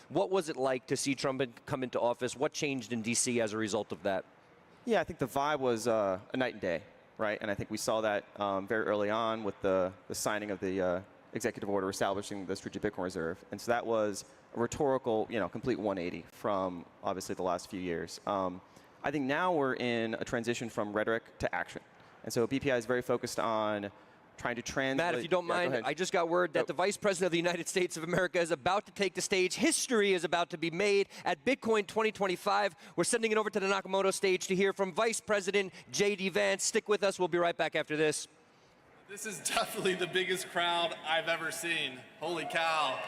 What was it like to see Trump come into office? What changed in D.C. as a result of that? Yeah, I think the vibe was a night and day, right? And I think we saw that very early on with the signing of the executive order establishing the strategic Bitcoin reserve. And so that was a rhetorical, complete 180 from obviously the last few years. I think now we're in a transition from rhetoric to action. And so BPI is very focused on trying to translate. Matt, if you don't mind, I just got word that the Vice President of the United States of America is about to take the stage. History is about to be made at Bitcoin 2025. We're sending it over to the Nakamoto stage to hear from Vice President J.D. Vance. Stick with us. We'll be right back after this. This is definitely the biggest crowd I've ever seen. Holy cow.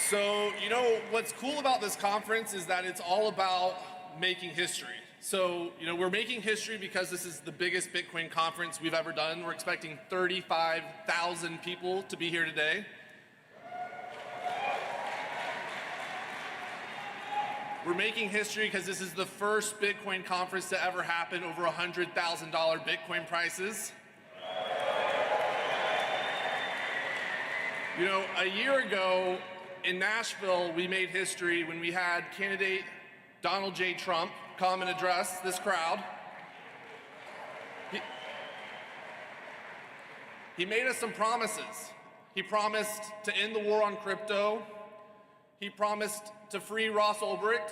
So, what's cool about this conference is that it's all about making history. So, we're making history because this is the biggest Bitcoin conference we've ever done. We're expecting 35,000 people to be here today. We're making history because this is the first Bitcoin conference to ever happen over $100,000 Bitcoin prices. A year ago in Nashville, we made history when we had candidate Donald J. Trump come and address this crowd. He made us some promises. He promised to end the war on crypto. He promised to free Ross Ulbricht.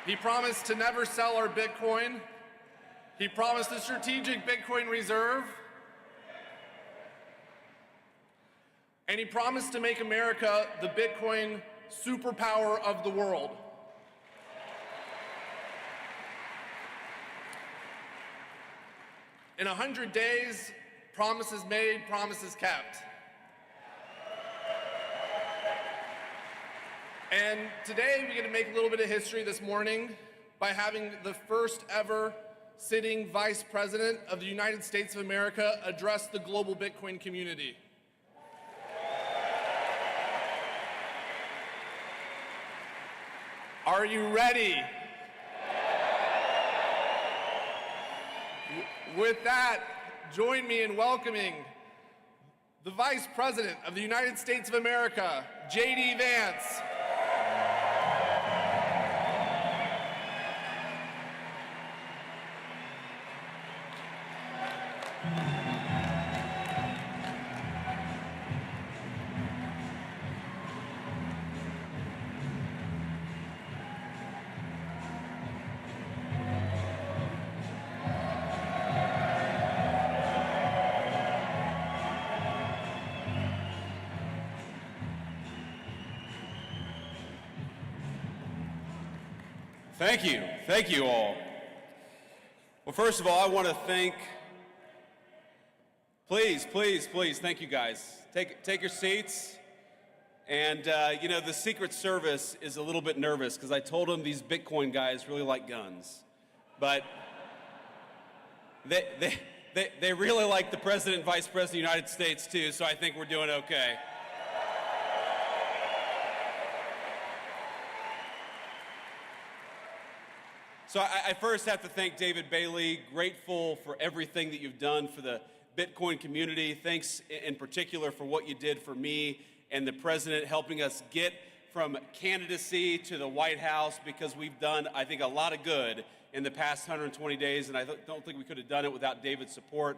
He promised to never sell our Bitcoin. He promised a strategic Bitcoin reserve. And he promised to make America the Bitcoin superpower of the world. In 100 days, promises made, promises kept. And today we get to make a little bit of history this morning by having the first ever sitting Vice President of the United States of America address the global Bitcoin community. Are you ready? With that, join me in welcoming the Vice President of the United States of America, J.D. Vance. Thank you all. Well, first of all, I want to thank, please, thank you guys. Take your seats. And, the Secret Service is a little bit nervous because I told them these Bitcoin guys really like guns. But they really like the President and Vice President of the United States, too, so I think we're doing okay. So I first have to thank David Bailey, grateful for everything that you've done for the Bitcoin community. Thanks in particular for what you did for me and the president, helping us get from candidacy to the White House, because we've done, I think, a lot of good in the past 120 days, and I don't think we could have done it without David's support.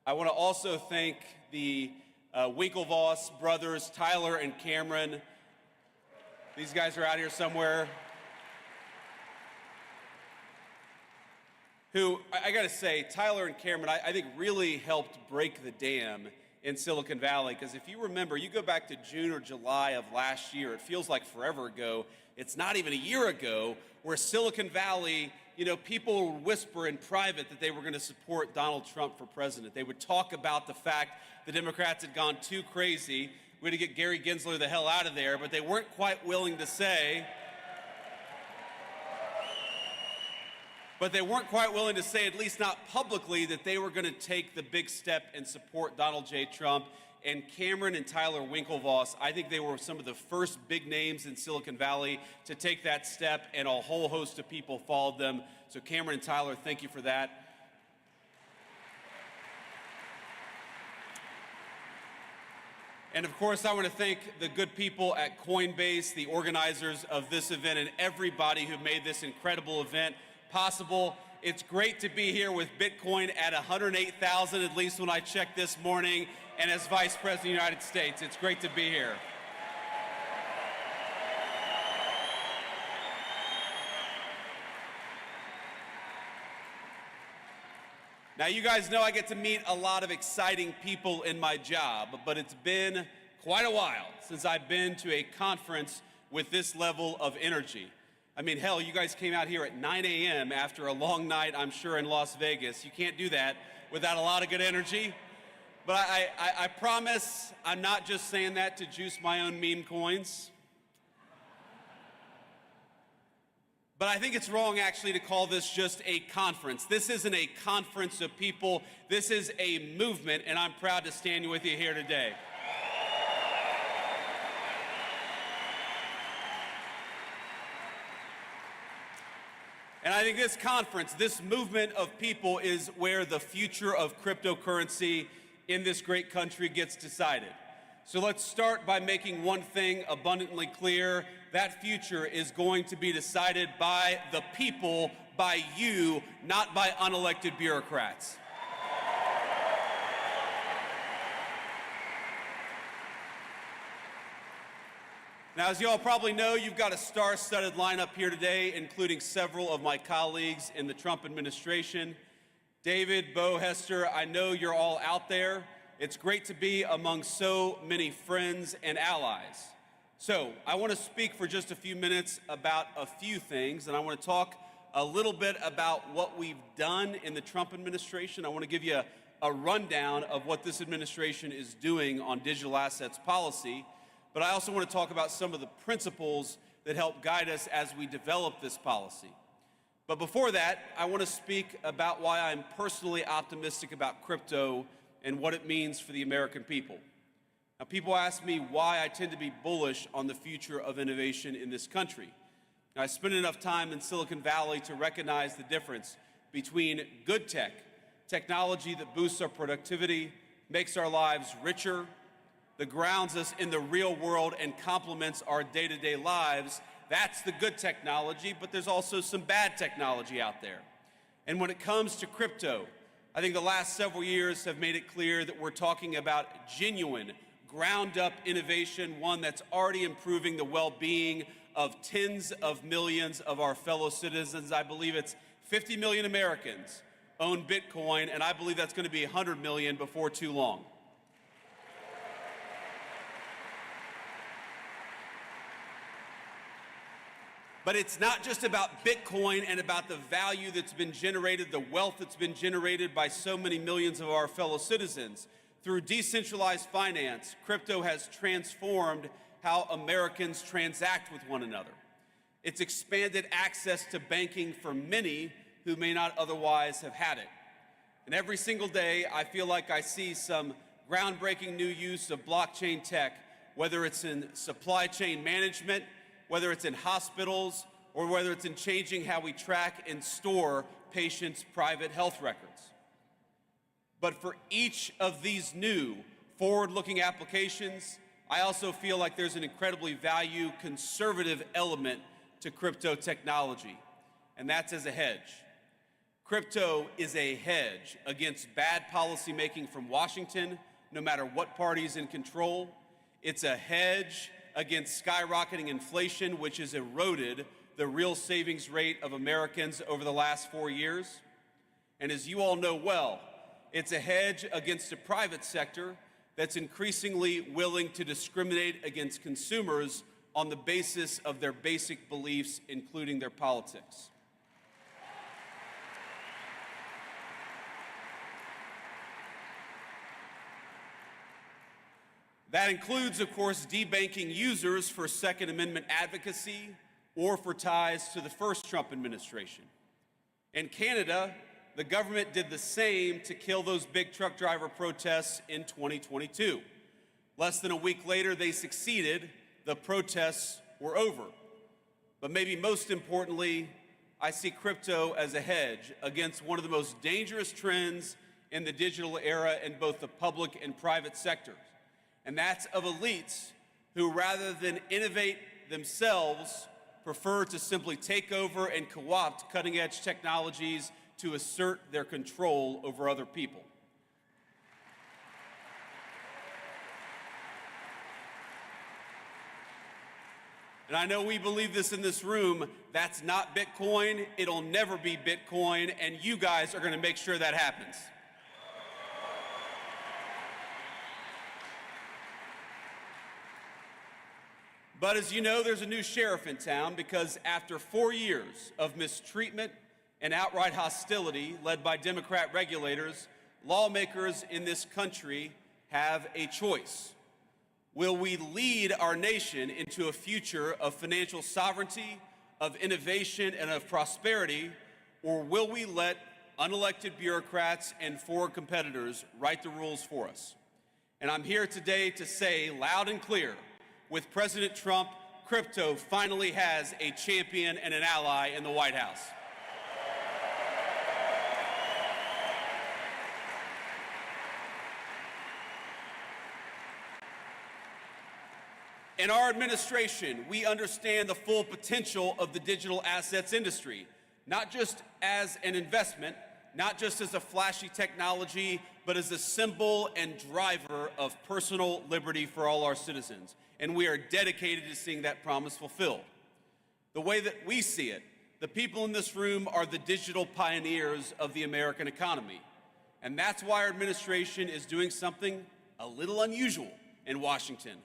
I want to also thank the Winklevoss brothers, Tyler and Cameron. These guys are out here somewhere. Who, I gotta say, Tyler and Cameron, I think really helped break the dam in Silicon Valley, because if you remember, you go back to June or July of last year, it feels like forever ago, it's not even a year ago, where Silicon Valley, people would whisper in private that they were gonna support Donald Trump for president. They would talk about the fact the Democrats had gone too crazy, we had to get Gary Gensler the hell out of there, but they weren't quite willing to say, at least not publicly, that they were going to take the big step and support Donald J. Trump. And Cameron and Tyler Winklevoss, I think they were some of the first big names in Silicon Valley to take that step, and a whole host of people followed them. So Cameron and Tyler, thank you for that. And of course, I want to thank the good people at Coinbase, the organizers of this event, and everybody who made this incredible event possible. It's great to be here with Bitcoin at 108,000, at least when I checked this morning, and as Vice President of the United States. It's great to be here. Now, you guys know I get to meet a lot of exciting people in my job, but it's been quite a while since I've been to a conference with this level of energy. I mean, hell, you guys came out here at 9 a.m. after a long night, I'm sure, in Las Vegas. You can't do that without a lot of good energy. But I promise I'm not just saying that to juice my own meme coins. But I think it's wrong, actually, to call this just a conference. This isn't a conference of people. This is a movement, and I'm proud to stand with you here today. And I think this conference, this movement of people, is where the future of cryptocurrency in this great country gets decided. So let's start by making one thing abundantly clear. That future is going to be decided by the people, by you, not by unelected bureaucrats. Now, as you all probably know, you've got a star-studded lineup here today, including several of my colleagues in the Trump administration. David, Bo, Hester, I know you're all out there. It's great to be among so many friends and allies. So I want to speak for just a few minutes about a few things, and I want to talk a little bit about what we've done in the Trump administration. I want to give you a rundown of what this administration is doing on digital assets policy, but I also want to talk about some of the principles that help guide us as we develop this policy. But before that, I want to speak about why I'm personally optimistic about crypto and what it means for the American people. Now, people ask me why I tend to be bullish on the future of innovation in this country. Now, I spent enough time in Silicon Valley to recognize the difference between good tech, technology that boosts our productivity, makes our lives richer, that grounds us in the real world and complements our day-to-day lives. That's the good technology, but there's also some bad technology out there. And when it comes to crypto, I think the last several years have made it clear that we're talking about genuine, ground-up innovation, one that's already improving the well-being of tens of millions of our fellow citizens. I believe it's 50 million Americans own Bitcoin, and I believe that's going to be 100 million before too long. But it's not just about Bitcoin and about the value that's been generated, the wealth that's been generated by so many millions of our fellow citizens. Through decentralized finance, crypto has transformed how Americans transact with one another. It's expanded access to banking for many who may not otherwise have had it. And every single day, I feel like I see some groundbreaking new use of blockchain tech, whether it's in supply chain management, whether it's in hospitals, or whether it's in changing how we track and store patients' private health records. But for each of these new forward-looking applications, I also feel like there's an incredibly conservative element to crypto technology, and that's as a hedge. Crypto is a hedge against bad policymaking from Washington, no matter what party is in control. It's a hedge against skyrocketing inflation, which has eroded the real savings rate of Americans over the last 4 years. And as you all know well, it's a hedge against a private sector that's increasingly willing to discriminate against consumers on the basis of their basic beliefs, including their politics. That includes, of course, debanking users for Second Amendment advocacy or for ties to the first Trump administration. In Canada, the government did the same to kill those big truck driver protests in 2022. Less than a week later, they succeeded. The protests were over. But maybe most importantly, I see crypto as a hedge against one of the most dangerous trends in the digital era in both the public and private sectors. and that's of elites who, rather than innovate themselves, prefer to simply take over and co-opt cutting-edge technologies to assert their control over other people. And I know we believe this in this room. That's not Bitcoin. It'll never be Bitcoin, and you guys are going to make sure that happens. But as you know, there's a new sheriff in town, because after 4 years of mistreatment and outright hostility led by Democrat regulators, lawmakers in this country have a choice. Will we lead our nation into a future of financial sovereignty, of innovation, and of prosperity, or will we let unelected bureaucrats and foreign competitors write the rules for us? And I'm here today to say loud and clear, with President Trump, crypto finally has a champion and an ally in the White House. In our administration, we understand the full potential of the digital assets industry, not just as an investment, not just as a flashy technology, but as a symbol and driver of personal liberty for all our citizens. And we are dedicated to seeing that promise fulfilled. The way that we see it, the people in this room are the digital pioneers of the American economy. And that's why our administration is doing something a little unusual in Washington.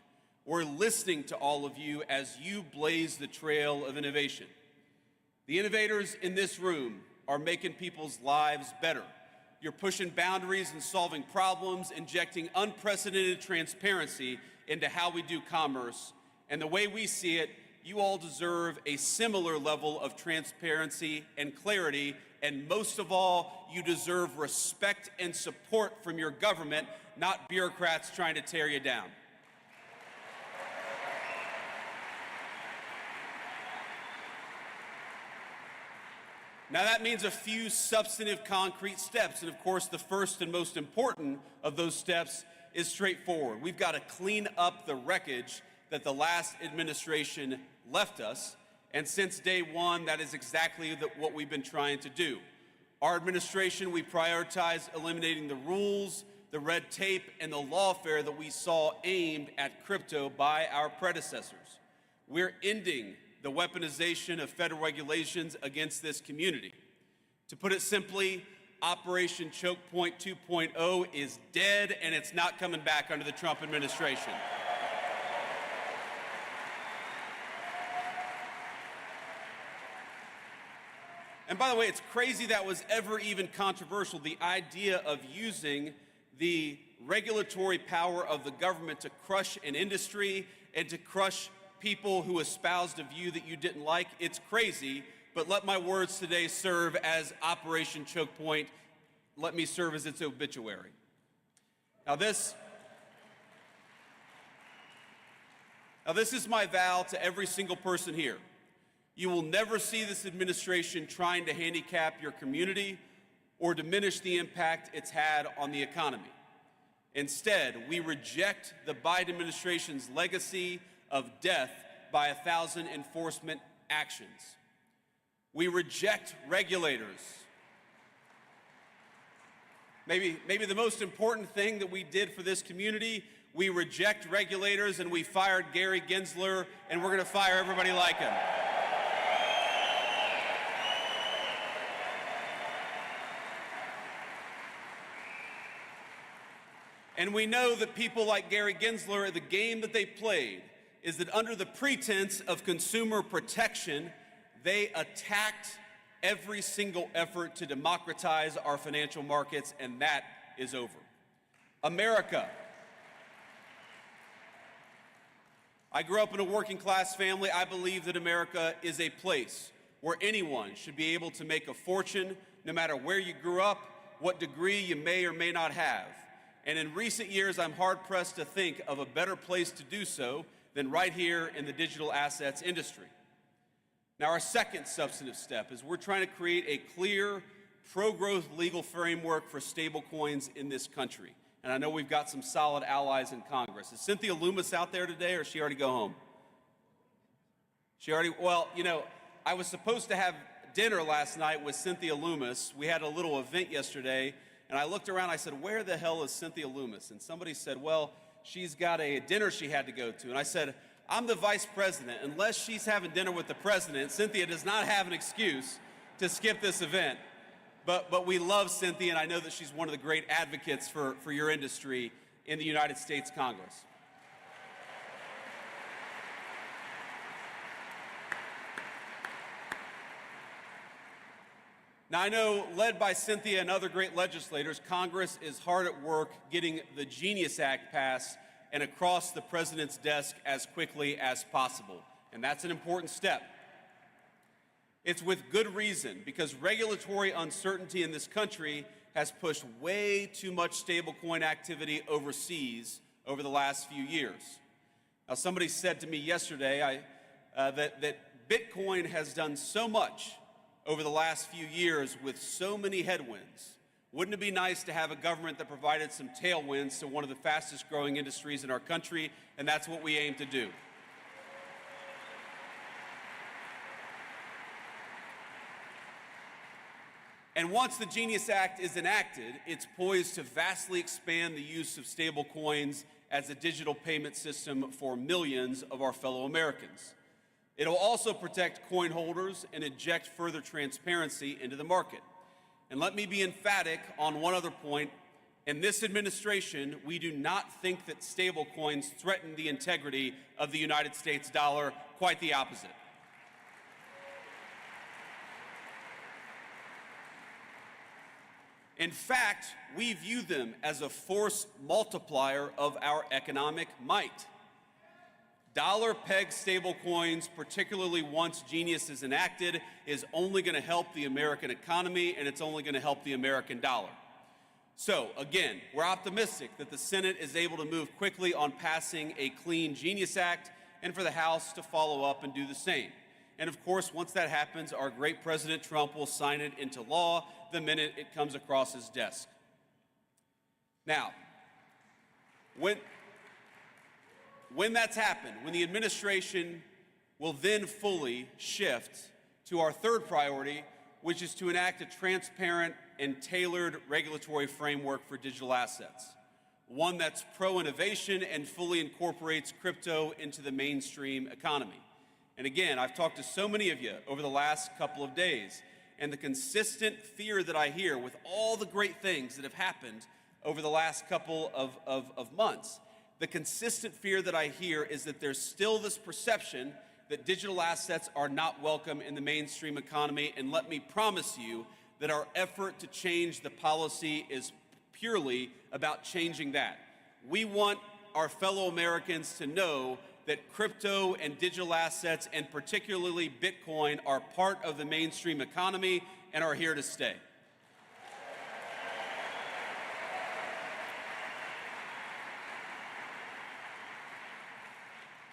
We're listening to all of you as you blaze the trail of innovation. The innovators in this room are making people's lives better. You're pushing boundaries and solving problems, injecting unprecedented transparency into how we do commerce. And the way we see it, you all deserve a similar level of transparency and clarity. And most of all, you deserve respect and support from your government, not bureaucrats trying to tear you down. Now that means a few substantive concrete steps, and of course the first and most important of those steps is straightforward. We've got to clean up the wreckage that the last administration left us, and since day one, that is exactly what we've been trying to do. Our administration, we prioritize eliminating the rules, the red tape, and the lawfare that we saw aimed at crypto by our predecessors. We're ending the weaponization of federal regulations against this community. To put it simply, Operation Choke Point 2.0 is dead, and it's not coming back under the Trump administration. And by the way, it's crazy that was ever even controversial, the idea of using the regulatory power of the government to crush an industry and to crush people who espoused a view that you didn't like. It's crazy, but let my words today serve as Operation Choke Point. Let me serve as its obituary. Now this is my vow to every single person here. You will never see this administration trying to handicap your community or diminish the impact it's had on the economy. Instead, we reject the Biden administration's legacy of death by 1,000 enforcement actions. We reject regulators. Maybe the most important thing that we did for this community, we reject regulators, and we fired Gary Gensler, and we're going to fire everybody like him. And we know that people like Gary Gensler, the game that they played is that under the pretense of consumer protection, they attacked every single effort to democratize our financial markets, and that is over. America. I grew up in a working class family. I believe that America is a place where anyone should be able to make a fortune, no matter where you grew up, what degree you may or may not have. And in recent years, I'm hard-pressed to think of a better place to do so than right here in the digital assets industry. Now, our second substantive step is we're trying to create a clear, pro-growth legal framework for stablecoins in this country. And I know we've got some solid allies in Congress. Is Cynthia Lummis out there today, or did she already go home? She already, well, you know, I was supposed to have dinner last night with Cynthia Lummis. We had a little event yesterday, and I looked around, I said, where the hell is Cynthia Lummis? And somebody said, well, she's got a dinner she had to go to. And I said, I'm the vice president. Unless she's having dinner with the president, Cynthia does not have an excuse to skip this event. But we love Cynthia, and I know that she's one of the great advocates for your industry in the United States Congress. Now, I know, led by Cynthia and other great legislators, Congress is hard at work getting the Genius Act passed and across the president's desk as quickly as possible. And that's an important step. It's with good reason, because regulatory uncertainty in this country has pushed way too much stablecoin activity overseas over the last few years. Now, somebody said to me yesterday that Bitcoin has done so much over the last few years with so many headwinds. Wouldn't it be nice to have a government that provided some tailwinds to one of the fastest growing industries in our country? And that's what we aim to do. And once the Genius Act is enacted, it's poised to vastly expand the use of stable coins as a digital payment system for millions of our fellow Americans. It'll also protect coin holders and inject further transparency into the market. And let me be emphatic on one other point. In this administration, we do not think that stable coins threaten the integrity of the United States dollar, quite the opposite. In fact, we view them as a force multiplier of our economic might. Dollar-pegged stablecoins, particularly once Genius is enacted, is only going to help the American economy, and it's only going to help the American dollar. So, again, we're optimistic that the Senate is able to move quickly on passing a clean Genius Act, and for the House to follow up and do the same. And of course, once that happens, our great President Trump will sign it into law the minute it comes across his desk. Now, when that's happened, when the administration will then fully shift to our third priority, which is to enact a transparent and tailored regulatory framework for digital assets, one that's pro-innovation and fully incorporates crypto into the mainstream economy. And again, I've talked to so many of you over the last couple of days, and the consistent fear that I hear with all the great things that have happened over the last couple of months, the consistent fear that I hear is that there's still this perception that digital assets are not welcome in the mainstream economy. And let me promise you that our effort to change the policy is purely about changing that. We want our fellow Americans to know that crypto and digital assets, and particularly Bitcoin, are part of the mainstream economy and are here to stay.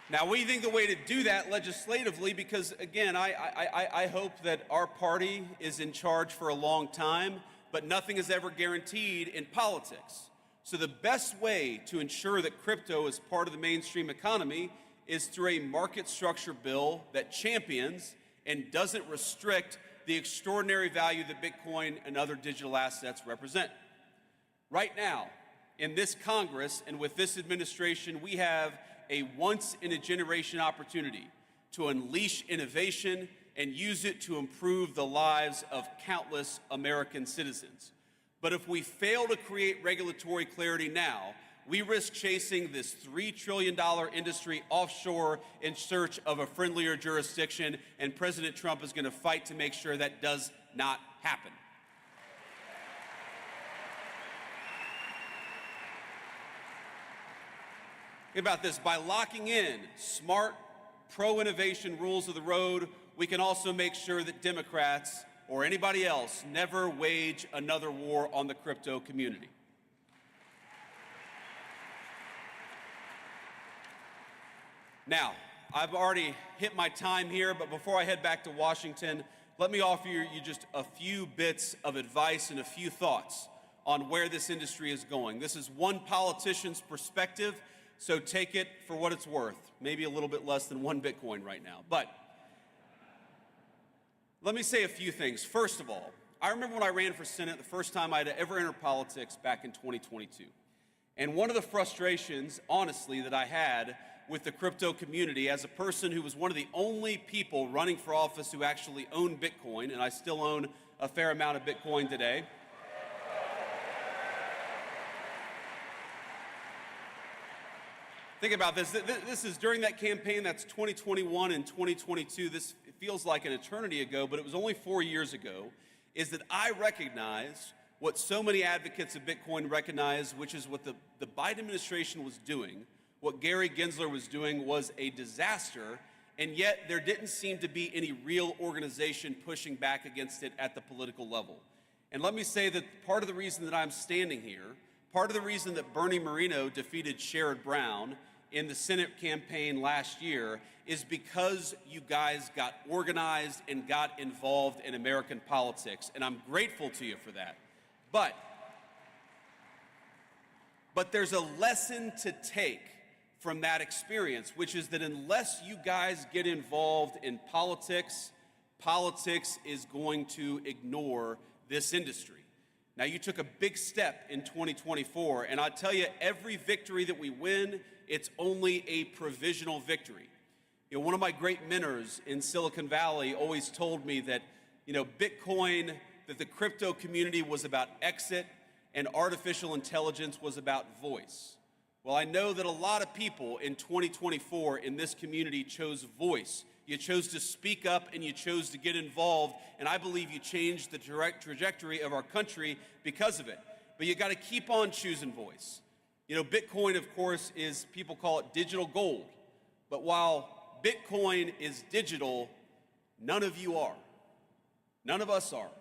Now, we think the way to do that legislatively, because again, I hope that our party is in charge for a long time, but nothing is ever guaranteed in politics. So the best way to ensure that crypto is part of the mainstream economy is through a market structure bill that champions and doesn't restrict the extraordinary value that Bitcoin and other digital assets represent. Right now, in this Congress and with this administration, we have a once-in-a-generation opportunity to unleash innovation and use it to improve the lives of countless American citizens. But if we fail to create regulatory clarity now, we risk chasing this $3 trillion industry offshore in search of a friendlier jurisdiction, and President Trump is going to fight to make sure that does not happen. Think about this. By locking in smart, pro-innovation rules of the road, we can also make sure that Democrats or anybody else never wage another war on the crypto community. Now, I've already hit my time here, but before I head back to Washington, let me offer you just a few bits of advice and a few thoughts. on where this industry is going. This is one politician's perspective, so take it for what it's worth. Maybe a little bit less than 1 Bitcoin right now. But let me say a few things. First of all, I remember when I ran for Senate, the first time I'd ever entered politics back in 2022. And one of the frustrations, honestly, that I had with the crypto community as a person who was one of the only people running for office who actually owned Bitcoin, and I still own a fair amount of Bitcoin today. Think about this. This is during that campaign. That's 2021 and 2022. This feels like an eternity ago, but it was only 4 years ago, is that I recognized what so many advocates of Bitcoin recognize, which is what the Biden administration was doing. What Gary Gensler was doing was a disaster, and yet there didn't seem to be any real organization pushing back against it at the political level. And let me say that part of the reason that I'm standing here, part of the reason that Bernie Moreno defeated Sherrod Brown in the Senate campaign last year is because you guys got organized and got involved in American politics, and I'm grateful to you for that. But there's a lesson to take from that experience, which is that unless you guys get involved in politics, politics is going to ignore this industry. Now, you took a big step in 2024, and I'll tell you, every victory that we win, it's only a provisional victory. You know, one of my great mentors in Silicon Valley always told me that, Bitcoin, that the crypto community was about exit and artificial intelligence was about voice. Well, I know that a lot of people in 2024 in this community chose voice. You chose to speak up and you chose to get involved, and I believe you changed the trajectory of our country because of it. But you got to keep on choosing voice. Bitcoin, of course, people call it digital gold. But while Bitcoin is digital, none of you are. None of us are.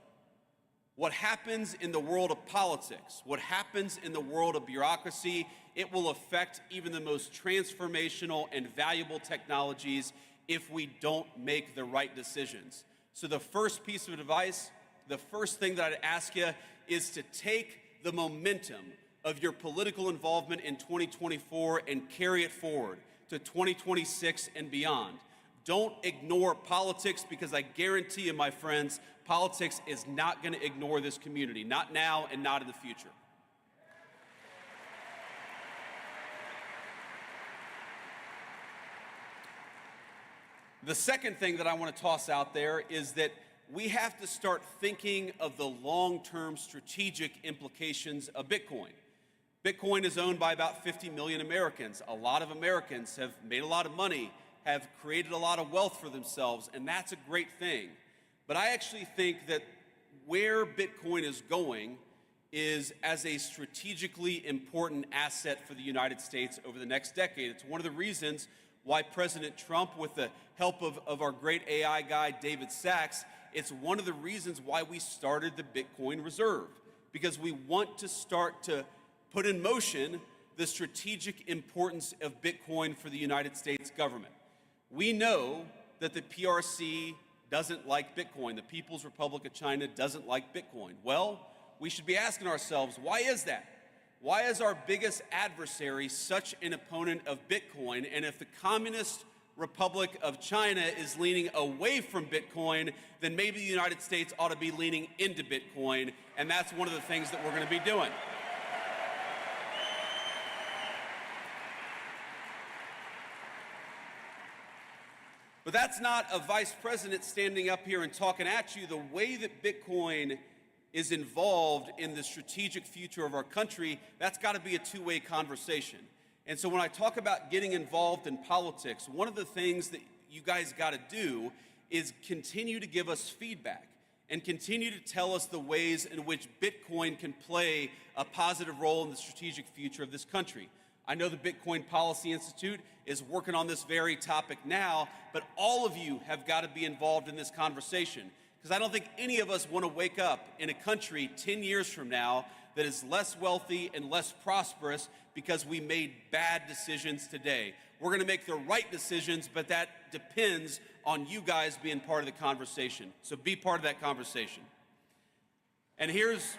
What happens in the world of politics, what happens in the world of bureaucracy, it will affect even the most transformational and valuable technologies if we don't make the right decisions. So the first piece of advice, the first thing that I'd ask you is to take the momentum of your political involvement in 2024 and carry it forward to 2026 and beyond. Don't ignore politics, because I guarantee you, my friends, politics is not going to ignore this community, not now and not in the future. The second thing that I want to toss out there is that we have to start thinking of the long-term strategic implications of Bitcoin. Bitcoin is owned by about 50 million Americans. A lot of Americans have made a lot of money, have created a lot of wealth for themselves, and that's a great thing. But I actually think that where Bitcoin is going is as a strategically important asset for the United States over the next decade. It's one of the reasons why President Trump, with the help of our great AI guy, David Sachs, it's one of the reasons why we started the Bitcoin Reserve, because we want to start to put in motion the strategic importance of Bitcoin for the United States government. We know that the PRC doesn't like Bitcoin. The People's Republic of China doesn't like Bitcoin. Well, we should be asking ourselves, why is that? Why is our biggest adversary such an opponent of Bitcoin? And if the Communist Republic of China is leaning away from Bitcoin, then maybe the United States ought to be leaning into Bitcoin, and that's one of the things that we're going to be doing. But that's not a vice president standing up here and talking at you. The way that Bitcoin is involved in the strategic future of our country, that's got to be a two-way conversation. And so when I talk about getting involved in politics, one of the things that you guys got to do is continue to give us feedback and continue to tell us the ways in which Bitcoin can play a positive role in the strategic future of this country. I know the Bitcoin Policy Institute is working on this very topic now, but all of you have got to be involved in this conversation, because I don't think any of us want to wake up in a country 10 years from now that is less wealthy and less prosperous because we made bad decisions today. We're going to make the right decisions, but that depends on you guys being part of the conversation. So be part of that conversation. And here's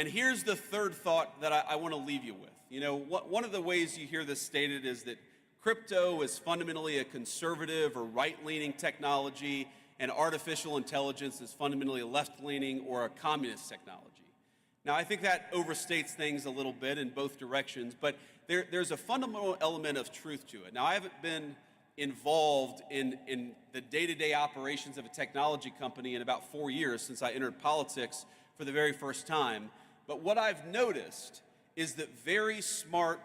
And here's the third thought that I want to leave you with. You know, one of the ways you hear this stated is that crypto is fundamentally a conservative or right-leaning technology, and artificial intelligence is fundamentally a left-leaning or a communist technology. Now, I think that overstates things a little bit in both directions, but there's a fundamental element of truth to it. Now, I haven't been involved in the day-to-day operations of a technology company in about 4 years since I entered politics for the very first time. But what I've noticed is that very smart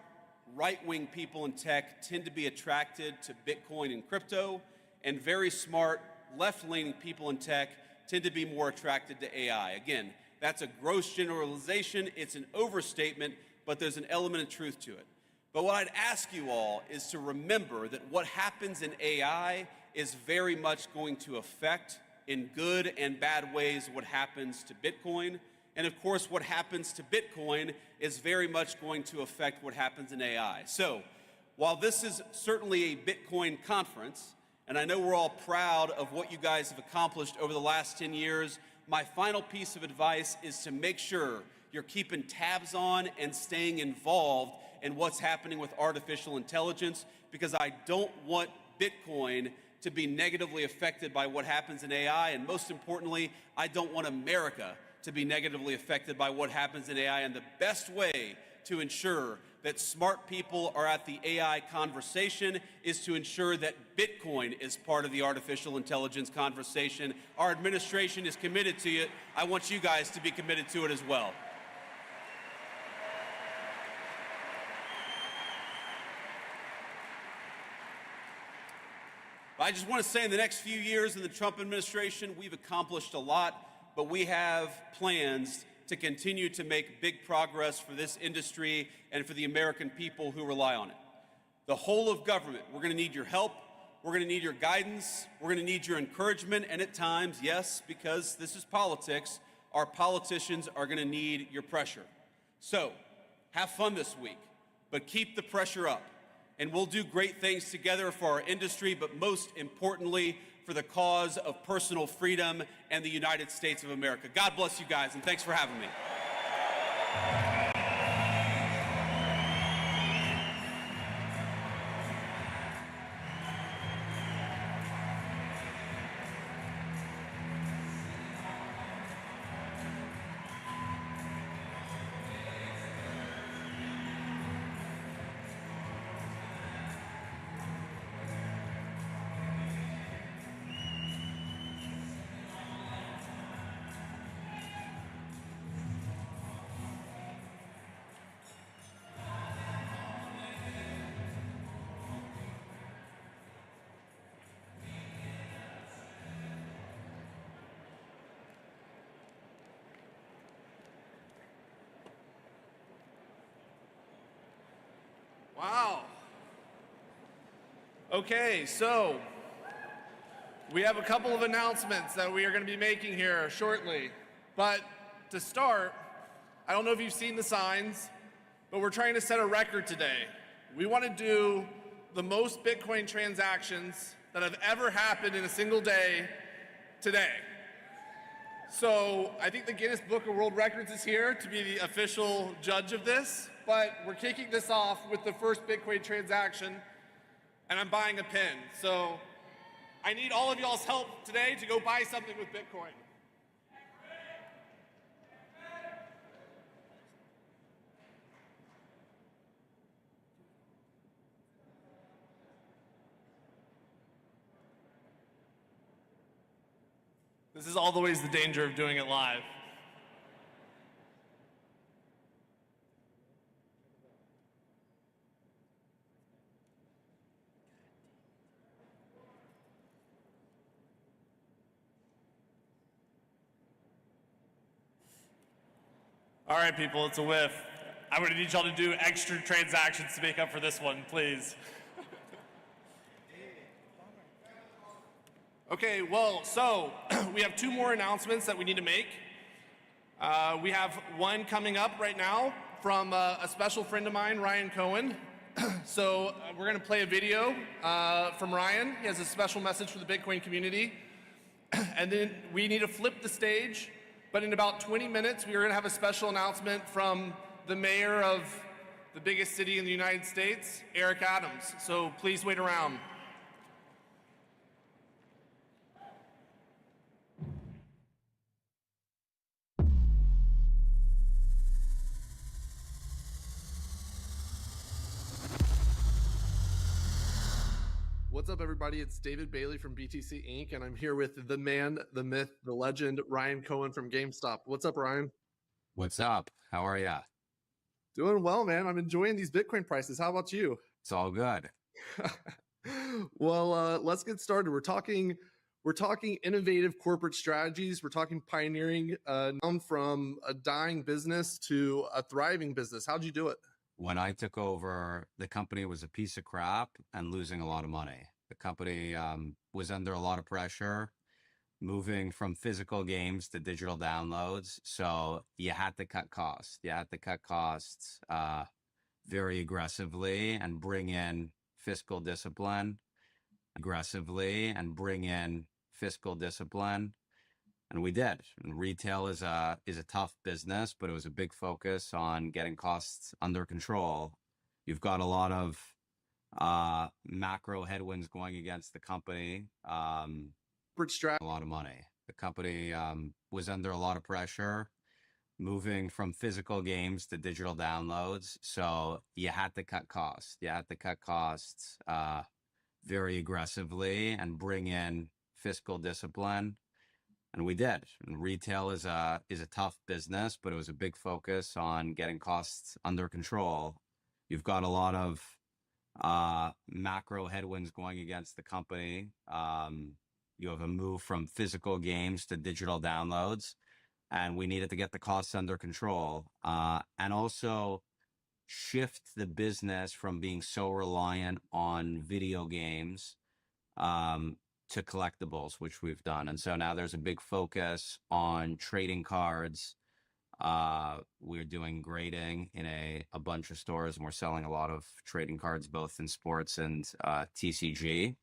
right-wing people in tech tend to be attracted to Bitcoin and crypto, and very smart left-leaning people in tech tend to be more attracted to AI. Again, that's a gross generalization, it's an overstatement, but there's an element of truth to it. But what I'd ask you all is to remember that what happens in AI is very much going to affect, in good and bad ways, what happens to Bitcoin. And of course, what happens to Bitcoin is very much going to affect what happens in AI. So, while this is certainly a Bitcoin conference, and I know we're all proud of what you guys have accomplished over the last 10 years, my final piece of advice is to make sure you're keeping tabs on and staying involved in what's happening with artificial intelligence, because I don't want Bitcoin to be negatively affected by what happens in AI, and most importantly, I don't want America to be negatively affected by what happens in AI. And the best way to ensure that smart people are at the AI conversation is to ensure that Bitcoin is part of the artificial intelligence conversation. Our administration is committed to it. I want you guys to be committed to it as well. I just want to say in the next few years in the Trump administration, we've accomplished a lot, but we have plans to continue to make big progress for this industry and for the American people who rely on it. The whole of government, we're going to need your help, we're going to need your guidance, we're going to need your encouragement, and at times, yes, because this is politics, our politicians are going to need your pressure. So, have fun this week, but keep the pressure up. And we'll do great things together for our industry, but most importantly, for the cause of personal freedom and the United States of America. God bless you guys, and thanks for having me. Wow. Okay, so we have a couple of announcements that we are going to be making here shortly. But to start, I don't know if you've seen the signs, but we're trying to set a record today. We want to do the most Bitcoin transactions that have ever happened in a single day today. So I think the Guinness Book of World Records is here to be the official judge of this, but we're kicking this off with the first Bitcoin transaction, and I'm buying a pin. So I need all of y'all's help today to go buy something with Bitcoin. This is always the danger of doing it live. All right, people, it's a whiff. I'm going to need y'all to do extra transactions to make up for this one, please. Okay, well, so we have two more announcements that we need to make. We have one coming up right now from a special friend of mine, Ryan Cohen. So we're going to play a video from Ryan. He has a special message for the Bitcoin community. And then we need to flip the stage. But in about 20 minutes, we are going to have a special announcement from the mayor of the biggest city in the United States, Eric Adams. So please wait around. What's up, everybody? It's David Bailey from BTC Inc., and I'm here with the man, the myth, the legend, Ryan Cohen from GameStop. What's up, Ryan? What's up? How are ya? Doing well, man. I'm enjoying these Bitcoin prices. How about you? It's all good. Well, let's get started. We're talking innovative corporate strategies. We're talking pioneering from a dying business to a thriving business. How'd you do it? When I took over, the company was a piece of crap and losing a lot of money. The company was under a lot of pressure, moving from physical games to digital downloads. So you had to cut costs. You had to cut costs very aggressively and bring in fiscal discipline. And we did. And retail is a tough business, but it was a big focus on getting costs under control. You've got a lot of macro headwinds going against the company. A lot of money. The company was under a lot of pressure, moving from physical games to digital downloads. So you had to cut costs. You had to cut costs very aggressively and bring in fiscal discipline. And we did. And retail is a tough business, but it was a big focus on getting costs under control. You've got a lot of macro headwinds going against the company. You have a move from physical games to digital downloads, and we needed to get the costs under control and also shift the business from being so reliant on video games to collectibles, which we've done. And so now there's a big focus on trading cards. We're doing grading in a bunch of stores, and we're selling a lot of trading cards, both in sports and TCG.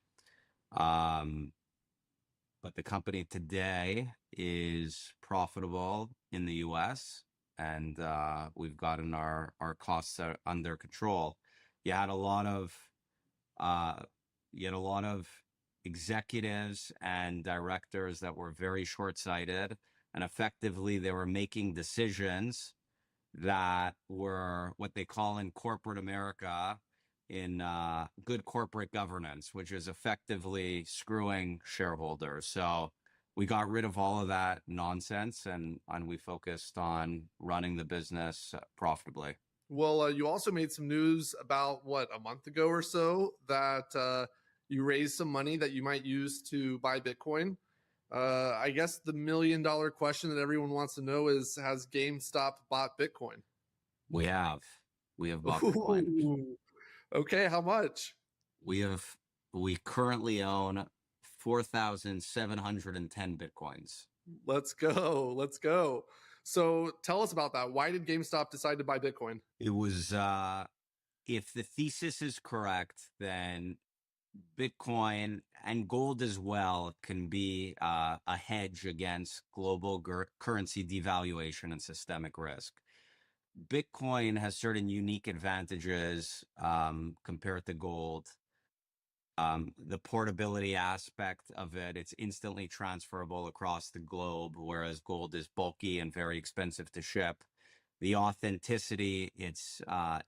But the company today is profitable in the US, and we've gotten our costs under control. You had a lot of executives and directors that were very short-sighted, and effectively they were making decisions that were what they call in corporate America in good corporate governance, which is effectively screwing shareholders. So we got rid of all of that nonsense and we focused on running the business profitably. Well, you also made some news about, a month ago or so, that you raised some money that you might use to buy Bitcoin. I guess the $1 million question that everyone wants to know is, has GameStop bought Bitcoin? We have bought Bitcoin. Ooh. Okay, how much? We currently own 4,710 Bitcoins. Let's go. So tell us about that. Why did GameStop decide to buy Bitcoin? It was, if the thesis is correct, then Bitcoin and gold as well can be a hedge against global currency devaluation and systemic risk. Bitcoin has certain unique advantages compared to gold. The portability aspect of it, it's instantly transferable across the globe, whereas gold is bulky and very expensive to ship. The authenticity, it's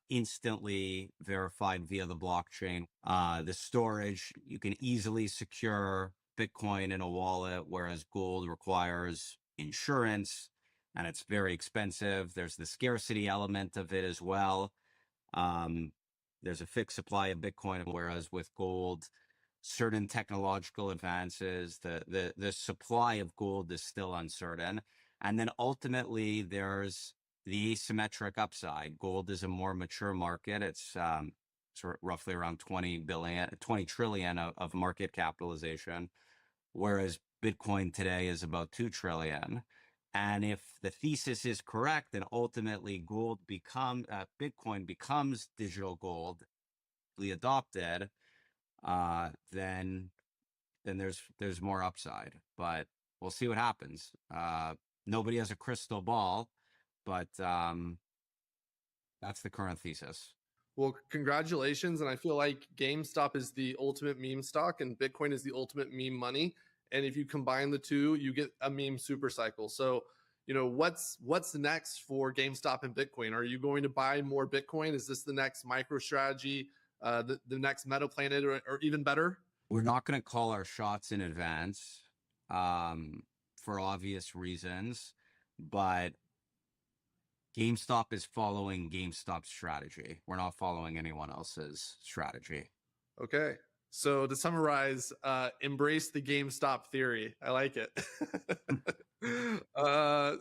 instantly verified via the blockchain. The storage, you can easily secure Bitcoin in a wallet, whereas gold requires insurance and it's very expensive. There's the scarcity element of it as well. There's a fixed supply of Bitcoin, whereas with gold, certain technological advances, the supply of gold is still uncertain. And then ultimately, there's the asymmetric upside. Gold is a more mature market. It's roughly around 20 trillion of market capitalization, whereas Bitcoin today is about 2 trillion. And if the thesis is correct, then ultimately Bitcoin becomes digital gold, adopted, then there's more upside. But we'll see what happens. Nobody has a crystal ball, but that's the current thesis. Well, congratulations. And I feel like GameStop is the ultimate meme stock and Bitcoin is the ultimate meme money. And if you combine the two, you get a meme super cycle. So, what's next for GameStop and Bitcoin? Are you going to buy more Bitcoin? Is this the next MicroStrategy, the next MetaPlanet, or even better? We're not going to call our shots in advance for obvious reasons, but GameStop is following GameStop's strategy. We're not following anyone else's strategy. Okay. So to summarize, embrace the GameStop theory. I like it.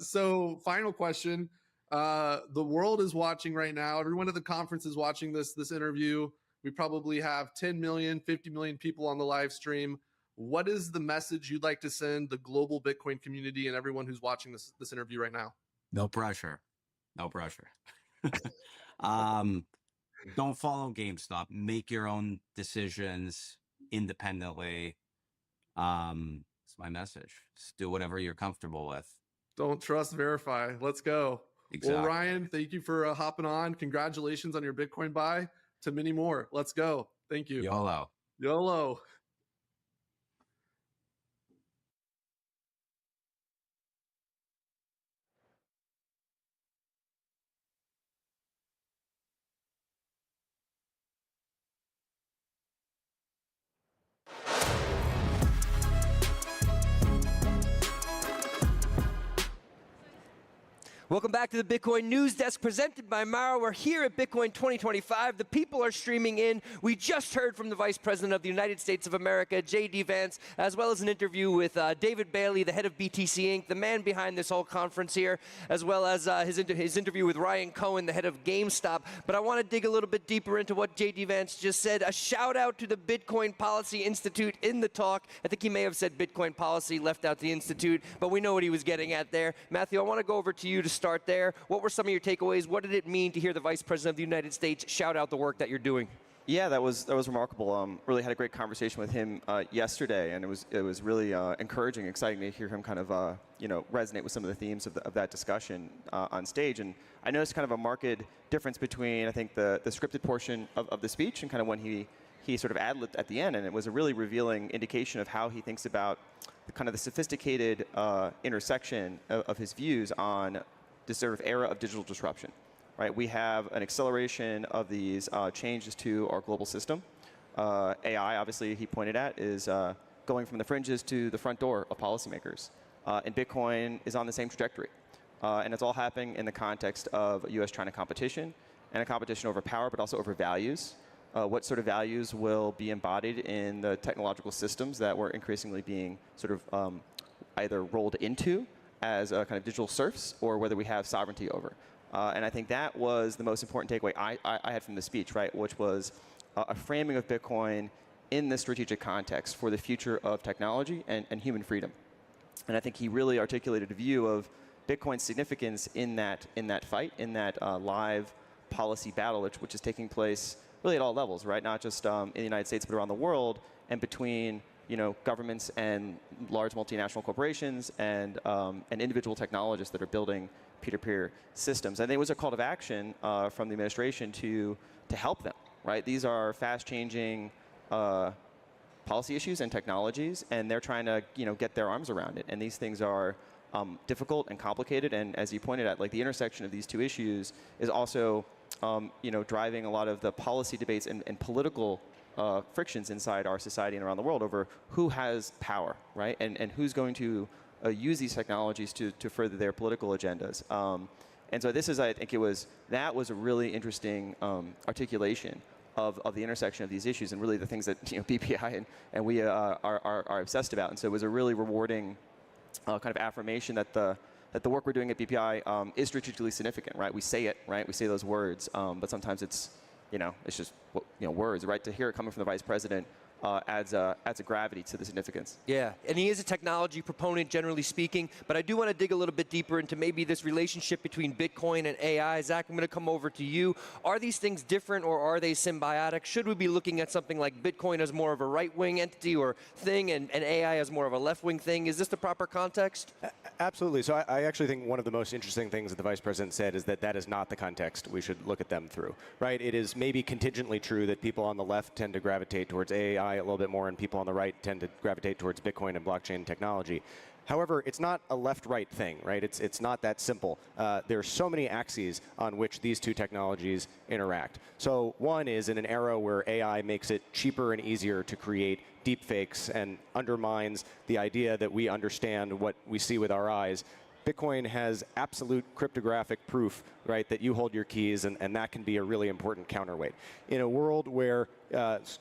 So final question. The world is watching right now. Everyone at the conference is watching this interview. We probably have 10 million, 50 million people on the live stream. What is the message you'd like to send the global Bitcoin community and everyone who's watching this interview right now? No pressure. No pressure. Don't follow GameStop. Make your own decisions independently. It's my message. Just do whatever you're comfortable with. Don't trust, verify. Let's go. Exactly. Well, Ryan, thank you for hopping on. Congratulations on your Bitcoin buy. To many more. Let's go. Thank you. YOLO. YOLO. Welcome back to the Bitcoin News Desk presented by Mara. We're here at Bitcoin 2025. The people are streaming in. We just heard from the Vice President of the United States of America, J.D. Vance, as well as an interview with David Bailey, the head of BTC Inc., the man behind this whole conference here, as well as his interview with Ryan Cohen, the head of GameStop. But I want to dig a little bit deeper into what J.D. Vance just said. A shout out to the Bitcoin Policy Institute in the talk. I think he may have said Bitcoin Policy, left out the Institute, but we know what he was getting at there. Matthew, I want to go over to you to start there. What were some of your takeaways? What did it mean to hear the Vice President of the United States shout out the work that you're doing? Yeah, that was remarkable. Really had a great conversation with him yesterday, and it was really encouraging, exciting to hear him kind of resonate with some of the themes of that discussion on stage. And I noticed kind of a marked difference between, I think, the scripted portion of the speech and kind of when he sort of ad-libbed at the end, and it was a really revealing indication of how he thinks about the sophisticated intersection of his views on this sort of era of digital disruption. Right, we have an acceleration of these changes to our global system. AI, obviously, he pointed at, is going from the fringes to the front door of policymakers. And Bitcoin is on the same trajectory. And it's all happening in the context of US-China competition, and a competition over power, but also over values. What sort of values will be embodied in the technological systems that we're increasingly being sort of either rolled into as a kind of digital serfs, or whether we have sovereignty over. And I think that was the most important takeaway I had from the speech, right, which was a framing of Bitcoin in this strategic context for the future of technology and human freedom. And I think he really articulated a view of Bitcoin's significance in that fight, in that live policy battle, which is taking place really at all levels, right? Not just in the United States, but around the world, and between governments and large multinational corporations and individual technologists that are building peer-to-peer systems. I think it was a call to action from the administration to help them, right? These are fast-changing policy issues and technologies, and they're trying to get their arms around it. And these things are difficult and complicated. And as you pointed out, like the intersection of these two issues is also driving a lot of the policy debates and political frictions inside our society and around the world over who has power, right? And who's going to use these technologies to further their political agendas. And so this is, I think that was a really interesting articulation of the intersection of these issues and really the things that BPI and we are obsessed about. And so it was a really rewarding kind of affirmation that the work we're doing at BPI is strategically significant, right? We say it, right? We say those words, but sometimes it's just words, right? To hear it coming from the Vice President adds a gravity to the significance. Yeah, and he is a technology proponent, generally speaking, but I do want to dig a little bit deeper into maybe this relationship between Bitcoin and AI. Zach, I'm going to come over to you. Are these things different or are they symbiotic? Should we be looking at something like Bitcoin as more of a right-wing entity or thing and AI as more of a left-wing thing? Is this the proper context? Absolutely. So I actually think one of the most interesting things that the Vice President said is that that is not the context we should look at them through, right? It is maybe contingently true that people on the left tend to gravitate towards AI a little bit more and people on the right tend to gravitate towards Bitcoin and blockchain technology. However, it's not a left-right thing, right? It's not that simple. There are so many axes on which these two technologies interact. So one is in an era where AI makes it cheaper and easier to create deepfakes and undermines the idea that we understand what we see with our eyes. Bitcoin has absolute cryptographic proof, right, that you hold your keys, and that can be a really important counterweight. In a world where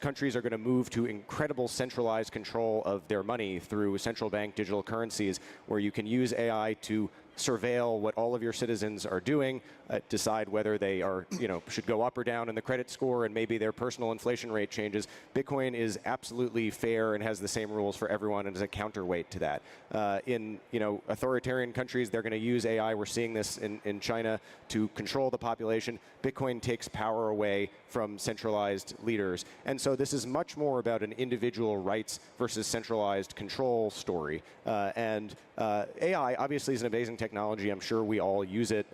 countries are going to move to incredible centralized control of their money through central bank digital currencies, where you can use AI to surveil what all of your citizens are doing, decide whether they are, should go up or down in the credit score, and maybe their personal inflation rate changes. Bitcoin is absolutely fair and has the same rules for everyone and is a counterweight to that. In authoritarian countries, they're going to use AI. We're seeing this in China to control the population. Bitcoin takes power away from centralized leaders. And so this is much more about an individual rights versus centralized control story. AI obviously is an amazing technology. I'm sure we all use it,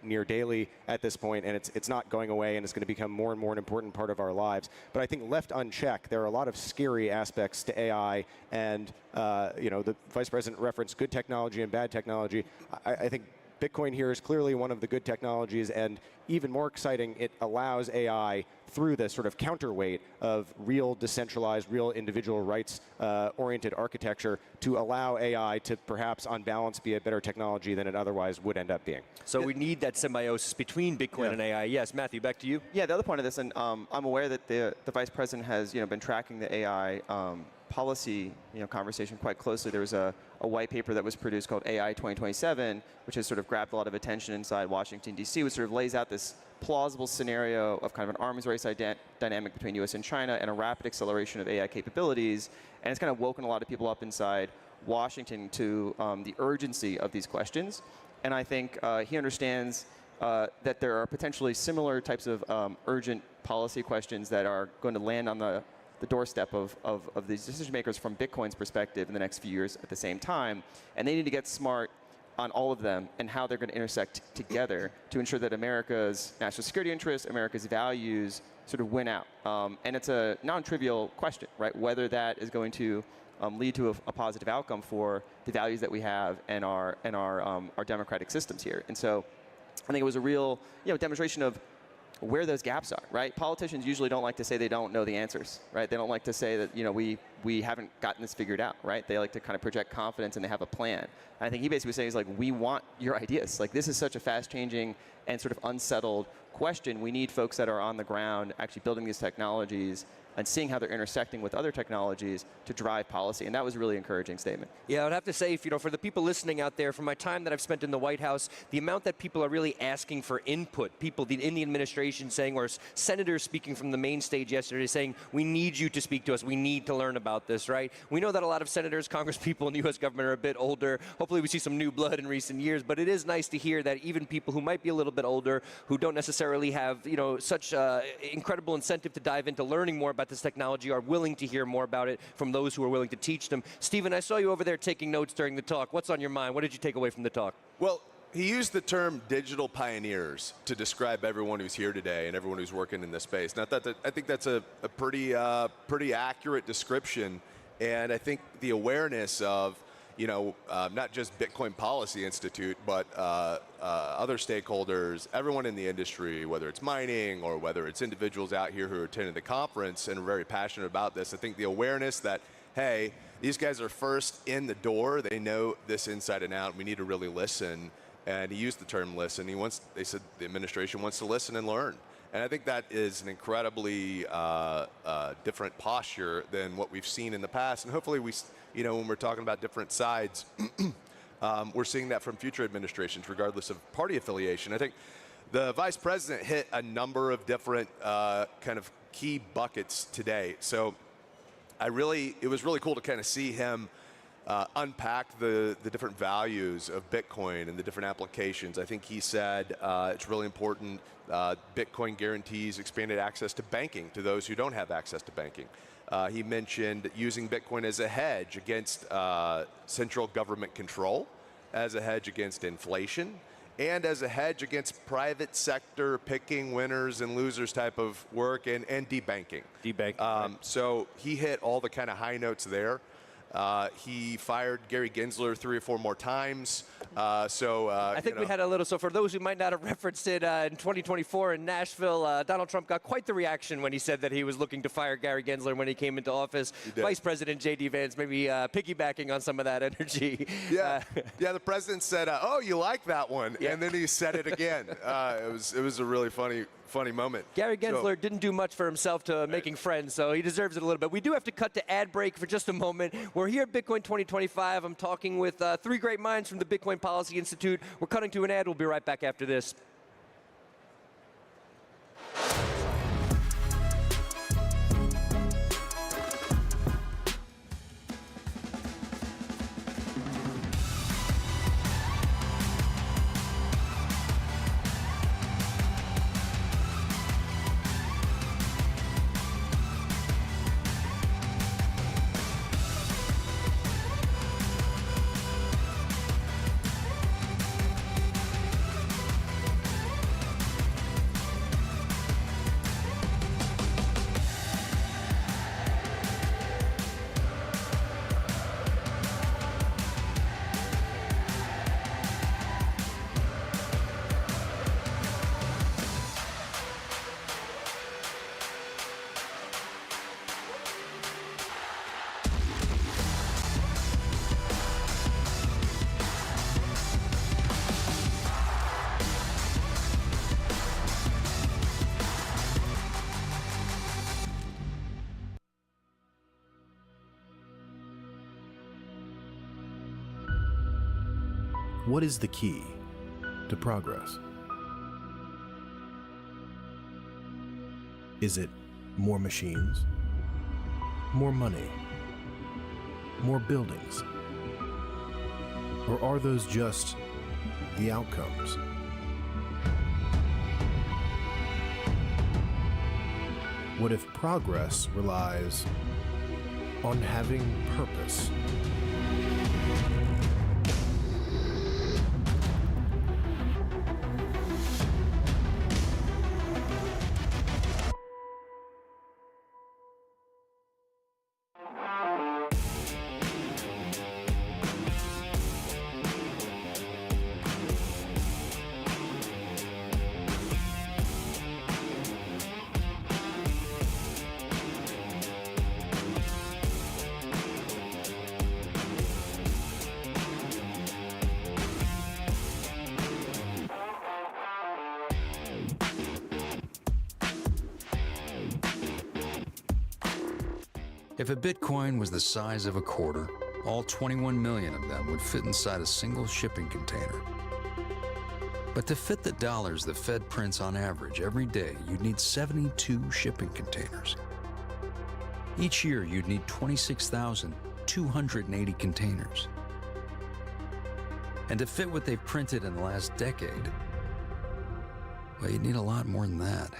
near daily at this point, and it's not going away, and it's going to become more and more an important part of our lives. But I think left unchecked, there are a lot of scary aspects to AI, and the Vice President referenced good technology and bad technology. I think Bitcoin here is clearly one of the good technologies, and even more exciting, it allows AI through the sort of counterweight of real decentralized, real individual rights-oriented architecture to allow AI to perhaps on balance be a better technology than it otherwise would end up being. So we need that symbiosis between Bitcoin and AI. Yes, Matthew, back to you. Yeah, the other point of this, and I'm aware that the Vice President has been tracking the AI policy conversation quite closely. There was a white paper that was produced called AI 2027, which has sort of grabbed a lot of attention inside Washington, D.C., which sort of lays out this plausible scenario of kind of an arms race dynamic between U.S. and China and a rapid acceleration of AI capabilities. And it's kind of woken a lot of people up inside Washington to the urgency of these questions. And I think he understands that there are potentially similar types of urgent policy questions that are going to land on the doorstep of these decision makers from Bitcoin's perspective in the next few years at the same time. And they need to get smart on all of them and how they're going to intersect together to ensure that America's national security interests, America's values sort of win out. And it's a non-trivial question, right? Whether that is going to lead to a positive outcome for the values that we have and our democratic systems here. And so I think it was a real demonstration of where those gaps are, right? Politicians usually don't like to say they don't know the answers, right? They don't like to say that we haven't gotten this figured out, right? They like to kind of project confidence and they have a plan. And I think he basically was saying, he's like, we want your ideas. Like, this is such a fast-changing and sort of unsettled question. We need folks that are on the ground actually building these technologies and seeing how they're intersecting with other technologies to drive policy. And that was a really encouraging statement. Yeah, I would have to say, for the people listening out there, from my time that I've spent in the White House, the amount that people are really asking for input, people in the administration saying, or senators speaking from the main stage yesterday saying, we need you to speak to us, we need to learn about this, right? We know that a lot of senators, congresspeople in the U.S. government are a bit older. Hopefully we see some new blood in recent years, but it is nice to hear that even people who might be a little bit older, who don't necessarily have, such incredible incentive to dive into learning more about this technology, are willing to hear more about it from those who are willing to teach them. Stephen, I saw you over there taking notes during the talk. What's on your mind? What did you take away from the talk? Well, he used the term digital pioneers to describe everyone who's here today and everyone who's working in this space. And I think that's a pretty accurate description. And I think the awareness of not just Bitcoin Policy Institute, but other stakeholders, everyone in the industry, whether it's mining or whether it's individuals out here who are attending the conference and are very passionate about this. I think the awareness that, hey, these guys are first in the door. They know this inside and out. We need to really listen. And he used the term listen. They said the administration wants to listen and learn. And I think that is an incredibly different posture than what we've seen in the past. And hopefully when we're talking about different sides, we're seeing that from future administrations, regardless of party affiliation. I think the Vice President hit a number of different kind of key buckets today. So it was really cool to kind of see him unpack the different values of Bitcoin and the different applications. I think he said it's really important. Bitcoin guarantees expanded access to banking to those who don't have access to banking. He mentioned using Bitcoin as a hedge against central government control, as a hedge against inflation, and as a hedge against private sector picking winners and losers type of work and debanking. Debanking. So he hit all the kind of high notes there. He fired Gary Gensler 3 or 4 more times. I think we had a little, so for those who might not have referenced it, in 2024 in Nashville, Donald Trump got quite the reaction when he said that he was looking to fire Gary Gensler when he came into office. Vice President J.D. Vance maybe piggybacking on some of that energy. Yeah, the president said, oh, you like that one, and then he said it again. It was a really funny moment. Gary Gensler didn't do much for himself to making friends, so he deserves it a little bit. We do have to cut to ad break for just a moment. We're here at Bitcoin 2025. I'm talking with 3 great minds from the Bitcoin Policy Institute. We're cutting to an ad. We'll be right back after this. What is the key to progress? Is it more machines, more money, more buildings? Or are those just the outcomes? What if progress relies on having purpose? If a Bitcoin was the size of a quarter, all 21 million of them would fit inside a single shipping container. But to fit the dollars the Fed prints on average every day, you'd need 72 shipping containers. Each year, you'd need 26,280 containers. And to fit what they've printed in the last decade, well, you'd need a lot more than that.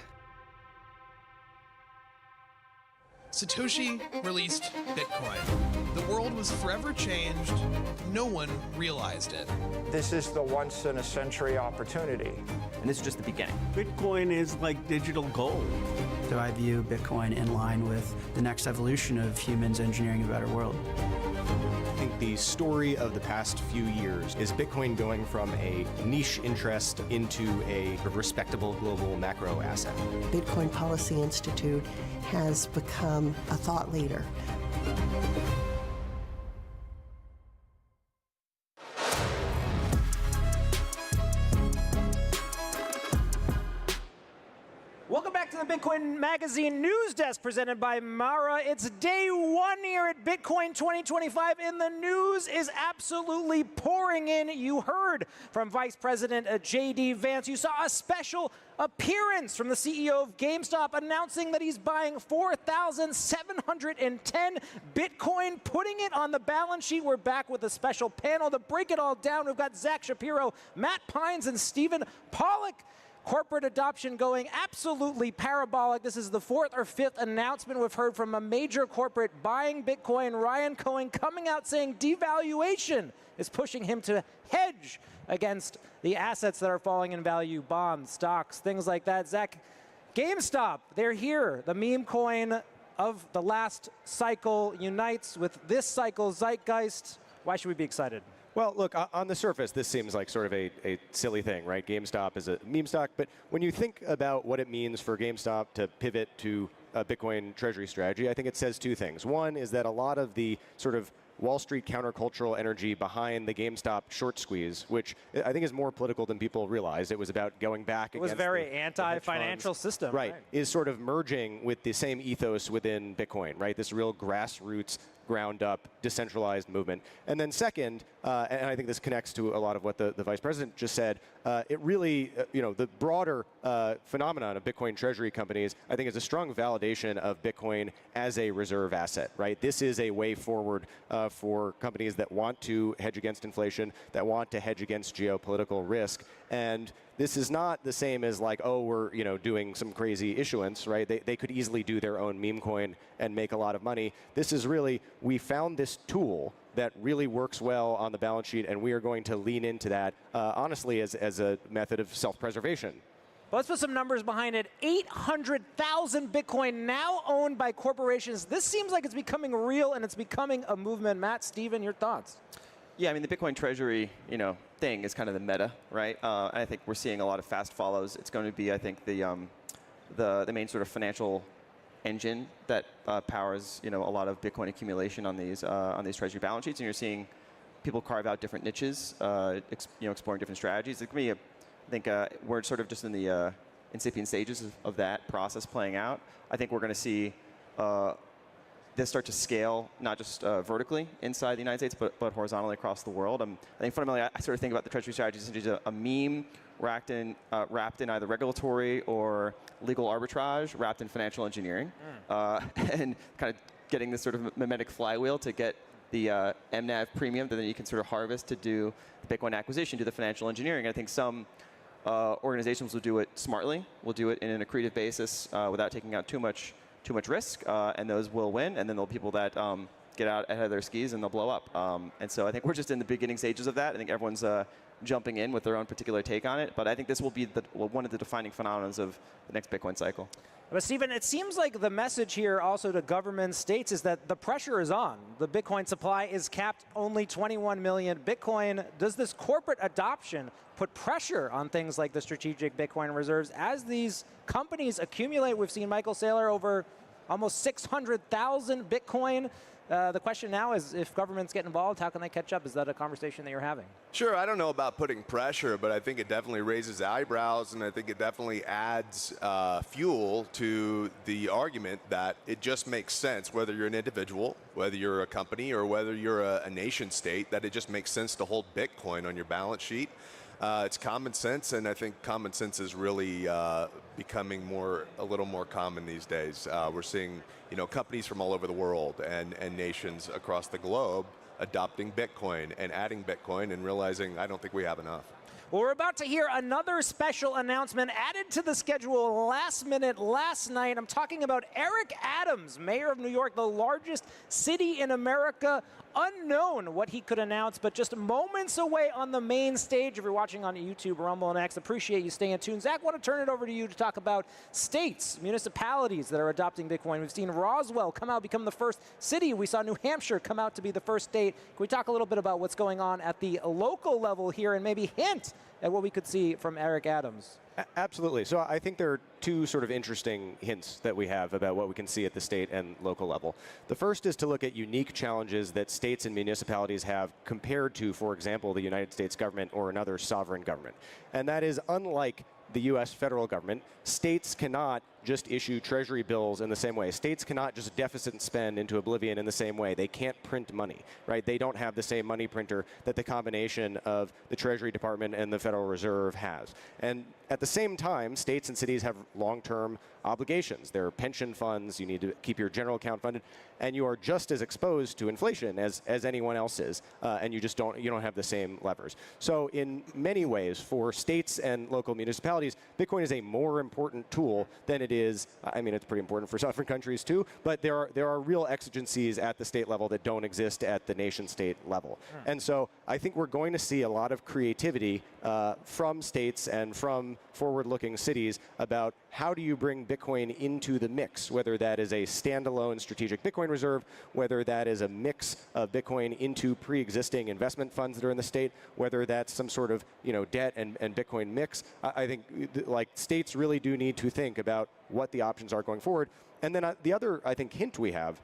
Satoshi released Bitcoin. The world was forever changed. No one realized it. This is the once-in-a-century opportunity. And this is just the beginning. Bitcoin is like digital gold. So I view Bitcoin in line with the next evolution of humans engineering a better world. I think the story of the past few years is Bitcoin going from a niche interest into a respectable global macro asset. Bitcoin Policy Institute has become a thought leader. Welcome back to the Bitcoin Magazine news desk presented by Mara. It's day one here at Bitcoin 2025, and the news is absolutely pouring in. You heard from Vice President J.D. Vance. You saw a special appearance from the CEO of GameStop announcing that he's buying 4,710 Bitcoin, putting it on the balance sheet. We're back with a special panel to break it all down. We've got Zach Shapiro, Matt Pines, and Stephen Pollock. Corporate adoption going absolutely parabolic. This is the fourth or fifth announcement we've heard from a major corporate buying Bitcoin. Ryan Cohen coming out saying devaluation is pushing him to hedge against the assets that are falling in value, bonds, stocks, things like that. Zach, GameStop, they're here. The meme coin of the last cycle unites with this cycle's zeitgeist. Why should we be excited? Well, look, on the surface, this seems like sort of a silly thing, right? GameStop is a meme stock, but when you think about what it means for GameStop to pivot to a Bitcoin treasury strategy, I think it says two things. One is that a lot of the sort of Wall Street countercultural energy behind the GameStop short squeeze, which I think is more political than people realize. It was about going back against it was very anti-financial system. Right, is sort of merging with the same ethos within Bitcoin, right? This real grassroots, ground up, decentralized movement. And then second, and I think this connects to a lot of what the Vice President just said, it really, the broader phenomenon of Bitcoin treasury companies, I think is a strong validation of Bitcoin as a reserve asset, right? This is a way forward for companies that want to hedge against inflation, that want to hedge against geopolitical risk. And this is not the same as like, oh, we're doing some crazy issuance, right? They could easily do their own meme coin and make a lot of money. This is really, we found this tool that really works well on the balance sheet, and we are going to lean into that, honestly, as a method of self-preservation. Well, let's put some numbers behind it. 800,000 Bitcoin now owned by corporations. This seems like it's becoming real, and it's becoming a movement. Matt, Steven, your thoughts? Yeah, I mean, the Bitcoin treasury, thing is kind of the meta, right? I think we're seeing a lot of fast follows. It's going to be, I think, the main sort of financial engine that powers, a lot of Bitcoin accumulation on these treasury balance sheets. And you're seeing people carve out different niches, exploring different strategies. It can be, I think, we're sort of just in the incipient stages of that process playing out. I think we're going to see this start to scale, not just vertically inside the United States, but horizontally across the world. I think fundamentally, I sort of think about the treasury strategy as essentially a meme wrapped in either regulatory or legal arbitrage, wrapped in financial engineering, and kind of getting this sort of mimetic flywheel to get the MNAV premium that then you can sort of harvest to do the Bitcoin acquisition, do the financial engineering. I think some organizations will do it smartly, will do it in an accretive basis without taking out too much risk, and those will win. And then there'll be people that get out ahead of their skis and they'll blow up. And so I think we're just in the beginning stages of that. I think everyone's jumping in with their own particular take on it. But I think this will be one of the defining phenomena of the next Bitcoin cycle. But Stephen, it seems like the message here also to government states is that the pressure is on. The Bitcoin supply is capped only 21 million Bitcoin. Does this corporate adoption put pressure on things like the strategic Bitcoin reserves as these companies accumulate? We've seen Michael Saylor over almost 600,000 Bitcoin. The question now is, if governments get involved, how can they catch up? Is that a conversation that you're having? Sure, I don't know about putting pressure, but I think it definitely raises eyebrows, and I think it definitely adds fuel to the argument that it just makes sense, whether you're an individual, whether you're a company, or whether you're a nation state, that it just makes sense to hold Bitcoin on your balance sheet. It's common sense, and I think common sense is really becoming a little more common these days. We're seeing, companies from all over the world and nations across the globe adopting Bitcoin and adding Bitcoin and realizing, I don't think we have enough. Well, we're about to hear another special announcement added to the schedule last minute, last night. I'm talking about Eric Adams, mayor of New York, the largest city in America. Unknown what he could announce, but just moments away on the main stage. If you're watching on YouTube, Rumble, and X, appreciate you staying tuned. Zach, I want to turn it over to you to talk about states, municipalities that are adopting Bitcoin. We've seen Roswell come out, become the first city. We saw New Hampshire come out to be the first state. Can we talk a little bit about what's going on at the local level here and maybe hint at what we could see from Eric Adams? Absolutely. So I think there are two sort of interesting hints that we have about what we can see at the state and local level. The first is to look at unique challenges that states and municipalities have compared to, for example, the United States government or another sovereign government. And that is, unlike the U.S. federal government, states cannot just issue treasury bills in the same way. States cannot just deficit spend into oblivion in the same way. They can't print money, right? They don't have the same money printer that the combination of the Treasury Department and the Federal Reserve has. And at the same time, states and cities have long-term obligations. There are pension funds. You need to keep your general account funded, and you are just as exposed to inflation as anyone else is, and you don't have the same levers. So in many ways, for states and local municipalities, Bitcoin is a more important tool than it is. I mean, it's pretty important for sovereign countries too, but there are real exigencies at the state level that don't exist at the nation-state level. And so I think we're going to see a lot of creativity from states and from forward-looking cities about how do you bring Bitcoin into the mix, whether that is a standalone strategic Bitcoin reserve, whether that is a mix of Bitcoin into pre-existing investment funds that are in the state, whether that's some sort of debt and Bitcoin mix. I think like states really do need to think about what the options are going forward. And then the other, I think, hint we have,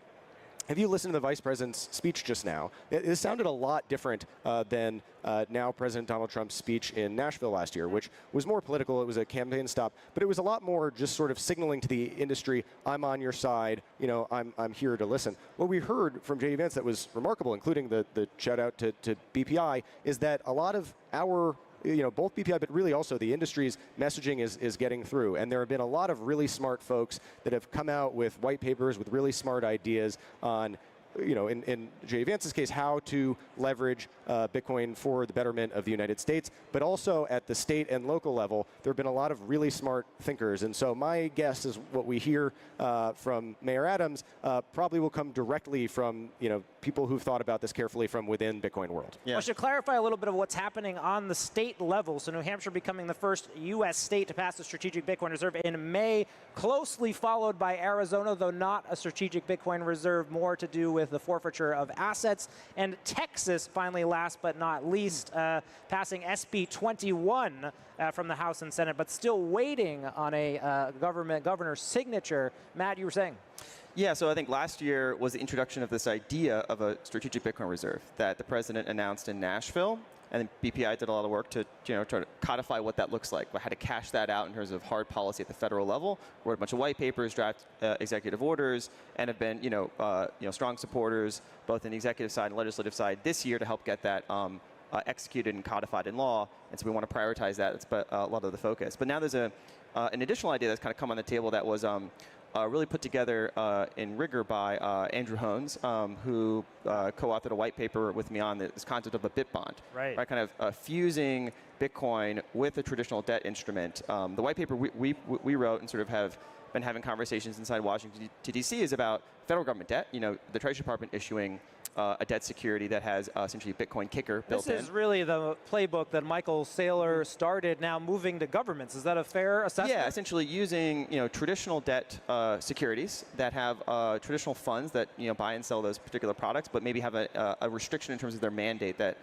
if you listen to the Vice President's speech just now, it sounded a lot different than now President Donald Trump's speech in Nashville last year, which was more political. It was a campaign stop, but it was a lot more just sort of signaling to the industry, I'm on your side, I'm here to listen. What we heard from J.D. Vance that was remarkable, including the shout out to BPI, is that a lot of our both BPI, but really also the industry's messaging is getting through. And there have been a lot of really smart folks that have come out with white papers with really smart ideas on, in J.D. Vance's case, how to leverage Bitcoin for the betterment of the United States. But also at the state and local level, there have been a lot of really smart thinkers. And so my guess is what we hear from Mayor Adams probably will come directly from, people who've thought about this carefully from within Bitcoin world. Yeah. I should clarify a little bit of what's happening on the state level. So New Hampshire becoming the first U.S. state to pass the strategic Bitcoin reserve in May, closely followed by Arizona, though not a strategic Bitcoin reserve, more to do with the forfeiture of assets. And Texas, finally, last but not least, passing SB 21 from the House and Senate, but still waiting on a governor's signature. Matt, you were saying? Yeah, so I think last year was the introduction of this idea of a strategic Bitcoin reserve that the president announced in Nashville. And BPI did a lot of work to try to codify what that looks like, how to cash that out in terms of hard policy at the federal level. Wrote a bunch of white papers, draft executive orders, and have been strong supporters both in the executive side and legislative side this year to help get that executed and codified in law. And so we want to prioritize that. That's a lot of the focus. But now there's an additional idea that's kind of come on the table that was really put together in rigor by Andrew Hones, who co-authored a white paper with me on this concept of a bit bond. Right. Kind of fusing Bitcoin with a traditional debt instrument. The white paper we wrote and sort of have been having conversations inside Washington D.C. is about federal government debt. The Treasury Department issuing a debt security that has essentially a Bitcoin kicker built in. This is really the playbook that Michael Saylor started, now moving to governments. Is that a fair assessment? Yeah, essentially using traditional debt securities that have traditional funds that buy and sell those particular products, but maybe have a restriction in terms of their mandate that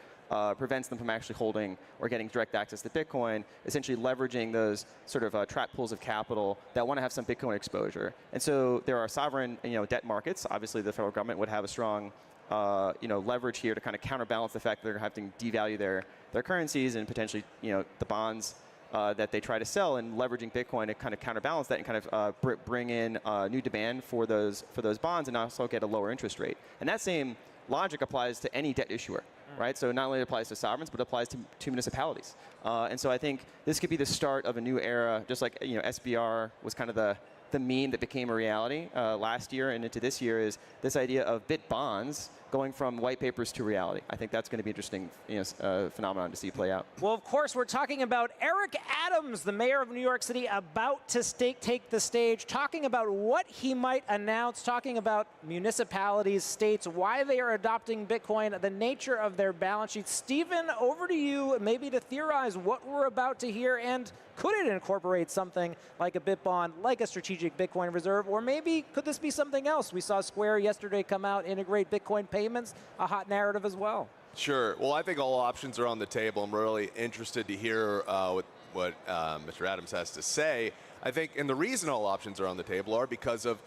prevents them from actually holding or getting direct access to Bitcoin, essentially leveraging those sort of trap pools of capital that want to have some Bitcoin exposure. And so there are sovereign debt markets. Obviously, the federal government would have a strong leverage here to kind of counterbalance the fact that they're having to devalue their currencies and potentially the bonds that they try to sell, and leveraging Bitcoin to kind of counterbalance that and kind of bring in new demand for those bonds and also get a lower interest rate. And that same logic applies to any debt issuer, right? So not only applies to sovereigns, but applies to municipalities. And so I think this could be the start of a new era, just like SBR was kind of the meme that became a reality last year and into this year, is this idea of bit bonds going from white papers to reality. I think that's going to be interesting phenomenon to see play out. Well, of course, we're talking about Eric Adams, the mayor of New York City, about to take the stage, talking about what he might announce, talking about municipalities, states, why they are adopting Bitcoin, the nature of their balance sheets. Stephen, over to you, maybe to theorize what we're about to hear, and could it incorporate something like a bit bond, like a strategic Bitcoin reserve, or maybe could this be something else? We saw Square yesterday come out, integrate Bitcoin payments, a hot narrative as well. Sure. Well, I think all options are on the table. I'm really interested to hear what Mr. Adams has to say. I think, and the reason all options are on the table are because of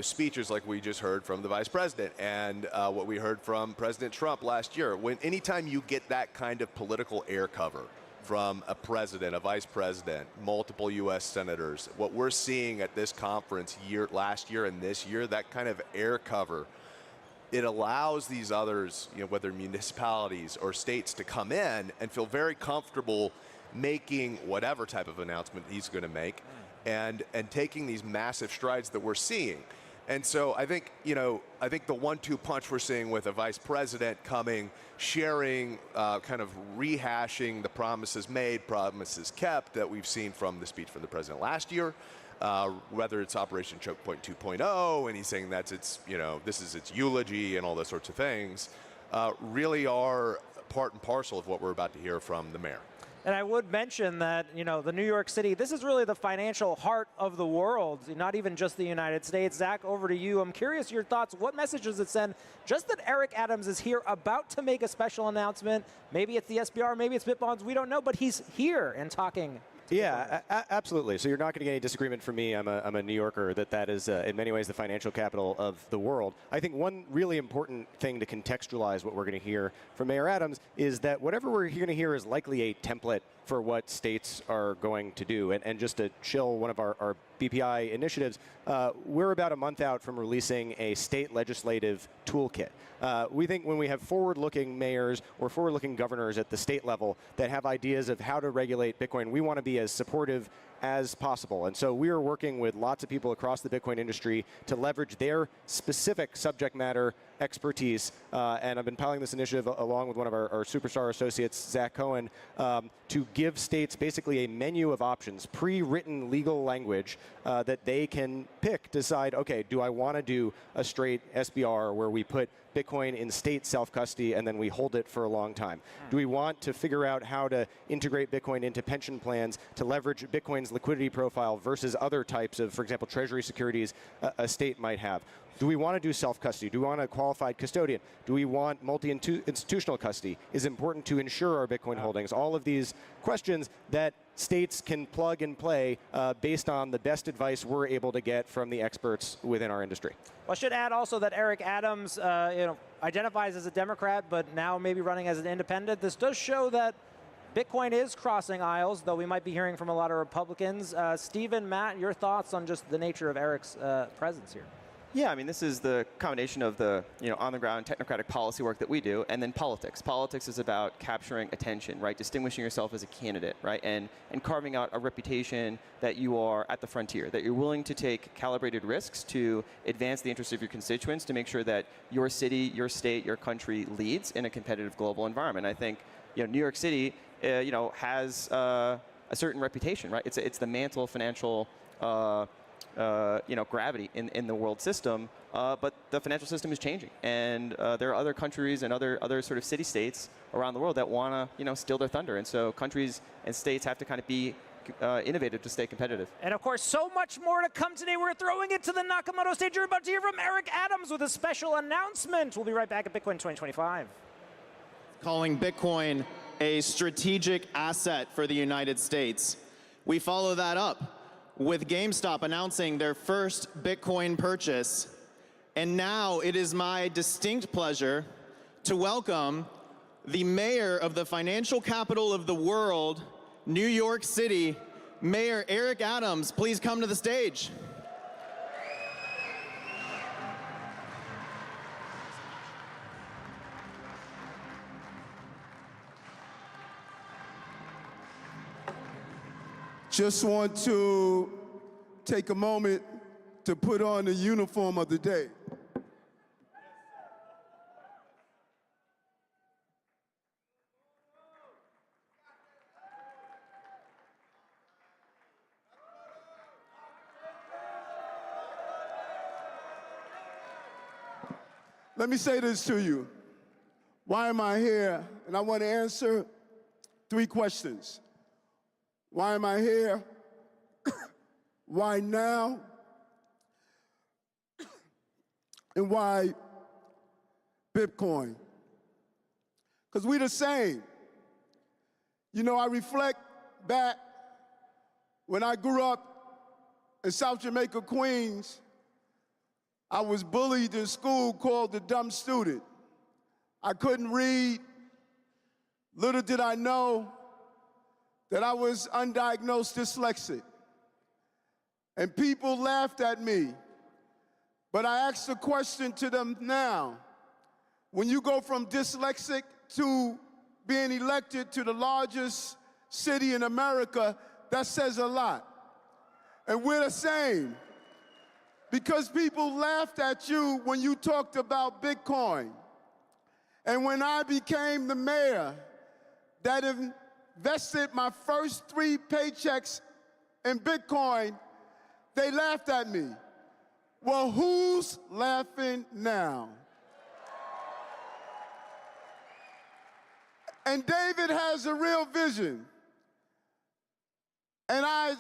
speeches like we just heard from the Vice President and what we heard from President Trump last year. Anytime you get that kind of political air cover, from a president, a vice president, multiple U.S. senators. What we're seeing at this conference last year and this year, that kind of air cover, it allows these others, whether municipalities or states, to come in and feel very comfortable making whatever type of announcement he's going to make, and taking these massive strides that we're seeing. And so I think, I think the 1-2 punch we're seeing with a vice president coming, sharing, kind of rehashing the promises made, promises kept that we've seen from the speech from the president last year, whether it's Operation Choke Point 2.0, and he's saying that's its, this is its eulogy and all those sorts of things, really are part and parcel of what we're about to hear from the mayor. And I would mention that, the New York City, this is really the financial heart of the world, not even just the United States. Zach, over to you. I'm curious your thoughts. What message does it send? Just that Eric Adams is here about to make a special announcement. Maybe it's the SBR, maybe it's BitBonds, we don't know, but he's here and talking. Yeah, absolutely. So you're not going to get any disagreement from me. I'm a New Yorker. That is, in many ways, the financial capital of the world. I think one really important thing to contextualize what we're going to hear from Mayor Adams is that whatever we're going to hear is likely a template for what states are going to do. And just to chill one of our BPI initiatives, we're about a month out from releasing a state legislative toolkit. We think when we have forward-looking mayors or forward-looking governors at the state level that have ideas of how to regulate Bitcoin, we want to be as supportive as possible. And so we are working with lots of people across the Bitcoin industry to leverage their specific subject matter expertise. And I've been piloting this initiative along with one of our superstar associates, Zach Cohen, to give states basically a menu of options, pre-written legal language that they can pick, decide, okay, do I want to do a straight SBR where we put Bitcoin in state self-custody and then we hold it for a long time? Do we want to figure out how to integrate Bitcoin into pension plans to leverage Bitcoin's liquidity profile versus other types of, for example, treasury securities a state might have? Do we want to do self-custody? Do we want a qualified custodian? Do we want multi-institutional custody? Is it important to insure our Bitcoin holdings? All of these questions that states can plug and play based on the best advice we're able to get from the experts within our industry. Well, I should add also that Eric Adams, identifies as a Democrat, but now maybe running as an independent. This does show that Bitcoin is crossing aisles, though we might be hearing from a lot of Republicans. Stephen, Matt, your thoughts on just the nature of Eric's presence here? Yeah, I mean, this is the combination of the on-the-ground technocratic policy work that we do, and then politics. Politics is about capturing attention, right? Distinguishing yourself as a candidate, right? And carving out a reputation that you are at the frontier, that you're willing to take calibrated risks to advance the interests of your constituents, to make sure that your city, your state, your country leads in a competitive global environment. I think New York City, has a certain reputation, right? It's the mantle of financial gravity in the world system, but the financial system is changing, and there are other countries and other sort of city-states around the world that want to steal their thunder, and so countries and states have to kind of be innovative to stay competitive. And of course, so much more to come today. We're throwing it to the Nakamoto stage. You're about to hear from Eric Adams with a special announcement. We'll be right back at Bitcoin 2025. Calling Bitcoin a strategic asset for the United States. We follow that up with GameStop announcing their first Bitcoin purchase. And now it is my distinct pleasure to welcome the mayor of the financial capital of the world, New York City, Mayor Eric Adams. Please come to the stage. Just want to take a moment to put on the uniform of the day. Let me say this to you. Why am I here? And I want to answer 3 questions. Why am I here? Why now? And why Bitcoin? Because we're the same. I reflect back when I grew up in South Jamaica, Queens. I was bullied in school, called the dumb student. I couldn't read. Little did I know that I was undiagnosed dyslexic. And people laughed at me. But I asked the question to them now. When you go from dyslexic to being elected to the largest city in America, that says a lot. And we're the same. Because people laughed at you when you talked about Bitcoin. And when I became the mayor that invested my first 3 paychecks in Bitcoin, they laughed at me. Well, who's laughing now? And David has a real vision. And I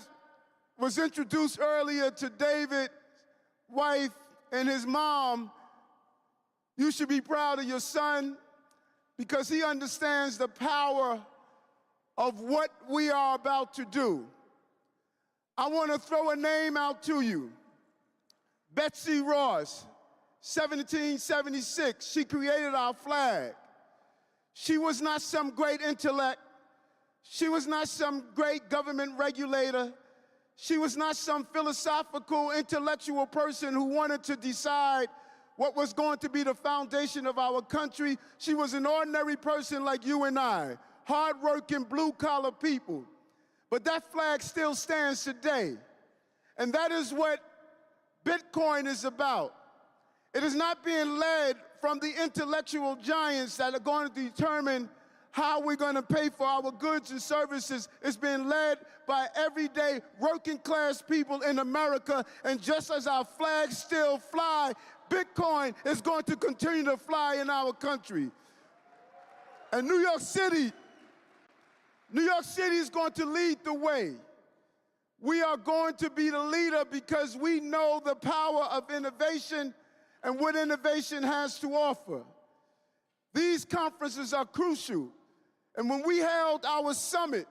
was introduced earlier to David's wife and his mom. You should be proud of your son because he understands the power of what we are about to do. I want to throw a name out to you. Betsy Ross, 1776, she created our flag. She was not some great intellect. She was not some great government regulator. She was not some philosophical, intellectual person who wanted to decide what was going to be the foundation of our country. She was an ordinary person like you and I, hardworking, blue-collar people. But that flag still stands today. And that is what Bitcoin is about. It is not being led from the intellectual giants that are going to determine how we're going to pay for our goods and services. It's being led by everyday working class people in America. And just as our flags still fly, Bitcoin is going to continue to fly in our country. And New York City is going to lead the way. We are going to be the leader because we know the power of innovation and what innovation has to offer. These conferences are crucial. And when we held our summit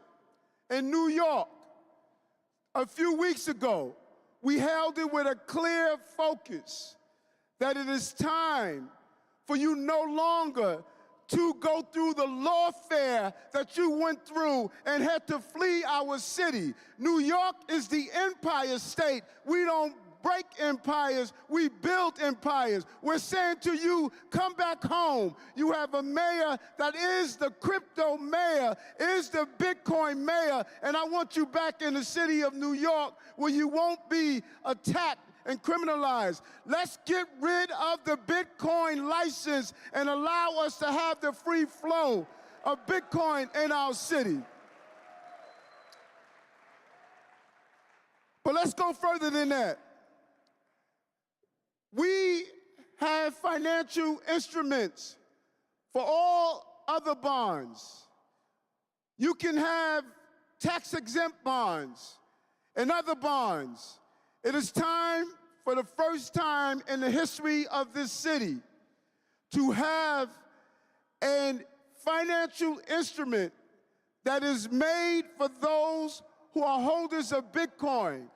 in New York a few weeks ago, we held it with a clear focus that it is time for you no longer to go through the lawfare that you went through and had to flee our city. New York is the empire state. We don't break empires, we build empires. We're saying to you, come back home. You have a mayor that is the crypto mayor, is the Bitcoin mayor, and I want you back in the city of New York where you won't be attacked and criminalized. Let's get rid of the Bitcoin license and allow us to have the free flow of Bitcoin in our city. But let's go further than that. We have financial instruments for all other bonds. You can have tax-exempt bonds and other bonds. It is time, for the first time in the history of this city, to have a financial instrument that is made for those who are holders of Bitcoin.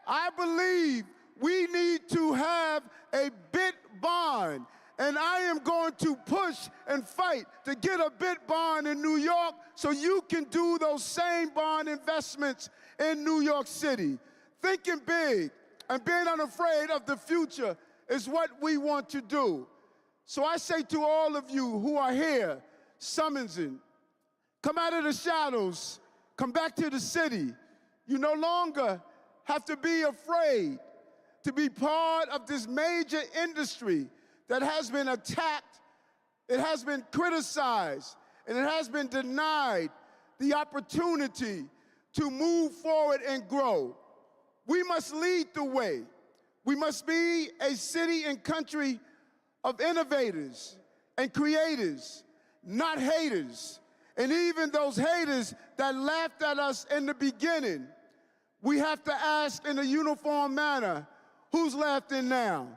I believe we need to have a bit bond, and I am going to push and fight to get a bit bond in New York so you can do those same bond investments in New York City. Thinking big and being unafraid of the future is what we want to do. So I say to all of you who are here, summoning, come out of the shadows, come back to the city. You no longer have to be afraid to be part of this major industry that has been attacked, it has been criticized, and it has been denied the opportunity to move forward and grow. We must lead the way. We must be a city and country of innovators and creators, not haters. And even those haters that laughed at us in the beginning, we have to ask in a uniform manner, who's laughing now?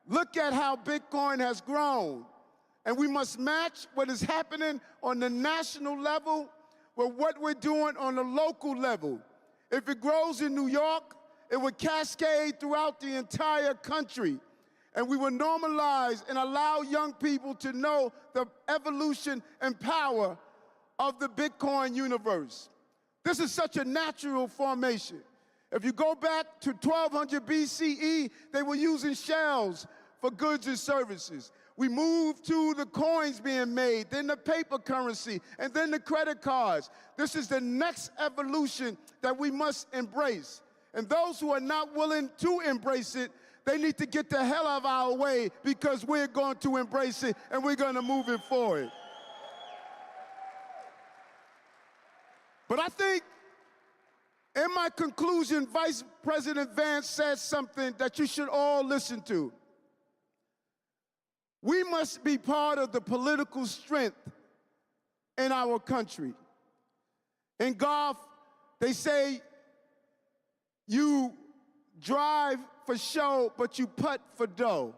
Look at how Bitcoin has grown. And we must match what is happening on the national level with what we're doing on the local level. If it grows in New York, it would cascade throughout the entire country. And we will normalize and allow young people to know the evolution and power of the Bitcoin universe. This is such a natural formation. If you go back to 1200 BCE, they were using shells for goods and services. We moved to the coins being made, then the paper currency, and then the credit cards. This is the next evolution that we must embrace. And those who are not willing to embrace it, they need to get the hell out of our way, because we're going to embrace it and we're going to move it forward. But I think in my conclusion, Vice President Vance said something that you should all listen to. We must be part of the political strength in our country. In golf, they say you drive for show, but you putt for dough.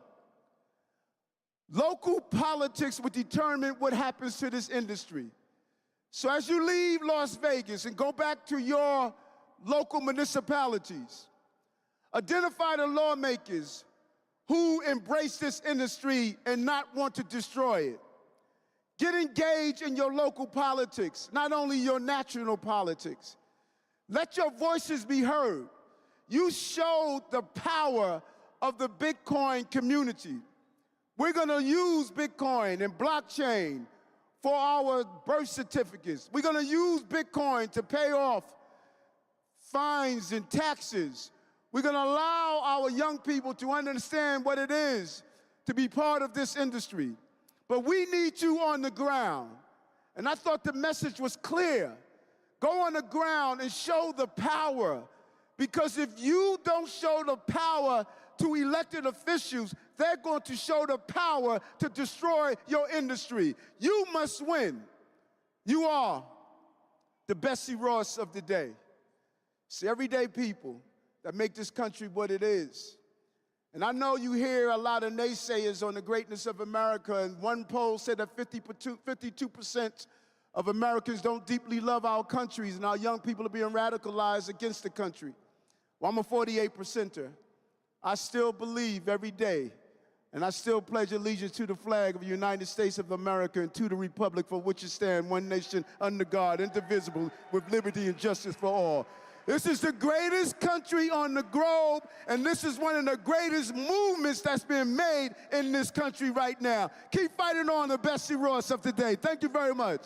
Local politics will determine what happens to this industry. So as you leave Las Vegas and go back to your local municipalities, identify the lawmakers who embrace this industry and not want to destroy it. Get engaged in your local politics, not only your national politics. Let your voices be heard. You showed the power of the Bitcoin community. We're going to use Bitcoin and blockchain for our birth certificates. We're going to use Bitcoin to pay off fines and taxes. We're going to allow our young people to understand what it is to be part of this industry. But we need you on the ground. And I thought the message was clear. Go on the ground and show the power. Because if you don't show the power to elected officials, they're going to show the power to destroy your industry. You must win. You are the Bessie Ross of the day. It's everyday people that make this country what it is. And I know you hear a lot of naysayers on the greatness of America, and one poll said that 52% of Americans don't deeply love our countries, and our young people are being radicalized against the country. Well, I'm a 48%er. I still believe every day, and I still pledge allegiance to the flag of the United States of America and to the republic for which it stands, one nation under God, indivisible, with liberty and justice for all. This is the greatest country on the globe, and this is one of the greatest movements that's been made in this country right now. Keep fighting on, the Bessie Ross of the day. Thank you very much.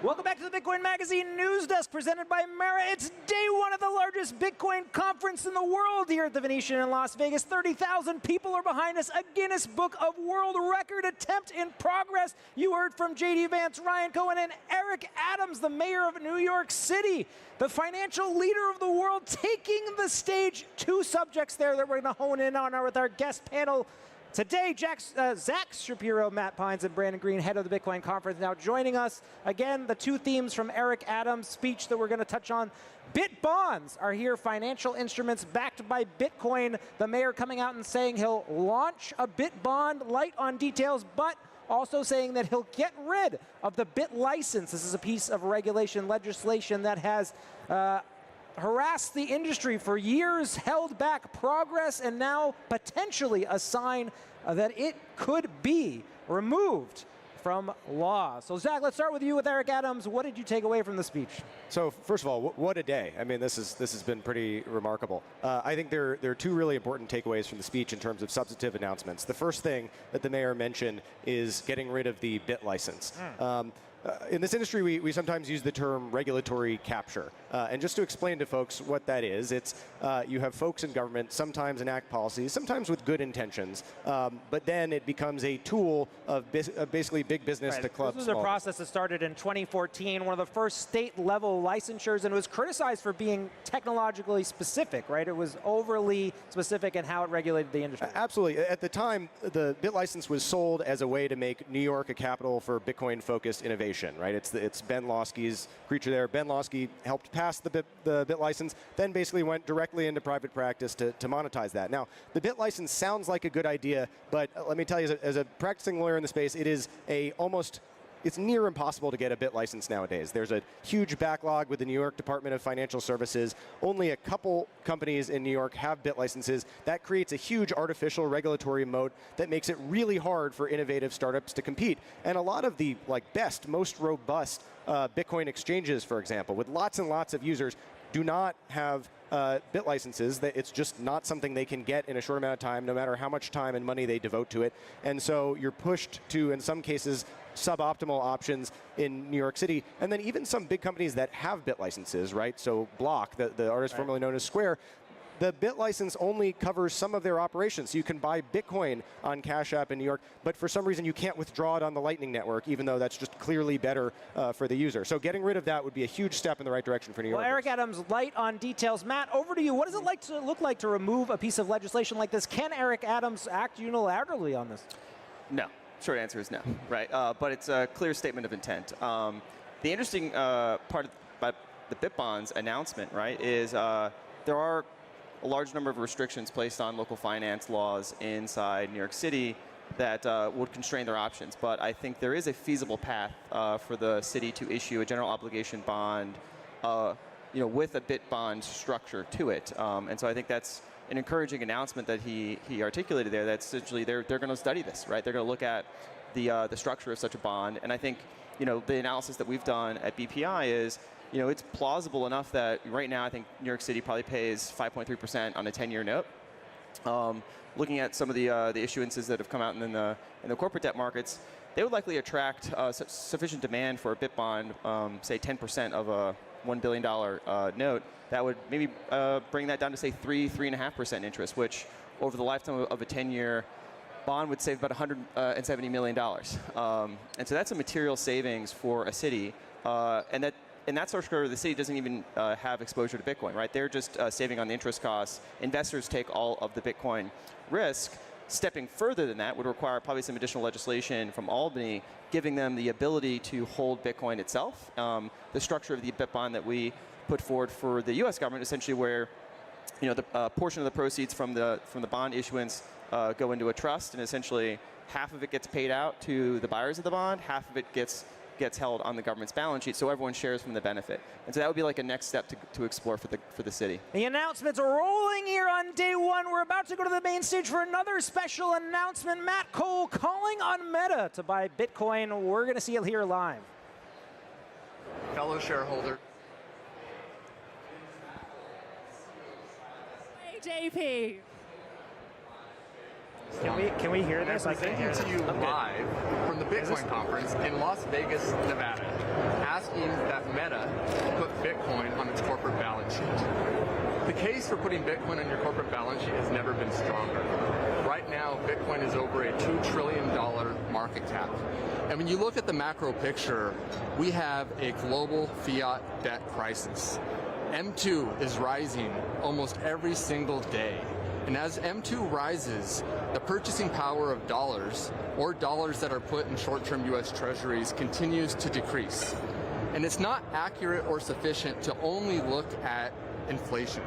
Welcome back to the Bitcoin Magazine News Desk, presented by Mara. It's day one of the largest Bitcoin conference in the world here at the Venetian in Las Vegas. 30,000 people are behind us. A Guinness Book of World Record attempt in progress. You heard from J.D. Vance, Ryan Cohen, and Eric Adams, the mayor of New York City, the financial leader of the world, taking the stage. Two subjects there that we're going to hone in on are with our guest panel today, Zach Shapiro, Matt Pines, and Brandon Green, head of the Bitcoin conference. Now joining us, again, the two themes from Eric Adams' speech that we're going to touch on. Bit bonds are here, financial instruments backed by Bitcoin. The mayor coming out and saying he'll launch a Bit bond, light on details, but also saying that he'll get rid of the Bit license. This is a piece of regulation, legislation that has harassed the industry for years, held back progress, and now potentially a sign that it could be removed from law. So Zach, let's start with you with Eric Adams. What did you take away from the speech? So first of all, what a day. I mean, this has been pretty remarkable. I think there are two really important takeaways from the speech in terms of substantive announcements. The first thing that the mayor mentioned is getting rid of the Bit license. In this industry, we sometimes use the term regulatory capture. And just to explain to folks what that is, it's you have folks in government sometimes enact policies, sometimes with good intentions, but then it becomes a tool of basically big business to club This was a process that started in 2014, one of the first state-level licensures, and it was criticized for being technologically specific, right? It was overly specific in how it regulated the industry. Absolutely. At the time, the BitLicense was sold as a way to make New York a capital for Bitcoin-focused innovation, right? It's Ben Lawsky's creature there. Ben Lawsky helped pass the BitLicense, then basically went directly into private practice to monetize that. Now, the BitLicense sounds like a good idea, but let me tell you, as a practicing lawyer in the space, it is it's near impossible to get a BitLicense nowadays. There's a huge backlog with the New York Department of Financial Services. Only a couple companies in New York have BitLicenses. That creates a huge artificial regulatory moat that makes it really hard for innovative startups to compete. And a lot of the best, most robust Bitcoin exchanges, for example, with lots and lots of users, do not have BitLicenses. It's just not something they can get in a short amount of time, no matter how much time and money they devote to it. And so you're pushed to, in some cases, suboptimal options in New York City. And then even some big companies that have BitLicenses, right? So Block, the artist formerly known as Square, the BitLicense only covers some of their operations. So you can buy Bitcoin on Cash App in New York, but for some reason you can't withdraw it on the Lightning Network, even though that's just clearly better for the user. So getting rid of that would be a huge step in the right direction for New York. Well, Eric Adams, light on details. Matt, over to you. What does it look like to remove a piece of legislation like this? Can Eric Adams act unilaterally on this? No. Short answer is no, right? But it's a clear statement of intent. The interesting part about the BitBonds announcement, right, is there are a large number of restrictions placed on local finance laws inside New York City that would constrain their options. But I think there is a feasible path for the city to issue a general obligation bond, with a BitBond structure to it. And so I think that's an encouraging announcement that he articulated there. That essentially they're going to study this, right? They're going to look at the structure of such a bond. And I think the analysis that we've done at BPI is it's plausible enough that right now I think New York City probably pays 5.3% on a 10-year note. Looking at some of the issuances that have come out in the corporate debt markets, they would likely attract sufficient demand for a BitBond, say 10% of a $1 billion note. That would maybe bring that down to say 3.5% interest, which over the lifetime of a 10-year bond would save about $170 million. And so that's a material savings for a city. And that structure, the city doesn't even have exposure to Bitcoin, right? They're just saving on the interest costs. Investors take all of the Bitcoin risk. Stepping further than that would require probably some additional legislation from Albany, giving them the ability to hold Bitcoin itself. The structure of the BitBond that we put forward for the U.S. government, essentially where the portion of the proceeds from the bond issuance go into a trust, and essentially half of it gets paid out to the buyers of the bond, half of it gets held on the government's balance sheet, so everyone shares from the benefit. And so that would be like a next step to explore for the city. The announcements are rolling here on day one. We're about to go to the main stage for another special announcement. Matt Cole calling on Meta to buy Bitcoin. We're going to see it here live. Fellow shareholder. Hey, JP. Can we hear this? I'm presenting to you live from the Bitcoin conference in Las Vegas, Nevada, asking that Meta put Bitcoin on its corporate balance sheet. The case for putting Bitcoin on your corporate balance sheet has never been stronger. Right now, Bitcoin is over a $2 trillion market cap. And when you look at the macro picture, we have a global fiat debt crisis. M2 is rising almost every single day. And as M2 rises, the purchasing power of dollars, or dollars that are put in short-term U.S. treasuries, continues to decrease. And it's not accurate or sufficient to only look at inflation.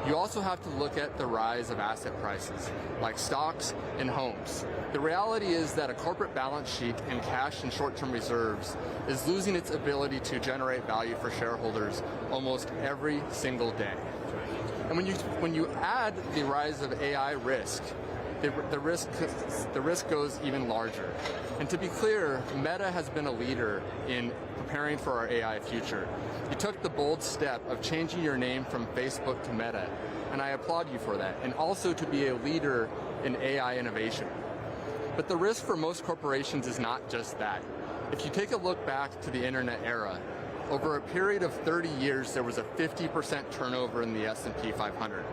You also have to look at the rise of asset prices, like stocks and homes. The reality is that a corporate balance sheet and cash and short-term reserves is losing its ability to generate value for shareholders almost every single day. And when you add the rise of AI risk, the risk goes even larger. And to be clear, Meta has been a leader in preparing for our AI future. You took the bold step of changing your name from Facebook to Meta, and I applaud you for that, and also to be a leader in AI innovation. But the risk for most corporations is not just that. If you take a look back to the internet era, over a period of 30 years, there was a 50% turnover in the S&P 500.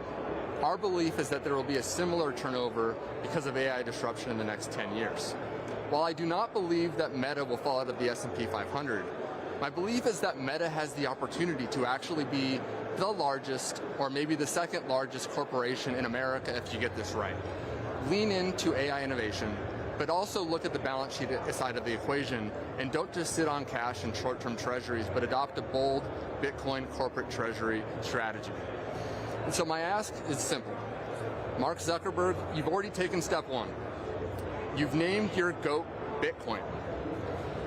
Our belief is that there will be a similar turnover because of AI disruption in the next 10 years. While I do not believe that Meta will fall out of the S&P 500, my belief is that Meta has the opportunity to actually be the largest, or maybe the second largest corporation in America if you get this right. Lean into AI innovation, but also look at the balance sheet side of the equation, and don't just sit on cash and short-term treasuries, but adopt a bold Bitcoin corporate treasury strategy. And so my ask is simple. Mark Zuckerberg, you've already taken step one. You've named your GOAT Bitcoin.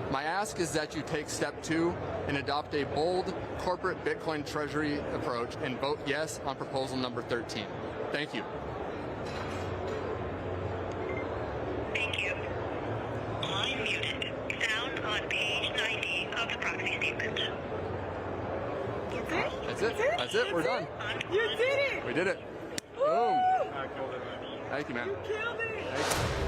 My ask is that you take step two and adopt a bold corporate Bitcoin treasury approach and vote yes on proposal number 13. Thank you. Thank you. Line muted. Sound on page 90 of the proxy statement. That's it. That's it. We're done. You did it! We did it. Boom. Thank you, man. You killed it! Thank you.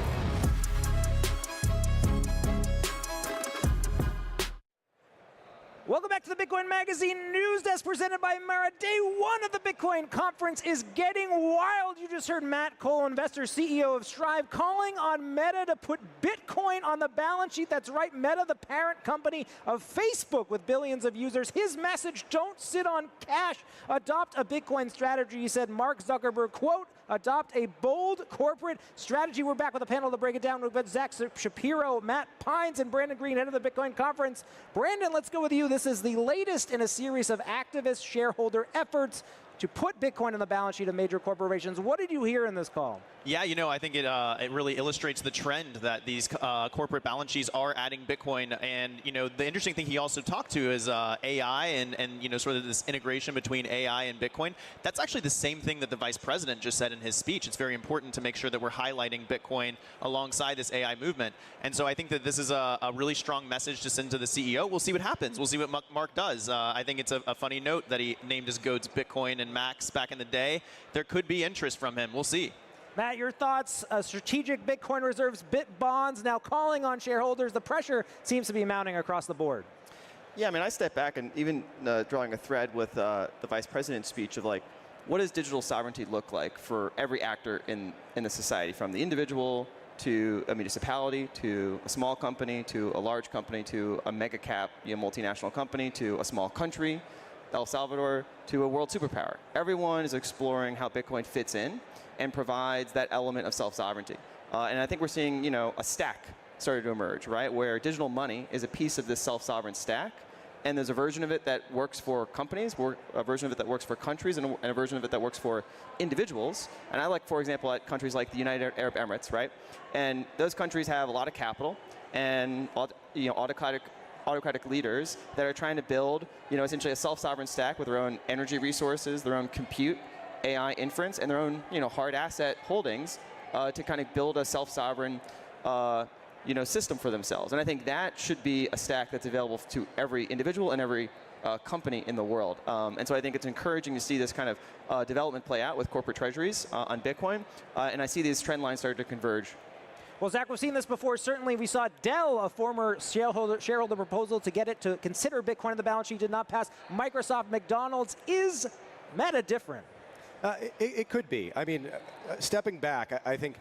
Welcome back to the Bitcoin Magazine News Desk presented by Mara. Day one of the Bitcoin conference is getting wild. You just heard Matt Cole, investor, CEO of Strive, calling on Meta to put Bitcoin on the balance sheet. That's right, Meta, the parent company of Facebook with billions of users. His message, don't sit on cash, adopt a Bitcoin strategy. He said, Mark Zuckerberg, quote, adopt a bold corporate strategy. We're back with a panel to break it down. We've got Zach Shapiro, Matt Pines, and Brandon Green, head of the Bitcoin conference. Brandon, let's go with you. This is the latest in a series of activist shareholder efforts to put Bitcoin on the balance sheet of major corporations. What did you hear in this call? Yeah, you know, I think it really illustrates the trend that these corporate balance sheets are adding Bitcoin. And, you know, the interesting thing he also talked to is AI and, you know, sort of this integration between AI and Bitcoin. That's actually the same thing that the vice president just said in his speech. It's very important to make sure that we're highlighting Bitcoin alongside this AI movement. And so I think that this is a really strong message to send to the CEO. We'll see what happens. We'll see what Mark does. I think it's a funny note that he named his goats Bitcoin and Max back in the day. There could be interest from him. We'll see. Matt, your thoughts? Strategic Bitcoin reserves, Bit bonds, now calling on shareholders. The pressure seems to be mounting across the board. Yeah, I mean, I step back and even drawing a thread with the vice president's speech of like, what does digital sovereignty look like for every actor in the society, from the individual to a municipality, to a small company, to a large company, to a mega cap, multinational company, to a small country, El Salvador, to a world superpower. Everyone is exploring how Bitcoin fits in and provides that element of self-sovereignty. And I think we're seeing, a stack started to emerge, right? Where digital money is a piece of this self-sovereign stack. And there's a version of it that works for companies, a version of it that works for countries, and a version of it that works for individuals. And I like, for example, at countries like the United Arab Emirates, right? And those countries have a lot of capital and autocratic leaders that are trying to build, essentially a self-sovereign stack with their own energy resources, their own compute, AI inference, and their own, hard asset holdings to kind of build a self-sovereign, system for themselves. And I think that should be a stack that's available to every individual and every company in the world. And so I think it's encouraging to see this kind of development play out with corporate treasuries on Bitcoin. And I see these trend lines start to converge. Well, Zach, we've seen this before. Certainly, we saw Dell, a former shareholder proposal to get it to consider Bitcoin on the balance sheet, did not pass. Microsoft, McDonald's. Is Meta different? It could be. I mean, stepping back, I think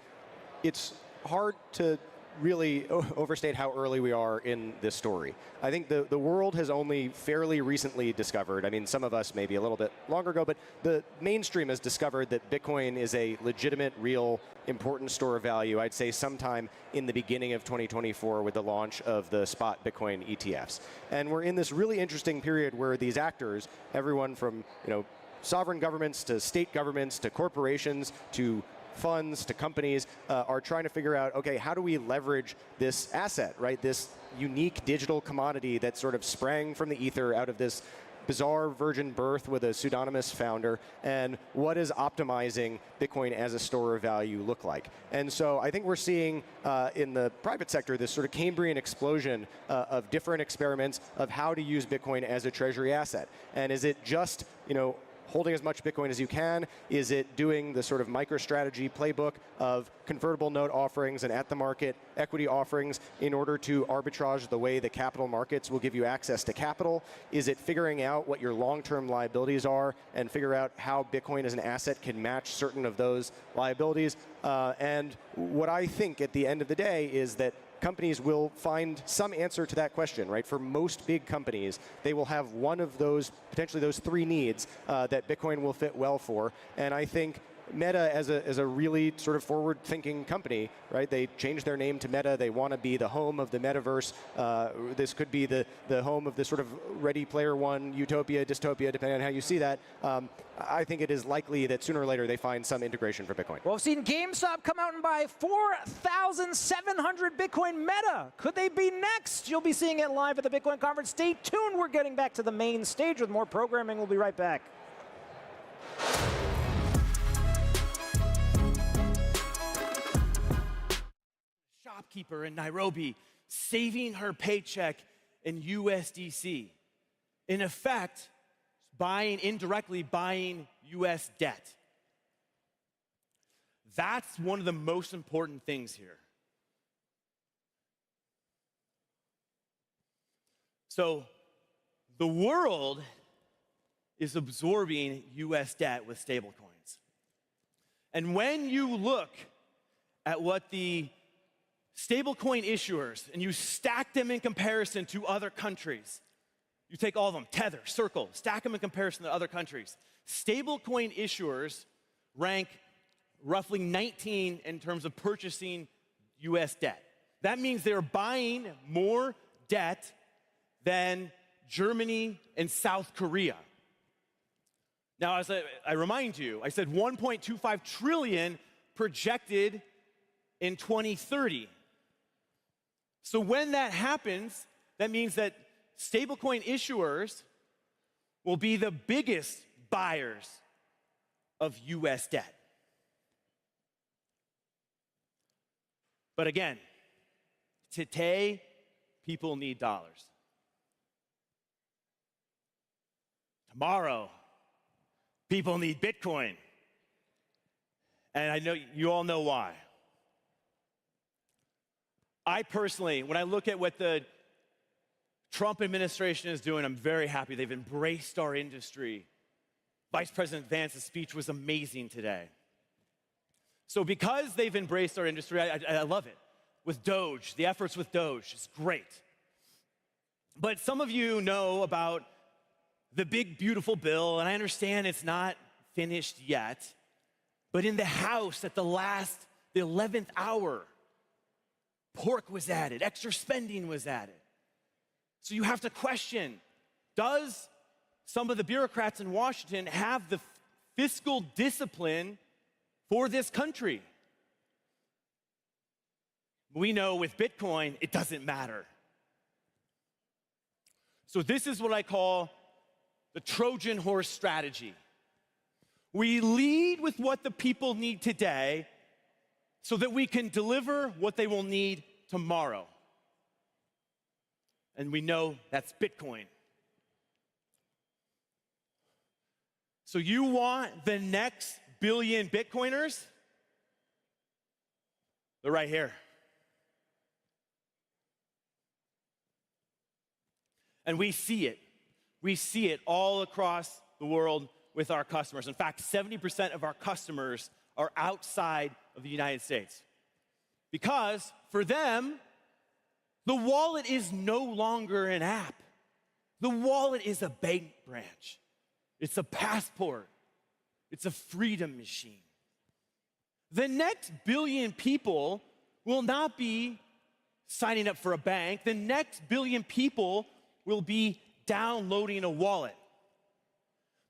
it's hard to really overstate how early we are in this story. I think the world has only fairly recently discovered, I mean, some of us maybe a little bit longer ago, but the mainstream has discovered that Bitcoin is a legitimate, real, important store of value, I'd say sometime in the beginning of 2024 with the launch of the spot Bitcoin ETFs. And we're in this really interesting period where these actors, everyone from, sovereign governments to state governments to corporations to funds to companies are trying to figure out, okay, how do we leverage this asset, right? This unique digital commodity that sort of sprang from the ether out of this bizarre virgin birth with a pseudonymous founder, and what does optimizing Bitcoin as a store of value look like? And so I think we're seeing in the private sector this sort of Cambrian explosion of different experiments of how to use Bitcoin as a treasury asset. And is it just, holding as much Bitcoin as you can? Is it doing the sort of MicroStrategy playbook of convertible note offerings and at-the-market equity offerings in order to arbitrage the way the capital markets will give you access to capital? Is it figuring out what your long-term liabilities are and figure out how Bitcoin as an asset can match certain of those liabilities? And what I think at the end of the day is that companies will find some answer to that question, right? For most big companies, they will have one of those, potentially those three needs that Bitcoin will fit well for. And I think Meta, as a really sort of forward-thinking company, right? They changed their name to Meta. They want to be the home of the metaverse. This could be the home of the sort of Ready Player One, utopia, dystopia, depending on how you see that. I think it is likely that sooner or later they find some integration for Bitcoin. Well, we've seen GameStop come out and buy 4,700 Bitcoin. Meta, could they be next? You'll be seeing it live at the Bitcoin conference. Stay tuned. We're getting back to the main stage with more programming. We'll be right back. Shopkeeper in Nairobi saving her paycheck in USDC. In effect, indirectly buying US debt. That's one of the most important things here. So the world is absorbing US debt with stablecoins. And when you look at what the stablecoin issuers, and you stack them in comparison to other countries. You take all of them, Tether, Circle, stack them in comparison to other countries. Stablecoin issuers rank roughly 19 in terms of purchasing US debt. That means they're buying more debt than Germany and South Korea. Now, as I remind you, I said 1.25 trillion projected in 2030. So when that happens, that means that stablecoin issuers will be the biggest buyers of US debt. But again, today, people need dollars. Tomorrow, people need Bitcoin. And I know you all know why. I personally, when I look at what the Trump administration is doing, I'm very happy. They've embraced our industry. Vice President Vance's speech was amazing today. So because they've embraced our industry, I love it. With Doge, the efforts with Doge is great. But some of you know about the big, beautiful bill, and I understand it's not finished yet. But in the House at the 11th hour, pork was added, extra spending was added. So you have to question, does some of the bureaucrats in Washington have the fiscal discipline for this country? We know with Bitcoin, it doesn't matter. So this is what I call the Trojan horse strategy. We lead with what the people need today so that we can deliver what they will need tomorrow. And we know that's Bitcoin. So you want the next billion Bitcoiners? They're right here. And we see it. We see it all across the world with our customers. In fact, 70% of our customers are outside of the United States. Because for them, the wallet is no longer an app. The wallet is a bank branch. It's a passport. It's a freedom machine. The next billion people will not be signing up for a bank. The next billion people will be downloading a wallet.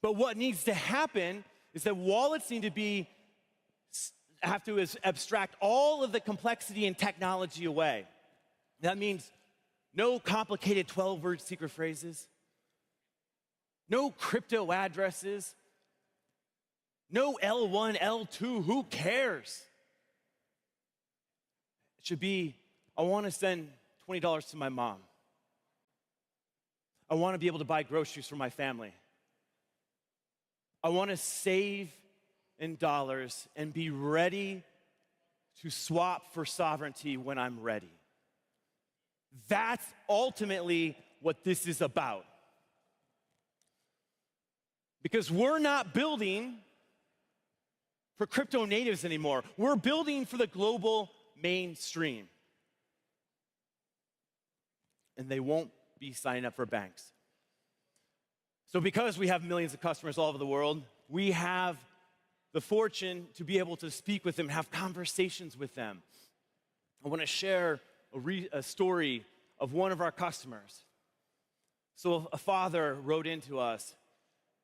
But what needs to happen is that wallets need to have to abstract all of the complexity and technology away. That means no complicated 12-word secret phrases, no crypto addresses, no L1, L2, who cares? It should be, I want to send $20 to my mom. I want to be able to buy groceries for my family. I want to save in dollars and be ready to swap for sovereignty when I'm ready. That's ultimately what this is about. Because we're not building for crypto natives anymore. We're building for the global mainstream. And they won't be signing up for banks. So because we have millions of customers all over the world, we have the fortune to be able to speak with them, have conversations with them. I want to share a story of one of our customers. So a father wrote into us,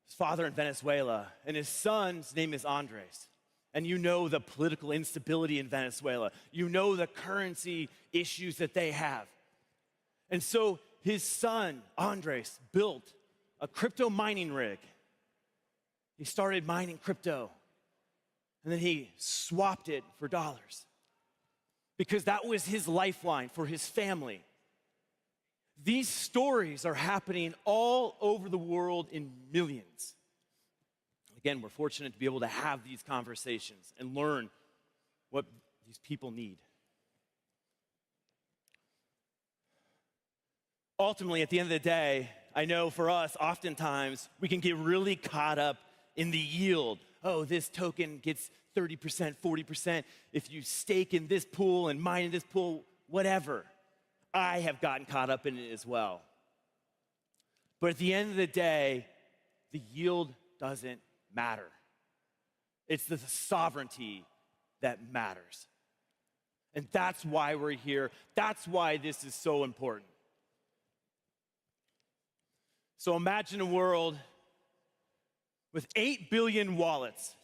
his father in Venezuela, and his son's name is Andres. And you know the political instability in Venezuela. You know the currency issues that they have. And so his son, Andres, built a crypto mining rig. He started mining crypto. And then he swapped it for dollars. Because that was his lifeline for his family. These stories are happening all over the world in millions. Again, we're fortunate to be able to have these conversations and learn what these people need. Ultimately, at the end of the day, I know for us, oftentimes, we can get really caught up in the yield. Oh, this token gets 30%, 40% if you stake in this pool and mine in this pool, whatever. I have gotten caught up in it as well. But at the end of the day, the yield doesn't matter. It's the sovereignty that matters. And that's why we're here. That's why this is so important. So imagine a world with 8 billion wallets.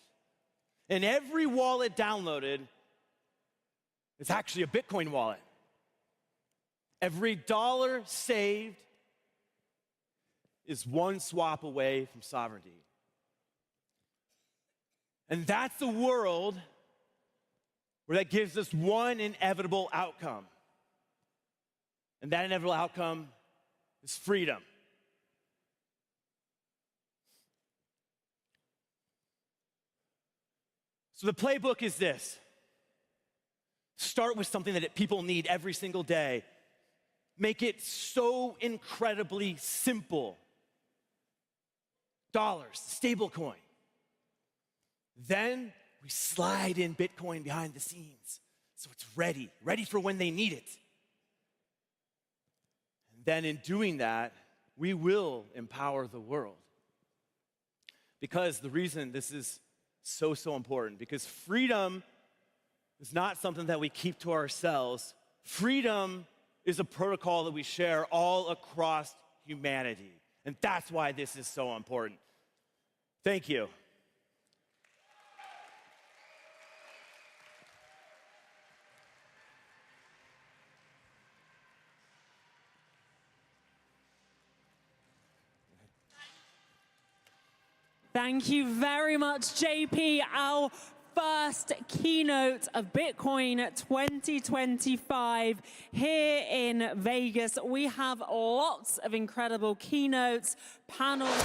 And every wallet downloaded is actually a Bitcoin wallet. Every dollar saved is one swap away from sovereignty. And that's a world where that gives us one inevitable outcome. And that inevitable outcome is freedom. So the playbook is this. Start with something that people need every single day. Make it so incredibly simple. Dollars, stablecoin. Then we slide in Bitcoin behind the scenes so it's ready for when they need it. And then in doing that, we will empower the world. Because the reason this is so important, because freedom is not something that we keep to ourselves. Freedom is a protocol that we share all across humanity. And that's why this is so important. Thank you. Thank you very much, JP. Our first keynote of Bitcoin 2025 here in Vegas. We have lots of incredible keynotes, panels.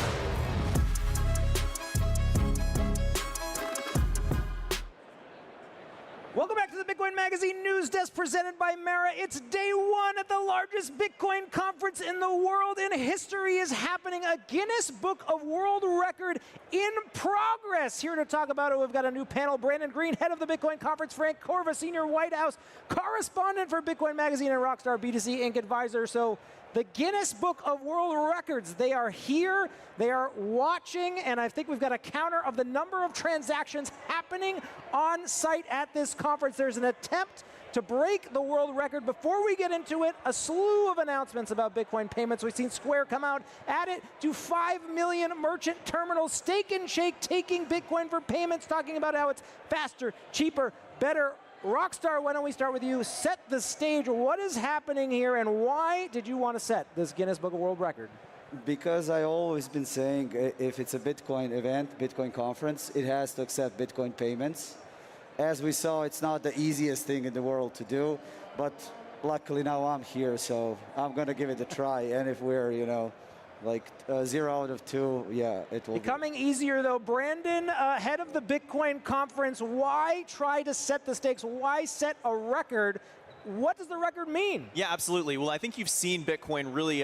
Welcome back to the Bitcoin Magazine News Desk presented by Mara. It's day one at the largest Bitcoin conference in the world, and history is happening. A Guinness Book of World Record in progress. Here to talk about it, we've got a new panel. Brandon Green, head of the Bitcoin Conference. Frank Corva, senior White House correspondent for Bitcoin Magazine and Rockstar B2C Inc. advisor. So the Guinness Book of World Records, they are here, they are watching, and I think we've got a counter of the number of transactions happening on site at this conference. There's an attempt to break the world record. Before we get into it, a slew of announcements about Bitcoin payments. We've seen Square come out, add it to 5 million merchant terminals, Steak and Shake taking Bitcoin for payments, talking about how it's faster, cheaper, better. Rockstar, why don't we start with you? Set the stage. What is happening here, and why did you want to set this Guinness Book of World Record? Because I always been saying if it's a Bitcoin event, Bitcoin conference, it has to accept Bitcoin payments. As we saw, it's not the easiest thing in the world to do, but luckily now I'm here, so I'm going to give it a try. And if we're, Like 0 out of 2, yeah, it will Becoming easier, though. Brandon, head of the Bitcoin conference, why try to set the stakes? Why set a record? What does the record mean? Yeah, absolutely. Well, I think you've seen Bitcoin really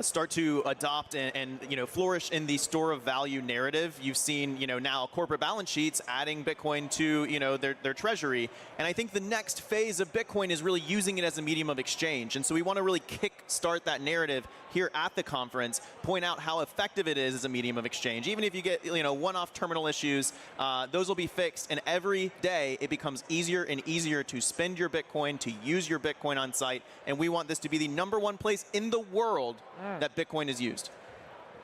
start to adopt and flourish in the store of value narrative. You've seen now corporate balance sheets adding Bitcoin to their treasury, and I think the next phase of Bitcoin is really using it as a medium of exchange. And so we want to really kick-start that narrative here at the conference, point out how effective it is as a medium of exchange. Even if you get one-off terminal issues, those will be fixed, and every day it becomes easier and easier to spend your Bitcoin, to use your Bitcoin on site, and we want this to be the #1 place in the world that Bitcoin is used.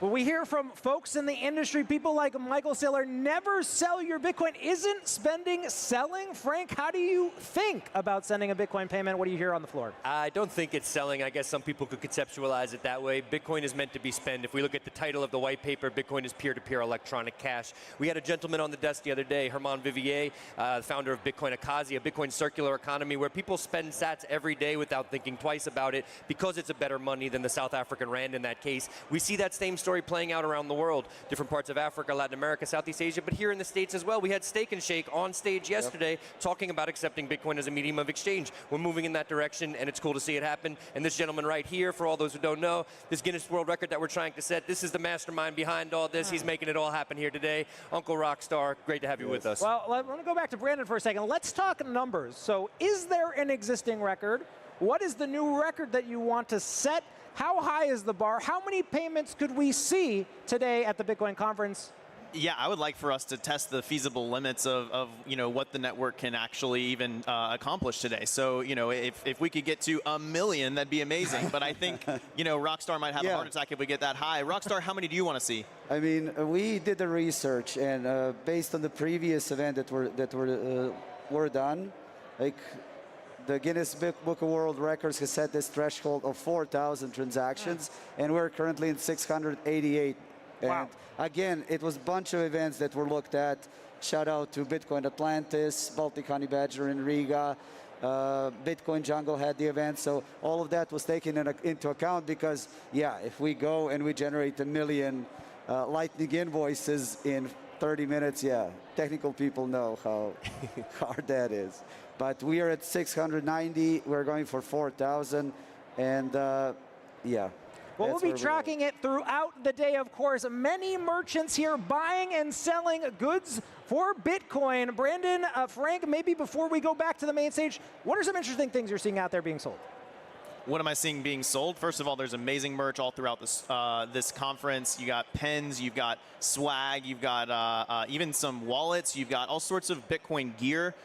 Well, we hear from folks in the industry, people like Michael Saylor, never sell your Bitcoin. Isn't spending selling? Frank, how do you think about sending a Bitcoin payment? What do you hear on the floor? I don't think it's selling. I guess some people could conceptualize it that way. Bitcoin is meant to be spent. If we look at the title of the white paper, Bitcoin is peer-to-peer electronic cash. We had a gentleman on the desk the other day, Herman Vivier, founder of Bitcoin Akazi, a Bitcoin circular economy where people spend sats every day without thinking twice about it because it's a better money than the South African rand in that case. We see that same story playing out around the world, different parts of Africa, Latin America, Southeast Asia, but here in the States as well. We had Steak and Shake on stage yesterday talking about accepting Bitcoin as a medium of exchange. We're moving in that direction, and it's cool to see it happen. And this gentleman right here, for all those who don't know, this Guinness World Record that we're trying to set, this is the mastermind behind all this. He's making it all happen here today. Uncle Rockstar, great to have you with us. Well, let me go back to Brandon for a second. Let's talk numbers. So is there an existing record? What is the new record that you want to set? How high is the bar? How many payments could we see today at the Bitcoin conference? Yeah, I would like for us to test the feasible limits of what the network can actually even accomplish today. So if we could get to 1 million, that'd be amazing. But I think Rockstar might have a heart attack if we get that high. Rockstar, how many do you want to see? I mean, we did the research, and based on the previous event that were done, like the Guinness Book of World Records has set this threshold of 4,000 transactions, and we're currently in 688. And again, it was a bunch of events that were looked at. Shout out to Bitcoin Atlantis, Baltic Honey Badger in Riga, Bitcoin Jungle had the event. So all of that was taken into account because, yeah, if we go and we generate 1 million Lightning invoices in 30 minutes, yeah, technical people know how hard that is. But we are at 690. We're going for 4,000, and yeah. Well, we'll be tracking it throughout the day, of course. Many merchants here buying and selling goods for Bitcoin. Brandon, Frank, maybe before we go back to the main stage, what are some interesting things you're seeing out there being sold? What am I seeing being sold? First of all, there's amazing merch all throughout this this conference. You got pens, you've got swag, you've got even some wallets, you've got all sorts of Bitcoin gear,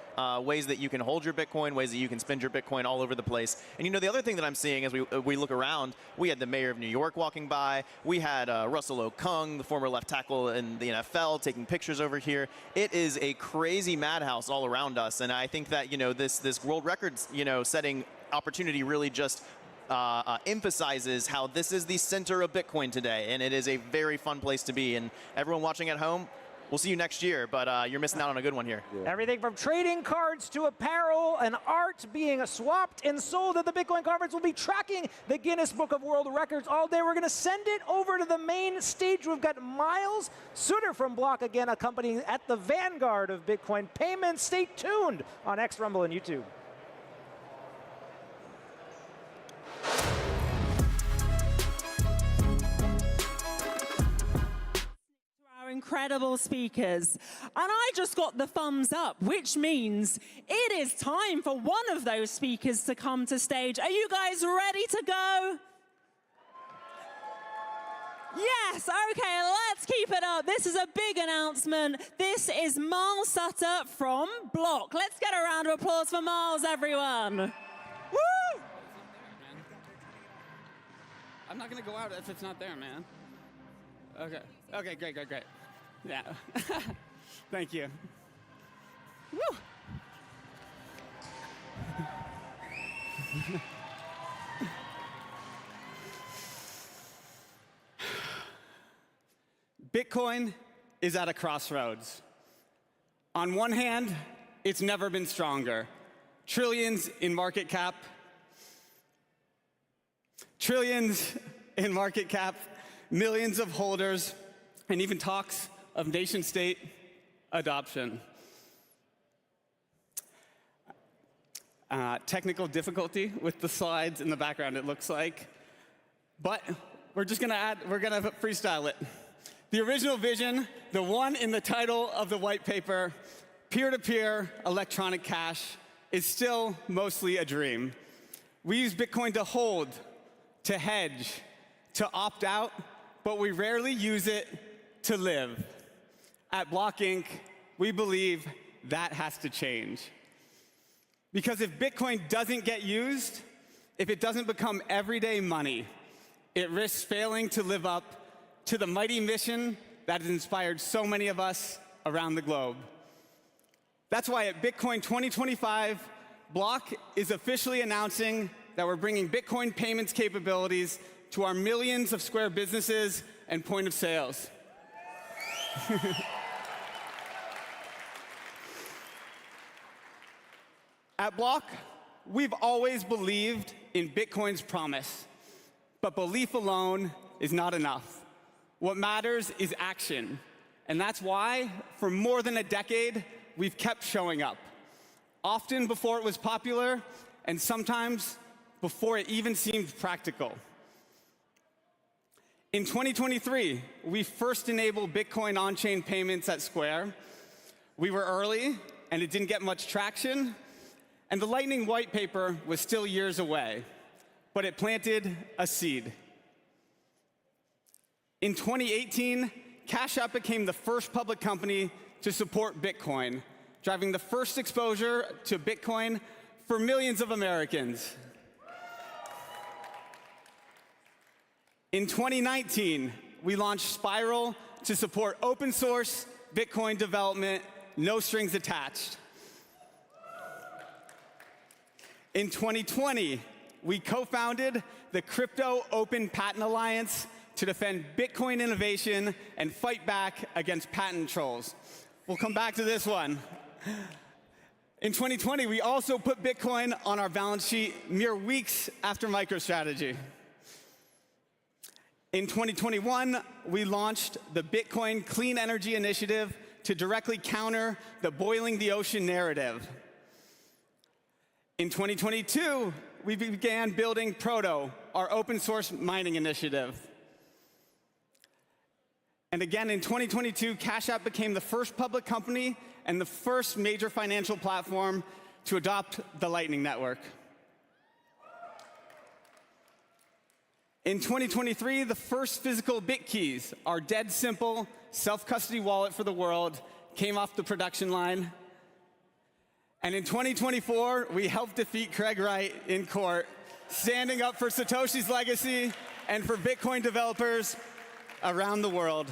ways that you can hold your Bitcoin, ways that you can spend your Bitcoin all over the place. And the other thing that I'm seeing as we look around, we had the mayor of New York walking by. We had Russell Okung, the former left tackle in the NFL, taking pictures over here. It is a crazy madhouse all around us, and I think that this world records setting opportunity really just emphasizes how this is the center of Bitcoin today, and it is a very fun place to be. And everyone watching at home, we'll see you next year, but you're missing out on a good one here. Yeah. Everything from trading cards to apparel and art being swapped and sold at the Bitcoin conference. We'll be tracking the Guinness Book of World Records all day. We're going to send it over to the main stage. We've got Miles Suter from Block again, accompanying at the vanguard of Bitcoin payments. Stay tuned on X, Rumble, and YouTube. Incredible speakers, and I just got the thumbs up, which means it is time for one of those speakers to come to stage. Are you guys ready to go? Yes, okay, let's keep it up. This is a big announcement. This is Miles Suter from Block. Let's get a round of applause for Miles, everyone. Woo! I'm not gonna go out if it's not there, man. Okay. Okay, great. Yeah. Thank you. Woo! Bitcoin is at a crossroads. On one hand, it's never been stronger. Trillions in market cap. millions of holders, and even talks of nation-state adoption. Technical difficulty with the slides in the background, it looks like. But we're gonna freestyle it. The original vision, the one in the title of the white paper, peer-to-peer electronic cash, is still mostly a dream. We use Bitcoin to hold, to hedge, to opt out, but we rarely use it to live. At Block Inc., we believe that has to change. Because if Bitcoin doesn't get used, if it doesn't become everyday money, it risks failing to live up to the mighty mission that has inspired so many of us around the globe. That's why at Bitcoin 2025, Block is officially announcing that we're bringing Bitcoin payments capabilities to our millions of Square businesses and point of sales. At Block, we've always believed in Bitcoin's promise, but belief alone is not enough. What matters is action, and that's why, for more than a decade, we've kept showing up, often before it was popular, and sometimes before it even seemed practical. In 2023, we first enabled Bitcoin on-chain payments at Square. We were early, and it didn't get much traction, and the Lightning white paper was still years away, but it planted a seed. In 2018, Cash App became the first public company to support Bitcoin, driving the first exposure to Bitcoin for millions of Americans. In 2019, we launched Spiral to support open source Bitcoin development, no strings attached. In 2020, we co-founded the Crypto Open Patent Alliance to defend Bitcoin innovation and fight back against patent trolls. We'll come back to this one. In 2020, we also put Bitcoin on our balance sheet mere weeks after MicroStrategy. In 2021, we launched the Bitcoin Clean Energy Initiative to directly counter the boiling the ocean narrative. In 2022, we began building Proto, our open source mining initiative. And again, in 2022, Cash App became the first public company and the first major financial platform to adopt the Lightning Network. In 2023, the first physical BitKeys, our dead simple self-custody wallet for the world, came off the production line. And in 2024, we helped defeat Craig Wright in court, standing up for Satoshi's legacy and for Bitcoin developers around the world.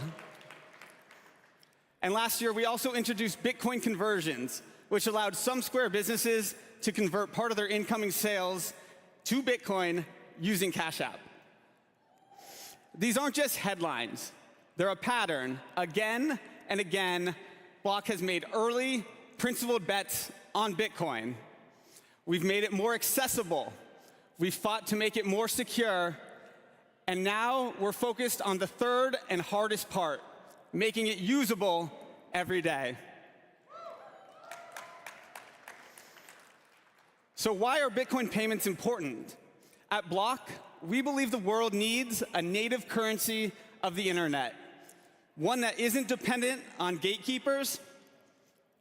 And last year, we also introduced Bitcoin conversions, which allowed some Square businesses to convert part of their incoming sales to Bitcoin using Cash App. These aren't just headlines. They're a pattern. Again and again, Block has made early, principled bets on Bitcoin. We've made it more accessible. We've fought to make it more secure. And now we're focused on the third and hardest part, making it usable every day. So why are Bitcoin payments important? At Block, we believe the world needs a native currency of the internet, one that isn't dependent on gatekeepers,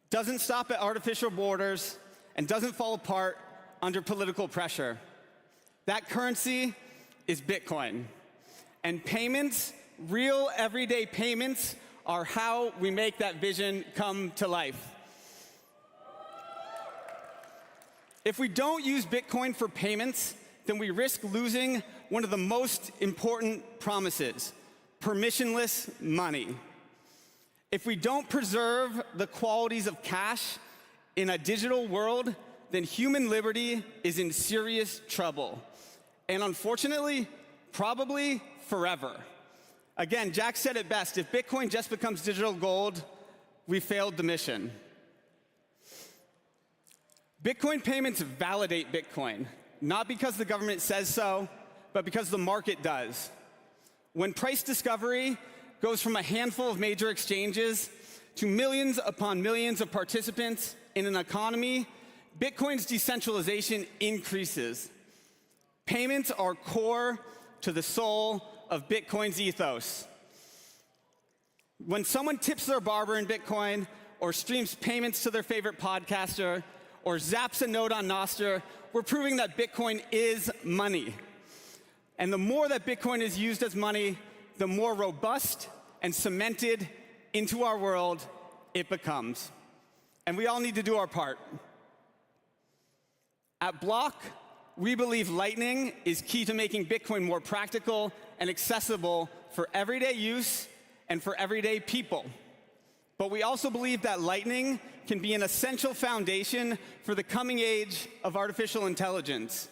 doesn't stop at artificial borders, and doesn't fall apart under political pressure. That currency is Bitcoin. And payments, real everyday payments, are how we make that vision come to life. If we don't use Bitcoin for payments, then we risk losing one of the most important promises, permissionless money. If we don't preserve the qualities of cash in a digital world, then human liberty is in serious trouble. And unfortunately, probably forever. Again, Jack said it best, if Bitcoin just becomes digital gold, we failed the mission. Bitcoin payments validate Bitcoin, not because the government says so, but because the market does. When price discovery goes from a handful of major exchanges to millions upon millions of participants in an economy, Bitcoin's decentralization increases. Payments are core to the soul of Bitcoin's ethos. When someone tips their barber in Bitcoin, or streams payments to their favorite podcaster, or zaps a node on Nostr, we're proving that Bitcoin is money. And the more that Bitcoin is used as money, the more robust and cemented into our world it becomes. And we all need to do our part. At Block, we believe Lightning is key to making Bitcoin more practical and accessible for everyday use and for everyday people. But we also believe that Lightning can be an essential foundation for the coming age of artificial intelligence.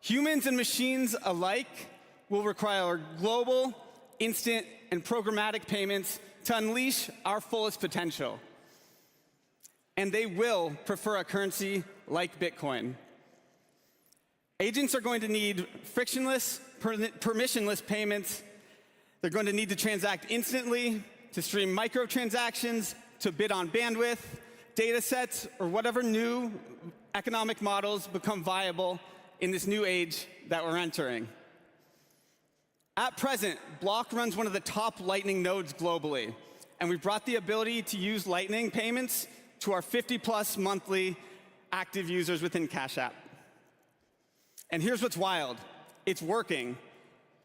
Humans and machines alike will require global, instant, and programmatic payments to unleash our fullest potential. And they will prefer a currency like Bitcoin. Agents are going to need frictionless, permissionless payments. They're going to need to transact instantly, to stream microtransactions, to bid on bandwidth, data sets, or whatever new economic models become viable in this new age that we're entering. At present, Block runs one of the top Lightning nodes globally, and we've brought the ability to use Lightning payments to our 50+ monthly active users within Cash App. And here's what's wild. It's working.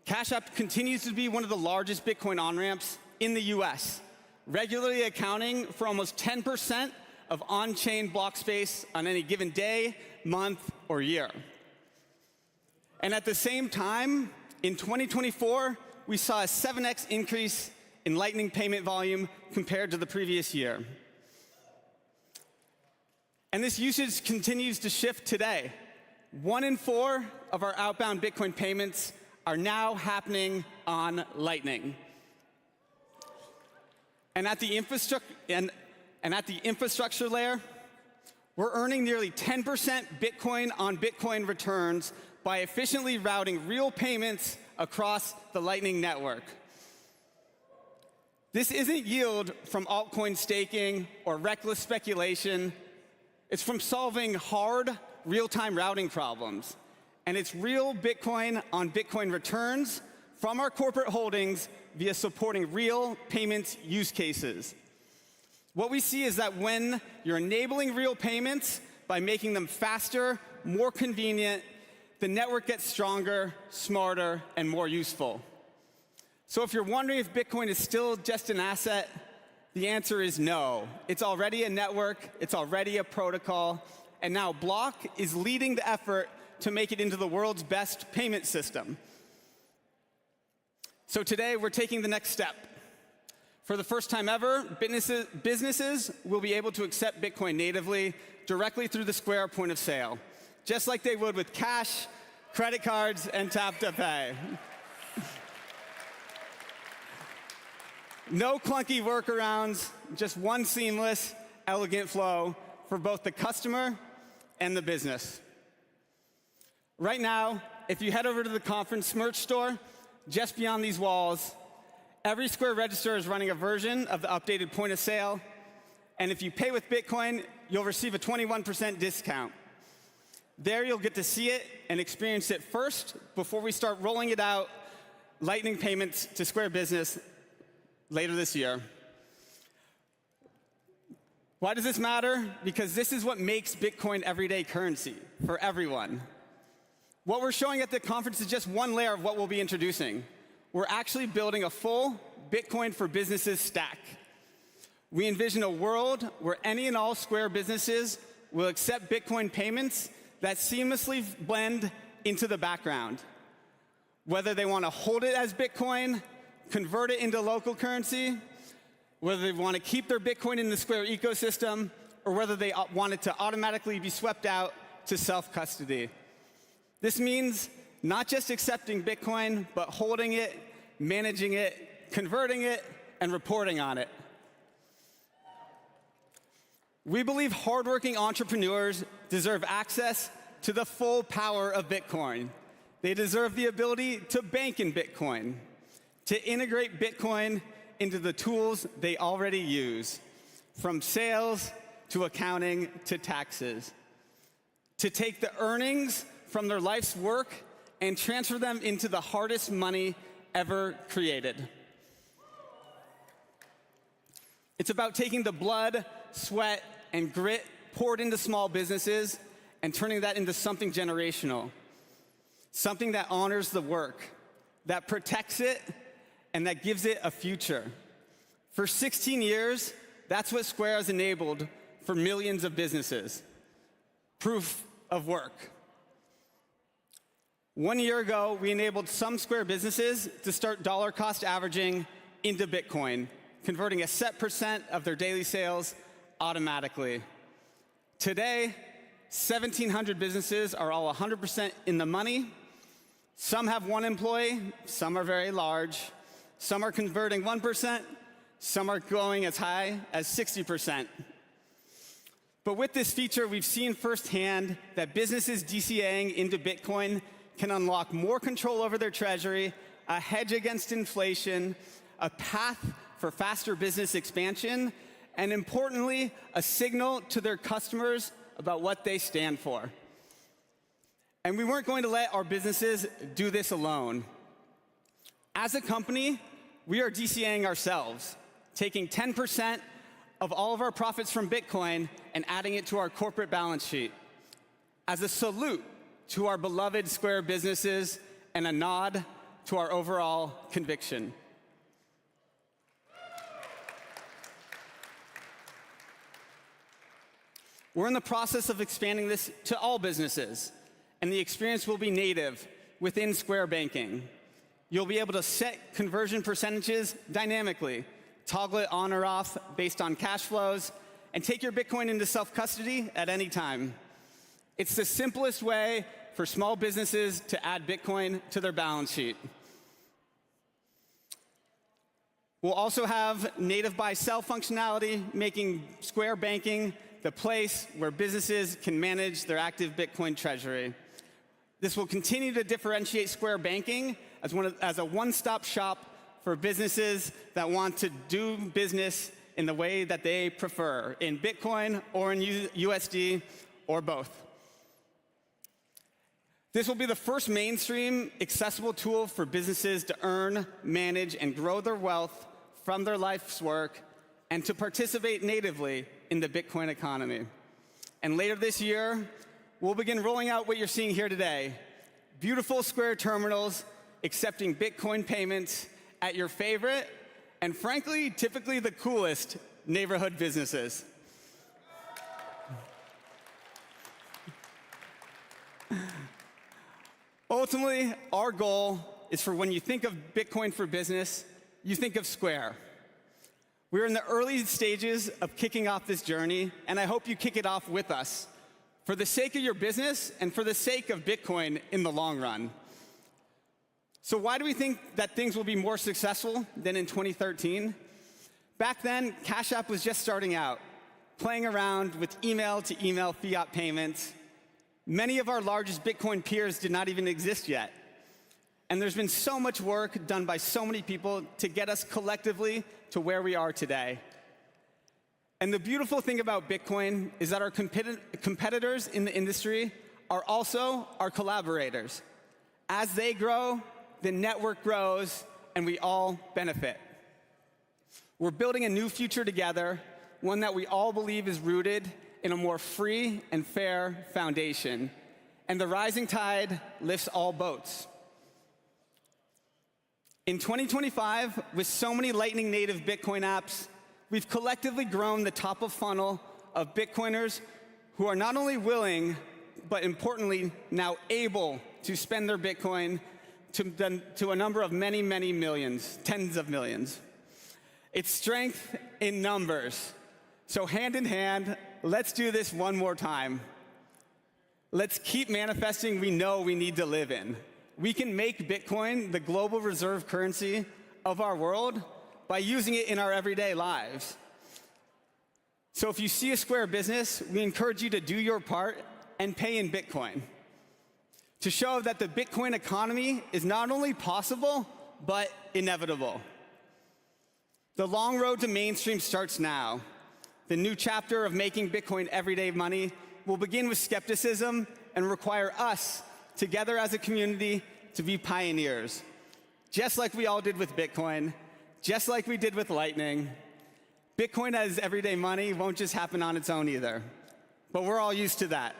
Cash App continues to be one of the largest Bitcoin on-ramps in the US, regularly accounting for almost 10% of on-chain block space on any given day, month, or year. And at the same time, in 2024, we saw a 7x increase in Lightning payment volume compared to the previous year. And this usage continues to shift today. 1 in 4 of our outbound Bitcoin payments are now happening on Lightning. And at the infrastructure layer, we're earning nearly 10% Bitcoin on Bitcoin returns by efficiently routing real payments across the Lightning network. This isn't yield from altcoin staking or reckless speculation. It's from solving hard, real-time routing problems. And it's real Bitcoin on Bitcoin returns from our corporate holdings via supporting real payments use cases. What we see is that when you're enabling real payments by making them faster, more convenient, the network gets stronger, smarter, and more useful. So if you're wondering if Bitcoin is still just an asset, the answer is no. It's already a network, it's already a protocol, and now Block is leading the effort to make it into the world's best payment system. So today, we're taking the next step. For the first time ever, businesses will be able to accept Bitcoin natively directly through the Square point of sale, just like they would with cash, credit cards, and tap to pay. No clunky workarounds, just one seamless, elegant flow for both the customer and the business. Right now, if you head over to the conference merch store, just beyond these walls, every Square register is running a version of the updated point of sale. And if you pay with Bitcoin, you'll receive a 21% discount. There you'll get to see it and experience it first before we start rolling it out, Lightning payments to Square Business later this year. Why does this matter? Because this is what makes Bitcoin everyday currency for everyone. What we're showing at the conference is just one layer of what we'll be introducing. We're actually building a full Bitcoin for businesses stack. We envision a world where any and all Square businesses will accept Bitcoin payments that seamlessly blend into the background. Whether they want to hold it as Bitcoin, convert it into local currency, whether they want to keep their Bitcoin in the Square ecosystem, or whether they want it to automatically be swept out to self-custody. This means not just accepting Bitcoin, but holding it, managing it, converting it, and reporting on it. We believe hardworking entrepreneurs deserve access to the full power of Bitcoin. They deserve the ability to bank in Bitcoin, to integrate Bitcoin into the tools they already use, from sales to accounting to taxes, to take the earnings from their life's work and transfer them into the hardest money ever created. It's about taking the blood, sweat, and grit poured into small businesses and turning that into something generational, something that honors the work, that protects it, and that gives it a future. For 16 years, that's what Square has enabled for millions of businesses. Proof of work. 1 year ago, we enabled some Square businesses to start dollar cost averaging into Bitcoin, converting a set % of their daily sales automatically. Today, 1,700 businesses are all 100% in the money. Some have one employee, some are very large, some are converting 1%, some are going as high as 60%. But with this feature, we've seen firsthand that businesses DCAing into Bitcoin can unlock more control over their treasury, a hedge against inflation, a path for faster business expansion, and importantly, a signal to their customers about what they stand for. And we weren't going to let our businesses do this alone. As a company, we are DCAing ourselves, taking 10% of all of our profits from Bitcoin and adding it to our corporate balance sheet as a salute to our beloved Square businesses and a nod to our overall conviction. We're in the process of expanding this to all businesses, and the experience will be native within Square Banking. You'll be able to set conversion percentages dynamically, toggle it on or off based on cash flows, and take your Bitcoin into self-custody at any time. It's the simplest way for small businesses to add Bitcoin to their balance sheet. We'll also have native buy-sell functionality, making Square Banking the place where businesses can manage their active Bitcoin treasury. This will continue to differentiate Square Banking as a one-stop shop for businesses that want to do business in the way that they prefer, in Bitcoin or in USD or both. This will be the first mainstream accessible tool for businesses to earn, manage, and grow their wealth from their life's work and to participate natively in the Bitcoin economy. And later this year, we'll begin rolling out what you're seeing here today. Beautiful Square terminals accepting Bitcoin payments at your favorite, and frankly, typically the coolest neighborhood businesses. Ultimately, our goal is for when you think of Bitcoin for business, you think of Square. We're in the early stages of kicking off this journey, and I hope you kick it off with us for the sake of your business and for the sake of Bitcoin in the long run. So why do we think that things will be more successful than in 2013? Back then, Cash App was just starting out, playing around with email-to-email fiat payments. Many of our largest Bitcoin peers did not even exist yet. And there's been so much work done by so many people to get us collectively to where we are today. And the beautiful thing about Bitcoin is that our competitors in the industry are also our collaborators. As they grow, the network grows, and we all benefit. We're building a new future together, one that we all believe is rooted in a more free and fair foundation. And the rising tide lifts all boats. In 2025, with so many Lightning native Bitcoin apps, we've collectively grown the top of funnel of Bitcoiners who are not only willing, but importantly, now able to spend their Bitcoin to a number of many, many millions, tens of millions. It's strength in numbers. So hand in hand, let's do this one more time. Let's keep manifesting we know we need to live in. We can make Bitcoin the global reserve currency of our world by using it in our everyday lives. So if you see a Square business, we encourage you to do your part and pay in Bitcoin to show that the Bitcoin economy is not only possible, but inevitable. The long road to mainstream starts now. The new chapter of making Bitcoin everyday money will begin with skepticism and require us, together as a community, to be pioneers. Just like we all did with Bitcoin, just like we did with Lightning. Bitcoin as everyday money won't just happen on its own either, but we're all used to that.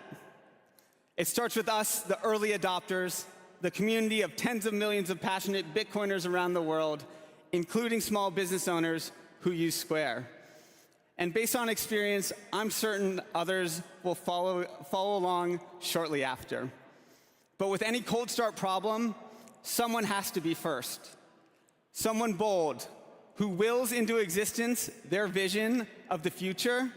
It starts with us, the early adopters, the community of tens of millions of passionate Bitcoiners around the world, including small business owners who use Square. And based on experience, I'm certain others will follow along shortly after. But with any cold start problem, someone has to be first. Someone bold, who wills into existence their vision of the future.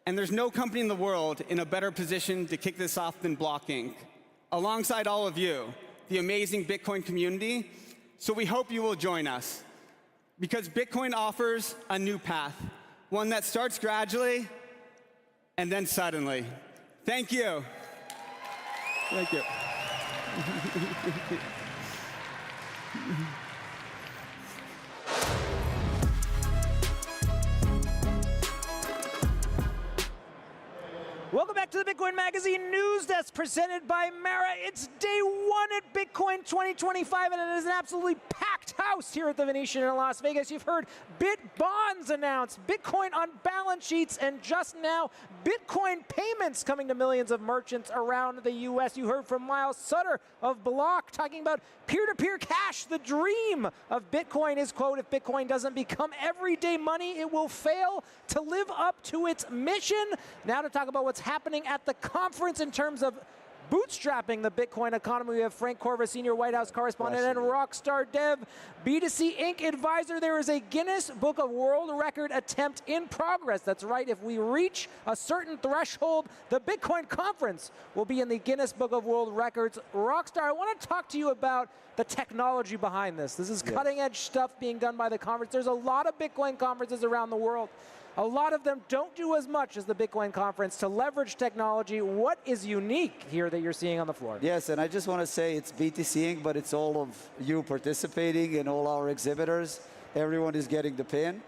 And there's no company in the world in a better position to kick this off than Block Inc., alongside all of you, the amazing Bitcoin community. So we hope you will join us, because Bitcoin offers a new path, one that starts gradually and then suddenly. Thank you. Thank you. Welcome back to the Bitcoin Magazine News Desk presented by Mara. It's day one at Bitcoin 2025, and it is an absolutely packed house here at the Venetian in Las Vegas. You've heard Bit Bonds announced, Bitcoin on balance sheets, and just now, Bitcoin payments coming to millions of merchants around the U.S. You heard from Miles Sutter of Block talking about peer-to-peer cash, the dream of Bitcoin. His quote, "If Bitcoin doesn't become everyday money, it will fail to live up to its mission." Now to talk about what's happening at the conference in terms of bootstrapping the Bitcoin economy, we have Frank Corva, senior White House correspondent, and Rockstar Dev, B2C Inc. advisor. There is a Guinness Book of World Record attempt in progress. That's right, if we reach a certain threshold, the Bitcoin conference will be in the Guinness Book of World Records. Rockstar, I want to talk to you about the technology behind this. This is cutting-edge stuff being done by the conference. There's a lot of Bitcoin conferences around the world. A lot of them don't do as much as the Bitcoin conference to leverage technology. What is unique here that you're seeing on the floor? Yes, and I just want to say it's BTC Inc., but it's all of you participating and all our exhibitors. Everyone is getting the pin.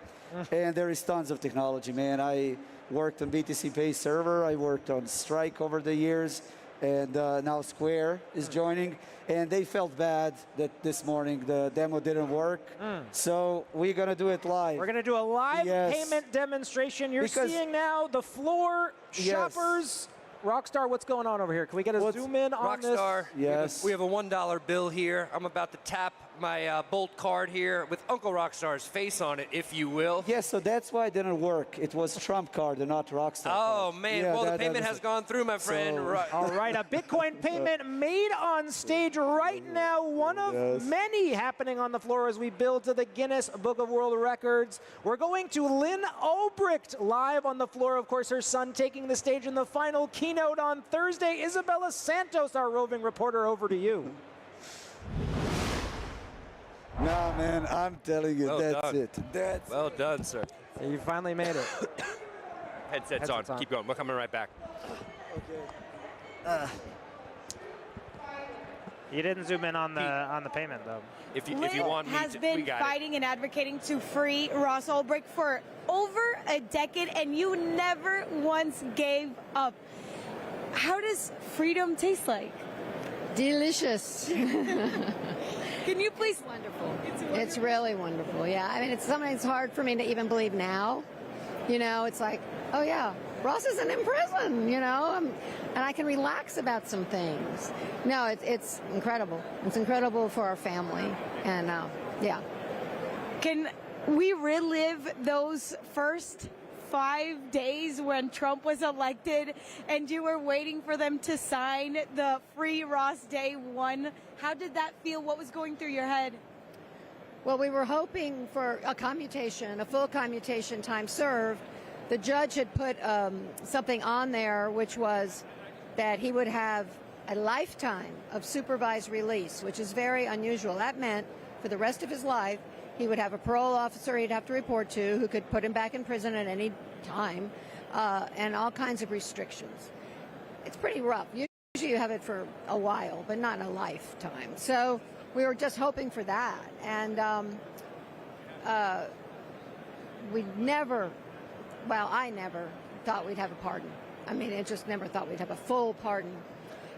And there is tons of technology, man. I worked on BTC Pay server. I worked on Strike over the years. And now Square is joining. And they felt bad that this morning the demo didn't work. So we're going to do it live. We're going to do a live payment demonstration. You're seeing now the floor, shoppers. Rockstar, what's going on over here? Can we get a zoom in on this? Rockstar, we have a $1 bill here. I'm about to tap my Bolt card here with Uncle Rockstar's face on it, if you will. Yes, so that's why it didn't work. It was Trump card and not Rockstar Oh, card. man. Well, the payment has gone through, my friend. All right, a Bitcoin payment made on stage right now. One of many happening on the floor as we build to the Guinness Book of World Records. We're going to Lynn Ulbricht live on the floor. Of course, her son taking the stage in the final keynote on Thursday. Isabella Santos, our roving reporter, over to you. No, man, I'm telling you, that's it. That's well done, sir. You finally made it. Headset's on. Keep going. We're coming right back. Okay. You didn't zoom in on the payment, though. If you want me has to, been fighting and advocating to free Ross Ulbricht for over a decade, and you never once gave up. How does freedom taste like? Delicious. Can you please? Wonderful. It's really wonderful. Yeah. I mean, it's something that's hard for me to even believe now. You know, it's like, oh yeah, Ross isn't in prison. You know, and I can relax about some things. No, it's incredible. It's incredible for our family, and yeah. Can we relive those first 5 days when Trump was elected and you were waiting for them to sign the free Ross Day 1? How did that feel? What was going through your head? Well, we were hoping for a commutation, a full commutation time served. The judge had put something on there, which was that he would have a lifetime of supervised release, which is very unusual. That meant for the rest of his life, he would have a parole officer he'd have to report to who could put him back in prison at any time, and all kinds of restrictions. It's pretty rough. Usually you have it for a while, but not in a lifetime. So we were just hoping for that. And we never, well, I never thought we'd have a pardon. I mean, I just never thought we'd have a full pardon.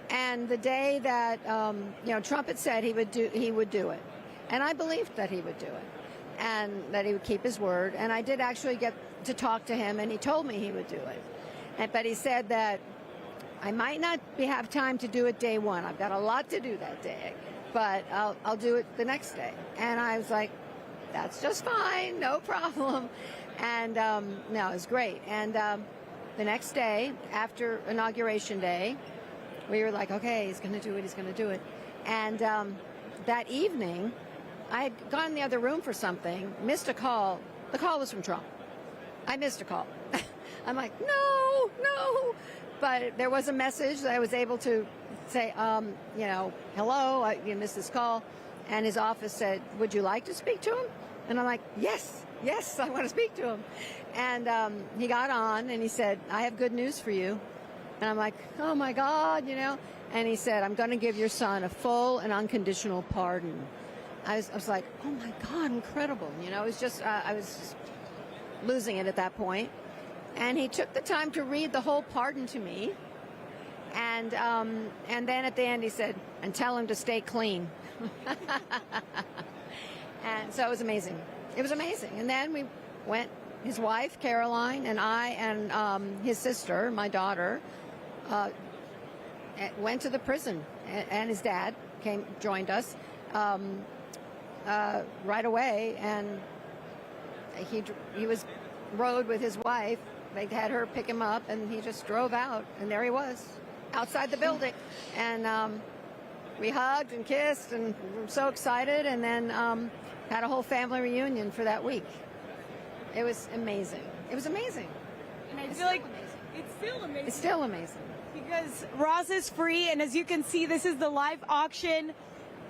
And the day that Trump had said he would do it, and I believed that he would do it, and that he would keep his word. And I did actually get to talk to him, and he told me he would do it. But he said that I might not have time to do it day one. I've got a lot to do that day, but I'll do it the next day. And I was like, that's just fine, no problem. And no, it was great. And the next day, after Inauguration Day, we were like, okay, he's going to do it, he's going to do it. And that evening, I had gone in the other room for something, missed a call. The call was from Trump. I missed a call. I'm like, no. But there was a message that I was able to say, hello, you missed this call. And his office said, would you like to speak to him? And I'm like, yes, I want to speak to him. And he got on and he said, I have good news for you. And I'm like, oh my God, And he said, I'm going to give your son a full and unconditional pardon. I was like, oh my God, incredible. It was just, I was just losing it at that point. And he took the time to read the whole pardon to me. And then at the end he said, and tell him to stay clean. And so it was amazing. It was amazing. And then we went, his wife, Caroline, and I, and his sister, my daughter, went to the prison. And his dad joined us right away. And he rode with his wife. They had her pick him up, and he just drove out. And there he was, outside the building. And we hugged and kissed, and we were so excited. And then had a whole family reunion for that week. It was amazing. It was amazing. And I feel like it's still amazing. It's still amazing. Because Ross is free, and as you can see, this is the live auction.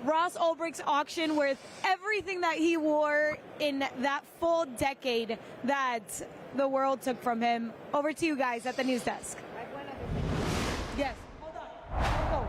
Ross Ulbricht's auction, worth everything that he wore in that full decade that the world took from him. Over to you guys at the news desk. Yes. Hold on.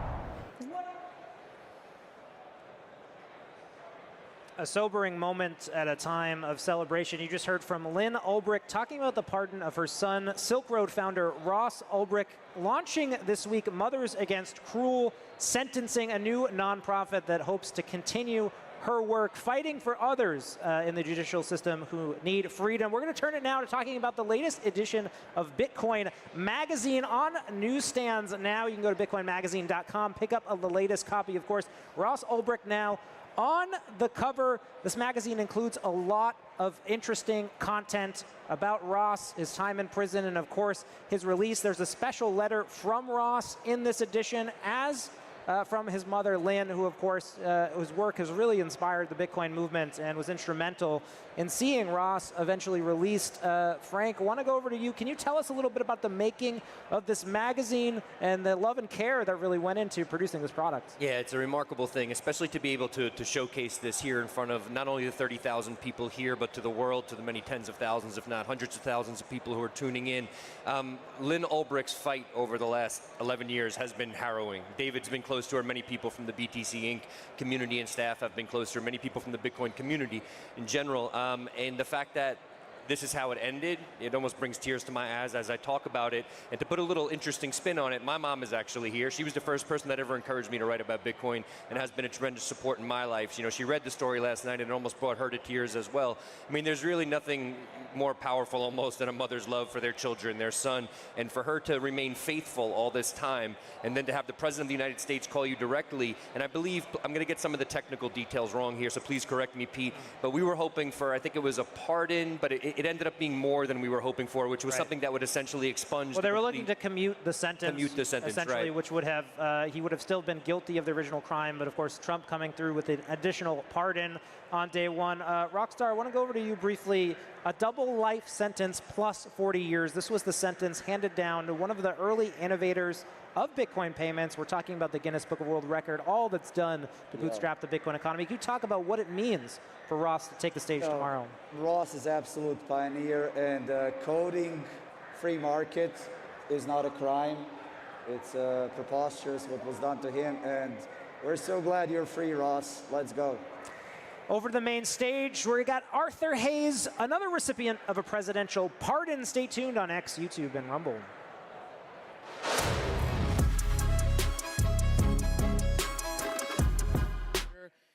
A sobering moment at a time of celebration. You just heard from Lynn Ulbricht talking about the pardon of her son, Silk Road founder Ross Ulbricht, launching this week Mothers Against Cruel Sentencing, a new nonprofit that hopes to continue her work fighting for others in the judicial system who need freedom. We're going to turn it now to talking about the latest edition of Bitcoin Magazine on newsstands now. You can go to bitcoinmagazine.com, pick up the latest copy, of course. Ross Ulbricht now on the cover. This magazine includes a lot of interesting content about Ross, his time in prison, and of course his release. There's a special letter from Ross in this edition, as from his mother, Lynn, who of course, whose work has really inspired the Bitcoin movement and was instrumental in seeing Ross eventually released. Frank, I want to go over to you. Can you tell us a little bit about the making of this magazine and the love and care that really went into producing this product? Yeah, it's a remarkable thing, especially to be able to showcase this here in front of not only the 30,000 people here, but to the world, to the many tens of thousands, if not hundreds of thousands of people who are tuning in. Lynn Ulbricht's fight over the last 11 years has been harrowing. David's been close to her. Many people from the BTC Inc. community and staff have been close to her. Many people from the Bitcoin community in general. And the fact that this is how it ended, it almost brings tears to my eyes as I talk about it. And to put a little interesting spin on it, my mom is actually here. She was the first person that ever encouraged me to write about Bitcoin and has been a tremendous support in my life. She read the story last night and it almost brought her to tears as well. I mean, there's really nothing more powerful almost than a mother's love for their children, their son, and for her to remain faithful all this time, and then to have the President of the United States call you directly. And I believe, I'm going to get some of the technical details wrong here, so please correct me, Pete, but we were hoping for, I think it was a pardon, but it ended up being more than we were hoping for, which was something that would essentially expunge. Well, they were looking to commute the sentence, essentially, right. Which would have, he would have still been guilty of the original crime, but of course Trump coming through with an additional pardon on day one. Rockstar, I want to go over to you briefly. A double life sentence plus 40 years. This was the sentence handed down to one of the early innovators of Bitcoin payments. We're talking about the Guinness Book of World Record, all that's done to bootstrap the Bitcoin economy. Can you talk about what it means for Ross to take the stage tomorrow? Ross is absolute pioneer, and coding free market is not a crime. It's preposterous what was done to him, and We're so glad you're free, Ross. Let's go. Over to the main stage, where we got Arthur Hayes, another recipient of a presidential pardon. Stay tuned on X, YouTube, and Rumble.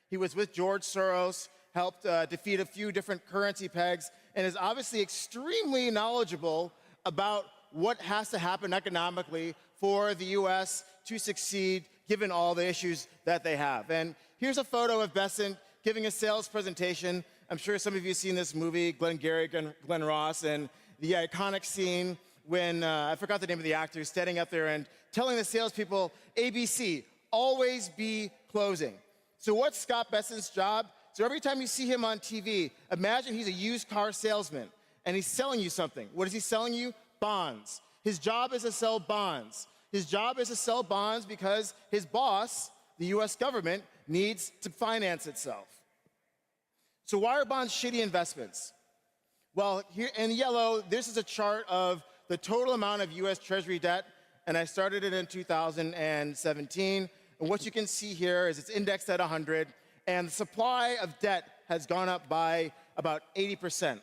He was with George Soros, helped defeat a few different currency pegs, and is obviously extremely knowledgeable about what has to happen economically for the U.S. to succeed, given all the issues that they have. And here's a photo of Bessent giving a sales presentation. I'm sure some of you have seen this movie, Glengarry Glen Ross, and the iconic scene when, I forgot the name of the actor, standing up there and telling the salespeople, ABC, always be closing. So what's Scott Bessent's job? So every time you see him on TV, imagine he's a used car salesman and he's selling you something. What is he selling you? Bonds. His job is to sell bonds. His job is to sell bonds because his boss, the US government, needs to finance itself. So why are bonds shitty investments? Well, here in yellow, this is a chart of the total amount of US Treasury debt, and I started it in 2017. And what you can see here is it's indexed at 100, and the supply of debt has gone up by about 80%.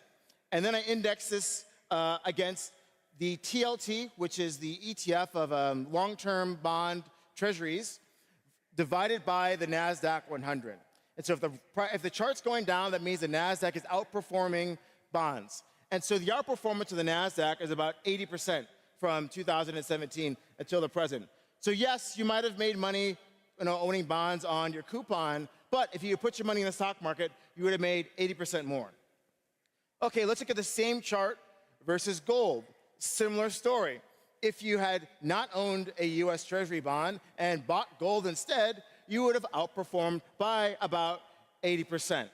And then I index this against the TLT, which is the ETF of long-term bond treasuries, divided by the NASDAQ 100. And so if the chart's going down, that means the NASDAQ is outperforming bonds. And so the outperformance of the NASDAQ is about 80% from 2017 until the present. So yes, you might have made money owning bonds on your coupon, but if you put your money in the stock market, you would have made 80% more. Okay, let's look at the same chart versus gold. Similar story. If you had not owned a US Treasury bond and bought gold instead, you would have outperformed by about 80%.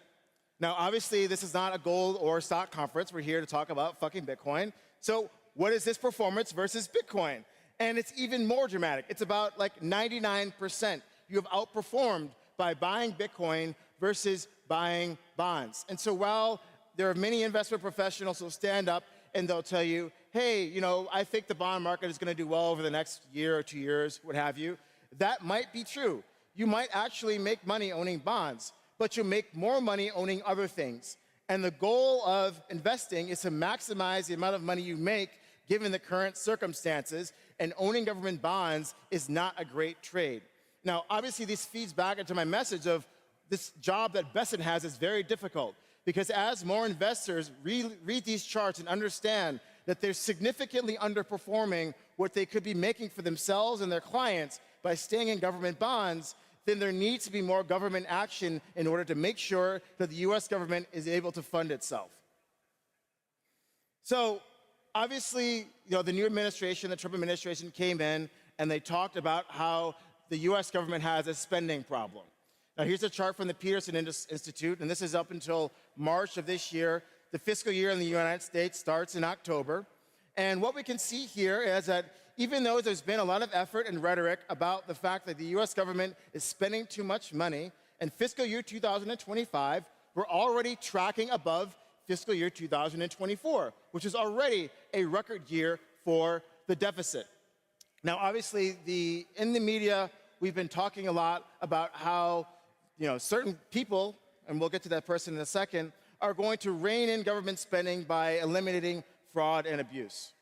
Now, obviously, this is not a gold or stock conference. We're here to talk about fucking Bitcoin. So what is this performance versus Bitcoin? And it's even more dramatic. It's about like 99%. You have outperformed by buying Bitcoin versus buying bonds. And so while there are many investment professionals who will stand up and they'll tell you, hey, I think the bond market is going to do well over the next year or 2 years, what have you. That might be true. You might actually make money owning bonds, but you'll make more money owning other things. And the goal of investing is to maximize the amount of money you make given the current circumstances, and owning government bonds is not a great trade. Now, obviously, this feeds back into my message of this job that Bessent has is very difficult, because as more investors read these charts and understand that they're significantly underperforming what they could be making for themselves and their clients by staying in government bonds, then there needs to be more government action in order to make sure that the US government is able to fund itself. So, obviously, the new administration, the Trump administration came in and they talked about how the US government has a spending problem. Now, here's a chart from the Peterson Institute, and this is up until March of this year. The fiscal year in the United States starts in October. And what we can see here is that even though there's been a lot of effort and rhetoric about the fact that the US government is spending too much money, in fiscal year 2025, we're already tracking above fiscal year 2024, which is already a record year for the deficit. Now, obviously, in the media, we've been talking a lot about how certain people, and we'll get to that person in a second, are going to rein in government spending by eliminating fraud and abuse.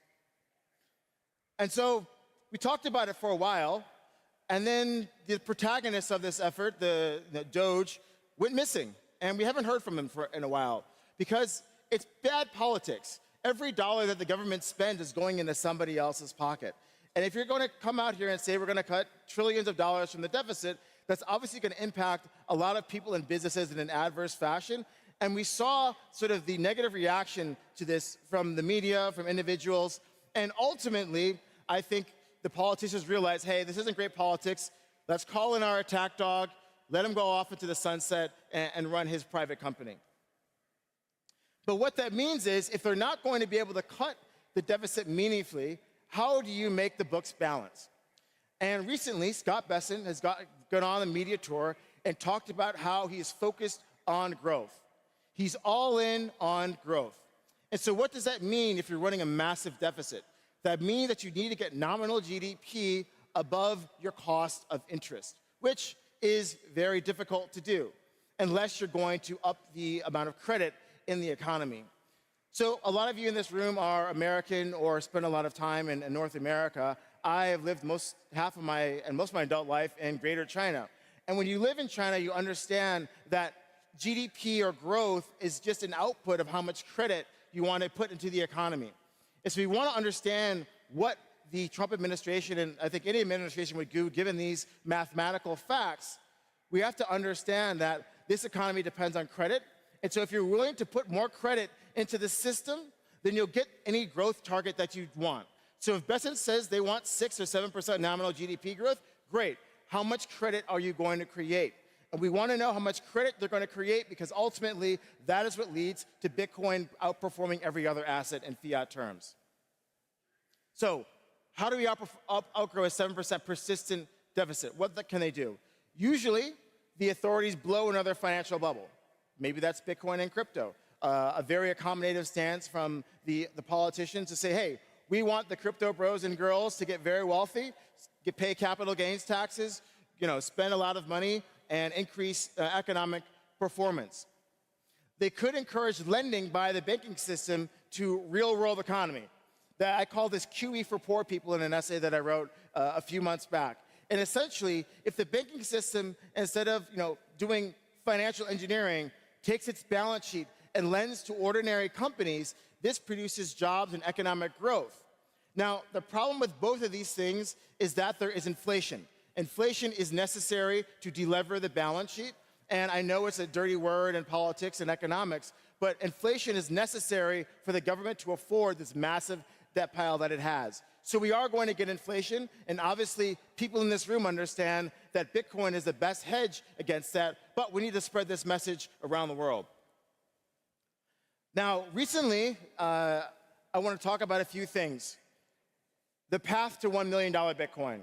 And so we talked about it for a while, and then the protagonist of this effort, the Doge, went missing, and we haven't heard from him in a while, because it's bad politics. Every dollar that the government spends is going into somebody else's pocket. And if you're going to come out here and say we're going to cut trillions of dollars from the deficit, that's obviously going to impact a lot of people and businesses in an adverse fashion. And we saw sort of the negative reaction to this from the media, from individuals. And ultimately, I think the politicians realized, hey, this isn't great politics. Let's call in our attack dog, let him go off into the sunset and run his private company. But what that means is, if they're not going to be able to cut the deficit meaningfully, how do you make the books balance? And recently, Scott Bessent has gone on a media tour and talked about how he is focused on growth. He's all in on growth. And so what does that mean if you're running a massive deficit? That means that you need to get nominal GDP above your cost of interest, which is very difficult to do unless you're going to up the amount of credit in the economy. So a lot of you in this room are American or spend a lot of time in North America. I have lived most of my adult life in Greater China. And when you live in China, you understand that GDP or growth is just an output of how much credit you want to put into the economy. And so we want to understand what the Trump administration, and I think any administration would do, given these mathematical facts. We have to understand that this economy depends on credit. And so if you're willing to put more credit into the system, then you'll get any growth target that you want. So if Besant says they want 6 or 7% nominal GDP growth, great. How much credit are you going to create? And we want to know how much credit they're going to create, because ultimately that is what leads to Bitcoin outperforming every other asset in fiat terms. So how do we outgrow a 7% persistent deficit? What can they do? Usually, the authorities blow another financial bubble. Maybe that's Bitcoin and crypto. A very accommodative stance from the politicians to say, hey, we want the crypto bros and girls to get very wealthy, pay capital gains taxes, spend a lot of money, and increase economic performance. They could encourage lending by the banking system to real-world economy. I call this QE for poor people in an essay that I wrote a few months back. And essentially, if the banking system, instead of doing financial engineering, takes its balance sheet and lends to ordinary companies, this produces jobs and economic growth. Now, the problem with both of these things is that there is inflation. Inflation is necessary to delever the balance sheet. And I know it's a dirty word in politics and economics, but inflation is necessary for the government to afford this massive debt pile that it has. So we are going to get inflation, and obviously people in this room understand that Bitcoin is the best hedge against that, but we need to spread this message around the world. Now, recently, I want to talk about a few things. The path to $1 million Bitcoin.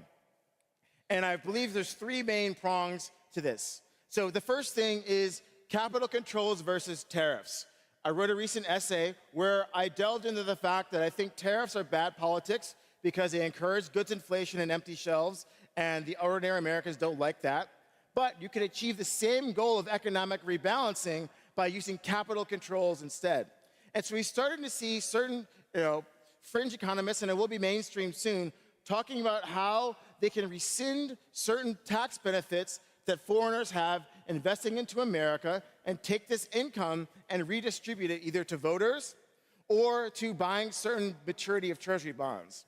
And I believe there's 3 main prongs to this. So the first thing is capital controls versus tariffs. I wrote a recent essay where I delved into the fact that I think tariffs are bad politics because they encourage goods inflation and empty shelves, and the ordinary Americans don't like that. But you can achieve the same goal of economic rebalancing by using capital controls instead. And so we started to see certain fringe economists, and it will be mainstream soon, talking about how they can rescind certain tax benefits that foreigners have investing into America and take this income and redistribute it either to voters or to buying certain maturity of treasury bonds.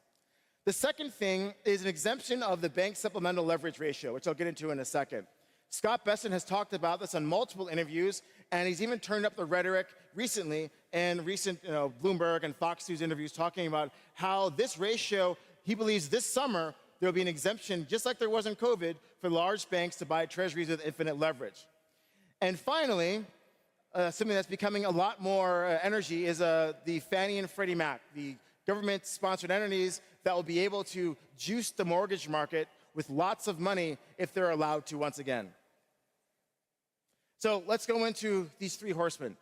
The second thing is an exemption of the bank supplemental leverage ratio, which I'll get into in a second. Scott Besant has talked about this on multiple interviews, and he's even turned up the rhetoric recently in recent Bloomberg and Fox News interviews, talking about how this ratio, he believes this summer, there'll be an exemption, just like there was in COVID, for large banks to buy treasuries with infinite leverage. And finally, something that's becoming a lot more energy is the Fannie and Freddie Mac, the government-sponsored entities that will be able to juice the mortgage market with lots of money if they're allowed to once again. So let's go into these 3 horsemen.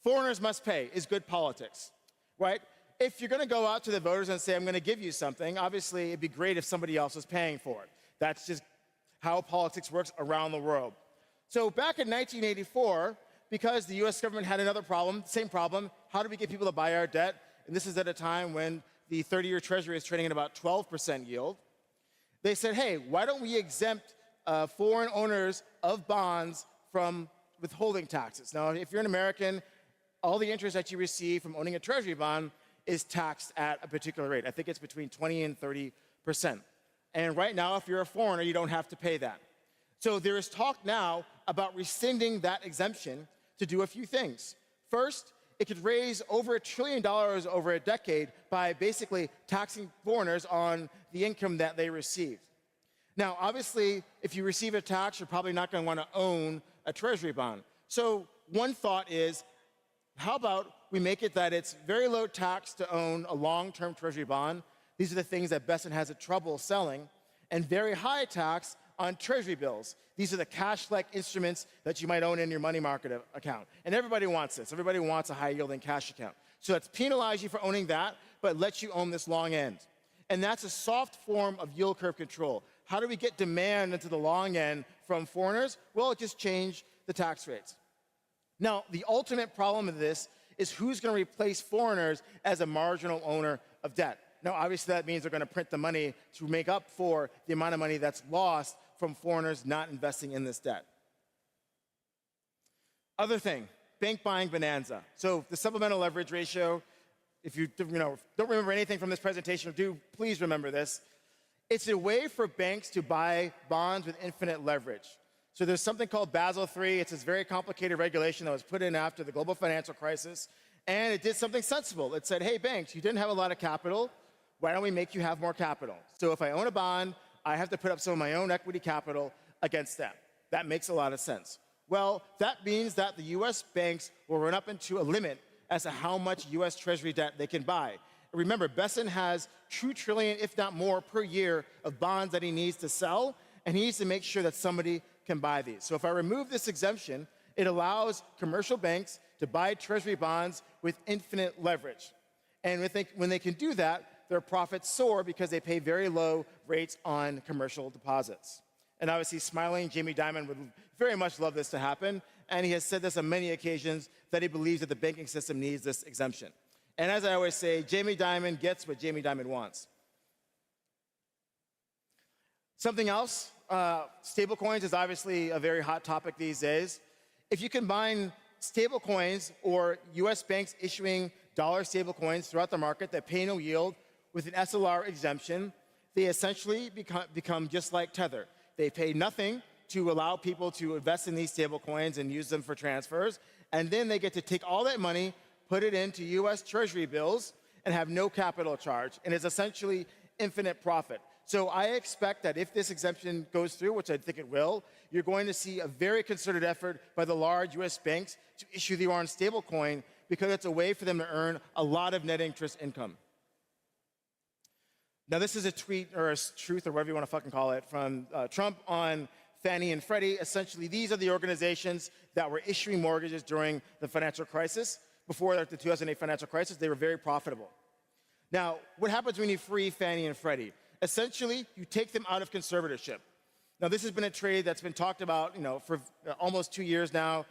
Foreigners must pay is good politics, right? If you're going to go out to the voters and say, I'm going to give you something, obviously it'd be great if somebody else was paying for it. That's just how politics works around the world. So back in 1984, because the US government had another problem, same problem, how do we get people to buy our debt? And this is at a time when the 30-year treasury is trading at about 12% yield. They said, hey, why don't we exempt foreign owners of bonds from withholding taxes? Now, if you're an American, all the interest that you receive from owning a treasury bond is taxed at a particular rate. I think it's between 20 and 30%. And right now, if you're a foreigner, you don't have to pay that. So there is talk now about rescinding that exemption to do a few things. First, it could raise over $1 trillion over a decade by basically taxing foreigners on the income that they receive. Now, obviously, if you receive a tax, you're probably not going to want to own a treasury bond. So one thought is, how about we make it that it's very low tax to own a long-term treasury bond? These are the things that Besant has a trouble selling. And very high tax on treasury bills. These are the cash-like instruments that you might own in your money market account. And everybody wants this. Everybody wants a high-yielding cash account. So let's penalize you for owning that, but let you own this long end. And that's a soft form of yield curve control. How do we get demand into the long end from foreigners? Well, it just changed the tax rates. Now, the ultimate problem of this is who's going to replace foreigners as a marginal owner of debt. Now, obviously, that means they're going to print the money to make up for the amount of money that's lost from foreigners not investing in this debt. Other thing, bank buying bonanza. So the supplemental leverage ratio, if you don't remember anything from this presentation, please remember this. It's a way for banks to buy bonds with infinite leverage. So there's something called Basel III. It's this very complicated regulation that was put in after the global financial crisis. And it did something sensible. It said, hey, banks, you didn't have a lot of capital. Why don't we make you have more capital? So if I own a bond, I have to put up some of my own equity capital against that. That makes a lot of sense. Well, that means that the US banks will run up into a limit as to how much US Treasury debt they can buy. Remember, Besson has $2 trillion, if not more, per year of bonds that he needs to sell, and he needs to make sure that somebody can buy these. So if I remove this exemption, it allows commercial banks to buy Treasury bonds with infinite leverage. And when they can do that, their profits soar because they pay very low rates on commercial deposits. And obviously, smiling Jamie Dimon would very much love this to happen, and he has said this on many occasions that he believes that the banking system needs this exemption. And as I always say, Jamie Dimon gets what Jamie Dimon wants. Something else, stablecoins is obviously a very hot topic these days. If you combine stablecoins or US banks issuing dollar stablecoins throughout the market that pay no yield with an SLR exemption, they essentially become just like Tether. They pay nothing to allow people to invest in these stablecoins and use them for transfers, and then they get to take all that money, put it into US Treasury bills, and have no capital charge, and it's essentially infinite profit. So I expect that if this exemption goes through, which I think it will, you're going to see a very concerted effort by the large US banks to issue their own stablecoin because it's a way for them to earn a lot of net interest income. Now, this is a tweet or a truth or whatever you want to fucking call it from Trump on Fannie and Freddie. Essentially, these are the organizations that were issuing mortgages during the financial crisis. Before the 2008 financial crisis, they were very profitable. Now, what happens when you free Fannie and Freddie? Essentially, you take them out of conservatorship. Now, this has been a trade that's been talked about, for almost 2 years now.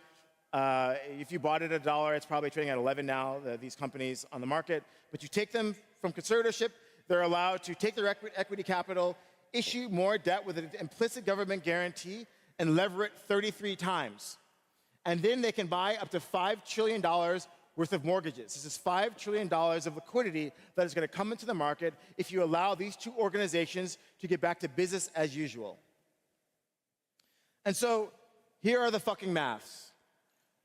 If you bought it at $1, it's probably trading at 11 now, these companies on the market. But you take them from conservatorship, they're allowed to take their equity capital, issue more debt with an implicit government guarantee, and lever it 33 times. And then they can buy up to $5 trillion worth of mortgages. This is $5 trillion of liquidity that is going to come into the market if you allow these two organizations to get back to business as usual. And so here are the fucking maths.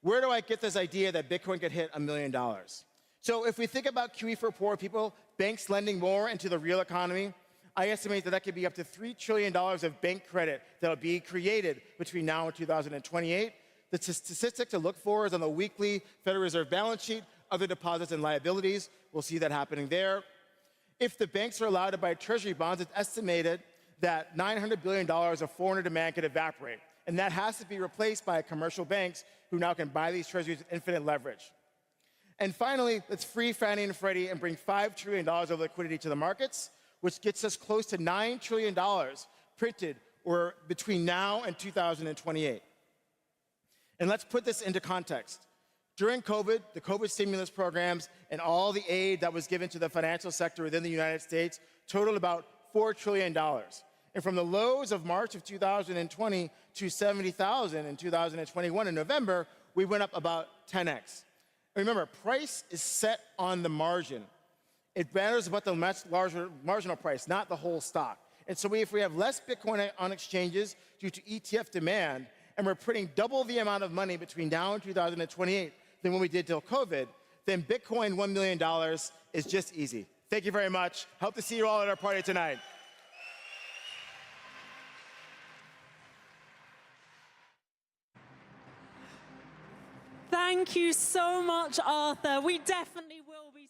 Where do I get this idea that Bitcoin could hit $1 million? So if we think about QE for poor people, banks lending more into the real economy, I estimate that could be up to $3 trillion of bank credit that will be created between now and 2028. The statistic to look for is on the weekly Federal Reserve balance sheet, other deposits and liabilities. We'll see that happening there. If the banks are allowed to buy Treasury bonds, it's estimated that $900 billion of foreign demand could evaporate. And that has to be replaced by commercial banks who now can buy these treasuries with infinite leverage. And finally, let's free Fannie and Freddie and bring $5 trillion of liquidity to the markets, which gets us close to $9 trillion printed or between now and 2028. And let's put this into context. During COVID, the COVID stimulus programs and all the aid that was given to the financial sector within the United States totaled about $4 trillion. And from the lows of March of 2020 to 70,000 in 2021 in November, we went up about 10x. Remember, price is set on the margin. It matters about the much larger marginal price, not the whole stock. And so if we have less Bitcoin on exchanges due to ETF demand, and we're printing double the amount of money between now and 2028 than when we did till COVID, then Bitcoin $1 million is just easy. Thank you very much. Hope to see you all at our party tonight. Thank you so much, Arthur. We definitely will be.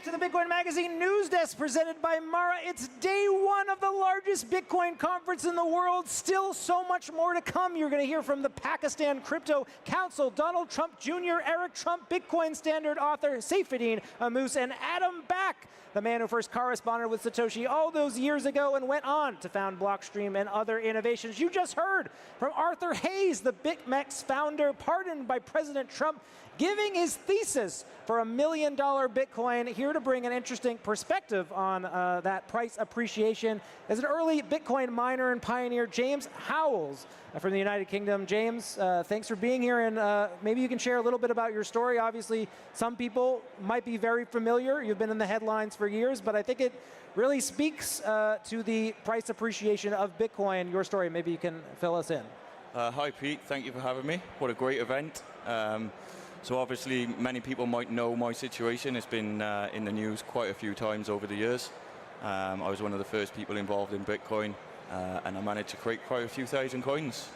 to the Bitcoin Magazine News Desk presented by Mara. It's day one of the largest Bitcoin conference in the world. Still so much more to come. You're going to hear from the Pakistan Crypto Council, Donald Trump Jr., Eric Trump, Bitcoin Standard author Saifedean Ammous, and Adam Back, the man who first corresponded with Satoshi all those years ago and went on to found Blockstream and other innovations. You just heard from Arthur Hayes, the BitMEX founder, pardoned by President Trump, giving his thesis for $1 million Bitcoin, here to bring an interesting perspective on that price appreciation as an early Bitcoin miner and pioneer, James Howells from the United Kingdom. James, thanks for being here, and maybe you can share a little bit about your story. Obviously, some people might be very familiar. You've been in the headlines for years, but I think it really speaks to the price appreciation of Bitcoin. Your story, maybe you can fill us in. Hi, Pete. Thank you for having me. What a great event. So obviously, many people might know my situation. It's been in the news quite a few times over the years. I was one of the first people involved in Bitcoin, and I managed to create quite a few thousand coins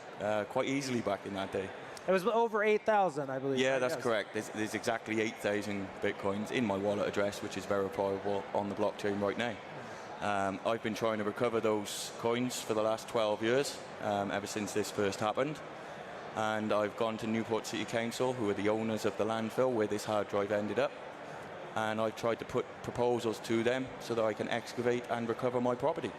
quite easily back in that day. It was over 8,000, I believe. Yeah, that's correct. There's exactly 8,000 Bitcoins in my wallet address, which is verifiable on the blockchain right now. I've been trying to recover those coins for the last 12 years, ever since this first happened. And I've gone to Newport City Council, who are the owners of the landfill where this hard drive ended up. And I've tried to put proposals to them so that I can excavate and recover my property.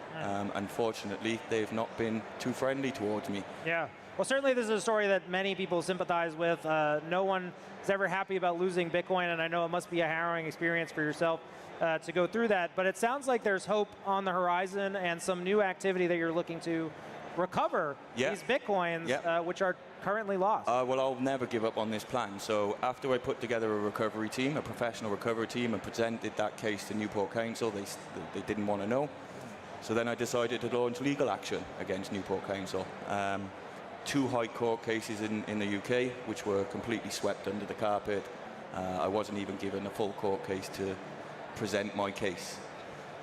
Unfortunately, they've not been too friendly towards me. Yeah. Well, certainly this is a story that many people sympathize with. No one is ever happy about losing Bitcoin, and I know it must be a harrowing experience for yourself to go through that. But it sounds like there's hope on the horizon and some new activity that you're looking to recover these Bitcoins, which are currently lost. Well, I'll never give up on this plan. So after I put together a recovery team, a professional recovery team, and presented that case to Newport Council, they didn't want to know. So then I decided to launch legal action against Newport Council. 2 high court cases in the UK, which were completely swept under the carpet. I wasn't even given a full court case to present my case.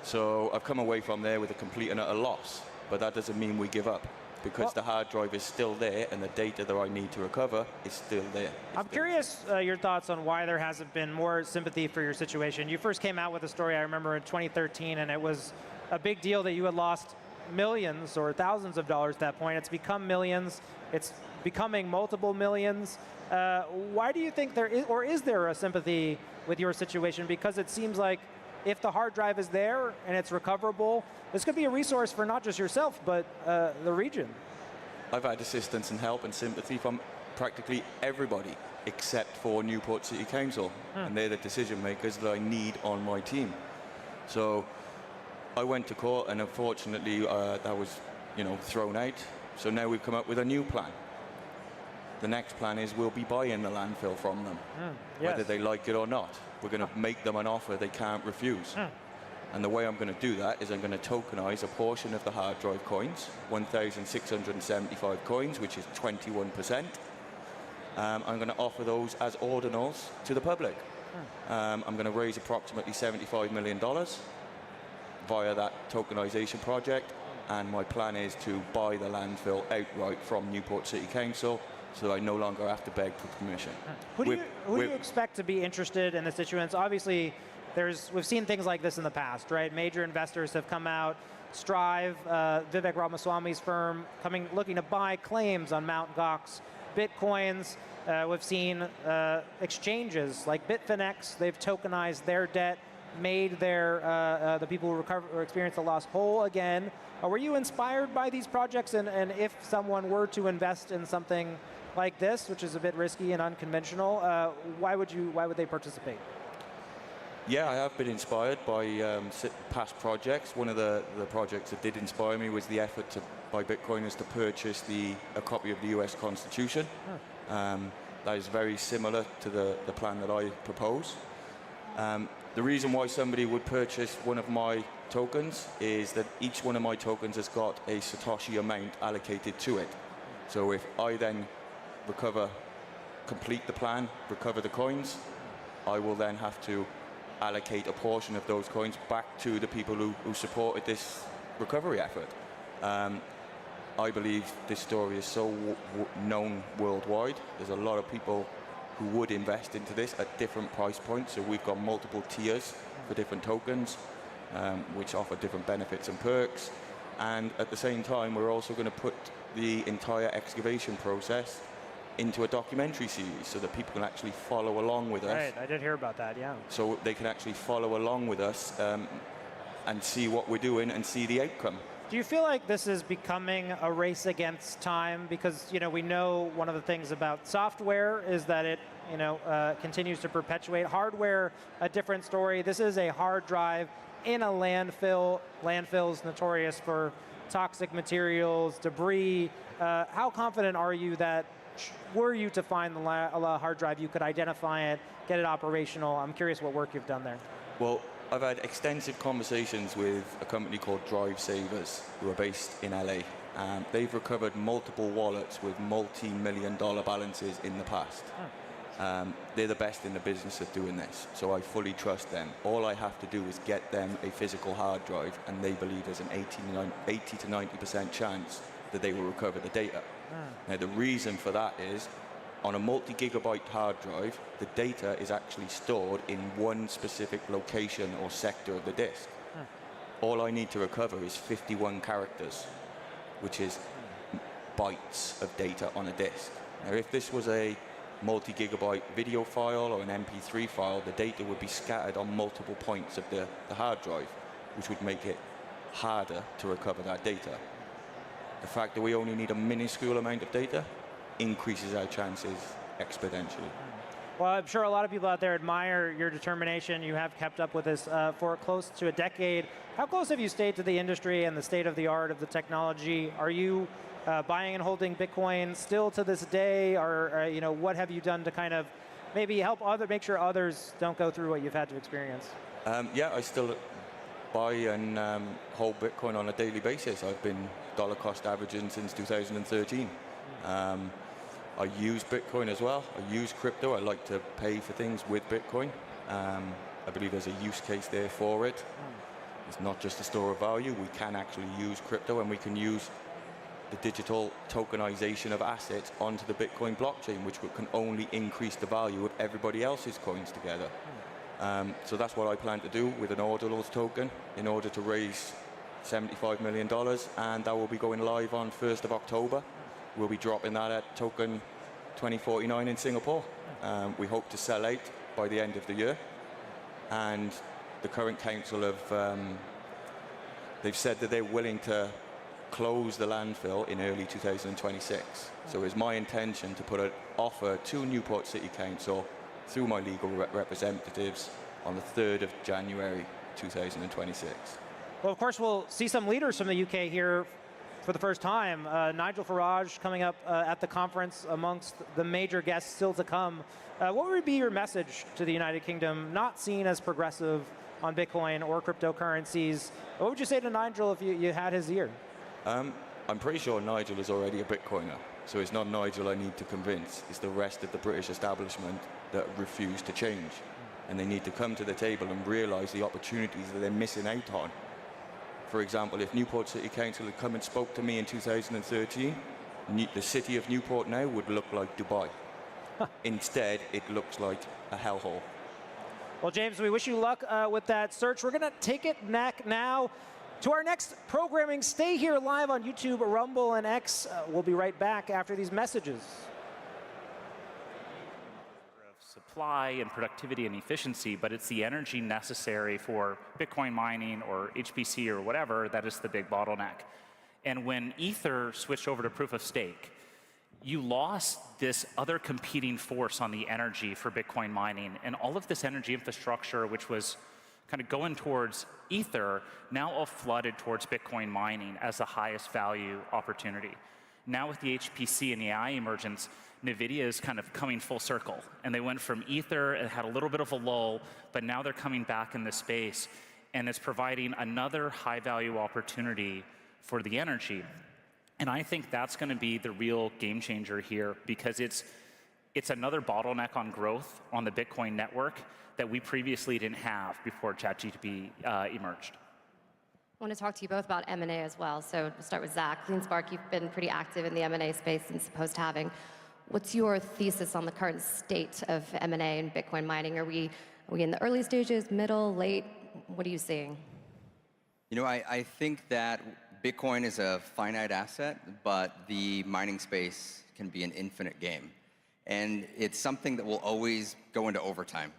So I've come away from there with a complete and utter loss. But that doesn't mean we give up, because the hard drive is still there and the data that I need to recover is still there. I'm curious your thoughts on why there hasn't been more sympathy for your situation. You first came out with a story, I remember, in 2013, and it was a big deal that you had lost millions or thousands of dollars at that point. It's become millions. It's becoming multiple millions. Why do you think there is, or is there a sympathy with your situation? Because it seems like if the hard drive is there and it's recoverable, this could be a resource for not just yourself, but the region. I've had assistance and help and sympathy from practically everybody except for Newport City Council. And they're the decision makers that I need on my team. So I went to court, and unfortunately that was thrown out. So now we've come up with a new plan. The next plan is we'll be buying the landfill from them, whether they like it or not. We're going to make them an offer they can't refuse. And the way I'm going to do that is I'm going to tokenize a portion of the hard drive coins, 1,675 coins, which is 21%. I'm going to offer those as ordinals to the public. I'm going to raise approximately $75 million via that tokenization project. And my plan is to buy the landfill outright from Newport City Council, so that I no longer have to beg for permission. Who do you expect to be interested in this issuance? Obviously, we've seen things like this in the past, right? Major investors have come out. Strive, Vivek Ramaswamy's firm, looking to buy claims on Mt. Gox Bitcoins. We've seen exchanges like Bitfinex. They've tokenized their debt, made the people who experienced the loss whole again. Were you inspired by these projects? And if someone were to invest in something like this, which is a bit risky and unconventional, why would they participate? Yeah, I have been inspired by past projects. One of the projects that did inspire me was the effort by Bitcoiners to purchase a copy of the US Constitution. That is very similar to the plan that I propose. The reason why somebody would purchase one of my tokens is that each one of my tokens has got a Satoshi amount allocated to it. So if I then complete the plan, recover the coins, I will then have to allocate a portion of those coins back to the people who supported this recovery effort. I believe this story is so known worldwide. There's a lot of people who would invest into this at different price points. So we've got multiple tiers for different tokens, which offer different benefits and perks. And at the same time, we're also going to put the entire excavation process into a documentary series so that people can actually follow along with us. Right, I did hear about that, yeah. So they can actually follow along with us and see what we're doing and see the outcome. Do you feel like this is becoming a race against time? Because, you know, we know one of the things about software is that it, you know, continues to perpetuate. Hardware, a different story. This is a hard drive in a landfill. Landfill's notorious for toxic materials, debris. How confident are you that were you to find the hard drive, you could identify it, get it operational? I'm curious what work you've done there. Well, I've had extensive conversations with a company called Drive Savers, who are based in LA. They've recovered multiple wallets with multi-million-dollar balances in the past. They're the best in the business of doing this, so I fully trust them. All I have to do is get them a physical hard drive, and they believe there's an 80 to 90% chance that they will recover the data. Now, the reason for that is, on a multi-gigabyte hard drive, the data is actually stored in one specific location or sector of the disk. All I need to recover is 51 characters, which is bytes of data on a disk. Now, if this was a multi-gigabyte video file or an MP3 file, the data would be scattered on multiple points of the hard drive, which would make it harder to recover that data. The fact that we only need a minuscule amount of data increases our chances exponentially. Well, I'm sure a lot of people out there admire your determination. You have kept up with this for close to a decade. How close have you stayed to the industry and the state of the art of the technology? Are you buying and holding Bitcoin still to this day? Or you know, what have you done to kind of maybe help make sure others don't go through what you've had to experience? Yeah, I still buy and hold Bitcoin on a daily basis. I've been dollar cost averaging since 2013. I use Bitcoin as well. I use crypto. I like to pay for things with Bitcoin. I believe there's a use case there for it. It's not just a store of value. We can actually use crypto, and we can use the digital tokenization of assets onto the Bitcoin blockchain, which can only increase the value of everybody else's coins together. So that's what I plan to do with an Ordinals token in order to raise $75 million, and that will be going live on 1st of October. We'll be dropping that at token 2049 in Singapore. We hope to sell out by the end of the year. And the current council they've said that they're willing to close the landfill in early 2026. So it's my intention to put an offer to Newport City Council through my legal representatives on the 3rd of January 2026. Well, of course, we'll see some leaders from the UK here for the first time. Nigel Farage coming up at the conference amongst the major guests still to come. What would be your message to the United Kingdom, not seen as progressive on Bitcoin or cryptocurrencies? What would you say to Nigel if you had his ear? I'm pretty sure Nigel is already a Bitcoiner. So it's not Nigel I need to convince. It's the rest of the British establishment that refuse to change. And they need to come to the table and realize the opportunities that they're missing out on. For example, if Newport City Council had come and spoke to me in 2013, the city of Newport now would look like Dubai. Instead, it looks like a hellhole. Well, James, we wish you luck with that search. We're going to take it back now to our next programming. Stay here live on YouTube, Rumble, and X. We'll be right back after these messages. Supply and productivity and efficiency, but it's the energy necessary for Bitcoin mining or HPC or whatever that is the big bottleneck. And when Ether switched over to proof of stake, you lost this other competing force on the energy for Bitcoin mining, and all of this energy infrastructure, which was kind of going towards Ether, now all flooded towards Bitcoin mining as the highest value opportunity. Now with the HPC and the AI emergence, NVIDIA is kind of coming full circle. And they went from Ether and had a little bit of a lull, but now they're coming back in this space, and it's providing another high value opportunity for the energy. And I think that's going to be the real game changer here, because it's another bottleneck on growth on the Bitcoin network that we previously didn't have before ChatGPT emerged. I want to talk to you both about M&A as well. So we'll start with Zach. CleanSpark, you've been pretty active in the M&A space since post-halving. What's your thesis on the current state of M&A and Bitcoin mining? Are we in the early stages, middle, late? what are you seeing? You know, I think that Bitcoin is a finite asset, but the mining space can be an infinite game. And it's something that will always go into overtime.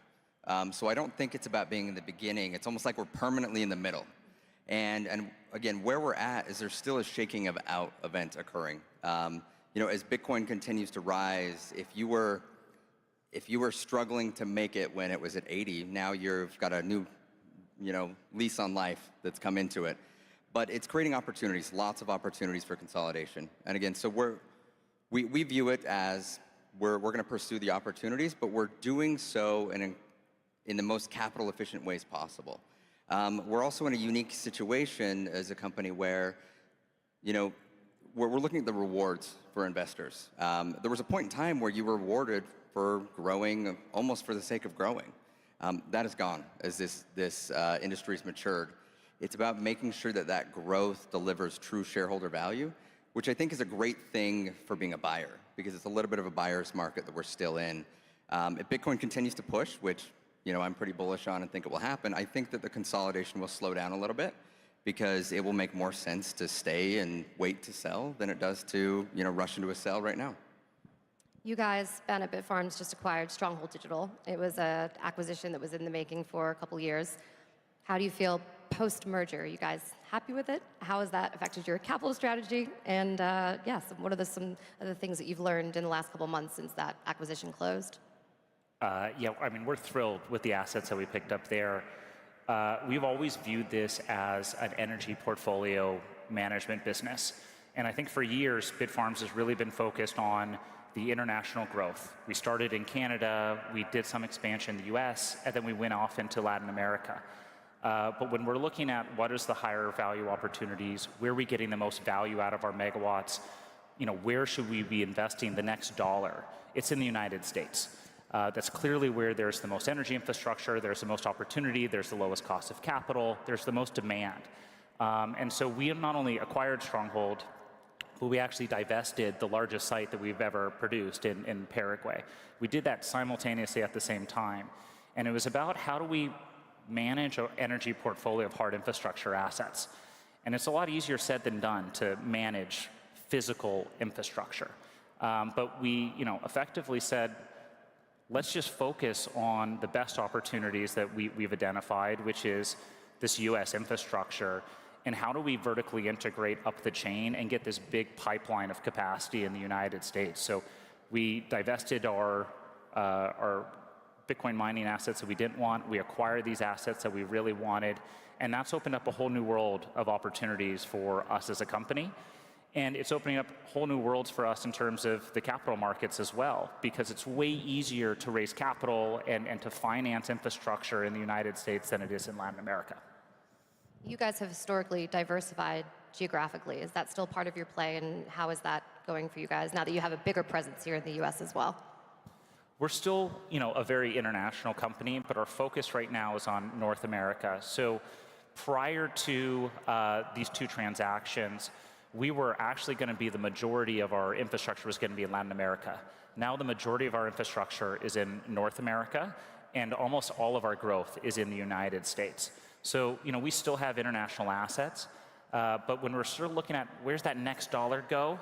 So I don't think it's about being in the beginning. It's almost like we're permanently in the middle. And again, where we're at is there's still a shaking of out event occurring. You know, as Bitcoin continues to rise, if you were struggling to make it when it was at 80, now you've got a new, you know, lease on life that's come into it. But it's creating opportunities, lots of opportunities for consolidation. And again, so we view it as we're going to pursue the opportunities, but we're doing so in the most capital efficient ways possible. We're also in a unique situation as a company where, you know, we're looking at the rewards for investors. There was a point in time where you were rewarded for growing almost for the sake of growing. That is gone as this industry's matured. It's about making sure that that growth delivers true shareholder value, which I think is a great thing for being a buyer, because it's a little bit of a buyer's market that we're still in. If Bitcoin continues to push, which, you know, I'm pretty bullish on and think it will happen, I think that the consolidation will slow down a little bit, because it will make more sense to stay and wait to sell than it does to, you know, rush into a sell right now. You guys, Bennett Bitfarms, just acquired Stronghold Digital. It was an acquisition that was in the making for a couple years. How do you feel post-merger? Are you guys happy with it? How has that affected your capital strategy? And yes, what are some of the things that you've learned in the last couple months since that acquisition closed? Yeah, I mean, we're thrilled with the assets that we picked up there. We've always viewed this as an energy portfolio management business. And I think for years, Bitfarms has really been focused on the international growth. We started in Canada, we did some expansion in the US, and then we went off into Latin America. But when we're looking at what is the higher value opportunities, where are we getting the most value out of our megawatts, you know, where should we be investing the next dollar? It's in the United States. That's clearly where there's the most energy infrastructure, there's the most opportunity, there's the lowest cost of capital, there's the most demand. And so we have not only acquired Stronghold, but we actually divested the largest site that we've ever produced in Paraguay. We did that simultaneously at the same time. And it was about how do we manage an energy portfolio of hard infrastructure assets. And it's a lot easier said than done to manage physical infrastructure. But we, you know, effectively said, let's just focus on the best opportunities that we've identified, which is this US infrastructure, and how do we vertically integrate up the chain and get this big pipeline of capacity in the United States. So we divested our Bitcoin mining assets that we didn't want. We acquired these assets that we really wanted. And that's opened up a whole new world of opportunities for us as a company. And it's opening up whole new worlds for us in terms of the capital markets as well, because it's way easier to raise capital and to finance infrastructure in the United States than it is in Latin America. You guys have historically diversified geographically. Is that still part of your play, and how is that going for you guys now that you have a bigger presence here in the US as well? We're still, you know, a very international company, but our focus right now is on North America. So prior to these two transactions, we were actually going to be the majority of our infrastructure was going to be in Latin America. Now the majority of our infrastructure is in North America, and almost all of our growth is in the United States. So, you know, we still have international assets, but when we're sort of looking at where's that next dollar go,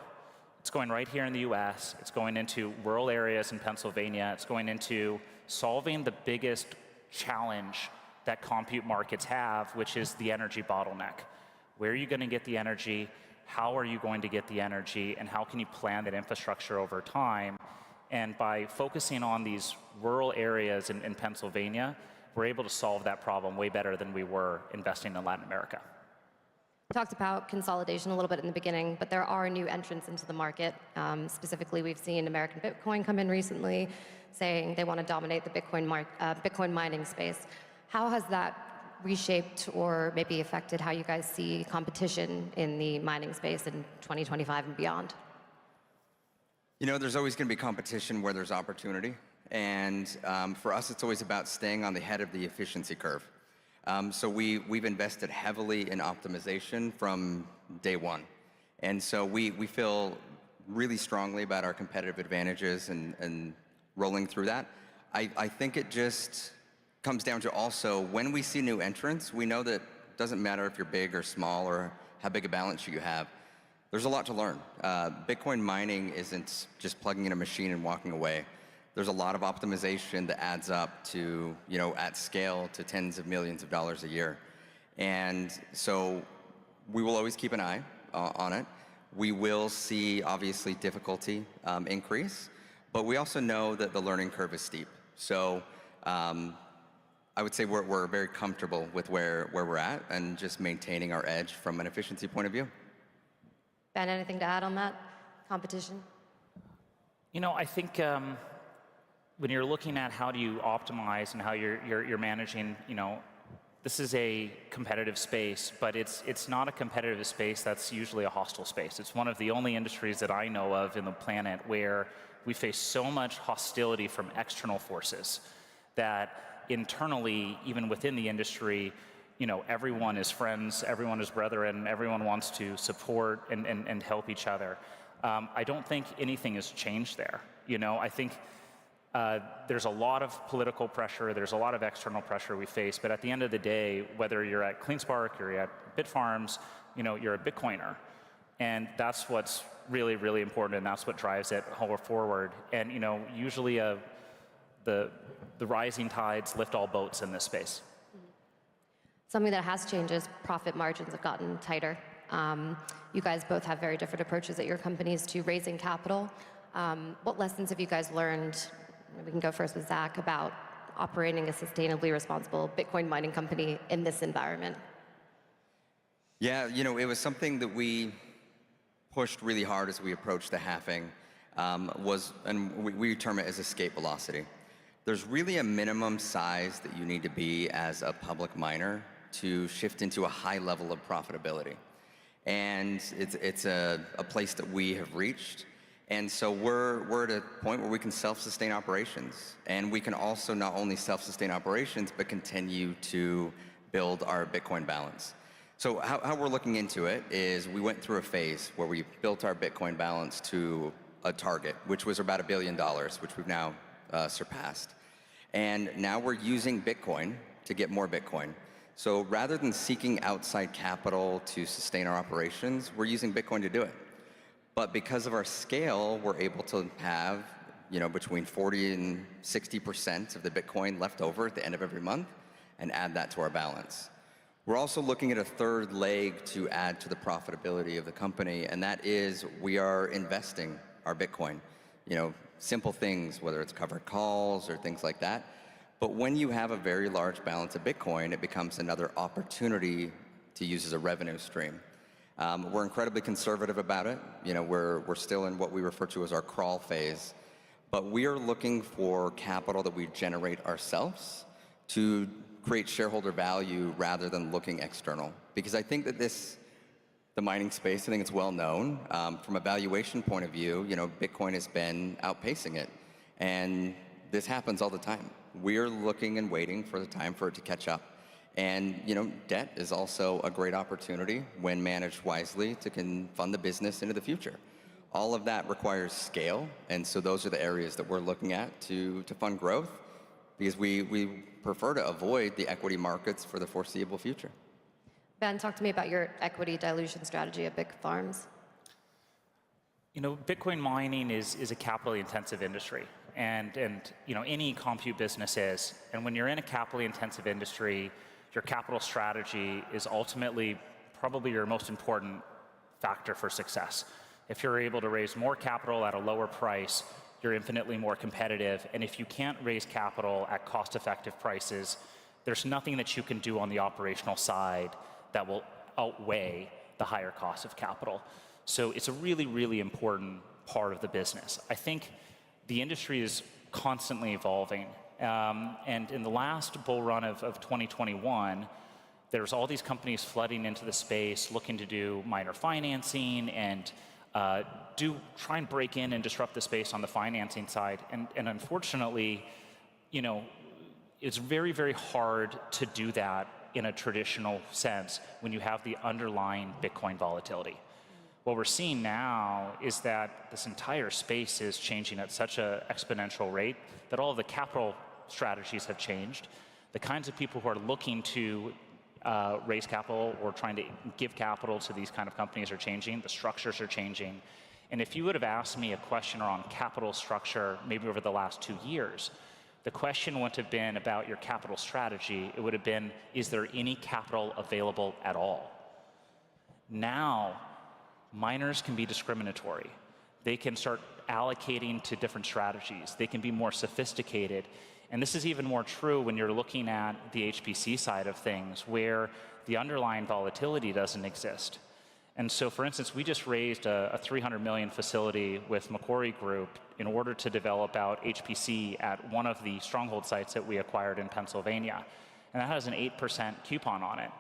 it's going right here in the US, it's going into rural areas in Pennsylvania, it's going into solving the biggest challenge that compute markets have, which is the energy bottleneck. Where are you going to get the energy? How are you going to get the energy? And how can you plan that infrastructure over time? And by focusing on these rural areas in Pennsylvania, we're able to solve that problem way better than we were investing in Latin America. We talked about consolidation a little bit in the beginning, but there are new entrants into the market. Specifically, we've seen American Bitcoin come in recently, saying they want to dominate the Bitcoin mining space. How has that reshaped or maybe affected how you guys see competition in the mining space in 2025 and beyond? You know, there's always going to be competition where there's opportunity. And for us, it's always about staying on the head of the efficiency curve. So we've invested heavily in optimization from day one. And so we feel really strongly about our competitive advantages and rolling through that. I think it just comes down to also when we see new entrants, we know that it doesn't matter if you're big or small or how big a balance sheet you have. There's a lot to learn. Bitcoin mining isn't just plugging in a machine and walking away. There's a lot of optimization that adds up to, at scale to tens of millions of dollars a year. And so we will always keep an eye on it. We will see, obviously, difficulty increase, but we also know that the learning curve is steep. So I would say we're very comfortable with where we're at and just maintaining our edge from an efficiency point of view. Ben, anything to add on that? Competition? I think when you're looking at how do you optimize and how you're managing, this is a competitive space, but it's not a competitive space that's usually a hostile space. It's one of the only industries that I know of in the planet where we face so much hostility from external forces that internally, even within the industry, everyone is friends, everyone is brethren, everyone wants to support and help each other. I don't think anything has changed there. I think there's a lot of political pressure, there's a lot of external pressure we face, but at the end of the day, whether you're at CleanSpark, you're at Bitfarms, you're a Bitcoiner. And that's what's really, really important, and that's what drives it forward. And usually the rising tides lift all boats in this space. Something that has changed is profit margins have gotten tighter. You guys both have very different approaches at your companies to raising capital. What lessons have you guys learned? We can go first with Zach about operating a sustainably responsible Bitcoin mining company in this environment. Yeah, it was something that we pushed really hard as we approached the halving, and we term it as escape velocity. There's really a minimum size that you need to be as a public miner to shift into a high level of profitability. And it's a place that we have reached. And so we're at a point where we can self-sustain operations. And we can also not only self-sustain operations, but continue to build our Bitcoin balance. So how we're looking into it is we went through a phase where we built our Bitcoin balance to a target, which was about $1 billion, which we've now surpassed. And now we're using Bitcoin to get more Bitcoin. So rather than seeking outside capital to sustain our operations, we're using Bitcoin to do it. But because of our scale, we're able to have between 40 and 60% of the Bitcoin left over at the end of every month and add that to our balance. We're also looking at a third leg to add to the profitability of the company, and that is we are investing our Bitcoin. Simple things, whether it's covered calls or things like that. But when you have a very large balance of Bitcoin, it becomes another opportunity to use as a revenue stream. We're incredibly conservative about it. We're still in what we refer to as our crawl phase. But we are looking for capital that we generate ourselves to create shareholder value rather than looking external. Because I think that the mining space, I think it's well known. From a valuation point of view, Bitcoin has been outpacing it. And this happens all the time. We're looking and waiting for the time for it to catch up. And debt is also a great opportunity when managed wisely to fund the business into the future. All of that requires scale, and so those are the areas that we're looking at to fund growth, because we prefer to avoid the equity markets for the foreseeable future. Ben, talk to me about your equity dilution strategy at Bitfarms. Bitcoin mining is a capitally intensive industry, and any compute business is. And when you're in a capitally intensive industry, your capital strategy is ultimately probably your most important factor for success. If you're able to raise more capital at a lower price, you're infinitely more competitive. And if you can't raise capital at cost-effective prices, there's nothing that you can do on the operational side that will outweigh the higher cost of capital. So it's a really, really important part of the business. I think the industry is constantly evolving. And in the last bull run of 2021, there's all these companies flooding into the space looking to do miner financing and try and break in and disrupt the space on the financing side. And unfortunately, it's very, very hard to do that in a traditional sense when you have the underlying Bitcoin volatility. What we're seeing now is that this entire space is changing at such an exponential rate that all of the capital strategies have changed, The kinds of people who are looking to raise capital or trying to give capital to these kind of companies are changing. The structures are changing. And if you would have asked me a question around capital structure maybe over the last 2 years, the question wouldn't have been about your capital strategy. It would have been, is there any capital available at all? Now, miners can be discriminatory. They can start allocating to different strategies. They can be more sophisticated. And this is even more true when you're looking at the HPC side of things, where the underlying volatility doesn't exist. And so, for instance, we just raised a $300 million facility with Macquarie Group in order to develop out HPC at one of the stronghold sites that we acquired in Pennsylvania. And that has an 8% coupon on it.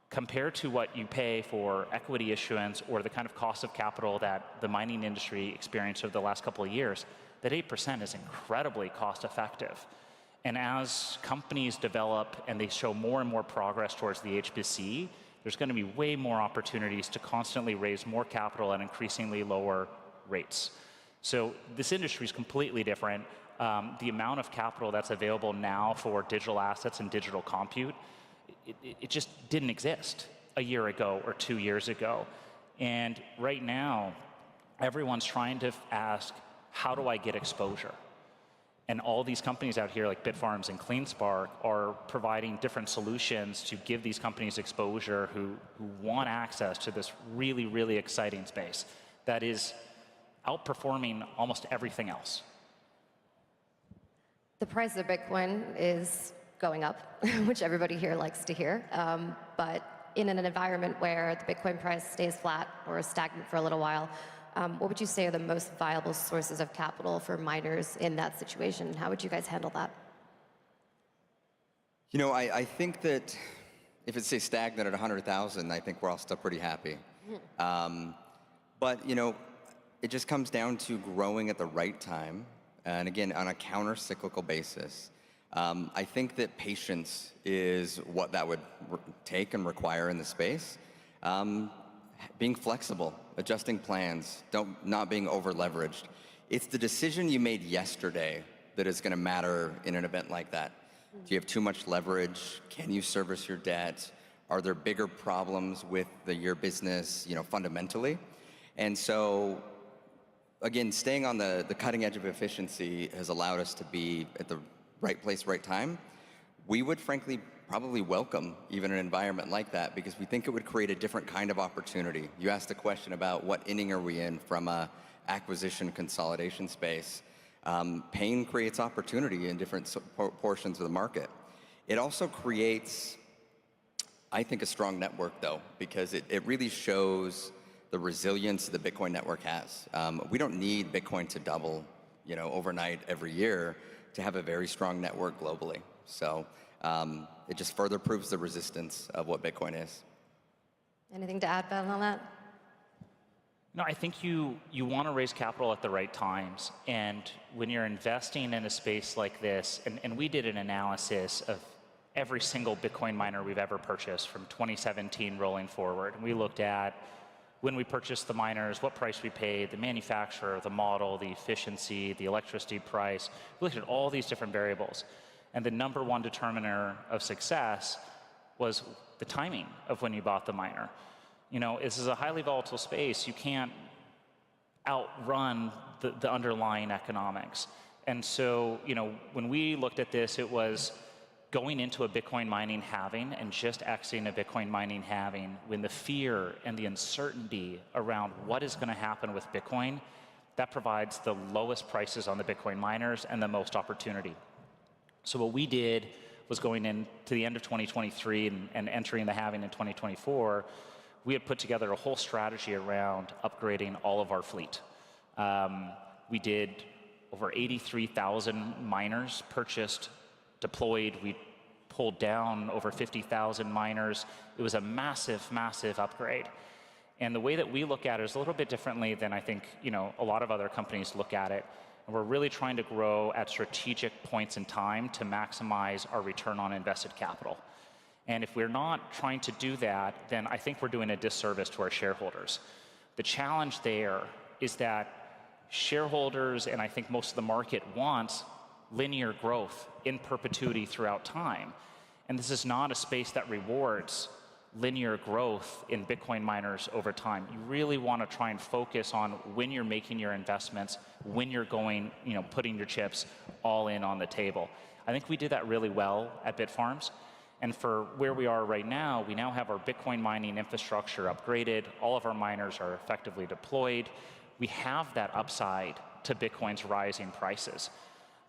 Compared to what you pay for equity issuance or the kind of cost of capital that the mining industry experienced over the last couple of years, that 8% is incredibly cost effective. And as companies develop and they show more and more progress towards the HPC, there's going to be way more opportunities to constantly raise more capital at increasingly lower rates. So this industry is completely different. The amount of capital that's available now for digital assets and digital compute, it just didn't exist a year ago or 2 years ago. And right now, everyone's trying to ask, how do I get exposure? And all these companies out here like Bitfarms and CleanSpark are providing different solutions to give these companies exposure who want access to this really, really exciting space that is outperforming almost everything else. The price of Bitcoin is going up, which everybody here likes to hear. But in an environment where the Bitcoin price stays flat or stagnant for a little while, what would you say are the most viable sources of capital for miners in that situation? How would you guys handle that? You know, I think that if it stays stagnant at 100,000, I think we're all still pretty happy. But, you know, it just comes down to growing at the right time, and again, on a counter-cyclical basis. I think that patience is what that would take and require in the space. Being flexible, adjusting plans, not being over-leveraged. It's the decision you made yesterday that is going to matter in an event like that. Do you have too much leverage? Can you service your debt? Are there bigger problems with your business, you know, fundamentally? And so, again, staying on the cutting edge of efficiency has allowed us to be at the right place, right time. We would frankly probably welcome even an environment like that because we think it would create a different kind of opportunity. You asked a question about what inning are we in from a acquisition consolidation space. Pain creates opportunity in different portions of the market. It also creates, I think, a strong network though, because it really shows the resilience the Bitcoin network has. We don't need Bitcoin to double, you know, overnight every year to have a very strong network globally. So it just further proves the resistance of what Bitcoin is. Anything to add, Ben, on that? No, I think you want to raise capital at the right times. And when you're investing in a space like this, and we did an analysis of every single Bitcoin miner we've ever purchased from 2017 rolling forward. And we looked at when we purchased the miners, what price we paid, the manufacturer, the model, the efficiency, the electricity price. We looked at all these different variables. And the number one determiner of success was the timing of when you bought the miner. You know, this is a highly volatile space. You can't outrun the underlying economics. And so, you know, when we looked at this, it was going into a Bitcoin mining halving and just exiting a Bitcoin mining halving when the fear and the uncertainty around what is going to happen with Bitcoin, that provides the lowest prices on the Bitcoin miners and the most opportunity. So what we did was going into the end of 2023 and entering the halving in 2024, we had put together a whole strategy around upgrading all of our fleet. We did over 83,000 miners purchased, deployed. We pulled down over 50,000 miners. It was a massive, massive upgrade. And the way that we look at it is a little bit differently than I think, you know, a lot of other companies look at it. And we're really trying to grow at strategic points in time to maximize our return on invested capital. And if we're not trying to do that, then I think we're doing a disservice to our shareholders. The challenge there is that shareholders, and I think most of the market, wants linear growth in perpetuity throughout time. And this is not a space that rewards linear growth in Bitcoin miners over time. You really want to try and focus on when you're making your investments, when you're going, putting your chips all in on the table. I think we did that really well at Bitfarms. And for where we are right now, we now have our Bitcoin mining infrastructure upgraded. All of our miners are effectively deployed. We have that upside to Bitcoin's rising prices.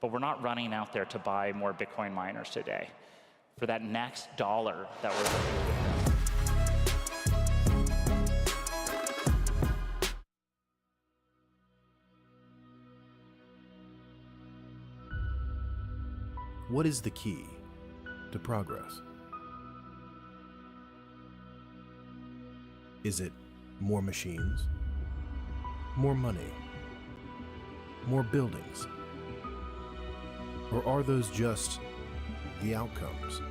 But we're not running out there to buy more Bitcoin miners today. For that next dollar that we're looking for. What is the key to progress? Is it more machines? More money? More buildings? Or are those just the outcomes?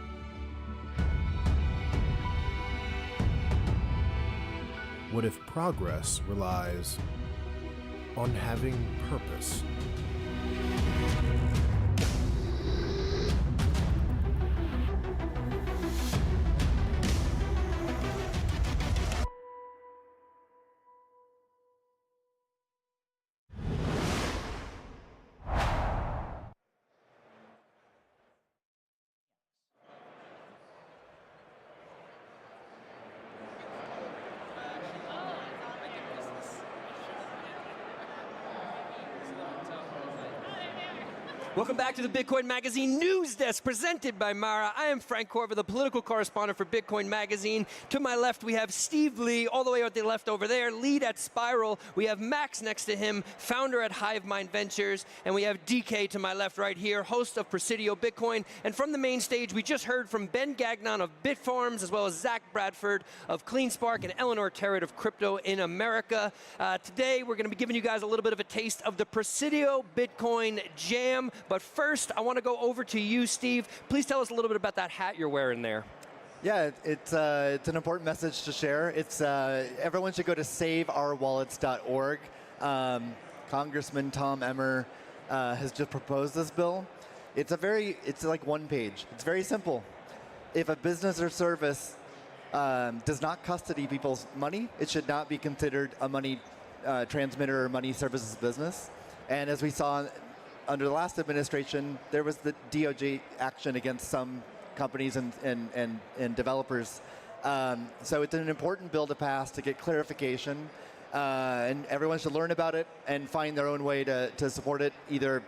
What if progress relies on having purpose? Welcome back to the Bitcoin Magazine News Desk, presented by Mara. I am Frank Corva, the political correspondent for Bitcoin Magazine. To my left, we have Steve Lee, all the way at the left over there, lead at Spiral. We have Max next to him, founder at Hivemind Ventures. And we have DK to my left right here, host of Presidio Bitcoin. And from the main stage, we just heard from Ben Gagnon of Bitfarms, as well as Zach Bradford of CleanSpark and Eleanor Terrett of Crypto in America. Today, we're going to be giving you guys a little bit of a taste of the Presidio Bitcoin Jam. But first, I want to go over to you, Steve. Please tell us a little bit about that hat you're wearing there. Yeah, it's an important message to share. It's everyone should go to saveourwallets.org. Congressman Tom Emmer has just proposed this bill. It's like one page. It's very simple. If a business or service does not custody people's money, it should not be considered a money transmitter or money services business. And as we saw under the last administration, there was the DOJ action against some companies and developers. So it's an important bill to pass to get clarification. And everyone should learn about it and find their own way to support it, either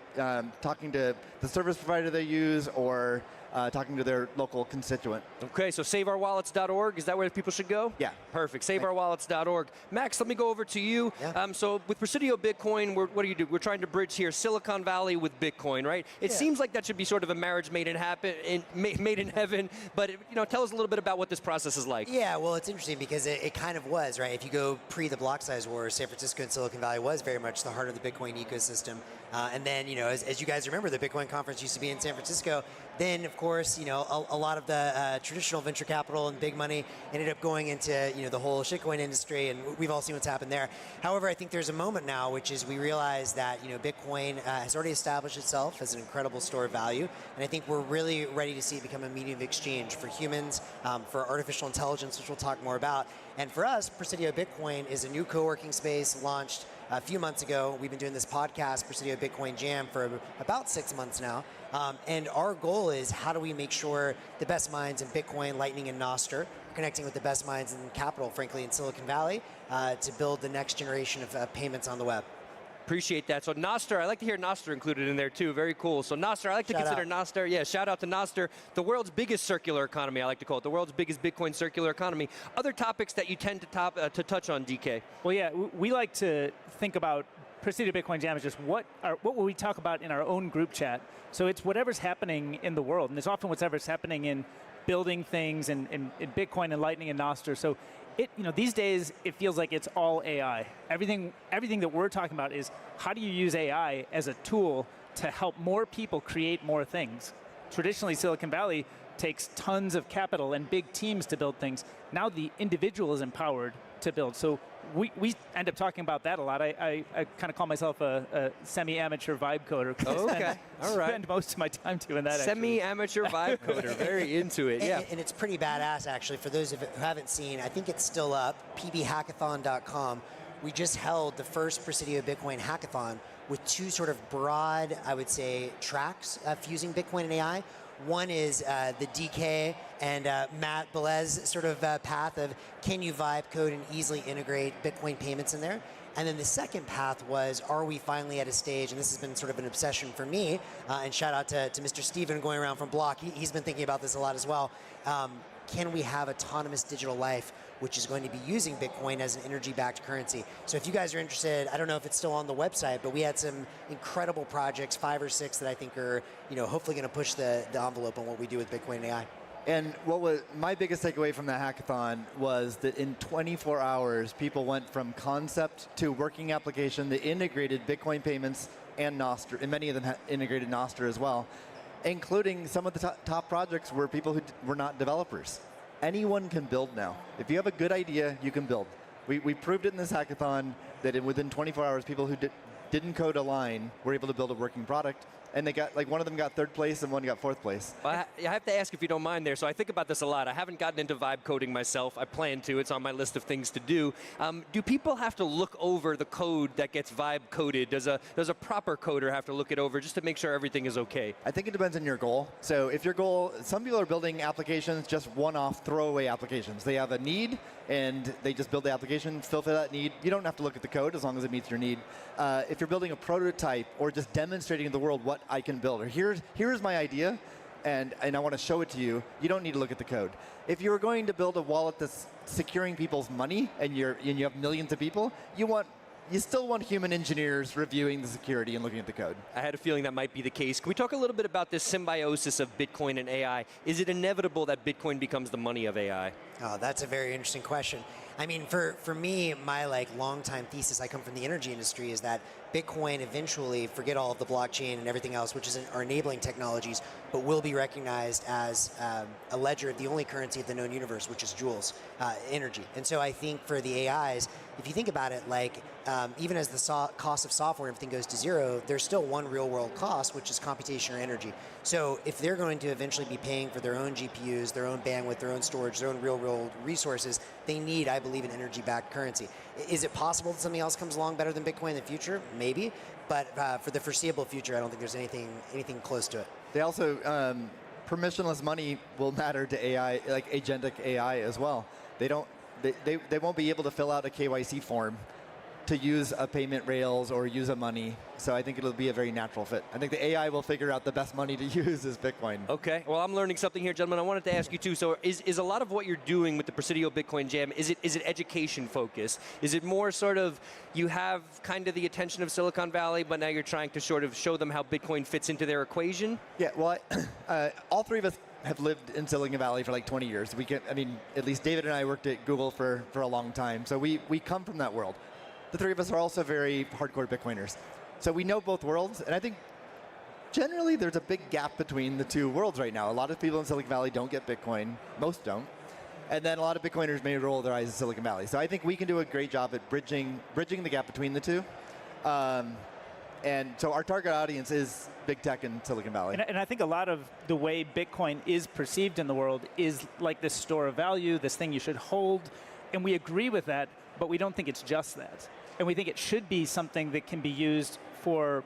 talking to the service provider they use or talking to their local constituent. Okay, so saveourwallets.org, is that where people should go? Yeah. Perfect, saveourwallets.org. Max, let me go over to you. Yeah. So with Presidio Bitcoin, what do you do? We're trying to bridge here Silicon Valley with Bitcoin, right? It seems like that should be sort of a marriage made in heaven, but tell us a little bit about what this process is like. Yeah, well, it's interesting because it kind of was, right? If you go pre the block size wars, San Francisco and Silicon Valley was very much the heart of the Bitcoin ecosystem. And then, as you guys remember, the Bitcoin conference used to be in San Francisco. Then, of course, a lot of the traditional venture capital and big money ended up going into, the whole shitcoin industry, and we've all seen what's happened there. However, I think there's a moment now, which is we realize that, Bitcoin has already established itself as an incredible store of value, and I think we're really ready to see it become a medium of exchange for humans, for artificial intelligence, which we'll talk more about. And for us, Presidio Bitcoin is a new co-working space launched a few months ago. We've been doing this podcast, Presidio Bitcoin Jam, for about 6 months now. And our goal is, how do we make sure the best minds in Bitcoin, Lightning, and Nostr are connecting with the best minds in capital, frankly, in Silicon Valley, to build the next generation of payments on the web. Appreciate that. So Nostr, I like to hear Nostr included in there too. Very cool. So Nostr, I like to consider Nostr, yeah, shout out to Nostr, the world's biggest circular economy, I like to call it, the world's biggest Bitcoin circular economy. Other topics that you tend to touch on, DK? Well, yeah, we like to think about Presidio Bitcoin Jam is just what will we talk about in our own group chat. So it's whatever's happening in the world, and it's often whatever's happening in building things in Bitcoin and Lightning and Nostr. So these days it feels like it's all AI. Everything that we're talking about is how do you use AI as a tool to help more people create more things. Traditionally, Silicon Valley takes tons of capital and big teams to build things. Now the individual is empowered to build. So we end up talking about that a lot. I kind of call myself a semi-amateur vibe coder. Okay, all right. Spend most of my time doing that. Semi-amateur vibe coder, very into it. Yeah. And it's pretty badass, actually. For those of you who haven't seen, I think it's still up, pbhackathon.com. We just held the first Presidio Bitcoin hackathon with two sort of broad, I would say, tracks fusing Bitcoin and AI. One is the DK and Matt Belez sort of path of can you vibe code and easily integrate Bitcoin payments in there? And then the second path was, are we finally at a stage, and this has been sort of an obsession for me, and shout out to Mr. Steven going around from Block, he's been thinking about this a lot as well. Can we have autonomous digital life, which is going to be using Bitcoin as an energy-backed currency? So if you guys are interested, I don't know if it's still on the website, but we had some incredible projects, 5 or 6, that I think are, hopefully going to push the envelope on what we do with Bitcoin and AI. And what was my biggest takeaway from the hackathon was that in 24 hours, people went from concept to working application that integrated Bitcoin payments and Nostr, and many of them integrated Nostr as well, including some of the top projects were people who were not developers. Anyone can build now. If you have a good idea, you can build. We proved it in this hackathon that within 24 hours, people who didn't code a line were able to build a working product. And they got, one of them got 3rd place and one got 4th place. Well, I have to ask if you don't mind there. So I think about this a lot. I haven't gotten into vibe coding myself. I plan to. It's on my list of things to do. Do people have to look over the code that gets vibe coded? Does a proper coder have to look it over just to make sure everything is okay? I think it depends on your goal. So if your goal, some people are building applications, just one-off throwaway applications. They have a need and they just build the application, fulfill that need. You don't have to look at the code as long as it meets your need. If you're building a prototype or just demonstrating to the world what I can build, or here's my idea, and I want to show it to you, you don't need to look at the code. If you're going to build a wallet that's securing people's money and you have millions of people, you still want human engineers reviewing the security and looking at the code. I had a feeling that might be the case. Can we talk a little bit about this symbiosis of Bitcoin and AI? Is it inevitable that Bitcoin becomes the money of AI? Oh, that's a very interesting question. I mean, for me, my long-time thesis, I come from the energy industry, is that Bitcoin eventually, forget all of the blockchain and everything else, which is our enabling technologies, but will be recognized as a ledger of the only currency of the known universe, which is joules, energy. And so I think for the AIs, if you think about it, even as the cost of software and everything goes to zero, there's still one real-world cost, which is computational energy. So if they're going to eventually be paying for their own GPUs, their own bandwidth, their own storage, their own real-world resources, they need, I believe, an energy-backed currency. Is it possible that something else comes along better than Bitcoin in the future? Maybe. But for the foreseeable future, I don't think there's anything close to it. They also, permissionless money will matter to AI, like agentic AI as well. They won't be able to fill out a KYC form to use a payment rails or use a money. So I think it'll be a very natural fit. I think the AI will figure out the best money to use is Bitcoin. Okay, well, I'm learning something here, gentlemen. I wanted to ask you too, so is a lot of what you're doing with the Presidio Bitcoin Jam, is it education focused? Is it more sort of, you have kind of the attention of Silicon Valley, but now you're trying to sort of show them how Bitcoin fits into their equation? Yeah, well, all three of us have lived in Silicon Valley for 20 years. At least David and I worked at Google for a long time. So we come from that world. The three of us are also very hardcore Bitcoiners. So we know both worlds, and I think generally there's a big gap between the two worlds right now. A lot of people in Silicon Valley don't get Bitcoin, most don't. And then a lot of Bitcoiners may roll their eyes at Silicon Valley. So I think we can do a great job at bridging the gap between the two. And so our target audience is big tech in Silicon Valley. And I think a lot of the way Bitcoin is perceived in the world is like this store of value, this thing you should hold. And we agree with that, but we don't think it's just that. And we think it should be something that can be used for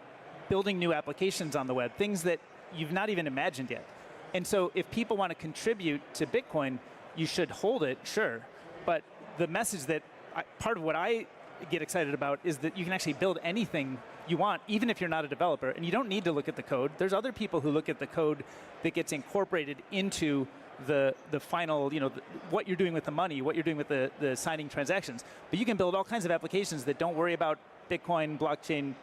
building new applications on the web, things that you've not even imagined yet. And so if people want to contribute to Bitcoin, you should hold it, sure. But the message that, part of what I get excited about is that you can actually build anything you want, even if you're not a developer. And you don't need to look at the code. There's other people who look at the code that gets incorporated into the final, what you're doing with the money, what you're doing with the signing transactions. But you can build all kinds of applications that don't worry about Bitcoin, blockchain,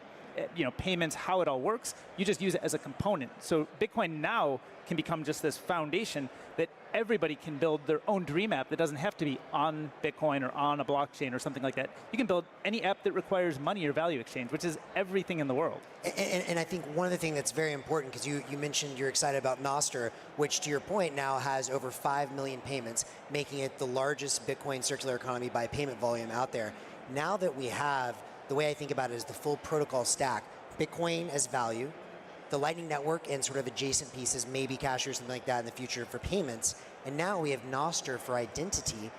payments, how it all works. You just use it as a component. So Bitcoin now can become just this foundation that everybody can build their own dream app that doesn't have to be on Bitcoin or on a blockchain or something like that. You can build any app that requires money or value exchange, which is everything in the world. And I think one of the things that's very important, because you mentioned you're excited about Nostr, which to your point now has over 5 million payments, making it the largest Bitcoin circular economy by payment volume out there. Now that we have, the way I think about it is the full protocol stack, Bitcoin as value, the Lightning Network and sort of adjacent pieces, maybe Cash or something like that in the future for payments. And now we have Nostr for identity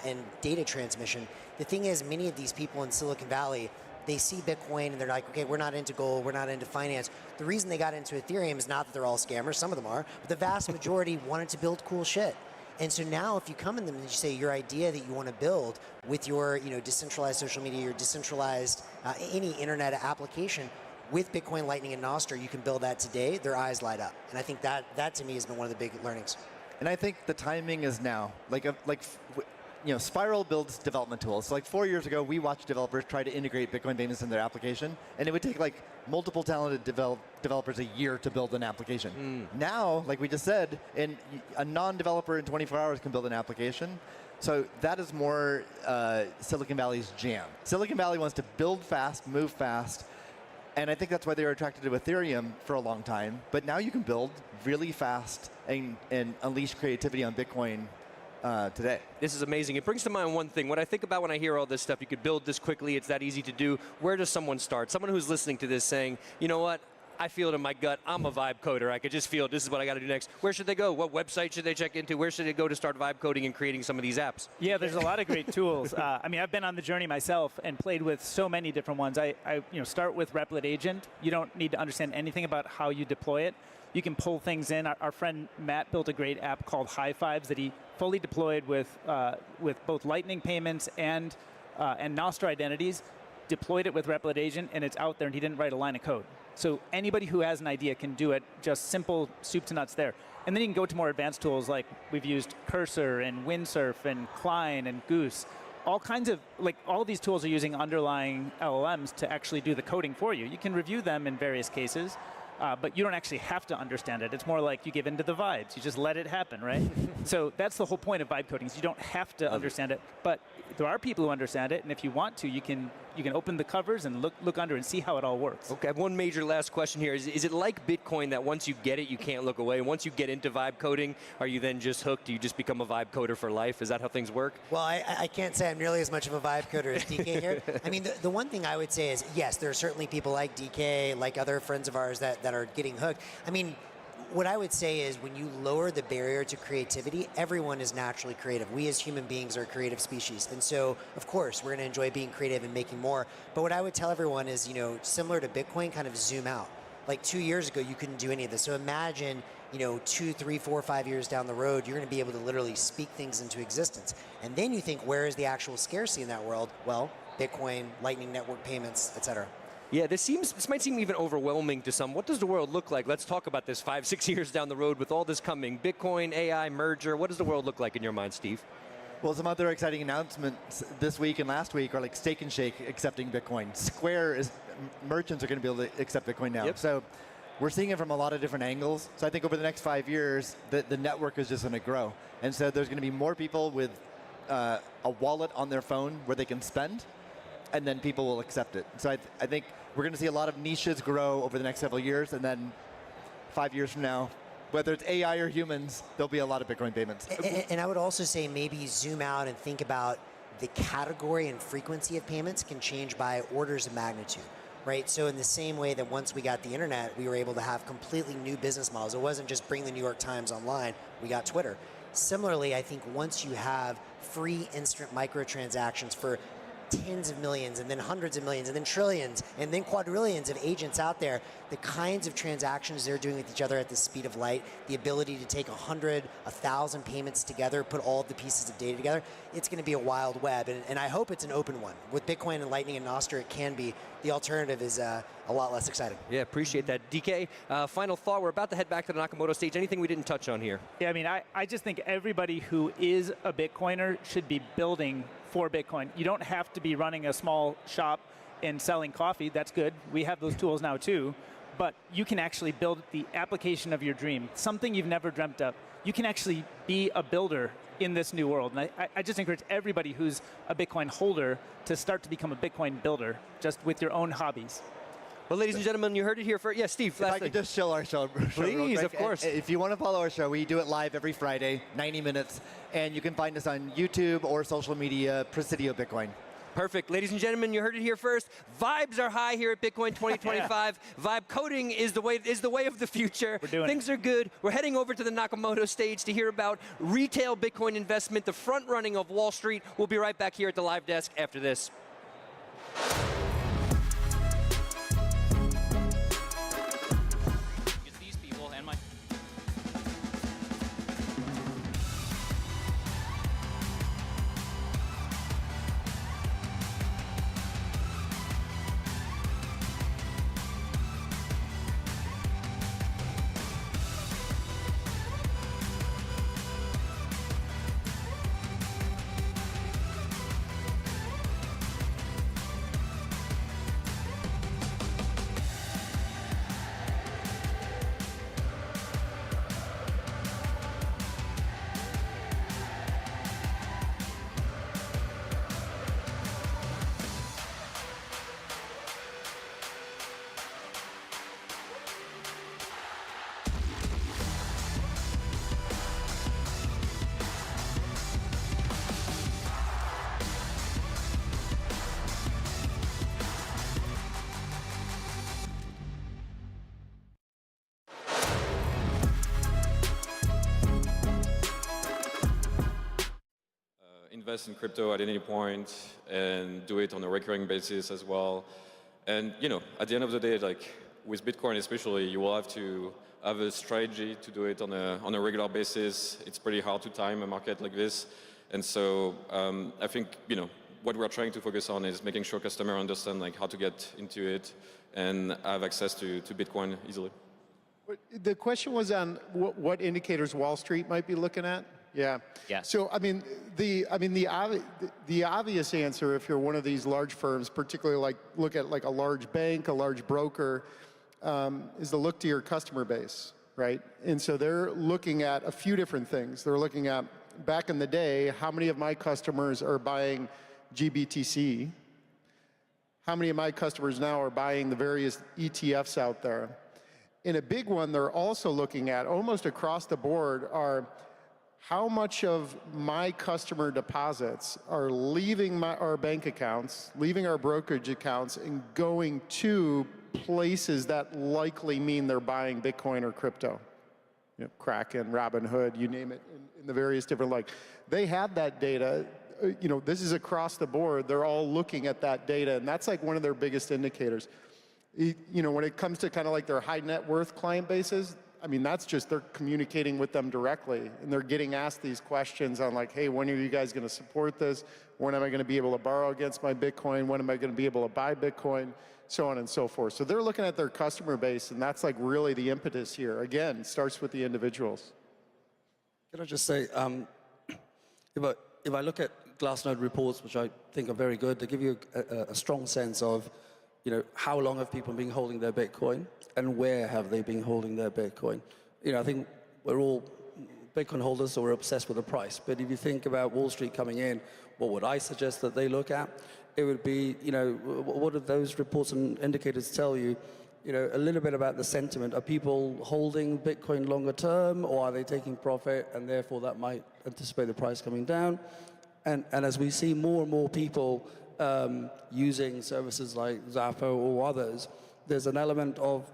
and data transmission. The thing is, many of these people in Silicon Valley, they see Bitcoin and they're like, okay, we're not into gold, we're not into finance. The reason they got into Ethereum is not that they're all scammers, some of them are, but the vast majority wanted to build cool shit. And so now if you come in them and you say your idea that you want to build with your decentralized social media, your decentralized any internet application, with Bitcoin, Lightning, and Nostr, you can build that today, their eyes light up. And I think that to me has been one of the big learnings. And I think the timing is now. Spiral builds development tools. So like 4 years ago, we watched developers try to integrate Bitcoin payments in their application, and it would take like multiple talented developers a year to build an application. Now, like we just said, a non-developer in 24 hours can build an application. So that is more Silicon Valley's jam. Silicon Valley wants to build fast, move fast, and I think that's why they were attracted to Ethereum for a long time. But now you can build really fast and unleash creativity on Bitcoin today. This is amazing. It brings to mind one thing. When I think about when I hear all this stuff, you could build this quickly, it's that easy to do. Where does someone start? Someone who's listening to this saying, you know what? I feel it in my gut. I'm a vibe coder. I could just feel this is what I got to do next. Where should they go? What website should they check into? Where should they go to start vibe coding and creating some of these apps? Yeah, there's a lot of great tools. I mean, I've been on the journey myself and played with so many different ones. I start with Replit Agent. You don't need to understand anything about how you deploy it. You can pull things in. Our friend Matt built a great app called High Fives that he fully deployed with both Lightning payments and Nostr identities. Deployed it with Replit Agent, and it's out there, and he didn't write a line of code. So anybody who has an idea can do it, just simple soup to nuts there. And then you can go to more advanced tools like we've used Cursor and Windsurf and Klein and Goose. All kinds of, all of these tools are using underlying LLMs to actually do the coding for you. You can review them in various cases, but you don't actually have to understand it. It's more like you give into the vibes. You just let it happen, right? So that's the whole point of vibe coding. Is you don't have to understand it, but there are people who understand it, and if you want to, you can open the covers and look under and see how it all works. Okay, I have one major last question here. Is it like Bitcoin that once you get it, you can't look away? Once you get into vibe coding, are you then just hooked? Do you just become a vibe coder for life? Is that how things work? Well, I can't say I'm nearly as much of a vibe coder as DK here. I mean, the one thing I would say is, yes, there are certainly people like DK, like other friends of ours that are getting hooked. I mean, what I would say is when you lower the barrier to creativity, everyone is naturally creative. We as human beings are a creative species. And so, of course, we're going to enjoy being creative and making more. But what I would tell everyone is, similar to Bitcoin, kind of zoom out. Like 2 years ago, you couldn't do any of this. So imagine, 2, 3, 4, 5 years down the road, you're going to be able to literally speak things into existence. And then you think, where is the actual scarcity in that world? Well, Bitcoin, Lightning Network payments, et cetera. Yeah, this might seem even overwhelming to some. What does the world look like? Let's talk about this 5, 6 years down the road with all this coming. Bitcoin, AI, merger. What does the world look like in your mind, Steve? Well, some other exciting announcements this week and last week are like Steak and Shake accepting Bitcoin. Merchants are going to be able to accept Bitcoin now. Yep. So we're seeing it from a lot of different angles. So I think over the next 5 years, the network is just going to grow. And so there's going to be more people with a wallet on their phone where they can spend, and then people will accept it. So I think we're going to see a lot of niches grow over the next several years, and then 5 years from now, whether it's AI or humans, there'll be a lot of Bitcoin payments. And I would also say maybe zoom out and think about the category and frequency of payments can change by orders of magnitude, right? So in the same way that once we got the internet, we were able to have completely new business models. It wasn't just bring the New York Times online, we got Twitter. Similarly, I think once you have free instant microtransactions for tens of millions, and then hundreds of millions, and then trillions, and then quadrillions of agents out there, the kinds of transactions they're doing with each other at the speed of light, the ability to take 100, 1,000 payments together, put all of the pieces of data together, it's going to be a wild web, and I hope it's an open one. With Bitcoin and Lightning and Nostr, it can be. The alternative is a lot less exciting. Yeah, appreciate that. DK, final thought. We're about to head back to the Nakamoto stage. Anything we didn't touch on here? Yeah, I mean, I just think everybody who is a Bitcoiner should be building for Bitcoin. You don't have to be running a small shop and selling coffee. That's good. We have those tools now too. but you can actually build the application of your dream, something you've never dreamt of. You can actually be a builder in this new world. And I just encourage everybody who's a Bitcoin holder to start to become a Bitcoin builder, just with your own hobbies. Well, ladies and gentlemen, you heard it here first. Yeah, Steve, If I could just show our show Please, real quick. of course. If you want to follow our show, we do it live every Friday, 90 minutes. And you can find us on YouTube or social media, Presidio Bitcoin. Perfect. Ladies and gentlemen, you heard it here first. Vibes are high here at Bitcoin 2025. Vibe coding is the way of the future. We're doing Things are good. We're heading over to the Nakamoto stage to hear about retail Bitcoin investment, the front running of Wall Street. We'll be right back here at the live desk after this. Invest in crypto at any point and do it on a recurring basis as well. And at the end of the day, like with Bitcoin especially, you will have to have a strategy to do it on a regular basis. It's pretty hard to time a market like this. And so I think what we're trying to focus on is making sure customers understand like how to get into it and have access to Bitcoin easily. The question was on what indicators Wall Street might be looking at. Yeah. So I mean, the obvious answer, if you're one of these large firms, particularly look at a large bank, a large broker, is to look to your customer base, right? And so they're looking at a few different things. They're looking at, back in the day, how many of my customers are buying GBTC? How many of my customers now are buying the various ETFs out there? And a big one they're also looking at, almost across the board, are how much of my customer deposits are leaving our bank accounts, leaving our brokerage accounts, and going to places that likely mean they're buying Bitcoin or crypto. Kraken, Robinhood, you name it, in the various different, they have that data. This is across the board. They're all looking at that data, and that's one of their biggest indicators. When it comes to kind of their high net worth client bases, I mean, that's just they're communicating with them directly, and they're getting asked these questions on hey, when are you guys going to support this? When am I going to be able to borrow against my Bitcoin? When am I going to be able to buy Bitcoin? So on and so forth. So they're looking at their customer base, and that's really the impetus here. Again, it starts with the individuals. Can I just say, if I look at Glassnode reports, which I think are very good, they give you a strong sense of how long have people been holding their Bitcoin and where have they been holding their Bitcoin. I think we're all Bitcoin holders, so we're obsessed with the price. But if you think about Wall Street coming in, what would I suggest that they look at? It would be, what do those reports and indicators tell you? A little bit about the sentiment. Are people holding Bitcoin longer term, or are they taking profit, and therefore that might anticipate the price coming down? And as we see more and more people using services like Zappo or others, there's an element of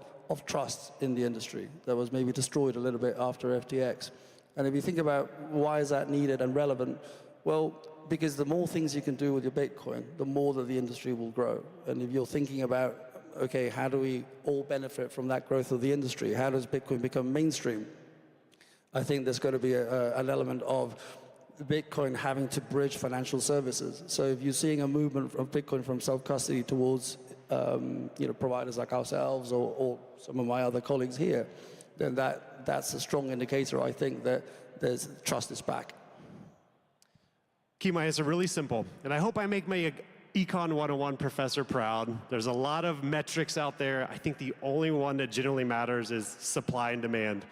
trust in the industry that was maybe destroyed a little bit after FTX. And if you think about why is that needed and relevant, well, because the more things you can do with your Bitcoin, the more that the industry will grow. And if you're thinking about, okay, how do we all benefit from that growth of the industry? How does Bitcoin become mainstream? I think there's going to be an element of Bitcoin having to bridge financial services. So if you're seeing a movement of Bitcoin from self-custody towards providers like ourselves or some of my other colleagues here, then that's a strong indicator, I think, that there's trust is back. Key-Maya is really simple, and I hope I make Econ 101 professor proud. There's a lot of metrics out there. I think the only one that generally matters is supply and demand.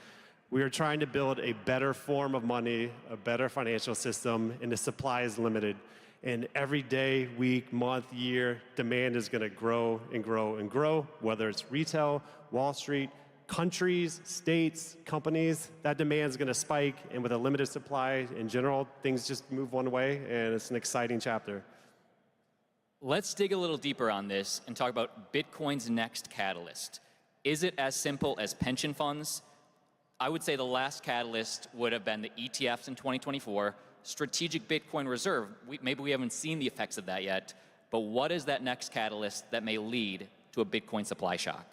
We are trying to build a better form of money, a better financial system, and the supply is limited. And every day, week, month, year, demand is going to grow and grow and grow, whether it's retail, Wall Street, countries, states, companies. That demand is going to spike, and with a limited supply in general, things just move one way, and it's an exciting chapter. Let's dig a little deeper on this and talk about Bitcoin's next catalyst. Is it as simple as pension funds? I would say the last catalyst would have been the ETFs in 2024. Strategic Bitcoin Reserve, maybe we haven't seen the effects of that yet, but what is that next catalyst that may lead to a Bitcoin supply shock?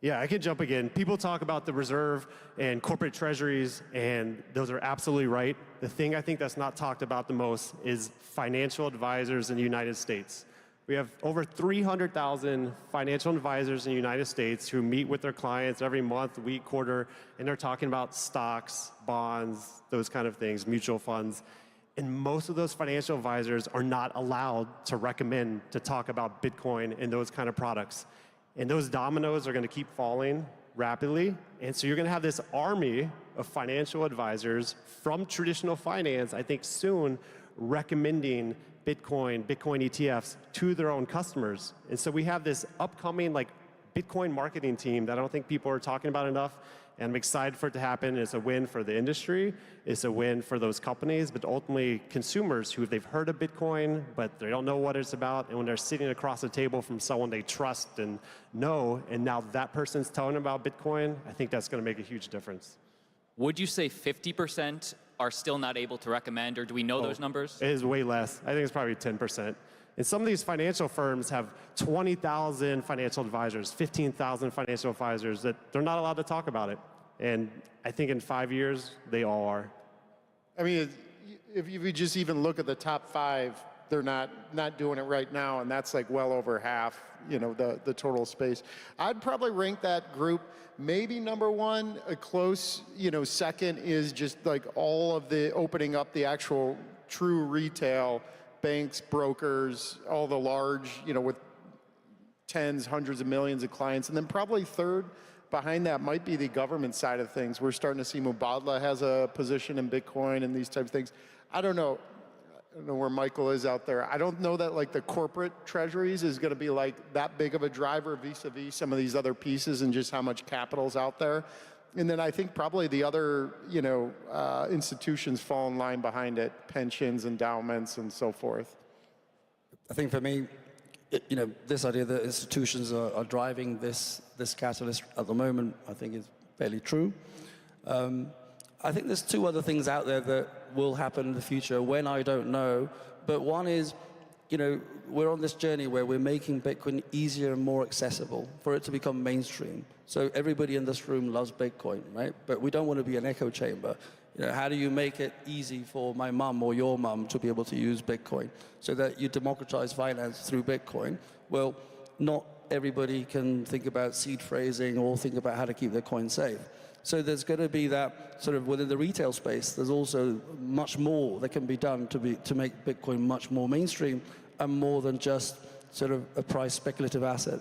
Yeah, I can jump again. People talk about the reserve and corporate treasuries, and those are absolutely right. The thing I think that's not talked about the most is financial advisors in the United States. We have over 300,000 financial advisors in the United States who meet with their clients every month, week, quarter, and they're talking about stocks, bonds, those kind of things, mutual funds. And most of those financial advisors are not allowed to recommend to talk about Bitcoin and those kind of products. And those dominoes are going to keep falling rapidly. And so you're going to have this army of financial advisors from traditional finance, I think soon, recommending Bitcoin ETFs to their own customers. And so we have this upcoming Bitcoin marketing team that I don't think people are talking about enough. And I'm excited for it to happen. It's a win for the industry. It's a win for those companies, but ultimately consumers who they've heard of Bitcoin, but they don't know what it's about. And when they're sitting across the table from someone they trust and know, and now that person's telling them about Bitcoin, I think that's going to make a huge difference. Would you say 50% are still not able to recommend, or do we know those numbers? It is way less. I think it's probably 10%. And some of these financial firms have 20,000 financial advisors, 15,000 financial advisors that they're not allowed to talk about it. And I think in 5 years, they all are. I mean, if you just even look at the top 5, they're not doing it right now, and that's well over half, the total space. I'd probably rank that group maybe number 1. A close, second is just all of the opening up the actual true retail, banks, brokers, all the large, with tens, hundreds of millions of clients. And then probably third behind that might be the government side of things. We're starting to see Mubadala has a position in Bitcoin and these types of things. I don't know where Michael is out there. I don't know that the corporate treasuries is going to be that big of a driver vis-a-vis some of these other pieces and just how much capital's out there. And then I think probably the other, institutions fall in line behind it, pensions, endowments, and so forth. I think for me, this idea that institutions are driving this catalyst at the moment, I think is fairly true. I think there's 2 other things out there that will happen in the future. When, I don't know. But one is, we're on this journey where we're making Bitcoin easier and more accessible for it to become mainstream. So everybody in this room loves Bitcoin, right? But we don't want to be an echo chamber. How do you make it easy for my mum or your mum to be able to use Bitcoin so that you democratize finance through Bitcoin? Well, not everybody can think about seed phrasing or think about how to keep their coin safe. So there's going to be that sort of within the retail space. There's also much more that can be done to make Bitcoin much more mainstream and more than just sort of a price speculative asset.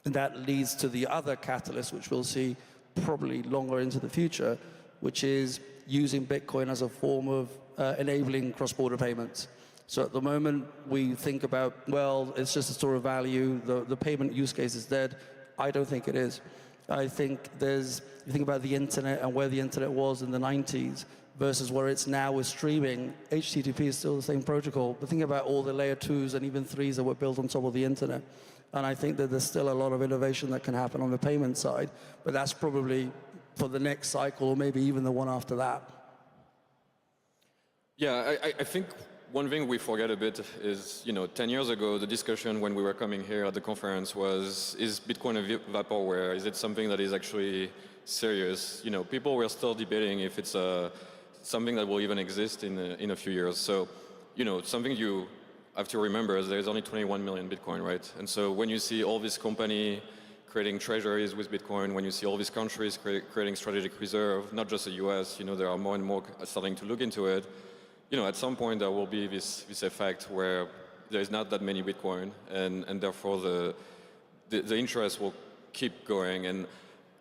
And that leads to the other catalyst, which we'll see probably longer into the future, which is using Bitcoin as a form of enabling cross-border payments. So at the moment, we think about, well, it's just a store of value. The payment use case is dead. I don't think it is. I think you think about the internet and where the internet was in the 90s versus where it's now with streaming. HTTP is still the same protocol, but think about all the layer 2s and even 3s that were built on top of the internet. And I think that there's still a lot of innovation that can happen on the payment side, but that's probably for the next cycle or maybe even the one after that. Yeah, I think one thing we forget a bit is, 10 years ago, the discussion when we were coming here at the conference was, is Bitcoin a vaporware? Is it something that is actually serious? People were still debating if it's something that will even exist in a few years. So, something you have to remember is there's only 21 million Bitcoin, right? And so when you see all these companies creating treasuries with Bitcoin, when you see all these countries creating strategic reserve, not just the US, there are more and more starting to look into it. at some point there will be this effect where there is not that many Bitcoin, and therefore the interest will keep going. And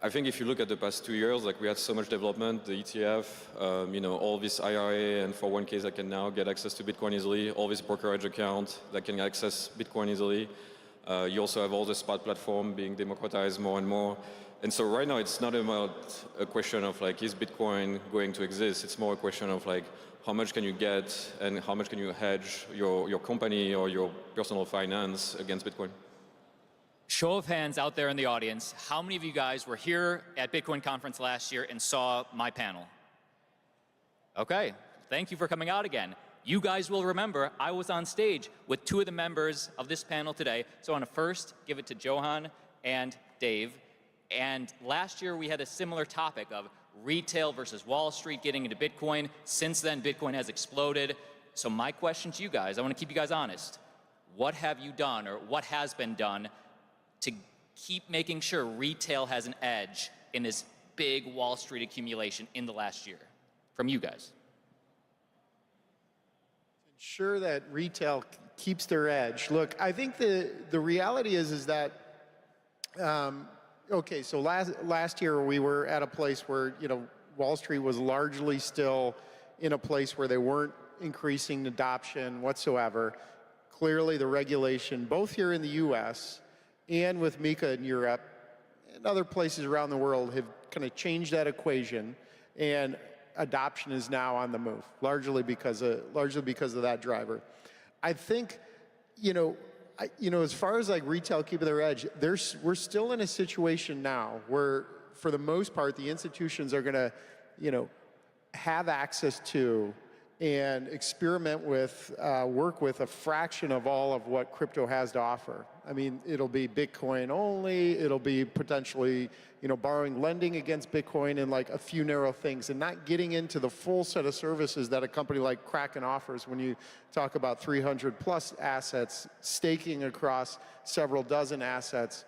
I think if you look at the past 2 years, like we had so much development, the ETF, all this IRA and 401ks that can now get access to Bitcoin easily, all this brokerage account that can access Bitcoin easily. You also have all the spot platform being democratized more and more. And so right now it's not about a question of like, is Bitcoin going to exist? It's more a question of like, how much can you get and how much can you hedge your company or your personal finance against Bitcoin? Show of hands out there in the audience, how many of you guys were here at Bitcoin conference last year and saw my panel? Okay, thank you for coming out again. You guys will remember I was on stage with 2 of the members of this panel today. So I want to first give it to Johan and Dave. And last year we had a similar topic of retail versus Wall Street getting into Bitcoin. Since then, Bitcoin has exploded. So my question to you guys, I want to keep you guys honest. What have you done or what has been done to keep making sure retail has an edge in this big Wall Street accumulation in the last year? From you guys. Ensure that retail keeps their edge. Look, I think the reality is that, okay, so last year we were at a place where, Wall Street was largely still in a place where they weren't increasing adoption whatsoever. Clearly the regulation, both here in the US and with MiCA in Europe and other places around the world, have kind of changed that equation, and adoption is now on the move, largely because of that driver. I think, as far as like retail keeping their edge, we're still in a situation now where, for the most part, the institutions are going to, have access to and experiment with, work with a fraction of all of what crypto has to offer. I mean, it'll be Bitcoin only, it'll be potentially, borrowing, lending against Bitcoin and like a few narrow things, and not getting into the full set of services that a company like Kraken offers when you talk about 300 plus assets, staking across several dozen assets,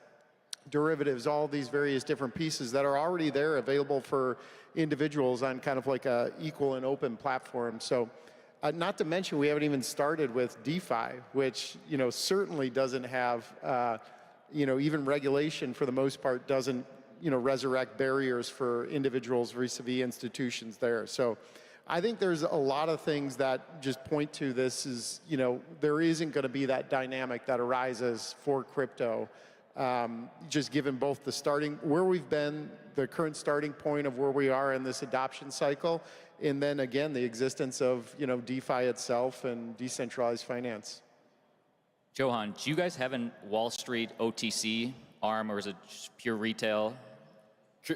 derivatives, all these various different pieces that are already there available for individuals on kind of like a equal and open platform. So not to mention, we haven't even started with DeFi, which, certainly doesn't have, even regulation for the most part doesn't, resurrect barriers for individuals vis-a-vis institutions there. So I think there's a lot of things that just point to this is, there isn't going to be that dynamic that arises for crypto. Just given both the where we've been, the current starting point of where we are in this adoption cycle, and then again, the existence of, DeFi itself and decentralized finance. Johan, do you guys have a Wall Street OTC arm, or is it just pure retail?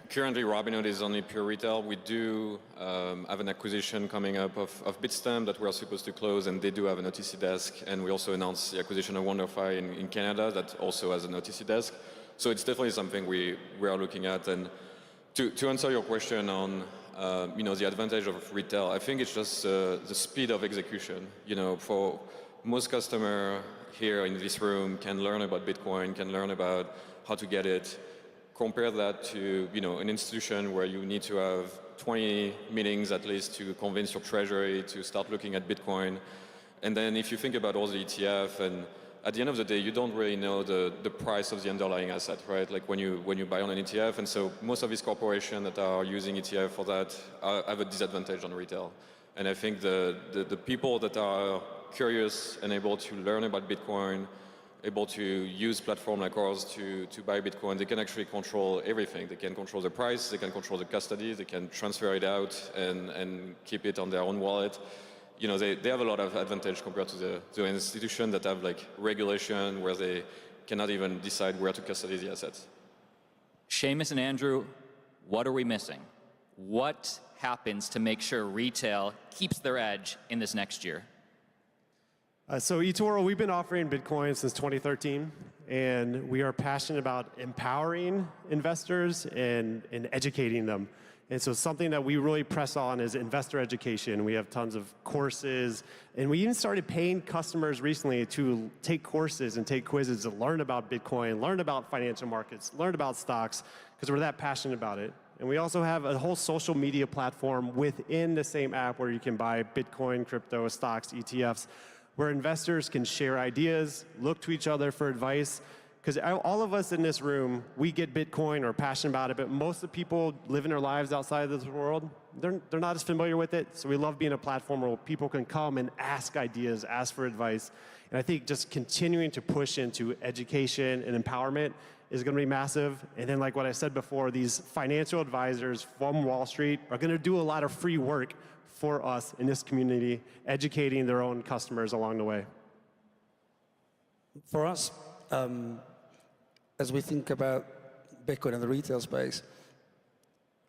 Currently, Robinhood is only pure retail. We do have an acquisition coming up of Bitstamp that we're supposed to close, and they do have an OTC desk. And we also announced the acquisition of WonderFi in Canada that also has an OTC desk. So it's definitely something we are looking at. And to answer your question on the advantage of retail, I think it's just the speed of execution. For most customers here in this room can learn about Bitcoin, can learn about how to get it. Compare that to an institution where you need to have 20 meetings at least to convince your treasury to start looking at Bitcoin. And then if you think about all the ETF, and at the end of the day, you don't really know the price of the underlying asset, right? Like when you buy on an ETF, and so most of these corporations that are using ETF for that have a disadvantage on retail. And I think the people that are curious and able to learn about Bitcoin, able to use platform like ours to buy Bitcoin, they can actually control everything. They can control the price, they can control the custody, they can transfer it out and keep it on their own wallet. They have a lot of advantage compared to the institution that have like regulation where they cannot even decide where to custody the assets. Seamus and Andrew, what are we missing? What happens to make sure retail keeps their edge in this next year? So eToro, we've been offering Bitcoin since 2013, and we are passionate about empowering investors and educating them. And so something that we really press on is investor education. We have tons of courses, and we even started paying customers recently to take courses and take quizzes to learn about Bitcoin, learn about financial markets, learn about stocks, because we're that passionate about it. And we also have a whole social media platform within the same app where you can buy Bitcoin, crypto, stocks, ETFs, where investors can share ideas, look to each other for advice. Because all of us in this room, we get Bitcoin or passionate about it, but most of the people living their lives outside of this world, they're not as familiar with it. So we love being a platform where people can come and ask ideas, ask for advice. And I think just continuing to push into education and empowerment is going to be massive. And then like what I said before, these financial advisors from Wall Street are going to do a lot of free work for us in this community, educating their own customers along the way. For us, as we think about Bitcoin in the retail space,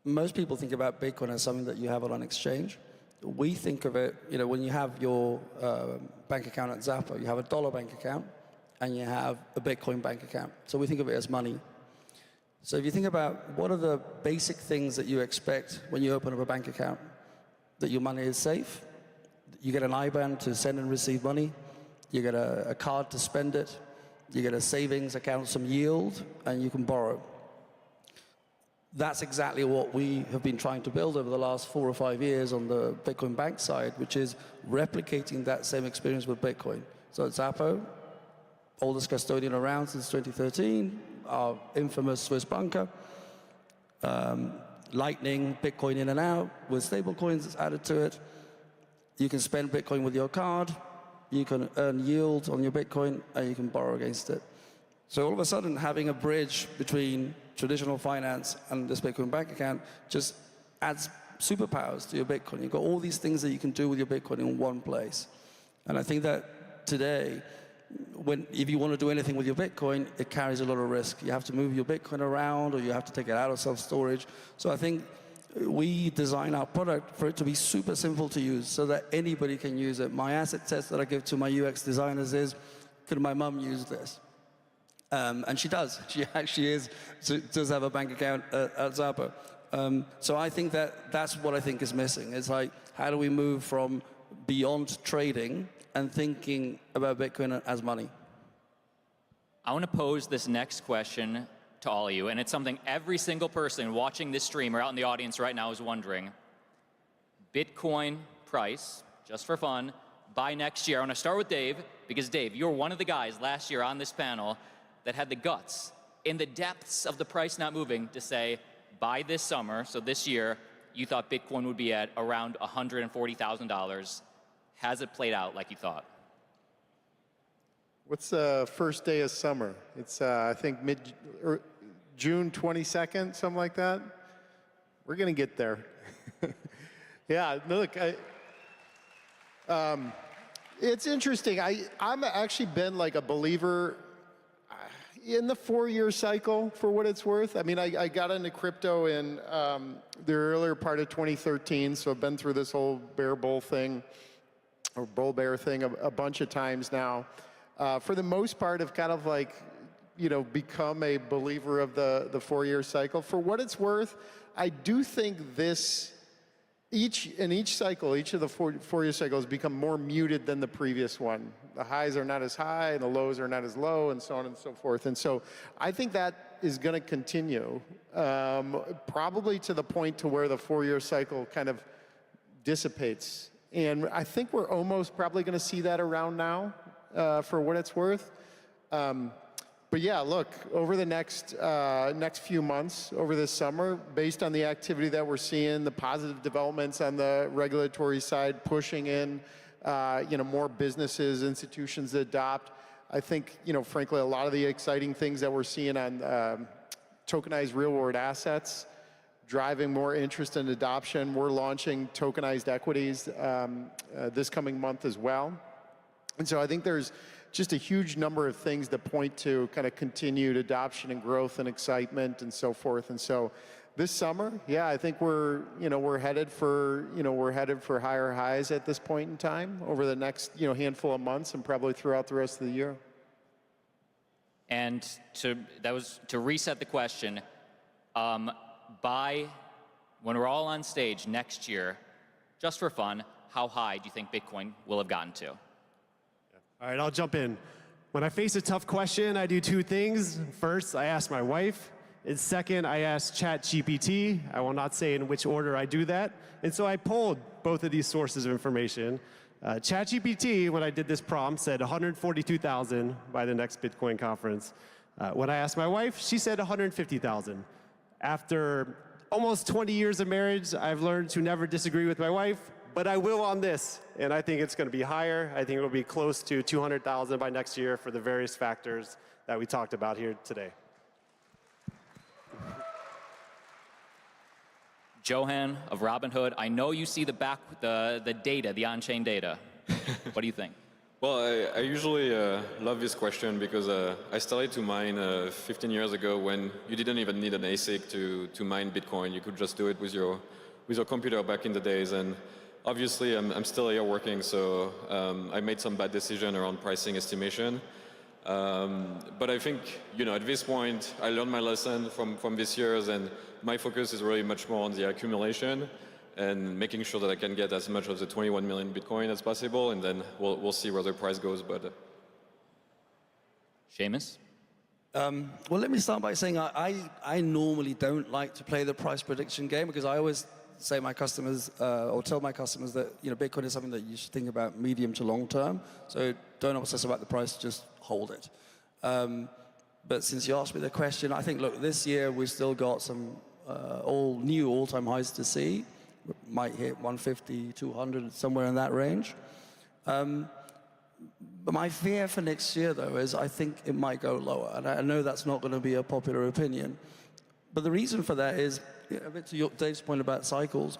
most people think about Bitcoin as something that you have on an exchange. We think of it, when you have your bank account at Zappa, you have a dollar bank account and you have a Bitcoin bank account. So we think of it as money. So if you think about what are the basic things that you expect when you open up a bank account, that your money is safe, you get an IBAN to send and receive money, you get a card to spend it, you get a savings account, some yield, and you can borrow. That's exactly what we have been trying to build over the last 4 or 5 years on the Bitcoin bank side, which is replicating that same experience with Bitcoin. So at Zappo, oldest custodian around since 2013, our infamous Swiss banker, Lightning, Bitcoin in and out, with stable coins added to it. You can spend Bitcoin with your card, you can earn yield on your Bitcoin, and you can borrow against it. So all of a sudden, having a bridge between traditional finance and this Bitcoin bank account just adds superpowers to your Bitcoin. You've got all these things that you can do with your Bitcoin in one place. And I think that today, if you want to do anything with your Bitcoin, it carries a lot of risk. You have to move your Bitcoin around, or you have to take it out of self-storage. So I think we design our product for it to be super simple to use so that anybody can use it. My asset test that I give to my UX designers is, could my mum use this? And she does. She actually does have a bank account at Zappa. So I think that's what I think is missing. It's like, how do we move from beyond trading and thinking about Bitcoin as money? I want to pose this next question to all of you, and it's something every single person watching this stream or out in the audience right now is wondering. Bitcoin price, just for fun, by next year. I want to start with Dave, because Dave, you're one of the guys last year on this panel that had the guts, in the depths of the price not moving, to say, by this summer, so this year, you thought Bitcoin would be at around $140,000. Has it played out like you thought? What's the first day of summer? It's, I think, June 22nd, something like that. We're going to get there. Yeah, look, it's interesting. I'm actually been like a believer in the 4-year cycle, for what it's worth. I mean, I got into crypto in the earlier part of 2013, so I've been through this whole bear bull thing, or bull bear thing a bunch of times now. For the most part, I've kind of like, become a believer of the 4-year cycle. For what it's worth, I do think each cycle, each of the 4-year cycles become more muted than the previous one. The highs are not as high, and the lows are not as low, and so on and so forth. And so I think that is going to continue, probably to the point to where the 4-year cycle kind of dissipates. And I think we're almost probably going to see that around now, for what it's worth. But yeah, look, over the next few months, over this summer, based on the activity that we're seeing, the positive developments on the regulatory side, pushing in, more businesses, institutions that adopt, I think, frankly, a lot of the exciting things that we're seeing on tokenized real-world assets, driving more interest and adoption. We're launching tokenized equities this coming month as well. And so I think there's just a huge number of things that point to kind of continued adoption and growth and excitement and so forth. And so this summer, yeah, I think we're headed for higher highs at this point in time over the next, handful of months and probably throughout the rest of the year. And to reset the question, by when we're all on stage next year, just for fun, how high do you think Bitcoin will have gotten to? All right, I'll jump in. When I face a tough question, I do 2 things. First, I ask my wife, And second, I asked ChatGPT. I will not say in which order I do that. And so I polled both of these sources of information. ChatGPT, when I did this prompt, said 142,000 by the next Bitcoin conference. When I asked my wife, she said 150,000. After almost 20 years of marriage, I've learned to never disagree with my wife, but I will on this. And I think it's going to be higher. I think it will be close to 200,000 by next year for the various factors that we talked about here today. Johan of Robinhood, I know you see the data, the on-chain data. What do you think? Well, I usually love this question because I started to mine 15 years ago when you didn't even need an ASIC to mine Bitcoin. You could just do it with your computer back in the days. And obviously, I'm still here working, so I made some bad decision around pricing estimation. But I think, at this point, I learned my lesson from these years, and my focus is really much more on the accumulation and making sure that I can get as much of the 21 million Bitcoin as possible, and then we'll see where the price goes. But Seamus? Well, let me start by saying I normally don't like to play the price prediction game because I always say my customers or tell my customers that Bitcoin is something that you should think about medium to long term. So don't obsess about the price, just hold it. But since you asked me the question, I think, look, this year we've still got some new all-time highs to see. Might hit 150, 200, somewhere in that range. But my fear for next year, though, is I think it might go lower. And I know that's not going to be a popular opinion. But the reason for that is, a bit to Dave's point about cycles,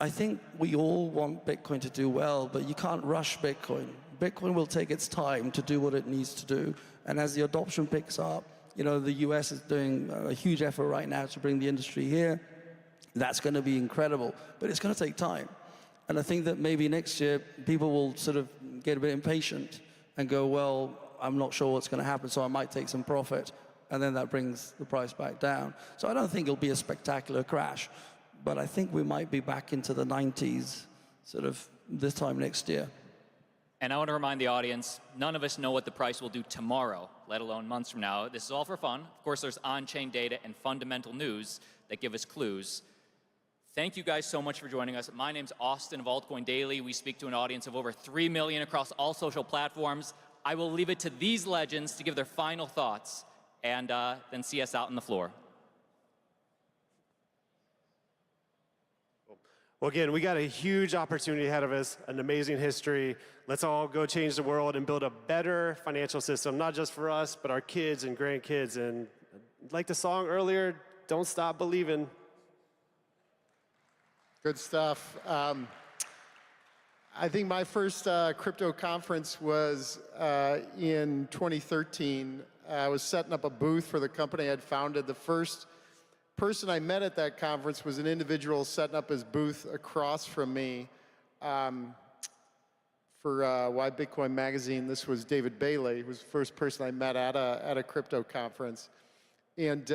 I think we all want Bitcoin to do well, but you can't rush Bitcoin. Bitcoin will take its time to do what it needs to do. And as the adoption picks up, the US is doing a huge effort right now to bring the industry here. That's going to be incredible, but it's going to take time. And I think that maybe next year people will sort of get a bit impatient and go, well, I'm not sure what's going to happen, so I might take some profit. And then that brings the price back down. So I don't think it'll be a spectacular crash, but I think we might be back into the 90s sort of this time next year. And I want to remind the audience, none of us know what the price will do tomorrow, let alone months from now. This is all for fun. Of course, there's on-chain data and fundamental news that give us clues. Thank you guys so much for joining us. My name's Austin of Altcoin Daily. We speak to an audience of over 3 million across all social platforms. I will leave it to these legends to give their final thoughts and then see us out on the floor. Well, again, we got a huge opportunity ahead of us, an amazing history. Let's all go change the world and build a better financial system, not just for us, but our kids and grandkids. And like the song earlier, don't stop believing. Good stuff. I think my first crypto conference was in 2013. I was setting up a booth for the company I'd founded. The first person I met at that conference was an individual setting up his booth across from me for Why Bitcoin Magazine. This was David Bailey, who was the first person I met at a crypto conference. And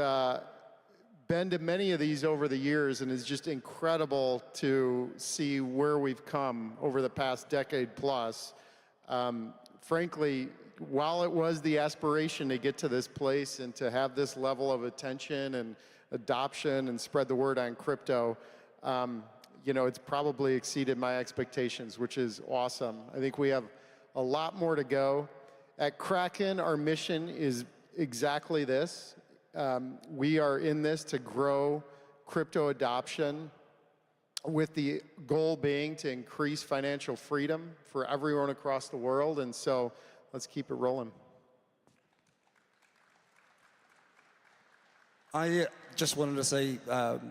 been to many of these over the years, and it's just incredible to see where we've come over the past decade plus. Frankly, while it was the aspiration to get to this place and to have this level of attention and adoption and spread the word on crypto, it's probably exceeded my expectations, which is awesome. I think we have a lot more to go. At Kraken, our mission is exactly this. We are in this to grow crypto adoption with the goal being to increase financial freedom for everyone across the world. And so let's keep it rolling. I just wanted to say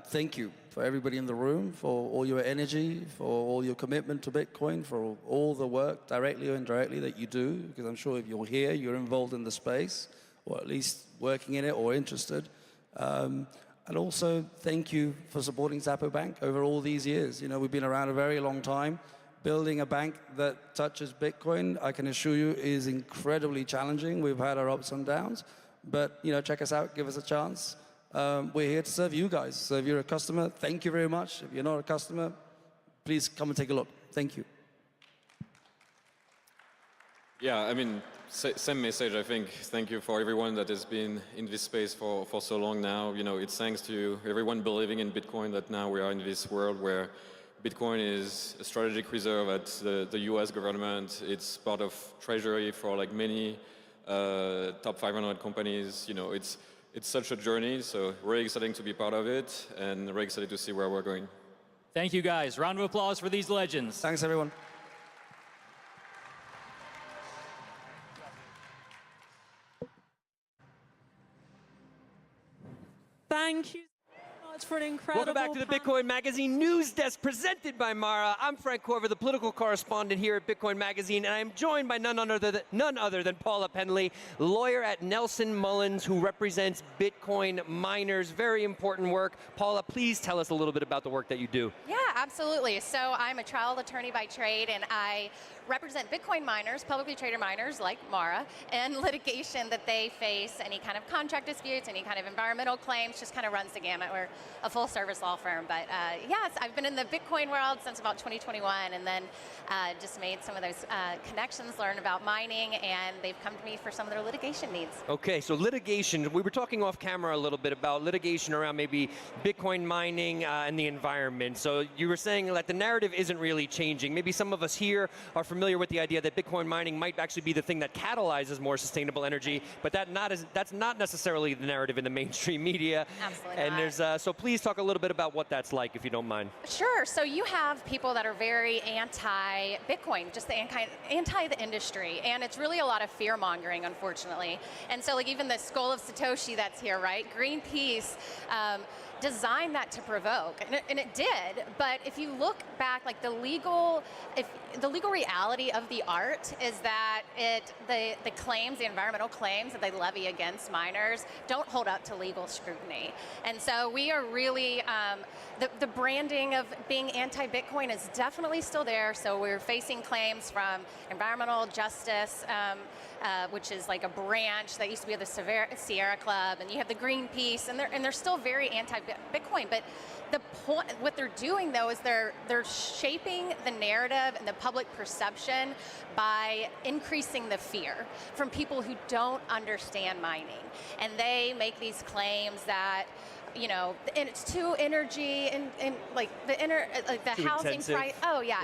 thank you for everybody in the room, for all your energy, for all your commitment to Bitcoin, for all the work, directly or indirectly, that you do, because I'm sure if you're here, you're involved in the space, or at least working in it or interested. And also, thank you for supporting Xapo Bank over all these years. We've been around a very long time. Building a bank that touches Bitcoin, I can assure you, is incredibly challenging. We've had our ups and downs, but check us out, give us a chance. We're here to serve you guys. So if you're a customer, thank you very much. If you're not a customer, please come and take a look. Thank you. Yeah, I mean, same message, I think. Thank you for everyone that has been in this space for so long now. You know, it's thanks to everyone believing in Bitcoin that now we are in this world where Bitcoin is a strategic reserve at the US government. It's part of treasury for like many top 500 companies. You know, it's such a journey, so really exciting to be part of it and really excited to see where we're going. Thank you, guys. Round of applause for these legends. Thanks, everyone. Thank you so much for an incredible... Welcome back to the Bitcoin Magazine News Desk presented by Mara. I'm Frank Corver, the political correspondent here at Bitcoin Magazine, and I'm joined by none other than Paula Penley, lawyer at Nelson Mullins, who represents Bitcoin miners. Very important work. Paula, please tell us a little bit about the work that you do. Yeah, absolutely. So I'm a trial attorney by trade, and I represent Bitcoin miners, publicly traded miners like Mara, and litigation that they face, any kind of contract disputes, any kind of environmental claims, just kind of runs the gamut. We're a full-service law firm. But yes, I've been in the Bitcoin world since about 2021, and then just made some of those connections, learned about mining, and they've come to me for some of their litigation needs. Okay, so litigation, we were talking off camera a little bit about litigation around maybe Bitcoin mining and the environment. So you were saying that the narrative isn't really changing. Maybe some of us here are familiar with the idea that Bitcoin mining might actually be the thing that catalyzes more sustainable energy, but that's not necessarily the narrative in the mainstream media. Absolutely and not. there's so please talk a little bit about what that's like, if you don't mind. Sure. So you have people that are very anti-Bitcoin, just the anti the industry, and it's really a lot of fear mongering, unfortunately. And so, like even the Skull of Satoshi that's here, right? Greenpeace designed that to provoke, and it did. But if you look back, like the legal reality of the art is that the claims, the environmental claims that they levy against miners don't hold up to legal scrutiny. And so we are really, the branding of being anti-Bitcoin is definitely still there. So we're facing claims from Environmental Justice, which is like a branch that used to be of the Sierra Club, and you have the Greenpeace, and they're still very anti-Bitcoin. But the point, what they're doing though, is they're shaping the narrative and the public perception by increasing the fear from people who don't understand mining, and they make these claims that, you know, and it's too energy and like the housing price. Oh yeah,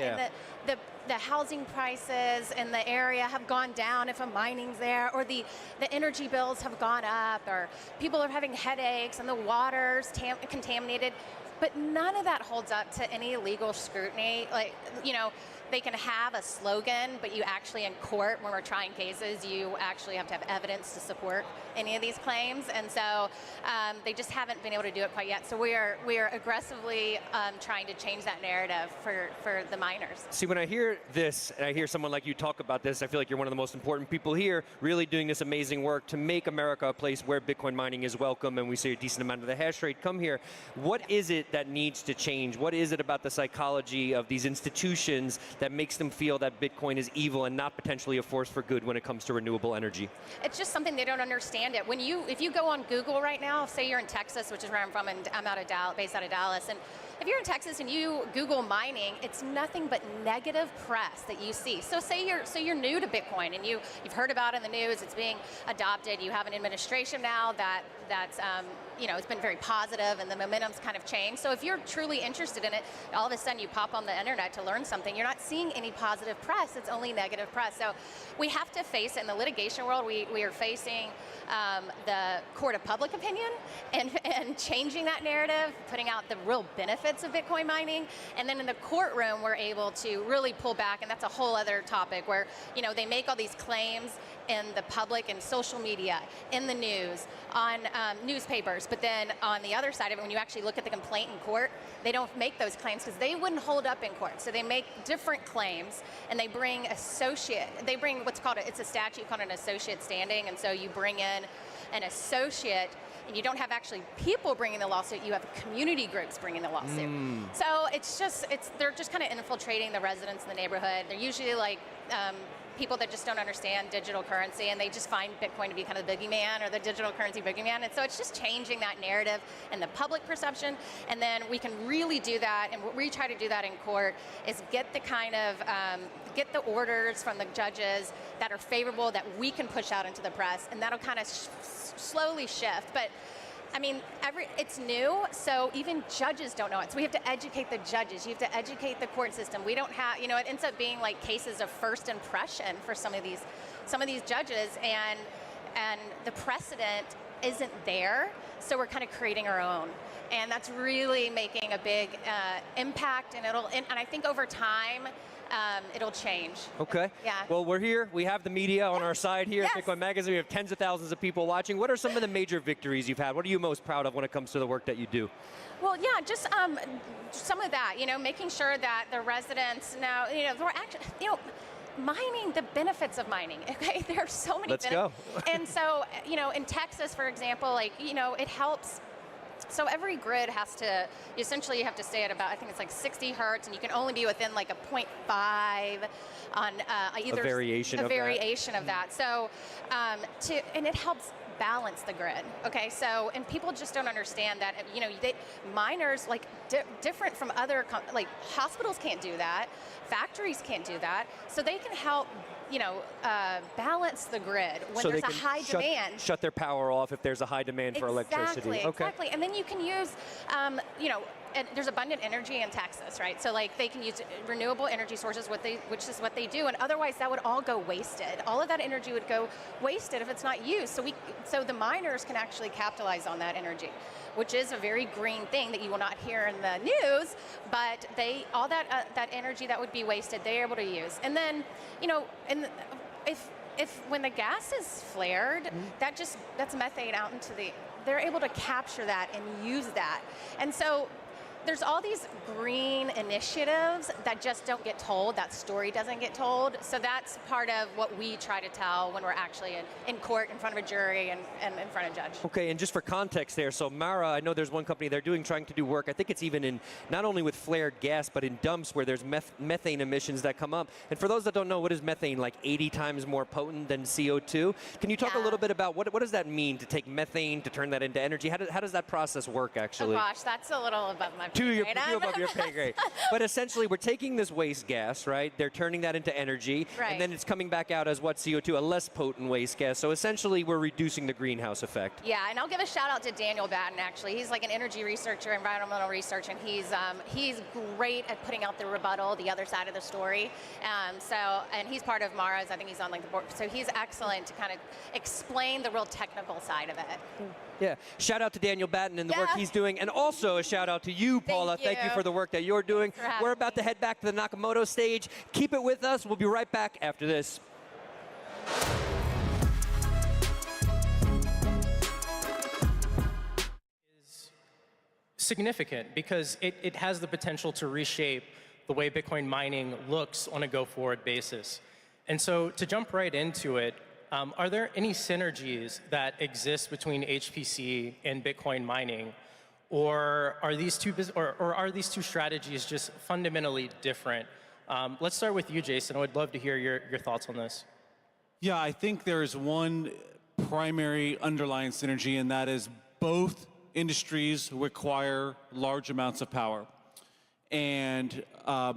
and the housing prices in the area have gone down if a mining's there, or the energy bills have gone up, or people are having headaches and the water's contaminated. But none of that holds up to any legal scrutiny. Like, you know, they can have a slogan, but you actually in court, when we're trying cases, you actually have to have evidence to support any of these claims. And so they just haven't been able to do it quite yet. So we are aggressively trying to change that narrative for the miners. See, when I hear this, and I hear someone like you talk about this, I feel like you're one of the most important people here, really doing this amazing work to make America a place where Bitcoin mining is welcome, and we see a decent amount of the hash rate come here. What is it that needs to change? What is it about the psychology of these institutions that makes them feel that Bitcoin is evil and not potentially a force for good when it comes to renewable energy? It's just something they don't understand it. If you go on Google right now, say you're in Texas, which is where I'm from, and I'm based out of Dallas, and if you're in Texas and you Google mining, it's nothing but negative press that you see. So say you're new to Bitcoin and you've heard about it in the news, it's being adopted, you have an administration now that's you know, it's been very positive and the momentum's kind of changed. So if you're truly interested in it, all of a sudden you pop on the internet to learn something, you're not seeing any positive press, it's only negative press. So we have to face it. In the litigation world, we are facing the court of public opinion and changing that narrative, putting out the real benefits of Bitcoin mining. And then in the courtroom, we're able to really pull back, and that's a whole other topic where, you know, they make all these claims in the public and social media, in the news, on newspapers. But then on the other side of it, when you actually look at the complaint in court, they don't make those claims because they wouldn't hold up in court. So they make different claims, and they bring what's called, it's a statute called an associate standing. And so you bring in an associate, and you don't have actually people bringing the lawsuit, you have community groups bringing the lawsuit. So they're just kind of infiltrating the residents in the neighborhood. They're usually like people that just don't understand digital currency, and they just find Bitcoin to be kind of the boogeyman, or the digital currency boogeyman. And so it's just changing that narrative and the public perception. And then we can really do that, and what we try to do that in court is get the kind of get the orders from the judges that are favorable that we can push out into the press, and that'll kind of slowly shift. But I mean, it's new, so even judges don't know it. So we have to educate the judges. You have to educate the court system. We don't have, it ends up being like cases of first impression for some of these judges, and the precedent isn't there. So we're kind of creating our own, and that's really making a big impact. And I think over time, it'll change. Okay. Yeah. Well, we're here. We have the media on our side here at Bitcoin Magazine. We have tens of thousands of people watching. What are some of the major victories you've had? What are you most proud of when it comes to the work that you do? Well, yeah, just some of that. Making sure that the residents know, we're actually, mining, the benefits of mining. Okay, there are so many. Let's go. And so, in Texas, for example, it helps. So every grid has to, essentially you have to stay at about, I think it's like 60 hertz, and you can only be within like a 0.5 on either a variation of that. So, and it helps balance the grid. Okay, so, and people just don't understand that, miners, different from other, hospitals can't do that, factories can't do that, so they can help balance the grid when so there's a high demand. Shut their power off if there's a high demand for electricity. Okay. Exactly. And then you can use, and there's abundant energy in Texas, right? So they can use renewable energy sources, which is what they do, and otherwise that would all go wasted. All of that energy would go wasted if it's not used. So the miners can actually capitalize on that energy, which is a very green thing that you will not hear in the news, but all that energy that would be wasted, they're able to use. And then, if when the gas is flared, that's methane out into they're able to capture that and use that. And so there's all these green initiatives that just don't get told, that story doesn't get told. So that's part of what we try to tell when we're actually in court, in front of a jury, and in front of a judge. Okay, and just for context there, so Mara, I know there's one company they're trying to do work, I think it's even in, not only with flared gas, but in dumps where there's methane emissions that come up. And for those that don't know, what is methane, like 80 times more potent than CO2? Can you talk a little bit about what does that mean to take methane, to turn that into energy? How does that process work, actually? Oh gosh, that's a little above my Two above your pay grade. But essentially, we're taking this waste gas, right? They're turning that into energy, right, and then it's coming back out as what, CO2, a less potent waste gas. So essentially, we're reducing the greenhouse effect. Yeah, and I'll give a shout out to Daniel Batten, actually. He's like an energy researcher, environmental research, and he's great at putting out the rebuttal, the other side of the story. And he's part of Mara's, I think he's on the board. So he's excellent to kind of explain the real technical side of it. Yeah, shout out to Daniel Batten and the work he's doing, and also a shout out to you, Paula. Thank you for the work that you're doing. We're about to head back to the Nakamoto stage. Keep it with us. We'll be right back after this. Is significant because it has the potential to reshape the way Bitcoin mining looks on a go-forward basis. And so to jump right into it, are there any synergies that exist between HPC and Bitcoin mining, or are these two strategies just fundamentally different? Let's start with you, Jason. I would love to hear your thoughts on this. Yeah, I think there's one primary underlying synergy, and that is both industries require large amounts of power. And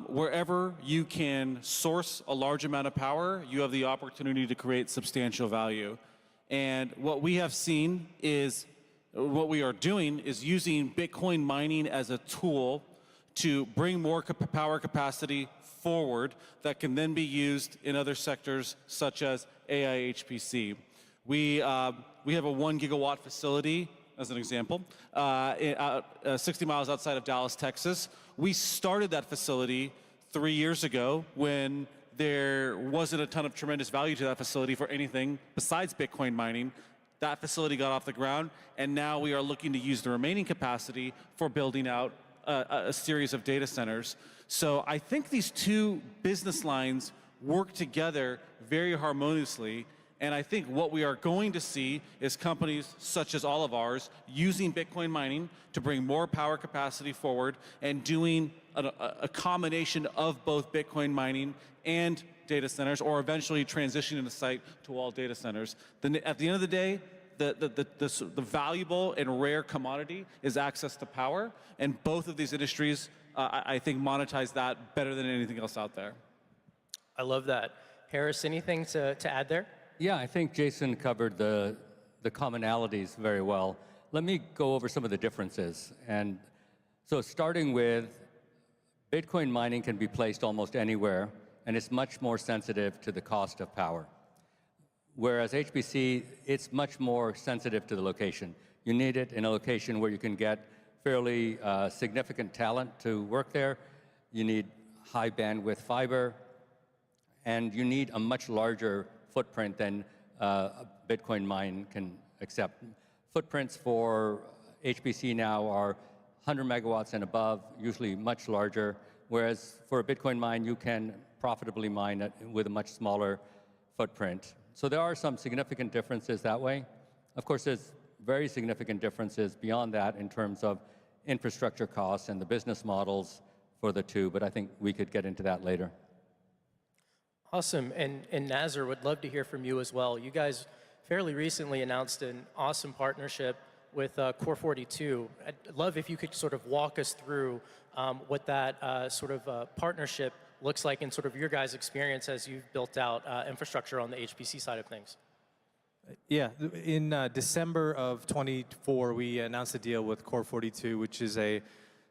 wherever you can source a large amount of power, you have the opportunity to create substantial value. And what we have seen is, what we are doing is using Bitcoin mining as a tool to bring more power capacity forward that can then be used in other sectors such as AI HPC. We have a 1 gigawatt facility, as an example, 60 miles outside of Dallas, Texas. We started that facility 3 years ago when there wasn't a ton of tremendous value to that facility for anything besides Bitcoin mining. That facility got off the ground, and now we are looking to use the remaining capacity for building out a series of data centers. So I think these two business lines work together very harmoniously. And I think what we are going to see is companies such as all of ours using Bitcoin mining to bring more power capacity forward and doing a combination of both Bitcoin mining and data centers, or eventually transitioning the site to all data centers. At the end of the day, the valuable and rare commodity is access to power, and both of these industries, I think, monetize that better than anything else out there. I love that. Harris, anything to add there? Yeah, I think Jason covered the commonalities very well. Let me go over some of the differences. And so starting with Bitcoin mining can be placed almost anywhere, and it's much more sensitive to the cost of power. Whereas HPC, it's much more sensitive to the location. You need it in a location where you can get fairly significant talent to work there. You need high bandwidth fiber, and you need a much larger footprint than a Bitcoin mine can accept. Footprints for HPC now are 100 megawatts and above, usually much larger, whereas for a Bitcoin mine, you can profitably mine it with a much smaller footprint. So there are some significant differences that way. Of course, there's very significant differences beyond that in terms of infrastructure costs and the business models for the two, but I think we could get into that later. Awesome. And Nazar, would love to hear from you as well. You guys fairly recently announced an awesome partnership with Core42. I'd love if you could sort of walk us through what that sort of partnership looks like in sort of your guys' experience as you've built out infrastructure on the HPC side of things. Yeah, in December of 24, we announced a deal with Core42, which is a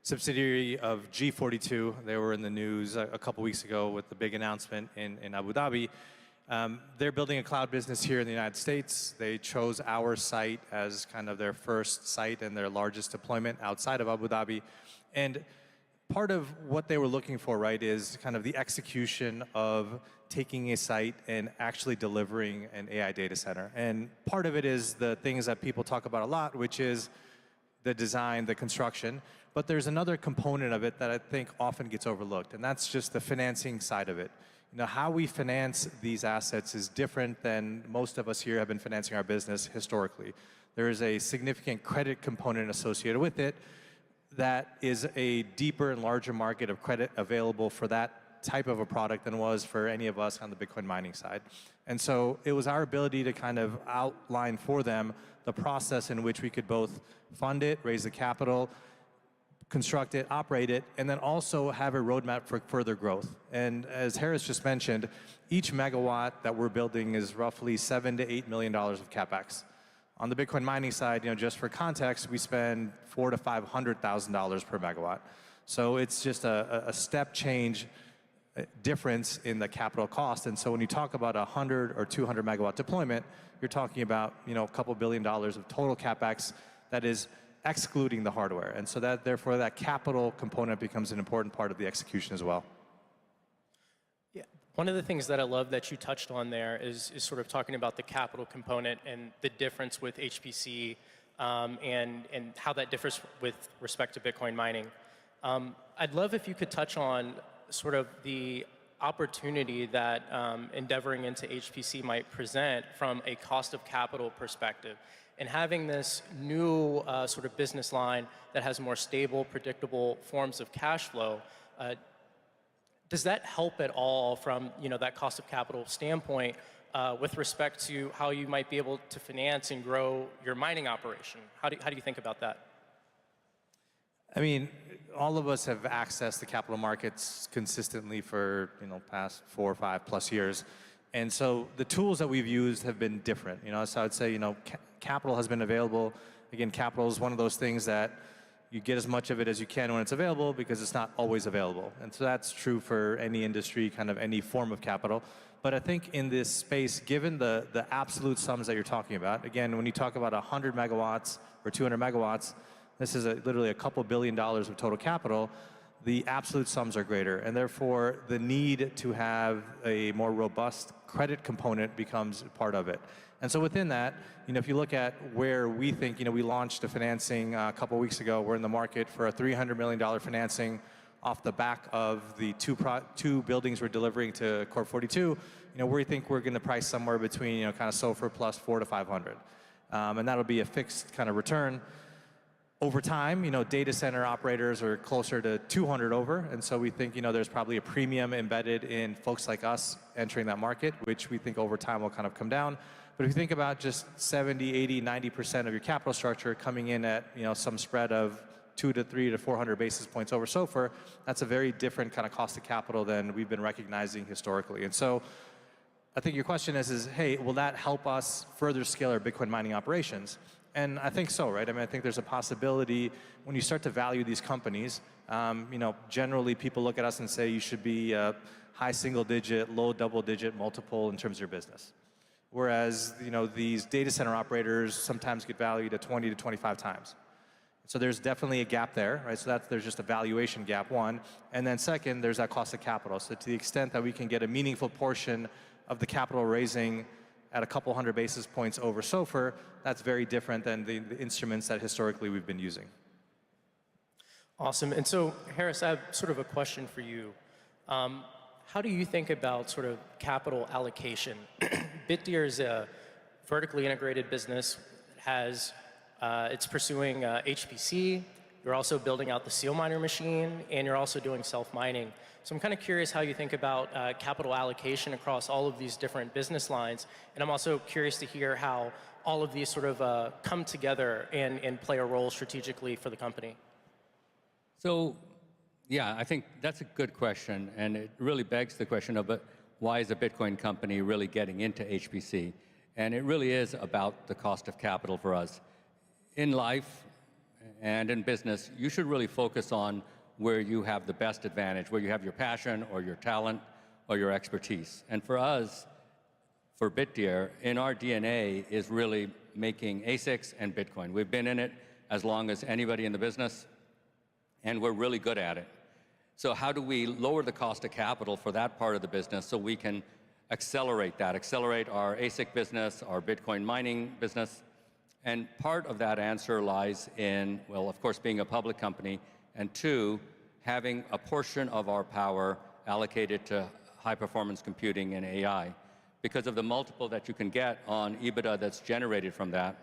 subsidiary of G42. They were in the news a couple weeks ago with the big announcement in Abu Dhabi. They're building a cloud business here in the United States. They chose our site as kind of their first site and their largest deployment outside of Abu Dhabi. And part of what they were looking for, right, is kind of the execution of taking a site and actually delivering an AI data center. And part of it is the things that people talk about a lot, which is the design, the construction. But there's another component of it that I think often gets overlooked, and that's just the financing side of it. You know, how we finance these assets is different than most of us here have been financing our business historically. There is a significant credit component associated with it that is a deeper and larger market of credit available for that type of a product than was for any of us on the Bitcoin mining side. And so it was our ability to kind of outline for them the process in which we could both fund it, raise the capital, construct it, operate it, and then also have a roadmap for further growth. And as Harris just mentioned, each megawatt that we're building is roughly $7 to $8 million of CapEx. On the Bitcoin mining side, you know, just for context, we spend $400,000 to $500,000 per megawatt. So it's just a step change difference in the capital cost. And so when you talk about a 100 or 200 megawatt deployment, you're talking about, you know, a couple $1 billion of total CapEx that is excluding the hardware. And so that, therefore, that capital component becomes an important part of the execution as well. Yeah. One of the things that I love that you touched on there is sort of talking about the capital component and the difference with HPC and how that differs with respect to Bitcoin mining. I'd love if you could touch on sort of the opportunity that endeavoring into HPC might present from a cost of capital perspective. And having this new sort of business line that has more stable, predictable forms of cash flow, does that help at all from, you know, that cost of capital standpoint with respect to how you might be able to finance and grow your mining operation? How do you think about that? I mean, all of us have accessed the capital markets consistently for, you know, past 4 or 5 plus years. And so the tools that we've used have been different. You know, so I would say, you know, capital has been available. Again, capital is one of those things that you get as much of it as you can when it's available because it's not always available. And so that's true for any industry, kind of any form of capital. But I think in this space, given the absolute sums that you're talking about, again, when you talk about 100 megawatts or 200 megawatts, this is literally a couple $1 billion of total capital. The absolute sums are greater, and therefore the need to have a more robust credit component becomes part of it. And so within that, you know, if you look at where we think, you know, we launched a financing a couple weeks ago. We're in the market for a $300 million financing off the back of the two buildings we're delivering to Core42. You know, we think we're going to price somewhere between, you know, kind of SOFR plus 400 to 500, and that'll be a fixed kind of return. Over time, you know, data center operators are closer to 200 over, and so we think, you know, there's probably a premium embedded in folks like us entering that market, which we think over time will kind of come down. But if you think about just 70, 80, 90% of your capital structure coming in at, you know, some spread of to 300 to 400 basis points over SOFR, that's a very different kind of cost of capital than we've been recognizing historically. And so I think your question is, hey, will that help us further scale our Bitcoin mining operations? And I think so, right? I mean, I think there's a possibility when you start to value these companies, generally people look at us and say you should be high single-digit, low double-digit multiple in terms of your business. Whereas, these data center operators sometimes get valued at 20 to 25 times. So there's definitely a gap there, right? So there's just a valuation gap, one. And then second, there's that cost of capital. So to the extent that we can get a meaningful portion of the capital raising at a couple hundred basis points over SOFR, that's very different than the instruments that historically we've been using. Awesome. And so, Harris, I have sort of a question for you. How do you think about sort of capital allocation? Bitdeer is a vertically integrated business. It's pursuing HPC. You're also building out the seal miner machine, and you're also doing self-mining. So I'm kind of curious how you think about capital allocation across all of these different business lines. And I'm also curious to hear how all of these sort of come together and play a role strategically for the company. So, yeah, I think that's a good question. And it really begs the question of why is a Bitcoin company really getting into HPC? And it really is about the cost of capital for us. In life and in business, you should really focus on where you have the best advantage, where you have your passion or your talent or your expertise. And for us, for Bitdeer, in our DNA is really making ASICs and Bitcoin. We've been in it as long as anybody in the business, and we're really good at it. So how do we lower the cost of capital for that part of the business so we can accelerate that, accelerate our ASIC business, our Bitcoin mining business? And part of that answer lies in, well, of course, being a public company, and two, having a portion of our power allocated to high-performance computing and AI. Because of the multiple that you can get on EBITDA that's generated from that,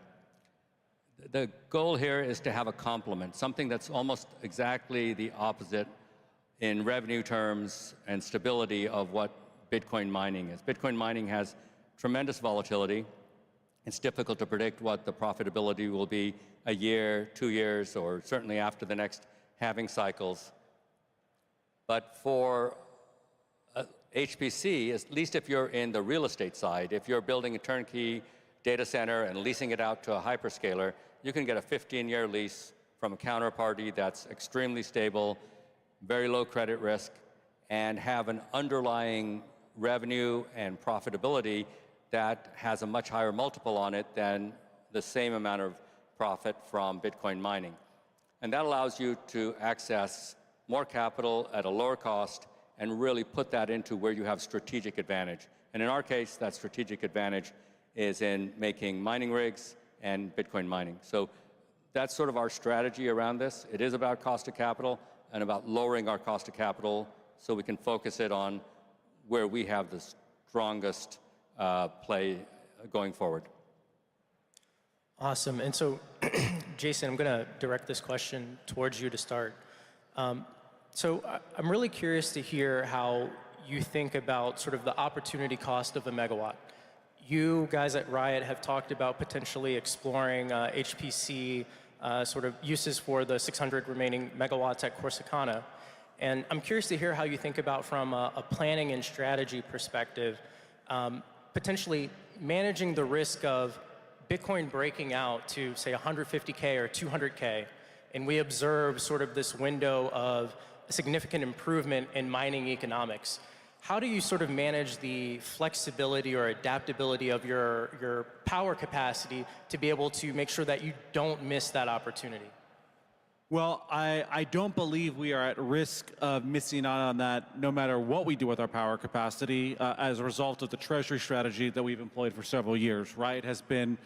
the goal here is to have a complement, something that's almost exactly the opposite in revenue terms and stability of what Bitcoin mining is. Bitcoin mining has tremendous volatility. It's difficult to predict what the profitability will be a year, 2 years, or certainly after the next halving cycles. But for HPC, at least if you're in the real estate side, if you're building a turnkey data center and leasing it out to a hyperscaler, you can get a 15-year lease from a counterparty that's extremely stable, very low credit risk, and have an underlying revenue and profitability that has a much higher multiple on it than the same amount of profit from Bitcoin mining. And that allows you to access more capital at a lower cost and really put that into where you have strategic advantage. And in our case, that strategic advantage is in making mining rigs and Bitcoin mining. So that's sort of our strategy around this. It is about cost of capital and about lowering our cost of capital so we can focus it on where we have the strongest play going forward. Awesome. And so, Jason, I'm going to direct this question towards you to start. So I'm really curious to hear how you think about sort of the opportunity cost of a megawatt. You guys at Riot have talked about potentially exploring HPC sort of uses for the 600 remaining megawatts at Corsicana. And I'm curious to hear how you think about, from a planning and strategy perspective, potentially managing the risk of Bitcoin breaking out to, say, 150K or 200K, and we observe sort of this window of a significant improvement in mining economics. How do you sort of manage the flexibility or adaptability of your power capacity to be able to make sure that you don't miss that opportunity? Well, I don't believe we are at risk of missing out on that no matter what we do with our power capacity as a result of the treasury strategy that we've employed for several years. Riot has been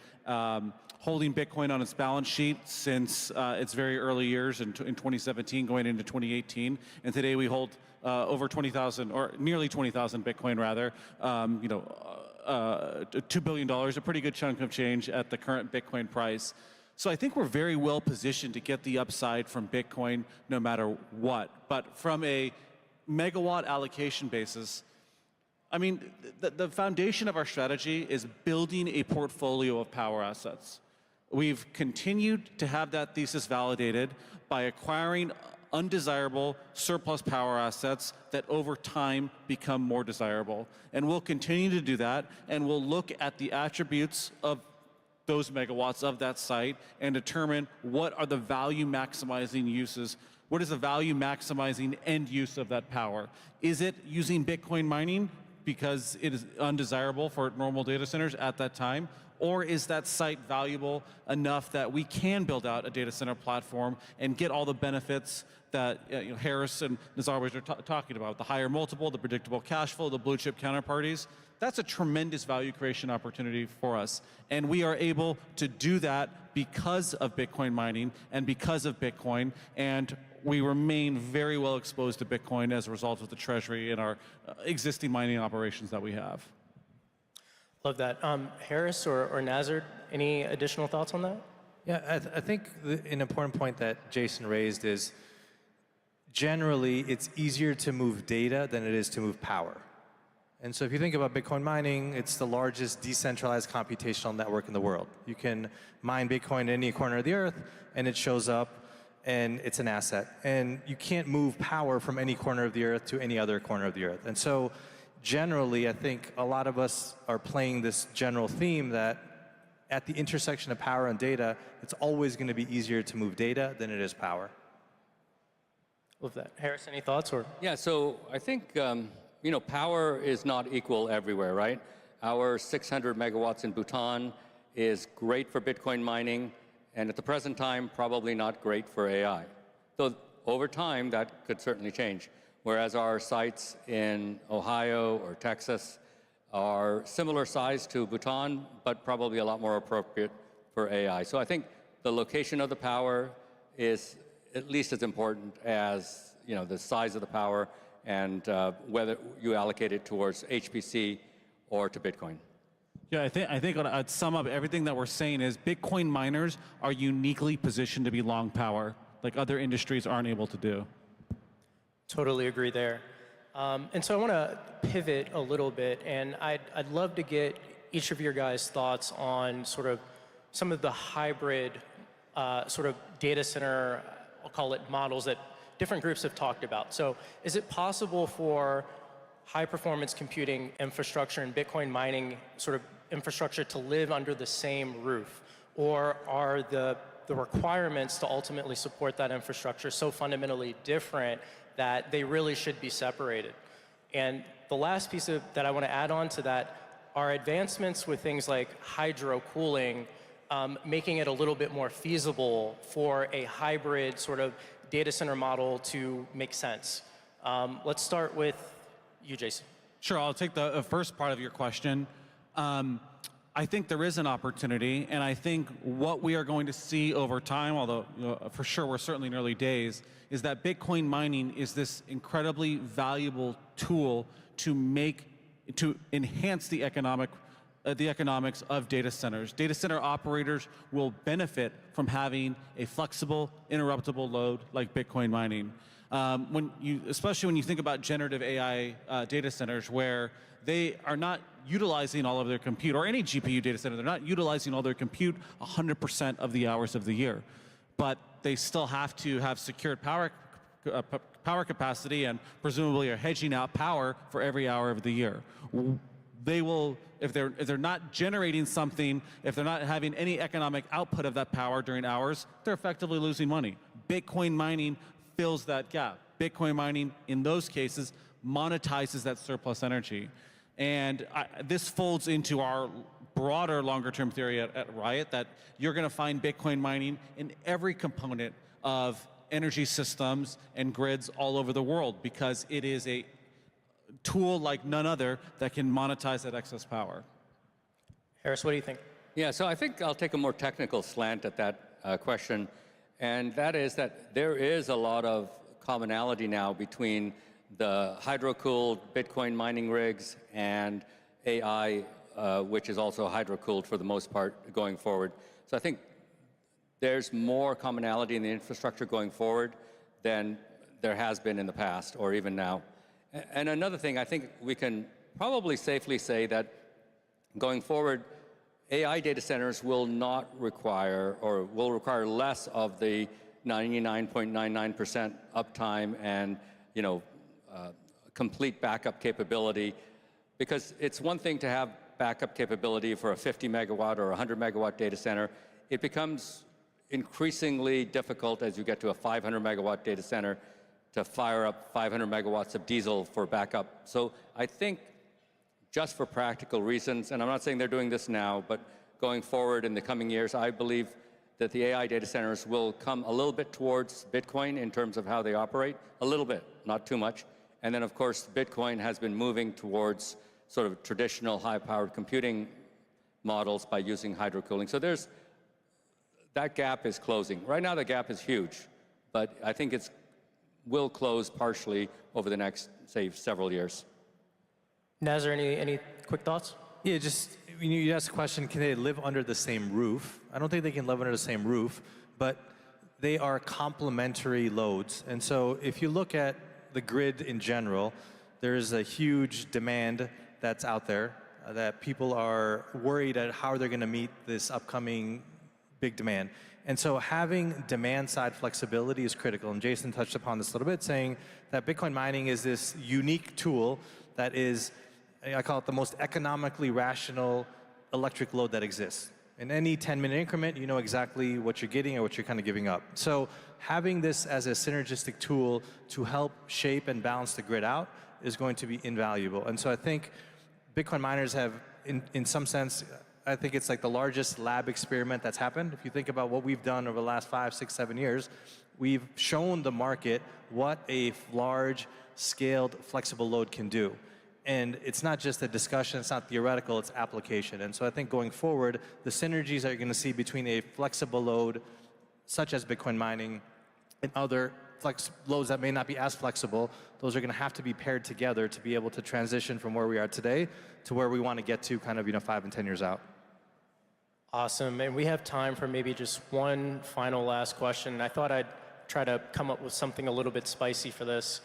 holding Bitcoin on its balance sheet since its very early years in 2017 going into 2018. And today we hold over 20,000 or nearly 20,000 Bitcoin rather, $2 billion, a pretty good chunk of change at the current Bitcoin price. So I think we're very well positioned to get the upside from Bitcoin no matter what. But from a megawatt allocation basis, I mean, the foundation of our strategy is building a portfolio of power assets. We've continued to have that thesis validated by acquiring undesirable surplus power assets that over time become more desirable. And we'll continue to do that, and we'll look at the attributes of those megawatts of that site and determine what are the value maximizing uses. What is the value maximizing end use of that power? Is it using Bitcoin mining because it is undesirable for normal data centers at that time? Or is that site valuable enough that we can build out a data center platform and get all the benefits that Harris and Nazar were talking about, the higher multiple, the predictable cash flow, the blue chip counterparties? That's a tremendous value creation opportunity for us. And we are able to do that because of Bitcoin mining and because of Bitcoin. And we remain very well exposed to Bitcoin as a result of the treasury and our existing mining operations that we have. Love that. Harris or Nazar, any additional thoughts on that? Yeah, I think an important point that Jason raised is generally it's easier to move data than it is to move power. And so if you think about Bitcoin mining, it's the largest decentralized computational network in the world. You can mine Bitcoin in any corner of the earth, and it shows up, and it's an asset. And you can't move power from any corner of the earth to any other corner of the earth. And so generally, I think a lot of us are playing this general theme that at the intersection of power and data, it's always going to be easier to move data than it is power. Love that. Harris, any thoughts? Or Yeah, so I think power is not equal everywhere, right? Our 600 megawatts in Bhutan is great for Bitcoin mining, and at the present time, probably not great for AI. So over time, that could certainly change. Whereas our sites in Ohio or Texas are similar size to Bhutan, but probably a lot more appropriate for AI. So I think the location of the power is at least as important as the size of the power and whether you allocate it towards HPC or to Bitcoin. Yeah, I think I'd sum up everything that we're saying is Bitcoin miners are uniquely positioned to be long power, like other industries aren't able to do. Totally agree there. And so I want to pivot a little bit, and I'd love to get each of your guys' thoughts on sort of some of the hybrid sort of data center, I'll call it models that different groups have talked about. So is it possible for high performance computing infrastructure and Bitcoin mining sort of infrastructure to live under the same roof? Or are the requirements to ultimately support that infrastructure so fundamentally different that they really should be separated? And the last piece that I want to add on to that are advancements with things like hydro cooling, making it a little bit more feasible for a hybrid sort of data center model to make sense. Let's start with you, Jason. Sure, I'll take the first part of your question. I think there is an opportunity, and I think what we are going to see over time, although for sure we're certainly in early days, is that Bitcoin mining is this incredibly valuable tool to enhance the economics of data centers. Data center operators will benefit from having a flexible, interruptible load like Bitcoin mining. Especially when you think about generative AI data centers where they are not utilizing all of their compute, or any GPU data center, they're not utilizing all their compute 100% of the hours of the year. But they still have to have secured power capacity and presumably are hedging out power for every hour of the year. They will, if they're not generating something, if they're not having any economic output of that power during hours, they're effectively losing money. Bitcoin mining fills that gap. Bitcoin mining, in those cases, monetizes that surplus energy. And this folds into our broader longer-term theory at Riot that you're going to find Bitcoin mining in every component of energy systems and grids all over the world because it is a tool like none other that can monetize that excess power. Harris, what do you think? Yeah, so I think I'll take a more technical slant at that question, and that is that there is a lot of commonality now between the hydro-cooled Bitcoin mining rigs and AI, which is also hydro-cooled for the most part going forward. So I think there's more commonality in the infrastructure going forward than there has been in the past or even now. And another thing, I think we can probably safely say that going forward, AI data centers will not require, or will require less of the 99.99% uptime and complete backup capability, because it's one thing to have backup capability for a 50 megawatt or 100 megawatt data center. It becomes increasingly difficult as you get to a 500 megawatt data center to fire up 500 megawatts of diesel for backup. So I think just for practical reasons, and I'm not saying they're doing this now, but going forward in the coming years, I believe that the AI data centers will come a little bit towards Bitcoin in terms of how they operate, a little bit, not too much. And then, of course, Bitcoin has been moving towards sort of traditional high-powered computing models by using hydrocooling. So that gap is closing. Right now, the gap is huge, but I think it will close partially over the next, say, several years. Nazar, any quick thoughts? Yeah, just when you asked the question, can they live under the same roof? I don't think they can live under the same roof, but they are complementary loads. And so if you look at the grid in general, there's a huge demand that's out there that people are worried at how they're going to meet this upcoming big demand. And so having demand-side flexibility is critical. And Jason touched upon this a little bit, saying that Bitcoin mining is this unique tool that is, I call it the most economically rational electric load that exists. In any 10-minute increment, you know exactly what you're getting or what you're kind of giving up. So having this as a synergistic tool to help shape and balance the grid out is going to be invaluable. And so I think Bitcoin miners have, in some sense, I think it's like the largest lab experiment that's happened. If you think about what we've done over the last 5, 6, 7 years, we've shown the market what a large, scaled, flexible load can do. And it's not just a discussion, it's not theoretical, it's application. And so I think going forward, the synergies that you're going to see between a flexible load, such as Bitcoin mining, and other loads that may not be as flexible, those are going to have to be paired together to be able to transition from where we are today to where we want to get to kind of 5 and 10 years out. Awesome, and we have time for maybe just one final last question. I thought I'd try to come up with something a little bit spicy for this.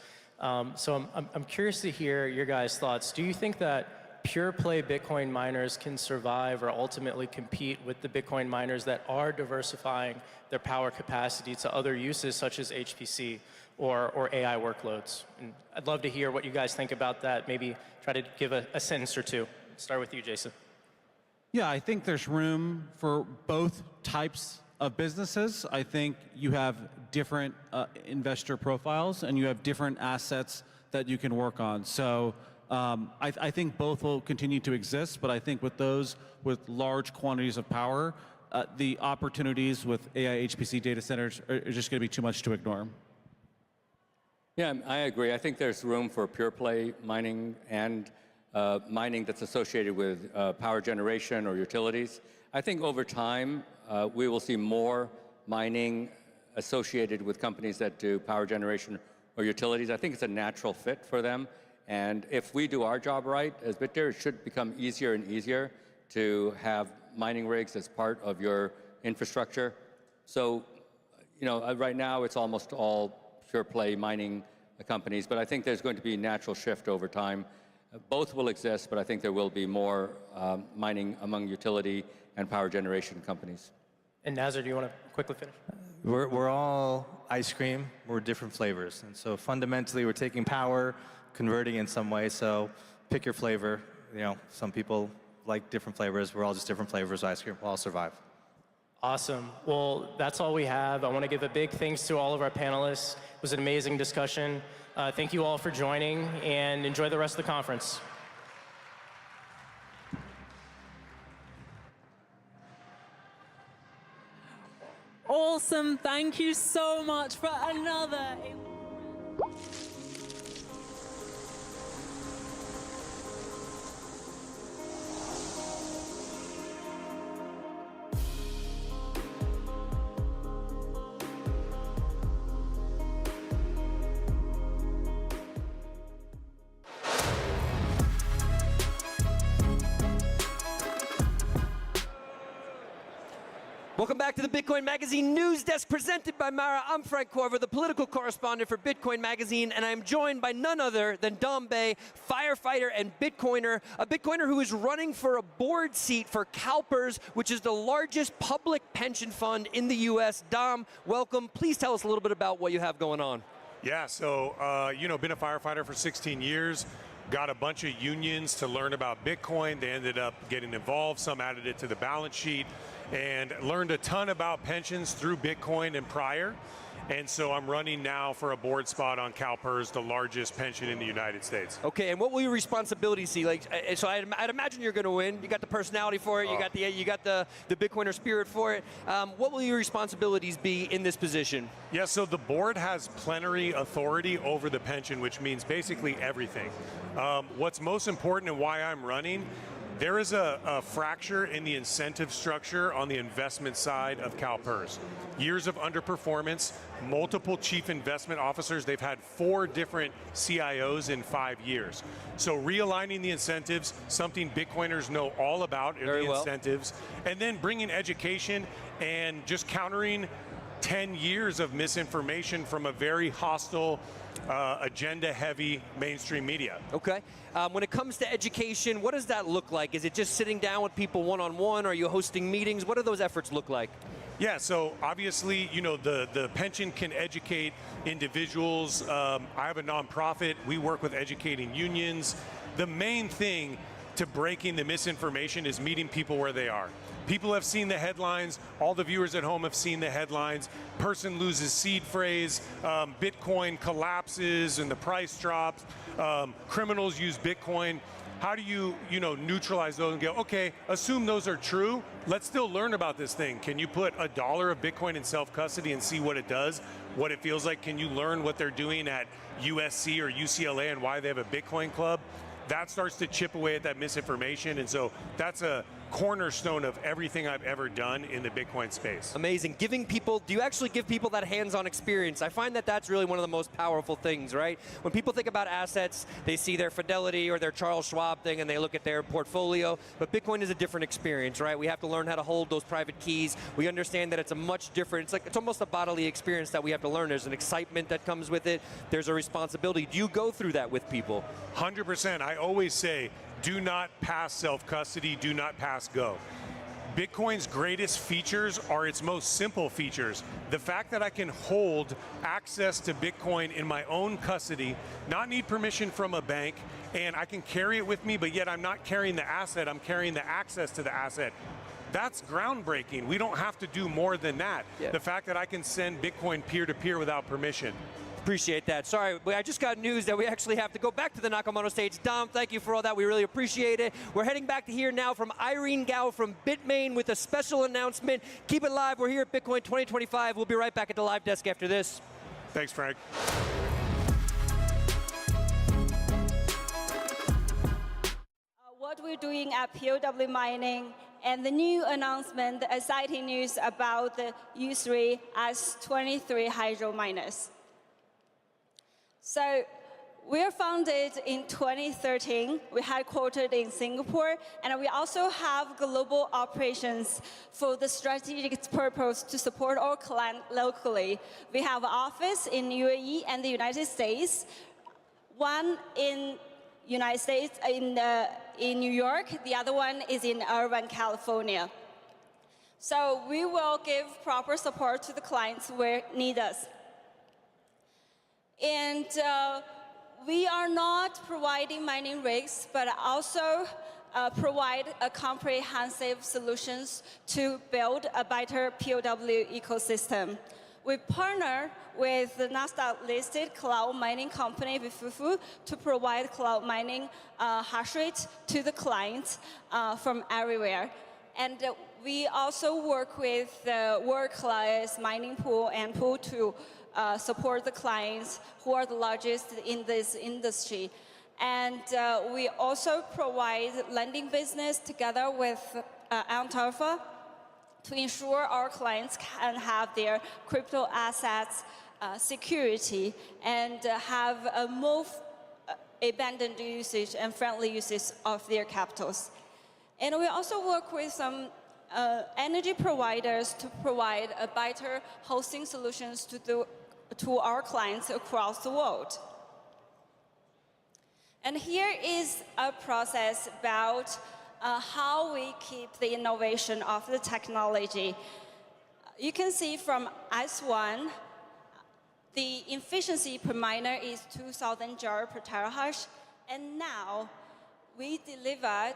So I'm curious to hear your guys' thoughts. Do you think that pure play Bitcoin miners can survive or ultimately compete with the Bitcoin miners that are diversifying their power capacity to other uses such as HPC or AI workloads? And I'd love to hear what you guys think about that. Maybe try to give a sentence or two. Start with you, Jason. Yeah, I think there's room for both types of businesses. I think you have different investor profiles and you have different assets that you can work on. So I think both will continue to exist, but I think with those with large quantities of power, the opportunities with AI HPC data centers are just going to be too much to ignore. Yeah, I agree. I think there's room for pure play mining and mining that's associated with power generation or utilities. I think over time, we will see more mining associated with companies that do power generation or utilities. I think it's a natural fit for them. And if we do our job right as BitDeer, it should become easier and easier to have mining rigs as part of your infrastructure. So, right now it's almost all pure play mining companies, but I think there's going to be a natural shift over time. Both will exist, but I think there will be more mining among utility and power generation companies. And Nazar, do you want to quickly finish? We're all ice cream, we're different flavors. And so fundamentally, we're taking power, converting in some way. So pick your flavor. Some people like different flavors. We're all just different flavors of ice cream. We'll all survive. Awesome. Well, that's all we have. I want to give a big thanks to all of our panelists. It was an amazing discussion. Thank you all for joining, and enjoy the rest of the conference. Awesome. Thank you so much for another. Welcome back to the Bitcoin Magazine News Desk presented by Mara. I'm Frank Corver, the political correspondent for Bitcoin Magazine, and I'm joined by none other than Dom Bay, firefighter and Bitcoiner, a Bitcoiner who is running for a board seat for CalPERS, which is the largest public pension fund in the U.S. Dom, welcome. Please tell us a little bit about what you have going on. Yeah, so, been a firefighter for 16 years. Got a bunch of unions to learn about Bitcoin. They ended up getting involved. Some added it to the balance sheet and learned a ton about pensions through Bitcoin and prior. And so I'm running now for a board spot on CalPERS, the largest pension in the United States. Okay, and what will your responsibilities see? Like, so I'd imagine you're going to win. You got the personality for it. You got the Bitcoiner spirit for it. What will your responsibilities be in this position? Yeah, so the board has plenary authority over the pension, which means basically everything. What's most important and why I'm running, there is a fracture in the incentive structure on the investment side of CalPERS. Years of underperformance, multiple chief investment officers. They've had 4 different CIOs in 5 years. So realigning the incentives, something Bitcoiners know all about, are the incentives, and then bringing education and just countering 10 years of misinformation from a very hostile, agenda-heavy mainstream media. Okay. When it comes to education, what does that look like? Is it just sitting down with people one-on-one? Are you hosting meetings? What do those efforts look like? Yeah, so obviously, the pension can educate individuals. I have a nonprofit. We work with educating unions. The main thing to breaking the misinformation is meeting people where they are. People have seen the headlines. All the viewers at home have seen the headlines. Person loses seed phrase. Bitcoin collapses and the price drops. Criminals use Bitcoin. How do you, neutralize those and go, okay, assume those are true. Let's still learn about this thing. Can you put $1 of Bitcoin in self-custody and see what it does, what it feels like? Can you learn what they're doing at USC or UCLA and why they have a Bitcoin club? That starts to chip away at that misinformation, and so that's a cornerstone of everything I've ever done in the Bitcoin space. Amazing. Do you actually give people that hands-on experience? I find that that's really one of the most powerful things, right? When people think about assets, they see their Fidelity or their Charles Schwab thing and they look at their portfolio, but Bitcoin is a different experience, right? We have to learn how to hold those private keys. We understand that it's a much different, it's almost a bodily experience that we have to learn. There's an excitement that comes with it. There's a responsibility. Do you go through that with people? 100%. I always say, do not pass self-custody, do not pass go. Bitcoin's greatest features are its most simple features. The fact that I can hold access to Bitcoin in my own custody, not need permission from a bank, and I can carry it with me, but yet I'm not carrying the asset, I'm carrying the access to the asset. That's groundbreaking. We don't have to do more than that. Yeah. The fact that I can send Bitcoin peer-to-peer without permission. Appreciate that. Sorry, I just got news that we actually have to go back to the Nakamoto stage. Dom, thank you for all that. We really appreciate it. We're heading back to here now from Irene Gao from Bitmain with a special announcement. Keep it live. We're here at Bitcoin 2025. We'll be right back at the live desk after this. Thanks, Frank. What we're doing at POW Mining and the new announcement, the exciting news about the U3 S23 hydro miners. So we are founded in 2013. We're headquartered in Singapore, and we also have global operations for the strategic purpose to support our clients locally. We have an office in UAE and the United States, one in United States in New York, the other one is in Irvine, California. So we will give proper support to the clients where need us. And we are not providing mining rigs, but also provide a comprehensive solutions to build a better POW ecosystem. We partner with the Nasdaq-listed cloud mining company, Vifufu, to provide cloud mining hash rate to the clients from everywhere. And we also work with the world-class mining pool and pool to support the clients who are the largest in this industry. And we also provide lending business together with Antarfa to ensure our clients can have their crypto assets security and have a more abundant usage and friendly usage of their capitals. And we also work with some energy providers to provide a better hosting solutions to our clients across the world. And here is a process about how we keep the innovation of the technology. You can see from S1, the efficiency per miner is 2,000 joule per terahash, and now we delivered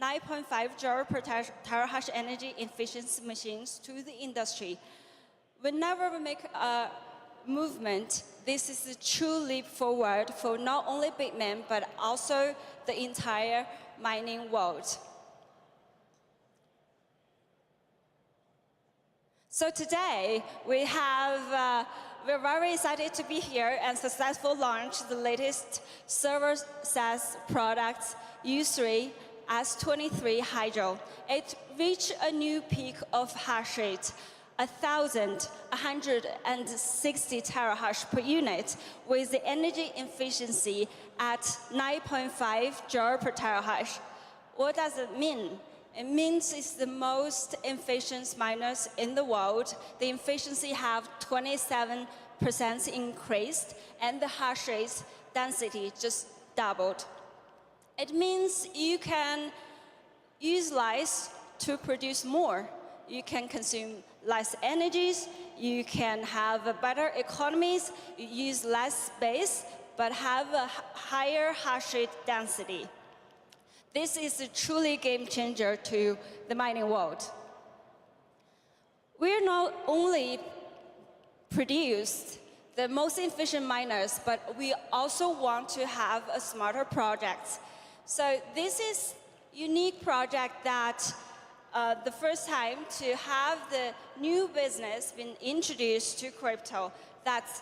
9.5 joule per terahash energy efficiency machines to the industry. Whenever we make a movement, this is a true leap forward for not only Bitmain, but also the entire mining world. So today, we're very excited to be here and successfully launch the latest server SaaS product, U3 S23 Hydro. It reached a new peak of hash rate, 1,160 terahash per unit, with the energy efficiency at 9.5 joule per terahash. What does it mean? It means it's the most efficient miners in the world. The efficiency have 27% increased, and the hash rate density just doubled. It means you can use less to produce more. You can consume less energies, you can have better economies, you use less space, but have a higher hash rate density. This is a truly game changer to the mining world. We're not only produce the most efficient miners, but we also want to have a smarter project. So this is a unique project that the first time to have the new business been introduced to crypto. That's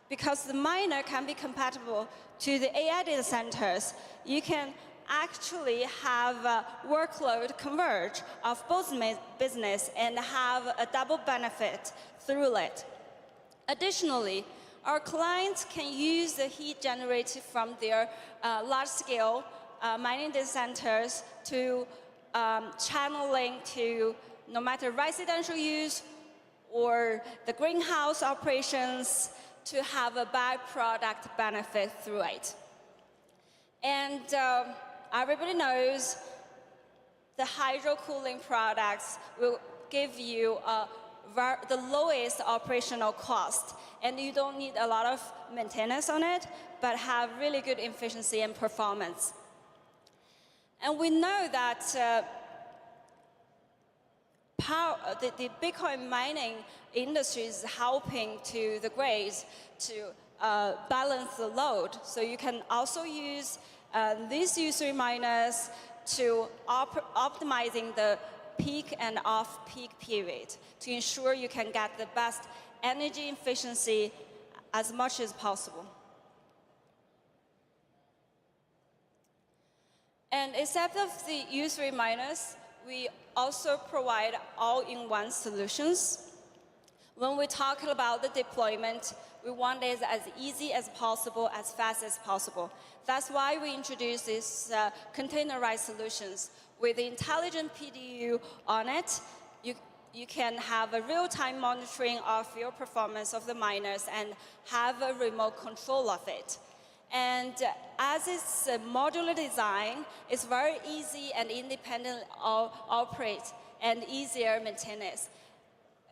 because the miner can be compatible to the AI data centers. You can actually have a workload converge of both business and have a double benefit through it. Additionally, our clients can use the heat generated from their large-scale mining data centers to channeling to no matter residential use or the greenhouse operations to have a byproduct benefit through it. And everybody knows the hydro cooling products will give you the lowest operational cost, and you don't need a lot of maintenance on it, but have really good efficiency and performance. And we know that the Bitcoin mining industry is helping to the grids to balance the load. So you can also use these U3 miners to optimizing the peak and off-peak period to ensure you can get the best energy efficiency as much as possible. And except of the U3 miners, we also provide all-in-one solutions. When we talk about the deployment, we want it as easy as possible, as fast as possible. That's why we introduced these containerized solutions. With the intelligent PDU on it, you can have a real-time monitoring of your performance of the miners and have a remote control of it. And as it's a modular design, it's very easy and independent operate and easier maintenance.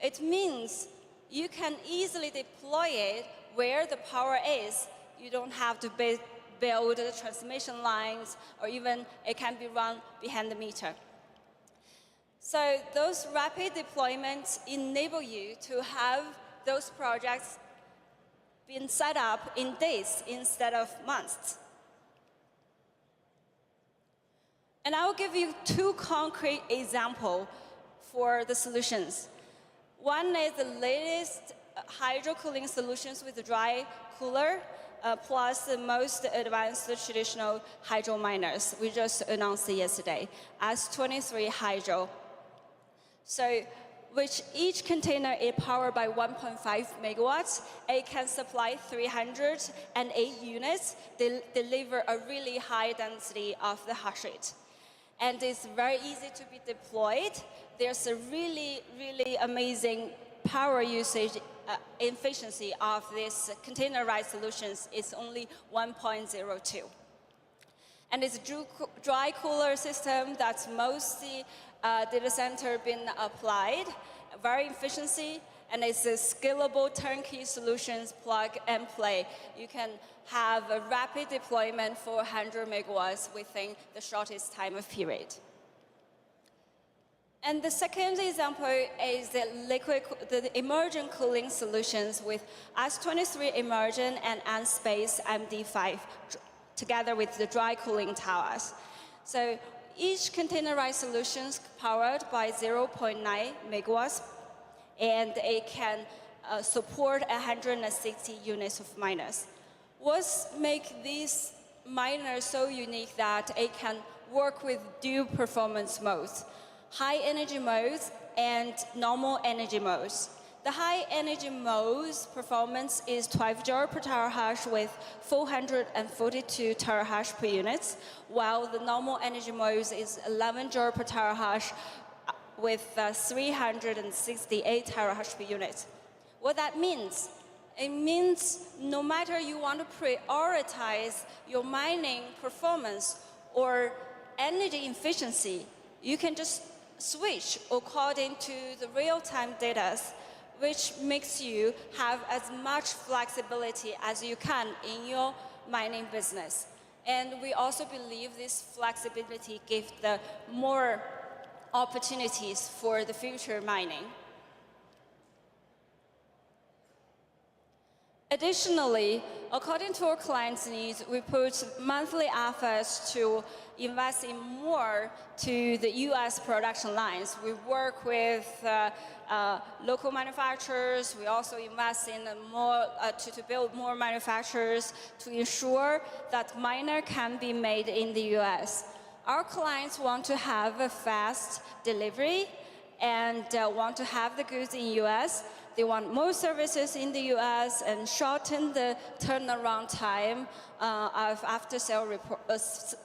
It means you can easily deploy it where the power is. You don't have to build the transmission lines, or even it can be run behind the meter. So those rapid deployments enable you to have those projects being set up in days instead of months. And I'll give you two concrete examples for the solutions. One is the latest hydro cooling solutions with the dry cooler, plus the most advanced traditional hydro miners. We just announced it yesterday, S23 Hydro. So, which each container is powered by 1.5 megawatts. It can supply 308 units. They deliver a really high density of the hash rate. and it's very easy to be deployed. There's a really, really amazing power usage efficiency of this containerized solutions. It's only 1.02. And it's a dry cooler system that's mostly data center been applied, very efficiency, and it's a scalable turnkey solutions plug and play. You can have a rapid deployment for 100 megawatts within the shortest time of period. And the second example is the immersion cooling solutions with S23 immersion and Nspace MD5 together with the dry cooling towers. So each containerized solution is powered by 0.9 megawatts, and it can support 160 units of miners. What makes these miners so unique that it can work with dual performance modes, high energy modes and normal energy modes. The high energy modes performance is 12 joule per terahash with 442 terahash per unit, while the normal energy modes is 11 joule per terahash with 368 terahash per unit. What that means? It means no matter you want to prioritize your mining performance or energy efficiency, you can just switch according to the real-time data, which makes you have as much flexibility as you can in your mining business. And we also believe this flexibility gives the more opportunities for the future mining. Additionally, according to our clients' needs, we put monthly efforts to invest in more to the US production lines. We work with local manufacturers. We also invest in more to build more manufacturers to ensure that miner can be made in the US. Our clients want to have a fast delivery and want to have the goods in US. They want more services in the US and shorten the turnaround time of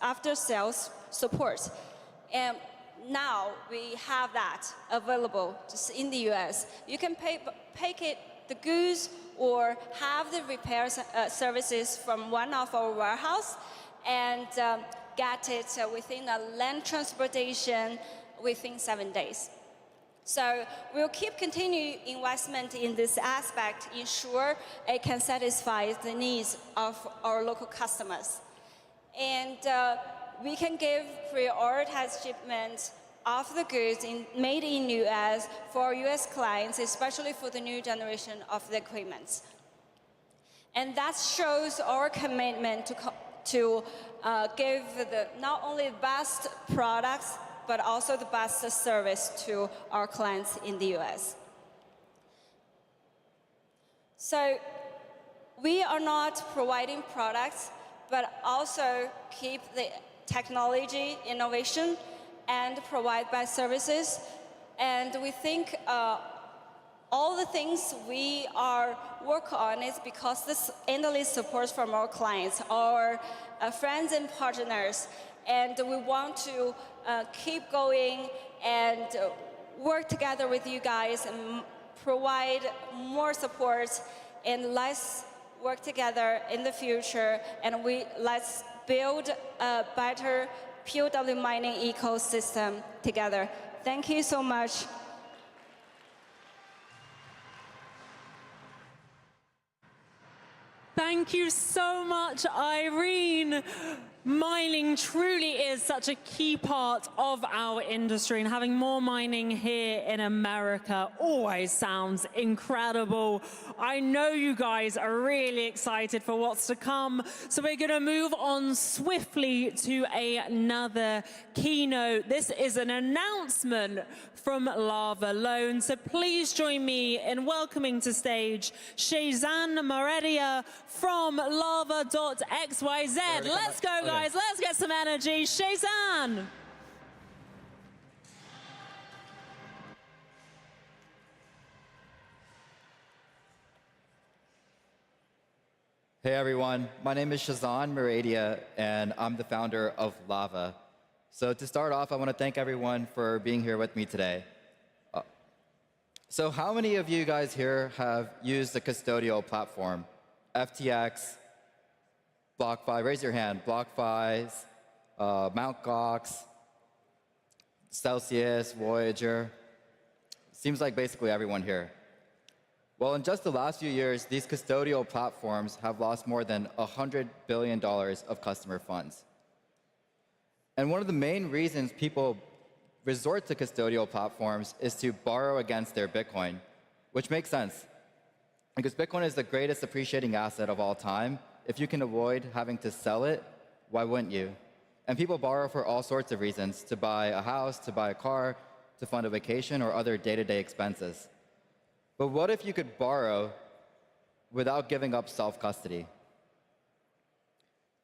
after-sales support. And now we have that available just in the US. You can pick the goods or have the repair services from one of our warehouse and get it within a land transportation within 7 days. So we'll keep continuing investment in this aspect, ensure it can satisfy the needs of our local customers. And we can give prioritized shipment of the goods made in US for US clients, especially for the new generation of the equipment. And that shows our commitment to give not only the best products, but also the best service to our clients in the US. So we are not providing products, but also keep the technology innovation and provide best services. And we think all the things we are working on is because this endless support from our clients, our friends and partners, and we want to keep going and work together with you guys and provide more support, and let's work together in the future, and let's build a better POW mining ecosystem together. Thank you so much. Thank you so much, Irene. Mining truly is such a key part of our industry, and having more mining here in America always sounds incredible. I know you guys are really excited for what's to come, so we're going to move on swiftly to another keynote. This is an announcement from Lava Loan, so please join me in welcoming to stage Shazan Moredia from lava.xyz. Let's go, guys. Let's get some energy. Shazan! Hey everyone, my name is Shazan Moredia, and I'm the founder of Lava. So to start off, I want to thank everyone for being here with me today. So how many of you guys here have used the custodial platform? FTX, BlockFi, raise your hand. BlockFi, Mt. Gox, Celsius, Voyager. Seems like basically everyone here. Well, in just the last few years, these custodial platforms have lost more than $100 billion of customer funds. And one of the main reasons people resort to custodial platforms is to borrow against their Bitcoin, which makes sense. Because Bitcoin is the greatest appreciating asset of all time. If you can avoid having to sell it, why wouldn't you? And people borrow for all sorts of reasons, to buy a house, to buy a car, to fund a vacation, or other day-to-day expenses. But what if you could borrow without giving up self-custody?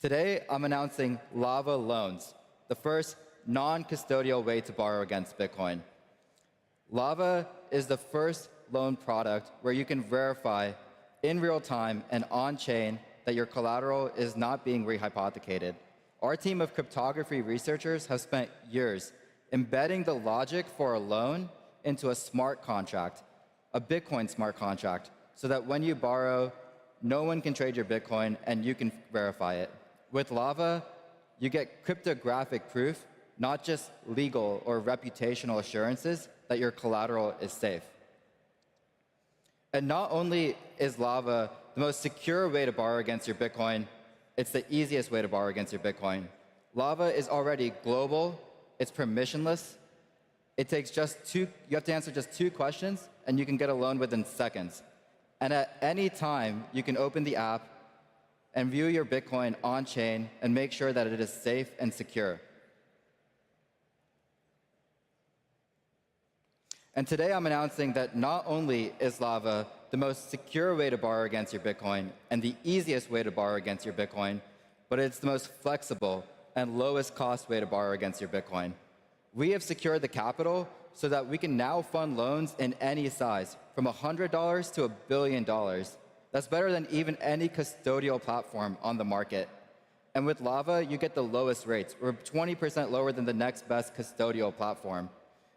Today, I'm announcing Lava Loans, the first non-custodial way to borrow against Bitcoin. Lava is the first loan product where you can verify in real time and on-chain that your collateral is not being rehypothecated. Our team of cryptography researchers have spent years embedding the logic for a loan into a smart contract, a Bitcoin smart contract, so that when you borrow, no one can trade your Bitcoin and you can verify it. With Lava, you get cryptographic proof, not just legal or reputational assurances that your collateral is safe. And not only is Lava the most secure way to borrow against your Bitcoin, it's the easiest way to borrow against your Bitcoin. Lava is already global, it's permissionless, it takes you have to answer just 2 questions, and you can get a loan within seconds. And at any time, you can open the app and view your Bitcoin on-chain and make sure that it is safe and secure. And today I'm announcing that not only is Lava the most secure way to borrow against your Bitcoin and the easiest way to borrow against your Bitcoin, but it's the most flexible and lowest cost way to borrow against your Bitcoin. We have secured the capital so that we can now fund loans in any size, from $100 to $1 billion. That's better than even any custodial platform on the market. And with Lava, you get the lowest rates. We're 20% lower than the next best custodial platform.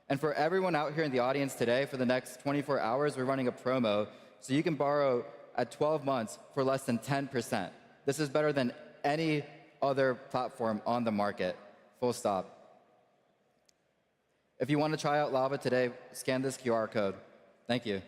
And for everyone out here in the audience today, for the next 24 hours, we're running a promo, so you can borrow at 12 months for less than 10%. This is better than any other platform on the market, full stop. If you want to try out Lava today, scan this QR code. Thank you.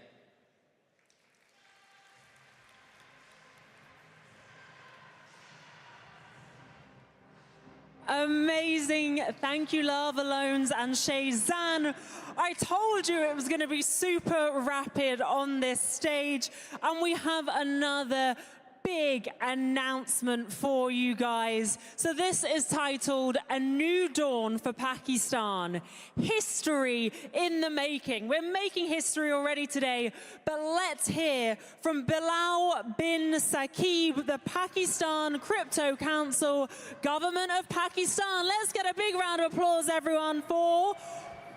Amazing. Thank you, Lava Loans and Zan. I told you it was going to be super rapid on this stage, and we have another big announcement for you guys. So this is titled A New Dawn for Pakistan. History in the making. We're making history already today, but let's hear from Bilal bin Saqib, the Pakistan Crypto Council, Government of Pakistan. Let's get a big round of applause, everyone, for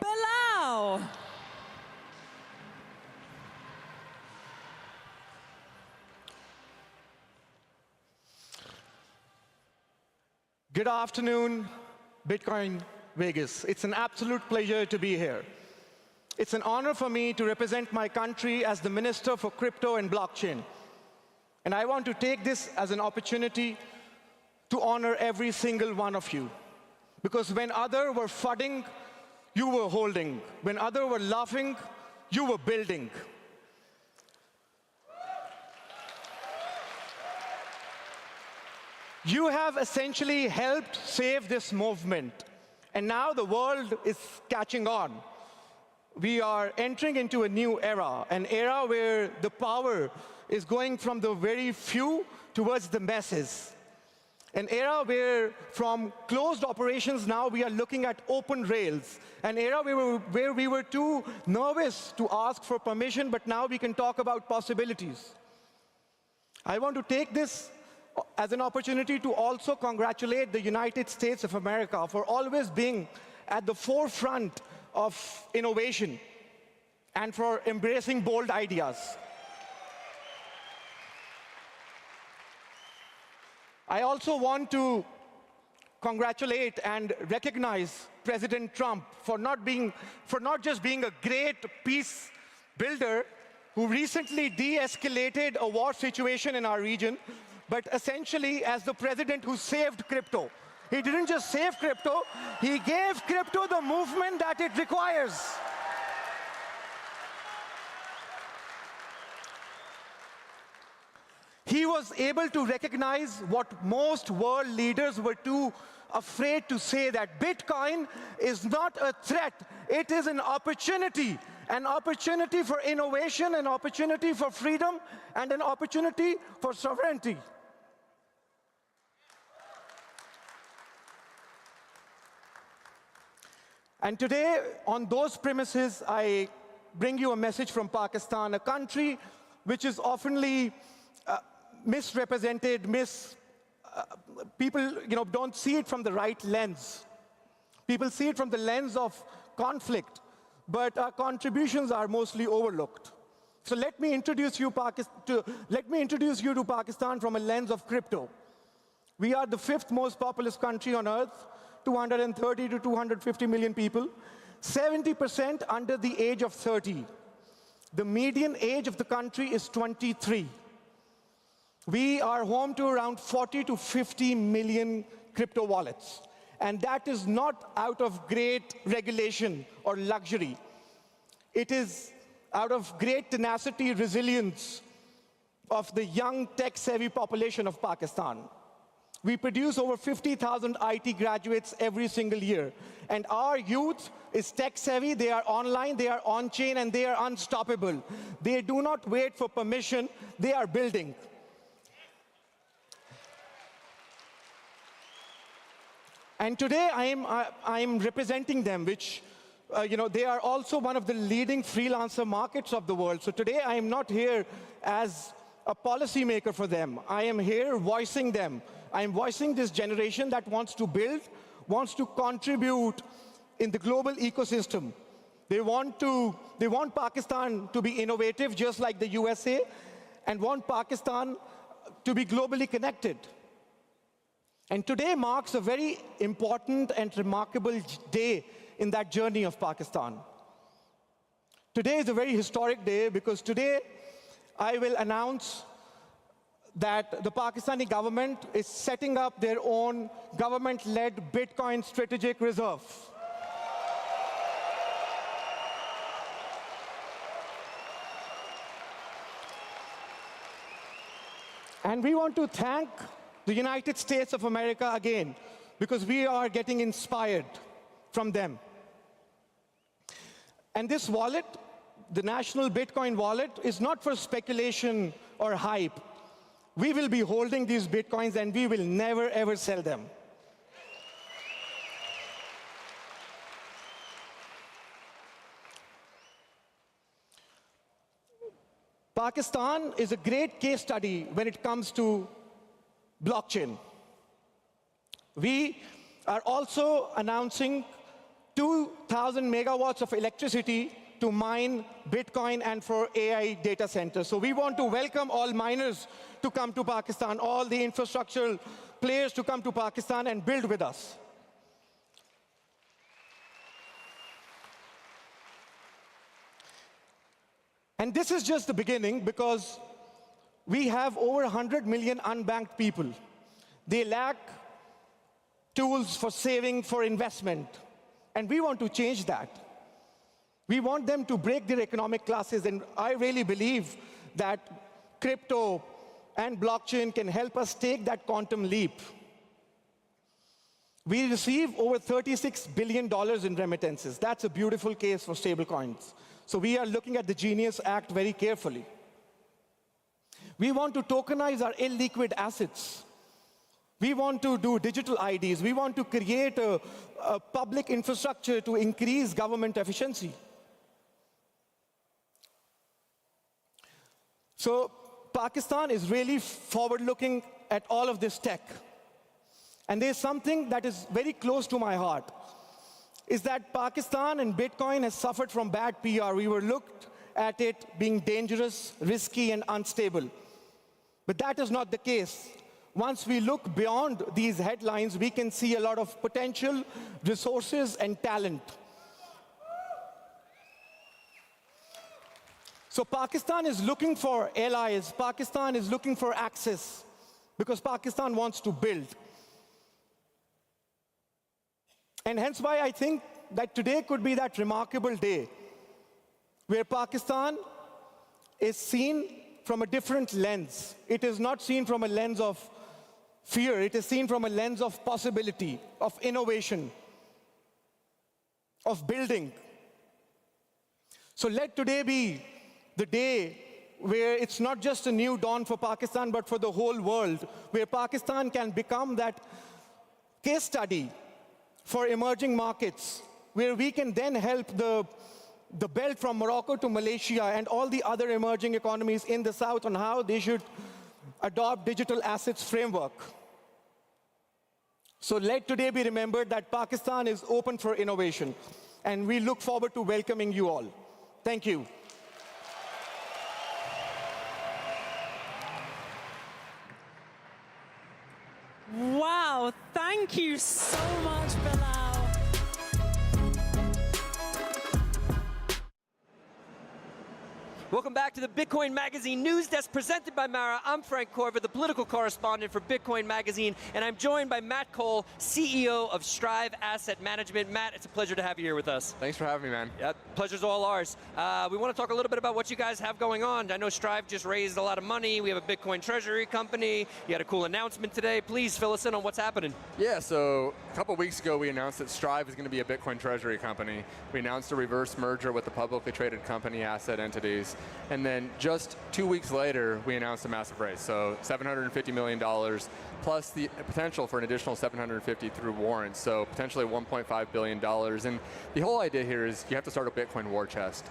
Bilal. Good afternoon, Bitcoin Vegas. It's an absolute pleasure to be here. It's an honor for me to represent my country as the Minister for Crypto and Blockchain. And I want to take this as an opportunity to honor every single one of you. Because when others were fudding, you were holding. When others were laughing, you were building. You have essentially helped save this movement, and now the world is catching on. We are entering into a new era, an era where the power is going from the very few towards the masses. An era where from closed operations now we are looking at open rails. An era where we were too nervous to ask for permission, but now we can talk about possibilities. I want to take this as an opportunity to also congratulate the United States of America for always being at the forefront of innovation and for embracing bold ideas. I also want to congratulate and recognize President Trump for not just being a great peace builder who recently de-escalated a war situation in our region, but essentially as the president who saved crypto. He didn't just save crypto, he gave crypto the movement that it requires. He was able to recognize what most world leaders were too afraid to say, that Bitcoin is not a threat, it is an opportunity for innovation, an opportunity for freedom, and an opportunity for sovereignty. And today, on those premises, I bring you a message from Pakistan, a country which is oftenly misrepresented, people don't see it from the right lens. People see it from the lens of conflict, but our contributions are mostly overlooked. So let me introduce you to Pakistan from a lens of crypto. We are the 5th most populous country on earth, 230 to 250 million people, 70% under the age of 30. The median age of the country is 23. We are home to around 40 to 50 million crypto wallets. And that is not out of great regulation or luxury. It is out of great tenacity, resilience of the young tech-savvy population of Pakistan. We produce over 50,000 IT graduates every single year. And our youth is tech-savvy, they are online, they are on-chain, and they are unstoppable. They do not wait for permission, they are building. And today I am representing them, which, they are also one of the leading freelancer markets of the world. So today I am not here as a policymaker for them. I am here voicing them. I am voicing this generation that wants to build, wants to contribute in the global ecosystem. They want Pakistan to be innovative, just like the USA, and want Pakistan to be globally connected. And today marks a very important and remarkable day in that journey of Pakistan. Today is a very historic day because today I will announce that the Pakistani government is setting up their own government-led Bitcoin strategic reserve. And we want to thank the United States of America again, because we are getting inspired from them. And this wallet, the National Bitcoin Wallet, is not for speculation or hype. We will be holding these Bitcoins and we will never ever sell them. Pakistan is a great case study when it comes to blockchain. We are also announcing 2,000 megawatts of electricity to mine Bitcoin and for AI data centers. So we want to welcome all miners to come to Pakistan, all the infrastructural players to come to Pakistan and build with us. And this is just the beginning, because we have over 100 million unbanked people. They lack tools for saving, for investment. And we want to change that. We want them to break their economic classes, and I really believe that crypto and blockchain can help us take that quantum leap. We receive over $36 billion in remittances. That's a beautiful case for stablecoins. So we are looking at the Genius Act very carefully. We want to tokenize our illiquid assets. We want to do digital IDs. We want to create a public infrastructure to increase government efficiency. So Pakistan is really forward-looking at all of this tech. And there's something that is very close to my heart, is that Pakistan and Bitcoin has suffered from bad PR. We were looked at it being dangerous, risky, and unstable. But that is not the case. once we look beyond these headlines, we can see a lot of potential, resources, and talent. So Pakistan is looking for allies. Pakistan is looking for access because Pakistan wants to build. And hence why I think that today could be that remarkable day where Pakistan is seen from a different lens. It is not seen from a lens of fear. It is seen from a lens of possibility, of innovation, of building. So let today be the day where it's not just a new dawn for Pakistan, but for the whole world, where Pakistan can become that case study for emerging markets, where we can then help the belt from Morocco to Malaysia and all the other emerging economies in the South on how they should adopt digital assets framework. So let today be remembered that Pakistan is open for innovation, and we look forward to welcoming you all. Thank you. Wow, thank you so much, Bilal. Welcome back to the Bitcoin Magazine News Desk presented by Mara. I'm Frank Corver, the political correspondent for Bitcoin Magazine, and I'm joined by Matt Cole, CEO of Strive Asset Management. Matt, it's a pleasure to have you here with us. Thanks for having me, man. Yeah, pleasure's all ours. We want to talk a little bit about what you guys have going on. I know Strive just raised a lot of money. We have a Bitcoin treasury company. You had a cool announcement today. Please fill us in on what's happening. Yeah, so a couple weeks ago, we announced that Strive is going to be a Bitcoin treasury company. We announced a reverse merger with the publicly traded company asset entities. And then just 2 weeks later, we announced a massive raise. So $750 million plus the potential for an additional $750 through warrants. So potentially $1.5 billion. And the whole idea here is you have to start a Bitcoin war chest.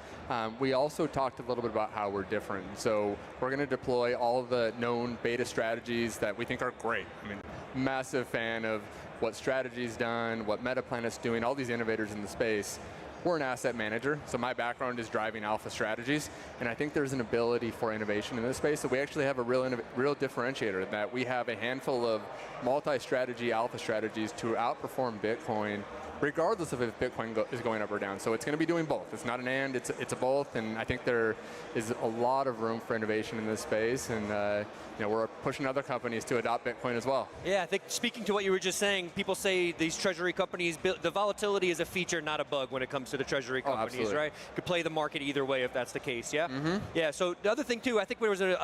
We also talked a little bit about how we're different. So we're going to deploy all of the known beta strategies that we think are great. I mean, massive fan of what Strategy's done, what Metaplanet's doing, all these innovators in the space. We're an asset manager, so my background is driving alpha strategies, and I think there's an ability for innovation in this space. So we actually have a real differentiator in that we have a handful of multi-strategy alpha strategies to outperform Bitcoin, regardless of if Bitcoin is going up or down. So it's going to be doing both. It's not an and, it's a both, and I think there is a lot of room for innovation in this space, and you know, we're pushing other companies to adopt Bitcoin as well. Yeah, I think speaking to what you were just saying, people say these treasury companies, the volatility is a feature, not a bug when it comes to the treasury companies, right? Could play the market either way if that's the case, yeah? Yeah, so the other thing too, I think there was an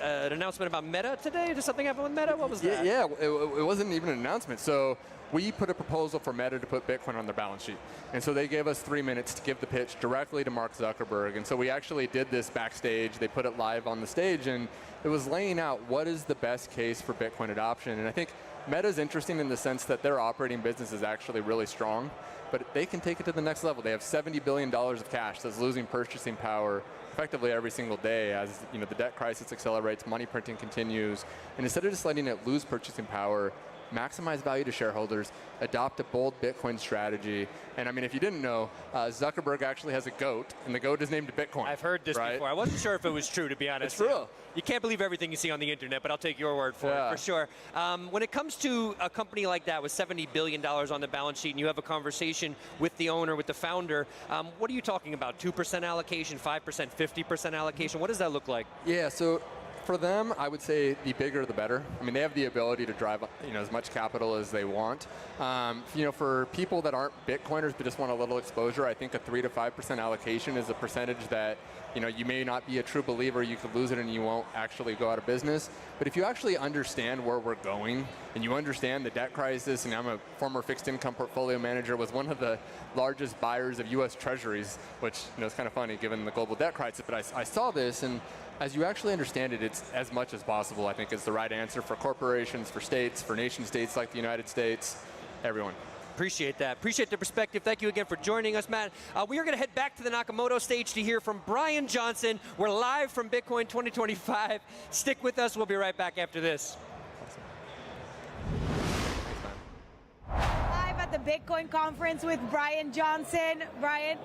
announcement about Meta today. Did something happen with Meta? What was that? Yeah, it wasn't even an announcement. So we put a proposal for Meta to put Bitcoin on their balance sheet. And so they gave us 3 minutes to give the pitch directly to Mark Zuckerberg. And so we actually did this backstage. They put it live on the stage, and it was laying out what is the best case for Bitcoin adoption. And I think Meta's interesting in the sense that their operating business is actually really strong, but they can take it to the next level. They have $70 billion of cash that's losing purchasing power effectively every single day as the debt crisis accelerates, money printing continues, and instead of just letting it lose purchasing power, maximize value to shareholders, adopt a bold Bitcoin strategy. And I mean, if you didn't know, Zuckerberg actually has a goat, and the goat is named Bitcoin. I've heard this before. I wasn't sure if it was true, to be honest. It's real. You can't believe everything you see on the internet, but I'll take your word for it, for sure. When it comes to a company like that with $70 billion on the balance sheet, and you have a conversation with the owner, with the founder, what are you talking about? 2% allocation, 5%, 50% allocation? What does that look like? Yeah, so for them, I would say the bigger the better. I mean, they have the ability to drive as much capital as they want. For people that aren't Bitcoiners but just want a little exposure, I think a 3 to 5% allocation is a percentage that you may not be a true believer, you could lose it and you won't actually go out of business. But if you actually understand where we're going and you understand the debt crisis, and I'm a former fixed income portfolio manager, was one of the largest buyers of US treasuries, which is kind of funny given the global debt crisis, but I saw this, and as you actually understand it, it's as much as possible, I think, is the right answer for corporations, for states, for nation states like the United States, everyone. Appreciate that. Appreciate the perspective. Thank you again for joining us, Matt. We are going to head back to the Nakamoto stage to hear from Brian Johnson. We're live from Bitcoin 2025. Stick with us. We'll be right back after this. Live at the Bitcoin conference with Brian Johnson. Brian,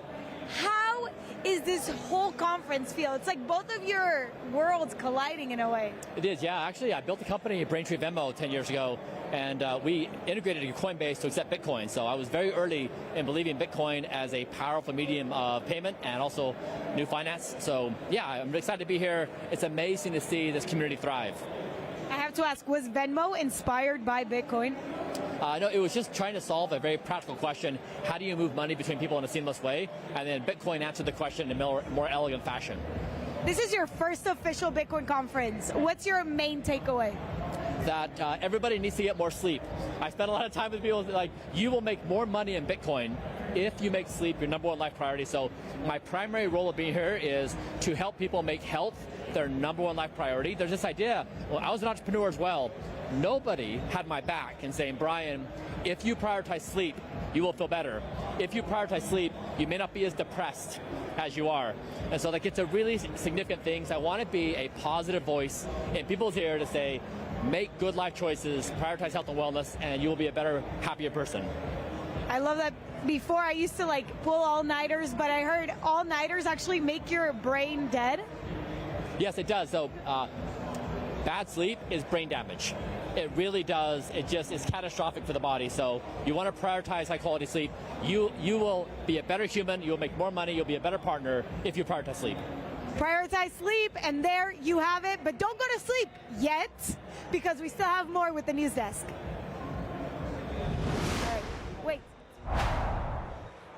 how is this whole conference feel? It's like both of your worlds colliding in a way. It is, yeah. Actually, I built a company, Braintree Venmo, 10 years ago, and we integrated a Coinbase to accept Bitcoin. So I was very early in believing Bitcoin as a powerful medium of payment and also new finance. So yeah, I'm excited to be here. It's amazing to see this community thrive. I have to ask, was Venmo inspired by Bitcoin? No, it was just trying to solve a very practical question. How do you move money between people in a seamless way? And then Bitcoin answered the question in a more elegant fashion. This is your first official Bitcoin conference. What's your main takeaway? That everybody needs to get more sleep. I spent a lot of time with people like, you will make more money in Bitcoin if you make sleep your #1 life priority. So my primary role of being here is to help people make health their #1 life priority. There's this idea, well, I was an entrepreneur as well. Nobody had my back in saying, Brian, if you prioritize sleep, you will feel better. If you prioritize sleep, you may not be as depressed as you are. And so that gets to really significant things. I want to be a positive voice in people's ear to say, make good life choices, prioritize health and wellness, and you will be a better, happier person. I love that. Before I used to like pull all-nighters, but I heard all-nighters actually make your brain dead. Yes, it does. So bad sleep is brain damage. It really does. It just is catastrophic for the body. So you want to prioritize high quality sleep. You will be a better human. You'll make more money. You'll be a better partner if you prioritize sleep. Prioritize sleep, and there you have it. But don't go to sleep yet, because we still have more with the news desk. All right, wait.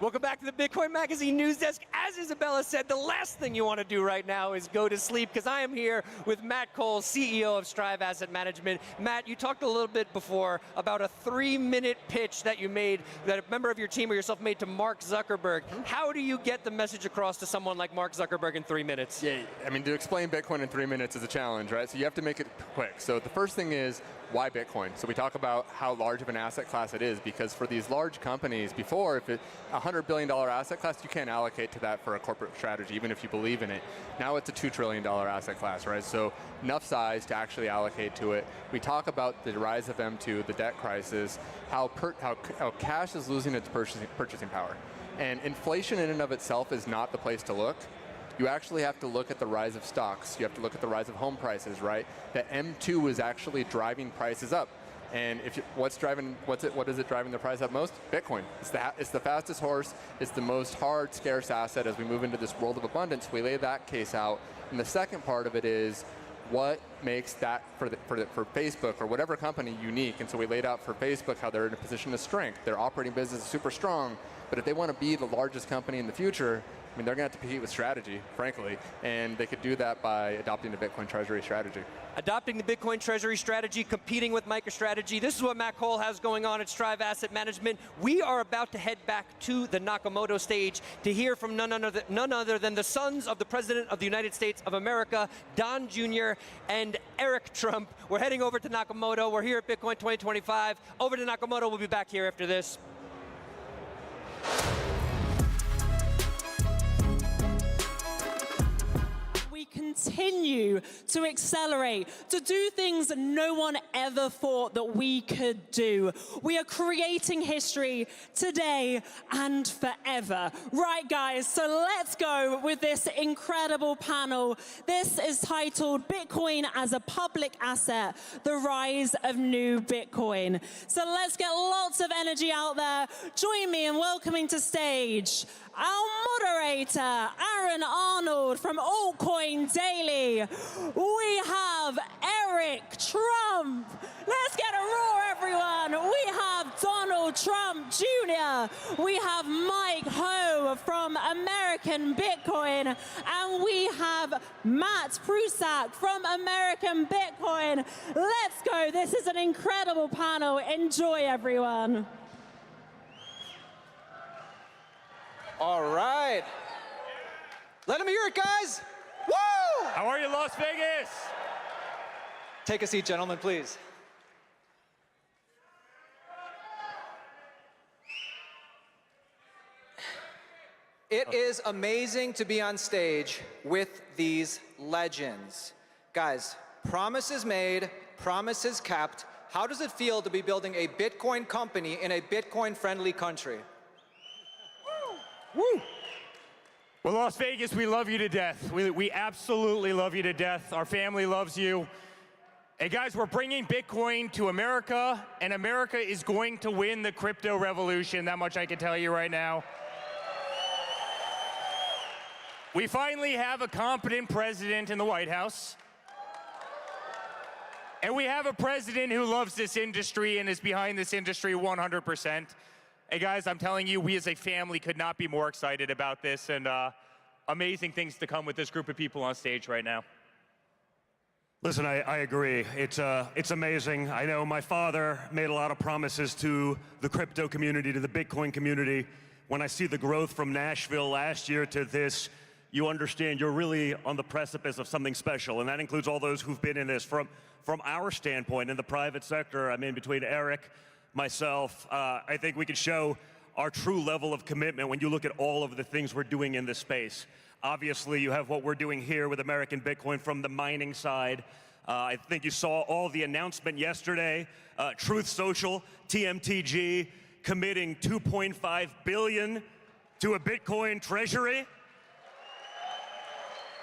Welcome back to the Bitcoin Magazine News Desk. As Isabella said, the last thing you want to do right now is go to sleep, because I am here with Matt Cole, CEO of Strive Asset Management. Matt, you talked a little bit before about a 3-minute pitch that you made, that a member of your team or yourself made to Mark Zuckerberg. How do you get the message across to someone like Mark Zuckerberg in 3 minutes? Yeah, I mean, to explain Bitcoin in 3 minutes is a challenge, right? So you have to make it quick. So the first thing is, why Bitcoin? So we talk about how large of an asset class it is, because for these large companies, before, if it's a $100 billion asset class, you can't allocate to that for a corporate strategy, even if you believe in it. Now it's a $2 trillion asset class, right? So enough size to actually allocate to it. We talk about the rise of M2, the debt crisis, how cash is losing its purchasing power. And inflation in and of itself is not the place to look. You actually have to look at the rise of stocks. You have to look at the rise of home prices, right? That M2 is actually driving prices up. And what is it driving the price up most? Bitcoin. It's the fastest horse. It's the most hard, scarce asset as we move into this world of abundance. We lay that case out. And the second part of it is, what makes that for Facebook or whatever company unique? And so we laid out for Facebook how they're in a position of strength. Their operating business is super strong. But if they want to be the largest company in the future, I mean, they're going to have to compete with strategy, frankly, and they could do that by adopting the Bitcoin Treasury strategy. Adopting the Bitcoin Treasury strategy, competing with MicroStrategy. This is what Matt Cole has going on at Strive Asset Management. We are about to head back to the Nakamoto stage to hear from none other than the sons of the President of the United States of America, Don Jr. and Eric Trump. We're heading over to Nakamoto. We're here at Bitcoin 2025. Over to Nakamoto. We'll be back here after this. Continue to accelerate, to do things that no one ever thought that we could do. We are creating history today and forever. Right, guys, so let's go with this incredible panel. This is titled Bitcoin as a Public Asset, the Rise of New Bitcoin. So let's get lots of energy out there. Join me in welcoming to stage our moderator, Aaron Arnold from Altcoin Daily. We have Eric Trump. Let's get a roar, everyone. We have Donald Trump Jr. We have Mike Ho from American Bitcoin. And we have Matt Prusak from American Bitcoin. Let's go. This is an incredible panel. Enjoy, everyone. All right. Let them hear it, guys. Woo! How are you, Las Vegas? Take a seat, gentlemen, please. It is amazing to be on stage with these legends. Guys, promises made, promises kept. How does it feel to be building a Bitcoin company in a Bitcoin-friendly country? Woo! Well, Las Vegas, we love you to death. We absolutely love you to death. Our family loves you. Hey guys, we're bringing Bitcoin to America, and America is going to win the crypto revolution. That much I can tell you right now. We finally have a competent president in the White House. And we have a president who loves this industry and is behind this industry 100%. Hey guys, I'm telling you, we as a family could not be more excited about this, and amazing things to come with this group of people on stage right now. Listen, I agree. It's amazing. I know my father made a lot of promises to the crypto community, to the Bitcoin community. When I see the growth from Nashville last year to this, you understand you're really on the precipice of something special, and that includes all those who've been in this. From our standpoint in the private sector, I mean, between Eric, myself, I think we can show our true level of commitment when you look at all of the things we're doing in this space. Obviously, you have what we're doing here with American Bitcoin from the mining side. I think you saw all the announcement yesterday. Truth Social, TMTG, committing $2.5 billion to a Bitcoin treasury.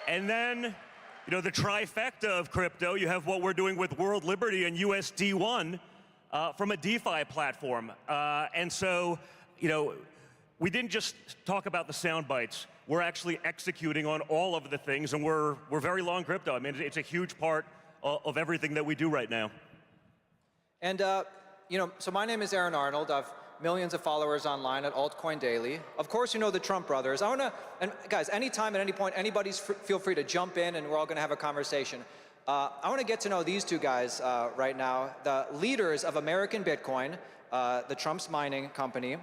And then, you know, the trifecta of crypto, you have what we're doing with World Liberty and USD1 from a DeFi platform. And so, you know, we didn't just talk about the sound bites. We're actually executing on all of the things, and we're very long crypto. I mean, it's a huge part of everything that we do right now. And, you know, so my name is Aaron Arnold. I've millions of followers online at Altcoin Daily. Of course, you know the Trump brothers. I want to, and guys, anytime at any point, feel free to jump in, and we're all going to have a conversation. I want to get to know these two guys right now, the leaders of American Bitcoin, the Trump's mining company.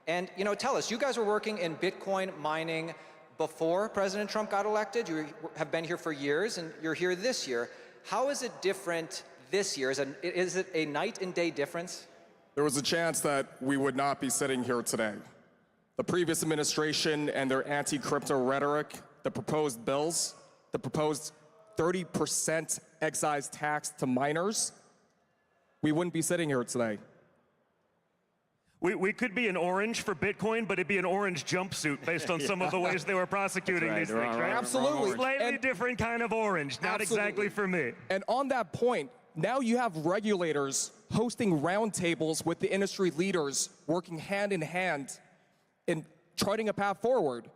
And, you know, tell us, you guys were working in Bitcoin mining before President Trump got elected. You have been here for years, and you're here this year. How is it different this year? Is it a night and day difference? There was a chance that we would not be sitting here today. The previous administration and their anti-crypto rhetoric, the proposed bills, the proposed 30% excise tax to miners, we wouldn't be sitting here today. We could be an orange for Bitcoin, but it'd be an orange jumpsuit based on some of the ways they were prosecuting these things, right? Absolutely. Slightly different kind of orange, not exactly for me. And on that point, now you have regulators hosting roundtables with the industry leaders, working hand in hand in charting a path forward.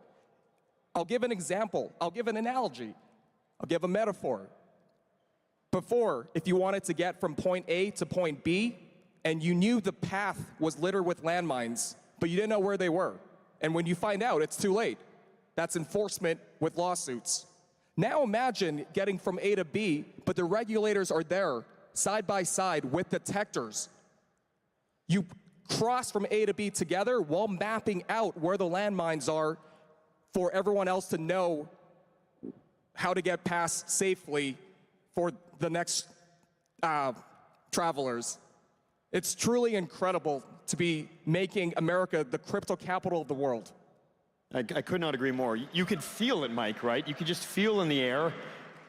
I'll give an example. I'll give an analogy. I'll give a metaphor. Before, if you wanted to get from point A to point B, and you knew the path was littered with landmines, but you didn't know where they were. And when you find out, it's too late. That's enforcement with lawsuits. Now imagine getting from A to B, but the regulators are there, side by side with detectors. You cross from A to B together while mapping out where the landmines are for everyone else to know how to get past safely for the next travelers. It's truly incredible to be making America the crypto capital of the world. I could not agree more. You could feel it, Mike, right? You could just feel in the air.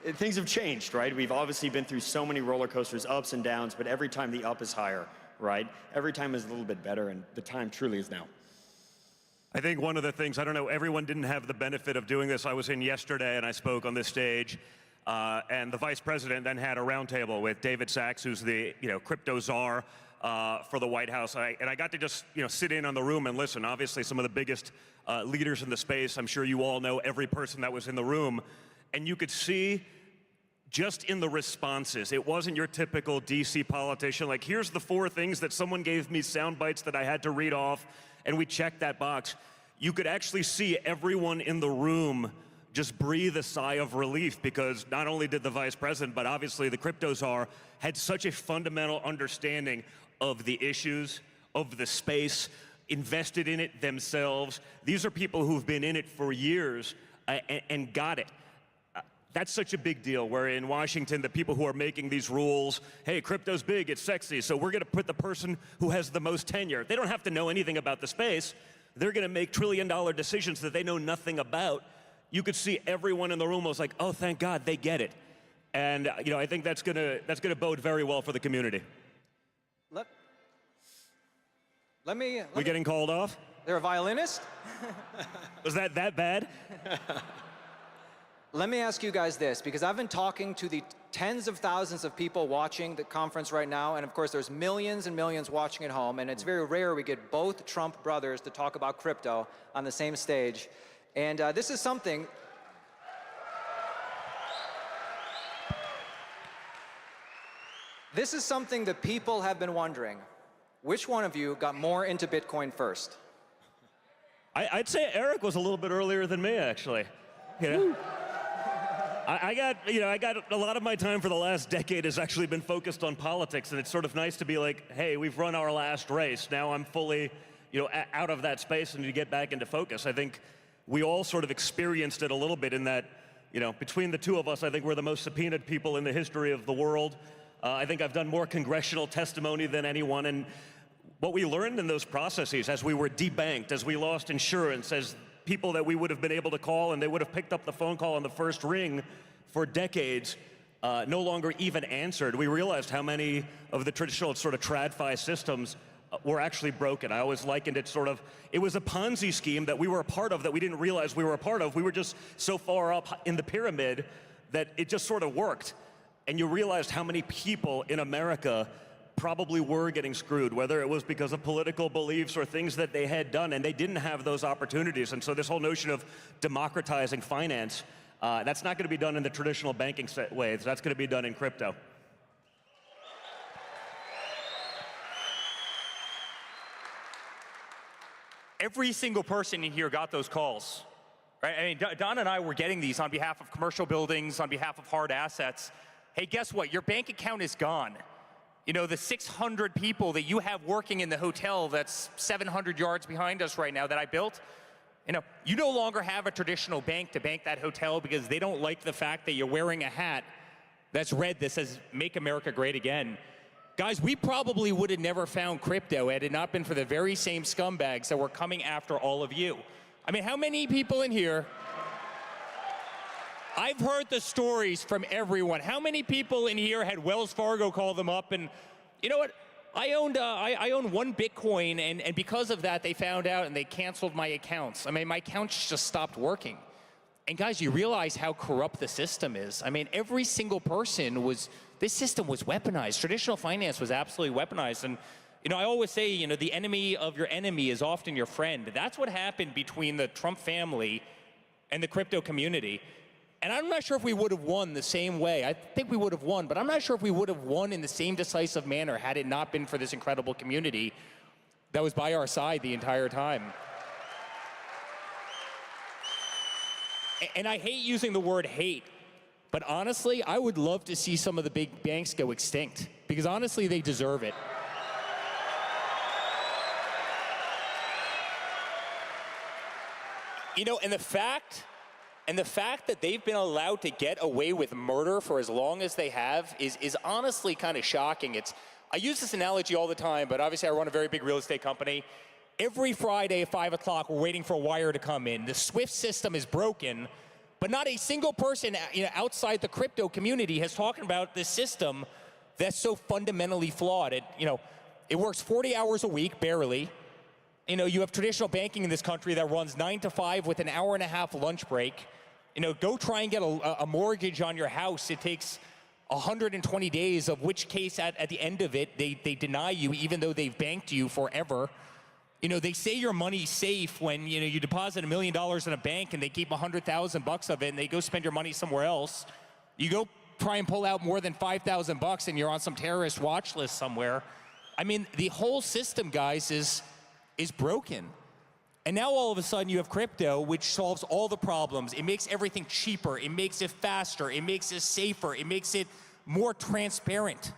Things have changed, right? We've obviously been through so many roller coasters, ups and downs, but every time the up is higher, right? Every time is a little bit better, and the time truly is now. I think one of the things, I don't know, everyone didn't have the benefit of doing this. I was in yesterday and I spoke on this stage, and the vice president then had a roundtable with David Sachs, who's the crypto czar for the White House. And I got to just sit in on the room and listen. Obviously, some of the biggest leaders in the space. I'm sure you all know every person that was in the room. And you could see just in the responses, it wasn't your typical DC politician, like, here's the 4 things that someone gave me sound bites that I had to read off, and we checked that box. You could actually see everyone in the room just breathe a sigh of relief, because not only did the vice president, but obviously the crypto czar had such a fundamental understanding of the issues, of the space, invested in it themselves. These are people who've been in it for years and got it. That's such a big deal, where in Washington, the people who are making these rules, hey, crypto's big, it's sexy, so we're gonna put the person who has the most tenure. They don't have to know anything about the space. They're gonna make trillion-dollar decisions that they know nothing about. You could see everyone in the room was like, oh, thank God, they get it. And I think that's gonna bode very well for the community. Let me getting called off? They're a violinist? Was that bad? Let me ask you guys this, because I've been talking to the tens of thousands of people watching the conference right now, and of course there's millions and millions watching at home, and it's very rare we get both Trump brothers to talk about crypto on the same stage. And this is something that people have been wondering. Which one of you got more into Bitcoin first? I'd say Eric was a little bit earlier than me, actually. You know? I got a lot of my time for the last decade has actually been focused on politics, and it's sort of nice to be like, hey, we've run our last race. Now I'm fully, out of that space and to get back into focus. I think we all sort of experienced it a little bit in that, between the two of us, I think we're the most subpoenaed people in the history of the world. I think I've done more congressional testimony than anyone, and what we learned in those processes as we were debanked, as we lost insurance, as people that we would have been able to call and they would have picked up the phone call on the first ring for decades no longer even answered. We realized how many of the traditional sort of TradFi systems were actually broken. I always likened it it was a Ponzi scheme that we were a part of that we didn't realize we were a part of. We were just so far up in the pyramid that it just sort of worked. And you realized how many people in America probably were getting screwed, whether it was because of political beliefs or things that they had done, and they didn't have those opportunities. And so this whole notion of democratizing finance, that's not going to be done in the traditional banking ways. That's going to be done in crypto. Every single person in here got those calls, right? I mean, Don and I were getting these on behalf of commercial buildings, on behalf of hard assets. Hey, guess what? Your bank account is gone. The 600 people that you have working in the hotel that's 700 yards behind us right now that I built, you no longer have a traditional bank to bank that hotel because they don't like the fact that you're wearing a hat that's red that says, "Make America Great Again." Guys, we probably would have never found crypto had it not been for the very same scumbags that were coming after all of you. I mean, how many people in here? I've heard the stories from everyone. How many people in here had Wells Fargo call them up and, you know what? I owned one Bitcoin, and because of that, they found out and they canceled my accounts. I mean, my accounts just stopped working. And guys, you realize how corrupt the system is. I mean, every single person this system was weaponized. Traditional finance was absolutely weaponized. And, I always say, the enemy of your enemy is often your friend. That's what happened between the Trump family and the crypto community. And I'm not sure if we would have won the same way. I think we would have won, but I'm not sure if we would have won in the same decisive manner had it not been for this incredible community that was by our side the entire time. And I hate using the word hate, but honestly, I would love to see some of the big banks go extinct, because honestly, they deserve it. And the fact that they've been allowed to get away with murder for as long as they have is honestly kind of shocking. I use this analogy all the time, but obviously I run a very big real estate company. Every Friday at 5 o'clock, we're waiting for a wire to come in. The SWIFT system is broken, but not a single person outside the crypto community has talked about this system that's so fundamentally flawed. It works 40 hours a week, barely. You have traditional banking in this country that runs 9 to 5 with an hour-and-a-half lunch break. Go try and get a mortgage on your house. It takes 120 days, of which case at the end of it, they deny you even though they've banked you forever. They say your money's safe when you deposit $1 million in a bank and they keep $100,000 of it and they go spend your money somewhere else. You go try and pull out more than $5,000 and you're on some terrorist watch list somewhere. I mean, the whole system, guys, is broken. And now all of a sudden you have crypto, which solves all the problems. It makes everything cheaper. It makes it faster. It makes it safer. It makes it more transparent.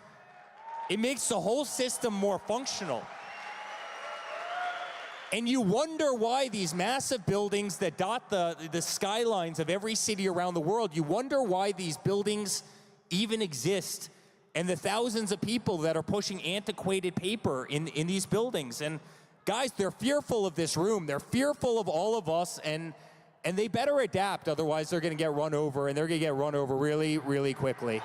It makes the whole system more functional. And you wonder why these massive buildings that dot the skylines of every city around the world, you wonder why these buildings even exist, and the thousands of people that are pushing antiquated paper in these buildings. And guys, they're fearful of this room. They're fearful of all of us, and they better adapt. Otherwise, they're going to get run over, and they're going to get run over really, really quickly.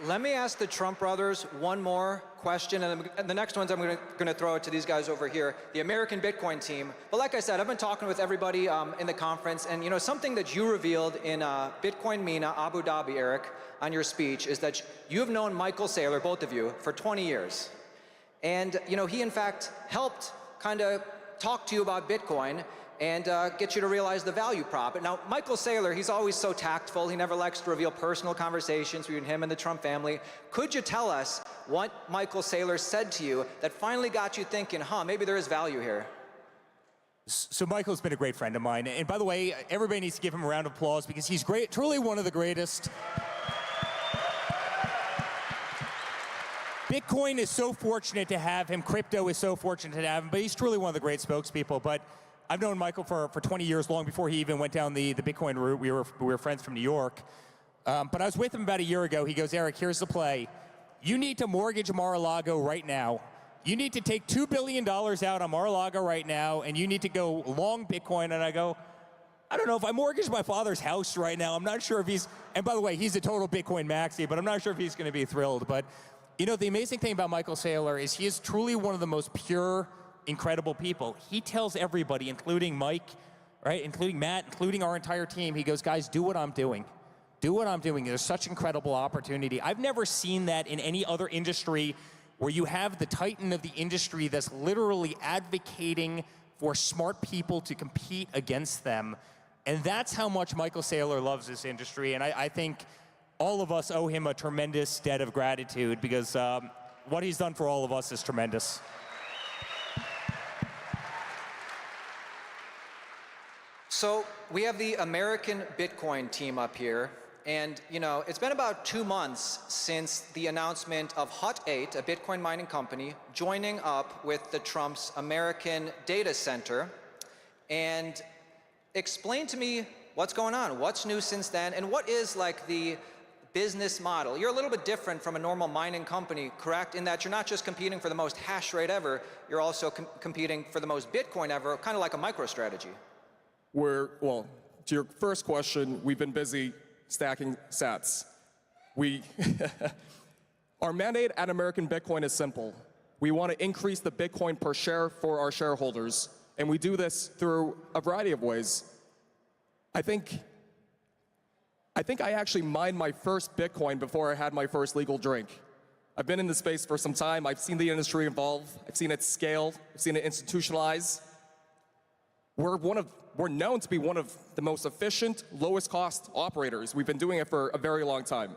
Let me ask the Trump brothers one more question, and the next ones I'm going to throw it to these guys over here, the American Bitcoin team. But like I said, I've been talking with everybody in the conference, and something that you revealed in Bitcoin Mina, Abu Dhabi, Eric, on your speech, is that you have known Michael Saylor, both of you, for 20 years. And he in fact helped kind of talk to you about Bitcoin and get you to realize the value prop. Now, Michael Saylor, he's always so tactful. He never likes to reveal personal conversations between him and the Trump family. Could you tell us what Michael Saylor said to you that finally got you thinking, maybe there is value here? So Michael's been a great friend of mine. And by the way, everybody needs to give him a round of applause because he's great, truly one of the greatest. Bitcoin is so fortunate to have him. Crypto is so fortunate to have him. But he's truly one of the great spokespeople. But I've known Michael for 20 years, long before he even went down the Bitcoin route. We were friends from New York. But I was with him about a year ago. He goes, Eric, here's the play. You need to mortgage Mar-a-Lago right now. You need to take $2 billion out on Mar-a-Lago right now, and you need to go long Bitcoin. And I go, I don't know, if I mortgage my father's house right now, I'm not sure if he's, and by the way, he's a total Bitcoin maxi, but I'm not sure if he's going to be thrilled. But the amazing thing about Michael Saylor is he is truly one of the most pure, incredible people. He tells everybody, including Mike, right, including Matt, including our entire team, he goes, guys, do what I'm doing. Do what I'm doing. There's such incredible opportunity. I've never seen that in any other industry where you have the titan of the industry that's literally advocating for smart people to compete against them. And that's how much Michael Saylor loves this industry. And I think all of us owe him a tremendous debt of gratitude because what he's done for all of us is tremendous. So we have the American Bitcoin team up here. And, it's been about 2 months since the announcement of Hut 8, a Bitcoin mining company, joining up with the Trump's American data center. And explain to me what's going on, what's new since then, and what is like the business model. You're a little bit different from a normal mining company, correct? In that you're not just competing for the most hash rate ever, you're also competing for the most Bitcoin ever, kind of like a MicroStrategy. Well, to your first question, we've been busy stacking sats. Our mandate at American Bitcoin is simple. We want to increase the Bitcoin per share for our shareholders, and we do this through a variety of ways. I think I actually mined my first Bitcoin before I had my first legal drink. I've been in the space for some time. I've seen the industry evolve. I've seen it scale. I've seen it institutionalize. We're known to be one of the most efficient, lowest cost operators. We've been doing it for a very long time.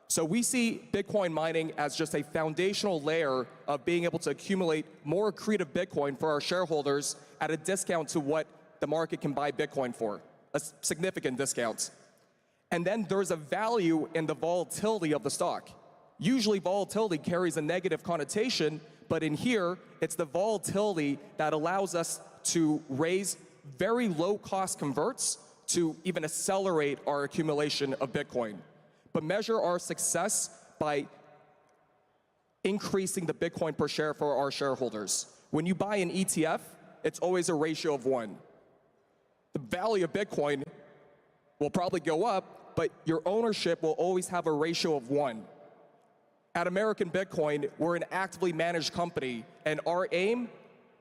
So we see Bitcoin mining as just a foundational layer of being able to accumulate more accretive Bitcoin for our shareholders at a discount to what the market can buy Bitcoin for, a significant discount. And then there's a value in the volatility of the stock. Usually volatility carries a negative connotation, but in here, it's the volatility that allows us to raise very low-cost converts to even accelerate our accumulation of Bitcoin, but measure our success by increasing the Bitcoin per share for our shareholders. When you buy an ETF, it's always a ratio of 1. The value of Bitcoin will probably go up, but your ownership will always have a ratio of 1. At American Bitcoin, we're an actively managed company, and our aim,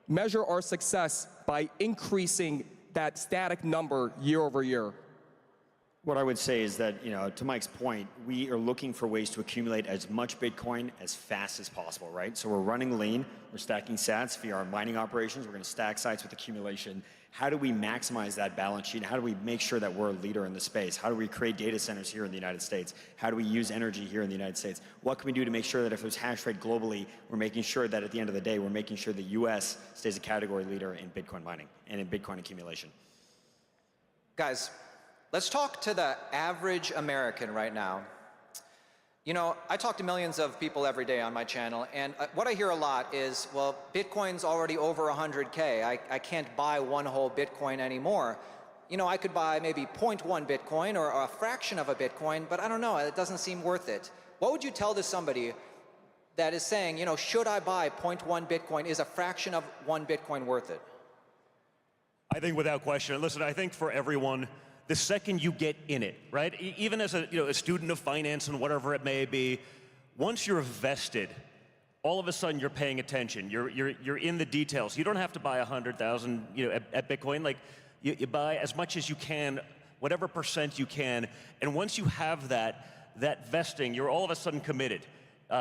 measure our success by increasing that static number year over year. What I would say is that, to Mike's point, we are looking for ways to accumulate as much Bitcoin as fast as possible, right? So we're running lean, we're stacking sats via our mining operations, we're going to stack sites with accumulation. How do we maximize that balance sheet? How do we make sure that we're a leader in the space? How do we create data centers here in the United States? How do we use energy here in the United States? What can we do to make sure that if there's hash rate globally, we're making sure that at the end of the day, we're making sure the US stays a category leader in Bitcoin mining and in Bitcoin accumulation? Guys, let's talk to the average American right now. I talk to millions of people every day on my channel, and what I hear a lot is, well, Bitcoin's already over 100K. I can't buy one whole Bitcoin anymore. I could buy maybe 0.1 Bitcoin or a fraction of a Bitcoin, but I don't know, it doesn't seem worth it. What would you tell to somebody that is saying, should I buy 0.1 Bitcoin? Is a fraction of 1 Bitcoin worth it? I think without question. Listen, I think for everyone, the second you get in it, right? Even as a student of finance and whatever it may be, once you're vested, all of a sudden you're paying attention. You're in the details. You don't have to buy 100,000, at Bitcoin. Like you buy as much as you can, whatever percent you can, and once you have that vesting, you're all of a sudden committed.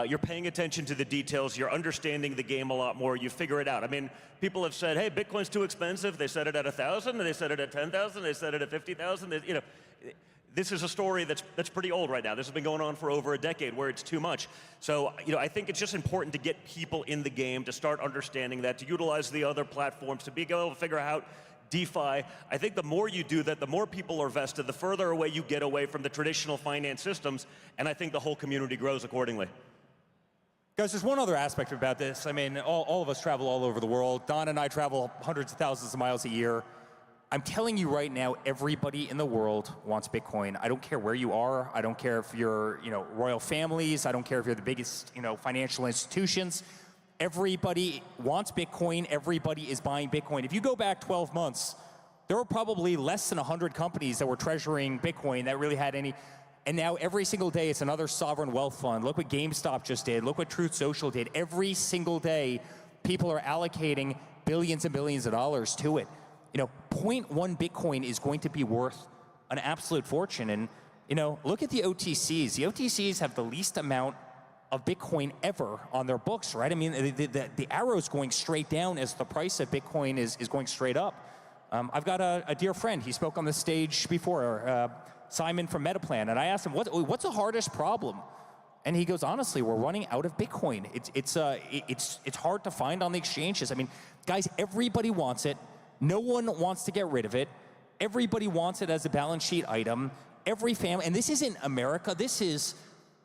You're paying attention to the details. You're understanding the game a lot more. You figure it out. I mean, people have said, "Hey, Bitcoin's too expensive." They said it at 1,000. They said it at 10,000. They said it at 50,000. This is a story that's pretty old right now. This has been going on for over a decade, where it's too much. So, I think it's just important to get people in the game, to start understanding that, to utilize the other platforms, to be able to figure out DeFi. I think the more you do that, the more people are vested, the further away you get away from the traditional finance systems, and I think the whole community grows accordingly. Guys, there's one other aspect about this. I mean, all of us travel all over the world. Don and I travel hundreds of thousands of miles a year. I'm telling you right now, everybody in the world wants Bitcoin. I don't care where you are. I don't care if you're, royal families. I don't care if you're the biggest, financial institutions. Everybody wants Bitcoin. Everybody is buying Bitcoin. If you go back 12 months, there were probably less than 100 companies that were treasuring Bitcoin that really had any. And now every single day, it's another sovereign wealth fund. Look what GameStop just did. Look what Truth Social did. Every single day, people are allocating billions and billions of dollars to it. 0.1 Bitcoin is going to be worth an absolute fortune. And, look at the OTCs. The OTCs have the least amount of Bitcoin ever on their books, right? I mean, the arrow's going straight down as the price of Bitcoin is going straight up. I've got a dear friend. He spoke on the stage before, Simon from Metaplan, and I asked him, what's the hardest problem? And he goes, honestly, we're running out of Bitcoin. It's hard to find on the exchanges. I mean, guys, everybody wants it. No one wants to get rid of it. Everybody wants it as a balance sheet item. Every family, and this isn't America. This is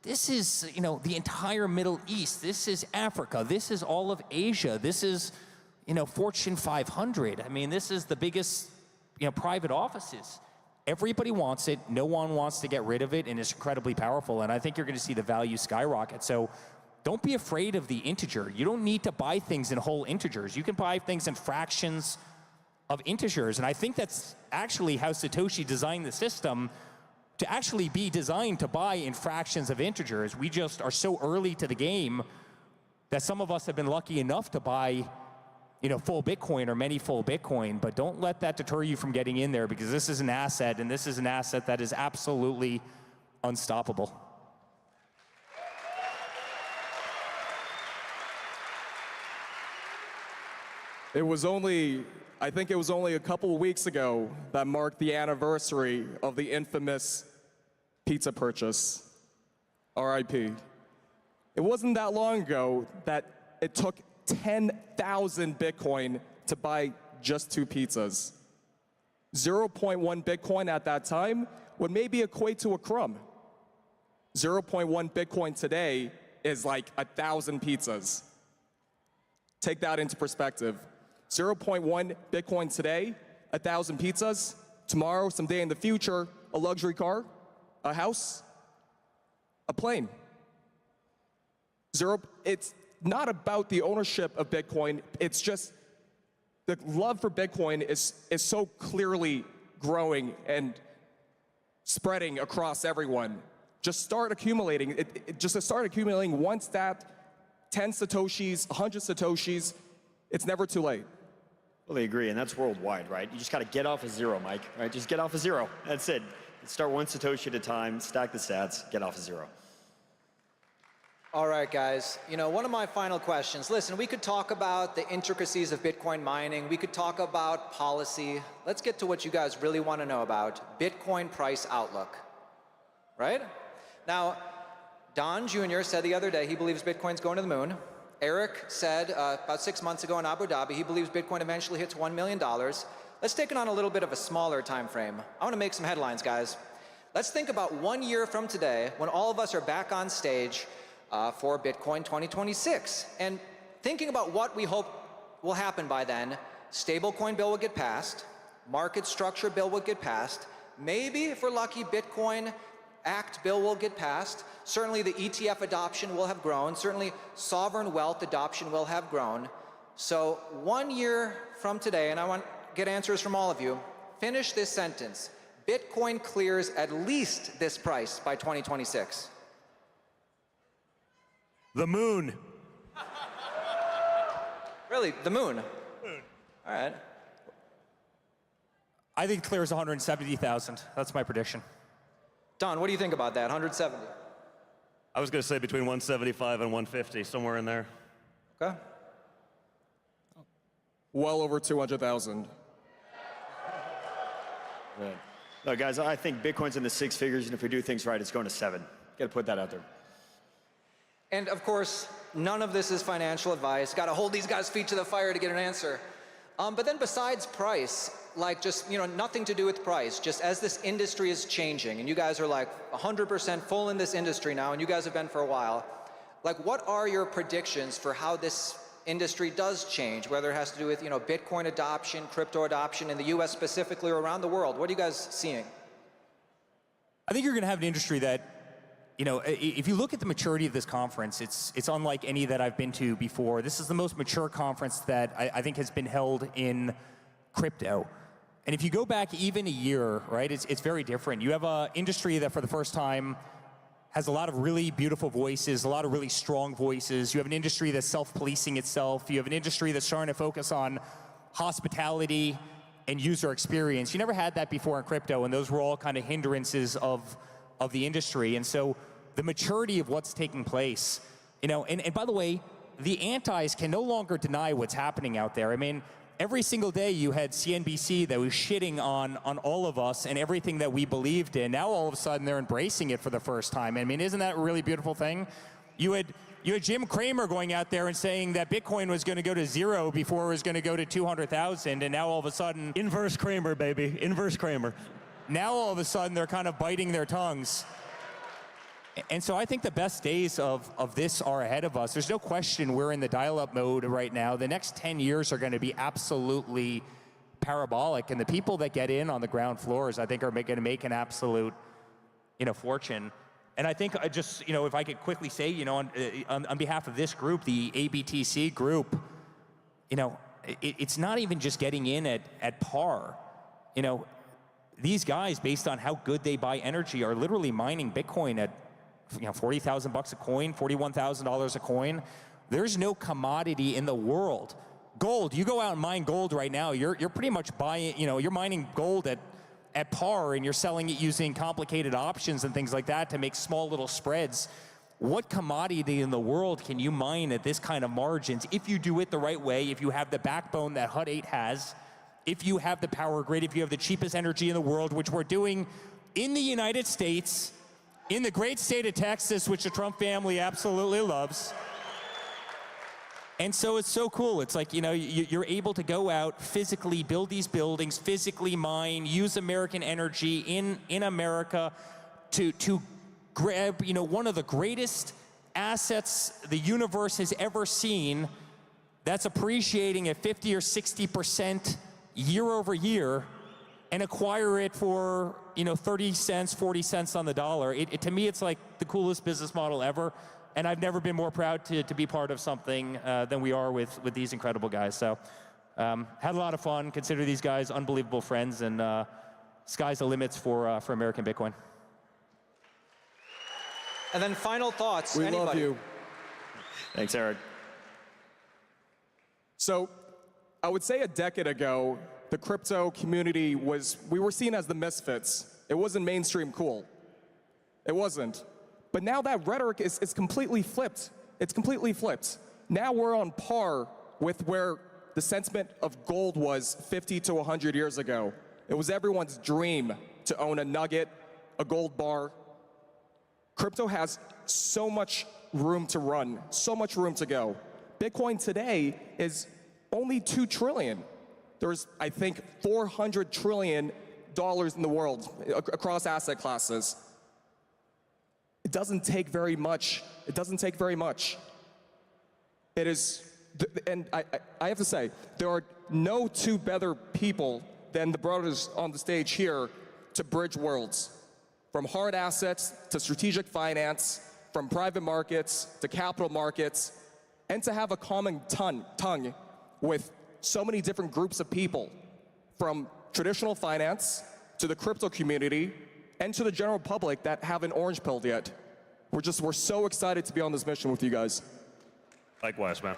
the entire Middle East. This is Africa. This is all of Asia. This is Fortune 500. I mean, this is the biggest private offices. Everybody wants it. No one wants to get rid of it, and it's incredibly powerful. And I think you're going to see the value skyrocket. So don't be afraid of the integer. You don't need to buy things in whole integers. You can buy things in fractions of integers. And I think that's actually how Satoshi designed the system, to actually be designed to buy in fractions of integers. We just are so early to the game that some of us have been lucky enough to buy full Bitcoin or many full Bitcoin, but don't let that deter you from getting in there, because this is an asset, and this is an asset that is absolutely unstoppable. I think it was only a couple of weeks ago that marked the anniversary of the infamous pizza purchase, RIP. It wasn't that long ago that it took 10,000 Bitcoin to buy just 2 pizzas. 0.1 Bitcoin at that time would maybe equate to a crumb. 0.1 Bitcoin today is like 1,000 pizzas. Take that into perspective. 0.1 Bitcoin today, 1,000 pizzas. Tomorrow, someday in the future, a luxury car, a house, a plane. It's not about the ownership of Bitcoin. It's just the love for Bitcoin is so clearly growing and spreading across everyone. Just start accumulating. Just start accumulating once that 10 Satoshis, 100 Satoshis, it's never too late. Well, they agree, and that's worldwide, right? You just got to get off of zero, Mike, right? Just get off of zero. That's it. Start one Satoshi at a time, stack the stats, get off of zero. All right, guys. One of my final questions. Listen, we could talk about the intricacies of Bitcoin mining. We could talk about policy. Let's get to what you guys really want to know about, Bitcoin price outlook, right? Now, Don Jr. said the other day he believes Bitcoin's going to the moon. Eric said about 6 months ago in Abu Dhabi he believes Bitcoin eventually hits $1 million. Let's take it on a little bit of a smaller time frame. I want to make some headlines, guys. Let's think about 1 year from today when all of us are back on stage for Bitcoin 2026. And thinking about what we hope will happen by then, stablecoin bill will get passed, market structure bill will get passed, maybe if we're lucky, Bitcoin Act bill will get passed. Certainly the ETF adoption will have grown. Certainly sovereign wealth adoption will have grown. So 1 year from today, and I want to get answers from all of you, finish this sentence. Bitcoin clears at least this price by 2026. The moon. Really, the moon? Moon. All right. I think it clears 170,000. That's my prediction. Don, what do you think about that? 170. I was going to say between 175 and 150, somewhere in there. Okay. Well over 200,000. Right. No, guys, I think Bitcoin's in the six figures, and if we do things right, it's going to 7. Got to put that out there. And of course, none of this is financial advice. Got to hold these guys' feet to the fire to get an answer. But then besides price, like just, nothing to do with price, just as this industry is changing, and you guys are like 100% full in this industry now, and you guys have been for a while, like what are your predictions for how this industry does change, whether it has to do with, Bitcoin adoption, crypto adoption in the US specifically or around the world? What are you guys seeing? I think you're going to have an industry that, if you look at the maturity of this conference, it's unlike any that I've been to before. This is the most mature conference that I think has been held in crypto. And if you go back even a year, right, it's very different. You have an industry that for the first time has a lot of really beautiful voices, a lot of really strong voices. You have an industry that's self-policing itself. You have an industry that's trying to focus on hospitality and user experience. You never had that before in crypto, and those were all kind of hindrances of the industry. And so the maturity of what's taking place, and by the way, the antis can no longer deny what's happening out there. I mean, every single day you had CNBC that was shitting on all of us and everything that we believed in. Now all of a sudden they're embracing it for the first time. I mean, isn't that a really beautiful thing? You had Jim Cramer going out there and saying that Bitcoin was going to go to 0 before it was going to go to 200,000, and now all of a sudden... Inverse Cramer, baby. Inverse Cramer. Now all of a sudden they're kind of biting their tongues. And so I think the best days of this are ahead of us. There's no question we're in the dial-up mode right now. The next 10 years are going to be absolutely parabolic. And the people that get in on the ground floors, I think, are going to make an absolute, fortune. And I think I just, if I could quickly say, on behalf of this group, the ABTC group, it's not even just getting in at par. These guys, based on how good they buy energy, are literally mining Bitcoin at $40,000 a coin, $41,000 a coin. There's no commodity in the world. Gold, you go out and mine gold right now, you're pretty much buying, you're mining gold at par, and you're selling it using complicated options and things like that to make small little spreads. What commodity in the world can you mine at this kind of margins if you do it the right way, if you have the backbone that Hut 8 has, if you have the power grid, if you have the cheapest energy in the world, which we're doing in the United States, in the great state of Texas, which the Trump family absolutely loves. And so it's so cool. It's like, you're able to go out, physically build these buildings, physically mine, use American energy in America to grab, one of the greatest assets the universe has ever seen that's appreciating at 50 or 60% year over year, and acquire it for 30 cents, 40 cents on the dollar. To me, it's like the coolest business model ever, and I've never been more proud to be part of something than we are with these incredible guys. So, had a lot of fun. Consider these guys unbelievable friends, and sky's the limits for American Bitcoin. And then final thoughts. We Anybody? love you. Thanks, Eric. So, I would say a decade ago, the crypto community we were seen as the misfits. It wasn't mainstream cool. It wasn't. But now that rhetoric is completely flipped. It's completely flipped. Now we're on par with where the sentiment of gold was 50 to 100 years ago. It was everyone's dream to own a nugget, a gold bar. Crypto has so much room to run, so much room to go. Bitcoin today is only $2 trillion. There's, I think, $400 trillion in the world across asset classes. It doesn't take very much. It doesn't take very much. It is, and I have to say, there are no two better people than the brothers on the stage here to bridge worlds. From hard assets to strategic finance, from private markets to capital markets, and to have a common tongue with so many different groups of people, from traditional finance to the crypto community and to the general public that haven't orange pilled yet. We're so excited to be on this mission with you guys. Likewise, man.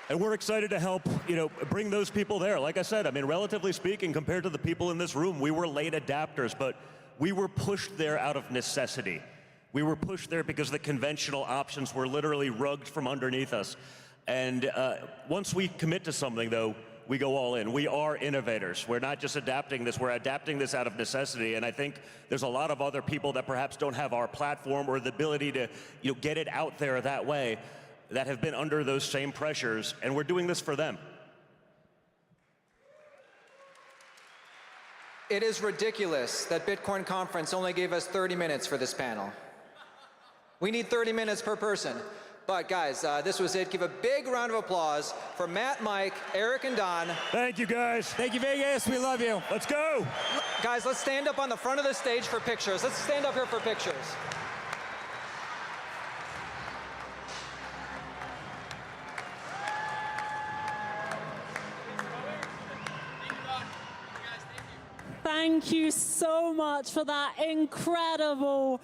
And we're excited to help, bring those people there. Like I said, I mean, relatively speaking, compared to the people in this room, we were late adapters, but we were pushed there out of necessity. We were pushed there because the conventional options were literally rugged from underneath us. And once we commit to something, though, we go all in. We are innovators. We're not just adapting this, we're adapting this out of necessity. And I think there's a lot of other people that perhaps don't have our platform or the ability to get it out there that way, that have been under those same pressures, and we're doing this for them. It is ridiculous that Bitcoin Conference only gave us 30 minutes for this panel. We need 30 minutes per person. But guys, this was it. Give a big round of applause for Matt, Mike, Eric, and Don. Thank you, guys. Thank you, Vegas. We love you. Let's go. Guys, let's stand up on the front of the stage for pictures. Let's stand up here for pictures. Thank you so much for that incredible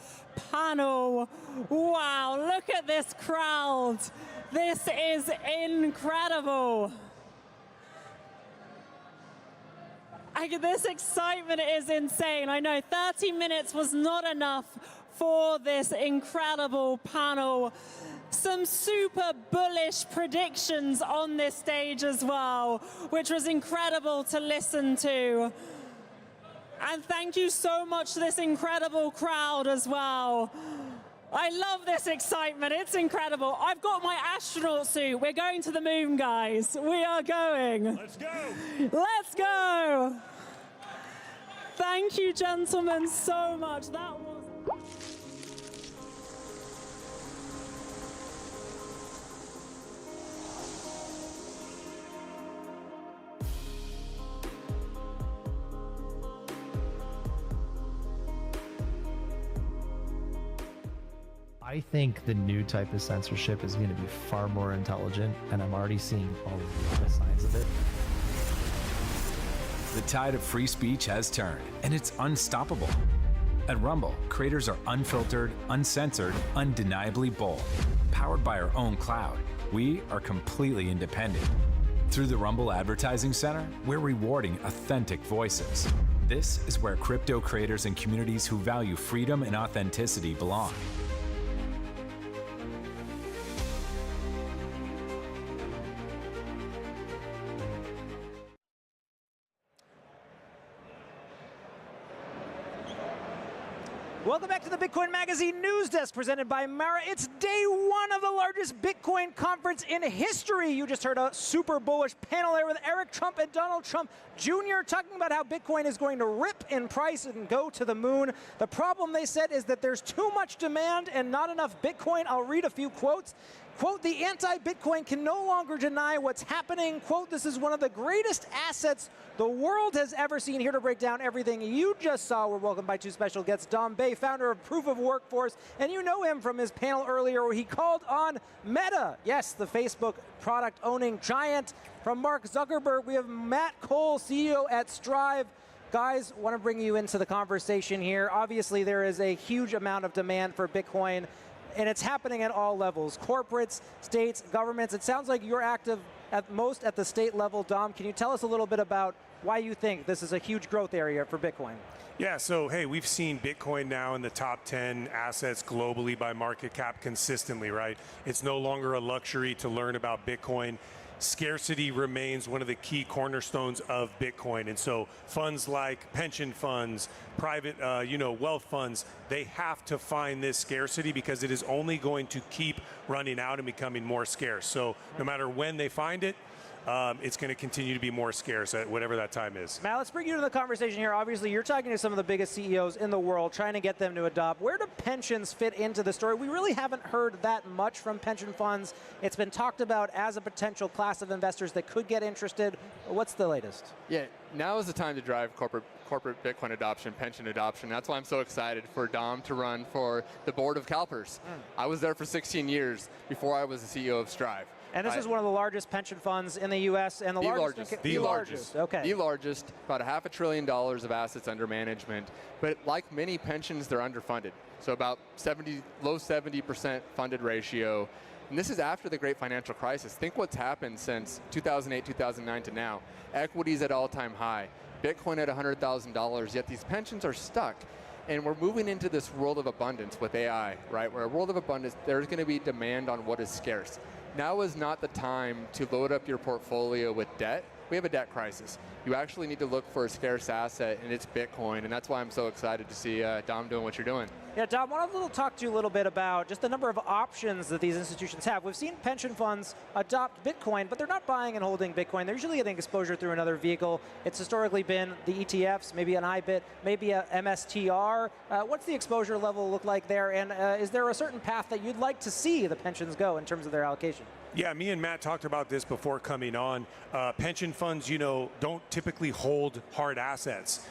panel. Wow, look at this crowd. This is incredible. This excitement is insane. I know 30 minutes was not enough for this incredible panel. Some super bullish predictions on this stage as well, which was incredible to listen to. And thank you so much to this incredible crowd as well. I love this excitement. It's incredible. I've got my astronaut suit. We're going to the moon, guys. We are going. Let's go. Let's go. Thank you, gentlemen, so much. That was... I think the new type of censorship is going to be far more intelligent, and I'm already seeing all the signs of it. The tide of free speech has turned, and it's unstoppable. At Rumble, creators are unfiltered, uncensored, undeniably bold. Powered by our own cloud, we are completely independent. Through the Rumble Advertising Center, we're rewarding authentic voices. This is where crypto creators and communities who value freedom and authenticity belong. Welcome back to the Bitcoin Magazine News Desk presented by Mara. It's day one of the largest Bitcoin conference in history. You just heard a super bullish panel there with Eric Trump and Donald Trump Jr. talking about how Bitcoin is going to rip in price and go to the moon. The problem, they said, is that there's too much demand and not enough Bitcoin. I'll read a few quotes. Quote, the anti-Bitcoin can no longer deny what's happening. Quote, this is one of the greatest assets the world has ever seen. Here to break down everything you just saw, we're welcomed by two special guests. Dom Bay, founder of Proof of Workforce, and you know him from his panel earlier where he called on Meta. Yes, the Facebook product-owning giant. From Mark Zuckerberg, we have Matt Cole, CEO at Strive. Guys, want to bring you into the conversation here. Obviously, there is a huge amount of demand for Bitcoin, and it's happening at all levels. Corporates, states, governments. It sounds like you're active at most at the state level. Dom, can you tell us a little bit about why you think this is a huge growth area for Bitcoin? Yeah, so hey, we've seen Bitcoin now in the top 10 assets globally by market cap consistently, right? It's no longer a luxury to learn about Bitcoin. Scarcity remains one of the key cornerstones of Bitcoin. And so funds like pension funds, private wealth funds, they have to find this scarcity because it is only going to keep running out and becoming more scarce. So no matter when they find it, it's going to continue to be more scarce at whatever that time is. Matt, let's bring you to the conversation here. Obviously, you're talking to some of the biggest CEOs in the world, trying to get them to adopt. Where do pensions fit into the story? We really haven't heard that much from pension funds. It's been talked about as a potential class of investors that could get interested. What's the latest? Yeah, now is the time to drive corporate Bitcoin adoption, pension adoption. That's why I'm so excited for Dom to run for the board of CalPERS. I was there for 16 years before I was the CEO of Strive. And this is one of the largest pension funds in the U.S. and the largest. The largest. Okay. The largest, about $500 billion of assets under management. But like many pensions, they're underfunded. So about low 70% funded ratio. And this is after the great financial crisis. Think what's happened since 2008, 2009 to now. Equities at all-time high. Bitcoin at $100,000, yet these pensions are stuck. And we're moving into this world of abundance with AI, right? Where a world of abundance, there's going to be demand on what is scarce. Now is not the time to load up your portfolio with debt. We have a debt crisis. You actually need to look for a scarce asset, and it's Bitcoin, and that's why I'm so excited to see Dom doing what you're doing. Yeah, Dom, I want to talk to you a little bit about just the number of options that these institutions have. We've seen pension funds adopt Bitcoin, but they're not buying and holding Bitcoin. They're usually getting exposure through another vehicle. It's historically been the ETFs, maybe an IBIT, maybe a MSTR. What's the exposure level look like there, and is there a certain path that you'd like to see the pensions go in terms of their allocation? Yeah, me and Matt talked about this before coming on. Pension funds, don't typically hold hard assets.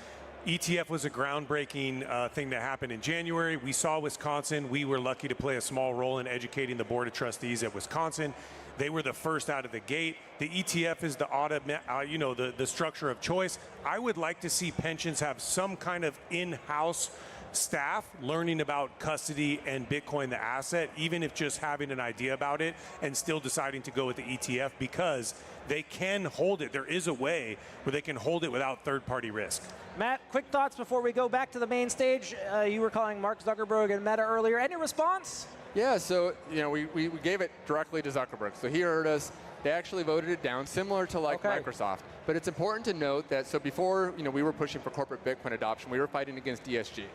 ETF was a groundbreaking thing that happened in January. We saw Wisconsin. We were lucky to play a small role in educating the Board of Trustees at Wisconsin. They were the first out of the gate. The ETF is the structure of choice. I would like to see pensions have some kind of in-house staff learning about custody and Bitcoin, the asset, even if just having an idea about it and still deciding to go with the ETF, because they can hold it. There is a way where they can hold it without third-party risk. Matt, quick thoughts before we go back to the main stage. You were calling Mark Zuckerberg and Meta earlier. Any response? Yeah, so we gave it directly to Zuckerberg. So he heard us. They actually voted it down, similar to Microsoft. But it's important to note that, so before we were pushing for corporate Bitcoin adoption, we were fighting against DSG.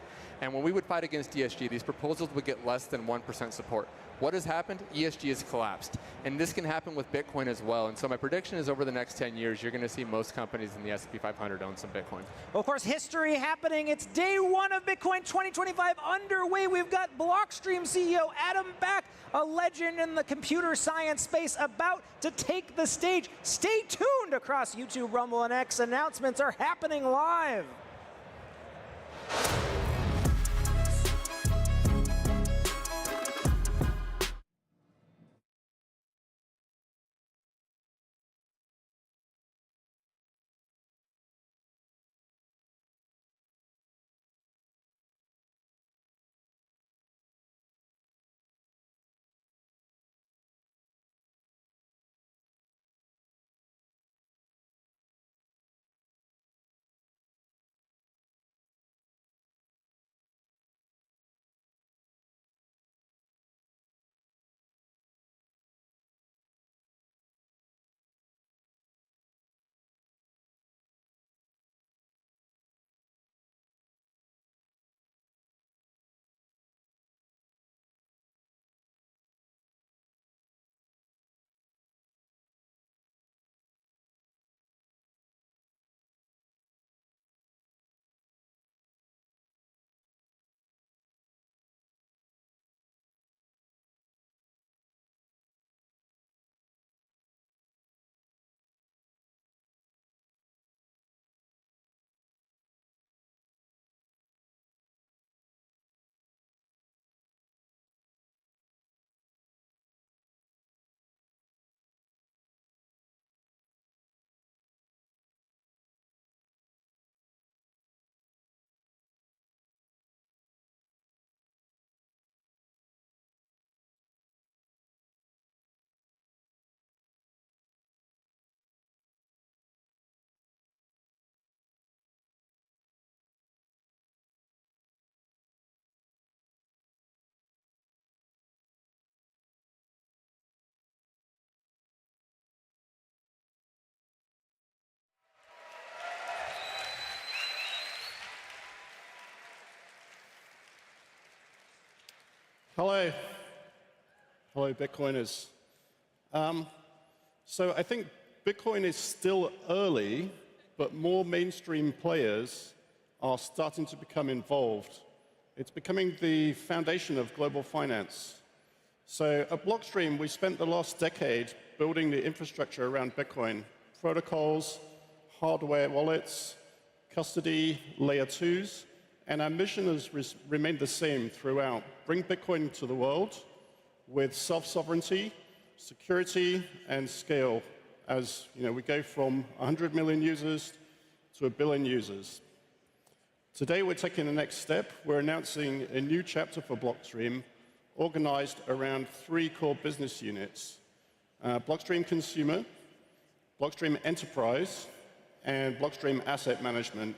And when we would fight against DSG, these proposals would get less than 1% support. What has happened? ESG has collapsed. And this can happen with Bitcoin as well. And so my prediction is over the next 10 years, you're going to see most companies in the S&P 500 own some Bitcoin. Well, of course, history happening. It's day one of Bitcoin 2025 underway. We've got Blockstream CEO Adam Back, a legend in the computer science space, about to take the stage. Stay tuned across YouTube, Rumble, and X. Announcements are happening live. Hello. Hello, Bitcoiners. So I think Bitcoin is still early, but more mainstream players are starting to become involved. It's becoming the foundation of global finance. So at Blockstream, we spent the last decade building the infrastructure around Bitcoin: protocols, hardware wallets, custody, layer 2s. And our mission has remained the same throughout: bring Bitcoin to the world with self-sovereignty, security, and scale as we go from 100 million users to 1 billion users. Today, we're taking the next step. We're announcing a new chapter for Blockstream organized around 3 core business units: Blockstream Consumer, Blockstream Enterprise, and Blockstream Asset Management,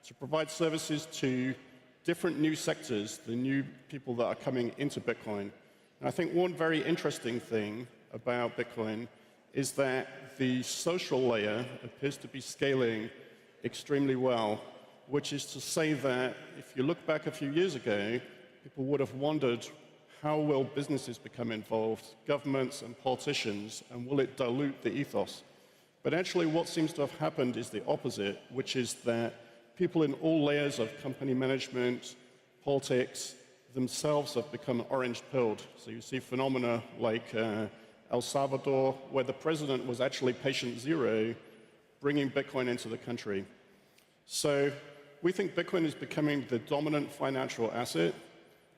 to provide services to different new sectors, the new people that are coming into Bitcoin. And I think one very interesting thing about Bitcoin is that the social layer appears to be scaling extremely well, which is to say that if you look back a few years ago, people would have wondered, how will businesses become involved, governments and politicians, and will it dilute the ethos? But actually what seems to have happened is the opposite, which is that people in all layers of company management, politics, themselves have become orange-pilled. So you see phenomena like El Salvador, where the president was actually patient zero, bringing Bitcoin into the country. So we think Bitcoin is becoming the dominant financial asset.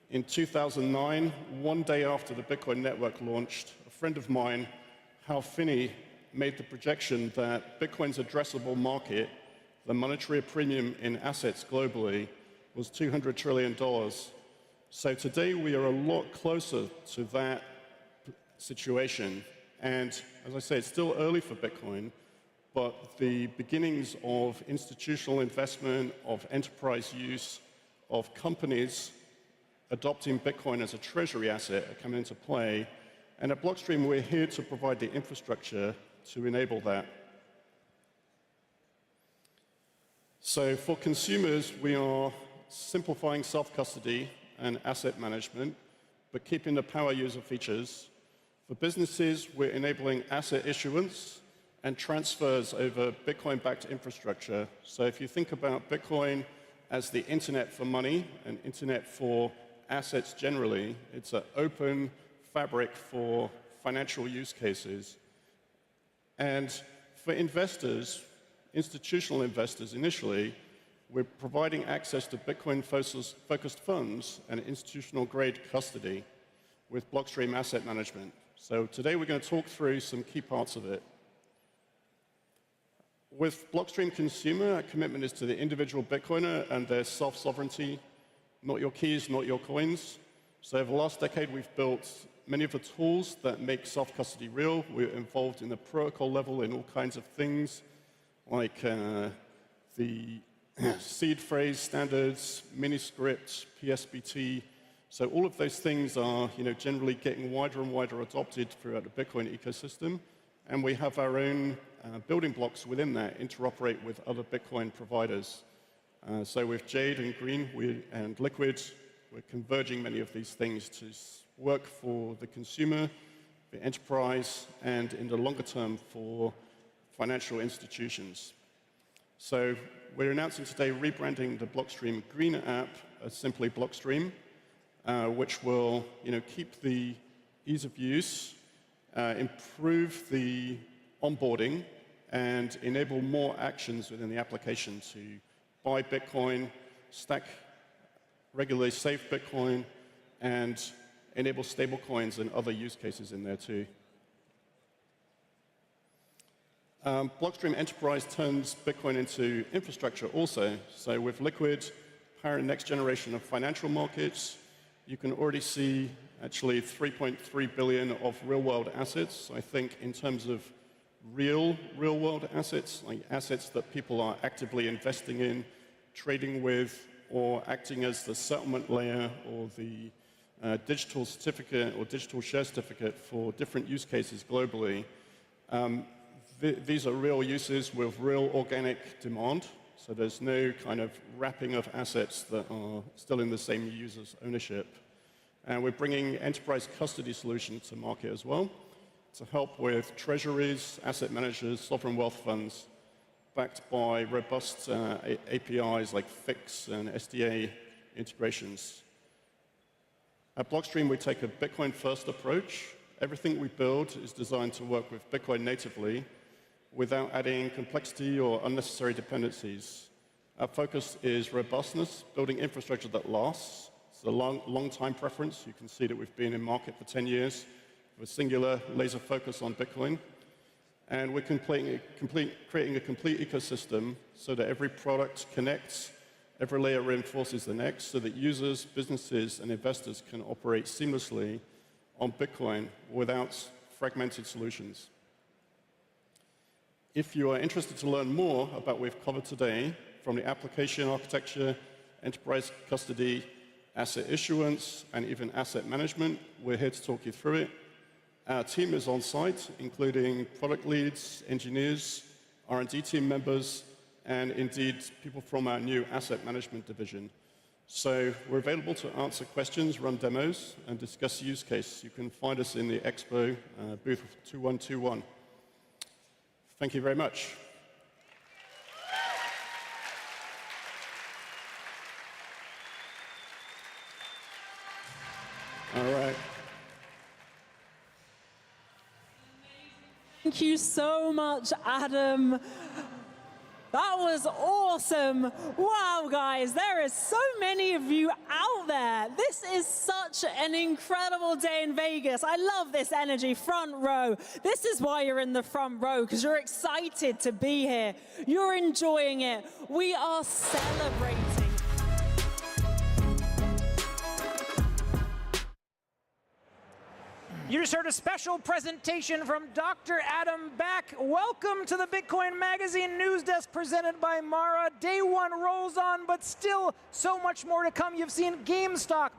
In 2009, one day after the Bitcoin network launched, a friend of mine, Hal Finney, made the projection that Bitcoin's addressable market, the monetary premium in assets globally, was $200 trillion. So today we are a lot closer to that situation. And as I say, it's still early for Bitcoin, but the beginnings of institutional investment, of enterprise use, of companies adopting Bitcoin as a treasury asset are coming into play. And at Blockstream, we're here to provide the infrastructure to enable that. So for consumers, we are simplifying self-custody and asset management, but keeping the power user features. For businesses, we're enabling asset issuance and transfers over Bitcoin-backed infrastructure. So if you think about Bitcoin as the internet for money and internet for assets generally, it's an open fabric for financial use cases. And for investors, institutional investors initially, we're providing access to Bitcoin-focused funds and institutional-grade custody with Blockstream Asset Management. So today we're going to talk through some key parts of it. With Blockstream Consumer, our commitment is to the individual Bitcoiner and their self-sovereignty, not your keys, not your coins. So over the last decade, we've built many of the tools that make self-custody real. We're involved in the protocol level in all kinds of things, like the seed phrase standards, miniscript, PSBT. So all of those things are generally getting wider and wider adopted throughout the Bitcoin ecosystem. And we have our own building blocks within that interoperate with other Bitcoin providers. So with Jade and Green and Liquid, we're converging many of these things to work for the consumer, the enterprise, and in the longer term for financial institutions. So we're announcing today rebranding the Blockstream Green app as simply Blockstream, which will keep the ease of use, improve the onboarding, and enable more actions within the application to buy Bitcoin, stack regularly safe Bitcoin, and enable stablecoins and other use cases in there too. Blockstream Enterprise turns Bitcoin into infrastructure also. So with Liquid, powering next generation of financial markets, you can already see actually 3.3 billion of real-world assets. I think in terms of real-world assets, like assets that people are actively investing in, trading with, or acting as the settlement layer or the digital certificate or digital share certificate for different use cases globally. These are real uses with real organic demand, so there's no kind of wrapping of assets that are still in the same user's ownership. And we're bringing enterprise custody solutions to market as well to help with treasuries, asset managers, sovereign wealth funds, backed by robust APIs like FIX and SDA integrations. At Blockstream, we take a Bitcoin-first approach. Everything we build is designed to work with Bitcoin natively without adding complexity or unnecessary dependencies. Our focus is robustness, building infrastructure that lasts. It's a long time preference. You can see that we've been in market for 10 years with singular laser focus on Bitcoin. And we're creating a complete ecosystem so that every product connects, every layer reinforces the next, so that users, businesses, and investors can operate seamlessly on Bitcoin without fragmented solutions. If you are interested to learn more about what we've covered today, from the application architecture, enterprise custody, asset issuance, and even asset management, we're here to talk you through it. Our team is on site, including product leads, engineers, R&D team members, and indeed people from our new asset management division. So we're available to answer questions, run demos, and discuss use case. You can find us in the Expo booth 2121. Thank you very much. All right. Thank you so much, Adam. That was awesome. Wow, guys, there is so many of you out there. This is such an incredible day in Vegas. I love this energy, front row. This is why you're in the front row, because you're excited to be here. You're enjoying it. We are celebrating. You just heard a special presentation from Dr. Adam Back. Welcome to the Bitcoin Magazine News Desk presented by Mara. Day one rolls on, but still so much more to come. You've seen GameStop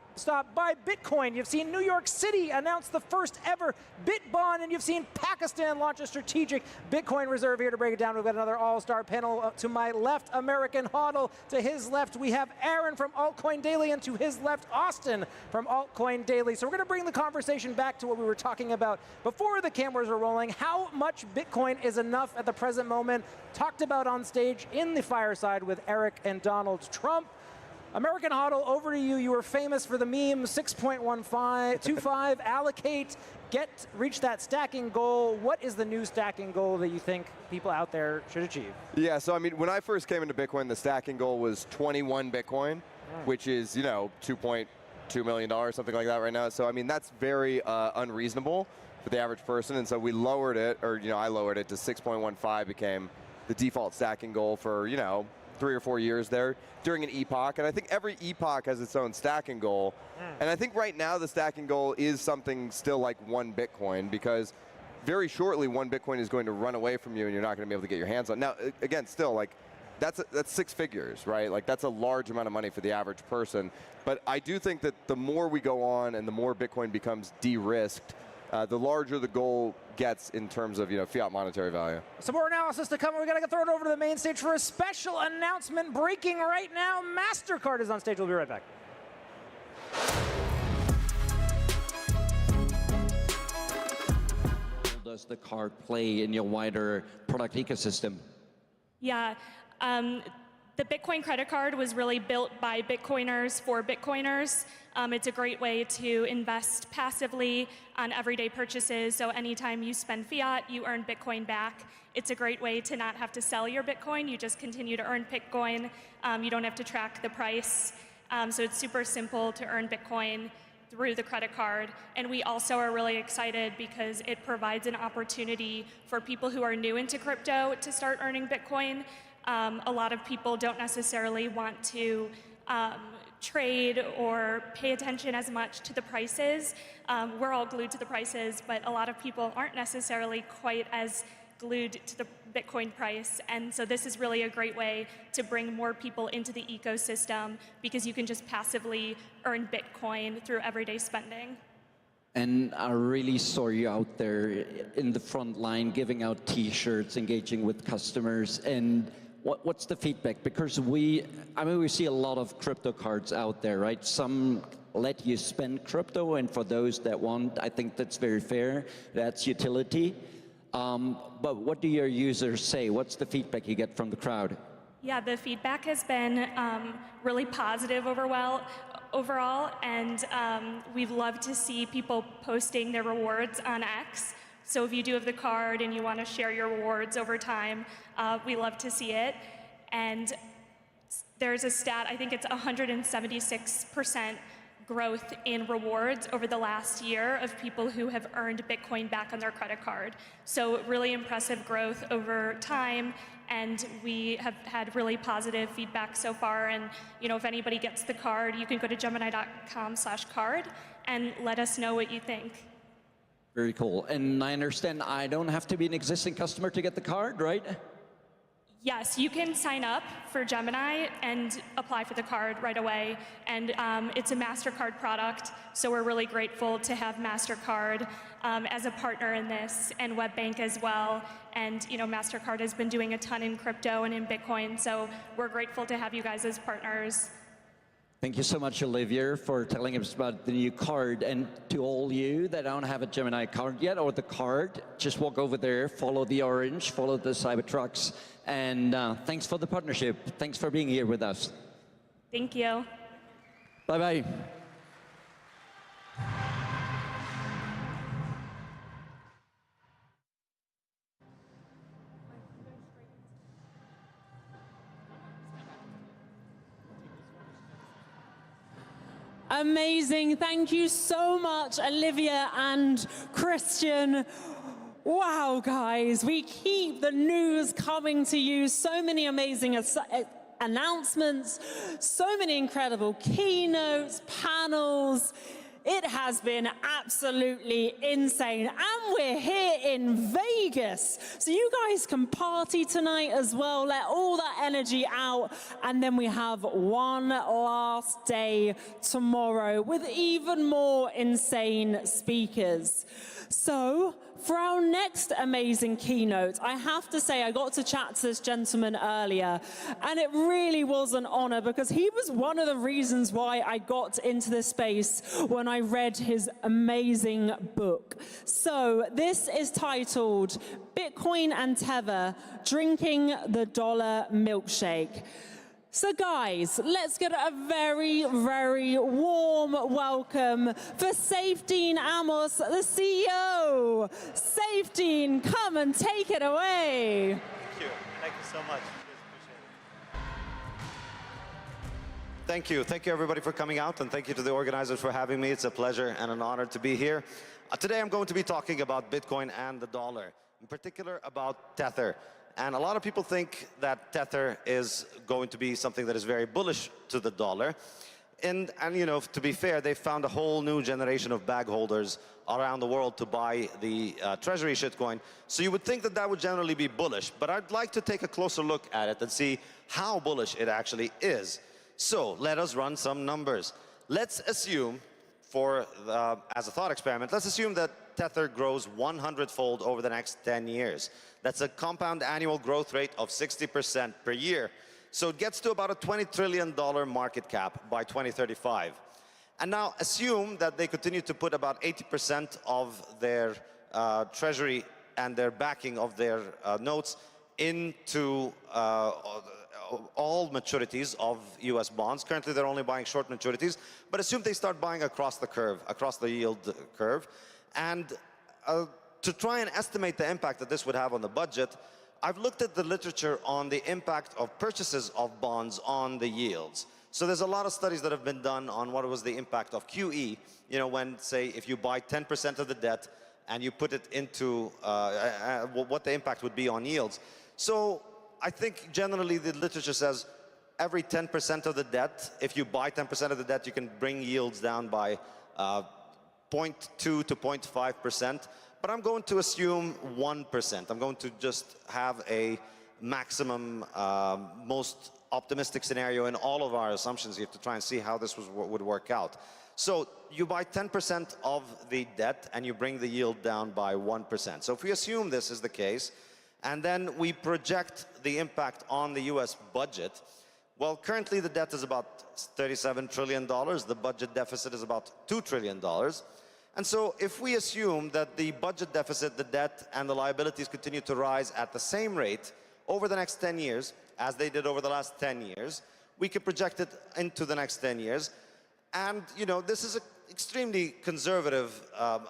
buy Bitcoin. You've seen New York City announce the first ever Bitbond, and you've seen Pakistan launch a strategic Bitcoin reserve. Here to break it down, we've got another all-star panel. To my left, American Hodl. To his left, we have Aaron from Altcoin Daily, and to his left, Austin from Altcoin Daily. So we're going to bring the conversation back to what we were talking about before the cameras were rolling. How much Bitcoin is enough at the present moment? Talked about on stage in the fireside with Eric and Donald Trump. American Hodl, over to you. You were famous for the meme 6.25, allocate, reach that stacking goal. What is the new stacking goal that you think people out there should achieve? Yeah, so I mean, when I first came into Bitcoin, the stacking goal was 21 Bitcoin, which is, you know, $2.2 million, something like that right now. So I mean, that's very unreasonable for the average person. And so we lowered it, or I lowered it to 6.15 became the default stacking goal for, 3 or 4 years there during an epoch. And I think every epoch has its own stacking goal. And I think right now the stacking goal is something still like 1 Bitcoin, because very shortly 1 Bitcoin is going to run away from you and you're not going to be able to get your hands on. Now, again, still, like, that's 6 figures, right? Like, that's a large amount of money for the average person. But I do think that the more we go on and the more Bitcoin becomes de-risked, the larger the goal gets in terms of fiat monetary value. Some more analysis to come. We're going to throw it over to the main stage for a special announcement breaking right now. MasterCard is on stage. We'll be right back. How does the card play in your wider product ecosystem? Yeah. The Bitcoin credit card was really built by Bitcoiners for Bitcoiners. It's a great way to invest passively on everyday purchases. So anytime you spend fiat, you earn Bitcoin back. It's a great way to not have to sell your Bitcoin. You just continue to earn Bitcoin. You don't have to track the price. So it's super simple to earn Bitcoin through the credit card. And we also are really excited because it provides an opportunity for people who are new into crypto to start earning Bitcoin. A lot of people don't necessarily want to trade or pay attention as much to the prices. We're all glued to the prices, but a lot of people aren't necessarily quite as glued to the Bitcoin price. And so this is really a great way to bring more people into the ecosystem, because you can just passively earn Bitcoin through everyday spending. And I really saw you out there in the front line giving out T-shirts, engaging with customers. And what's the feedback? Because we see a lot of crypto cards out there, right? Some let you spend crypto, and for those that want, I think that's very fair. That's utility. But what do your users say? What's the feedback you get from the crowd? Yeah, the feedback has been really positive overall, and we've loved to see people posting their rewards on X. So if you do have the card and you want to share your rewards over time, we love to see it. And there's a stat, I think it's 176% growth in rewards over the last year of people who have earned Bitcoin back on their credit card. So really impressive growth over time, and we have had really positive feedback so far. And if anybody gets the card, you can go to Gemini.com/card and let us know what you think. Very cool. And I understand I don't have to be an existing customer to get the card, right? Yes, you can sign up for Gemini and apply for the card right away. And it's a MasterCard product, so we're really grateful to have MasterCard as a partner in this, and WebBank as well. And MasterCard has been doing a ton in crypto and in Bitcoin, so we're grateful to have you guys as partners. Thank you so much, Olivia, for telling us about the new card. And to all you that don't have a Gemini card yet, or the card, just walk over there, follow the orange, follow the Cybertrucks, and thanks for the partnership. Thanks for being here with us. Thank you. Bye-bye. Amazing. Thank you so much, Olivia and Christian. Wow, guys, we keep the news coming to you. So many amazing announcements, so many incredible keynotes, panels. It has been absolutely insane. And we're here in Vegas. So you guys can party tonight as well. Let all that energy out. And then we have one last day tomorrow with even more insane speakers. So for our next amazing keynote, I have to say I got to chat to this gentleman earlier, and it really was an honor because he was one of the reasons why I got into this space when I read his amazing book. So this is titled Bitcoin and Tether, Drinking the Dollar Milkshake. So guys, let's get a very, very warm welcome for Safedine Amos, the CEO. Safedine, come and take it away. Thank you. Thank you so much. Thank you. Thank you, everybody, for coming out, and thank you to the organizers for having me. It's a pleasure and an honor to be here. Today, I'm going to be talking about Bitcoin and the dollar, in particular about Tether. And a lot of people think that Tether is going to be something that is very bullish to the dollar. And to be fair, they found a whole new generation of bag holders around the world to buy the treasury shitcoin. So you would think that that would generally be bullish. But I'd like to take a closer look at it and see how bullish it actually is. So let us run some numbers. Let's assume, as a thought experiment, let's assume that Tether grows 100-fold over the next 10 years. That's a compound annual growth rate of 60% per year. So it gets to about a $20 trillion market cap by 2035. And now assume that they continue to put about 80% of their treasury and their backing of their notes into all maturities of US bonds. Currently, they're only buying short maturities, but assume they start buying across the curve, across the yield curve. And to try and estimate the impact that this would have on the budget, I've looked at the literature on the impact of purchases of bonds on the yields. So there's a lot of studies that have been done on what was the impact of QE, when, say, if you buy 10% of the debt and you put it into what the impact would be on yields. So I think generally the literature says every 10% of the debt, if you buy 10% of the debt, you can bring yields down by 0.2 to 0.5%. But I'm going to assume 1%. I'm going to just have a maximum, most optimistic scenario in all of our assumptions here to try and see how this would work out. So you buy 10% of the debt and you bring the yield down by 1%. So if we assume this is the case, and then we project the impact on the US budget, well, currently the debt is about $37 trillion. The budget deficit is about $2 trillion. And so if we assume that the budget deficit, the debt, and the liabilities continue to rise at the same rate over the next 10 years, as they did over the last 10 years, we could project it into the next 10 years. And, this is an extremely conservative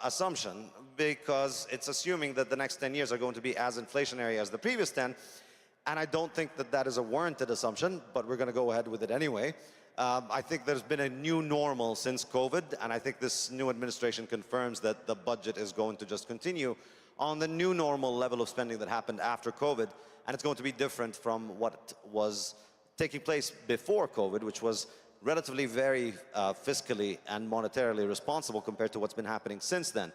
assumption because it's assuming that the next 10 years are going to be as inflationary as the previous 10. And I don't think that that is a warranted assumption, but we're going to go ahead with it anyway. I think there's been a new normal since COVID, and I think this new administration confirms that the budget is going to just continue on the new normal level of spending that happened after COVID, and it's going to be different from what was taking place before COVID, which was relatively very fiscally and monetarily responsible compared to what's been happening since then.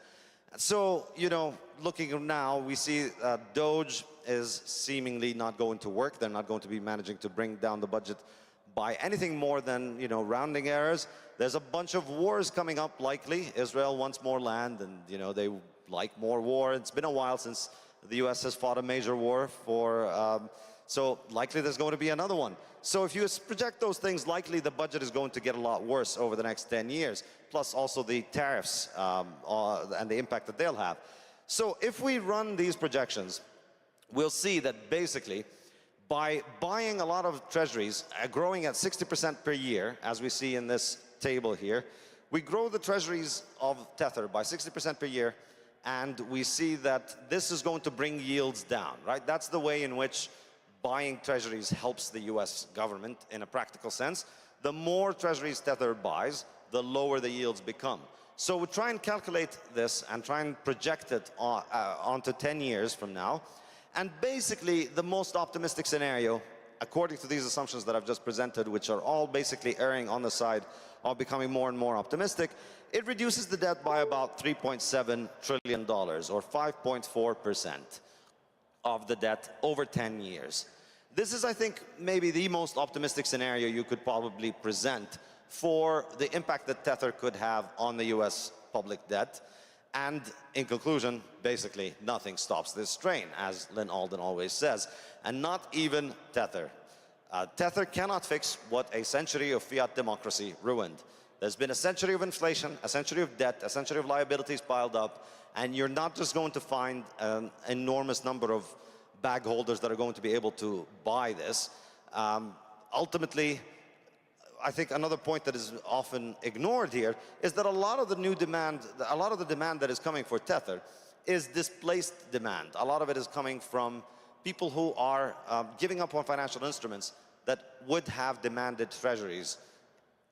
So, you know, looking now, we see Doge is seemingly not going to work. They're not going to be managing to bring down the budget by anything more than, you know, rounding errors. There's a bunch of wars coming up, likely. Israel wants more land, and, you know, they like more war. It's been a while since the US has fought a major war so likely there's going to be another one. So if you project those things, likely the budget is going to get a lot worse over the next 10 years, plus also the tariffs and the impact that they'll have. So if we run these projections, we'll see that basically by buying a lot of treasuries, growing at 60% per year, as we see in this table here, we grow the treasuries of Tether by 60% per year, and we see that this is going to bring yields down, right? That's the way in which buying treasuries helps the US government in a practical sense. The more treasuries Tether buys, the lower the yields become. So we try and calculate this and try and project it onto 10 years from now. And basically, the most optimistic scenario, according to these assumptions that I've just presented, which are all basically erring on the side of becoming more and more optimistic, it reduces the debt by about $3.7 trillion, or 5.4% of the debt over 10 years. This is, I think, maybe the most optimistic scenario you could probably present for the impact that Tether could have on the US public debt. And in conclusion, basically, nothing stops this train, as Lynn Alden always says, and not even Tether. Tether cannot fix what a century of fiat democracy ruined. There's been a century of inflation, a century of debt, a century of liabilities piled up, and you're not just going to find an enormous number of bag holders that are going to be able to buy this. Ultimately, I think another point that is often ignored here is that a lot of the new demand, a lot of the demand that is coming for Tether is displaced demand. A lot of it is coming from people who are giving up on financial instruments that would have demanded treasuries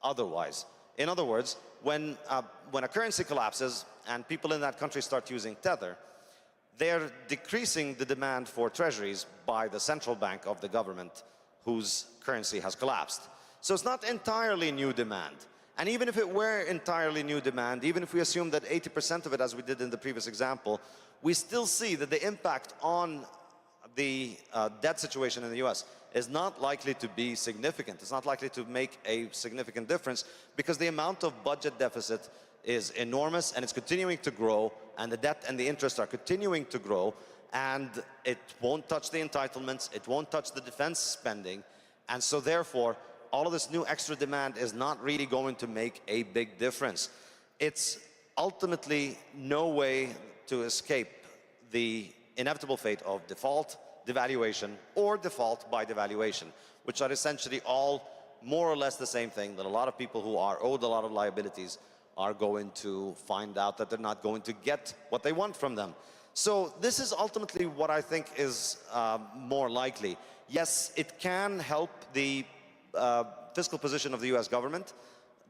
otherwise. In other words, when a currency collapses and people in that country start using Tether, they're decreasing the demand for treasuries by the central bank of the government whose currency has collapsed. So it's not entirely new demand. And even if it were entirely new demand, even if we assume that 80% of it, as we did in the previous example, we still see that the impact on the debt situation in the US is not likely to be significant. It's not likely to make a significant difference because the amount of budget deficit is enormous and it's continuing to grow, and the debt and the interest are continuing to grow, and it won't touch the entitlements, it won't touch the defense spending, and so therefore all of this new extra demand is not really going to make a big difference. It's ultimately no way to escape the inevitable fate of default, devaluation, or default by devaluation, which are essentially all more or less the same thing, that a lot of people who are owed a lot of liabilities are going to find out that they're not going to get what they want from them. So this is ultimately what I think is more likely. Yes, it can help the fiscal position of the US government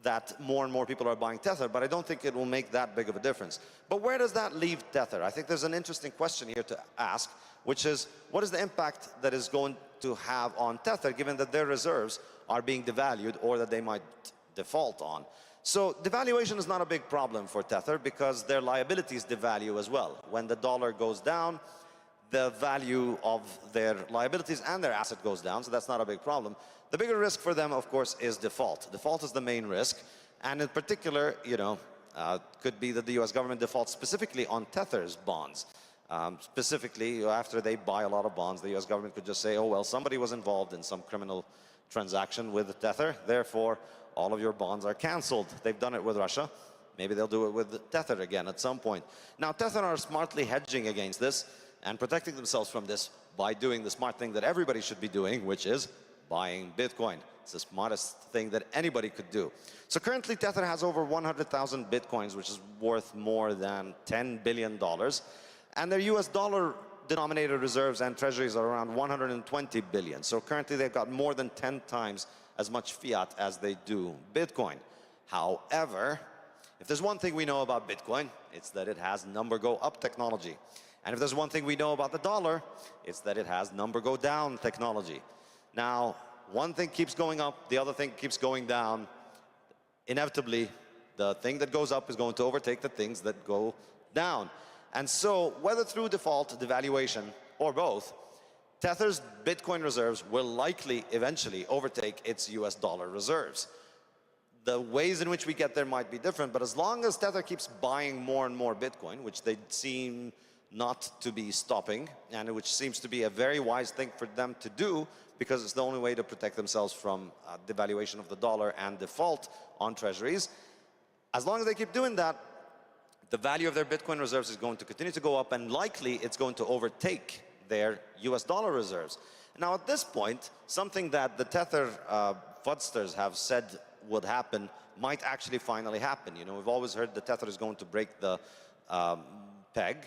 that more and more people are buying Tether, but I don't think it will make that big of a difference. But where does that leave Tether? I think there's an interesting question here to ask, which is, what is the impact that is going to have on Tether, given that their reserves are being devalued or that they might default on? So devaluation is not a big problem for Tether because their liabilities devalue as well. When the dollar goes down, the value of their liabilities and their asset goes down, so that's not a big problem. The bigger risk for them, of course, is default. Default is the main risk, and in particular, you know, could be that the US government defaults specifically on Tether's bonds. Specifically, after they buy a lot of bonds, the US government could just say, oh, well, somebody was involved in some criminal transaction with Tether, therefore, all of your bonds are canceled. They've done it with Russia. Maybe they'll do it with Tether again at some point. Now, Tether are smartly hedging against this and protecting themselves from this by doing the smart thing that everybody should be doing, which is buying Bitcoin. It's the smartest thing that anybody could do. So currently, Tether has over 100,000 Bitcoins, which is worth more than $10 billion. And their US dollar denominated reserves and treasuries are around 120 billion. So currently they've got more than 10 times as much fiat as they do Bitcoin. However, if there's one thing we know about Bitcoin, it's that it has number go up technology. And if there's one thing we know about the dollar, it's that it has number go down technology. Now, one thing keeps going up, the other thing keeps going down. Inevitably, the thing that goes up is going to overtake the things that go down. And so, whether through default, devaluation, or both, Tether's Bitcoin reserves will likely eventually overtake its US dollar reserves. The ways in which we get there might be different, but as long as Tether keeps buying more and more Bitcoin, which they seem not to be stopping, and which seems to be a very wise thing for them to do, because it's the only way to protect themselves from devaluation of the dollar and default on treasuries. As long as they keep doing that, the value of their Bitcoin reserves is going to continue to go up, and likely it's going to overtake their US dollar reserves. Now, at this point, something that the Tether fudsters have said would happen might actually finally happen. You know, we've always heard the Tether is going to break the peg,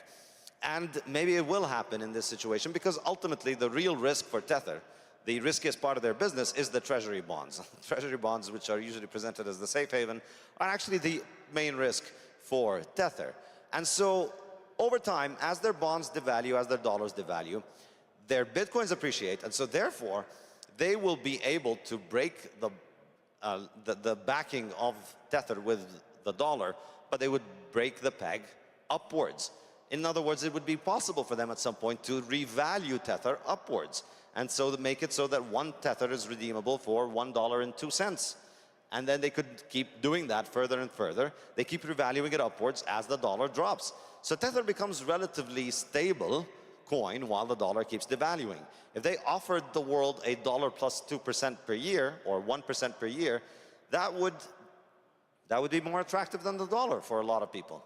and maybe it will happen in this situation, because ultimately the real risk for Tether, the riskiest part of their business, is the treasury bonds. Treasury bonds, which are usually presented as the safe haven, are actually the main risk for Tether. And so over time, as their bonds devalue, as their dollars devalue, their Bitcoins appreciate, and so therefore they will be able to break the backing of Tether with the dollar, but they would break the peg upwards. In other words, it would be possible for them at some point to revalue Tether upwards, and so to make it so that one Tether is redeemable for $1.02. And then they could keep doing that further and further. They keep revaluing it upwards as the dollar drops. So Tether becomes relatively stable coin while the dollar keeps devaluing. If they offered the world a dollar plus 2% per year, or 1% per year, that would be more attractive than the dollar for a lot of people.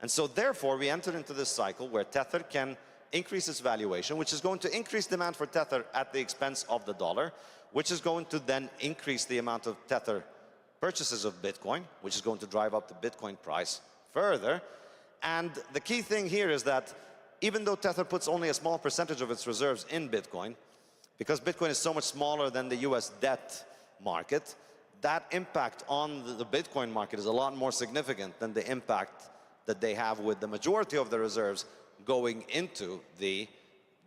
And so therefore, we enter into this cycle where Tether can increase its valuation, which is going to increase demand for Tether at the expense of the dollar, which is going to then increase the amount of Tether purchases of Bitcoin, which is going to drive up the Bitcoin price further. And the key thing here is that even though Tether puts only a small percentage of its reserves in Bitcoin, because Bitcoin is so much smaller than the US debt market, that impact on the Bitcoin market is a lot more significant than the impact that they have with the majority of the reserves going into the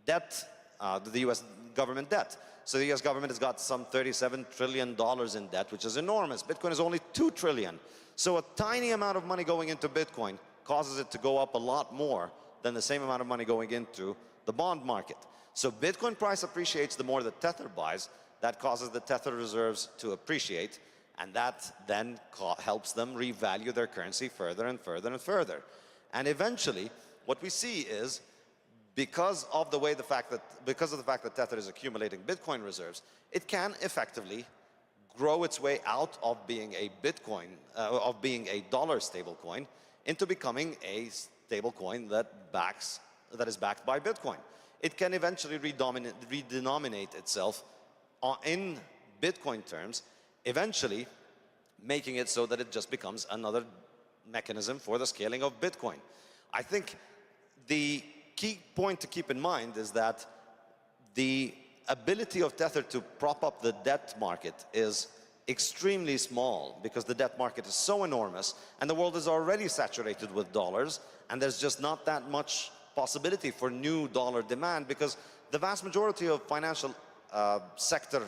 debt, the US government debt. So the US government has got some $37 trillion in debt, which is enormous. Bitcoin is only $2 trillion. So a tiny amount of money going into Bitcoin causes it to go up a lot more than the same amount of money going into the bond market. So Bitcoin price appreciates the more that Tether buys. That causes the Tether reserves to appreciate, and that then helps them revalue their currency further and further and further. And eventually, what we see is, because of the fact that Tether is accumulating Bitcoin reserves, it can effectively grow its way out of being a Bitcoin, of being a dollar stablecoin, into becoming a stablecoin that is backed by Bitcoin. It can eventually redenominate itself in Bitcoin terms, eventually making it so that it just becomes another mechanism for the scaling of Bitcoin. I think the key point to keep in mind is that the ability of Tether to prop up the debt market is extremely small, because the debt market is so enormous and the world is already saturated with dollars, and there's just not that much possibility for new dollar demand, because the vast majority of financial sector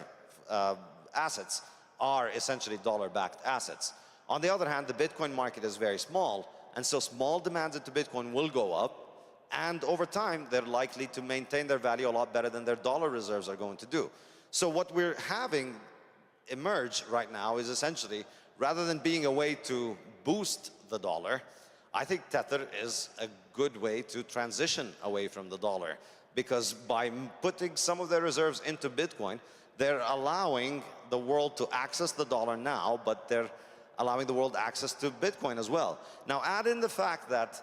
assets are essentially dollar-backed assets. On the other hand, the Bitcoin market is very small, and so small demands into Bitcoin will go up, and over time they're likely to maintain their value a lot better than their dollar reserves are going to do. So what we're having emerge right now is essentially, rather than being a way to boost the dollar, I think Tether is a good way to transition away from the dollar, because by putting some of their reserves into Bitcoin, they're allowing the world to access the dollar now, but they're allowing the world access to Bitcoin as well. Now add in the fact that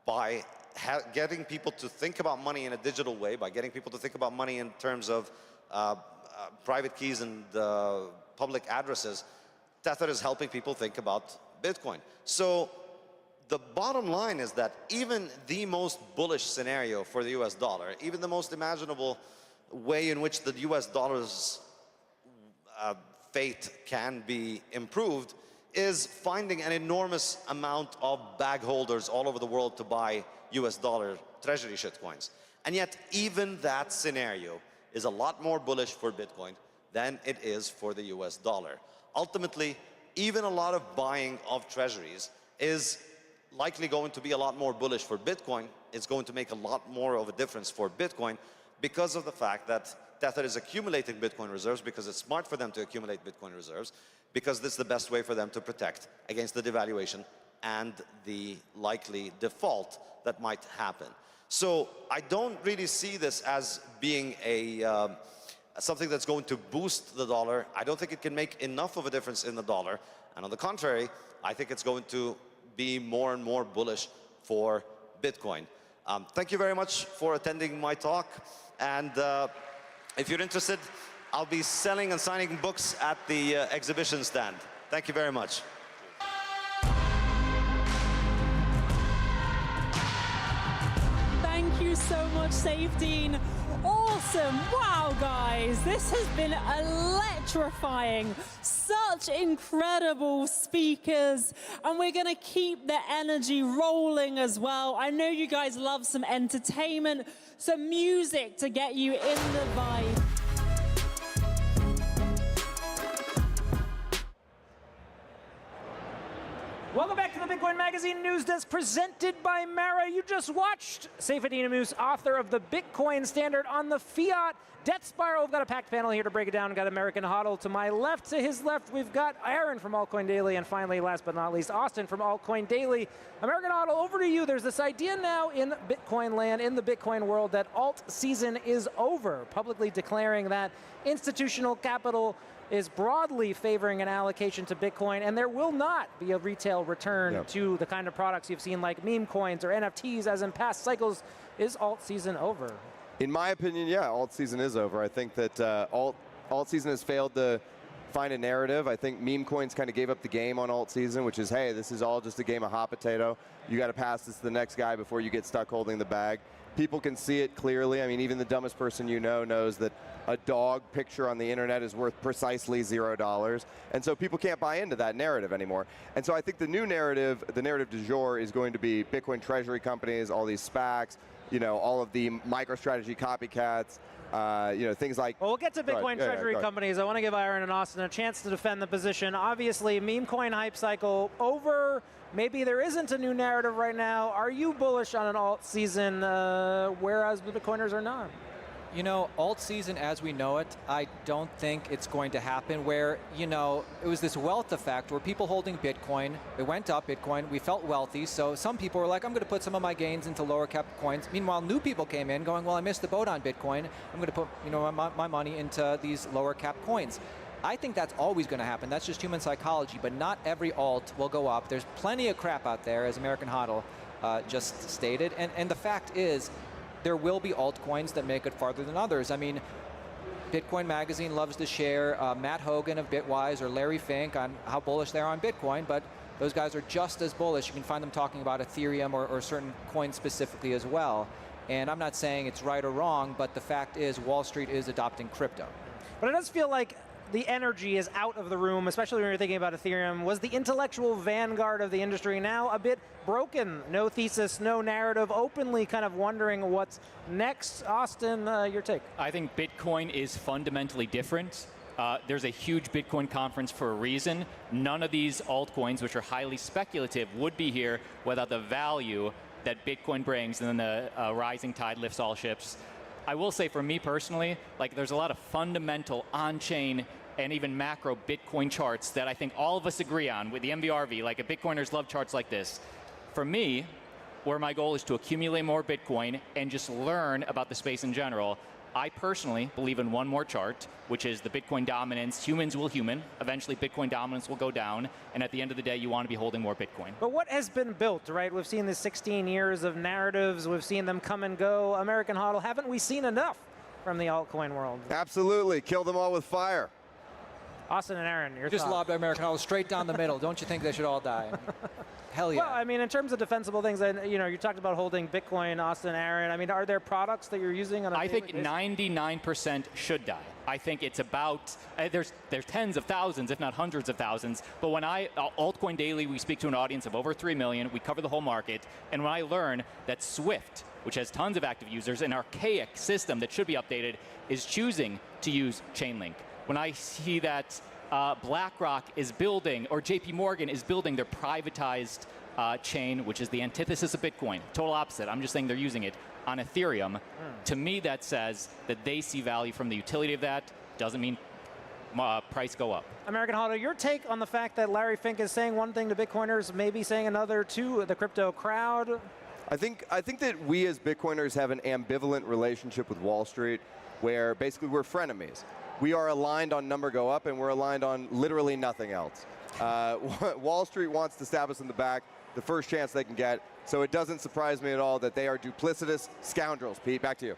by getting people to think about money in a digital way, by getting people to think about money in terms of private keys and public addresses, Tether is helping people think about Bitcoin. So the bottom line is that even the most bullish scenario for the US dollar, even the most imaginable way in which the US dollar's fate can be improved, is finding an enormous amount of bag holders all over the world to buy US dollar treasury shitcoins. And yet, even that scenario is a lot more bullish for Bitcoin than it is for the US dollar. Ultimately, even a lot of buying of treasuries is likely going to be a lot more bullish for Bitcoin. It's going to make a lot more of a difference for Bitcoin because of the fact that Tether is accumulating Bitcoin reserves, because it's smart for them to accumulate Bitcoin reserves, because this is the best way for them to protect against the devaluation and the likely default that might happen. So I don't really see this as being something that's going to boost the dollar. I don't think it can make enough of a difference in the dollar. And on the contrary, I think it's going to be more and more bullish for Bitcoin. Thank you very much for attending my talk. And if you're interested, I'll be selling and signing books at the exhibition stand. Thank you very much. Thank you so much, Safedine. Awesome. Wow, guys. This has been electrifying. Such incredible speakers. And we're going to keep the energy rolling as well. I know you guys love some entertainment, some music to get you in the vibe. Welcome back to the Bitcoin Magazine News Desk presented by Mara. You just watched Seyfedine Amous, author of the Bitcoin Standard on the Fiat Debt Spiral. We've got a packed panel here to break it down. We've got American Hodl to my left. To his left, we've got Aaron from Altcoin Daily. And finally, last but not least, Austin from Altcoin Daily. American Hodl, over to you. There's this idea now in Bitcoin land, in the Bitcoin world, that alt season is over, publicly declaring that institutional capital is broadly favoring an allocation to Bitcoin, and there will not be a retail return to the kind of products you've seen like meme coins or NFTs as in past cycles. Is alt season over? In my opinion, yeah, alt season is over. I think that alt season has failed to find a narrative. I think meme coins kind of gave up the game on alt season, which is, hey, this is all just a game of hot potato. You got to pass this to the next guy before you get stuck holding the bag. People can see it clearly. I mean, even the dumbest person you know knows that a dog picture on the internet is worth precisely $0. And so people can't buy into that narrative anymore. And so I think the new narrative, the narrative du jour, is going to be Bitcoin treasury companies, all these SPACs, you know, all of the MicroStrategy copycats, you know, things like... Well, we'll get to Bitcoin treasury companies. I want to give Aaron and Austin a chance to defend the position. Obviously, meme coin hype cycle over. Maybe there isn't a new narrative right now. Are you bullish on an alt season, whereas the Bitcoiners are not? You know, alt season as we know it, I don't think it's going to happen where, you know, it was this wealth effect where people holding Bitcoin, it went up Bitcoin, we felt wealthy, so some people were like, I'm going to put some of my gains into lower cap coins. Meanwhile, new people came in going, well, I missed the boat on Bitcoin, I'm going to put, you know, my money into these lower cap coins. I think that's always going to happen. That's just human psychology, but not every alt will go up. There's plenty of crap out there, as American Hodl just stated, and the fact is, there will be altcoins that make it farther than others. I mean, Bitcoin Magazine loves to share Matt Hogan of Bitwise or Larry Fink on how bullish they are on Bitcoin, but those guys are just as bullish. You can find them talking about Ethereum or certain coins specifically as well. And I'm not saying it's right or wrong, but the fact is Wall Street is adopting crypto. But it does feel like the energy is out of the room, especially when you're thinking about Ethereum. Was the intellectual vanguard of the industry now a bit broken? No thesis, no narrative, openly kind of wondering what's next. Austin, your take? I think Bitcoin is fundamentally different. There's a huge Bitcoin conference for a reason. None of these altcoins, which are highly speculative, would be here without the value that Bitcoin brings, and then the rising tide lifts all ships. I will say for me personally, like there's a lot of fundamental on-chain and even macro Bitcoin charts that I think all of us agree on with the MVRV, like Bitcoiners love charts like this. For me, where my goal is to accumulate more Bitcoin and just learn about the space in general, I personally believe in one more chart, which is the Bitcoin dominance. Humans will human. Eventually, Bitcoin dominance will go down. And at the end of the day, you want to be holding more Bitcoin. But what has been built, right? We've seen this 16 years of narratives. We've seen them come and go. American Hodl, haven't we seen enough from the altcoin world? Absolutely. Kill them all with fire. Austin and Aaron, your Just thoughts? lobbed American Hollow straight down the middle. Don't you think they should all die? Hell yeah. Well, I mean, in terms of defensible things, you talked about holding Bitcoin, Austin, Aaron. I mean, are there products that you're using on a I think daily basis? 99% should die. I think it's about, there's tens of thousands, if not hundreds of thousands, but when Altcoin Daily, we speak to an audience of over 3 million, we cover the whole market, and when I learn that Swift, which has tons of active users, an archaic system that should be updated, is choosing to use Chainlink. When I see that BlackRock is building, or JP Morgan is building their privatized chain, which is the antithesis of Bitcoin, total opposite, I'm just saying they're using it on Ethereum, to me that says that they see value from the utility of that, doesn't mean price go up. American Hollow, your take on the fact that Larry Fink is saying one thing to Bitcoiners, maybe saying another to the crypto crowd? I think that we as Bitcoiners have an ambivalent relationship with Wall Street, where basically we're frenemies. We are aligned on number go up, and we're aligned on literally nothing else. Wall Street wants to stab us in the back the first chance they can get, so it doesn't surprise me at all that they are duplicitous scoundrels. Pete, back to you.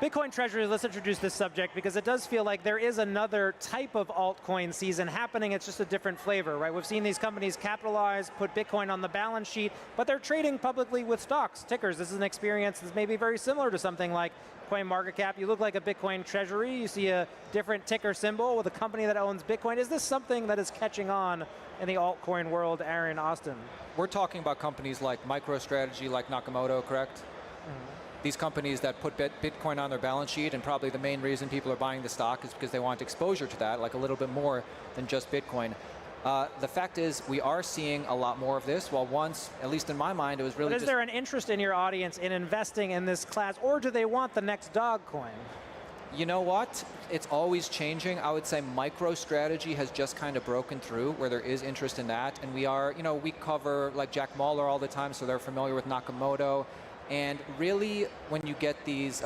Bitcoin treasuries, let's introduce this subject because it does feel like there is another type of altcoin season happening. It's just a different flavor, right? We've seen these companies capitalize, put Bitcoin on the balance sheet, but they're trading publicly with stocks, tickers. This is an experience that's maybe very similar to something like CoinMarketCap. You look like a Bitcoin treasury. You see a different ticker symbol with a company that owns Bitcoin. Is this something that is catching on in the altcoin world, Aaron, Austin? We're talking about companies like MicroStrategy, like Nakamoto, correct? These companies that put Bitcoin on their balance sheet, and probably the main reason people are buying the stock is because they want exposure to that, like a little bit more than just Bitcoin. The fact is, we are seeing a lot more of this, while once, at least in my mind, it was really But is there an interest in your audience in investing in this class, or do they want the next dog coin? You know what? It's always changing. I would say MicroStrategy has just kind of broken through where there is interest in that. And we are, we cover like Jack Mallers all the time, so they're familiar with Nakamoto. And really, when you get these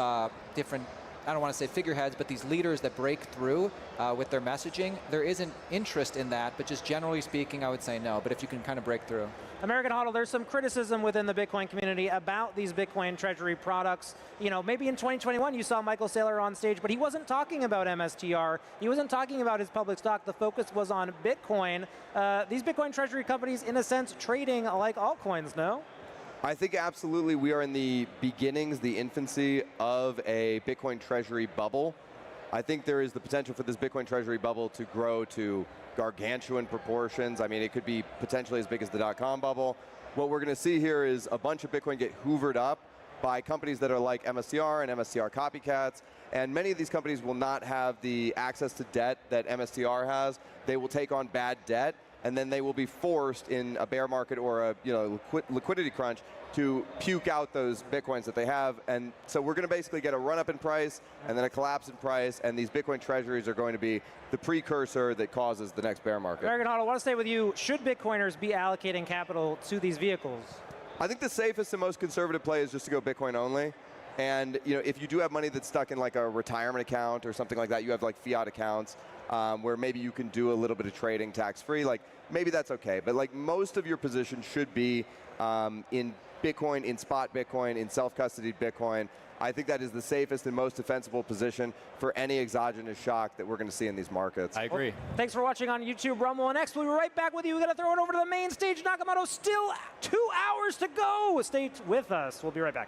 different, I don't want to say figureheads, but these leaders that break through with their messaging, there is an interest in that, but just generally speaking, I would say no. But if you can kind of break through. American Hodl, there's some criticism within the Bitcoin community about these Bitcoin treasury products. Maybe in 2021 you saw Michael Saylor on stage, but he wasn't talking about MSTR. He wasn't talking about his public stock. The focus was on Bitcoin. These Bitcoin treasury companies, in a sense, trading like altcoins, no? I think absolutely we are in the beginnings, the infancy of a Bitcoin treasury bubble. I think there is the potential for this Bitcoin treasury bubble to grow to gargantuan proportions. I mean, it could be potentially as big as the .com bubble. What we're going to see here is a bunch of Bitcoin get hoovered up by companies that are like MSTR and MSTR copycats. And many of these companies will not have the access to debt that MSTR has. They will take on bad debt, and then they will be forced in a bear market or a liquidity crunch to puke out those Bitcoins that they have. And so we're going to basically get a run up in price and then a collapse in price, and these Bitcoin treasuries are going to be the precursor that causes the next bear market. American Hodl, I want to stay with you. Should Bitcoiners be allocating capital to these vehicles? I think the safest and most conservative play is just to go Bitcoin only. And if you do have money that's stuck in like a retirement account or something like that, you have like fiat accounts where maybe you can do a little bit of trading tax-free, like maybe that's okay. But like most of your position should be in Bitcoin, in spot Bitcoin, in self-custodied Bitcoin. I think that is the safest and most defensible position for any exogenous shock that we're going to see in these markets. I agree. Well, thanks for watching on YouTube, Rumble, and X. We'll be right back with you. We're going to throw it over to the main stage. Nakamoto, still 2 hours to go. Stay with us. We'll be right back.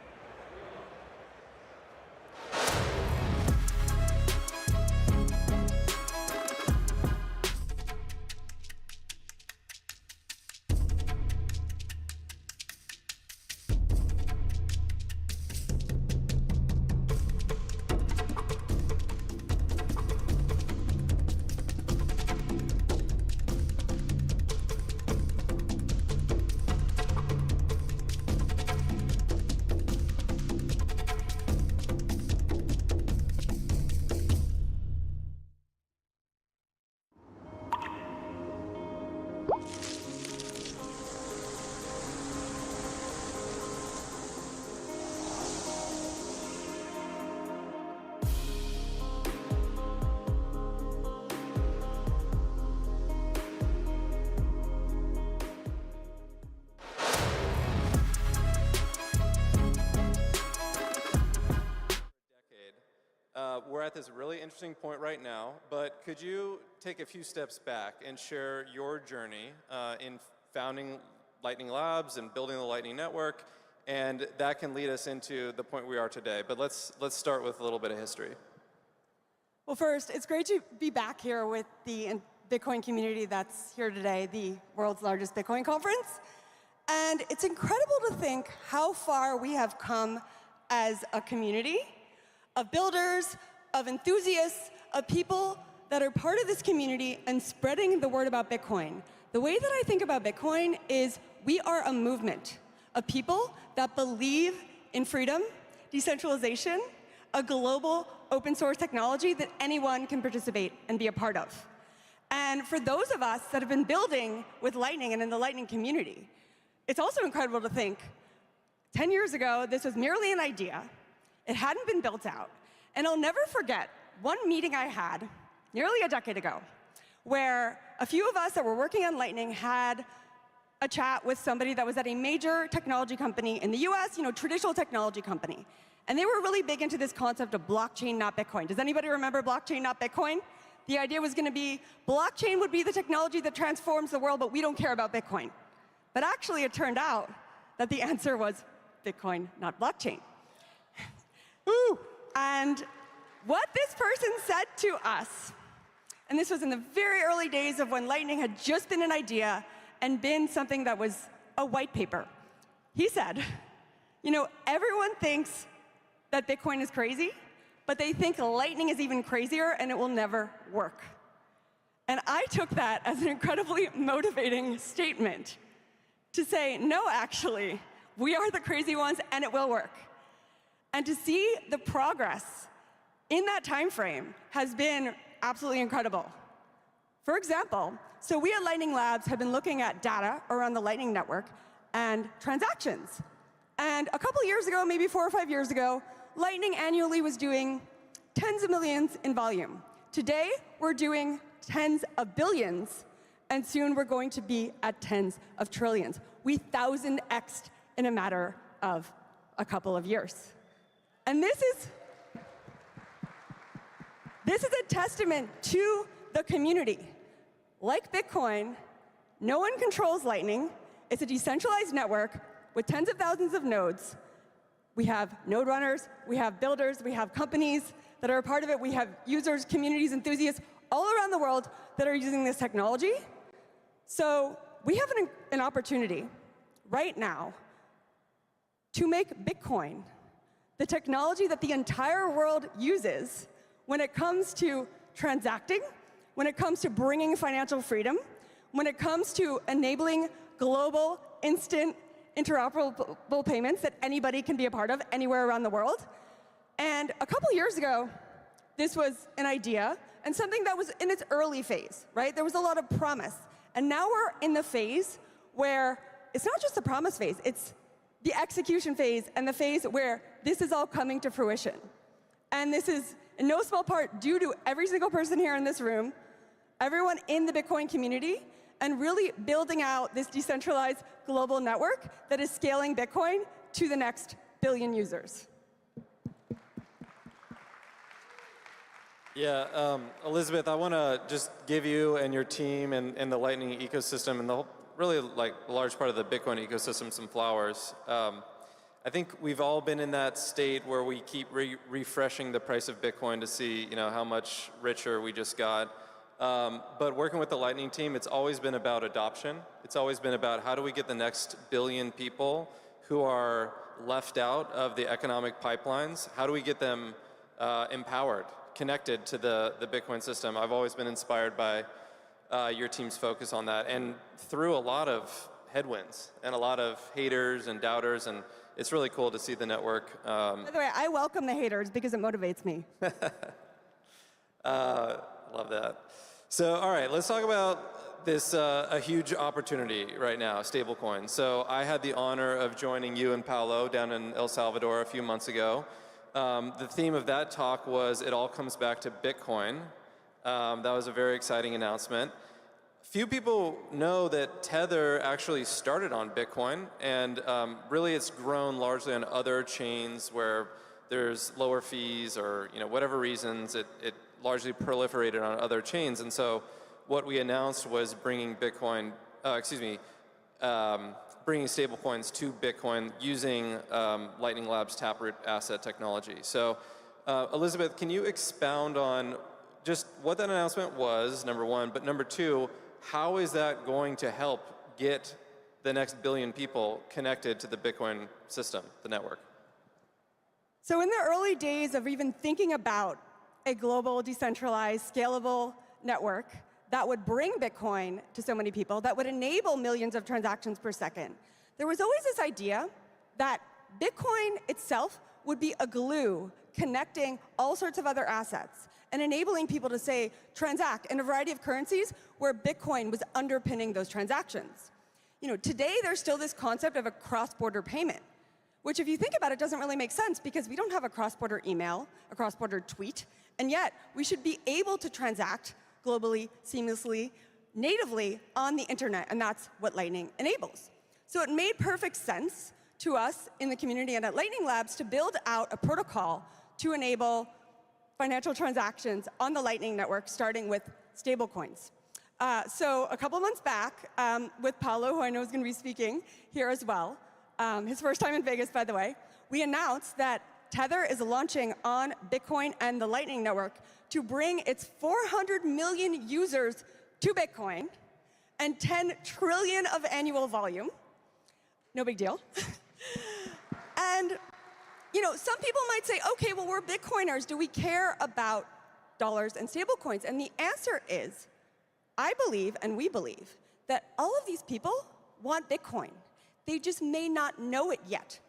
we're at this really interesting point right now, but could you take a few steps back and share your journey in founding Lightning Labs and building the Lightning Network, and that can lead us into the point we are today. But let's start with a little bit of history. Well, first, it's great to be back here with the Bitcoin community that's here today, the world's largest Bitcoin conference. And it's incredible to think how far we have come as a community of builders, of enthusiasts, of people that are part of this community and spreading the word about Bitcoin. The way that I think about Bitcoin is we are a movement of people that believe in freedom, decentralization, a global open source technology that anyone can participate and be a part of. And for those of us that have been building with Lightning and in the Lightning community, it's also incredible to think 10 years ago, this was merely an idea. It hadn't been built out. And I'll never forget one meeting I had nearly a decade ago, where a few of us that were working on Lightning had a chat with somebody that was at a major technology company in the US, traditional technology company. And they were really big into this concept of blockchain, not Bitcoin. Does anybody remember blockchain, not Bitcoin? The idea was going to be blockchain would be the technology that transforms the world, but we don't care about Bitcoin. But actually, it turned out that the answer was Bitcoin, not blockchain. Ooh. And what this person said to us, and this was in the very early days of when Lightning had just been an idea and been something that was a white paper. He said, everyone thinks that Bitcoin is crazy, but they think Lightning is even crazier and it will never work. And I took that as an incredibly motivating statement to say, no, actually, we are the crazy ones and it will work. And to see the progress in that time frame has been absolutely incredible. For example, so we at Lightning Labs have been looking at data around the Lightning Network and transactions. And a couple years ago, maybe 4 or 5 years ago, Lightning annually was doing tens of millions in volume. Today, we're doing tens of billions, and soon we're going to be at tens of trillions. We 1,000x'd in a matter of a couple of years. And this is a testament to the community. Like Bitcoin, no one controls Lightning. It's a decentralized network with tens of thousands of nodes. We have node runners, we have builders, we have companies that are a part of it. We have users, communities, enthusiasts all around the world that are using this technology. So we have an opportunity right now to make Bitcoin the technology that the entire world uses when it comes to transacting, when it comes to bringing financial freedom, when it comes to enabling global, instant, interoperable payments that anybody can be a part of anywhere around the world. And a couple years ago, this was an idea and something that was in its early phase, right? There was a lot of promise. And now we're in the phase where it's not just the promise phase, it's the execution phase and the phase where this is all coming to fruition. And this is in no small part due to every single person here in this room, everyone in the Bitcoin community, and really building out this decentralized global network that is scaling Bitcoin to the next billion users. Yeah, Elizabeth, I want to just give you and your team and the Lightning ecosystem and the whole, really like a large part of the Bitcoin ecosystem some flowers. I think we've all been in that state where we keep refreshing the price of Bitcoin to see how much richer we just got. But working with the Lightning team, it's always been about adoption. It's always been about how do we get the next billion people who are left out of the economic pipelines, how do we get them empowered, connected to the Bitcoin system. I've always been inspired by your team's focus on that, and through a lot of headwinds and a lot of haters and doubters, and it's really cool to see the network. By the way, I welcome the haters because it motivates me. Love that. So, all right, let's talk about this, a huge opportunity right now, stablecoin. So I had the honor of joining you and Paolo down in El Salvador a few months ago. The theme of that talk was it all comes back to Bitcoin. That was a very exciting announcement. Few people know that Tether actually started on Bitcoin, and really it's grown largely on other chains where there's lower fees or whatever reasons, it largely proliferated on other chains. And so what we announced was bringing Bitcoin, bringing stablecoins to Bitcoin using Lightning Labs Taproot asset technology. So Elizabeth, can you expound on just what that announcement was, number one, but number two, how is that going to help get the next billion people connected to the Bitcoin system, the network? So in the early days of even thinking about a global, decentralized, scalable network that would bring Bitcoin to so many people, that would enable millions of transactions per second, there was always this idea that Bitcoin itself would be a glue connecting all sorts of other assets and enabling people to, say, transact in a variety of currencies where Bitcoin was underpinning those transactions. Today there's still this concept of a cross-border payment, which if you think about it doesn't really make sense because we don't have a cross-border email, a cross-border tweet, and yet we should be able to transact globally, seamlessly, natively on the internet, and that's what Lightning enables. So it made perfect sense to us in the community and at Lightning Labs to build out a protocol to enable financial transactions on the Lightning Network, starting with stablecoins. So a couple months back, with Paulo, who I know is going to be speaking here as well, his first time in Vegas, by the way, we announced that Tether is launching on Bitcoin and the Lightning Network to bring its 400 million users to Bitcoin and 10 trillion of annual volume. No big deal. And some people might say, okay, well, we're Bitcoiners. Do we care about dollars and stablecoins? And the answer is, I believe, and we believe, that all of these people want Bitcoin. They just may not know it yet.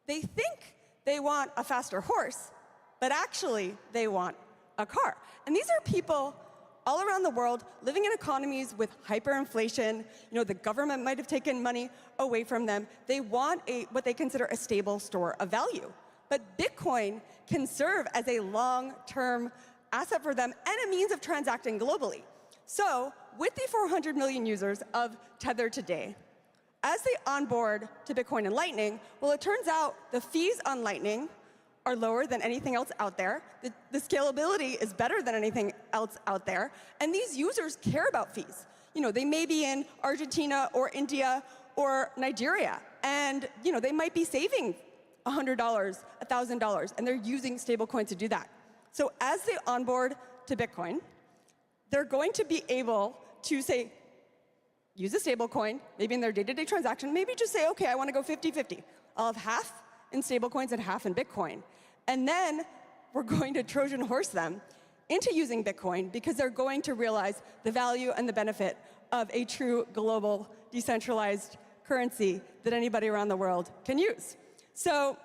They think they want a faster horse, but actually they want a car. And these are people all around the world living in economies with hyperinflation. The government might have taken money away from them. They want what they consider a stable store of value. But Bitcoin can serve as a long-term asset for them and a means of transacting globally. So with the 400 million users of Tether today, as they onboard to Bitcoin and Lightning, well, it turns out the fees on Lightning are lower than anything else out there. The scalability is better than anything else out there. And these users care about fees. They may be in Argentina or India or Nigeria, and they might be saving $100, $1,000, and they're using stablecoin to do that. So as they onboard to Bitcoin, they're going to be able to say, use a stablecoin, maybe in their day-to-day transaction, maybe just say, okay, I want to go 50-50. I'll have half in stablecoins and half in Bitcoin. And then we're going to Trojan horse them into using Bitcoin because they're going to realize the value and the benefit of a true global decentralized currency that anybody around the world can use. So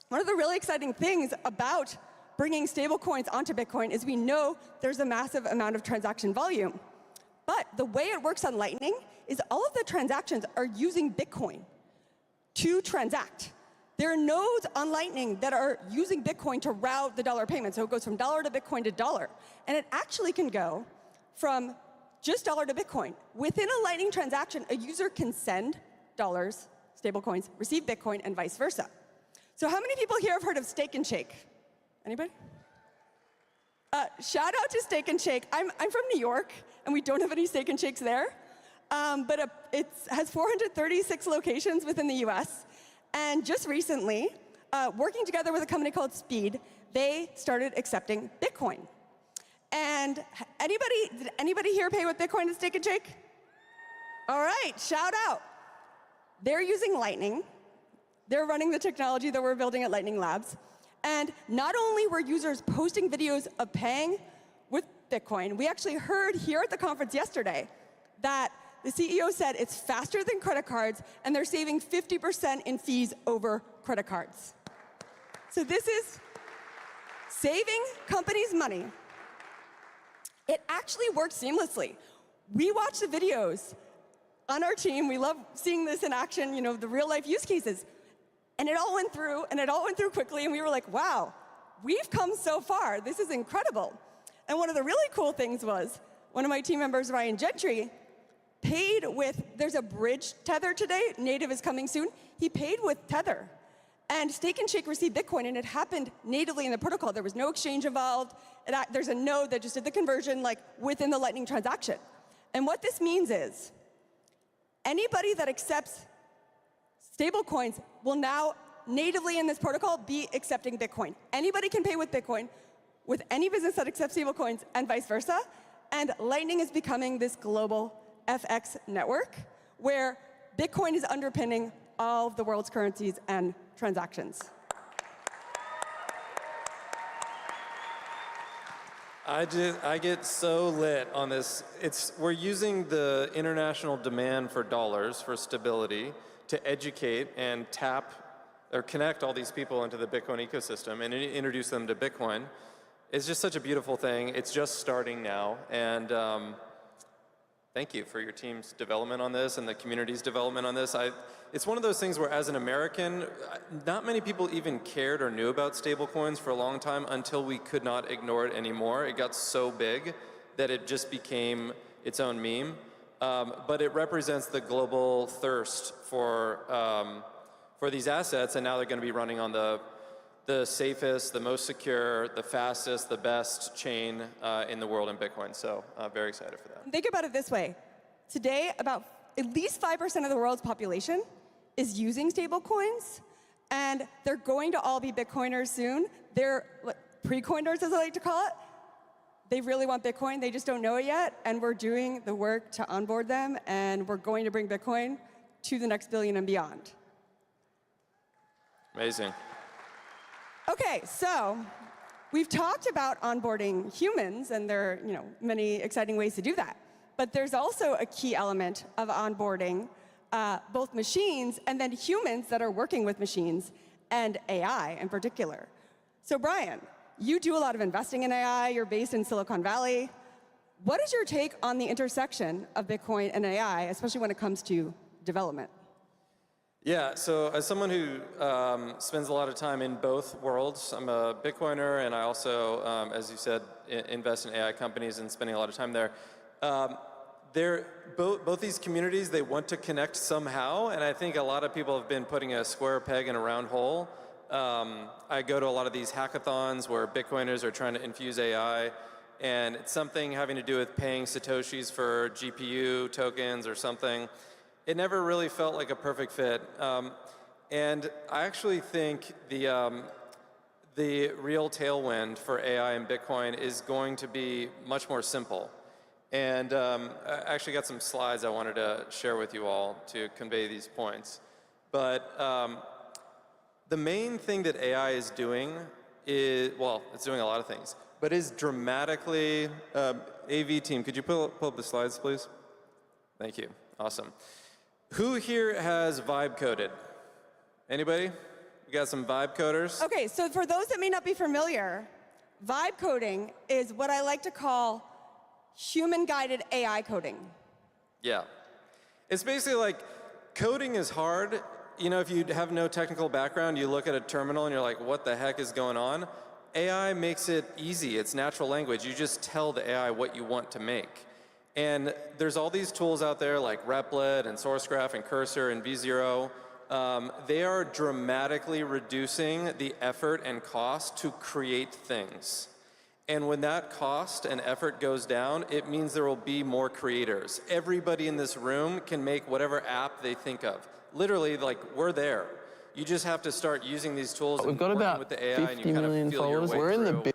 one of the really exciting things about bringing stablecoins onto Bitcoin is we know there's a massive amount of transaction volume. But the way it works on Lightning is all of the transactions are using Bitcoin to transact. There are nodes on Lightning that are using Bitcoin to route the dollar payment. So it goes from dollar to Bitcoin to dollar. And it actually can go from just dollar to Bitcoin. Within a Lightning transaction, a user can send dollars, stablecoins, receive Bitcoin, and vice versa. So how many people here have heard of Steak and Shake? Anybody? Shout out to Steak and Shake. I'm from New York, and we don't have any Steak and Shakes there. But it has 436 locations within the US. And just recently, working together with a company called Speed, they started accepting Bitcoin. And did anybody here pay with Bitcoin at Steak and Shake? All right, shout out. They're using Lightning. They're running the technology that we're building at Lightning Labs. And not only were users posting videos of paying with Bitcoin, we actually heard here at the conference yesterday that the CEO said it's faster than credit cards, and they're saving 50% in fees over credit cards. So this is saving companies money. It actually works seamlessly. We watch the videos on our team. We love seeing this in action, the real-life use cases. And it all went through, and it all went through quickly, and we were like, wow, we've come so far. This is incredible. And one of the really cool things was, one of my team members, Ryan Gentry, paid with, there's a bridge Tether today, native is coming soon. He paid with Tether. And Stake and Shake received Bitcoin, and it happened natively in the protocol. There was no exchange involved. There's a node that just did the conversion like within the Lightning transaction. And what this means is anybody that accepts stablecoins will now natively in this protocol be accepting Bitcoin. Anybody can pay with Bitcoin with any business that accepts stablecoins and vice versa. And Lightning is becoming this global FX network where Bitcoin is underpinning all of the world's currencies and transactions. I get so lit on this. We're using the international demand for dollars for stability to educate and tap or connect all these people into the Bitcoin ecosystem and introduce them to Bitcoin. It's just such a beautiful thing. It's just starting now. And thank you for your team's development on this and the community's development on this. It's one of those things where, as an American, not many people even cared or knew about stablecoins for a long time until we could not ignore it anymore. It got so big that it just became its own meme. But it represents the global thirst for these assets, and now they're going to be running on the safest, the most secure, the fastest, the best chain in the world in Bitcoin. So very excited for that. Think about it this way. Today, about at least 5% of the world's population is using stablecoins, and they're going to all be Bitcoiners soon. They're pre-coiners, as I like to call it. They really want Bitcoin. They just don't know it yet, and we're doing the work to onboard them, and we're going to bring Bitcoin to the next billion and beyond. Amazing. Okay, so we've talked about onboarding humans, and there are many exciting ways to do that. But there's also a key element of onboarding both machines and then humans that are working with machines and AI in particular. So Brian, you do a lot of investing in AI. You're based in Silicon Valley. What is your take on the intersection of Bitcoin and AI, especially when it comes to development? Yeah, so as someone who spends a lot of time in both worlds, I'm a Bitcoiner, and I also, as you said, invest in AI companies and spending a lot of time there. Both these communities, they want to connect somehow, and I think a lot of people have been putting a square peg in a round hole. I go to a lot of these hackathons where Bitcoiners are trying to infuse AI, and it's something having to do with paying Satoshis for GPU tokens or something. It never really felt like a perfect fit. And I actually think the real tailwind for AI and Bitcoin is going to be much more simple. And I actually got some slides I wanted to share with you all to convey these points. But the main thing that AI is doing is, well, it's doing a lot of things, but is dramatically, AV team, could you pull up the slides, please? Thank you, awesome. Who here has vibe coded? Anybody? We got some vibe coders? Okay, so for those that may not be familiar, vibe coding is what I like to call human-guided AI coding. Yeah. It's basically like coding is hard. You know, if you have no technical background, you look at a terminal and you're like, what the heck is going on? AI makes it easy. It's natural language. You just tell the AI what you want to make. And there's all these tools out there like Replit and SourceGraph and Cursor and V0. They are dramatically reducing the effort and cost to create things. And when that cost and effort goes down, it means there will be more creators. Everybody in this room can make whatever app they think of. Literally, like, we're there. You just have to start using these tools and working with the AI, and you kind of feel your way through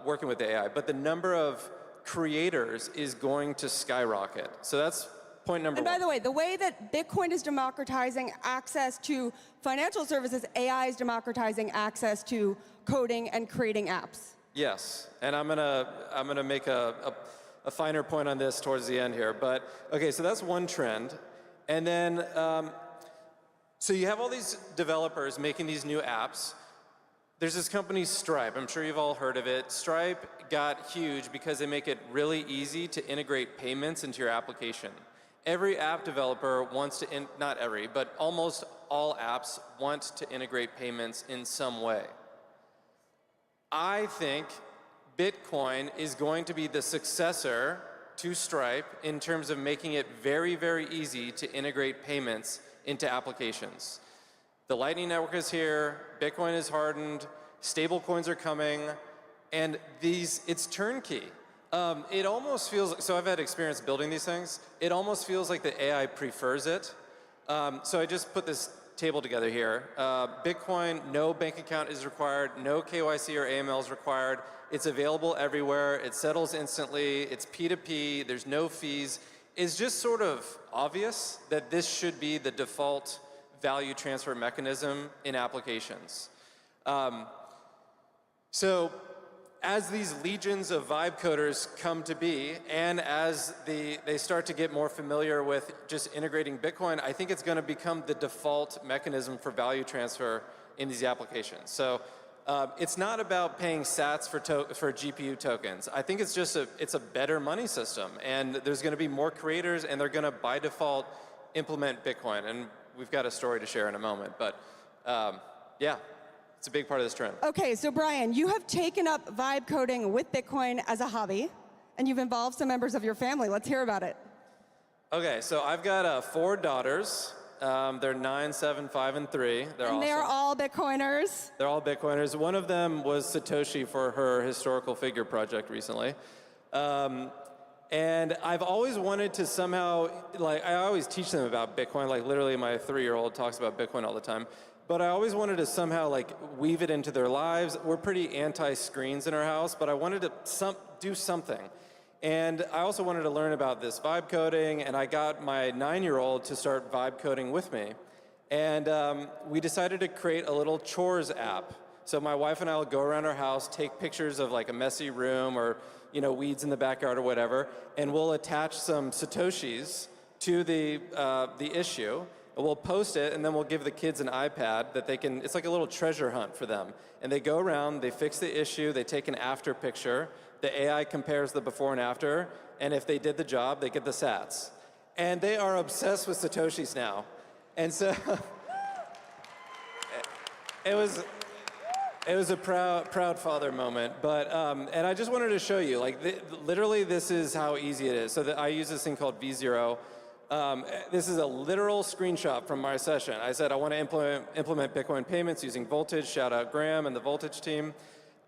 working with the AI. But the number of creators is going to skyrocket. So that's point number one. And by the way, the way that Bitcoin is democratizing access to financial services, AI is democratizing access to coding and creating apps. Yes, and I'm gonna make a finer point on this towards the end here. But okay, so that's one trend, and then so you have all these developers making these new apps. There's this company Stripe. I'm sure you've all heard of it. Stripe got huge because they make it really easy to integrate payments into your application. Every app developer wants to, not every, but almost all apps want to integrate payments in some way. I think Bitcoin is going to be the successor to Stripe in terms of making it very, very easy to integrate payments into applications. The Lightning Network is here, Bitcoin is hardened, stable coins are coming, and it's turnkey. It almost feels, so I've had experience building these things, it almost feels like the AI prefers it. So I just put this table together here. Bitcoin, no bank account is required, no KYC or AML is required. It's available everywhere, it settles instantly, it's P2P, there's no fees. It's just sort of obvious that this should be the default value transfer mechanism in applications. So as these legions of vibe coders come to be, and as they start to get more familiar with just integrating Bitcoin, I think it's going to become the default mechanism for value transfer in these applications. So it's not about paying sats for GPU tokens. I think it's just it's a better money system, and there's going to be more creators, and they're going to by default implement Bitcoin. And we've got a story to share in a moment, but yeah. It's a big part of this trend. Okay, so Brian, you have taken up vibe coding with Bitcoin as a hobby, and you've involved some members of your family. Let's hear about it. Okay, so I've got 4 daughters. They're 9, 7, 5, and 3. They're awesome. They're all Bitcoiners. They're all Bitcoiners. One of them was Satoshi for her historical figure project recently. And I've always wanted to somehow, I always teach them about Bitcoin. Like literally my 3-year-old talks about Bitcoin all the time. But I always wanted to somehow weave it into their lives. We're pretty anti-screens in our house, but I wanted to do something. And I also wanted to learn about this vibe coding, and I got my 9-year-old to start vibe coding with me. And we decided to create a little chores app. So my wife and I will go around our house, take pictures of a messy room or weeds in the backyard or whatever, and we'll attach some Satoshis to the issue. We'll post it, and then we'll give the kids an iPad that they can, it's like a little treasure hunt for them. And they go around, they fix the issue, they take an after picture, the AI compares the before and after, and if they did the job, they get the sats. And they are obsessed with Satoshis now. And so, it was a proud father moment, but, and I just wanted to show you, literally this is how easy it is. So I use this thing called V0. This is a literal screenshot from my session. I said I want to implement Bitcoin payments using Voltage. Shout out Graham and the Voltage team.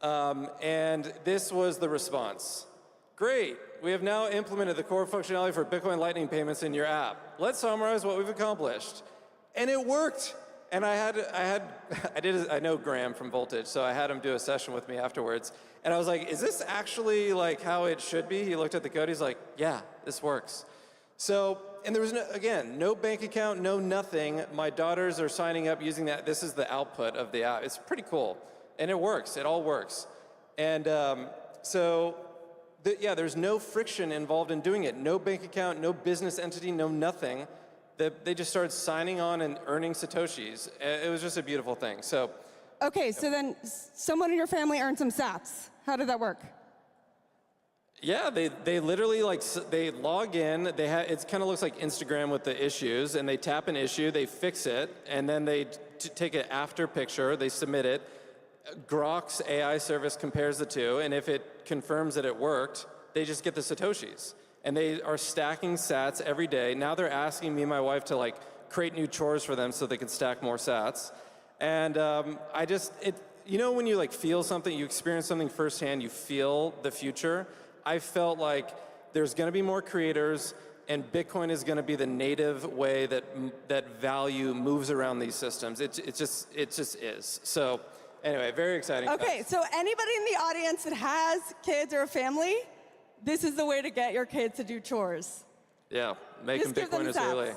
And this was the response. Great, we have now implemented the core functionality for Bitcoin Lightning payments in your app. Let's summarize what we've accomplished. And it worked. And I know Graham from Voltage, so I had him do a session with me afterwards. And I was like, is this actually how it should be? He looked at the code, he's like, yeah, this works. So, and there was, no bank account, no nothing. My daughters are signing up using that. This is the output of the app. It's pretty cool. And it works. It all works. And there's no friction involved in doing it. No bank account, no business entity, no nothing. They just started signing on and earning Satoshis. It was just a beautiful thing. So. Okay, so then someone in your family earned some sats. How did that work? Yeah, they literally they log in. It kind of looks like Instagram with the issues, and they tap an issue, they fix it, and then they take an after picture, they submit it. Grok's AI service compares the two, and if it confirms that it worked, they just get the Satoshis, and they are stacking sats every day. Now they're asking me and my wife to create new chores for them so they can stack more sats, and when you feel something, you experience something firsthand, you feel the future. I felt like there's going to be more creators, and Bitcoin is going to be the native way that value moves around these systems. It just is. So anyway, very exciting. Okay, so anybody in the audience that has kids or a family, this is the way to get your kids to do chores. Yeah, make them Bitcoiners early.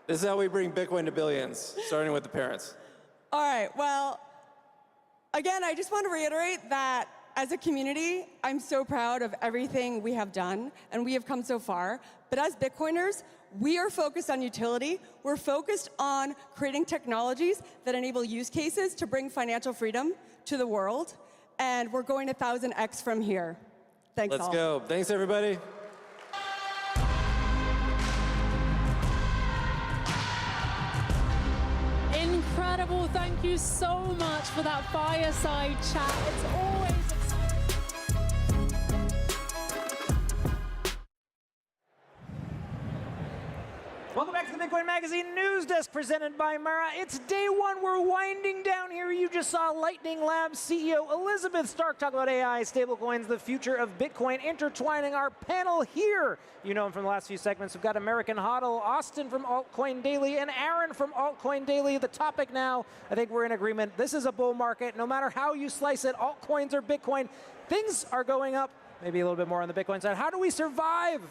This is how we bring Bitcoin to billions, starting with the parents. All right, well, again, I just want to reiterate that as a community, I'm so proud of everything we have done, and we have come so far. But as Bitcoiners, we are focused on utility. We're focused on creating technologies that enable use cases to bring financial freedom to the world. And we're going 1,000x from here. Thanks all. Let's go. Thanks, everybody. Incredible. Thank you so much for that fireside chat. It's always Welcome back to the Bitcoin Magazine News Desk presented by Mara. It's day one. We're winding down here. You just saw Lightning Labs CEO Elizabeth Stark talk about AI, stablecoins, the future of Bitcoin, intertwining our panel here. You know him from the last few segments. We've got American Hodl, Austin from Altcoin Daily, and Aaron from Altcoin Daily. The topic now, I think we're in agreement. This is a bull market. No matter how you slice it, altcoins or Bitcoin, things are going up. Maybe a little bit more on the Bitcoin side. How do we survive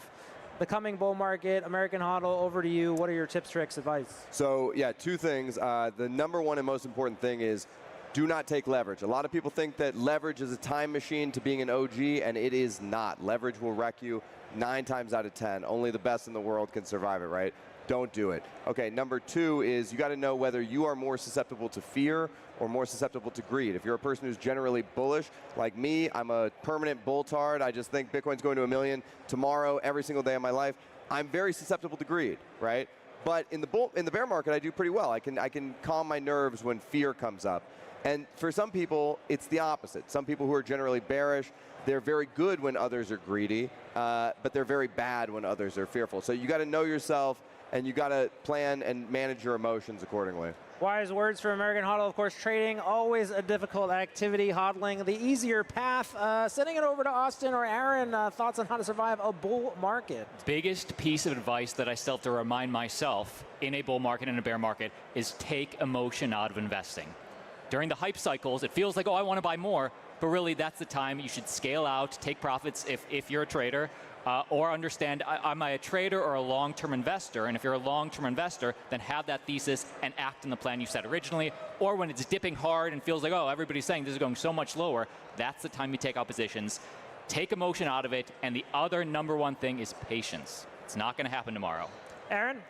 the coming bull market? American Hodl, over to you. What are your tips, tricks, advice? So yeah, two things. The number one and most important thing is do not take leverage. A lot of people think that leverage is a time machine to being an OG, and it is not. Leverage will wreck you 9 times out of 10. Only the best in the world can survive it, right? Don't do it. Okay, number two is you got to know whether you are more susceptible to fear or more susceptible to greed. If you're a person who's generally bullish, like me, I'm a permanent bull-tard. I just think Bitcoin's going to $1 million tomorrow, every single day of my life. I'm very susceptible to greed, right? But in the bear market, I do pretty well. I can calm my nerves when fear comes up. And for some people, it's the opposite. Some people who are generally bearish, they're very good when others are greedy, but they're very bad when others are fearful. So you got to know yourself, and you got to plan and manage your emotions accordingly. Wise words from American Hodl. Of course, trading, always a difficult activity. Hodling, the easier path. Sending it over to Austin or Aaron, thoughts on how to survive a bull market? Biggest piece of advice that I still have to remind myself in a bull market and a bear market is take emotion out of investing. During the hype cycles, it feels like, oh, I want to buy more, but really that's the time you should scale out, take profits if you're a trader, or understand, am I a trader or a long-term investor? And if you're a long-term investor, then have that thesis and act on the plan you set originally. Or when it's dipping hard and feels like, oh, everybody's saying this is going so much lower, that's the time you take out positions. Take emotion out of it, and the other number one thing is patience. It's not going to happen tomorrow. Aaron?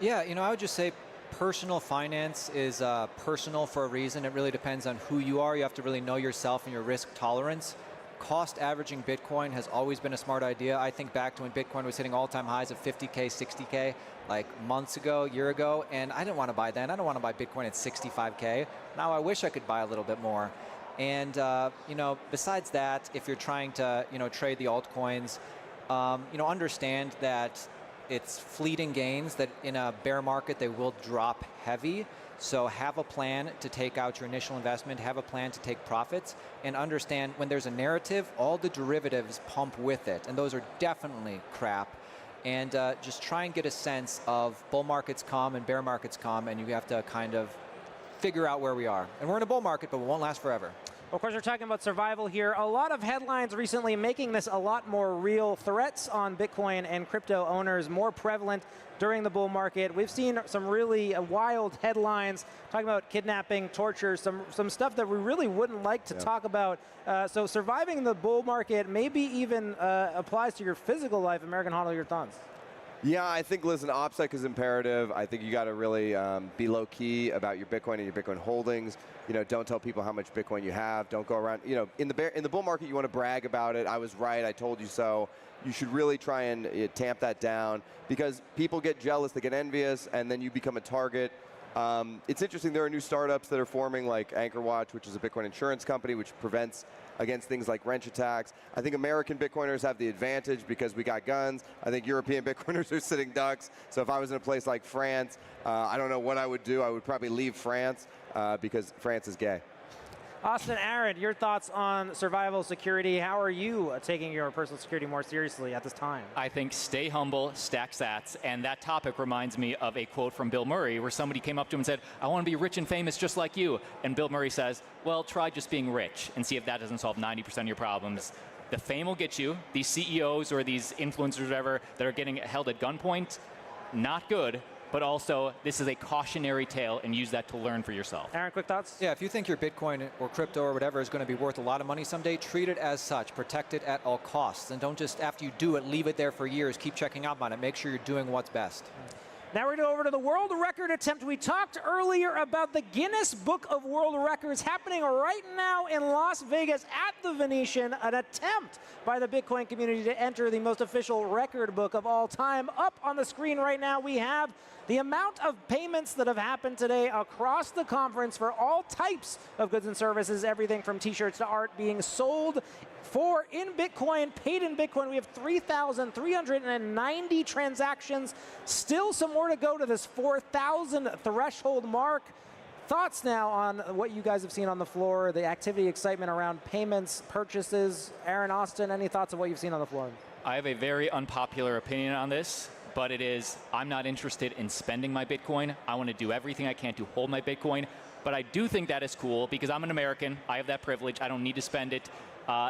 Yeah, I would just say personal finance is personal for a reason. It really depends on who you are. You have to really know yourself and your risk tolerance. Cost averaging Bitcoin has always been a smart idea. I think back to when Bitcoin was hitting all-time highs of 50K, 60K, like months ago, year ago, and I didn't want to buy then. I don't want to buy Bitcoin at 65K. Now I wish I could buy a little bit more. And besides that, if you're trying to trade the altcoins, understand that it's fleeting gains, that in a bear market they will drop heavy. So have a plan to take out your initial investment, have a plan to take profits, and understand when there's a narrative, all the derivatives pump with it, and those are definitely crap. And just try and get a sense of bull markets come and bear markets come, and you have to kind of figure out where we are. And we're in a bull market, but it won't last forever. Of course, we're talking about survival here. A lot of headlines recently making this a lot more real. Threats on Bitcoin and crypto owners more prevalent during the bull market. We've seen some really wild headlines talking about kidnapping, torture, some stuff that we really wouldn't like to talk about. So surviving the bull market maybe even applies to your physical life. American Hodl, your thoughts? Yeah, I think, listen, OPSEC is imperative. I think you got to really be low-key about your Bitcoin and your Bitcoin holdings. Don't tell people how much Bitcoin you have. Don't go around, in the bull market, you want to brag about it. I was right, I told you so. You should really try and tamp that down because people get jealous, they get envious, and then you become a target. It's interesting, there are new startups that are forming, like Anchor Watch, which is a Bitcoin insurance company, which prevents against things like wrench attacks. I think American Bitcoiners have the advantage because we got guns. I think European Bitcoiners are sitting ducks. So if I was in a place like France, I don't know what I would do. I would probably leave France because France is gay. Austin, Aaron, your thoughts on survival security. How are you taking your personal security more seriously at this time? I think stay humble, stack sats, and that topic reminds me of a quote from Bill Murray where somebody came up to him and said, I want to be rich and famous just like you. And Bill Murray says, well, try just being rich and see if that doesn't solve 90% of your problems. The fame will get you. These CEOs or these influencers or whatever that are getting held at gunpoint, not good. But also, this is a cautionary tale, and use that to learn for yourself. Aaron, quick thoughts? Yeah, if you think your Bitcoin or crypto or whatever is going to be worth a lot of money someday, treat it as such. Protect it at all costs. And don't just, after you do it, leave it there for years. Keep checking up on it. Make sure you're doing what's best. Now we're going to go over to the world record attempt. We talked earlier about the Guinness Book of World Records happening right now in Las Vegas at the Venetian, an attempt by the Bitcoin community to enter the most official record book of all time. Up on the screen right now, we have the amount of payments that have happened today across the conference for all types of goods and services, everything from t-shirts to art being sold for in Bitcoin, paid in Bitcoin. We have 3,390 transactions. Still some more more to go to this 4,000 threshold mark. Thoughts now on what you guys have seen on the floor, the activity, excitement around payments, purchases. Aaron, Austin, any thoughts of what you've seen on the floor? I have a very unpopular opinion on this, but it is, I'm not interested in spending my Bitcoin. I want to do everything I can to hold my Bitcoin. But I do think that is cool because I'm an American. I have that privilege. I don't need to spend it.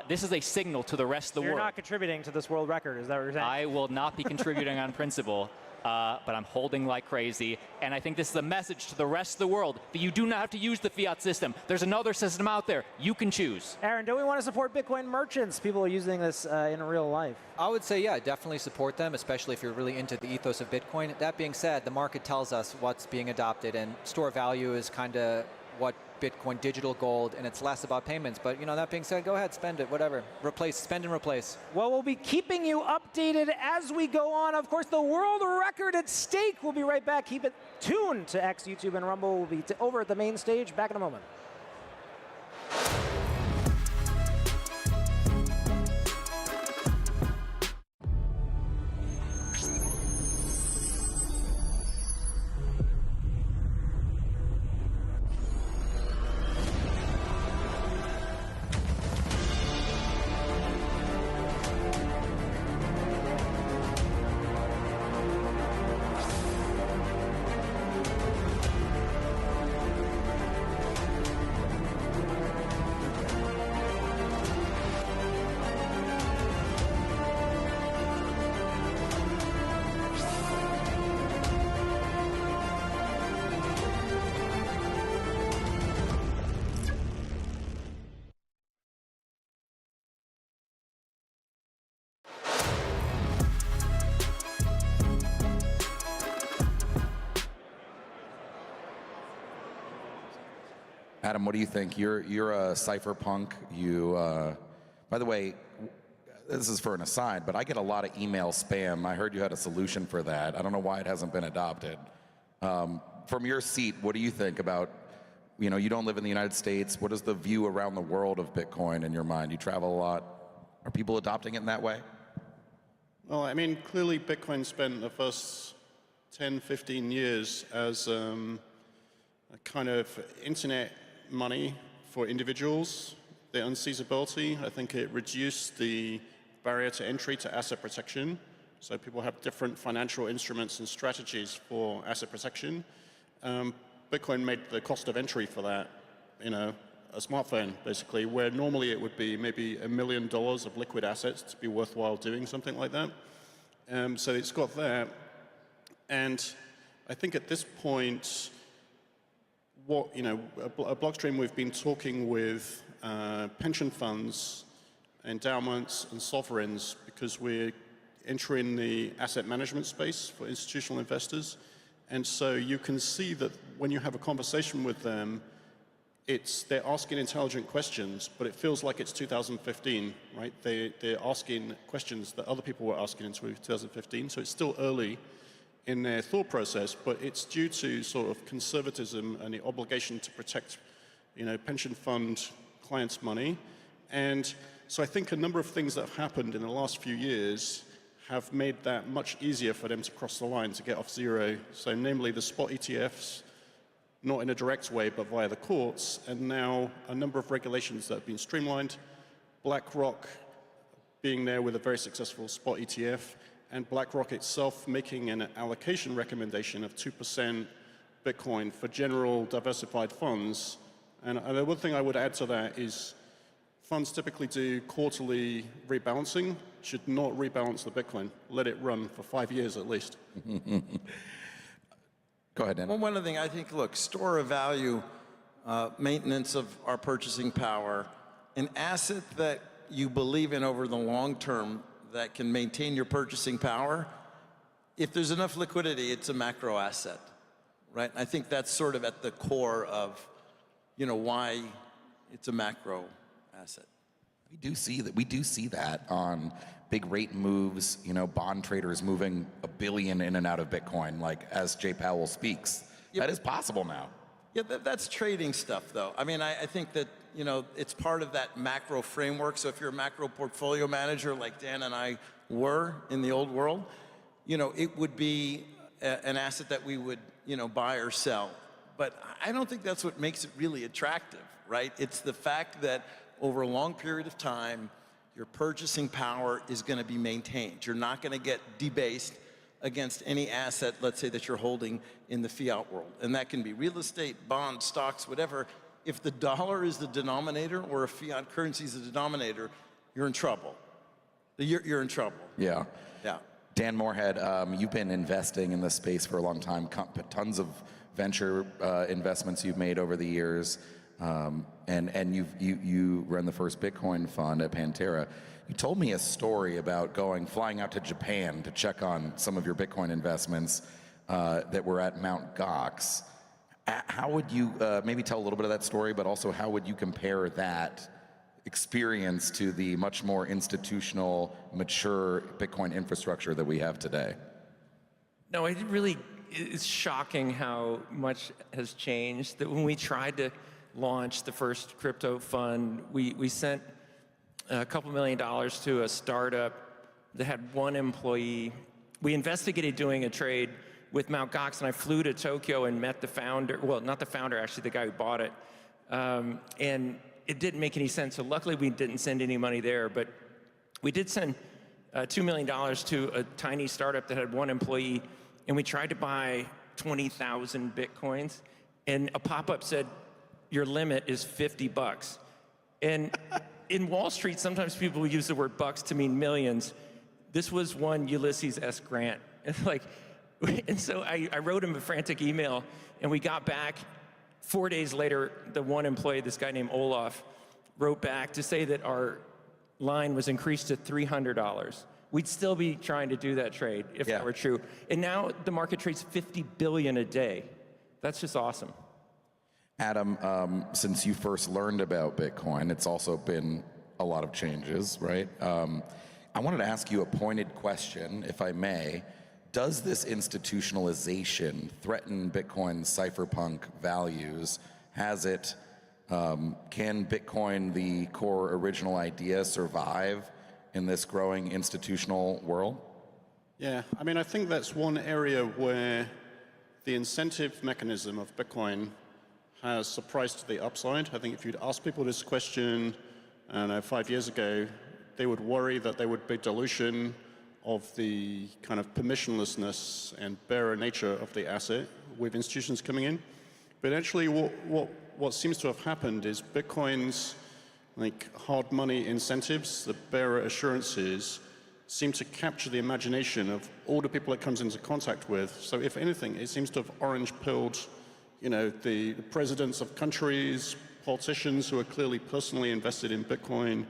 This is a signal to the rest of the world. You're not contributing to this world record, is that what you're saying? I will not be contributing on principle, but I'm holding like crazy. And I think this is a message to the rest of the world that you do not have to use the fiat system. There's another system out there. You can choose. Aaron, do we want to support Bitcoin merchants? People are using this in real life. I would say, yeah, definitely support them, especially if you're really into the ethos of Bitcoin. That being said, the market tells us what's being adopted, and store value is kind of what Bitcoin, digital gold, and it's less about payments. But you know, that being said, go ahead, spend it, whatever. Replace, spend and replace. Well, we'll be keeping you updated as we go on. Of course, the world record at stake. We'll be right back. Keep it tuned to X, YouTube, and Rumble. We'll be over at the main stage. Back in a moment. Adam, what do you think? You're a cypherpunk. You, by the way, this is for an aside, but I get a lot of email spam. I heard you had a solution for that. I don't know why it hasn't been adopted. From your seat, what do you think about, you know, you don't live in the United States. What is the view around the world of Bitcoin in your mind? You travel a lot. Are people adopting it in that way? Well, I mean, clearly Bitcoin spent the first 10, 15 years as a kind of internet money for individuals, the unseizability. I think it reduced the barrier to entry to asset protection. So people have different financial instruments and strategies for asset protection. Bitcoin made the cost of entry for that, you know, a smartphone, basically, where normally it would be maybe $1 million of liquid assets to be worthwhile doing something like that. So it's got that. And I think at this point, what, you know, a Blockstream, we've been talking with pension funds, endowments, and sovereigns because we're entering the asset management space for institutional investors. And so you can see that when you have a conversation with them, they're asking intelligent questions, but it feels like it's 2015, right? They're asking questions that other people were asking in 2015, so it's still early in their thought process, but it's due to sort of conservatism and the obligation to protect, you know, pension fund clients' money. And so I think a number of things that have happened in the last few years have made that much easier for them to cross the line, to get off zero. So namely the spot ETFs, not in a direct way, but via the courts, and now a number of regulations that have been streamlined, BlackRock being there with a very successful spot ETF, and BlackRock itself making an allocation recommendation of 2% Bitcoin for general diversified funds. And the one thing I would add to that is funds typically do quarterly rebalancing, should not rebalance the Bitcoin. Let it run for 5 years at least. Go ahead, Dan. Well, one other thing, I think, look, store of value, maintenance of our purchasing power, an asset that you believe in over the long term that can maintain your purchasing power, if there's enough liquidity, it's a macro asset, right? I think that's sort of at the core of, you know, why it's a macro asset. We do see that on big rate moves, you know, bond traders moving $1 billion in and out of Bitcoin, like as Jay Powell speaks. That is possible now. Yeah, that's trading stuff, though. I mean, I think that, you know, it's part of that macro framework. So if you're a macro portfolio manager like Dan and I were in the old world, you know, it would be an asset that we would, buy or sell. But I don't think that's what makes it really attractive, right? It's the fact that over a long period of time, your purchasing power is going to be maintained. You're not going to get debased against any asset, let's say, that you're holding in the fiat world. And that can be real estate, bonds, stocks, whatever. If the dollar is the denominator or a fiat currency is the denominator, you're in trouble. You're in trouble. Yeah. Yeah. Dan Moorhead, you've been investing in this space for a long time. Tons of venture investments you've made over the years, and you run the first Bitcoin fund at Pantera. You told me a story about flying out to Japan to check on some of your Bitcoin investments that were at Mount Gox. How would you maybe tell a little bit of that story, but also how would you compare that experience to the much more institutional, mature Bitcoin infrastructure that we have today? No, it's shocking how much has changed. That when we tried to launch the first crypto fund, we sent a couple $1 million to a startup that had one employee. We investigated doing a trade with Mt. Gox, and I flew to Tokyo and met the founder. Well, not the founder, actually, the guy who bought it. And it didn't make any sense. So luckily, we didn't send any money there. But we did send $2 million to a tiny startup that had one employee, and we tried to buy 20,000 Bitcoins. And a pop-up said, your limit is $50. And in Wall Street, sometimes people use the word bucks to mean millions. This was one Ulysses S. Grant. And so I wrote him a frantic email, and we got back 4 days later. The one employee, this guy named Olaf, wrote back to say that our line was increased to $300. We'd still be trying to do that trade if that were true. And now the market trades $50 billion a day. That's just awesome. Adam, since you first learned about Bitcoin, it's also been a lot of changes, right? I wanted to ask you a pointed question, if I may. Does this institutionalization threaten Bitcoin's cypherpunk values? Has it? Can Bitcoin, the core original idea, survive in this growing institutional world? Yeah, I mean, I think that's one area where the incentive mechanism of Bitcoin has surprised to the upside. I think if you'd asked people this question, I don't know, 5 years ago, they would worry that there would be dilution of the kind of permissionlessness and bearer nature of the asset with institutions coming in. But actually what seems to have happened is Bitcoin's hard money incentives, the bearer assurances, seem to capture the imagination of all the people it comes into contact with. So if anything, it seems to have orange-pilled, the presidents of countries, politicians who are clearly personally invested in Bitcoin,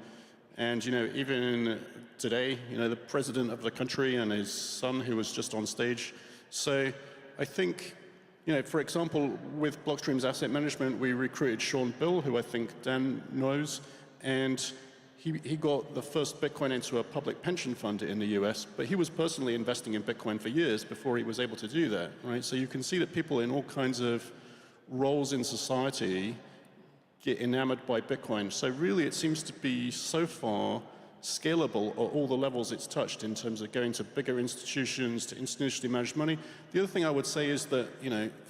and even today, the president of the country and his son who was just on stage. So I think, for example, with Blockstream's asset management, we recruited Sean Bill, who I think Dan knows, and he got the first Bitcoin into a public pension fund in the US, but he was personally investing in Bitcoin for years before he was able to do that, right? So you can see that people in all kinds of roles in society get enamored by Bitcoin. So really it seems to be so far scalable at all the levels it's touched in terms of going to bigger institutions, to institutionally managed money. The other thing I would say is that,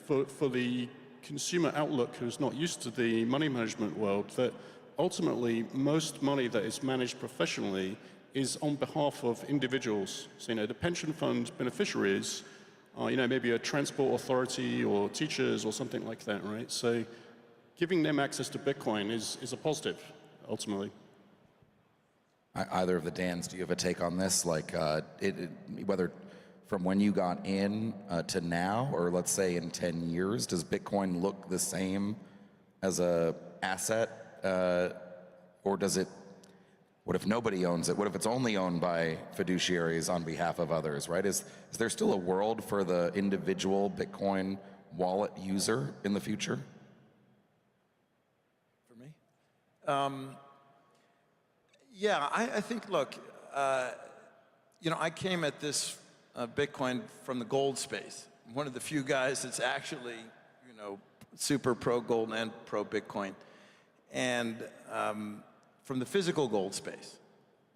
for the consumer outlook who's not used to the money management world, that ultimately most money that is managed professionally is on behalf of individuals. So, the pension fund beneficiaries are, maybe a transport authority or teachers or something like that, right? So giving them access to Bitcoin is a positive, ultimately. Either of the Dans, do you have a take on this? Whether from when you got in to now, or let's say in 10 years, does Bitcoin look the same as a asset? Or does it, what if nobody owns it? What if it's only owned by fiduciaries on behalf of others, right? Is there still a world for the individual Bitcoin wallet user in the future? For me? Yeah, I think, look, I came at this Bitcoin from the gold space. I'm one of the few guys that's actually, super pro-gold and pro-Bitcoin. And from the physical gold space.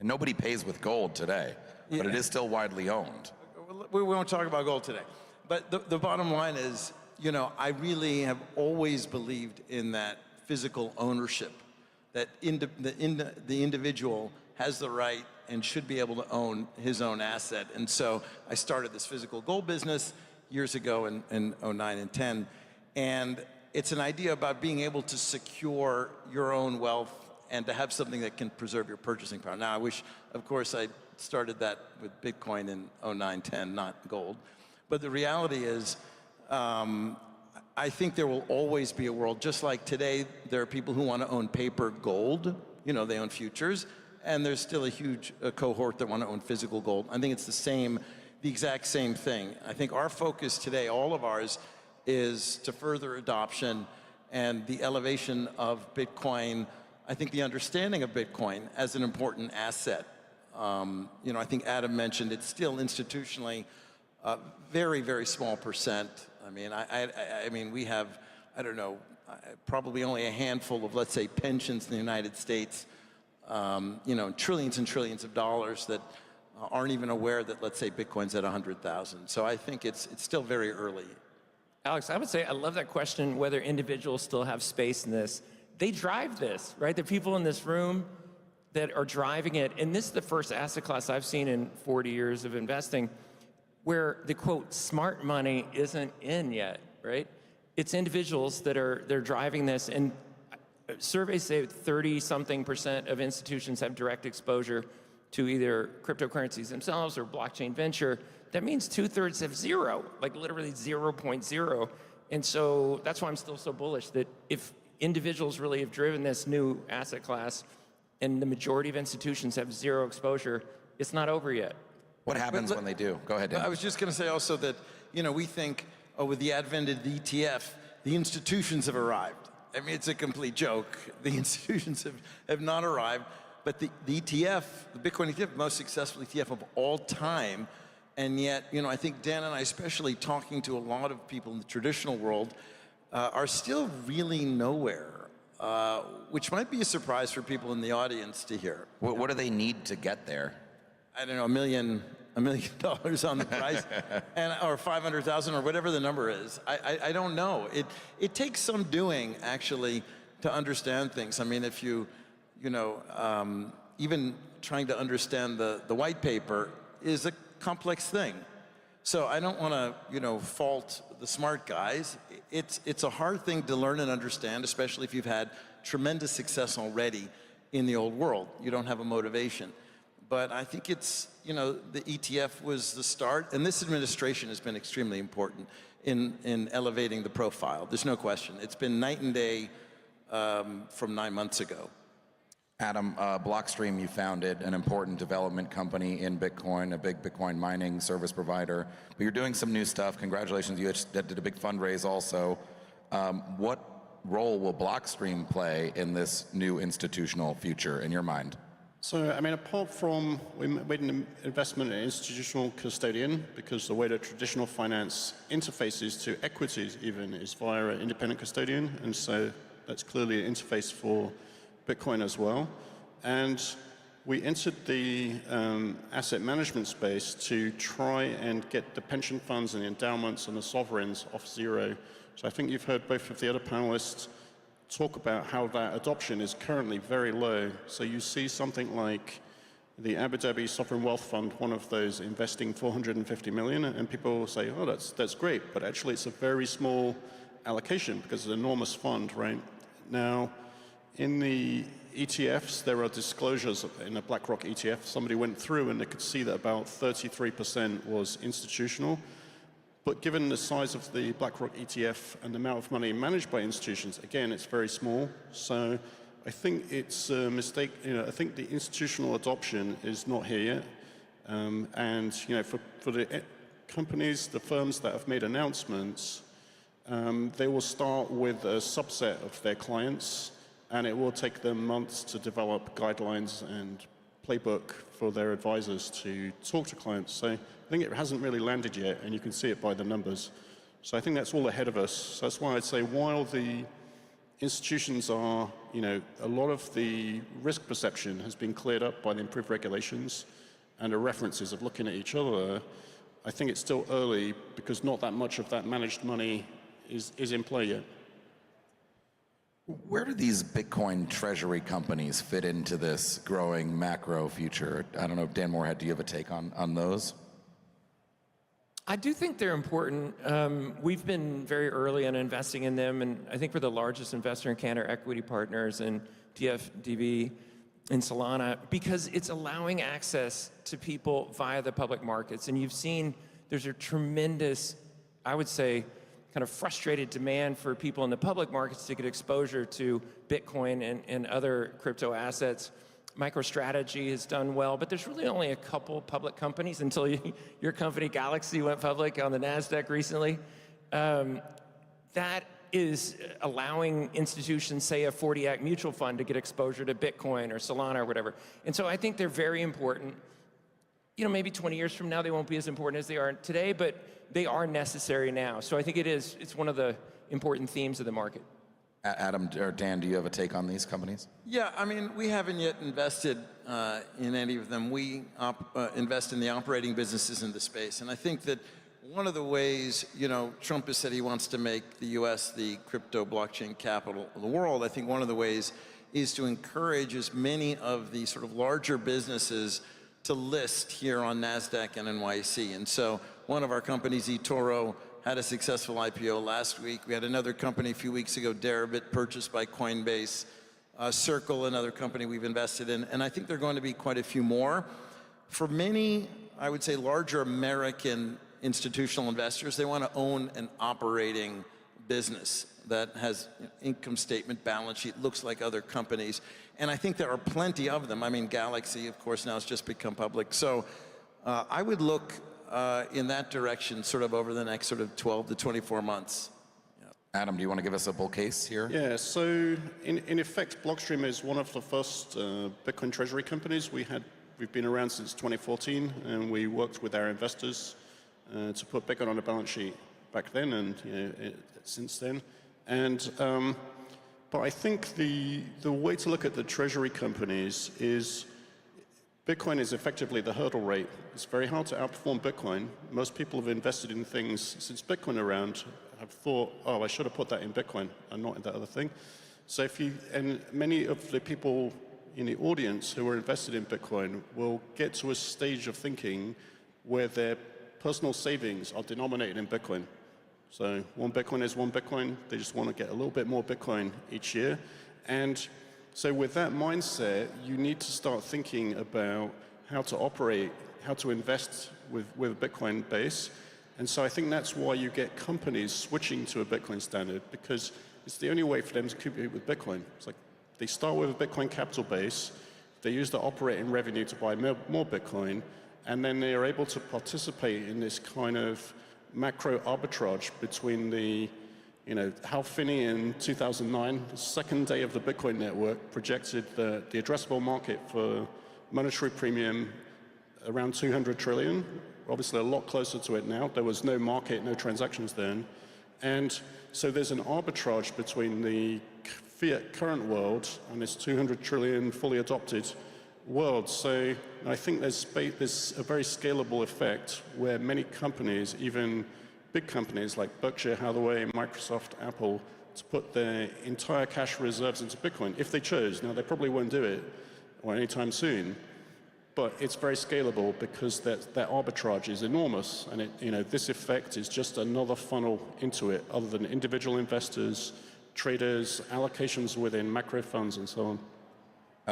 And nobody pays with gold today, but it is still widely owned. We won't talk about gold today. But the bottom line is, you know, I really have always believed in that physical ownership, that the individual has the right and should be able to own his own asset. And so I started this physical gold business years ago in 09 and 10. And it's an idea about being able to secure your own wealth and to have something that can preserve your purchasing power. Now, I wish, of course, I started that with Bitcoin in 09, 10, not gold. But the reality is, I think there will always be a world, just like today, there are people who want to own paper gold, you know, they own futures, and there's still a huge cohort that want to own physical gold. I think it's the exact same thing. I think our focus today, all of ours, is to further adoption and the elevation of Bitcoin. I think the understanding of Bitcoin as an important asset. You know, I think Adam mentioned it's still institutionally very, very small percent. I mean, I mean, we have, I don't know, probably only a handful of, let's say, pensions in the United States, you know, trillions and trillions of dollars that aren't even aware that, let's say, Bitcoin's at 100,000. So I think it's still very early. Alex, I would say I love that question, whether individuals still have space in this. They drive this, right? The people in this room that are driving it, and this is the first asset class I've seen in 40 years of investing where the, quote, smart money isn't in yet, right? It's individuals that they're driving this, and surveys say 30-something% of institutions have direct exposure to either cryptocurrencies themselves or blockchain venture. That means 2/3 have zero, like literally 0.0. And so that's why I'm still so bullish that if individuals really have driven this new asset class and the majority of institutions have zero exposure, it's not over yet. What happens when they do? Go ahead, Dan. I was just going to say also that, you know, we think, oh, with the advent of the ETF, the institutions have arrived. I mean, it's a complete joke. The institutions have not arrived, but the ETF, the Bitcoin ETF, most successful ETF of all time. And yet, you know, I think Dan and I, especially talking to a lot of people in the traditional world, are still really nowhere, which might be a surprise for people in the audience to hear. What do they need to get there? I don't know, $1 million on the price, or 500,000 or whatever the number is. I don't know. It takes some doing, actually, to understand things. I mean, if you know, even trying to understand the white paper is a complex thing. So I don't want to, you know, fault the smart guys. It's a hard thing to learn and understand, especially if you've had tremendous success already in the old world. You don't have a motivation. But I think it's, you know, the ETF was the start, and this administration has been extremely important in elevating the profile. There's no question. It's been night and day from 9 months ago. Adam, Blockstream, you founded an important development company in Bitcoin, a big Bitcoin mining service provider. But you're doing some new stuff. Congratulations, you did a big fundraise also. What role will Blockstream play in this new institutional future, in your mind? So, I mean, apart from, we made an investment in institutional custodian, because the way that traditional finance interfaces to equities even is via an independent custodian, and so that's clearly an interface for Bitcoin as well. And we entered the asset management space to try and get the pension funds and the endowments and the sovereigns off zero. So I think you've heard both of the other panelists talk about how that adoption is currently very low. So you see something like the Abu Dhabi Sovereign Wealth Fund, one of those, investing 450 million, and people will say, oh, that's great, but actually it's a very small allocation because it's an enormous fund, right? Now, in the ETFs, there are disclosures in a BlackRock ETF. Somebody went through and they could see that about 33% was institutional. But given the size of the BlackRock ETF and the amount of money managed by institutions, again, it's very small. So I think it's a mistake. You know, I think the institutional adoption is not here yet. And you know, for the companies, the firms that have made announcements, they will start with a subset of their clients, and it will take them months to develop guidelines and playbook for their advisors to talk to clients. So I think it hasn't really landed yet, and you can see it by the numbers. So I think that's all ahead of us. So that's why I'd say while the institutions are, you know, a lot of the risk perception has been cleared up by the improved regulations and the references of looking at each other, I think it's still early because not that much of that managed money is in play yet. Where do these Bitcoin treasury companies fit into this growing macro future? I don't know, Dan Moorhead, do you have a take on those? I do think they're important. We've been very early in investing in them, and I think we're the largest investor in Cantor Equity Partners and TFDV and Solana because it's allowing access to people via the public markets. And you've seen there's a tremendous, I would say, kind of frustrated demand for people in the public markets to get exposure to Bitcoin and other crypto assets. MicroStrategy has done well, but there's really only a couple public companies until your company Galaxy went public on the NASDAQ recently. That is allowing institutions, say a 40 Act mutual fund, to get exposure to Bitcoin or Solana or whatever. And so I think they're very important. You know, maybe 20 years from now they won't be as important as they are today, but they are necessary now. So I think it's one of the important themes of the market. Adam or Dan, do you have a take on these companies? Yeah, I mean, we haven't yet invested in any of them. We invest in the operating businesses in the space. And I think that one of the ways, you know, Trump has said he wants to make the U.S. the crypto blockchain capital of the world. I think one of the ways is to encourage as many of the sort of larger businesses to list here on NASDAQ and NYSE. And so one of our companies, eToro, had a successful IPO last week. We had another company a few weeks ago, Deribit, purchased by Coinbase. Circle, another company we've invested in. And I think there are going to be quite a few more. For many, I would say, larger American institutional investors, they want to own an operating business that has income statement, balance sheet, looks like other companies. And I think there are plenty of them. I mean, Galaxy, of course, now has just become public. So I would look in that direction sort of over the next sort of 12 to 24 months. Adam, do you want to give us a bull case here? Yeah, so in effect, Blockstream is one of the first Bitcoin treasury companies. We've been around since 2014, and we worked with our investors to put Bitcoin on the balance sheet back then and since then. And but I think the way to look at the treasury companies is Bitcoin is effectively the hurdle rate. It's very hard to outperform Bitcoin. Most people have invested in things since Bitcoin around have thought, oh, I should have put that in Bitcoin and not in that other thing. So and many of the people in the audience who are invested in Bitcoin will get to a stage of thinking where their personal savings are denominated in Bitcoin. So one Bitcoin is one Bitcoin. They just want to get a little bit more Bitcoin each year. And so with that mindset, you need to start thinking about how to operate, how to invest with a Bitcoin base. And so I think that's why you get companies switching to a Bitcoin standard, because it's the only way for them to compete with Bitcoin. It's like they start with a Bitcoin capital base, they use the operating revenue to buy more Bitcoin, and then they are able to participate in this kind of macro arbitrage between the Hal Finney in 2009, the second day of the Bitcoin network, projected the addressable market for monetary premium around 200 trillion. Obviously a lot closer to it now. There was no market, no transactions then. And so there's an arbitrage between the fiat current world and this 200 trillion fully adopted world. So I think there's a very scalable effect where many companies, even big companies like Berkshire Hathaway, Microsoft, Apple, to put their entire cash reserves into Bitcoin, if they chose. Now, they probably won't do it or anytime soon, but it's very scalable because that arbitrage is enormous, and this effect is just another funnel into it, other than individual investors, traders, allocations within macro funds, and so on.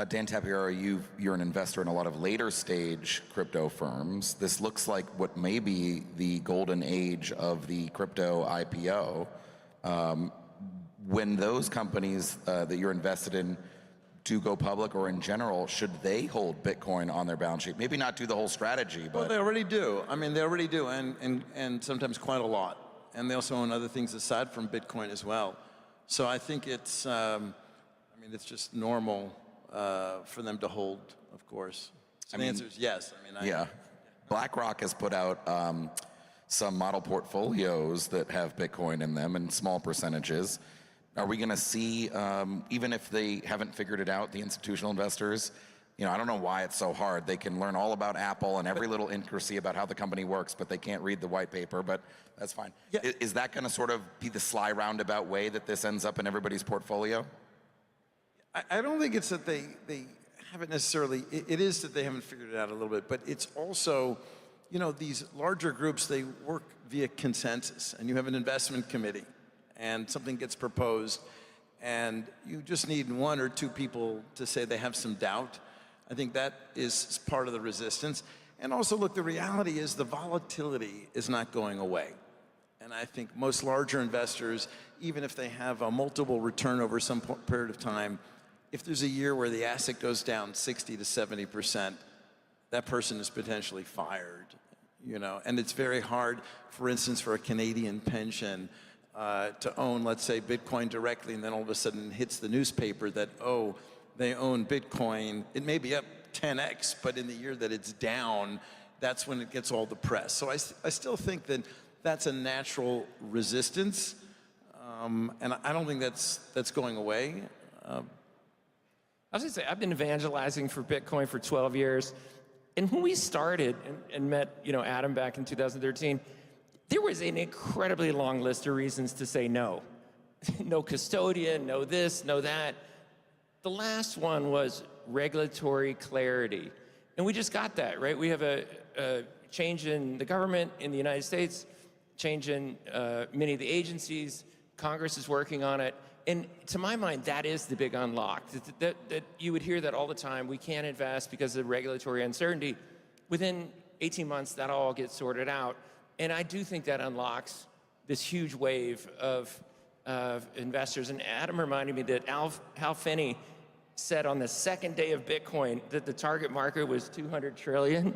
Dan Tapiero, you're an investor in a lot of later stage crypto firms. This looks like what may be the golden age of the crypto IPO. When those companies that you're invested in do go public, or in general, should they hold Bitcoin on their balance sheet? Maybe not do the whole strategy, but... Well, they already do. I mean, they already do, and sometimes quite a lot. And they also own other things aside from Bitcoin as well. So I think it's, it's just normal for them to hold, of course. So the answer is yes. Yeah. BlackRock has put out some model portfolios that have Bitcoin in them in small percentages. Are we going to see, even if they haven't figured it out, the institutional investors You know, I don't know why it's so hard. They can learn all about Apple and every little intricacy about how the company works, but they can't read the white paper, but that's fine. Is that going to sort of be the sly roundabout way that this ends up in everybody's portfolio? I don't think it's that they haven't necessarily, it is that they haven't figured it out a little bit, but it's also, you know, these larger groups, they work via consensus, and you have an investment committee, and something gets proposed, and you just need one or two people to say they have some doubt. I think that is part of the resistance. And also, look, the reality is the volatility is not going away. And I think most larger investors, even if they have a multiple return over some period of time, if there's a year where the asset goes down 60 to 70%, that person is potentially fired, you know. And it's very hard, for instance, for a Canadian pension to own, let's say, Bitcoin directly, and then all of a sudden it hits the newspaper that, oh, they own Bitcoin. It may be up 10x, but in the year that it's down, that's when it gets all the press. So I still think that that's a natural resistance, and I don't think that's going away. I was going to say, I've been evangelizing for Bitcoin for 12 years. And when we started and met, you know, Adam back in 2013, there was an incredibly long list of reasons to say no. No custodian, no this, no that. The last one was regulatory clarity. And we just got that, right? We have a change in the government in the United States, change in many of the agencies. Congress is working on it. And to my mind, that is the big unlock. That you would hear that all the time. We can't invest because of regulatory uncertainty. Within 18 months, that all gets sorted out. And I do think that unlocks this huge wave of investors. And Adam reminded me that Hal Finney said on the second day of Bitcoin that the target market was 200 trillion.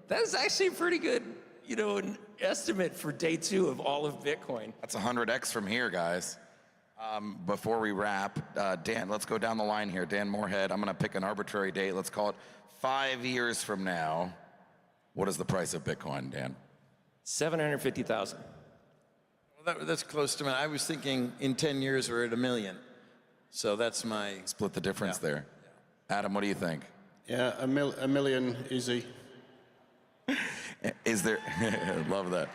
That is actually a pretty good, you know, an estimate for day 2 of all of Bitcoin. That's 100x from here, guys. Before we wrap, Dan, let's go down the line here. Dan Moorhead, I'm going to pick an arbitrary date. Let's call it 5 years from now. What is the price of Bitcoin, Dan? 750,000. Well, that's close to me. I was thinking in 10 years we're at 1 million. So that's my... Split the difference there. Adam, what do you think? Yeah, a million, easy. Is there... Love that.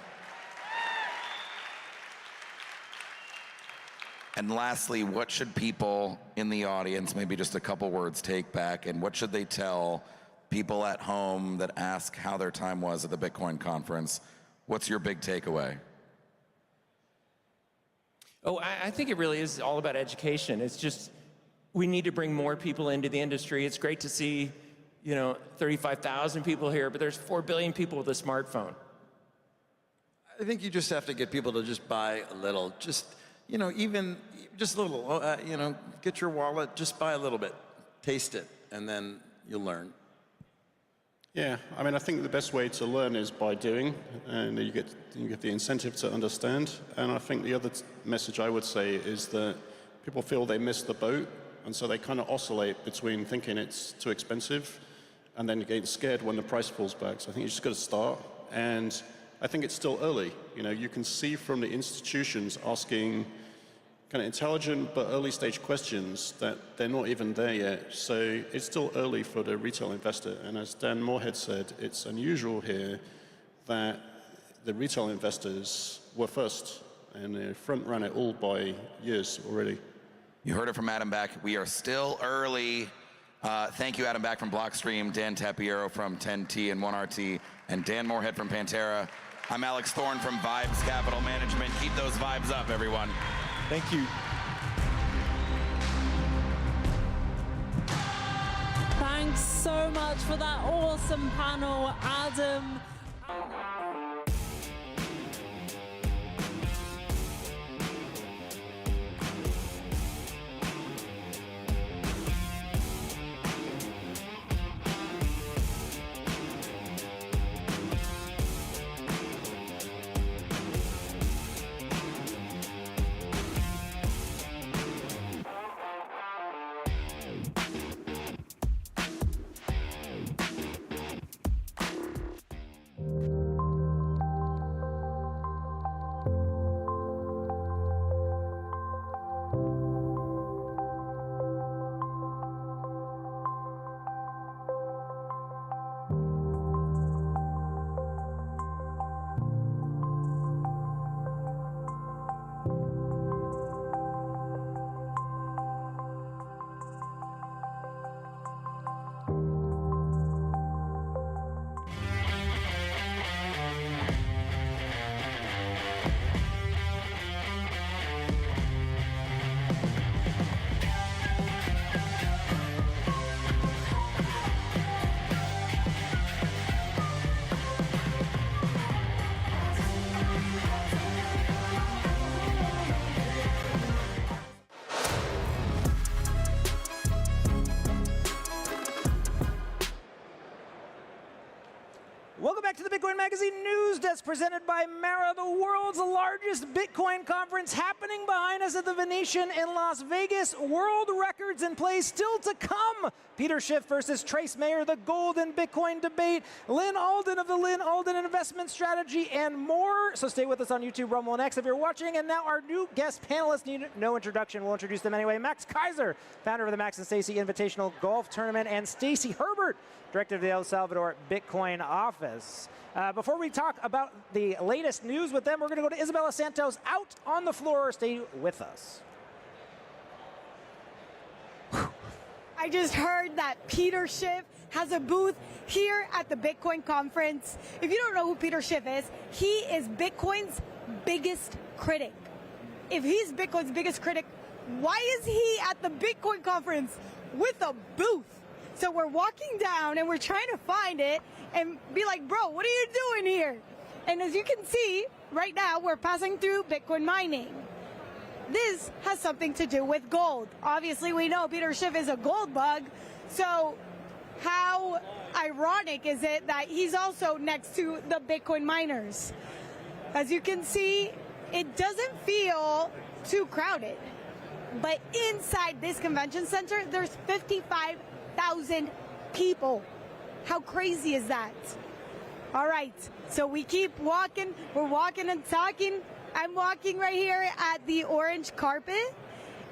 And lastly, what should people in the audience, maybe just a couple words, take back, and what should they tell people at home that ask how their time was at the Bitcoin conference? What's your big takeaway? Oh, I think it really is all about education. It's just, we need to bring more people into the industry. It's great to see, you know, 35,000 people here, but there's 4 billion people with a smartphone. I think you just have to get people to just buy a little. Just, you know, even just a little, you know, get your wallet, just buy a little bit, taste it, and then you'll learn. Yeah, I mean, I think the best way to learn is by doing, and you get the incentive to understand. And I think the other message I would say is that people feel they missed the boat, and so they kind of oscillate between thinking it's too expensive and then getting scared when the price falls back. So I think you just got to start, and I think it's still early. You know, you can see from the institutions asking kind of intelligent but early stage questions that they're not even there yet. So it's still early for the retail investor. And as Dan Moorhead said, it's unusual here that the retail investors were first and they front ran it all by years already. You heard it from Adam Back. We are still early. Thank you, Adam Back from Blockstream, Dan Tapiero from 10T and 1RT, and Dan Moorhead from Pantera. I'm Alex Thorne from Vibes Capital Management. Keep those vibes up, everyone. Thank you. Thanks so much for that awesome panel, Adam. Bitcoin Magazine News Desk presented by Mara, the world's largest Bitcoin conference happening behind us at the Venetian in Las Vegas. World records in place still to come. Peter Schiff versus Trace Mayer, the gold and Bitcoin debate, Lynn Alden of the Lynn Alden Investment Strategy, and more. So stay with us on YouTube, Rumble, and X if you're watching. And now our new guest panelists need no introduction. We'll introduce them anyway. Max Kaiser, founder of the Max and Stacy Invitational Golf Tournament, and Stacy Herbert, director of the El Salvador Bitcoin office. Before we talk about the latest news with them, we're going to go to Isabella Santos out on the floor. Stay with us. I just heard that Peter Schiff has a booth here at the Bitcoin conference. If you don't know who Peter Schiff is, he is Bitcoin's biggest critic. If he's Bitcoin's biggest critic, why is he at the Bitcoin conference with a booth? So we're walking down and we're trying to find it and be like, bro, what are you doing here? And as you can see, right now we're passing through Bitcoin mining. This has something to do with gold. Obviously, we know Peter Schiff is a gold bug. So how ironic is it that he's also next to the Bitcoin miners? As you can see, it doesn't feel too crowded. But inside this convention center, there's 55,000 people. How crazy is that? All right, so we keep walking. We're walking and talking. I'm walking right here at the orange carpet,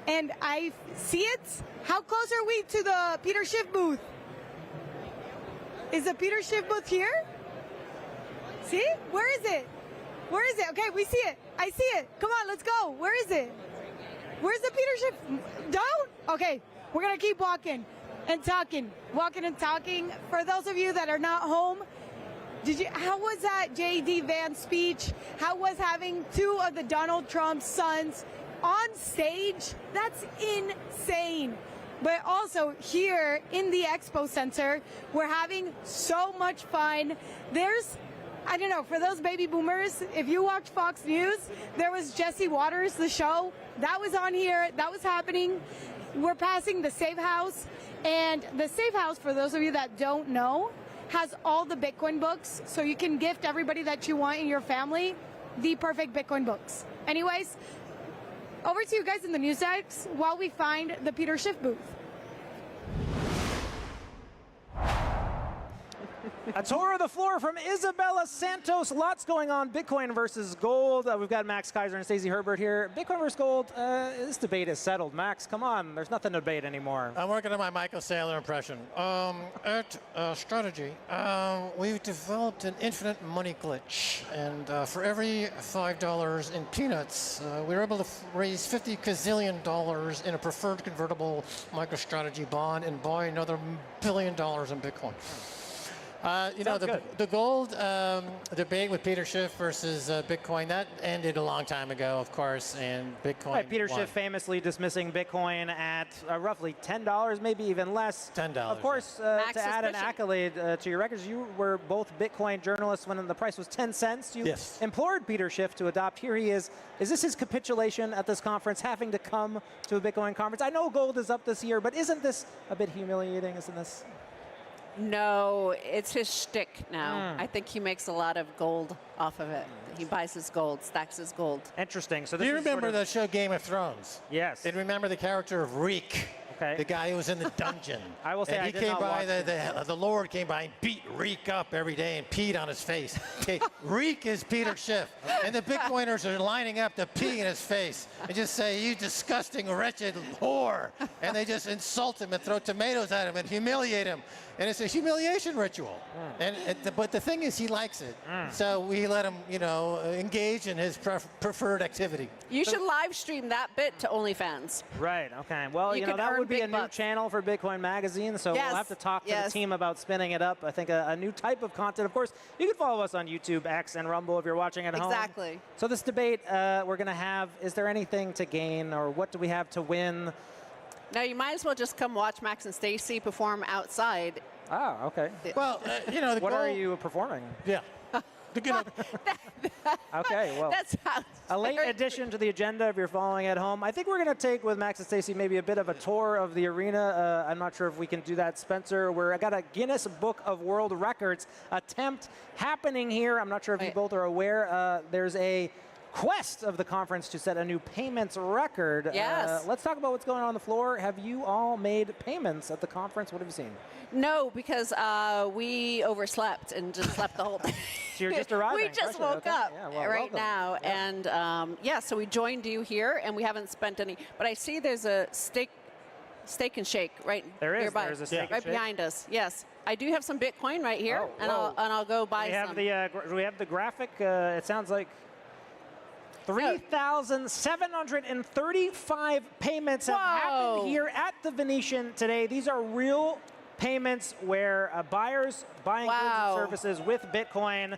and I see it. How close are we to the Peter Schiff booth? Is the Peter Schiff booth here? See? Where is it? Where is it? Okay, we see it. I see it. Come on, let's go. Where is it? Where's the Peter Schiff? Down? Okay, we're going to keep walking and talking. Walking and talking. For those of you that are not home, how was that JD Vance speech? How was having two of the Donald Trump's sons on stage? That's insane. But also here in the Expo Center, we're having so much fun. There's, I don't know, for those baby boomers, if you watch Fox News, there was Jesse Waters, the show. That was on here. That was happening. We're passing the Safe House. And the Safe House, for those of you that don't know, has all the Bitcoin books, so you can gift everybody that you want in your family the perfect Bitcoin books. Anyways, over to you guys in the news desk while we find the Peter Schiff booth. A tour of the floor from Isabella Santos. Lots going on. Bitcoin versus gold. We've got Max Kaiser and Stacey Herbert here. Bitcoin versus gold. This debate is settled. Max, come on. There's nothing to debate anymore. I'm working on my Michael Saylor impression. At Strategy, we've developed an infinite money glitch. And for every $5 in peanuts, we were able to raise $50 gazillion in a preferred convertible MicroStrategy bond and buy another $1 billion in Bitcoin. You know, the gold debate with Peter Schiff versus Bitcoin, that ended a long time ago, of course, and Bitcoin Right, Peter won. Schiff famously dismissing Bitcoin at roughly $10, maybe even less. $10. Of course, yeah. to add an accolade to your records, you were both Bitcoin journalists when the price was 10 cents. You implored Peter Schiff to adopt. Here he is. Is this his capitulation at this conference, having to come to a Bitcoin conference? I know gold is up this year, but isn't this a bit humiliating? Isn't this? No, it's his shtick now. I think he makes a lot of gold off of it. He buys his gold, stacks his gold. Interesting. So Do you remember the show Game of Thrones? Yes. And remember the character of Reek? Okay. The guy who was in the dungeon. I will say and I he did came not by, watch the Lord came by and beat Reek up every day and peed on his face. Okay, Reek is Peter Schiff. And the Bitcoiners are lining up to pee in his face and just say, you disgusting, wretched whore. And they just insult him and throw tomatoes at him and humiliate him. And it's a humiliation ritual. But the thing is, he likes it. So we let him, you know, engage in his preferred activity. You should live stream that bit to OnlyFans. Right, okay. Well, you know, that would be a new channel for Bitcoin Magazine, so we'll have to talk to the team about spinning it up. I think a new type of content. Of course, you can follow us on YouTube, X, and Rumble if you're watching at home. Exactly. So this debate we're going to have, is there anything to gain, or what do we have to win? No, you might as well just come watch Max and Stacy perform outside. Oh, okay. Well, you know, what are you performing? Yeah. Okay, well, That sounds a late addition to the agenda if you're following at home. I think we're going to take with Max and Stacy maybe a bit of a tour of the arena. I'm not sure if we can do that, Spencer. I got a Guinness Book of World Records attempt happening here. I'm not sure if you both are aware. There's a quest of the conference to set a new payments record. Yes. Let's talk about what's going on the floor. Have you all made payments at the conference? What have you seen? No, because we overslept and just slept the whole day. So you're just arriving. We just freshly, woke okay. up Yeah, well, right welcome. now. Yeah. And so we joined you here, and we haven't spent any. But I see there's a steak and shake right nearby. There's a steak and right shake. behind us. Yes. I do have some Bitcoin right here, Oh, and I'll go buy some. Do we have the graphic? It sounds like 3,735 payments have happened here at the Venetian today. These are real payments where buyers buying goods and services with Bitcoin.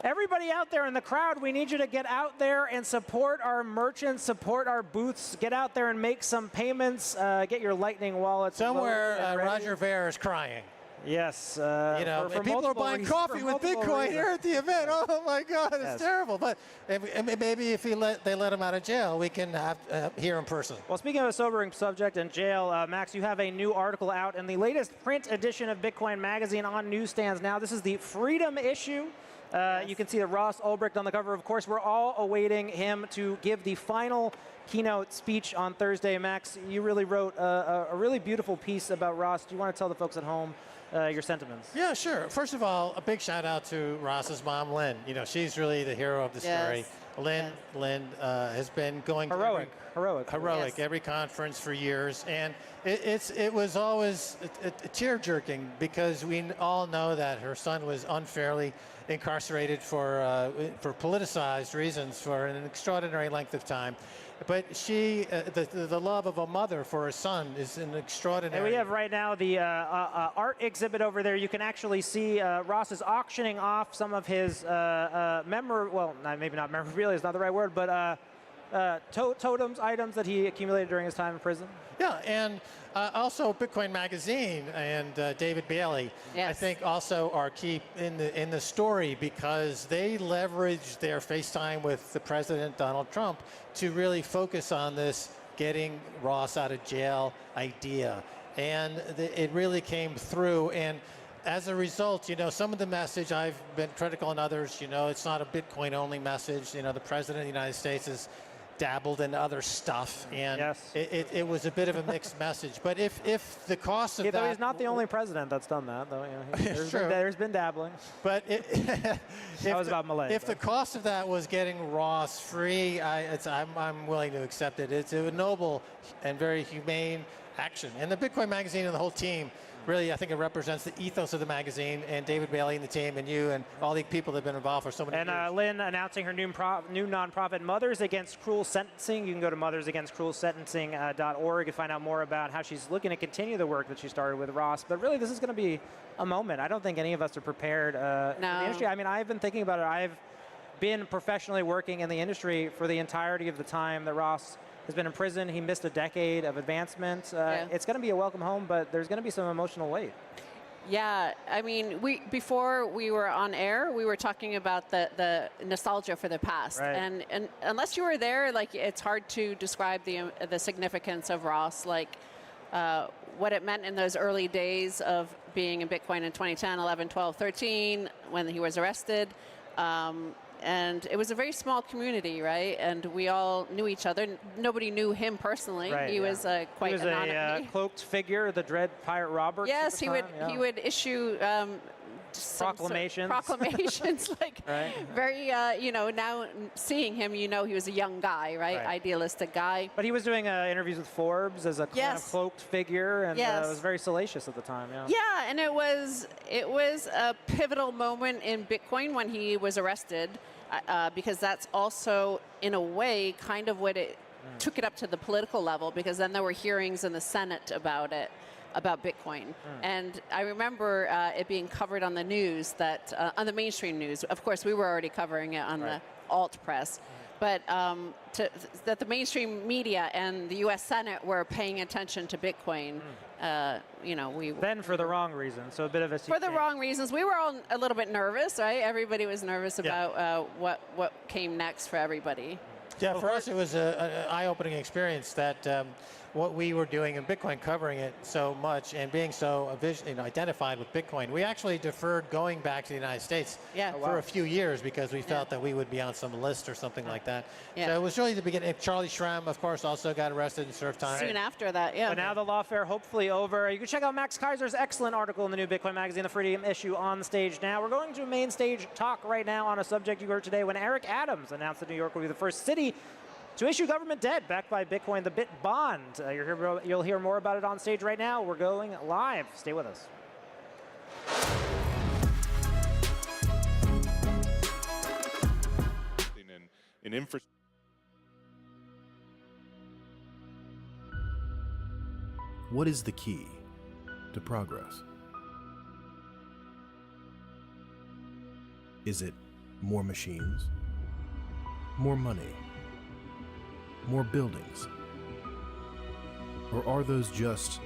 Everybody out there in the crowd, we need you to get out there and support our merchants, support our booths, get out there and make some payments, get your Lightning wallets. Somewhere, loaded and ready. Roger Ver is crying. Yes. For people are buying coffee with Bitcoin here at the event. Oh my God, it's terrible. But maybe if they let him out of jail, we can have here in person. Well, speaking of a sobering subject in jail, Max, you have a new article out in the latest print edition of Bitcoin Magazine on newsstands now. This is the Freedom issue. You can see the Ross Ulbricht on the cover. Of course, we're all awaiting him to give the final keynote speech on Thursday. Max, you really wrote a really beautiful piece about Ross. Do you want to tell the folks at home your sentiments? Yeah, sure. First of all, a big shout out to Ross's mom, Lynn. She's really the hero of the story. Lynn has been going heroic every conference for years, and it was always a tear-jerking because we all know that her son was unfairly incarcerated for politicized reasons for an extraordinary length of time. But the love of a mother for her son is an extraordinary. And we have right now the art exhibit over there. You can actually see Ross is auctioning off some of his maybe not memorabilia is not the right word, but totems, items that he accumulated during his time in prison. Yeah, and also Bitcoin Magazine and David Bailey, I think, also are key in the story because they leveraged their FaceTime with the President Donald Trump to really focus on this getting Ross out of jail idea, and it really came through. And as a result, some of the message I've been critical on others. It's not a Bitcoin-only message. The President of the United States is dabbled in other stuff, and it was a bit of a mixed message. But if the cost of that... He's not the only president that's done that, though. There's been dabbling. But that was about Malay. If the cost of that was getting Ross free, I'm willing to accept it. It's a noble and very humane action. And the Bitcoin Magazine and the whole team, really, I think it represents the ethos of the magazine, and David Bailey and the team, and you, and all the people that have been involved for so many years. And Lynn announcing her new nonprofit, Mothers Against Cruel Sentencing. You can go to mothersagainstcruelsentencing.org and find out more about how she's looking to continue the work that she started with Ross. But really, this is going to be a moment. I don't think any of us are prepared for the industry. I mean, I've been thinking about it. I've been professionally working in the industry for the entirety of the time that Ross has been in prison. He missed a decade of advancement. It's going to be a welcome home, but there's going to be some emotional weight. Yeah, I mean, before we were on air, we were talking about the nostalgia for the past, and unless you were there, it's hard to describe the significance of Ross, what it meant in those early days of being in Bitcoin in 2010, 11, 12, 13, when he was arrested. And it was a very small community, right? And we all knew each other. Nobody knew him personally. He was quite anonymous. He was a cloaked figure, the Dread Pirate Roberts. Yes, he would issue proclamations. Proclamations, very, now seeing him, he was a young guy, right? Idealistic guy. But he was doing interviews with Forbes as a kind of cloaked figure, and it was very salacious at the time. Yeah, and it was a pivotal moment in Bitcoin when he was arrested, because that's also, in a way, kind of what it took it up to the political level, because then there were hearings in the Senate about Bitcoin. And I remember it being covered on the news, on the mainstream news. Of course, we were already covering it on the alt press. but that the mainstream media and the U.S. Senate were paying attention to Bitcoin. Then for the wrong reasons, so a bit of a for the wrong reasons. We were all a little bit nervous, right? Everybody was nervous about what came next for everybody. Yeah, for us it was an eye-opening experience that what we were doing in Bitcoin, covering it so much and being so identified with Bitcoin, we actually deferred going back to the United States for a few years because we felt that we would be on some list or something like that. So it was really the beginning. Charlie Schramm, of course, also got arrested and served time. Soon after that, yeah. But now the lawfare hopefully over. You can check out Max Kaiser's excellent article in the new Bitcoin magazine, the Freedom issue, on stage now. We're going to a main stage talk right now on a subject you heard today when Eric Adams announced that New York will be the first city to issue government debt backed by Bitcoin, the Bit Bond. You'll hear more about it on stage right now. We're going live. Stay with us. In infrastructure. What is the key to progress? Is it more machines? More money? More buildings? Or are those just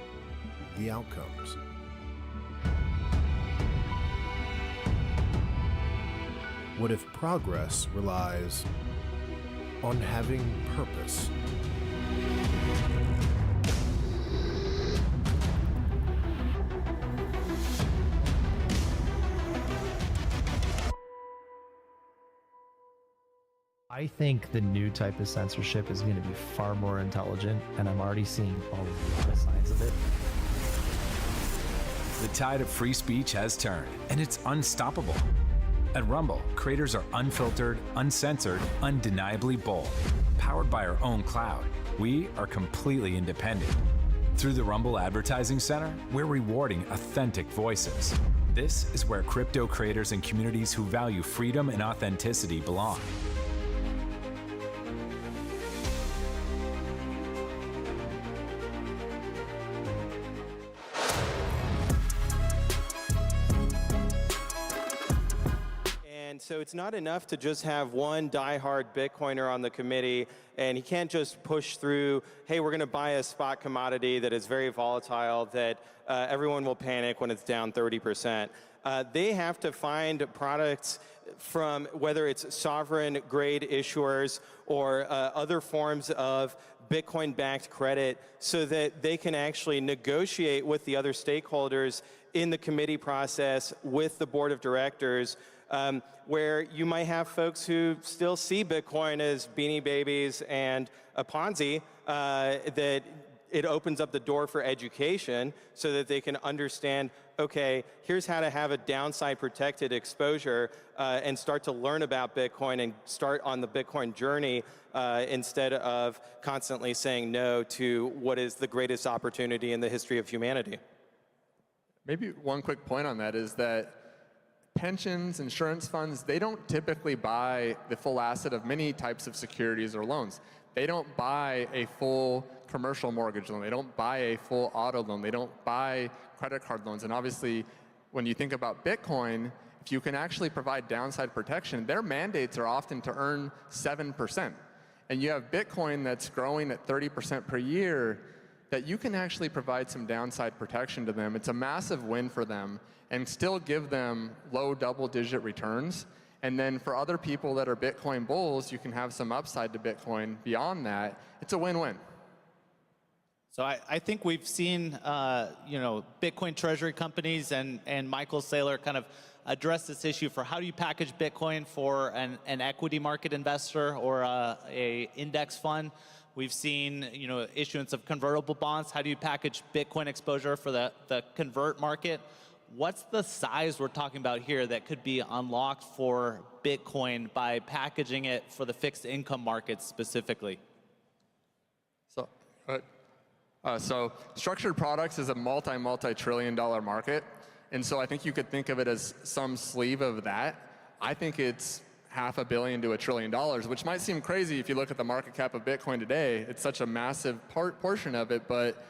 the outcomes? What if progress relies on having purpose? I think the new type of censorship is going to be far more intelligent, and I'm already seeing a lot of signs of it. The tide of free speech has turned, and it's unstoppable. At Rumble, creators are unfiltered, uncensored, undeniably bold. Powered by our own cloud, we are completely independent. Through the Rumble Advertising Center, we're rewarding authentic voices. This is where crypto creators and communities who value freedom and authenticity belong. So it's not enough to just have one diehard Bitcoiner on the committee, and he can't just push through, hey, we're going to buy a spot commodity that is very volatile, that everyone will panic when it's down 30%. They have to find products from whether it's sovereign grade issuers or other forms of Bitcoin-backed credit so that they can actually negotiate with the other stakeholders in the committee process with the board of directors, where you might have folks who still see Bitcoin as Beanie Babies and a Ponzi, that it opens up the door for education so that they can understand, okay, here's how to have a downside protected exposure and start to learn about Bitcoin and start on the Bitcoin journey instead of constantly saying no to what is the greatest opportunity in the history of humanity. Maybe one quick point on that is that pensions, insurance funds, they don't typically buy the full asset of many types of securities or loans. They don't buy a full commercial mortgage loan. They don't buy a full auto loan. They don't buy credit card loans. And obviously, when you think about Bitcoin, if you can actually provide downside protection, their mandates are often to earn 7%. And you have Bitcoin that's growing at 30% per year, that you can actually provide some downside protection to them. It's a massive win for them and still give them low double-digit returns. And then for other people that are Bitcoin bulls, you can have some upside to Bitcoin beyond that. It's a win-win. So I think we've seen, Bitcoin treasury companies and Michael Saylor kind of address this issue for how do you package Bitcoin for an equity market investor or a index fund. We've seen, issuance of convertible bonds. How do you package Bitcoin exposure for the convert market? What's the size we're talking about here that could be unlocked for Bitcoin by packaging it for the fixed income market specifically? So structured products is a multi-trillion-dollar market. And so I think you could think of it as some sleeve of that. I think it's $500 million to $1 trillion, which might seem crazy if you look at the market cap of Bitcoin today. It's such a massive portion of it, but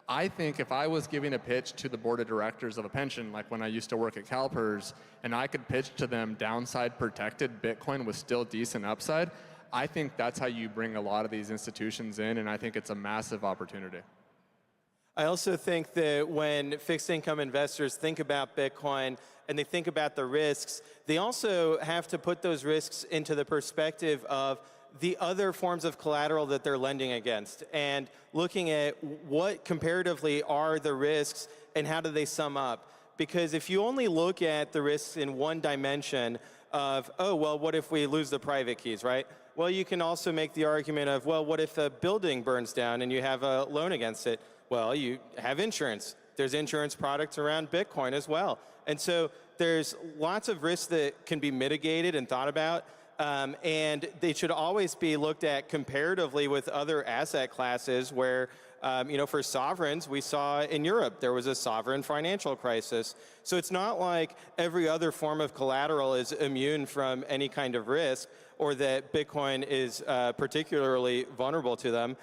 I think if I was giving a pitch to the board of directors of a pension, like when I used to work at CalPERS, and I could pitch to them downside protected Bitcoin with still decent upside, I think that's how you bring a lot of these institutions in, and I think it's a massive opportunity. I also think that when fixed income investors think about Bitcoin and they think about the risks, they also have to put those risks into the perspective of the other forms of collateral that they're lending against and looking at what comparatively are the risks and how do they sum up. Because if you only look at the risks in one dimension of, oh, well, what if we lose the private keys, right? Well, you can also make the argument of, well, what if a building burns down and you have a loan against it? Well, you have insurance. There's insurance products around Bitcoin as well. And so there's lots of risks that can be mitigated and thought about, and they should always be looked at comparatively with other asset classes where, you know, for sovereigns, we saw in Europe, there was a sovereign financial crisis. So it's not like every other form of collateral is immune from any kind of risk or that Bitcoin is particularly vulnerable to them.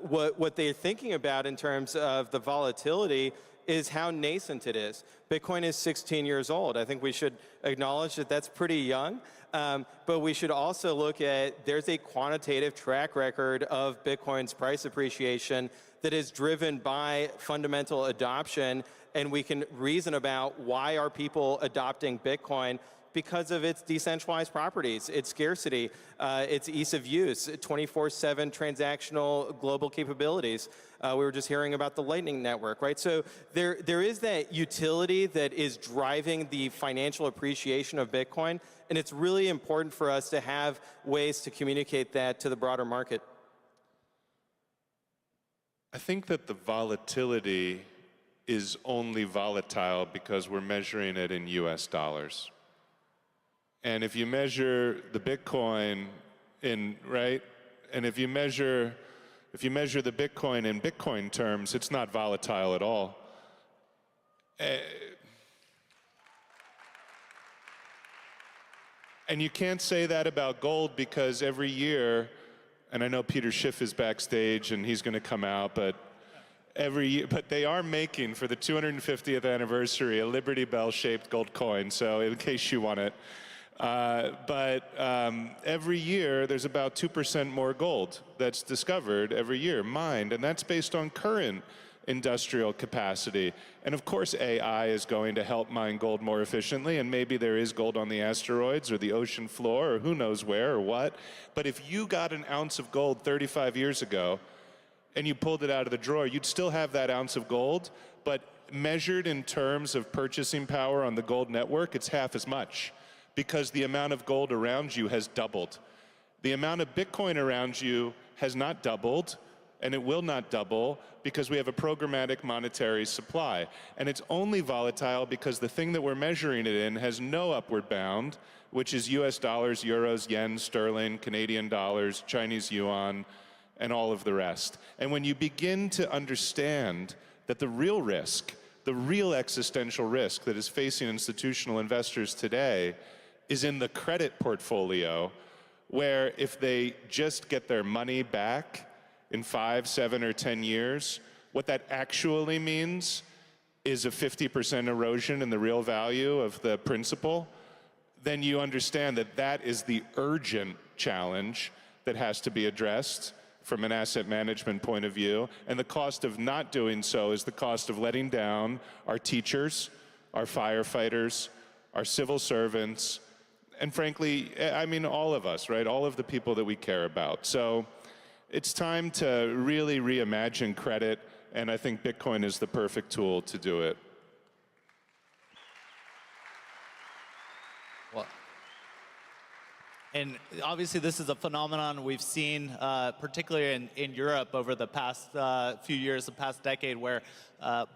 What they're thinking about in terms of the volatility is how nascent it is. Bitcoin is 16 years old. I think we should acknowledge that that's pretty young, but we should also look at there's a quantitative track record of Bitcoin's price appreciation that is driven by fundamental adoption, and we can reason about why are people adopting Bitcoin because of its decentralized properties, its scarcity, its ease of use, 24/7 transactional global capabilities. We were just hearing about the Lightning Network, right? So there is that utility that is driving the financial appreciation of Bitcoin, and it's really important for us to have ways to communicate that to the broader market. I think that the volatility is only volatile because we're measuring it in US dollars. And if you measure the Bitcoin in, right? And if you measure the Bitcoin in Bitcoin terms, it's not volatile at all. And you can't say that about gold because every year, and I know Peter Schiff is backstage and he's going to come out, but every year, but they are making for the 250th anniversary a Liberty Bell shaped gold coin. So in case you want it. Every year there's about 2% more gold that's discovered every year, mined, and that's based on current industrial capacity. And of course AI is going to help mine gold more efficiently, and maybe there is gold on the asteroids or the ocean floor or who knows where or what. But if you got an ounce of gold 35 years ago and you pulled it out of the drawer, you'd still have that ounce of gold, but measured in terms of purchasing power on the gold network, it's half as much, because the amount of gold around you has doubled. The amount of Bitcoin around you has not doubled, and it will not double because we have a programmatic monetary supply. And it's only volatile because the thing that we're measuring it in has no upward bound, which is US dollars, euros, yen, sterling, Canadian dollars, Chinese yuan, and all of the rest. And when you begin to understand that the real risk, the real existential risk that is facing institutional investors today is in the credit portfolio, where if they just get their money back in 5, 7, or 10 years, what that actually means is a 50% erosion in the real value of the principal, then you understand that that is the urgent challenge that has to be addressed from an asset management point of view. And the cost of not doing so is the cost of letting down our teachers, our firefighters, our civil servants, and frankly, I mean, all of us, right? All of the people that we care about. So it's time to really reimagine credit, and I think Bitcoin is the perfect tool to do it. Well, and obviously this is a phenomenon we've seen, particularly in Europe over the past few years, the past decade, where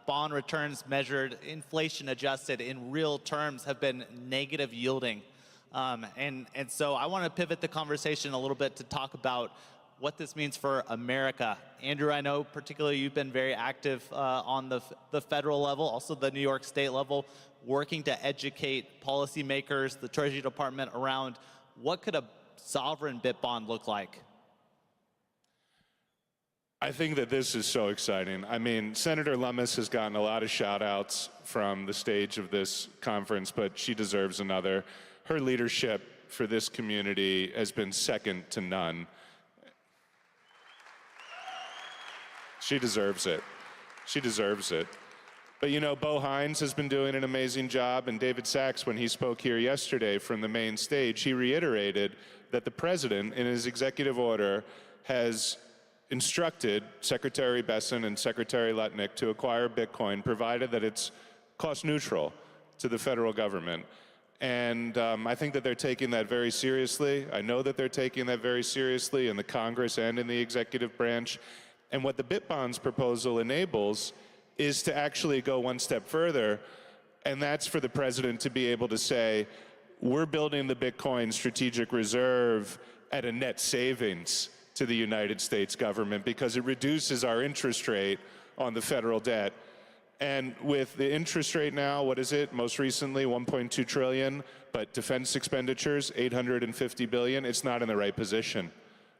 bond returns measured, inflation adjusted in real terms have been negative yielding. And so I want to pivot the conversation a little bit to talk about what this means for America. Andrew, I know particularly you've been very active on the federal level, also the New York State level, working to educate policymakers, the Treasury Department around what could a sovereign bit bond look like? I think that this is so exciting. I mean, Senator Lummis has gotten a lot of shout outs from the stage of this conference, but she deserves another. Her leadership for this community has been second to none. She deserves it. She deserves it. But you know, Bo Hines has been doing an amazing job, and David Sachs, when he spoke here yesterday from the main stage, he reiterated that the president, in his executive order, has instructed Secretary Besson and Secretary Lutnick to acquire Bitcoin, provided that it's cost neutral to the federal government. And I think that they're taking that very seriously. I know that they're taking that very seriously in the Congress and in the executive branch. And what the BitBonds proposal enables is to actually go one step further, and that's for the president to be able to say, we're building the Bitcoin strategic reserve at a net savings to the United States government because it reduces our interest rate on the federal debt. And with the interest rate now, what is it? Most recently, 1.2 trillion, but defense expenditures, 850 billion, it's not in the right position.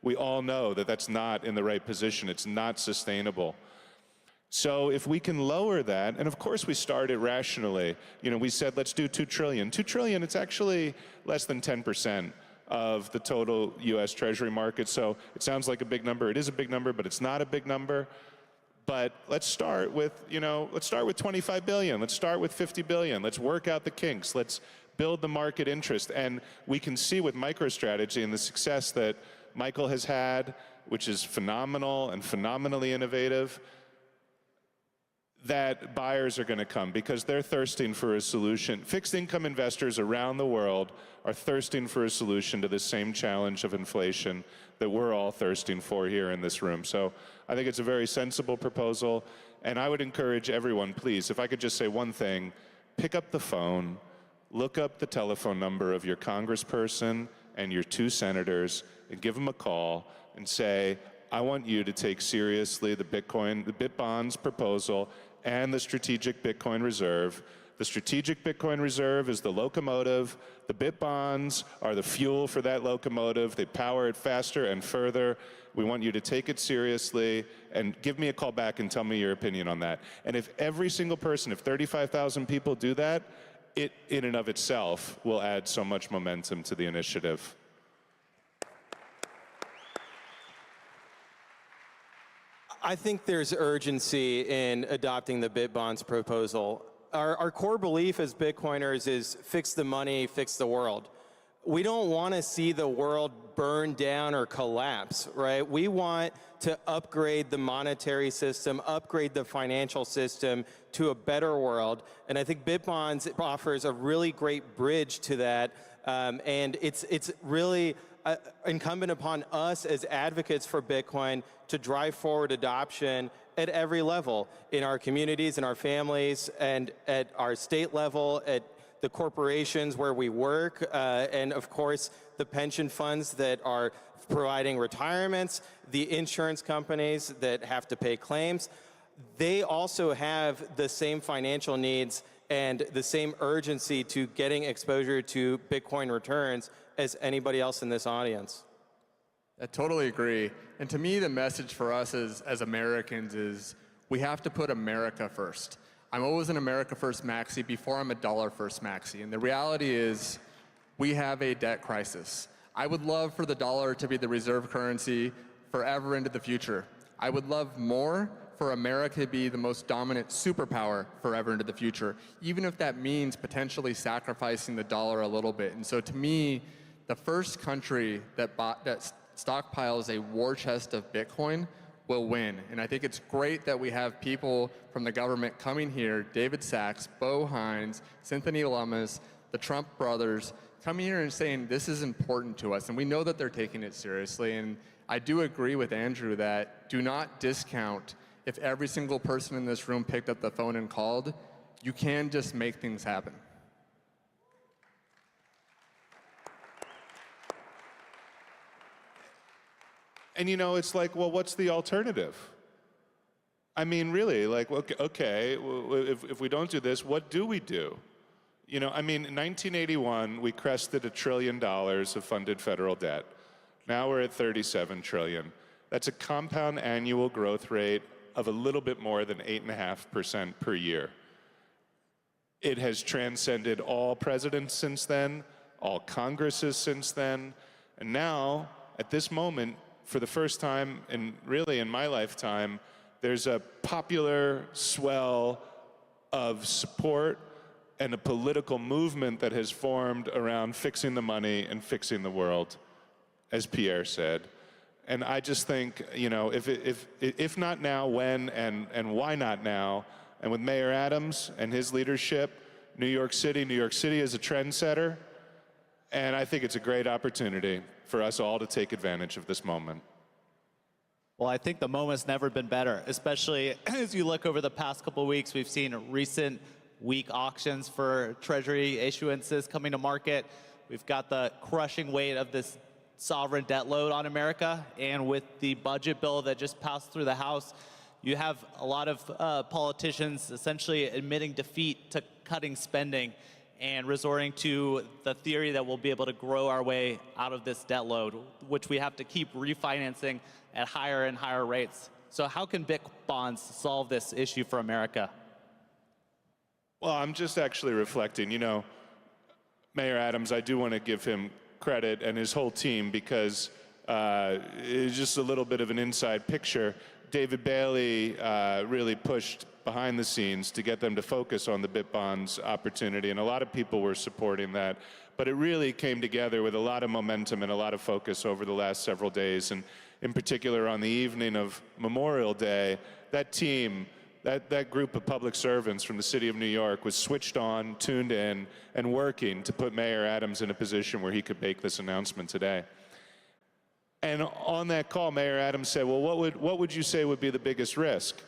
We all know that that's not in the right position. It's not sustainable. So if we can lower that, and of course we started rationally. You know, we said, let's do 2 trillion. 2 trillion, it's actually less than 10% of the total US Treasury market. So it sounds like a big number. It is a big number, but it's not a big number. But let's start with, you know, let's start with 25 billion. Let's start with 50 billion. Let's work out the kinks. Let's build the market interest. And we can see with MicroStrategy and the success that Michael has had, which is phenomenal and phenomenally innovative, that buyers are going to come because they're thirsting for a solution. Fixed income investors around the world are thirsting for a solution to the same challenge of inflation that we're all thirsting for here in this room. So I think it's a very sensible proposal, and I would encourage everyone, please, if I could just say one thing, pick up the phone, look up the telephone number of your congressperson and your 2 senators, and give them a call and say, I want you to take seriously the BitBonds proposal and the Strategic Bitcoin Reserve. The Strategic Bitcoin Reserve is the locomotive. The BitBonds are the fuel for that locomotive. They power it faster and further. We want you to take it seriously and give me a call back and tell me your opinion on that. And if every single person, if 35,000 people do that, it in and of itself will add so much momentum to the initiative. I think there's urgency in adopting the BitBonds proposal. Our core belief as Bitcoiners is fix the money, fix the world. We don't want to see the world burn down or collapse, right? We want to upgrade the monetary system, upgrade the financial system to a better world. And I think BitBonds offers a really great bridge to that. And it's really incumbent upon us as advocates for Bitcoin to drive forward adoption at every level, in our communities, in our families, and at our state level, at the corporations where we work, and of course, the pension funds that are providing retirements, the insurance companies that have to pay claims. They also have the same financial needs and the same urgency to getting exposure to Bitcoin returns as anybody else in this audience. I totally agree. And to me, the message for us as Americans is we have to put America first. I'm always an America First maxi before I'm a dollar first maxi. And the reality is we have a debt crisis. I would love for the dollar to be the reserve currency forever into the future. I would love more for America to be the most dominant superpower forever into the future, even if that means potentially sacrificing the dollar a little bit. And so to me, the first country that stockpiles a war chest of Bitcoin will win. And I think it's great that we have people from the government coming here, David Sachs, Bo Hines, Cynthia Lummis, the Trump brothers, coming here and saying this is important to us. And we know that they're taking it seriously. And I do agree with Andrew that do not discount if every single person in this room picked up the phone and called. You can just make things happen. And you know, it's like, well, what's the alternative? I mean, really, like, okay, if we don't do this, what do we do? You know, I mean, in 1981, we crested $1 trillion of funded federal debt. Now we're at 37 trillion. That's a compound annual growth rate of a little bit more than 8.5% per year. It has transcended all presidents since then, all Congresses since then. And now, at this moment, for the first time really in my lifetime, there's a popular swell of support and a political movement that has formed around fixing the money and fixing the world, as Pierre said. And I just think, you know, if not now, when, and why not now? And with Mayor Adams and his leadership, New York City is a trendsetter, and I think it's a great opportunity for us all to take advantage of this moment. Well, I think the moment's never been better, especially as you look over the past couple of weeks. We've seen recent weak auctions for Treasury issuances coming to market. We've got the crushing weight of this sovereign debt load on America, and with the budget bill that just passed through the House, you have a lot of politicians essentially admitting defeat to cutting spending and resorting to the theory that we'll be able to grow our way out of this debt load, which we have to keep refinancing at higher and higher rates. So how can BIC bonds solve this issue for America? Well, I'm just actually reflecting, you know, Mayor Adams, I do want to give him credit and his whole team because it's just a little bit of an inside picture. David Bailey really pushed behind the scenes to get them to focus on the BIT bonds opportunity, and a lot of people were supporting that. But it really came together with a lot of momentum and a lot of focus over the last several days, and in particular on the evening of Memorial Day, that team, that group of public servants from the city of New York was switched on, tuned in, and working to put Mayor Adams in a position where he could make this announcement today. And on that call, Mayor Adams said, well, what would you say would be the biggest risk?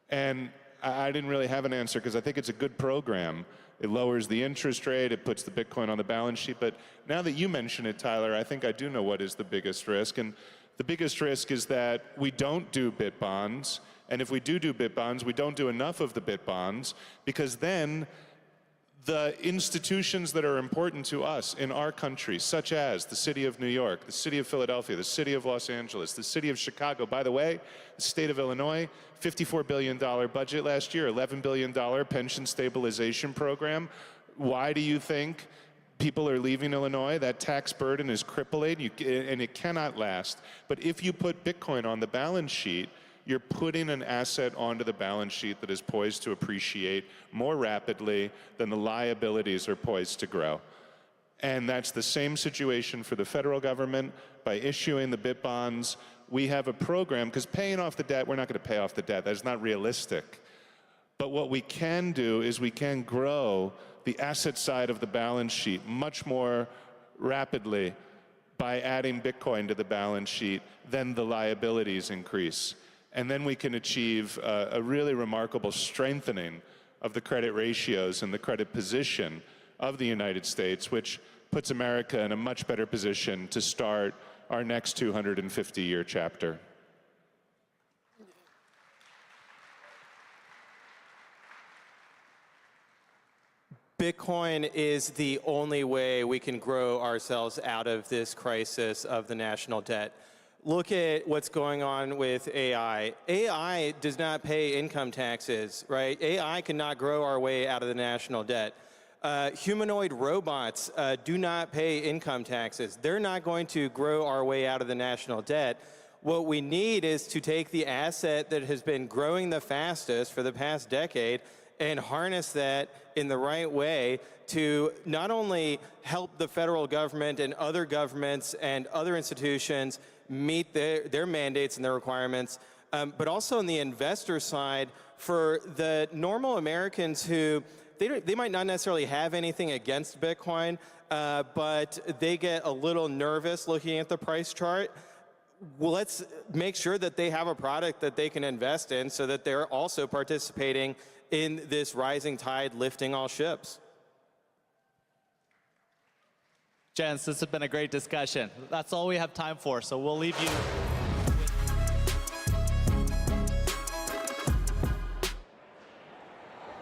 And I didn't really have an answer because I think it's a good program. It lowers the interest rate, it puts the Bitcoin on the balance sheet. But now that you mention it, Tyler, I think I do know what is the biggest risk. And the biggest risk is that we don't do BIT bonds. And if we do BIT bonds, we don't do enough of the BIT bonds, because then the institutions that are important to us in our country, such as the city of New York, the city of Philadelphia, the city of Los Angeles, the city of Chicago, by the way, the state of Illinois, $54 billion budget last year, $11 billion pension stabilization program. Why do you think people are leaving Illinois? That tax burden is crippling, and it cannot last. But if you put Bitcoin on the balance sheet, you're putting an asset onto the balance sheet that is poised to appreciate more rapidly than the liabilities are poised to grow. And that's the same situation for the federal government. By issuing the BIT bonds, we have a program, because paying off the debt, we're not going to pay off the debt. That's not realistic. But what we can do is we can grow the asset side of the balance sheet much more rapidly by adding Bitcoin to the balance sheet than the liabilities increase. And then we can achieve a really remarkable strengthening of the credit ratios and the credit position of the United States, which puts America in a much better position to start our next 250-year chapter. Bitcoin is the only way we can grow ourselves out of this crisis of the national debt. Look at what's going on with AI. AI does not pay income taxes, right? AI cannot grow our way out of the national debt. Humanoid robots do not pay income taxes. They're not going to grow our way out of the national debt. What we need is to take the asset that has been growing the fastest for the past decade and harness that in the right way to not only help the federal government and other governments and other institutions meet their mandates and their requirements, but also on the investor side for the normal Americans who, they might not necessarily have anything against Bitcoin, but they get a little nervous looking at the price chart. Well, let's make sure that they have a product that they can invest in so that they're also participating in this rising tide lifting all ships. Gents, this has been a great discussion. That's all we have time for, so we'll leave you.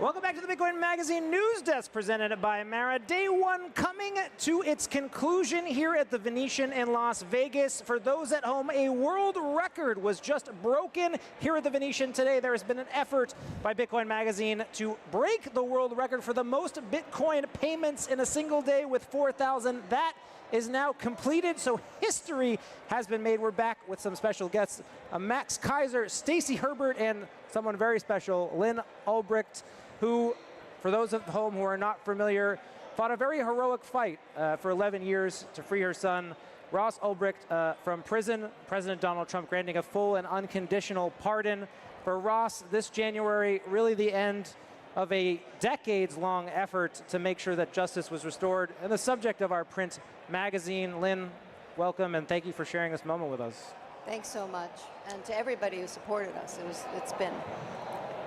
Welcome back to the Bitcoin Magazine News Desk presented by Mara. Day one coming to its conclusion here at the Venetian in Las Vegas. For those at home, a world record was just broken here at the Venetian today. There has been an effort by Bitcoin Magazine to break the world record for the most Bitcoin payments in a single day with 4,000. That is now completed, so history has been made. We're back with some special guests, Max Kaiser, Stacy Herbert, and someone very special, Lynn Ulbricht, who, for those at home who are not familiar, fought a very heroic fight for 11 years to free her son, Ross Ulbricht, from prison. President Donald Trump granting a full and unconditional pardon for Ross this January, really the end of a decades-long effort to make sure that justice was restored. And the subject of our print magazine. Lynn, welcome, and thank you for sharing this moment with us. Thanks so much, and to everybody who supported us. It's been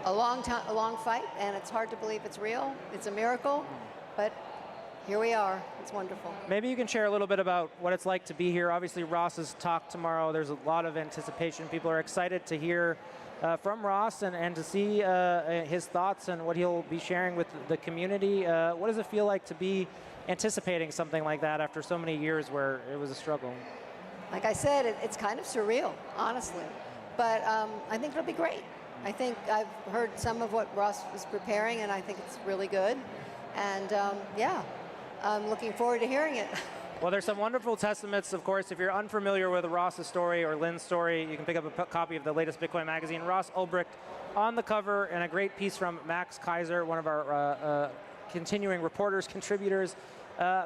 a long time, a long fight, and it's hard to believe it's real. It's a miracle, but here we are. It's wonderful. Maybe you can share a little bit about what it's like to be here. Obviously, Ross's talk tomorrow, there's a lot of anticipation. People are excited to hear from Ross and to see his thoughts and what he'll be sharing with the community. What does it feel like to be anticipating something like that after so many years where it was a struggle? Like I said, it's kind of surreal, honestly, but I think it'll be great. I think I've heard some of what Ross was preparing, and I think it's really good. And yeah, I'm looking forward to hearing it. Well, there's some wonderful testaments, of course. If you're unfamiliar with Ross's story or Lynn's story, you can pick up a copy of the latest Bitcoin magazine. Ross Ulbricht on the cover, and a great piece from Max Kaiser, one of our continuing reporters, contributors.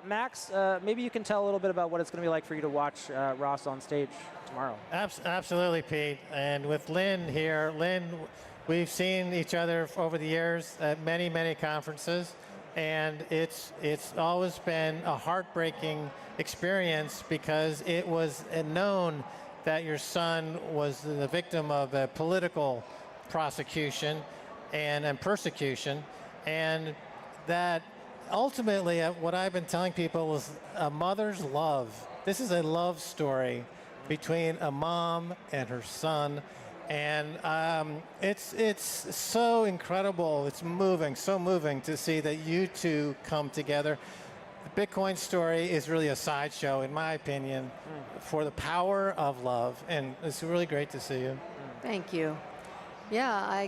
Max, maybe you can tell a little bit about what it's going to be like for you to watch Ross on stage tomorrow. Absolutely, Pete. And with Lynn here, Lynn, we've seen each other over the years at many, many conferences, and it's always been a heartbreaking experience because it was known that your son was the victim of a political prosecution and persecution, and that ultimately what I've been telling people is a mother's love. This is a love story between a mom and her son, and it's so incredible. It's moving, so moving to see that you two come together. The Bitcoin story is really a sideshow, in my opinion, for the power of love, and it's really great to see you. Thank you. Yeah,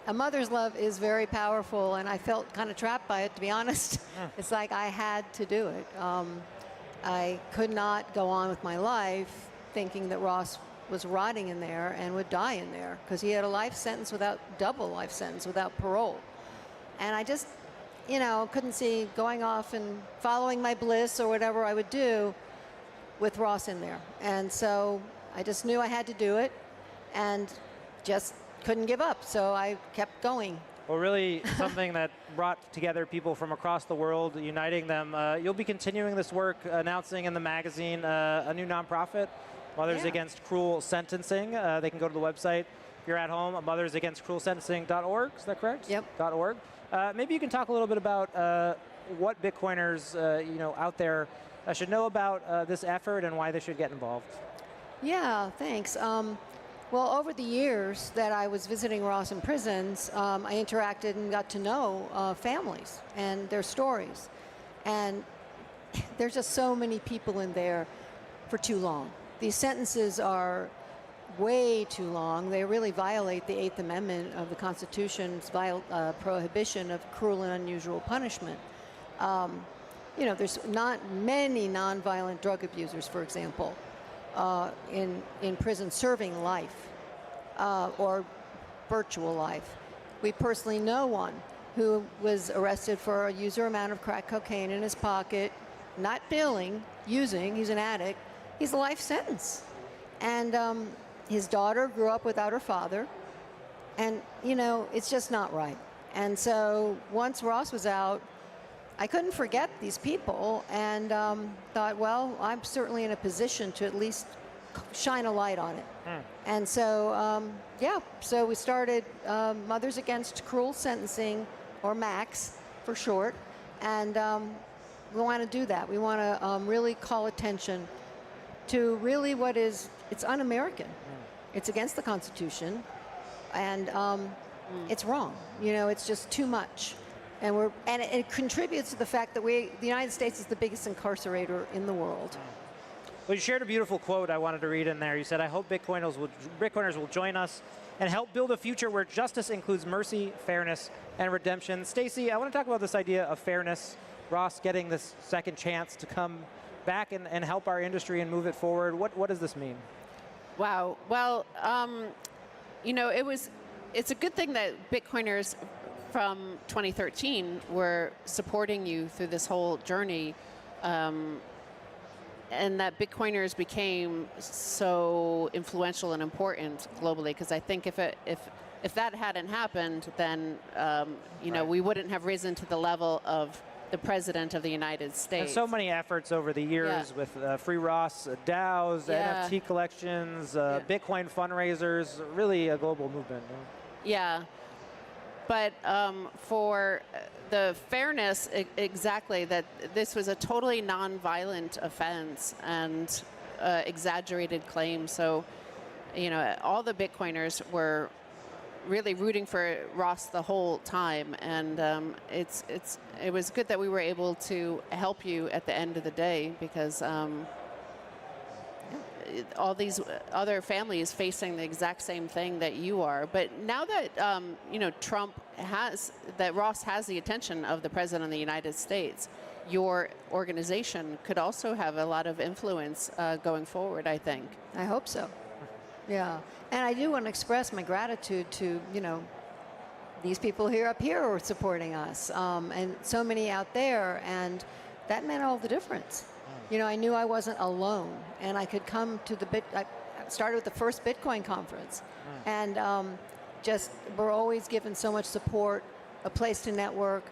a mother's love is very powerful, and I felt kind of trapped by it, to be honest. It's like I had to do it. I could not go on with my life thinking that Ross was rotting in there and would die in there, because he had a life sentence double life sentence without parole. And I just, couldn't see going off and following my bliss or whatever I would do with Ross in there. And so I just knew I had to do it and just couldn't give up. So I kept going. Well, really something that brought together people from across the world, uniting them. You'll be continuing this work, announcing in the magazine a new nonprofit, Mothers Against Cruel Sentencing. They can go to the website. If you're at home, mothersagainstcruelsentencing.org. Is that correct? Yep. .org. Maybe you can talk a little bit about what Bitcoiners, out there should know about this effort and why they should get involved. Yeah, thanks. Well, over the years that I was visiting Ross in prisons, I interacted and got to know families and their stories. And there's just so many people in there for too long. These sentences are way too long. They really violate the 8th Amendment of the Constitution's prohibition of cruel and unusual punishment. There's not many nonviolent drug abusers, for example, in prison serving life or virtual life. We personally know one who was arrested for a user amount of crack cocaine in his pocket, not dealing, using. He's an addict. He's a life sentence. And his daughter grew up without her father. And, it's just not right. And so once Ross was out, I couldn't forget these people, and thought, well, I'm certainly in a position to at least shine a light on it. And so, so we started Mothers Against Cruel Sentencing, or MAX for short, and we want to do that. We want to really call attention to really what is, it's un-American. It's against the Constitution, and It's wrong. You know, it's just too much. And it contributes to the fact that the United States is the biggest incarcerator in the world. Well, you shared a beautiful quote I wanted to read in there. You said, I hope Bitcoiners will join us and help build a future where justice includes mercy, fairness, and redemption. Stacey, I want to talk about this idea of fairness. Ross getting this second chance to come back and help our industry and move it forward. What does this mean? Wow. Well, you know, it's a good thing that Bitcoiners from 2013 were supporting you through this whole journey, and that Bitcoiners became so influential and important globally. Because I think if that hadn't happened, then you know, we wouldn't have risen to the level of the President of the United States. And so many efforts over the years with Free Ross DAOs, NFT collections, Bitcoin fundraisers, really a global movement. Yeah. But for the fairness, exactly, that this was a totally non-violent offense and exaggerated claim. So, you know, all the Bitcoiners were really rooting for Ross the whole time, and it was good that we were able to help you at the end of the day, because all these other families facing the exact same thing that you are. But now that you know, Ross has the attention of the President of the United States, your organization could also have a lot of influence going forward, I think. I hope so. Yeah, and I do want to express my gratitude to, you know, these people up here are supporting us, and so many out there, and that meant all the difference. You know, I knew I wasn't alone, and I could come to I started with the first Bitcoin conference, and just we're always given so much support, a place to network,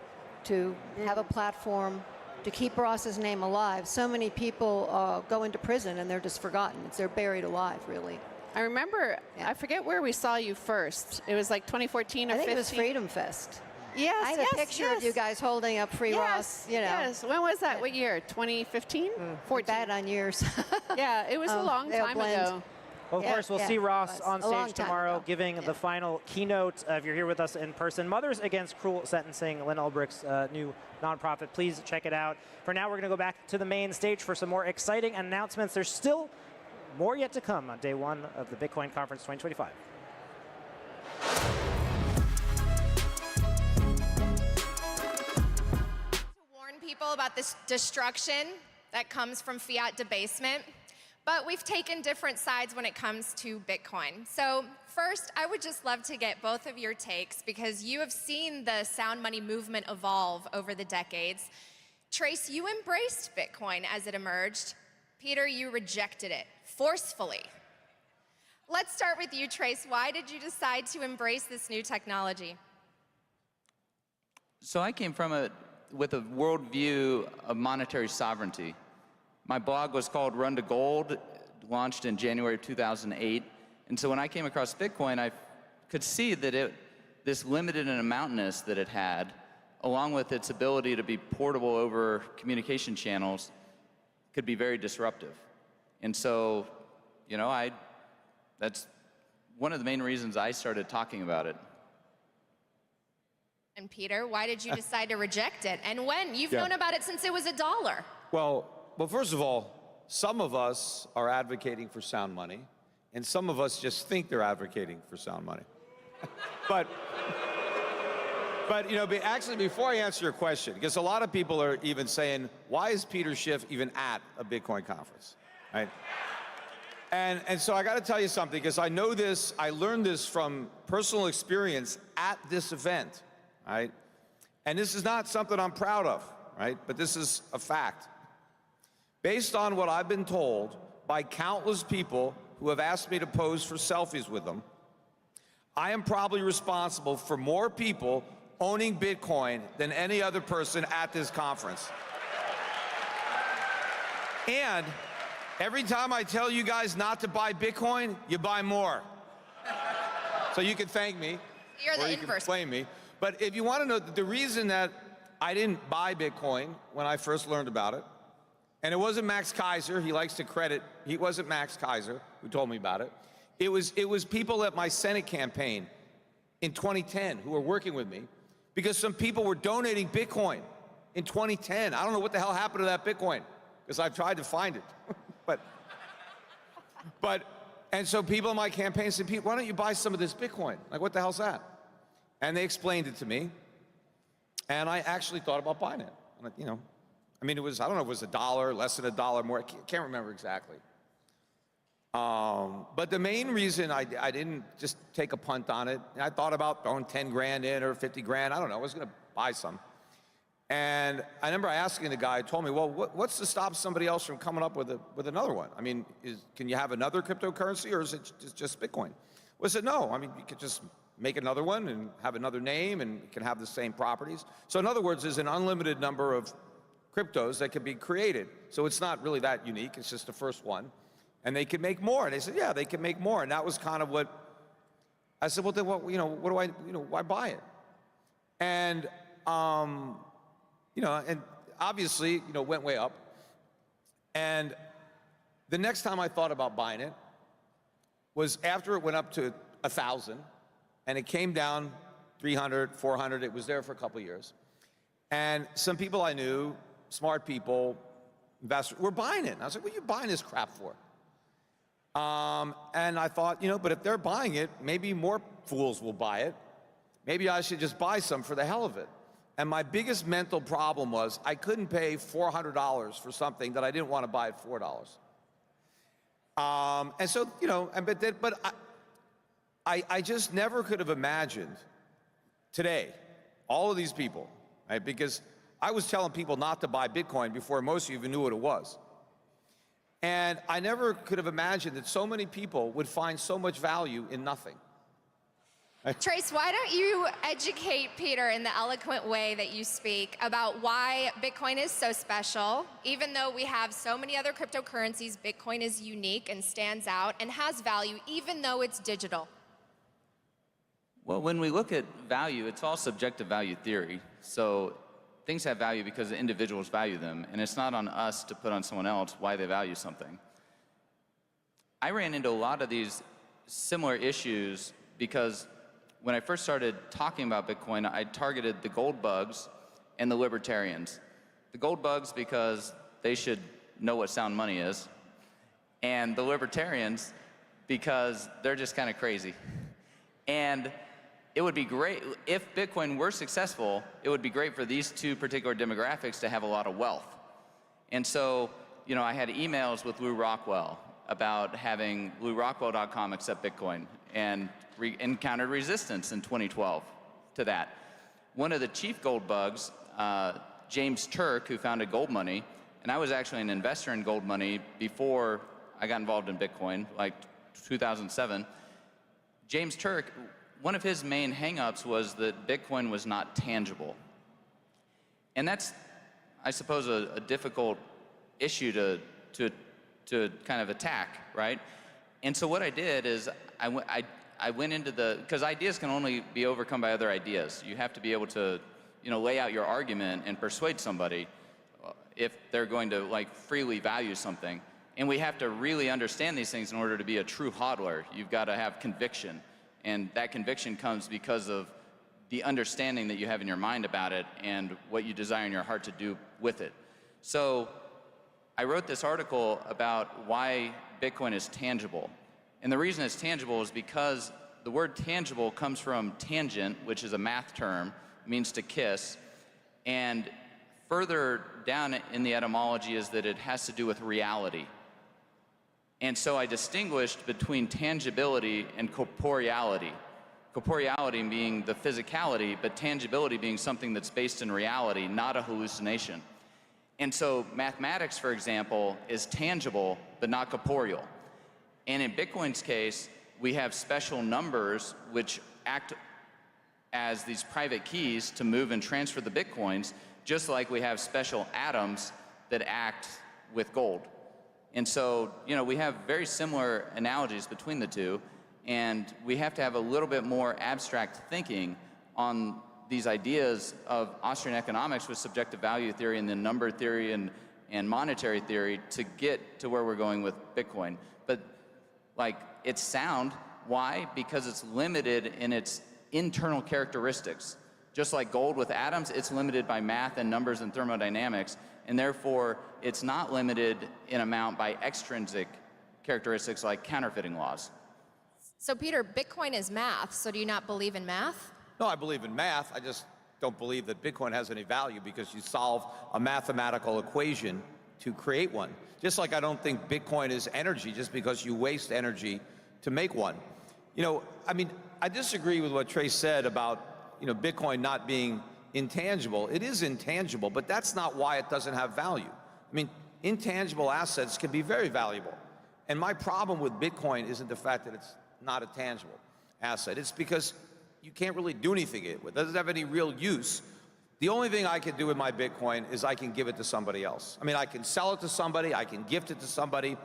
to have a platform, to keep Ross's name alive. So many people go into prison and they're just forgotten. They're buried alive, really. I remember, I forget where we saw you first. It was like 2014 or 15? I think it was Freedom Fest. Yes, I had a picture of you guys holding up Free Ross, you know. Yes, when was that? What year? 2015? 14? Bad on years. Yeah, it was a long time ago. Well, of course, we'll see Ross on stage tomorrow giving the final keynote. If you're here with us in person, Mothers Against Cruel Sentencing, Lynn Ulbricht's new nonprofit. Please check it out. For now, we're going to go back to the main stage for some more exciting announcements. There's still more yet to come on day one of the Bitcoin Conference 2025. Warn people about this destruction that comes from fiat debasement, but we've taken different sides when it comes to Bitcoin. So first, I would just love to get both of your takes, because you have seen the sound money movement evolve over the decades. Trace, you embraced Bitcoin as it emerged. Peter, you rejected it forcefully. Let's start with you, Trace. Why did you decide to embrace this new technology? So I came from with a worldview of monetary sovereignty. My blog was called Run to Gold, launched in January of 2008. And so when I came across Bitcoin, I could see that this limited amountness that it had, along with its ability to be portable over communication channels, could be very disruptive. And so, you know, that's one of the main reasons I started talking about it. And Peter, why did you decide to reject it? And when? You've known about it since it was $1. Well, first of all, some of us are advocating for sound money, and some of us just think they're advocating for sound money. But you know, actually, before I answer your question, because a lot of people are even saying, why is Peter Schiff even at a Bitcoin conference, right? And so I got to tell you something, because I know this, I learned this from personal experience at this event, right? And this is not something I'm proud of, right? But this is a fact. Based on what I've been told by countless people who have asked me to pose for selfies with them, I am probably responsible for more people owning Bitcoin than any other person at this conference. And every time I tell you guys not to buy Bitcoin, you buy more. So you can thank me, or you can blame me. But if you want to know the reason that I didn't buy Bitcoin when I first learned about it, and it wasn't Max Kaiser, he likes to credit, he wasn't Max Kaiser who told me about it. It was people at my Senate campaign in 2010 who were working with me because some people were donating Bitcoin in 2010. I don't know what the hell happened to that Bitcoin because I've tried to find it. And so people in my campaign said, Pete, why don't you buy some of this Bitcoin? Like, what the hell's that? And they explained it to me. And I actually thought about buying it. You know, I mean, it was, I don't know if it was $1, less than $1 more. I can't remember exactly. But the main reason I didn't just take a punt on it, I thought about throwing 10 grand in or 50 grand. I don't know. I was going to buy some. And I remember asking the guy, who told me, well, what's to stop somebody else from coming up with another one? I mean, can you have another cryptocurrency or is it just Bitcoin? Well, I said, no. I mean, you could just make another one and have another name and it can have the same properties. So in other words, there's an unlimited number of cryptos that can be created. So it's not really that unique. It's just the first one. And they can make more. And they said, yeah, they can make more. And that was kind of what I said, well, then what, you know, what do I, you know, why buy it? And, you know, and obviously, you know, went way up. And the next time I thought about buying it was after it went up to 1,000 and it came down 300, 400. It was there for a couple of years. And some people I knew, smart people, investors, were buying it. And I was like, what are you buying this crap for? And I thought, you know, but if they're buying it, maybe more fools will buy it. Maybe I should just buy some for the hell of it. And my biggest mental problem was I couldn't pay $400 for something that I didn't want to buy at $4. And so, you know, but I just never could have imagined today, all of these people, right? Because I was telling people not to buy Bitcoin before most of you even knew what it was. And I never could have imagined that so many people would find so much value in nothing. Trace, why don't you educate Peter in the eloquent way that you speak about why Bitcoin is so special? Even though we have so many other cryptocurrencies, Bitcoin is unique and stands out and has value, even though it's digital. Well, when we look at value, it's all subjective value theory. So things have value because individuals value them, and it's not on us to put on someone else why they value something. I ran into a lot of these similar issues because when I first started talking about Bitcoin, I targeted the gold bugs and the libertarians. The gold bugs because they should know what sound money is, and the libertarians because they're just kind of crazy. And it would be great, if Bitcoin were successful, it would be great for these two particular demographics to have a lot of wealth. And so, you know, I had emails with Lew Rockwell about having LewRockwell.com accept Bitcoin, and encountered resistance in 2012 to that. One of the chief gold bugs, James Turk, who founded Gold Money, and I was actually an investor in Gold Money before I got involved in Bitcoin, like 2007. James Turk, one of his main hangups was that Bitcoin was not tangible. And that's, I suppose, a difficult issue to kind of attack, right? And so what I did is I went into because ideas can only be overcome by other ideas. You have to be able to, you know, lay out your argument and persuade somebody if they're going to like freely value something. And we have to really understand these things in order to be a true hodler. You've got to have conviction. And that conviction comes because of the understanding that you have in your mind about it and what you desire in your heart to do with it. So I wrote this article about why Bitcoin is tangible. And the reason it's tangible is because the word tangible comes from tangent, which is a math term, means to kiss. And further down in the etymology is that it has to do with reality. And so I distinguished between tangibility and corporeality. Corporeality being the physicality, but tangibility being something that's based in reality, not a hallucination. And so mathematics, for example, is tangible, but not corporeal. And in Bitcoin's case, we have special numbers which act as these private keys to move and transfer the Bitcoins, just like we have special atoms that act with gold. And so, you know, we have very similar analogies between the two, and we have to have a little bit more abstract thinking on these ideas of Austrian economics with subjective value theory and then number theory and monetary theory to get to where we're going with Bitcoin. But like, it's sound. Why? Because it's limited in its internal characteristics. Just like gold with atoms, it's limited by math and numbers and thermodynamics, and therefore it's not limited in amount by extrinsic characteristics like counterfeiting laws. So Peter, Bitcoin is math, so do you not believe in math? No, I believe in math. I just don't believe that Bitcoin has any value because you solve a mathematical equation to create one. Just like I don't think Bitcoin is energy just because you waste energy to make one. You know, I mean, I disagree with what Trace said about, you know, Bitcoin not being intangible. It is intangible, but that's not why it doesn't have value. I mean, intangible assets can be very valuable. And my problem with Bitcoin isn't the fact that it's not a tangible asset. It's because you can't really do anything with it. It doesn't have any real use. The only thing I can do with my Bitcoin is I can give it to somebody else. I mean, I can sell it to somebody, I can gift it to somebody,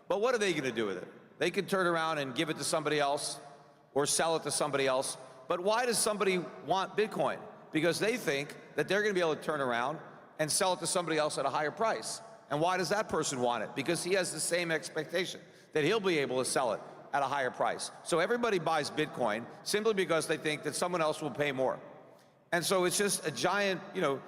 but what are they gonna do with it? They can turn around and give it to somebody else or sell it to somebody else. But why does somebody want Bitcoin? Because they think that they're gonna be able to turn around and sell it to somebody else at a higher price. And why does that person want it? Because he has the same expectation that he'll be able to sell it at a higher price. So everybody buys Bitcoin simply because they think that someone else will pay more. And so it's just a giant, you know,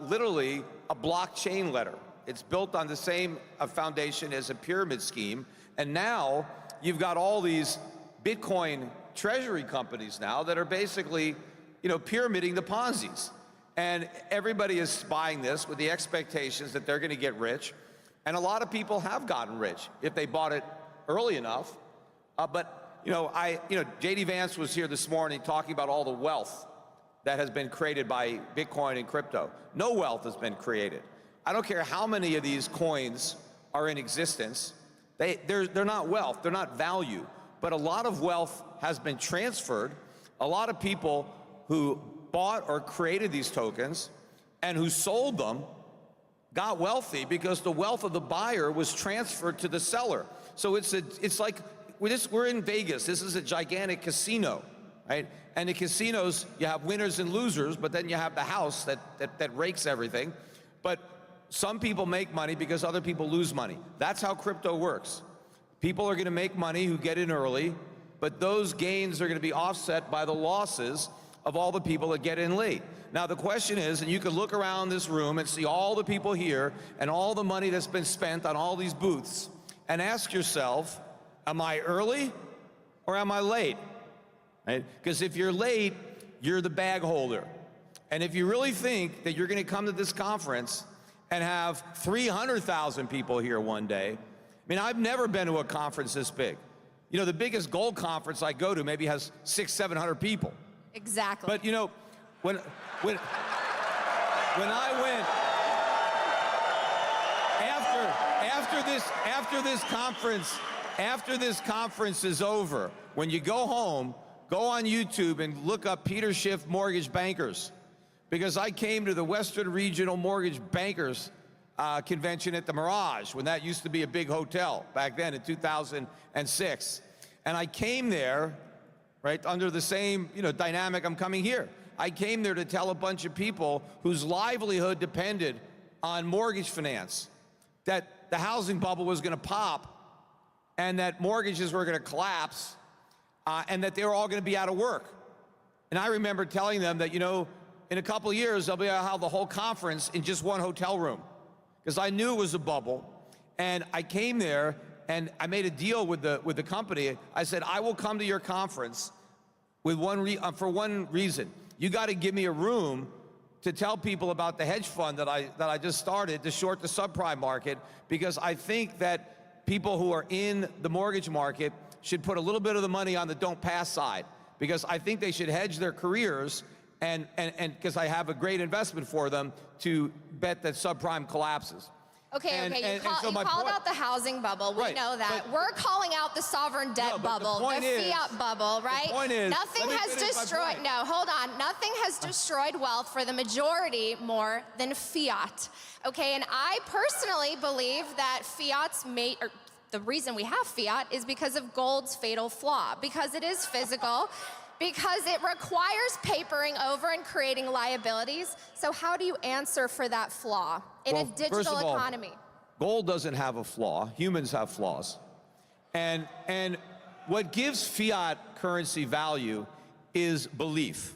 literally a blockchain letter. It's built on the same foundation as a pyramid scheme. And now you've got all these Bitcoin treasury companies now that are basically, you know, pyramiding the Ponzi's. And everybody is buying this with the expectations that they're going to get rich. And a lot of people have gotten rich if they bought it early enough. But, you know, J.D. Vance was here this morning talking about all the wealth that has been created by Bitcoin and crypto. No wealth has been created. I don't care how many of these coins are in existence. They're not wealth, they're not value. But a lot of wealth has been transferred. A lot of people who bought or created these tokens and who sold them got wealthy because the wealth of the buyer was transferred to the seller. So it's like we're in Vegas. This is a gigantic casino, right? And the casinos, you have winners and losers, but then you have the house that rakes everything. But some people make money because other people lose money. That's how crypto works. People are going to make money who get in early, but those gains are going to be offset by the losses of all the people that get in late. Now the question is, and you can look around this room and see all the people here and all the money that's been spent on all these booths, and ask yourself, am I early or am I late? Right? Because if you're late, you're the bag holder. And if you really think that you're going to come to this conference and have 300,000 people here one day, I mean, I've never been to a conference this big. You know, the biggest gold conference I go to maybe has 600-700 people. Exactly. But you know, when I went after this conference is over, when you go home, go on YouTube and look up Peter Schiff Mortgage Bankers, because I came to the Western Regional Mortgage Bankers convention at the Mirage when that used to be a big hotel back then in 2006, and I came there. Right, under the same, you know, dynamic I'm coming here. I came there to tell a bunch of people whose livelihood depended on mortgage finance that the housing bubble was going to pop and that mortgages were going to collapse and that they were all going to be out of work. And I remember telling them that, you know, in a couple of years, they'll be able to have the whole conference in just one hotel room, because I knew it was a bubble. And I came there and I made a deal with the company. I said, I will come to your conference with for one reason. You got to give me a room to tell people about the hedge fund that I just started to short the subprime market, because I think that people who are in the mortgage market should put a little bit of the money on the don't pass side, because I think they should hedge their careers, and because I have a great investment for them to bet that subprime collapses. Okay, you called out the housing bubble. We know that. We're calling out the sovereign debt bubble, the fiat bubble, right? The point is, nothing has destroyed, no, hold on. Nothing has destroyed wealth for the majority more than fiat. Okay, and I personally believe that the reason we have fiat is because of gold's fatal flaw, because it is physical, because it requires papering over and creating liabilities. So how do you answer for that flaw in a digital economy? Gold doesn't have a flaw. Humans have flaws. And what gives fiat currency value is belief.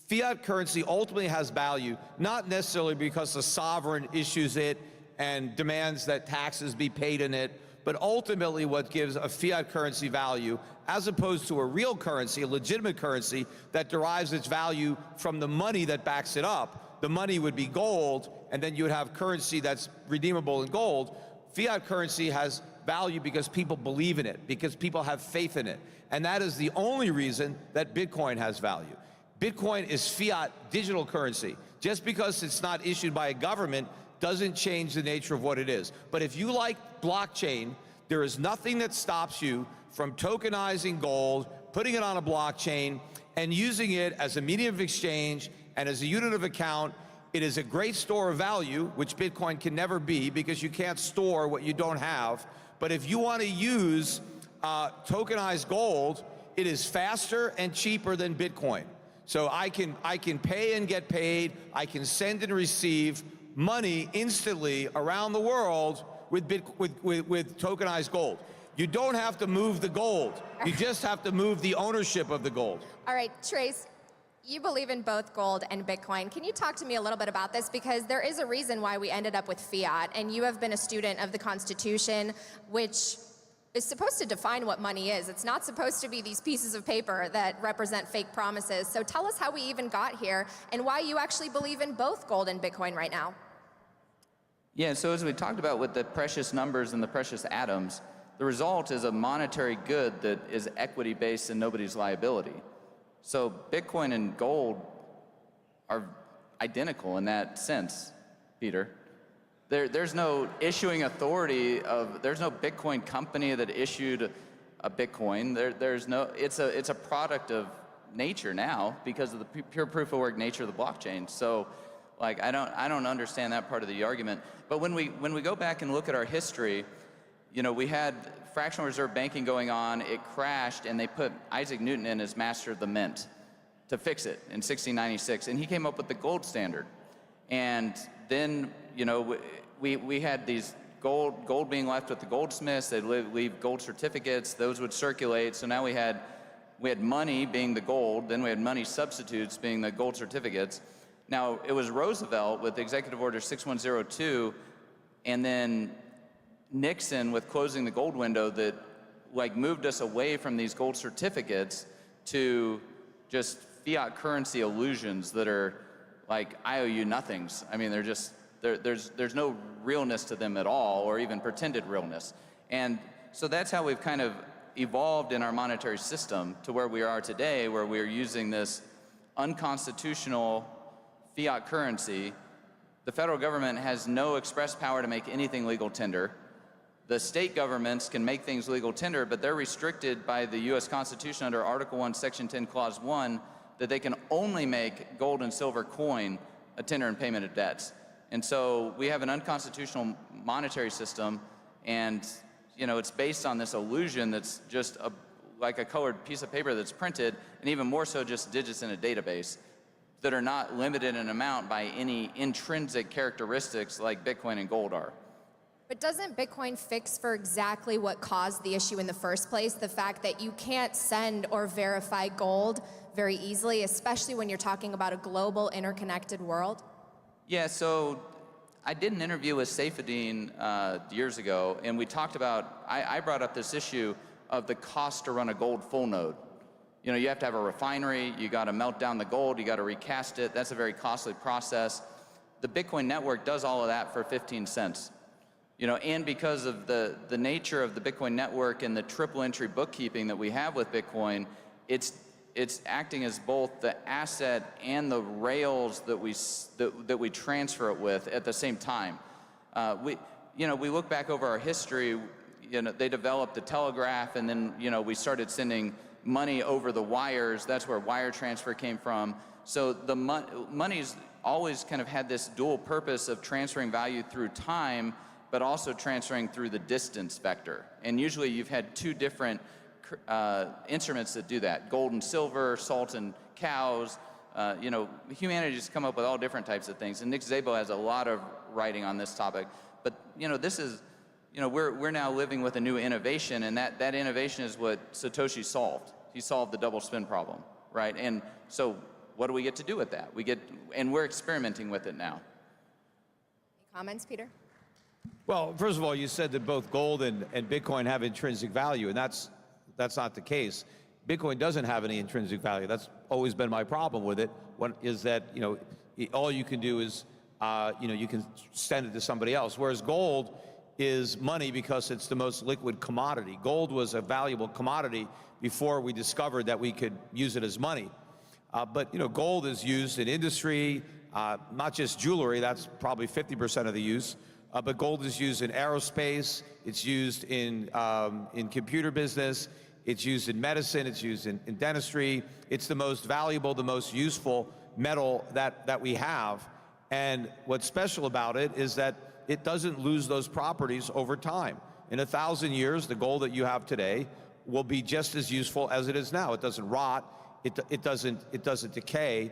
Fiat currency ultimately has value, not necessarily because the sovereign issues it and demands that taxes be paid in it, but ultimately what gives a fiat currency value, as opposed to a real currency, a legitimate currency that derives its value from the money that backs it up. The money would be gold, and then you would have currency that's redeemable in gold. Fiat currency has value because people believe in it, because people have faith in it. And that is the only reason that Bitcoin has value. Bitcoin is fiat digital currency. Just because it's not issued by a government doesn't change the nature of what it is. But if you like blockchain, there is nothing that stops you from tokenizing gold, putting it on a blockchain, and using it as a medium of exchange and as a unit of account. It is a great store of value, which Bitcoin can never be because you can't store what you don't have. But if you want to use tokenized gold, it is faster and cheaper than Bitcoin. So I can pay and get paid, I can send and receive money instantly around the world with tokenized gold. You don't have to move the gold. You just have to move the ownership of the gold. All right, Trace, you believe in both gold and Bitcoin. Can you talk to me a little bit about this? Because there is a reason why we ended up with fiat, and you have been a student of the Constitution, which is supposed to define what money is. It's not supposed to be these pieces of paper that represent fake promises. So tell us how we even got here and why you actually believe in both gold and Bitcoin right now. Yeah, so as we talked about with the precious numbers and the precious atoms, the result is a monetary good that is equity-based and nobody's liability. So Bitcoin and gold are identical in that sense, Peter. There's no issuing authority there's no Bitcoin company that issued a Bitcoin. It's a product of nature now because of the pure proof of work nature of the blockchain. So like I don't understand that part of the argument. But when we go back and look at our history, you know, we had fractional reserve banking going on, it crashed, and they put Isaac Newton in as master of the mint to fix it in 1696, and he came up with the gold standard. And then, you know, we had these gold being left with the goldsmiths. They'd leave gold certificates. Those would circulate. So now we had money being the gold. Then we had money substitutes being the gold certificates. Now, it was Roosevelt with Executive Order 6102, and then Nixon with closing the gold window that like moved us away from these gold certificates to just fiat currency illusions that are like IOU nothings. I mean, they're just, there's no realness to them at all, or even pretended realness. And so that's how we've kind of evolved in our monetary system to where we are today, where we're using this unconstitutional fiat currency. The federal government has no express power to make anything legal tender. The state governments can make things legal tender, but they're restricted by the U.S. Constitution under Article 1, Section 10, Clause 1, that they can only make gold and silver coin a tender in payment of debts. And so we have an unconstitutional monetary system, and you know, it's based on this illusion that's just like a colored piece of paper that's printed, and even more so just digits in a database that are not limited in amount by any intrinsic characteristics like Bitcoin and gold are. But doesn't Bitcoin fix for exactly what caused the issue in the first place? The fact that you can't send or verify gold very easily, especially when you're talking about a global interconnected world? Yeah, so I did an interview with Saifedean years ago, and we talked about, I brought up this issue of the cost to run a gold full node. You know, you have to have a refinery, you got to melt down the gold, you got to recast it. That's a very costly process. The Bitcoin network does all of that for 15 cents. You know, and because of the nature of the Bitcoin network and the triple entry bookkeeping that we have with Bitcoin, it's acting as both the asset and the rails that we transfer it with at the same time. We look back over our history. You know, they developed the telegraph, and then we started sending money over the wires. That's where wire transfer came from. So the money's always kind of had this dual purpose of transferring value through time, but also transferring through the distance vector. And usually you've had two different instruments that do that: gold and silver, salt and cows. Humanity's come up with all different types of things. And Nick Szabo has a lot of writing on this topic. But this is, we're now living with a new innovation, and that innovation is what Satoshi solved. He solved the double spin problem, right? And so what do we get to do with that? And we're experimenting with it now. Any comments, Peter? Well, first of all, you said that both gold and Bitcoin have intrinsic value, and that's not the case. Bitcoin doesn't have any intrinsic value. That's always been my problem with it. One is that, all you can do is, you can send it to somebody else. Whereas gold is money because it's the most liquid commodity. Gold was a valuable commodity before we discovered that we could use it as money. But gold is used in industry, not just jewelry. That's probably 50% of the use. But gold is used in aerospace. It's used in computer business. It's used in medicine. It's used in dentistry. It's the most valuable, the most useful metal that we have. And what's special about it is that it doesn't lose those properties over time. In 1,000 years, the gold that you have today will be just as useful as it is now. It doesn't rot. It doesn't decay.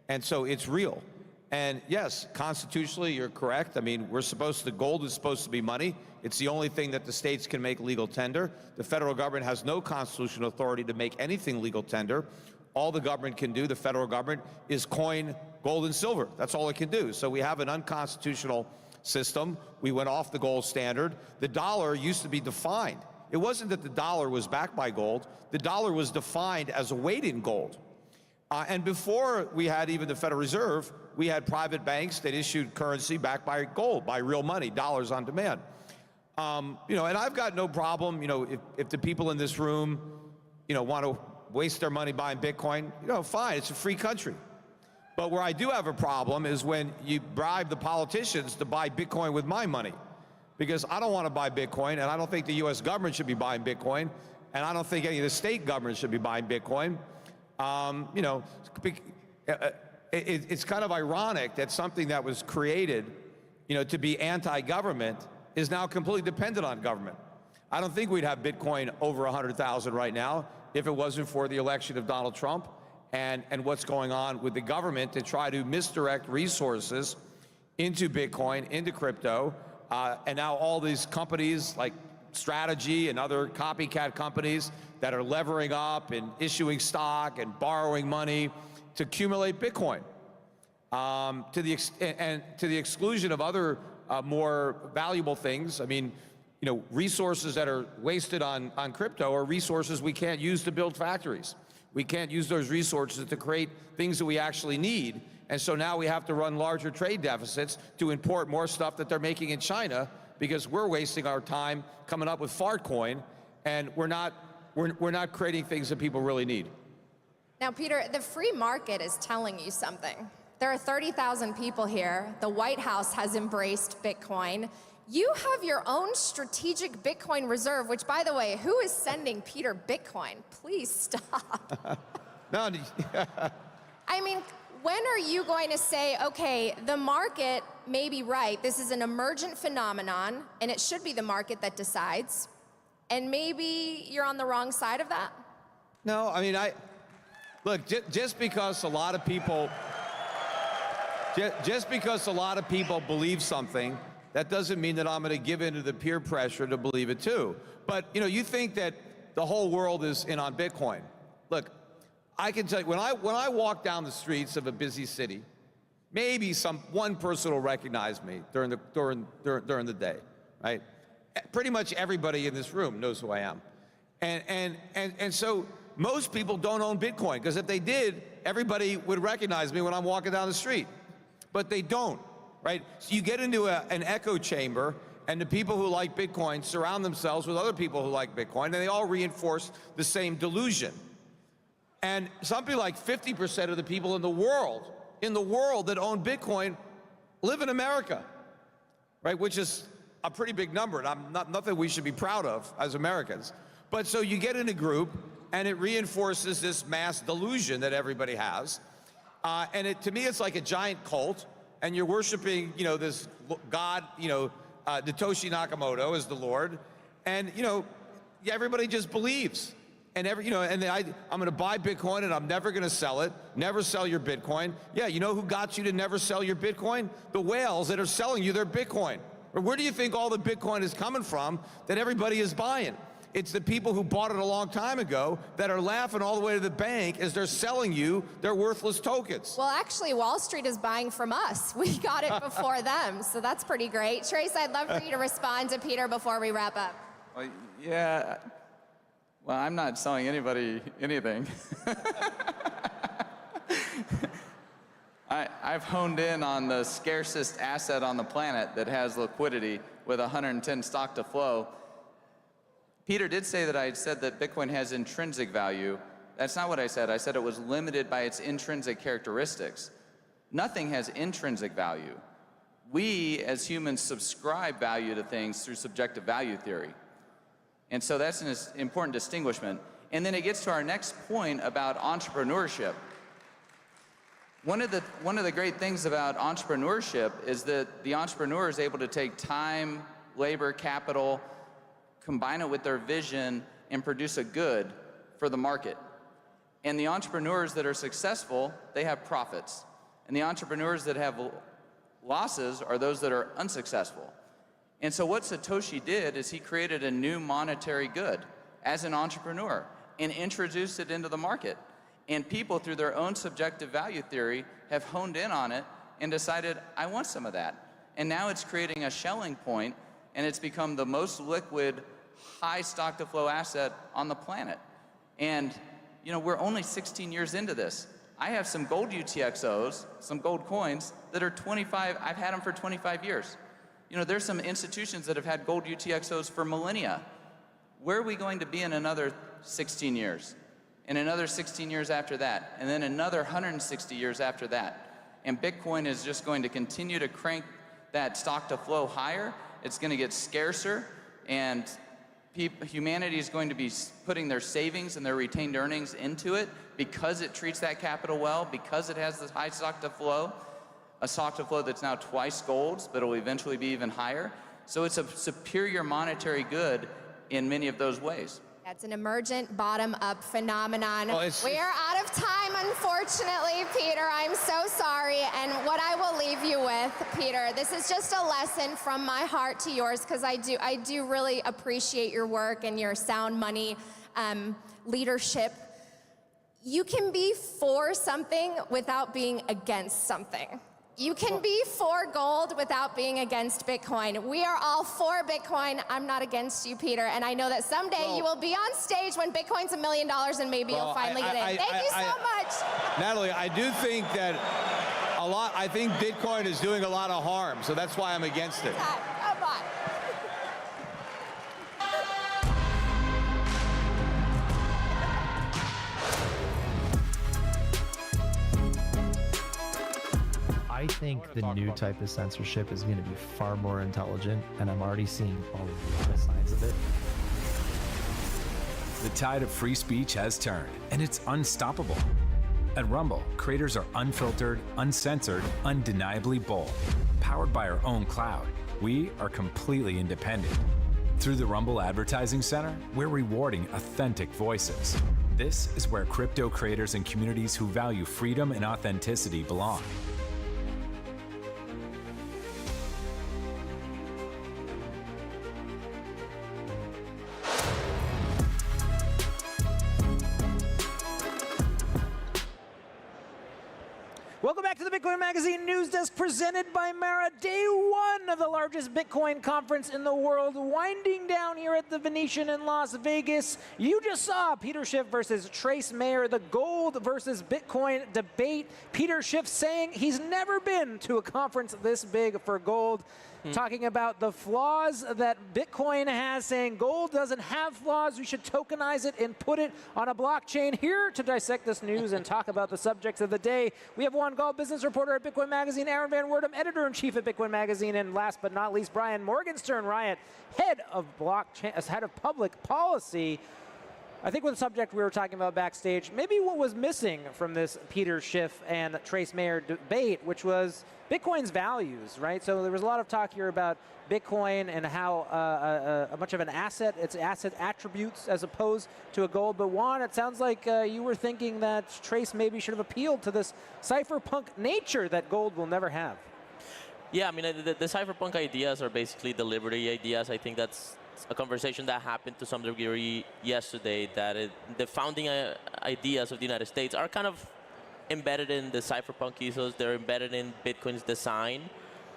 And so it's real. And yes, constitutionally, you're correct. I mean, gold is supposed to be money. It's the only thing that the states can make legal tender. The federal government has no constitutional authority to make anything legal tender. All the government can do, the federal government, is coin gold and silver. That's all it can do. So we have an unconstitutional system. We went off the gold standard. The dollar used to be defined. It wasn't that the dollar was backed by gold. The dollar was defined as a weight in gold. And before we had even the Federal Reserve, we had private banks that issued currency backed by gold, by real money, dollars on demand. And I've got no problem, if the people in this room, want to waste their money buying Bitcoin, fine, it's a free country. But where I do have a problem is when you bribe the politicians to buy Bitcoin with my money. Because I don't want to buy Bitcoin, and I don't think the US government should be buying Bitcoin, and I don't think any of the state governments should be buying Bitcoin. It's kind of ironic that something that was created, to be anti-government is now completely dependent on government. I don't think we'd have Bitcoin over 100,000 right now if it wasn't for the election of Donald Trump and what's going on with the government to try to misdirect resources into Bitcoin, into crypto, and now all these companies like Strategy and other copycat companies that are levering up and issuing stock and borrowing money to accumulate Bitcoin, to the exclusion of other more valuable things. I mean, resources that are wasted on crypto are resources we can't use to build factories. We can't use those resources to create things that we actually need. And so now we have to run larger trade deficits to import more stuff that they're making in China because we're wasting our time coming up with Altcoin, and we're not creating things that people really need. Now, Peter, the free market is telling you something. There are 30,000 people here. The White House has embraced Bitcoin. You have your own strategic Bitcoin reserve, which, by the way, who is sending Peter Bitcoin? Please stop. No. I mean, when are you going to say, okay, the market may be right, this is an emergent phenomenon, and it should be the market that decides, and maybe you're on the wrong side of that? No, I mean, look, just because a lot of people believe something, that doesn't mean that I'm going to give in to the peer pressure to believe it too. But, you think that the whole world is in on Bitcoin. Look, I can tell you, when I walk down the streets of a busy city, maybe one person will recognize me during the day, right? Pretty much everybody in this room knows who I am. And so most people don't own Bitcoin, because if they did, everybody would recognize me when I'm walking down the street. But they don't, right? So you get into an echo chamber, and the people who like Bitcoin surround themselves with other people who like Bitcoin, and they all reinforce the same delusion. And something like 50% of the people in the world that own Bitcoin live in America, right? Which is a pretty big number, and nothing we should be proud of as Americans. But so you get in a group, and it reinforces this mass delusion that everybody has. And to me, it's like a giant cult, and you're worshiping, this God, Satoshi Nakamoto is the Lord, and everybody just believes. And I'm going to buy Bitcoin, and I'm never going to sell it. Never sell your Bitcoin. Yeah, you know who got you to never sell your Bitcoin? The whales that are selling you their Bitcoin. Where do you think all the Bitcoin is coming from that everybody is buying? It's the people who bought it a long time ago that are laughing all the way to the bank as they're selling you their worthless tokens. Well, actually, Wall Street is buying from us. We got it before them, so that's pretty great. Trace, I'd love for you to respond to Peter before we wrap up. Well, yeah. Well, I'm not selling anybody anything. I've honed in on the scarcest asset on the planet that has liquidity with 110 stock to flow. Peter did say that I had said that Bitcoin has intrinsic value. That's not what I said. I said it was limited by its intrinsic characteristics. Nothing has intrinsic value. We, as humans, subscribe value to things through subjective value theory. And so that's an important distinguishment. And then it gets to our next point about entrepreneurship. One of the great things about entrepreneurship is that the entrepreneur is able to take time, labor, capital, combine it with their vision, and produce a good for the market. And the entrepreneurs that are successful, they have profits. And the entrepreneurs that have losses are those that are unsuccessful. And so what Satoshi did is he created a new monetary good as an entrepreneur and introduced it into the market. And people, through their own subjective value theory, have honed in on it and decided, I want some of that. And now it's creating a Schelling point, and it's become the most liquid, high stock-to-flow asset on the planet. And you know, we're only 16 years into this. I have some gold UTXOs, some gold coins that are 25, I've had them for 25 years. You know, there's some institutions that have had gold UTXOs for millennia. Where are we going to be in another 16 years? And another 16 years after that, and then another 160 years after that. And Bitcoin is just going to continue to crank that stock to flow higher. It's going to get scarcer, and humanity is going to be putting their savings and their retained earnings into it because it treats that capital well, because it has this high stock to flow, a stock to flow that's now twice gold's, but it will eventually be even higher. So it's a superior monetary good in many of those ways. It's an emergent bottom-up phenomenon. Well, we are out of time, unfortunately, Peter. I'm so sorry. And what I will leave you with, Peter, this is just a lesson from my heart to yours, because I do really appreciate your work and your sound money leadership. You can be for something without being against something. You can be for gold without being against Bitcoin. We are all for Bitcoin. I'm not against you, Peter. And I know that someday you will be on stage when Bitcoin's $1 million and maybe you'll finally get in. Thank you so much. Natalie, I do think that I think Bitcoin is doing a lot of harm, so that's why I'm against it. Come on. I think the new type of censorship is going to be far more intelligent, and I'm already seeing a lot of signs of it. The tide of free speech has turned, and it's unstoppable. At Rumble, creators are unfiltered, uncensored, undeniably bold. Powered by our own cloud, we are completely independent. Through the Rumble Advertising Center, we're rewarding authentic voices. This is where crypto creators and communities who value freedom and authenticity belong. Welcome back to the Bitcoin Magazine News Desk, presented by Mara. Day one of the largest Bitcoin conference in the world, winding down here at the Venetian in Las Vegas. You just saw Peter Schiff versus Trace Mayer, the gold versus Bitcoin debate. Peter Schiff saying he's never been to a conference this big for gold. Talking about the flaws that Bitcoin has, saying gold doesn't have flaws, we should tokenize it and put it on a blockchain. Here to dissect this news and talk about the subjects of the day, we have Juan Gall, business reporter at Bitcoin Magazine, Aaron Van Werdum, editor-in-chief at Bitcoin Magazine, and last but not least, Brian Morgenstern, head of public policy. I think with the subject we were talking about backstage, maybe what was missing from this Peter Schiff and Trace Mayer debate, which was Bitcoin's values, right? So there was a lot of talk here about Bitcoin and how much of an asset, its asset attributes as opposed to a gold. But Juan, it sounds like you were thinking that Trace maybe should have appealed to this cypherpunk nature that gold will never have. Yeah, I mean, the cypherpunk ideas are basically the liberty ideas. I think that's a conversation that happened to some degree yesterday, that the founding ideas of the United States are kind of embedded in the cypherpunk ethos. They're embedded in Bitcoin's design.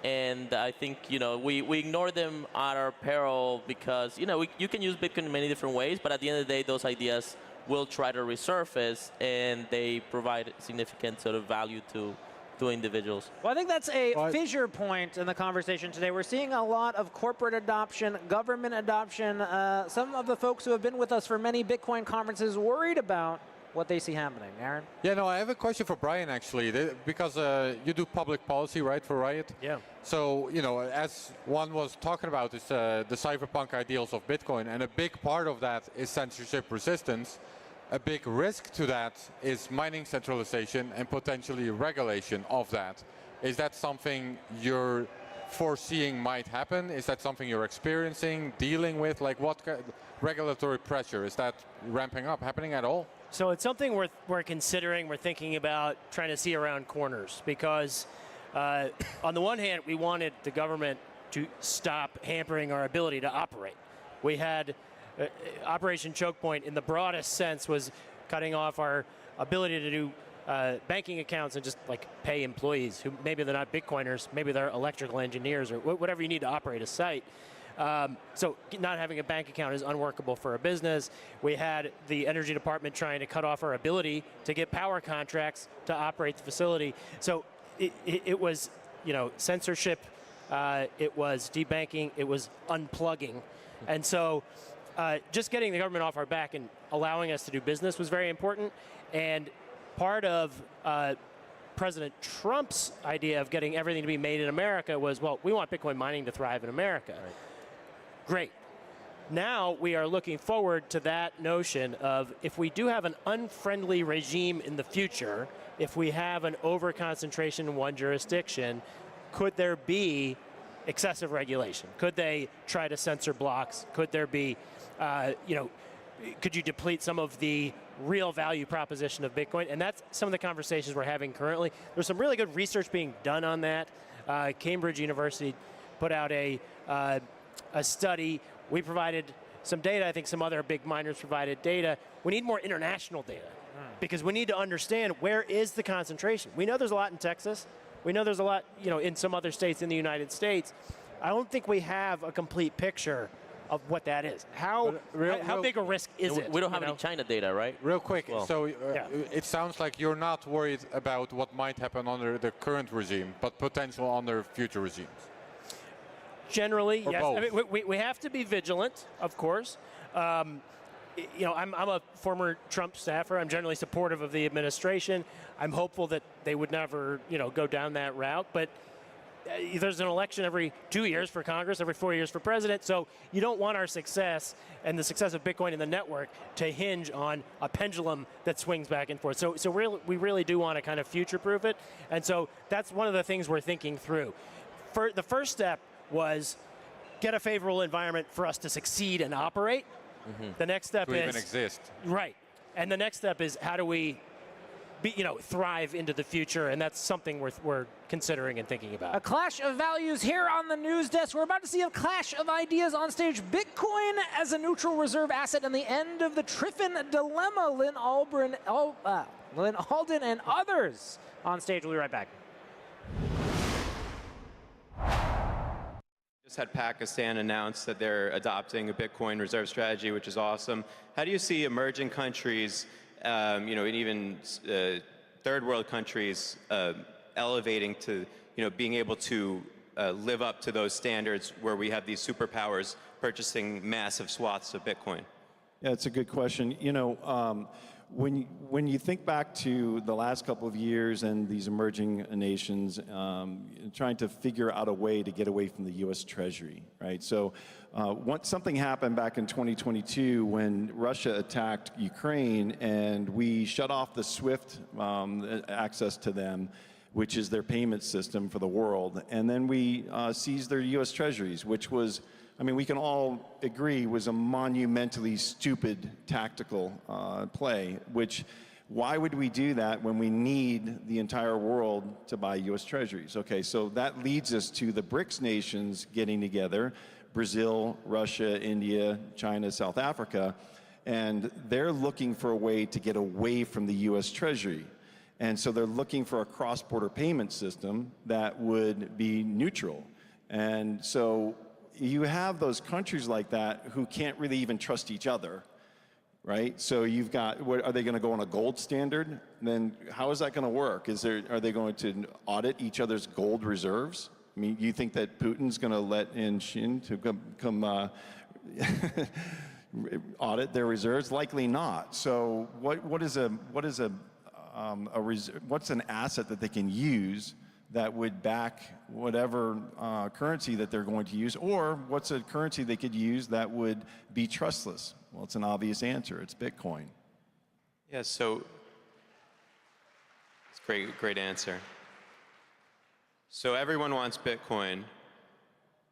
And I think, we ignore them at our peril because, you can use Bitcoin in many different ways, but at the end of the day, those ideas will try to resurface, and they provide significant sort of value to individuals. Well, I think that's a fissure point in the conversation today. We're seeing a lot of corporate adoption, government adoption. Some of the folks who have been with us for many Bitcoin conferences worried about what they see happening. Aaron? Yeah, no, I have a question for Brian, actually, because you do public policy, right, for Riot? Yeah. So, as one was talking about, is the cypherpunk ideals of Bitcoin, and a big part of that is censorship resistance. A big risk to that is mining centralization and potentially regulation of that. Is that something you're foreseeing might happen? Is that something you're experiencing, dealing with? Like, what regulatory pressure, is that ramping up, happening at all? So it's something we're considering, we're thinking about trying to see around corners, because on the one hand, we wanted the government to stop hampering our ability to operate. We had Operation Choke Point, in the broadest sense, was cutting off our ability to do banking accounts and just like pay employees who maybe they're not Bitcoiners, maybe they're electrical engineers or whatever you need to operate a site. So not having a bank account is unworkable for a business. We had the energy department trying to cut off our ability to get power contracts to operate the facility. So it was, censorship, it was debanking, it was unplugging. And so just getting the government off our back and allowing us to do business was very important. And part of President Trump's idea of getting everything to be made in America was, well, we want Bitcoin mining to thrive in America. Right. Great. Now we are looking forward to that notion of, if we do have an unfriendly regime in the future, if we have an over-concentration in one jurisdiction, could there be excessive regulation? Could they try to censor blocks? Could there be, could you deplete some of the real value proposition of Bitcoin? And that's some of the conversations we're having currently. There's some really good research being done on that. Cambridge University put out a study. We provided some data. I think some other big miners provided data. We need more international data because we need to understand, where is the concentration? We know there's a lot in Texas. We know there's a lot, in some other states in the United States. I don't think we have a complete picture of what that is. How big a risk is it? We don't have any China data, right? Real quick, so it sounds like you're not worried about what might happen under the current regime, but potential under future regimes. Generally, or yes. both. I mean, we have to be vigilant, of course. I'm a former Trump staffer. I'm generally supportive of the administration. I'm hopeful that they would never, go down that route. But there's an election every 2 years for Congress, every 4 years for president. So you don't want our success and the success of Bitcoin in the network to hinge on a pendulum that swings back and forth. So we really do want to kind of future-proof it. And so that's one of the things we're thinking through. The first step was get a favorable environment for us to succeed and operate. Mm-hmm. The next step is even exist. Right. And the next step is, how do we thrive into the future? And that's something we're considering and thinking about. A clash of values here on the news desk. We're about to see a clash of ideas on stage. Bitcoin as a neutral reserve asset and the end of the Triffin dilemma. Lynn Alden and others on stage. We'll be right back. Just had Pakistan announce that they're adopting a Bitcoin reserve strategy, which is awesome. How do you see emerging countries, and even third world countries, elevating to, being able to live up to those standards where we have these superpowers purchasing massive swaths of Bitcoin? Yeah, it's a good question. When you think back to the last couple of years and these emerging nations trying to figure out a way to get away from the U.S. Treasury, right? So something happened back in 2022 when Russia attacked Ukraine, and we shut off the SWIFT access to them, which is their payment system for the world. And then we seized their U.S. Treasuries, which was, we can all agree, was a monumentally stupid tactical play, why would we do that when we need the entire world to buy U.S. Treasuries? Okay, so that leads us to the BRICS nations getting together, Brazil, Russia, India, China, South Africa, and they're looking for a way to get away from the US Treasury. And so they're looking for a cross-border payment system that would be neutral. And so you have those countries like that who can't really even trust each other, right? So you've got, are they going to go on a gold standard? And then how is that going to work? Are they going to audit each other's gold reserves? I mean, you think that Putin's going to let in Shin to come audit their reserves? Likely not. So what's an asset that they can use that would back whatever currency that they're going to use, or what's a currency they could use that would be trustless? Well, it's an obvious answer. It's Bitcoin. Yeah, so it's great answer. So everyone wants Bitcoin,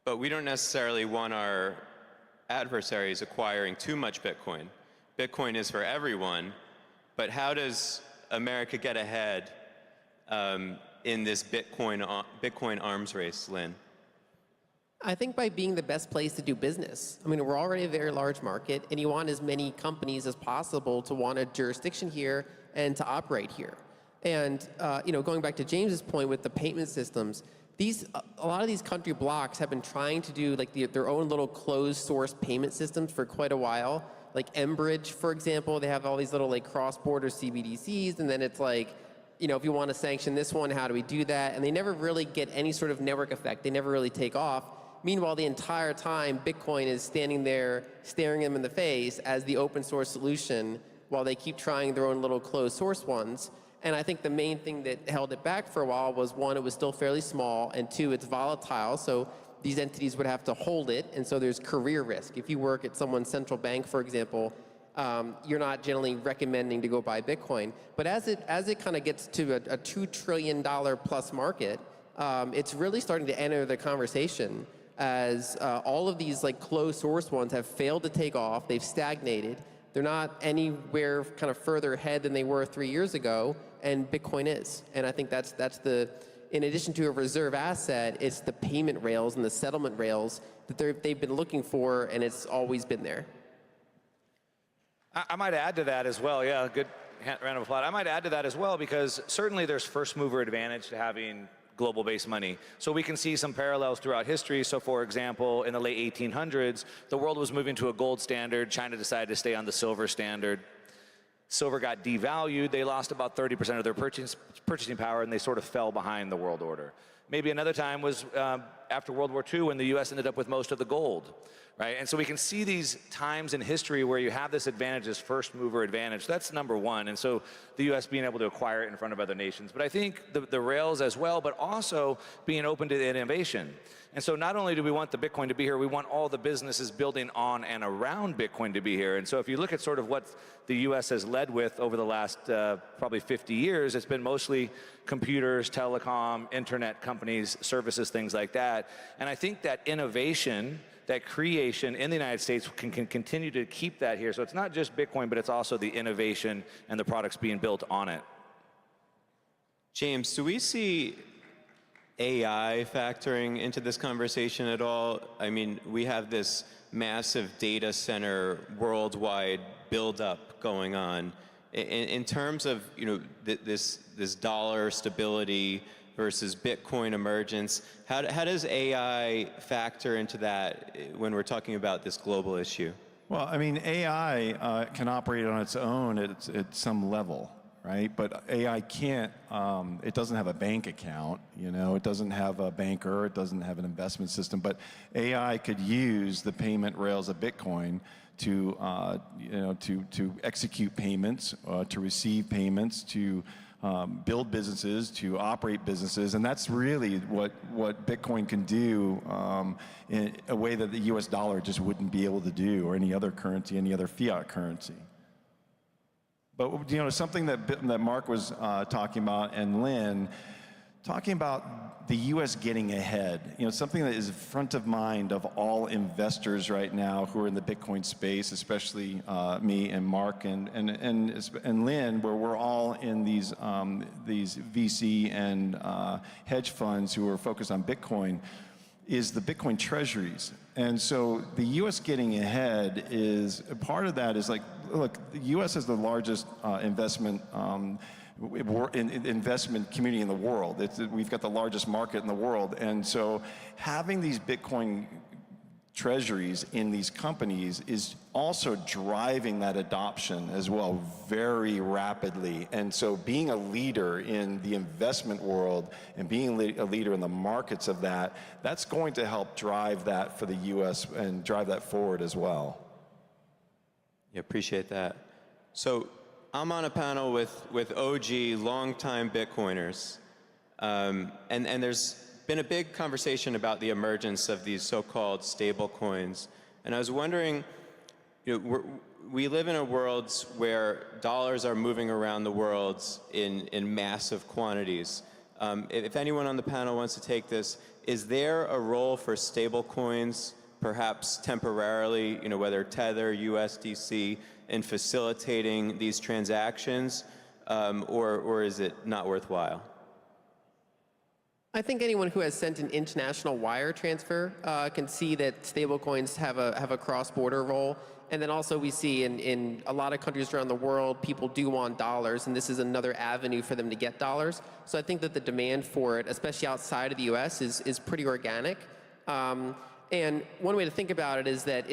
but we don't necessarily want our adversaries acquiring too much Bitcoin. Bitcoin is for everyone, but how does America get ahead in this Bitcoin arms race, Lynn? I think by being the best place to do business. I mean, we're already a very large market, and you want as many companies as possible to want a jurisdiction here and to operate here. And going back to James's point with the payment systems, a lot of these country blocks have been trying to do like their own little closed source payment systems for quite a while. Like Enbridge, for example, they have all these little like cross-border CBDCs, and then it's like, if you want to sanction this one, how do we do that? And they never really get any sort of network effect. They never really take off. Meanwhile, the entire time, Bitcoin is standing there staring them in the face as the open source solution while they keep trying their own little closed source ones. And I think the main thing that held it back for a while was, one, it was still fairly small, and two, it's volatile, so these entities would have to hold it, and so there's career risk. If you work at someone's central bank, for example, you're not generally recommending to go buy Bitcoin. But as it kind of gets to a $2 trillion plus market, it's really starting to enter the conversation as all of these like closed source ones have failed to take off. They've stagnated. They're not anywhere kind of further ahead than they were 3 years ago, and Bitcoin is. And I think that's the, in addition to a reserve asset, it's the payment rails and the settlement rails that they've been looking for, and it's always been there. I might add to that as well. Yeah, good round of applause. I might add to that as well, because certainly there's first mover advantage to having global based money. So we can see some parallels throughout history. So for example, in the late 1800s, the world was moving to a gold standard. China decided to stay on the silver standard. Silver got devalued. They lost about 30% of their purchasing power, and they sort of fell behind the world order. Maybe another time was after World War II, when the US ended up with most of the gold, right? And so we can see these times in history where you have this advantage, this first mover advantage. That's number one. And so the US being able to acquire it in front of other nations. But I think the rails as well, but also being open to innovation. And so not only do we want the Bitcoin to be here, we want all the businesses building on and around Bitcoin to be here. And so if you look at sort of what the US has led with over the last probably 50 years, it's been mostly computers, telecom, internet companies, services, things like that. And I think that innovation, that creation in the United States can continue to keep that here. So it's not just Bitcoin, but it's also the innovation and the products being built on it. James, do we see AI factoring into this conversation at all? I mean, we have this massive data center worldwide buildup going on. In terms of this dollar stability versus Bitcoin emergence, how does AI factor into that when we're talking about this global issue? Well, I mean, AI can operate on its own at some level, right? But AI can't, it doesn't have a bank account, it doesn't have a banker, it doesn't have an investment system, but AI could use the payment rails of Bitcoin to execute payments, to receive payments, to build businesses, to operate businesses, and that's really what Bitcoin can do in a way that the US dollar just wouldn't be able to do, or any other currency, any other fiat currency. But something that Mark was talking about, and Lynn, talking about the US getting ahead, something that is front of mind of all investors right now who are in the Bitcoin space, especially me and Mark and Lynn, where we're all in these VC and hedge funds who are focused on Bitcoin. is the Bitcoin treasuries. And so the U.S. getting ahead is, part of that is like, look, the U.S. is the largest investment community in the world. We've got the largest market in the world. And so having these Bitcoin treasuries in these companies is also driving that adoption as well very rapidly. And so being a leader in the investment world and being a leader in the markets of that, that's going to help drive that for the US and drive that forward as well. Yeah, appreciate that. So I'm on a panel with OG, longtime Bitcoiners, and there's been a big conversation about the emergence of these so-called stable coins. And I was wondering, we live in a world where dollars are moving around the world in massive quantities. If anyone on the panel wants to take this, is there a role for stable coins, perhaps temporarily, whether Tether, USDC, in facilitating these transactions, or is it not worthwhile? I think anyone who has sent an international wire transfer can see that stablecoins have a cross-border role. And then also we see in a lot of countries around the world, people do want dollars, and this is another avenue for them to get dollars. So I think that the demand for it, especially outside of the US, is pretty organic. And one way to think about it is that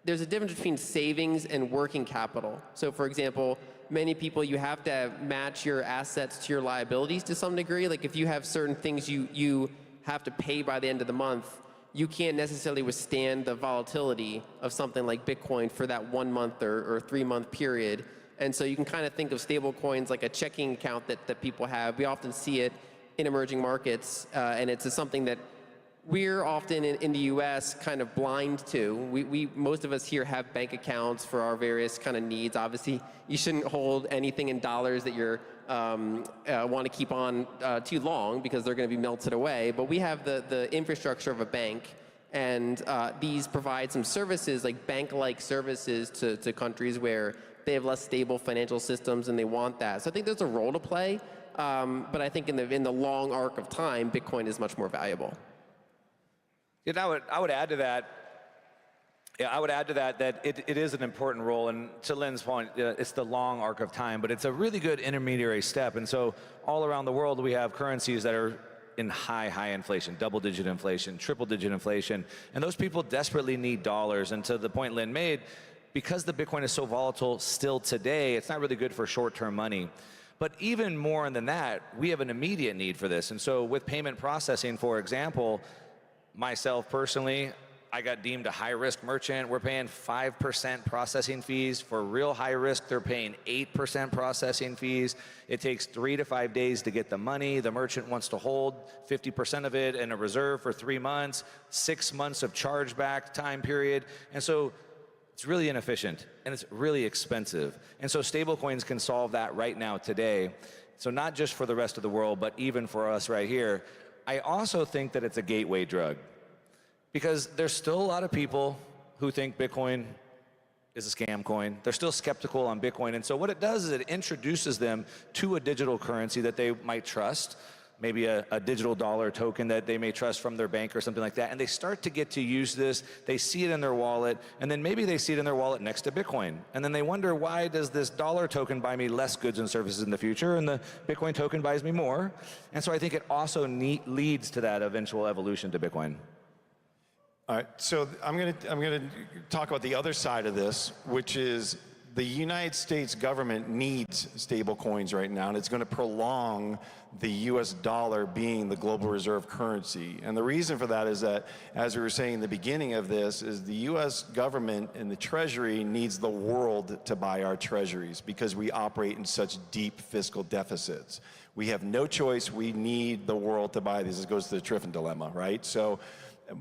there's a difference between savings and working capital. So for example, many people, you have to match your assets to your liabilities to some degree. Like if you have certain things you have to pay by the end of the month, you can't necessarily withstand the volatility of something like Bitcoin for that 1 month or 3 month period. And so you can kind of think of stable coins like a checking account that people have. We often see it in emerging markets, and it's something that we're often in the US kind of blind to. Most of us here have bank accounts for our various kind of needs. Obviously, you shouldn't hold anything in dollars that you're want to keep on too long because they're going to be melted away. But we have the infrastructure of a bank, and these provide some services like bank-like services to countries where they have less stable financial systems and they want that. So I think there's a role to play, but I think in the long arc of time, Bitcoin is much more valuable. Yeah, I would add to that. Yeah, I would add to that it is an important role, and to Lynn's point, it's the long arc of time, but it's a really good intermediary step. And so all around the world, we have currencies that are in high inflation, double-digit inflation, triple-digit inflation, and those people desperately need dollars. And to the point Lynn made, because the Bitcoin is so volatile still today, it's not really good for short-term money. But even more than that, we have an immediate need for this. And so with payment processing, for example, myself personally, I got deemed a high-risk merchant. We're paying 5% processing fees. For real high risk, they're paying 8% processing fees. It takes 3 to 5 days to get the money. The merchant wants to hold 50% of it in a reserve for 3 months, 6 months of chargeback time period. And so it's really inefficient, and it's really expensive. And so stablecoins can solve that right now today. So not just for the rest of the world, but even for us right here. I also think that it's a gateway drug, because there's still a lot of people who think Bitcoin is a scam coin. They're still skeptical on Bitcoin. And so what it does is it introduces them to a digital currency that they might trust, maybe a digital dollar token that they may trust from their bank or something like that. And they start to get to use this. They see it in their wallet, and then maybe they see it in their wallet next to Bitcoin. And then they wonder, why does this dollar token buy me less goods and services in the future, and the Bitcoin token buys me more? And so I think it also leads to that eventual evolution to Bitcoin. All right, so I'm gonna talk about the other side of this, which is the United States government needs stable coins right now, and it's going to prolong the US dollar being the global reserve currency. And the reason for that is that, as we were saying in the beginning of this, is the US government and the Treasury needs the world to buy our treasuries because we operate in such deep fiscal deficits. We have no choice. We need the world to buy these. This goes to the Triffin dilemma, right? So,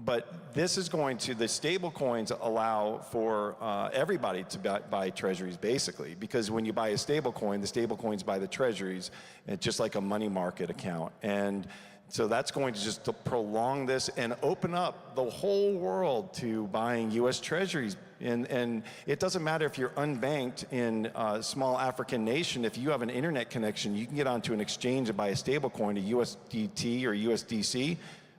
but this is going to, the stable coins allow for everybody to buy treasuries, basically, because when you buy a stable coin, the stable coins buy the treasuries, it's just like a money market account. And so that's going to just prolong this and open up the whole world to buying US treasuries. And it doesn't matter if you're unbanked in a small African nation. If you have an internet connection, you can get onto an exchange and buy a stable coin, a USDT or USDC,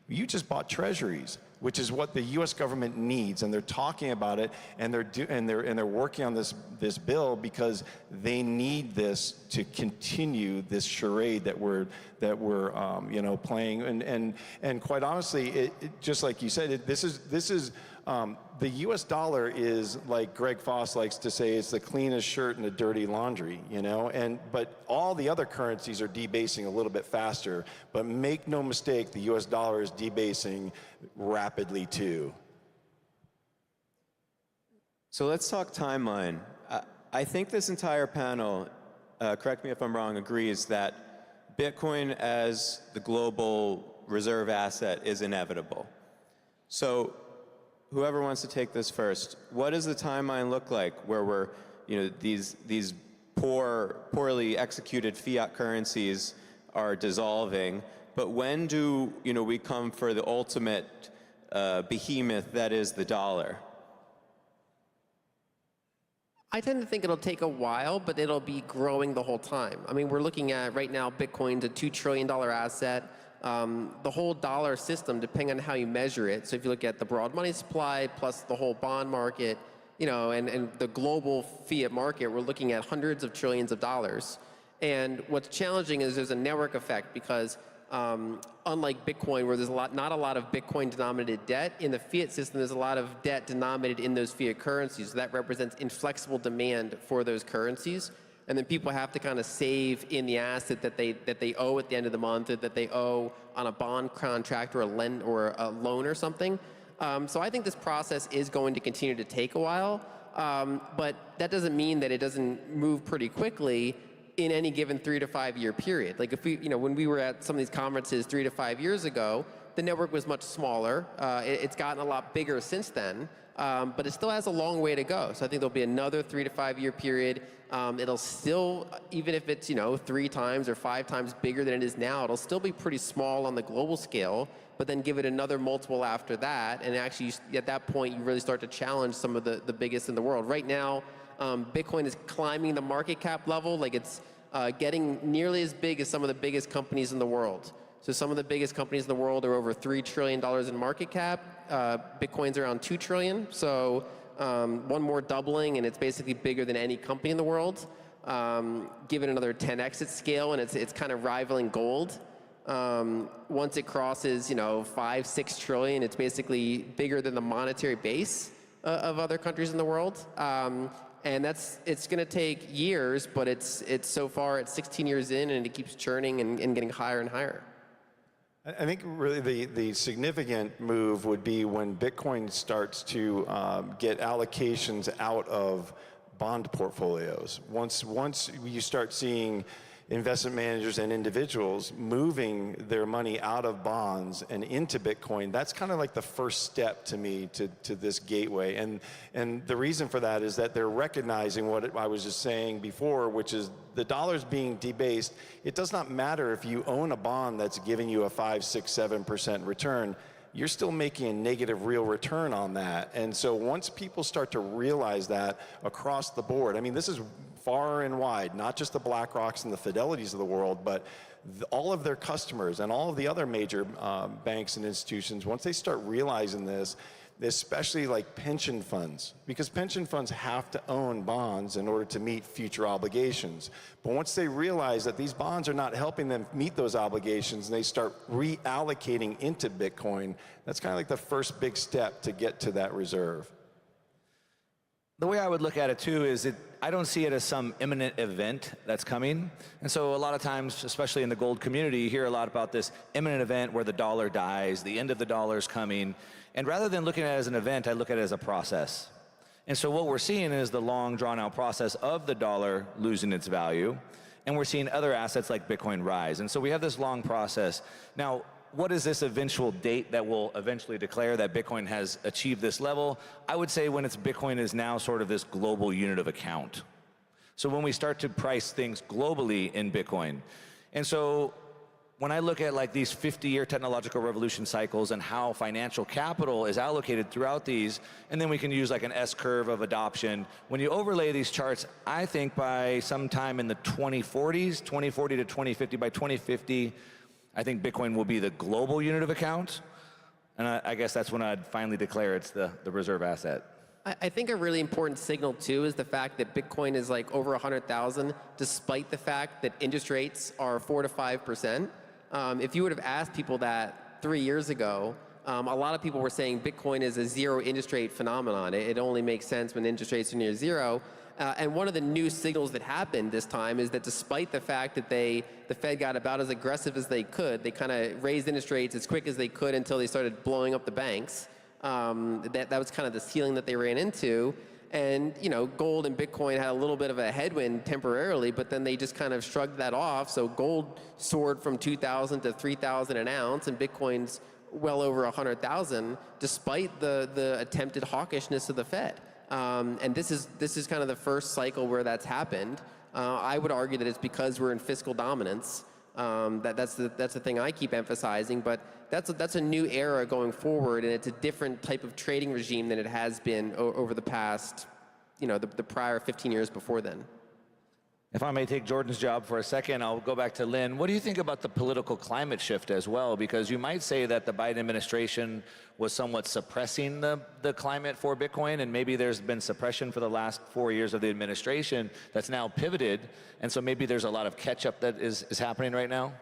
You just bought treasuries, which is what the U.S. government needs, and they're talking about it, and they're working on this bill because they need this to continue this charade that we're playing. And quite honestly, just like you said, this is the U.S. dollar is, like Greg Foss likes to say, it's the cleanest shirt in the dirty laundry, but all the other currencies are debasing a little bit faster. But make no mistake, the U.S. dollar is debasing rapidly too. So let's talk timeline. I think this entire panel, correct me if I'm wrong, agrees that Bitcoin as the global reserve asset is inevitable. So whoever wants to take this first, what does the timeline look like where we're, these poorly executed fiat currencies are dissolving, but when do, we come for the ultimate behemoth that is the dollar? I tend to think it'll take a while, but it'll be growing the whole time. I mean, we're looking at right now, Bitcoin's a $2 trillion asset. The whole dollar system, depending on how you measure it. So if you look at the broad money supply plus the whole bond market, and the global fiat market, we're looking at hundreds of trillions of dollars. And what's challenging is there's a network effect because unlike Bitcoin, where there's not a lot of Bitcoin-denominated debt, in the fiat system, there's a lot of debt denominated in those fiat currencies. So that represents inflexible demand for those currencies. And then people have to kind of save in the asset that they owe at the end of the month, or that they owe on a bond contract or a loan or something. So I think this process is going to continue to take a while, but that doesn't mean that it doesn't move pretty quickly in any given 3 to 5 year period. Like if when we were at some of these conferences 3 to 5 years ago, the network was much smaller. It's gotten a lot bigger since then, but it still has a long way to go. So I think there'll be another 3 to 5 year period. It'll still, even if it's 3 times or 5 times bigger than it is now, it'll still be pretty small on the global scale, but then give it another multiple after that, and actually at that point you really start to challenge some of the biggest in the world. Right now, Bitcoin is climbing the market cap level, like it's getting nearly as big as some of the biggest companies in the world. So some of the biggest companies in the world are over $3 trillion in market cap. Bitcoin's around $2 trillion. So one more doubling, and it's basically bigger than any company in the world. Give it another 10x its scale, and it's kind of rivaling gold. Once it crosses, 5-6 trillion, it's basically bigger than the monetary base of other countries in the world. And it's going to take years, but it's so far it's 16 years in, and it keeps churning and getting higher and higher. I think really the significant move would be when Bitcoin starts to get allocations out of bond portfolios. Once you start seeing investment managers and individuals moving their money out of bonds and into Bitcoin, that's kind of like the first step to me to this gateway. And the reason for that is that they're recognizing what I was just saying before, which is the dollar's being debased. It does not matter if you own a bond that's giving you a 5, 6, 7% return. You're still making a negative real return on that. And so once people start to realize that across the board, I mean, this is far and wide, not just the BlackRocks and the Fidelities of the world, but all of their customers and all of the other major banks and institutions, once they start realizing this, especially like pension funds, because pension funds have to own bonds in order to meet future obligations. But once they realize that these bonds are not helping them meet those obligations, and they start reallocating into Bitcoin, that's kind of like the first big step to get to that reserve. The way I would look at it too is I don't see it as some imminent event that's coming. And so a lot of times, especially in the gold community, you hear a lot about this imminent event where the dollar dies, the end of the dollar is coming. And rather than looking at it as an event, I look at it as a process. And so what we're seeing is the long drawn out process of the dollar losing its value. And we're seeing other assets like Bitcoin rise. And so we have this long process. Now, what is this eventual date that will eventually declare that Bitcoin has achieved this level? I would say when Bitcoin is now sort of this global unit of account. So when we start to price things globally in Bitcoin. And so when I look at like these 50-year technological revolution cycles and how financial capital is allocated throughout these, and then we can use like an S-curve of adoption. When you overlay these charts, I think by sometime in the 2040s, 2040 to 2050, by 2050, I think Bitcoin will be the global unit of account, and I guess that's when I'd finally declare it's the reserve asset. I think a really important signal too is the fact that Bitcoin is like over 100,000, despite the fact that interest rates are 4 to 5%. If you would have asked people that 3 years ago, a lot of people were saying Bitcoin is a zero interest rate phenomenon. It only makes sense when interest rates are near zero. And one of the new signals that happened this time is that despite the fact that the Fed got about as aggressive as they could, they kind of raised interest rates as quick as they could until they started blowing up the banks. That was kind of the ceiling that they ran into. And, you know, gold and Bitcoin had a little bit of a headwind temporarily, but then they just kind of shrugged that off. So gold soared from 2,000 to 3,000 an ounce, and Bitcoin's well over 100,000, despite the attempted hawkishness of the Fed. And this is kind of the first cycle where that's happened. I would argue that it's because we're in fiscal dominance. That's the thing I keep emphasizing, but that's a new era going forward, and it's a different type of trading regime than it has been over the past, you know, the prior 15 years before then. If I may take Jordan's job for a second, I'll go back to Lynn. What do you think about the political climate shift as well? Because you might say that the Biden administration was somewhat suppressing the climate for Bitcoin, and maybe there's been suppression for the last 4 years of the administration that's now pivoted, and so maybe there's a lot of catch-up that is happening right now?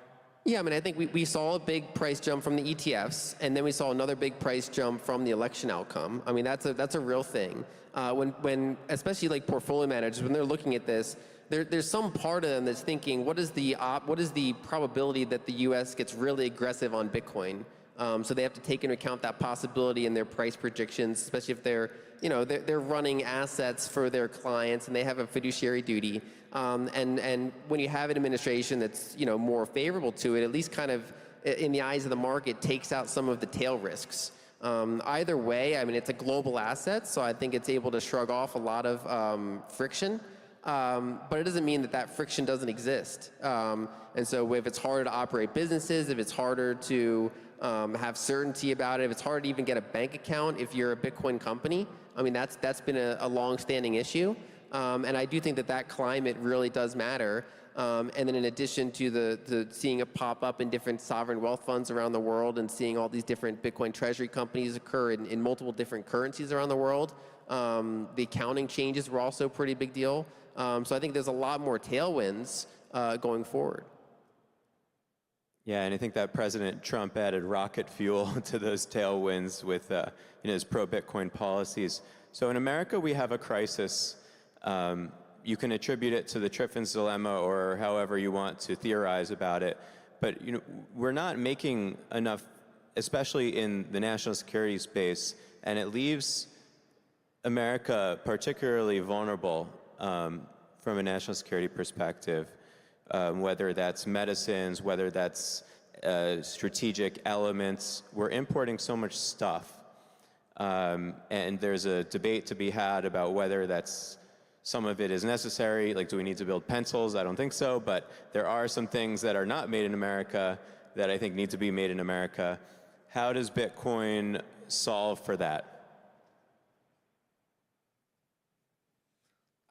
Yeah, I mean, I think we saw a big price jump from the ETFs, and then we saw another big price jump from the election outcome. I mean, that's a real thing. When especially like portfolio managers, when they're looking at this, there's some part of them that's thinking, what is the probability that the U.S. gets really aggressive on Bitcoin? So they have to take into account that possibility in their price predictions, especially if they're running assets for their clients and they have a fiduciary duty. And when you have an administration that's more favorable to it, at least kind of in the eyes of the market takes out some of the tail risks. Either way, I mean, it's a global asset, so I think it's able to shrug off a lot of friction. But it doesn't mean that friction doesn't exist. And so if it's harder to operate businesses, if it's harder to have certainty about it, if it's hard to even get a bank account if you're a Bitcoin company, I mean, that's been a long-standing issue. And I do think that climate really does matter. And then in addition to the seeing it pop up in different sovereign wealth funds around the world and seeing all these different Bitcoin treasury companies occur in multiple different currencies around the world, the accounting changes were also a pretty big deal. So I think there's a lot more tailwinds going forward. Yeah, and I think that President Trump added rocket fuel to those tailwinds with his pro-Bitcoin policies. So in America, we have a crisis. You can attribute it to the Triffin's dilemma or however you want to theorize about it. But we're not making enough, especially in the national security space, and it leaves America particularly vulnerable from a national security perspective, whether that's medicines, whether that's strategic elements. We're importing so much stuff. And there's a debate to be had about whether some of it is necessary. Like, do we need to build pencils? I don't think so, but there are some things that are not made in America that I think need to be made in America. How does Bitcoin solve for that?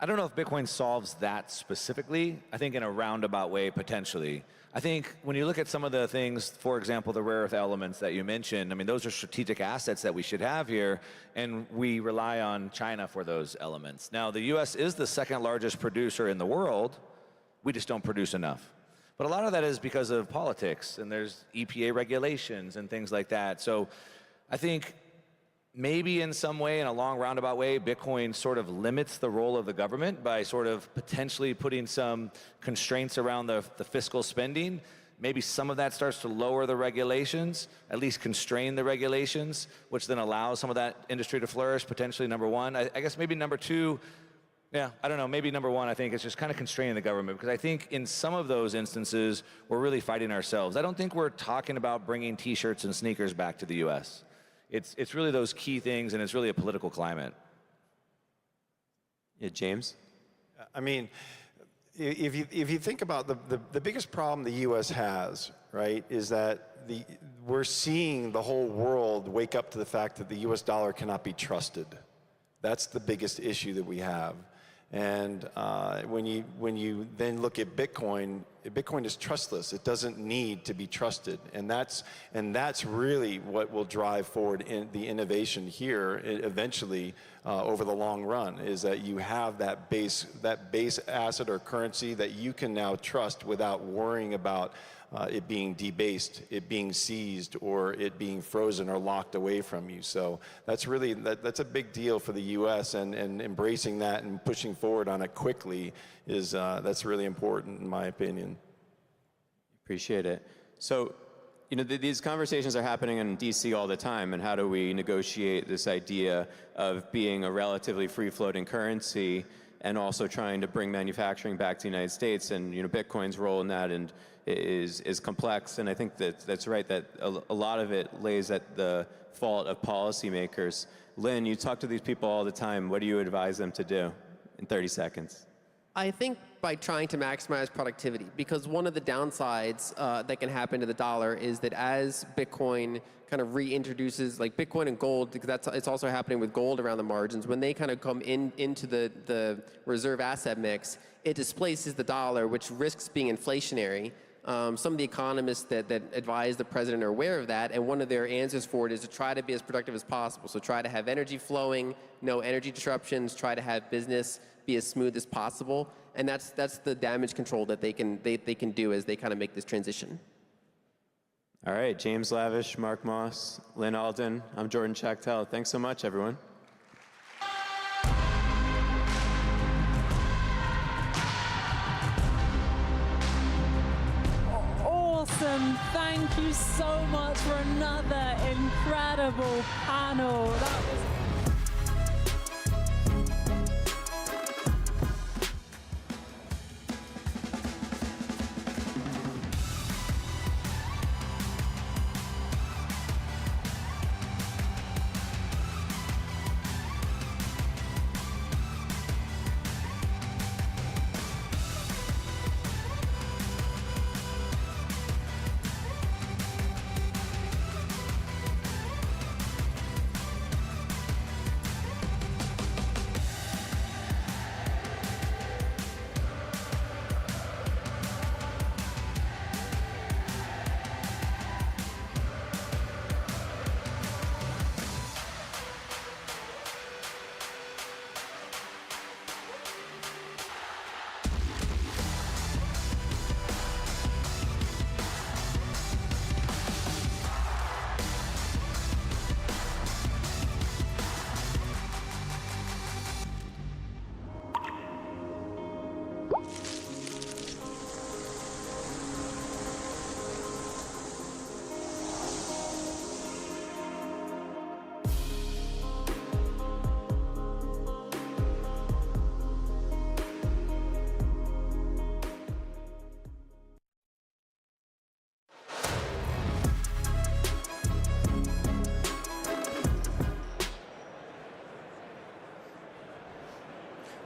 I don't know if Bitcoin solves that specifically. I think in a roundabout way, potentially. I think when you look at some of the things, for example, the rare earth elements that you mentioned, I mean, those are strategic assets that we should have here, and we rely on China for those elements. Now, the US is the second largest producer in the world. We just don't produce enough. But a lot of that is because of politics, and there's EPA regulations and things like that. So I think maybe in some way, in a long roundabout way, Bitcoin sort of limits the role of the government by sort of potentially putting some constraints around the fiscal spending. Maybe some of that starts to lower the regulations, at least constrain the regulations, which then allows some of that industry to flourish, potentially, number one. I guess maybe number two, yeah, I don't know, maybe number one, I think, is just kind of constraining the government, because I think in some of those instances, we're really fighting ourselves. I don't think we're talking about bringing T-shirts and sneakers back to the US. It's really those key things, and it's really a political climate. Yeah, James? I mean, if you think about the biggest problem the U.S. has, right, is that we're seeing the whole world wake up to the fact that the U.S. dollar cannot be trusted. That's the biggest issue that we have. And when you then look at Bitcoin, Bitcoin is trustless. It doesn't need to be trusted, and that's really what will drive forward in the innovation here eventually over the long run. Is that you have that base asset or currency that you can now trust without worrying about it being debased, it being seized, or it being frozen or locked away from you. So that's really that's a big deal for the U.S. and embracing that and pushing forward on it quickly is that's really important in my opinion. Appreciate it. So, you know, these conversations are happening in DC all the time, and how do we negotiate this idea of being a relatively free-floating currency and also trying to bring manufacturing back to the United States? And, you know, Bitcoin's role in that and is complex, and I think that's right, that a lot of it lays at the fault of policymakers. Lynn, you talk to these people all the time. What do you advise them to do in 30 seconds? I think by trying to maximize productivity, because one of the downsides that can happen to the dollar is that as Bitcoin kind of reintroduces, like Bitcoin and gold, because it's also happening with gold around the margins, when they kind of come into the reserve asset mix, it displaces the dollar, which risks being inflationary. Some of the economists that advise the president are aware of that, and one of their answers for it is to try to be as productive as possible. So try to have energy flowing, no energy disruptions, try to have business be as smooth as possible, and that's the damage control that they can do as they kind of make this transition. All right, James Lavish, Mark Moss, Lynn Alden, I'm Jordan Chactel. Thanks so much, everyone. Awesome. Thank you so much for another incredible panel. That was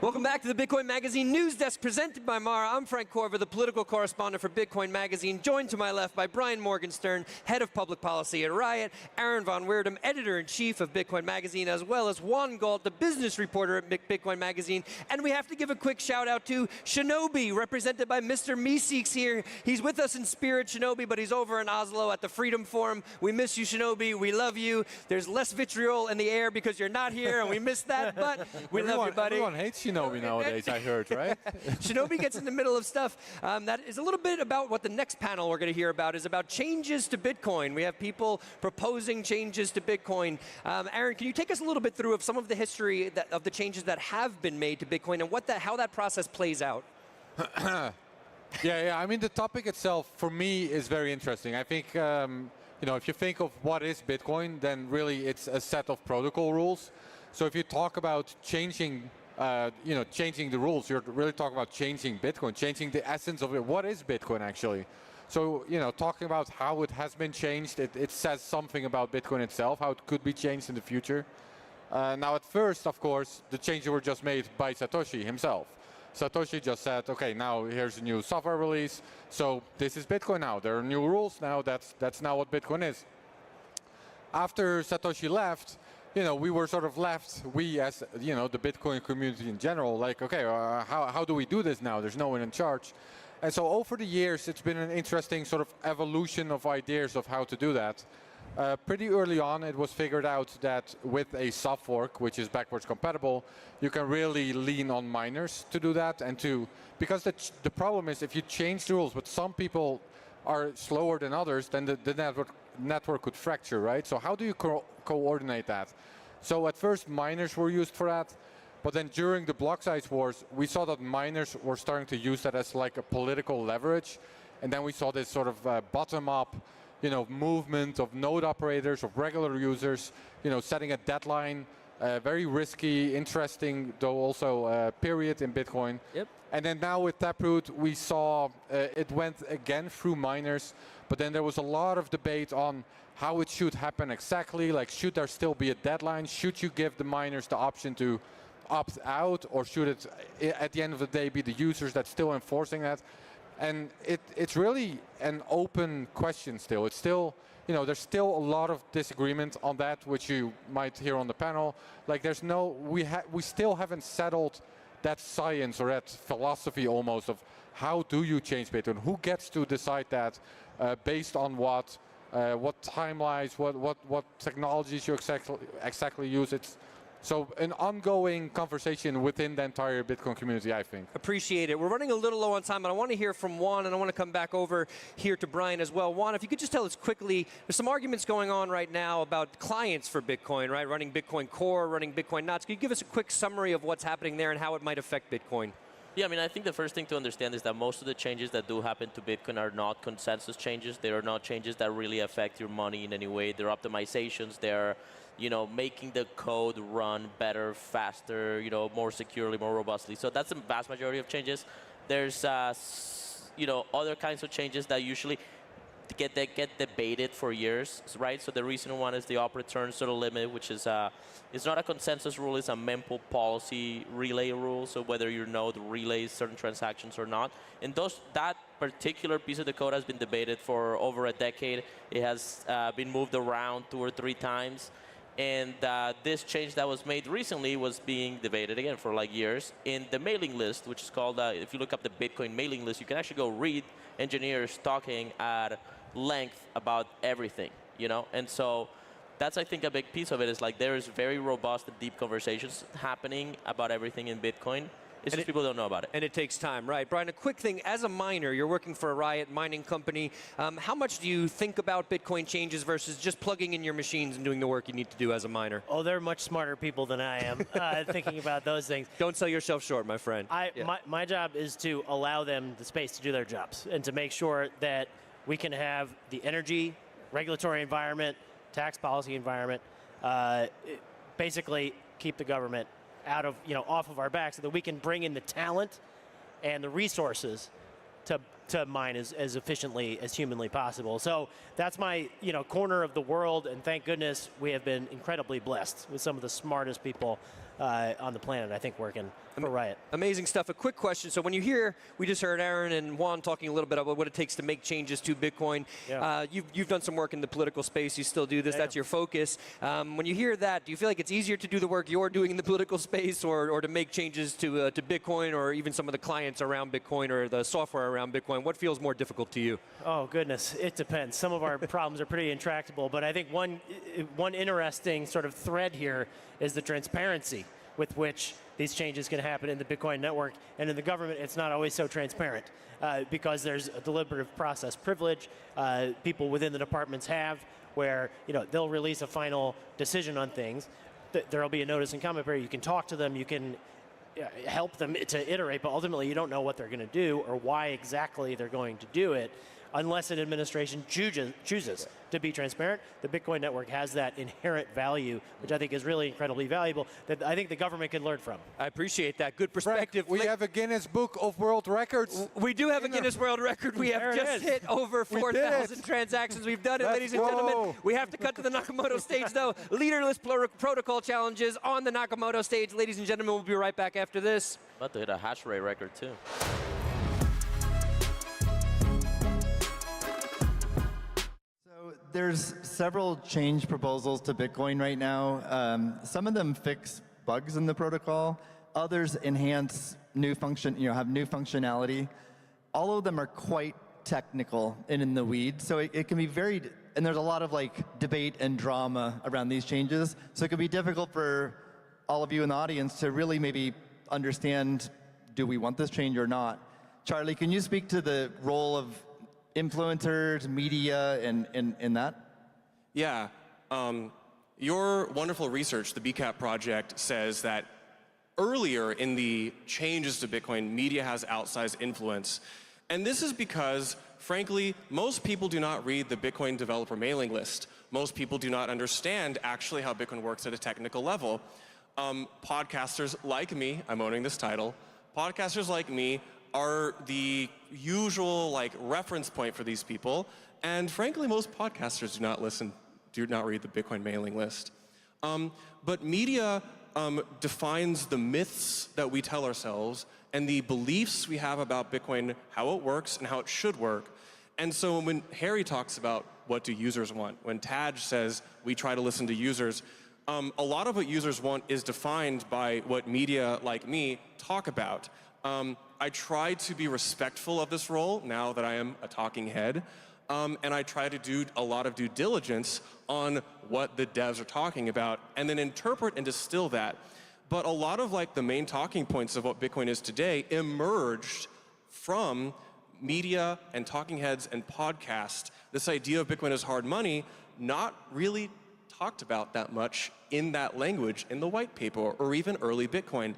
Welcome back to the Bitcoin Magazine News Desk presented by Mara. I'm Frank Corva, the political correspondent for Bitcoin Magazine, joined to my left by Brian Morgenstern, head of public policy at Riot, Aaron von Weerdum, editor-in-chief of Bitcoin Magazine, as well as Juan Galt, the business reporter at Bitcoin Magazine. And we have to give a quick shout out to Shinobi, represented by Mr. Meeseeks here. He's with us in spirit, Shinobi, but he's over in Oslo at the Freedom Forum. We miss you, Shinobi. We love you. There's less vitriol in the air because you're not here, and we miss that, but we love you, buddy. Everyone hates Shinobi nowadays, I heard, right? Shinobi gets in the middle of stuff. That is a little bit about what the next panel we're going to hear about is about changes to Bitcoin. We have people proposing changes to Bitcoin. Aaron, can you take us a little bit through of some of the history of the changes that have been made to Bitcoin and how that process plays out? Yeah, I mean, the topic itself, for me, is very interesting. I think, you know, if you think of what is Bitcoin, then really it's a set of protocol rules. So if you talk about changing changing the rules, you're really talking about changing Bitcoin, changing the essence of it. What is Bitcoin actually? So, you know, talking about how it has been changed, it says something about Bitcoin itself, how it could be changed in the future. Now, at first, of course, the changes were just made by Satoshi himself. Satoshi just said, okay, now here's a new software release, so this is Bitcoin now. There are new rules now. That's now what Bitcoin is. After Satoshi left, we were sort of left, we as, the Bitcoin community in general, like, okay, how do we do this now? There's no one in charge. And so over the years, it's been an interesting sort of evolution of ideas of how to do that. Pretty early on, it was figured out that with a soft fork, which is backwards compatible, you can really lean on miners to do that. And because the problem is if you change the rules, but some people are slower than others, then the network could fracture, right? So how do you coordinate that? So at first, miners were used for that. But then during the block size wars, we saw that miners were starting to use that as like a political leverage. And then we saw this sort of bottom-up movement of node operators, of regular users, setting a deadline, very risky, interesting, though also period in Bitcoin. Yep. And then now with Taproot, we saw it went again through miners, but then there was a lot of debate on how it should happen exactly, like should there still be a deadline? Should you give the miners the option to opt out, or should it, at the end of the day, be the users that's still enforcing that? And it's really an open question still. It's still, there's still a lot of disagreement on that, which you might hear on the panel. Like there's we still haven't settled that science or that philosophy almost of how do you change Bitcoin? Who gets to decide that based on what timelines, what technologies you exactly use? It's so an ongoing conversation within the entire Bitcoin community, I think. Appreciate it. We're running a little low on time, but I want to hear from Juan, and I want to come back over here to Brian as well. Juan, if you could just tell us quickly, there's some arguments going on right now about clients for Bitcoin, right? Running Bitcoin Core, running Bitcoin Knots. Can you give us a quick summary of what's happening there and how it might affect Bitcoin? Yeah, I mean, I think the first thing to understand is that most of the changes that do happen to Bitcoin are not consensus changes. They are not changes that really affect your money in any way. They're optimizations. They're making the code run better, faster, more securely, more robustly. So that's the vast majority of changes. There's, other kinds of changes that usually get debated for years, right? So the recent one is the op return sort of limit, which is it's not a consensus rule, it's a mempool policy relay rule. So whether your node relays certain transactions or not. And that particular piece of the code has been debated for over a decade. It has been moved around 2 or 3 times. And this change that was made recently was being debated again for like years in the mailing list, which is called, if you look up the Bitcoin mailing list, you can actually go read engineers talking at length about everything, And so that's, I think, a big piece of it is like there is very robust and deep conversations happening about everything in Bitcoin. It's just people don't know about it. And it takes time, right? Brian, a quick thing. As a miner, you're working for a Riot mining company. How much do you think about Bitcoin changes versus just plugging in your machines and doing the work you need to do as a miner? Oh, they're much smarter people than I am thinking about those things. Don't sell yourself short, my friend. My job is to allow them the space to do their jobs and to make sure that we can have the energy, regulatory environment, tax policy environment, basically keep the government out of, off of our backs so that we can bring in the talent and the resources to mine as efficiently as humanly possible. So that's my, corner of the world, and thank goodness we have been incredibly blessed with some of the smartest people on the planet, I think, working for Riot. Amazing stuff. A quick question. So when you hear, we just heard Aaron and Juan talking a little bit about what it takes to make changes to Bitcoin. Yeah. You've done some work in the political space. You still do this. Yeah. That's your focus. When you hear that, do you feel like it's easier to do the work you're doing in the political space or to make changes to Bitcoin or even some of the clients around Bitcoin or the software around Bitcoin? What feels more difficult to you? Oh, goodness. It depends. Some of our problems are pretty intractable, but I think one interesting sort of thread here is the transparency with which these changes can happen in the Bitcoin network. And in the government, it's not always so transparent because there's a deliberative process privilege people within the departments have where they'll release a final decision on things. There'll be a notice and comment period. You can talk to them. You can help them to iterate, but ultimately you don't know what they're going to do or why exactly they're going to do it unless an administration chooses to be transparent. The Bitcoin network has that inherent value, which I think is really incredibly valuable, that I think the government can learn from. I appreciate that. Good perspective. Frank, we have a Guinness Book of World Records. We do have a Guinness World Record. We have just hit over 4,000 transactions. We've done it, ladies and gentlemen. We have to cut to the Nakamoto stage, though. Leaderless protocol challenges on the Nakamoto stage. Ladies and gentlemen, we'll be right back after this. About to hit a hash rate record, too. there's several change proposals to Bitcoin right now. Some of them fix bugs in the protocol. Others enhance new have new functionality. All of them are quite technical and in the weeds, so it can be very, and there's a lot of like debate and drama around these changes, so it can be difficult for all of you in the audience to really maybe understand, do we want this change or not? Charlie, can you speak to the role of influencers, media, in that? Yeah. Your wonderful research, the BCAP project, says that earlier in the changes to Bitcoin, media has outsized influence. And this is because, frankly, most people do not read the Bitcoin developer mailing list. Most people do not understand actually how Bitcoin works at a technical level. Podcasters like me, I'm owning this title, podcasters like me are the usual reference point for these people. And frankly, most podcasters do not read the Bitcoin mailing list. But media defines the myths that we tell ourselves and the beliefs we have about Bitcoin, how it works and how it should work. And so when Harry talks about what do users want, when Taj says we try to listen to users, a lot of what users want is defined by what media like me talk about. I try to be respectful of this role now that I am a talking head, and I try to do a lot of due diligence on what the devs are talking about and then interpret and distill that. But a lot of the main talking points of what Bitcoin is today emerged from media and talking heads and podcasts. This idea of Bitcoin as hard money, not really talked about that much in that language in the white paper or even early Bitcoin.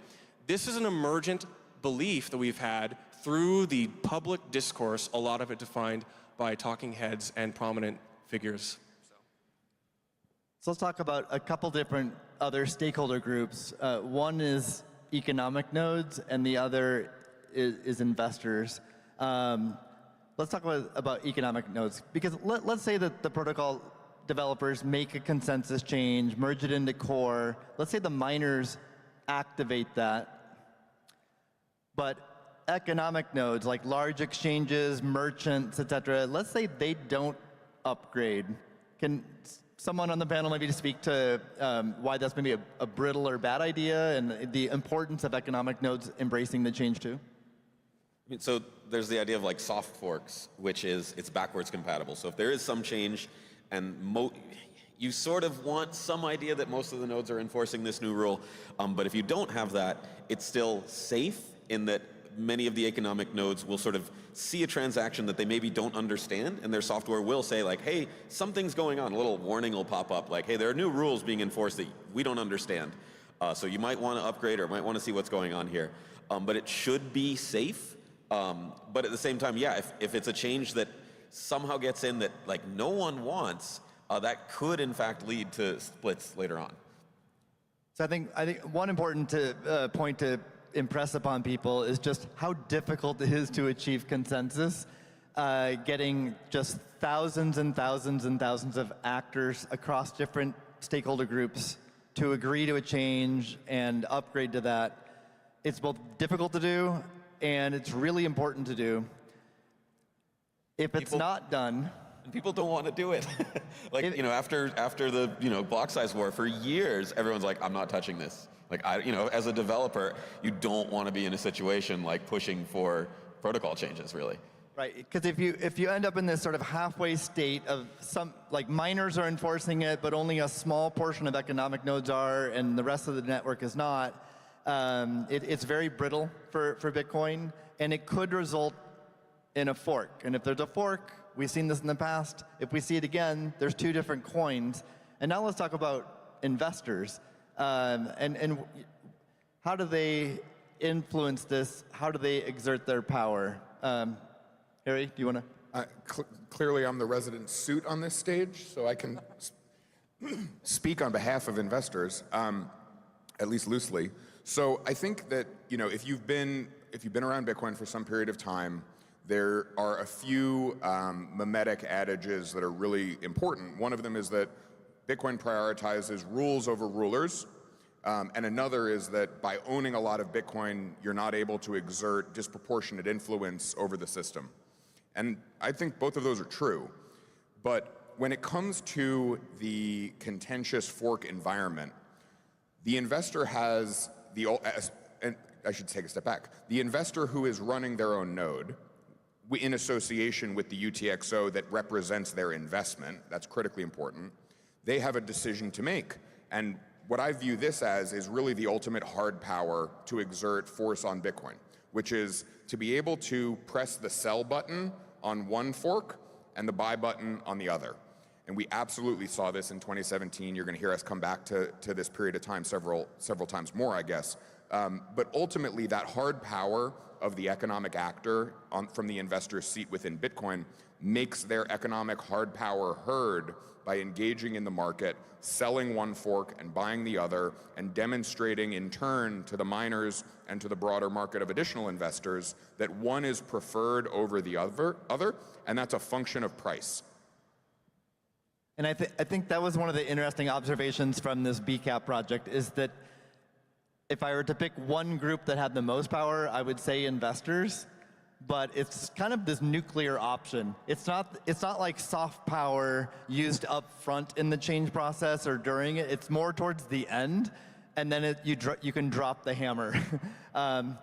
This is an emergent belief that we've had through the public discourse, a lot of it defined by talking heads and prominent figures. So let's talk about a couple different other stakeholder groups. One is economic nodes, and the other is investors. Let's talk about economic nodes, because let's say that the protocol developers make a consensus change, merge it into core. Let's say the miners activate that, but economic nodes like large exchanges, merchants, etc., let's say they don't upgrade. Can someone on the panel maybe speak to why that's maybe a brittle or bad idea and the importance of economic nodes embracing the change too? So there's the idea of soft forks, which is it's backwards compatible. So if there is some change and you sort of want some idea that most of the nodes are enforcing this new rule, but if you don't have that, it's still safe in that many of the economic nodes will sort of see a transaction that they maybe don't understand, and their software will say hey, something's going on. A little warning will pop up hey, there are new rules being enforced that we don't understand. So you might want to upgrade or might want to see what's going on here. But it should be safe. But at the same time, yeah, if it's a change that somehow gets in that no one wants, that could in fact lead to splits later on. So I think one important point to impress upon people is just how difficult it is to achieve consensus, getting just thousands and thousands and thousands of actors across different stakeholder groups to agree to a change and upgrade to that. It's both difficult to do and it's really important to do. If it's not done, people don't want to do it. After the block size war, for years everyone's I'm not touching this. As a developer, you don't want to be in a situation pushing for protocol changes, really. Right, because if you end up in this sort of halfway state of some miners are enforcing it, but only a small portion of economic nodes are, and the rest of the network is not, it's very brittle for Bitcoin, and it could result in a fork. And if there's a fork, we've seen this in the past. If we see it again, there's two different coins. And now let's talk about investors. And how do they influence this? How do they exert their power? Harry, do you want to? Clearly, I'm the resident suit on this stage, so I can speak on behalf of investors, at least loosely. So I think that if you've been around Bitcoin for some period of time, there are a few mimetic adages that are really important. One of them is that Bitcoin prioritizes rules over rulers, and another is that by owning a lot of Bitcoin, you're not able to exert disproportionate influence over the system. And I think both of those are true. But when it comes to the contentious fork environment, the investor has and I should take a step back. The investor who is running their own node in association with the UTXO that represents their investment, that's critically important, they have a decision to make. And what I view this as is really the ultimate hard power to exert force on Bitcoin, which is to be able to press the sell button on one fork and the buy button on the other. And we absolutely saw this in 2017. You're going to hear us come back to this period of time several times more, I guess. But ultimately, that hard power of the economic actor from the investor's seat within Bitcoin makes their economic hard power heard by engaging in the market, selling one fork and buying the other, and demonstrating in turn to the miners and to the broader market of additional investors that one is preferred over the other, and that's a function of price. And I think that was one of the interesting observations from this BCAP project, is that if I were to pick one group that had the most power, I would say investors, but it's kind of this nuclear option. It's not like soft power used up front in the change process or during it. It's more towards the end, and then you can drop the hammer. And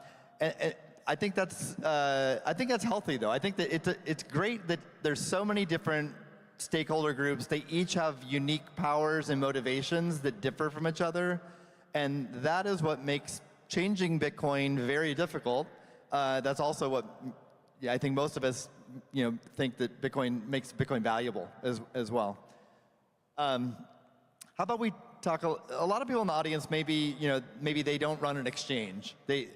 I think that's healthy, though. I think that it's great that there's so many different stakeholder groups. They each have unique powers and motivations that differ from each other. And that is what makes changing Bitcoin very difficult. That's also what I think most of us think that Bitcoin makes Bitcoin valuable as well. How about we talk, a lot of people in the audience, maybe they don't run an exchange. They're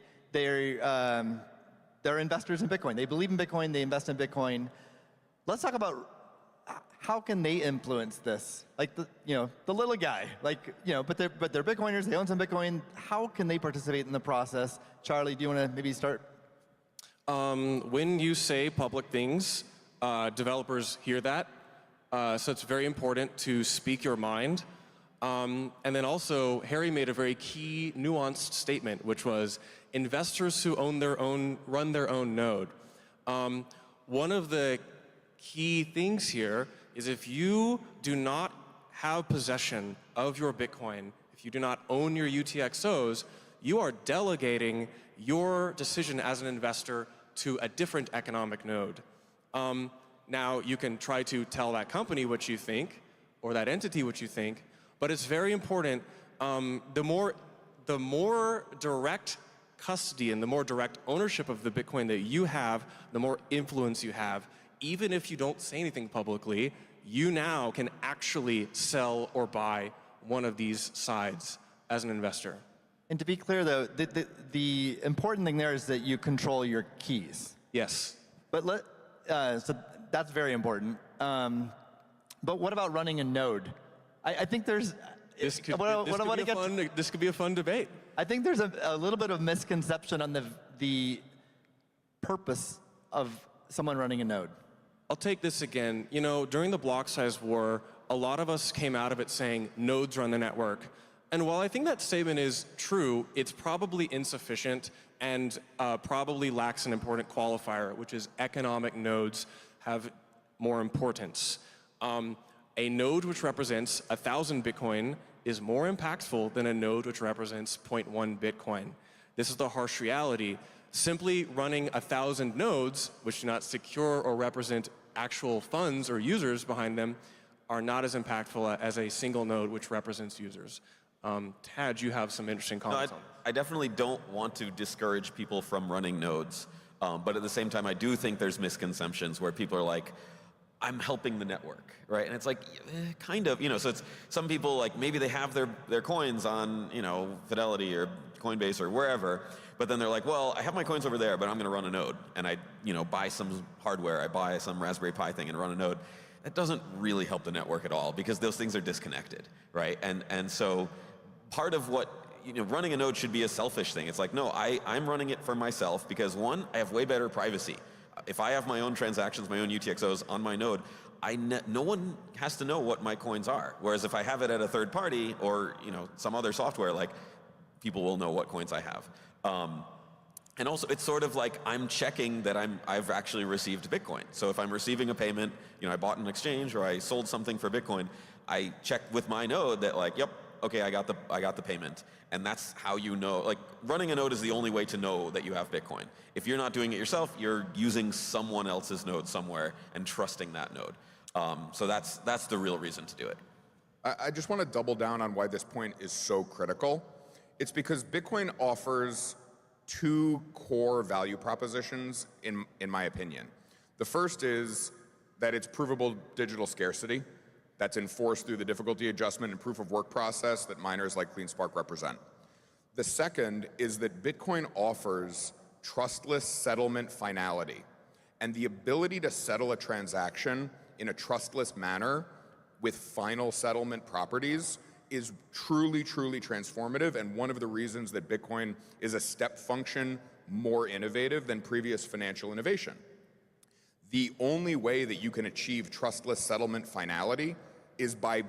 investors in Bitcoin. They believe in Bitcoin, they invest in Bitcoin. Let's talk about how can they influence this? Like the little guy, but they're Bitcoiners, they own some Bitcoin. How can they participate in the process? Charlie, do you want to maybe start? When you say public things, developers hear that. So it's very important to speak your mind. And then also, Harry made a very key, nuanced statement, which was investors who run their own node. One of the key things here is if you do not have possession of your Bitcoin, if you do not own your UTXOs, you are delegating your decision as an investor to a different economic node. Now, you can try to tell that company what you think, or that entity what you think, but it's very important. The more direct custody and the more direct ownership of the Bitcoin that you have, the more influence you have. Even if you don't say anything publicly, you now can actually sell or buy one of these sides as an investor. And to be clear, though, the important thing there is that you control your keys. Yes. But so that's very important. But what about running a node? I think there's... This could be a fun debate. I think there's a little bit of misconception on the purpose of someone running a node. I'll take this again. During the block size war, a lot of us came out of it saying nodes run the network. And while I think that statement is true, it's probably insufficient and probably lacks an important qualifier, which is economic nodes have more importance. A node which represents 1,000 Bitcoin is more impactful than a node which represents 0.1 Bitcoin. This is the harsh reality. Simply running 1,000 nodes, which do not secure or represent actual funds or users behind them, are not as impactful as a single node which represents users. Tad, you have some interesting comments on this. I definitely don't want to discourage people from running nodes, but at the same time, I do think there's misconceptions where people are like, I'm helping the network, right? And it's like, kind of, so it's some people, like, maybe they have their coins on, Fidelity or Coinbase or wherever, but then they're like, well, I have my coins over there, but I'm going to run a node. And I, buy some hardware, I buy some Raspberry Pi thing and run a node. That doesn't really help the network at all because those things are disconnected, right? And so part of what, running a node should be a selfish thing. It's like, no, I'm running it for myself because one, I have way better privacy. If I have my own transactions, my own UTXOs on my node, no one has to know what my coins are. Whereas if I have it at a third party or some other software, like, people will know what coins I have. And also, it's sort of like I'm checking that I've actually received Bitcoin. So if I'm receiving a payment, I bought an exchange or I sold something for Bitcoin, I check with my node that like, yep, okay, I got the payment. And that's how you know. Like, running a node is the only way to know that you have Bitcoin. If you're not doing it yourself, you're using someone else's node somewhere and trusting that node. So that's the real reason to do it. I just want to double down on why this point is so critical. It's because Bitcoin offers two core value propositions, in my opinion. The first is that it's provable digital scarcity that's enforced through the difficulty adjustment and proof of work process that miners like CleanSpark represent. The second is that Bitcoin offers trustless settlement finality, and the ability to settle a transaction in a trustless manner with final settlement properties is truly, truly transformative, and one of the reasons that Bitcoin is a step function more innovative than previous financial innovation. The only way that you can achieve trustless settlement finality is by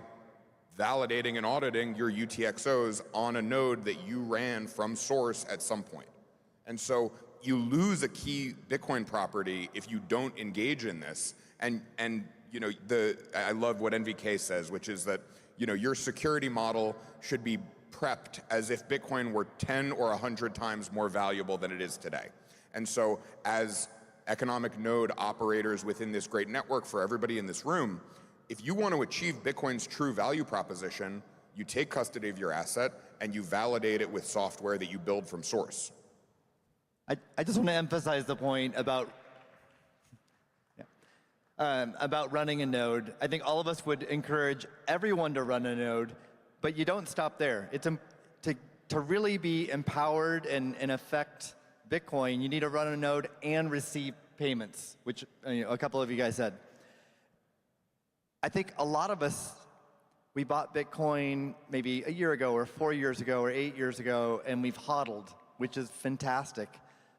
validating and auditing your UTXOs on a node that you ran from source at some point. And so you lose a key Bitcoin property if you don't engage in this. And I love what NVK says, which is that your security model should be prepped as if Bitcoin were 10 or 100 times more valuable than it is today. And so as economic node operators within this great network for everybody in this room, if you want to achieve Bitcoin's true value proposition, you take custody of your asset and you validate it with software that you build from source. I just want to emphasize the point about running a node. I think all of us would encourage everyone to run a node, but you don't stop there. It's to really be empowered and affect Bitcoin, you need to run a node and receive payments, which a couple of you guys said. I think a lot of us, we bought Bitcoin maybe a year ago or 4 years ago or 8 years ago, and we've hodled, which is fantastic.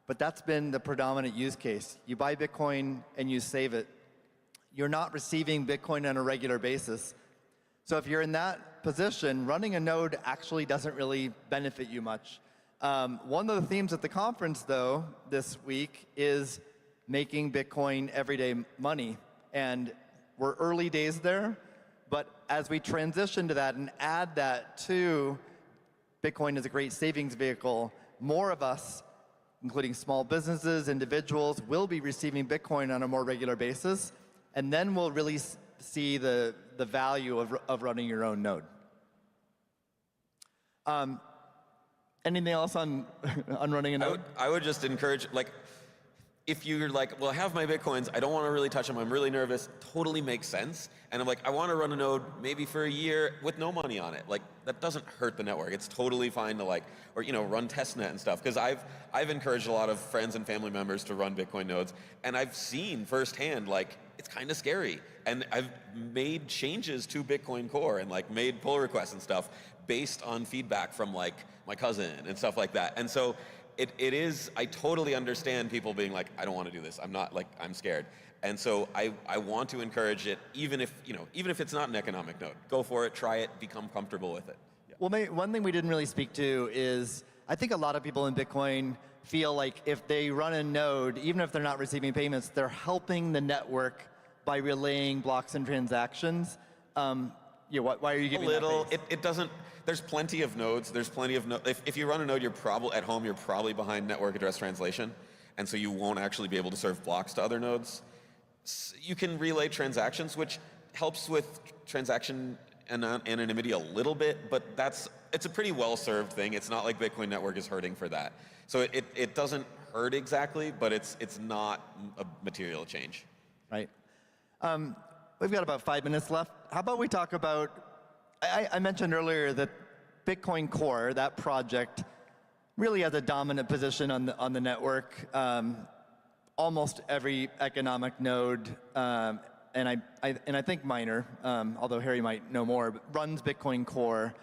But that's been the predominant use case. You buy Bitcoin and you save it. You're not receiving Bitcoin on a regular basis. So if you're in that position, running a node actually doesn't really benefit you much. One of the themes at the conference, though, this week is making Bitcoin everyday money. And we're early days there, but as we transition to that and add that to Bitcoin as a great savings vehicle, more of us, including small businesses, individuals, will be receiving Bitcoin on a more regular basis. And then we'll really see the value of running your own node. Anything else on running a node? I would just encourage, if you're like, well, I have my Bitcoins, I don't want to really touch them, I'm really nervous, totally makes sense. And I'm like, I want to run a node maybe for a year with no money on it. That doesn't hurt the network. It's totally fine to run testnet and stuff. Because I've encouraged a lot of friends and family members to run Bitcoin nodes, and I've seen firsthand, it's kind of scary. And I've made changes to Bitcoin Core and made pull requests and stuff based on feedback from my cousin and stuff like that. And so it is, I totally understand people being like, I don't want to do this. I'm not, I'm scared. And so I want to encourage it, even if it's not an economic node. Go for it, try it, become comfortable with it. Yeah. Well, one thing we didn't really speak to is, I think a lot of people in Bitcoin feel like if they run a node, even if they're not receiving payments, they're helping the network by relaying blocks and transactions. Why are you giving a little? that face? It doesn't. There's plenty of nodes. There's plenty of nodes. If you run a node, you're probably behind network address translation, and so you won't actually be able to serve blocks to other nodes. You can relay transactions, which helps with transaction anonymity a little bit, but it's a pretty well-served thing. It's not like Bitcoin Network is hurting for that. So it doesn't hurt exactly, but it's not a material change. Right. We've got about 5 minutes left. How about we talk about, I mentioned earlier that Bitcoin Core, that project, really has a dominant position on the network. Almost every economic node, and I think miner, although Harry might know more, but runs Bitcoin Core.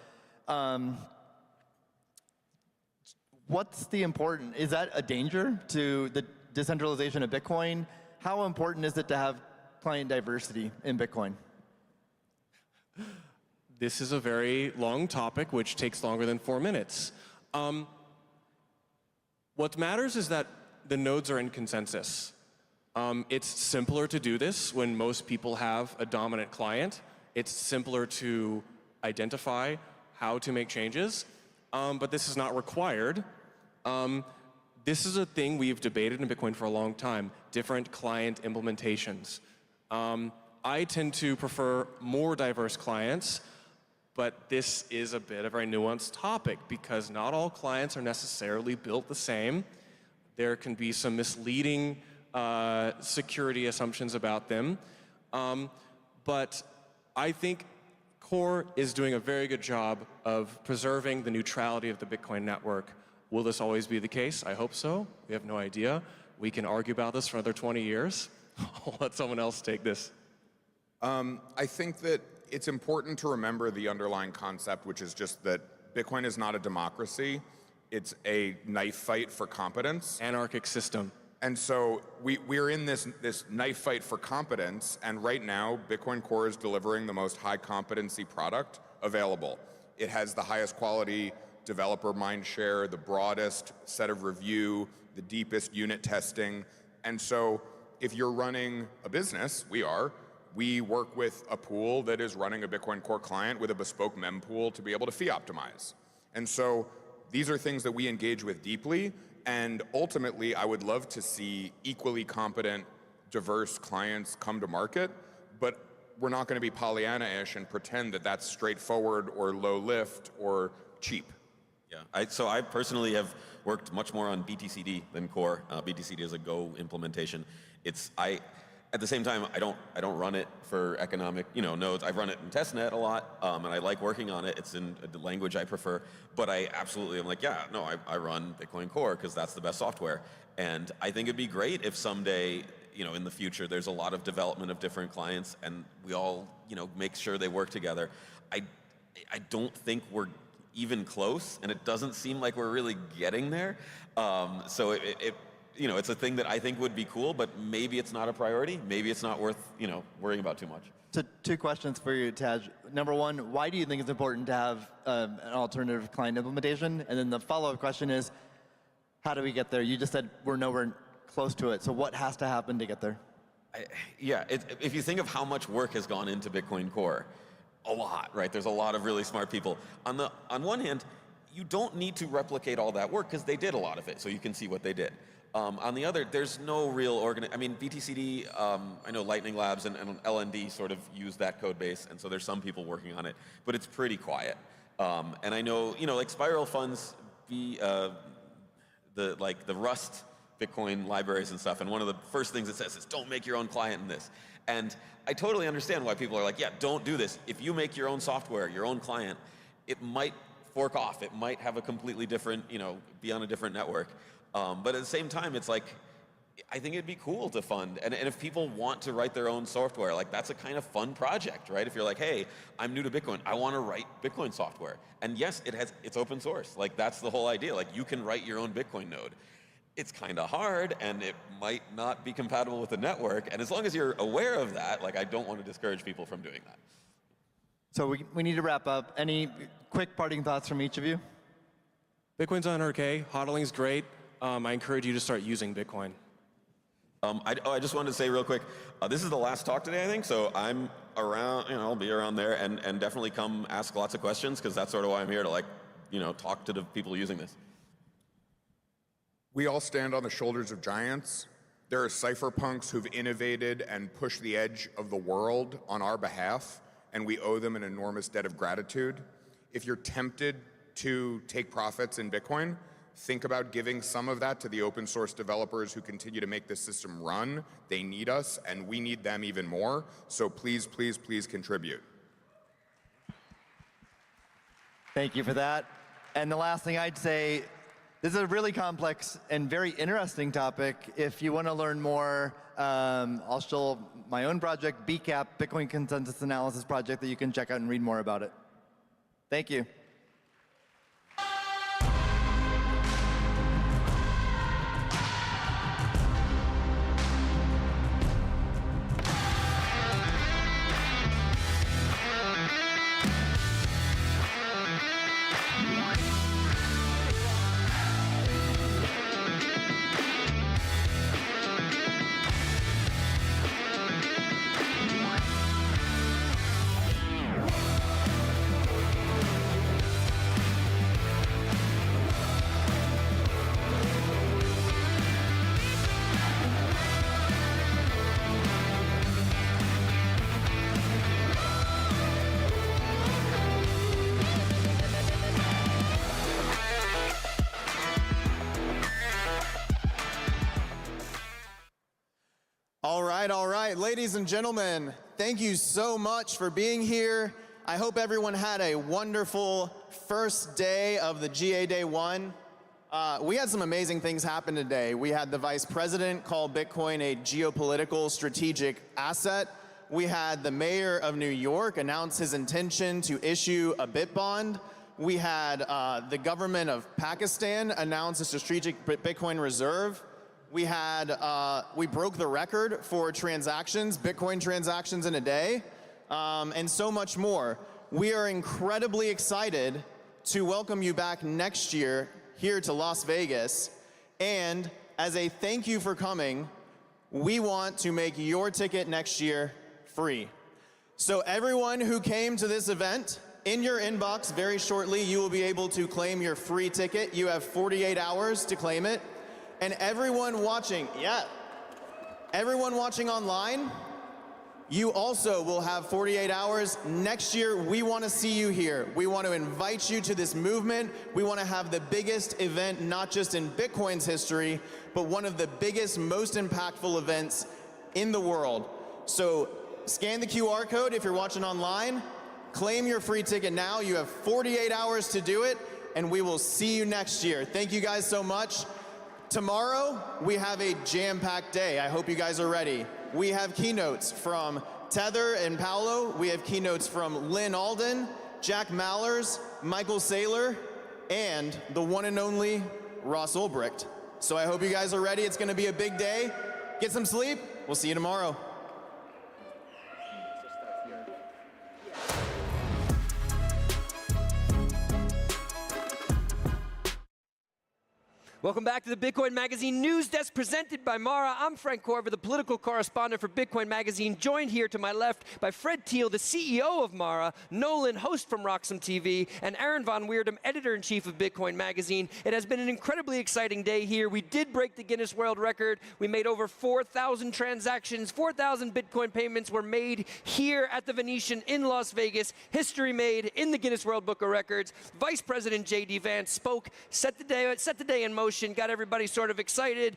What's the important? Is that a danger to the decentralization of Bitcoin? How important is it to have client diversity in Bitcoin? This is a very long topic, which takes longer than 4 minutes. What matters is that the nodes are in consensus. It's simpler to do this when most people have a dominant client. It's simpler to identify how to make changes, but this is not required. This is a thing we've debated in Bitcoin for a long time, different client implementations. I tend to prefer more diverse clients, but this is a bit of a nuanced topic because not all clients are necessarily built the same. There can be some misleading security assumptions about them. But I think Core is doing a very good job of preserving the neutrality of the Bitcoin network. Will this always be the case? I hope so. We have no idea. We can argue about this for another 20 years. I'll let someone else take this. I think that it's important to remember the underlying concept, which is just that Bitcoin is not a democracy. It's a knife fight for competence. Anarchic system. And so we're in this knife fight for competence, and right now, Bitcoin Core is delivering the most high competency product available. It has the highest quality developer mindshare, the broadest set of review, the deepest unit testing. And so if you're running a business, we work with a pool that is running a Bitcoin Core client with a bespoke mempool to be able to fee optimize. And so these are things that we engage with deeply. And ultimately, I would love to see equally competent, diverse clients come to market, but we're not going to be Pollyanna-ish and pretend that that's straightforward or low lift or cheap. Yeah, so I personally have worked much more on BTCD than Core. BTCD is a Go implementation. At the same time, I don't run it for economic nodes. I run it in testnet a lot, and I like working on it. It's in the language I prefer. But I absolutely am like, I run Bitcoin Core because that's the best software. And I think it'd be great if someday, in the future, there's a lot of development of different clients, and we all, make sure they work together. I don't think we're even close, and it doesn't seem like we're really getting there. So it's a thing that I think would be cool, but maybe it's not a priority. Maybe it's not worth, worrying about too much. So 2 questions for you, Taj. Number 1, why do you think it's important to have an alternative client implementation? And then the follow-up question is, how do we get there? You just said we're nowhere close to it. So what has to happen to get there? If you think of how much work has gone into Bitcoin Core, a lot, right? There's a lot of really smart people. On one hand, you don't need to replicate all that work because they did a lot of it, so you can see what they did. On the other, there's no real BTCD, I know Lightning Labs and LND sort of use that code base, and so there's some people working on it, but it's pretty quiet. And I know, like Spiral funds the Rust Bitcoin libraries and stuff, and one of the first things it says is don't make your own client in this. And I totally understand why people are like, yeah, don't do this. If you make your own software, your own client, it might fork off. It might have a completely different, be on a different network. But at the same time, it's like, I think it'd be cool to fund. And if people want to write their own software, like that's a kind of fun project, right? If you're like, hey, I'm new to Bitcoin, I want to write Bitcoin software. And yes, it's open source. Like that's the whole idea. Like you can write your own Bitcoin node. It's kind of hard, and it might not be compatible with the network. And as long as you're aware of that, like I don't want to discourage people from doing that. So we need to wrap up. Any quick parting thoughts from each of you? Bitcoin's on RK. Hodling's great. I encourage you to start using Bitcoin. I just wanted to say real quick, this is the last talk today, I think, so I'm around, I'll be around there, and definitely come ask lots of questions, because that's sort of why I'm here, to talk to the people using this. We all stand on the shoulders of giants. There are cypherpunks who've innovated and pushed the edge of the world on our behalf, and we owe them an enormous debt of gratitude. If you're tempted to take profits in Bitcoin, think about giving some of that to the open source developers who continue to make this system run. They need us, and we need them even more. So please, please, please contribute. Thank you for that. And the last thing I'd say, this is a really complex and very interesting topic. If you want to learn more, I'll show my own project, BCAP, Bitcoin Consensus Analysis Project, that you can check out and read more about it. Thank you. all right. Ladies and gentlemen, thank you so much for being here. I hope everyone had a wonderful first day of the GA Day 1. We had some amazing things happen today. We had the Vice President call Bitcoin a geopolitical strategic asset. We had the Mayor of New York announce his intention to issue a bit bond. We had the government of Pakistan announce a strategic Bitcoin reserve. We broke the record for transactions, Bitcoin transactions in a day, and so much more. We are incredibly excited to welcome you back next year here to Las Vegas. And as a thank you for coming, we want to make your ticket next year free. So everyone who came to this event, in your inbox very shortly, you will be able to claim your free ticket. You have 48 hours to claim it. And everyone watching, everyone watching online, you also will have 48 hours. Next year, we want to see you here. We want to invite you to this movement. We want to have the biggest event, not just in Bitcoin's history, but one of the biggest, most impactful events in the world. So scan the QR code if you're watching online. Claim your free ticket now. You have 48 hours to do it, and we will see you next year. Thank you guys so much. Tomorrow, we have a jam-packed day. I hope you guys are ready. We have keynotes from Tether and Paolo. We have keynotes from Lynn Alden, Jack Mallers, Michael Saylor, and the one and only Ross Ulbricht. So I hope you guys are ready. It's going to be a big day. Get some sleep. We'll see you tomorrow. Welcome back to the Bitcoin Magazine News Desk presented by Mara. I'm Frank Corver, the political correspondent for Bitcoin Magazine, joined here to my left by Fred Thiel, the CEO of Mara, Nolan, host from Roxham TV, and Aaron Von Weerdem, editor-in-chief of Bitcoin Magazine. It has been an incredibly exciting day here. We did break the Guinness World Record. We made over 4,000 transactions. 4,000 Bitcoin payments were made here at the Venetian in Las Vegas. History made in the Guinness World Book of Records. Vice President J.D. Vance spoke, set the day in motion, got everybody sort of excited.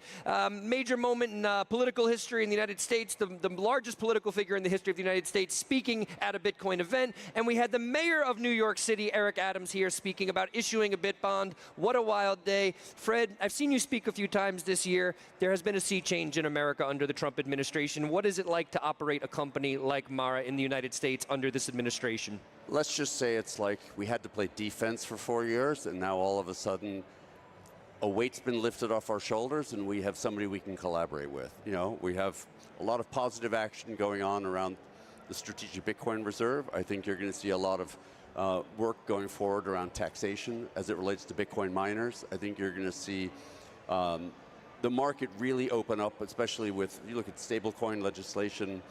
Major moment in political history in the United States, the largest political figure in the history of the United States speaking at a Bitcoin event. And we had the mayor of New York City, Eric Adams, here speaking about issuing a bit bond. What a wild day. Fred, I've seen you speak a few times this year. There has been a sea change in America under the Trump administration. What is it like to operate a company like Mara in the United States under this administration? Let's just say it's like we had to play defense for 4 years, and now all of a sudden a weight's been lifted off our shoulders and we have somebody we can collaborate with. You know, we have a lot of positive action going on around the strategic Bitcoin reserve. I think you're going to see a lot of work going forward around taxation as it relates to Bitcoin miners. I think you're going to see the market really open up, especially with, you look at stablecoin legislation.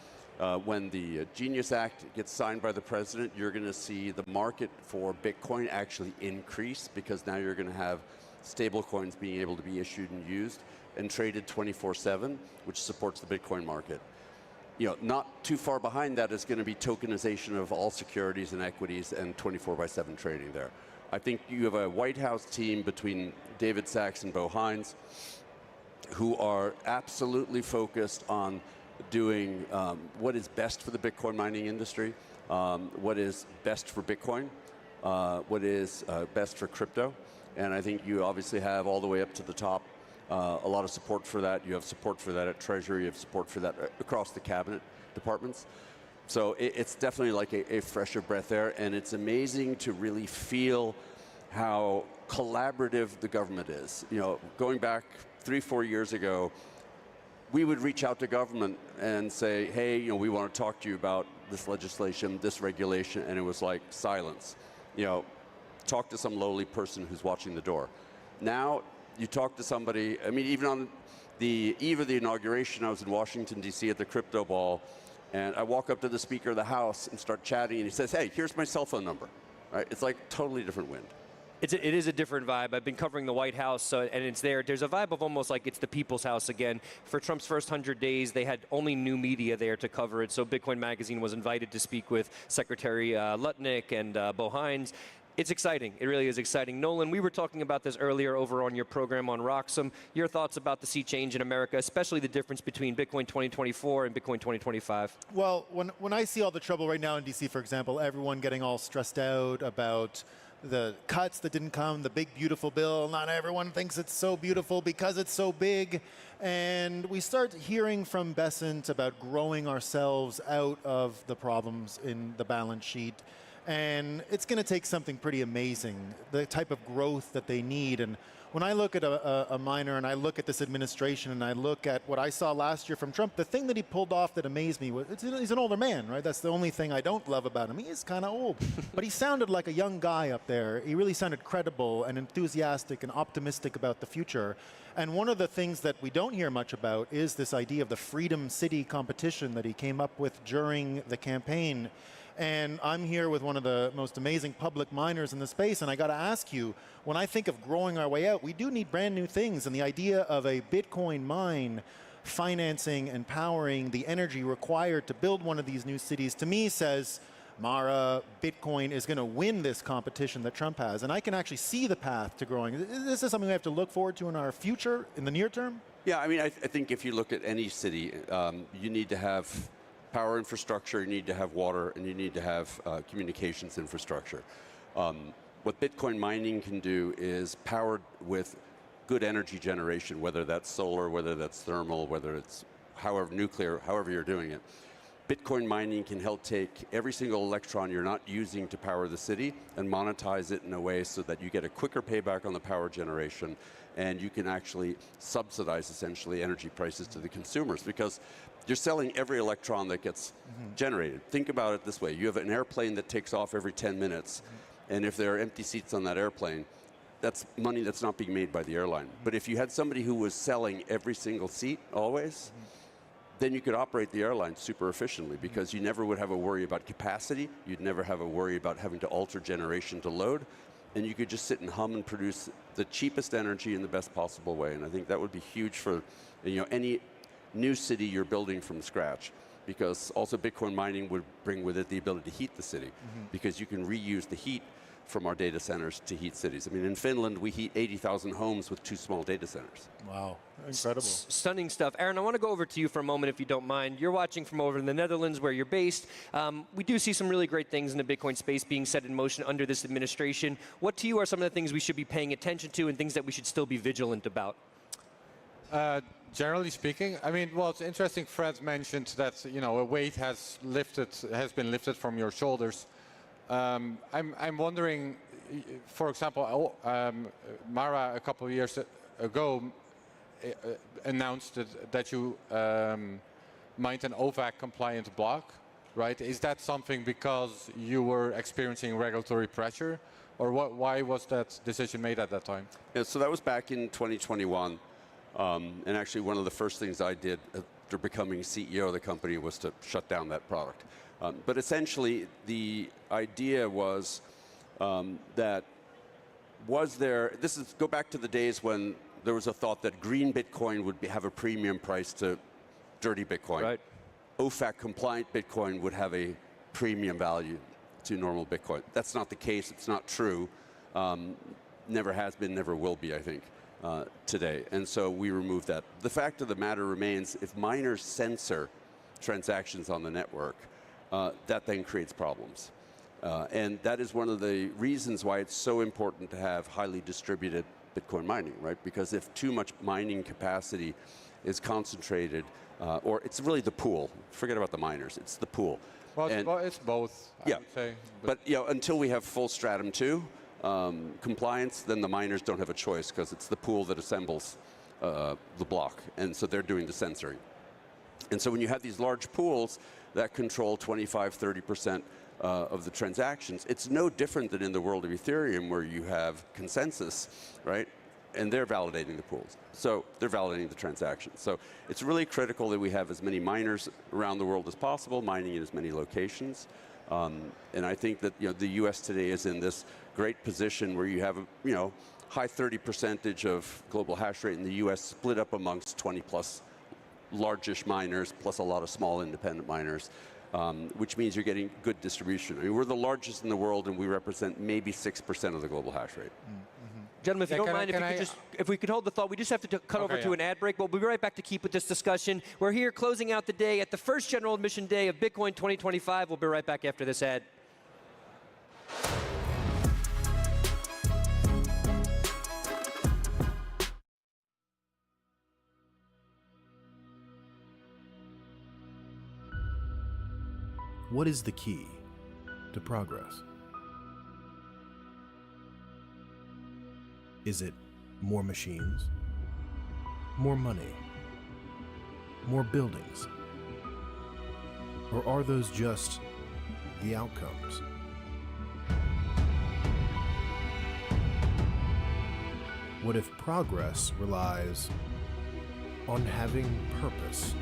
When the Genius Act gets signed by the president, you're going to see the market for Bitcoin actually increase, because now you're going to have stablecoins being able to be issued and used and traded 24/7, which supports the Bitcoin market. You know, not too far behind that is going to be tokenization of all securities and equities and 24/7 trading there. I think you have a White House team between David Sachs and Bo Hines who are absolutely focused on doing what is best for the Bitcoin mining industry, what is best for Bitcoin, what is best for crypto. And I think you obviously have all the way up to the top a lot of support for that. You have support for that at Treasury. You have support for that across the cabinet departments. So it's definitely like a fresher breath there. And it's amazing to really feel how collaborative the government is. You know, going back 3-4 years ago, we would reach out to government and say, hey, you know, we want to talk to you about this legislation, this regulation, and it was like silence. You know, talk to some lowly person who's watching the door. Now, you talk to somebody, I mean, even on the eve of the inauguration, I was in Washington, D.C. at the Crypto Ball, and I walk up to the Speaker of the House and start chatting, and he says, hey, here's my cell phone number. Right? It's like totally different wind. It is a different vibe. I've been covering the White House, and it's there. There's a vibe of almost like it's the people's house again. For Trump's first 100 days, they had only new media there to cover it. So Bitcoin Magazine was invited to speak with Secretary Lutnick and Bo Hines. it's exciting. It really is exciting. Nolan, we were talking about this earlier over on your program on Roxham. Your thoughts about the sea change in America, especially the difference between Bitcoin 2024 and Bitcoin 2025? Well, when I see all the trouble right now in DC, for example, everyone getting all stressed out about the cuts that didn't come, the big beautiful bill, not everyone thinks it's so beautiful because it's so big. And we start hearing from Besant about growing ourselves out of the problems in the balance sheet. And it's going to take something pretty amazing, the type of growth that they need. And when I look at a miner and I look at this administration and I look at what I saw last year from Trump, the thing that he pulled off that amazed me was he's an older man, right? That's the only thing I don't love about him. He is kind of old. But he sounded like a young guy up there. He really sounded credible and enthusiastic and optimistic about the future. And one of the things that we don't hear much about is this idea of the Freedom City competition that he came up with during the campaign. And I'm here with one of the most amazing public miners in the space, and I got to ask you, when I think of growing our way out, we do need brand new things, and the idea of a Bitcoin mine financing and powering the energy required to build one of these new cities, to me says, Mara, Bitcoin is going to win this competition that Trump has, and I can actually see the path to growing. Is this something we have to look forward to in our future, in the near term? Yeah, I mean, I think if you look at any city, you need to have power infrastructure, you need to have water, and you need to have communications infrastructure. What Bitcoin mining can do is powered with good energy generation, whether that's solar, whether that's thermal, whether it's however nuclear, however you're doing it. Bitcoin mining can help take every single electron you're not using to power the city and monetize it in a way so that you get a quicker payback on the power generation, and you can actually subsidize essentially energy prices to the consumers, because you're selling every electron that gets generated. Think about it this way. You have an airplane that takes off every 10 minutes, and if there are empty seats on that airplane, that's money that's not being made by the airline. But if you had somebody who was selling every single seat always, then you could operate the airline super efficiently, because you never would have a worry about capacity, you'd never have a worry about having to alter generation to load, and you could just sit and hum and produce the cheapest energy in the best possible way. And I think that would be huge for any new city you're building from scratch, because also Bitcoin mining would bring with it the ability to heat the city, because you can reuse the heat from our data centers to heat cities. I mean, in Finland, we heat 80,000 homes with 2 small data centers. Wow, incredible. Stunning stuff. Aaron, I want to go over to you for a moment, if you don't mind. You're watching from over in the Netherlands, where you're based. We do see some really great things in the Bitcoin space being set in motion under this administration. What to you are some of the things we should be paying attention to and things that we should still be vigilant about? Generally speaking, I mean, well, it's interesting. Fred mentioned that a weight has been lifted from your shoulders. I'm wondering, for example, Mara a couple of years ago announced that you mined an OVAC-compliant block, right? Is that something because you were experiencing regulatory pressure, or why was that decision made at that time? Yeah, so that was back in 2021. And actually, one of the first things I did after becoming CEO of the company was to shut down that product. But essentially, the idea was go back to the days when there was a thought that green Bitcoin would have a premium price to dirty Bitcoin. Right. OFAC-compliant Bitcoin would have a premium value to normal Bitcoin. That's not the case. It's not true. Never has been, never will be, I think. Today, and so we removed that. The fact of the matter remains, if miners censor transactions on the network, that then creates problems. And that is one of the reasons why it's so important to have highly distributed Bitcoin mining, right? Because if too much mining capacity is concentrated, or it's really the pool, forget about the miners, it's the pool. Well, it's both, I would say. But until we have full stratum 2, compliance, then the miners don't have a choice, because it's the pool that assembles the block, and so they're doing the censoring. And so when you have these large pools that control 25–30% of the transactions, it's no different than in the world of Ethereum, where you have consensus, right? And they're validating the pools. So they're validating the transactions. So it's really critical that we have as many miners around the world as possible, mining in as many locations. And I think that the U.S. today is in this great position where you have high 30% of global hash rate in the U.S. split up amongst 20+ largish miners, plus a lot of small independent miners. which means you're getting good distribution. I mean, we're the largest in the world, and we represent maybe 6% of the global hash rate. Gentlemen, if you don't mind, if we could hold the thought, we just have to cut over to an ad break. We'll be right back to keep with this discussion. We're here closing out the day at the first general admission day of Bitcoin 2025. We'll be right back after this ad. What is the key to progress? Is it more machines, more money, more buildings? Or are those just the outcomes? What if progress relies on having purpose?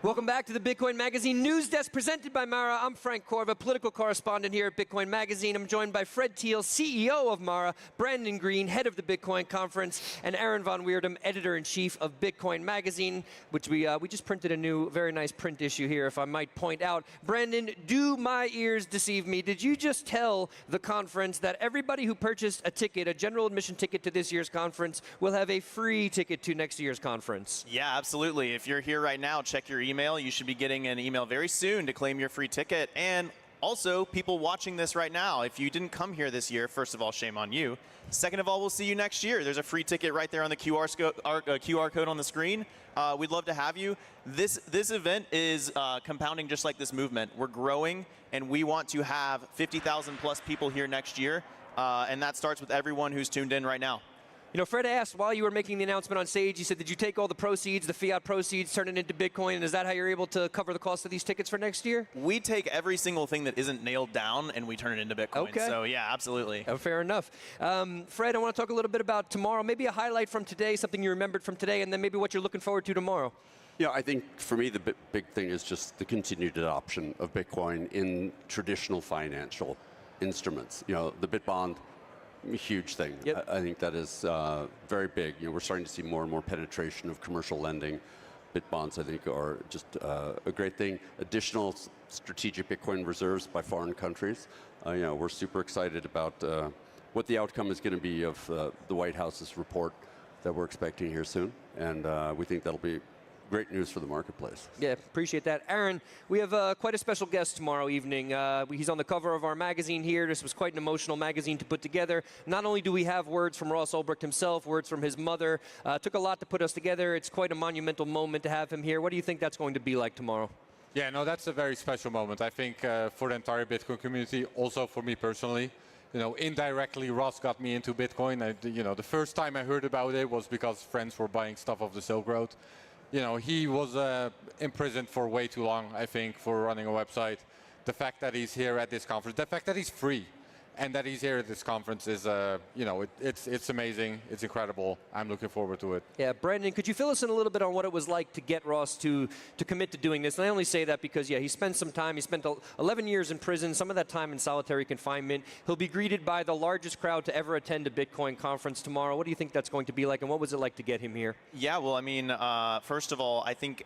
Welcome back to the Bitcoin Magazine News Desk presented by Mara. I'm Frank Corva, political correspondent here at Bitcoin Magazine. I'm joined by Fred Thiel, CEO of Mara, Brandon Green, head of the Bitcoin Conference, and Aaron Von Weerdem, editor-in-chief of Bitcoin Magazine, which we just printed a new, very nice print issue here, if I might point out. Brandon, do my ears deceive me? Did you just tell the conference that everybody who purchased a ticket, a general admission ticket to this year's conference, will have a free ticket to next year's conference? Yeah, absolutely. If you're here right now, check your email. You should be getting an email very soon to claim your free ticket. And also, people watching this right now, if you didn't come here this year, first of all, shame on you. Second of all, we'll see you next year. There's a free ticket right there on the QR code on the screen. We'd love to have you. This event is compounding just like this movement. We're growing, and we want to have 50,000 plus people here next year. And that starts with everyone who's tuned in right now. You know, Fred asked while you were making the announcement on stage, you said, did you take all the proceeds, the fiat proceeds, turn it into Bitcoin? And is that how you're able to cover the cost of these tickets for next year? We take every single thing that isn't nailed down and we turn it into Bitcoin. Okay. So yeah, absolutely. Fair enough. Fred, I want to talk a little bit about tomorrow. Maybe a highlight from today, something you remembered from today, and then maybe what you're looking forward to tomorrow. Yeah, I think for me the big thing is just the continued adoption of Bitcoin in traditional financial instruments. You know, the BitBond, huge thing. Yep. I think that is very big. You know, we're starting to see more and more penetration of commercial lending. BitBonds, I think, are just a great thing. Additional strategic Bitcoin reserves by foreign countries. You know, we're super excited about what the outcome is going to be of the White House's report that we're expecting here soon, and we think that'll be great news for the marketplace. Yeah, appreciate that. Aaron, we have quite a special guest tomorrow evening. He's on the cover of our magazine here. This was quite an emotional magazine to put together. Not only do we have words from Ross Ulbricht himself, words from his mother. Took a lot to put us together. It's quite a monumental moment to have him here. What do you think that's going to be like tomorrow? Yeah, no, that's a very special moment. I think for the entire Bitcoin community, also for me personally. You know, indirectly, Ross got me into Bitcoin. The first time I heard about it was because friends were buying stuff off the Silk Road. You know, he was imprisoned for way too long, I think, for running a website. The fact that he's here at this conference, the fact that he's free, and that he's here at this conference is, it's amazing. It's incredible. I'm looking forward to it. Yeah, Brandon, could you fill us in a little bit on what it was like to get Ross to commit to doing this? And I only say that because, yeah, he spent some time. He spent 11 years in prison, some of that time in solitary confinement. He'll be greeted by the largest crowd to ever attend a Bitcoin conference tomorrow. What do you think that's going to be like, and what was it like to get him here? Yeah, well, I mean, first of all, I think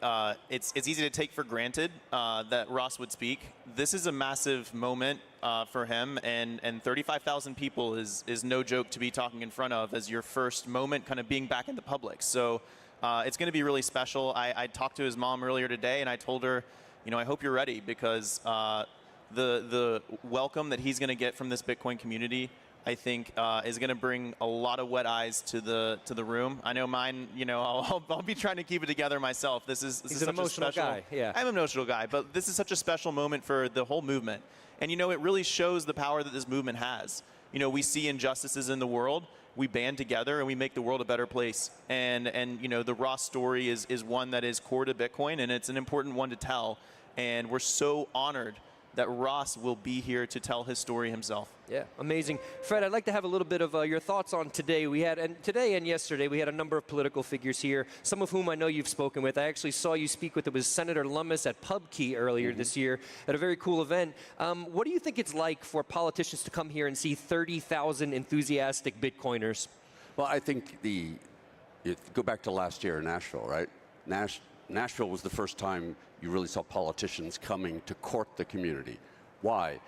it's easy to take for granted that Ross would speak. This is a massive moment for him, and 35,000 people is no joke to be talking in front of as your first moment kind of being back in the public. So it's going to be really special. I talked to his mom earlier today, and I told her, you know, I hope you're ready, because the welcome that he's going to get from this Bitcoin community, I think, is going to bring a lot of wet eyes to the room. I know mine. You know, I'll be trying to keep it together myself. This is He's an emotional guy. Yeah, I'm an emotional guy, but this is such a special moment for the whole movement. And, you know, it really shows the power that this movement has. You know, we see injustices in the world, we band together, and we make the world a better place. And you know, the Ross story is one that is core to Bitcoin, and it's an important one to tell. And we're so honored that Ross will be here to tell his story himself. Yeah, amazing. Fred, I'd like to have a little bit of your thoughts on today. Today and yesterday, we had a number of political figures here, some of whom I know you've spoken with. I actually saw you speak with, it was Senator Lummis at PubKey earlier this year at a very cool event. What do you think it's like for politicians to come here and see 30,000 enthusiastic Bitcoiners? Well, I think go back to last year in Nashville, right? Nashville was the first time you really saw politicians coming to court the community. Why?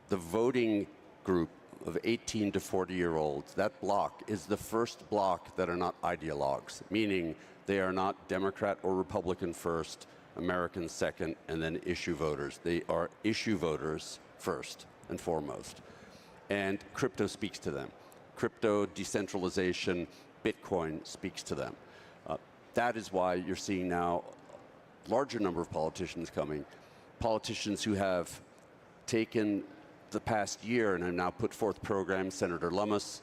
The voting group of 18 to 40-year-olds, that block is the first block that are not ideologues, meaning they are not Democrat or Republican first, American second, and then issue voters. They are issue voters first and foremost. And crypto speaks to them. Crypto, decentralization, Bitcoin speaks to them. That is why you're seeing now larger number of politicians coming, politicians who have taken the past year and have now put forth programs. Senator Lummis,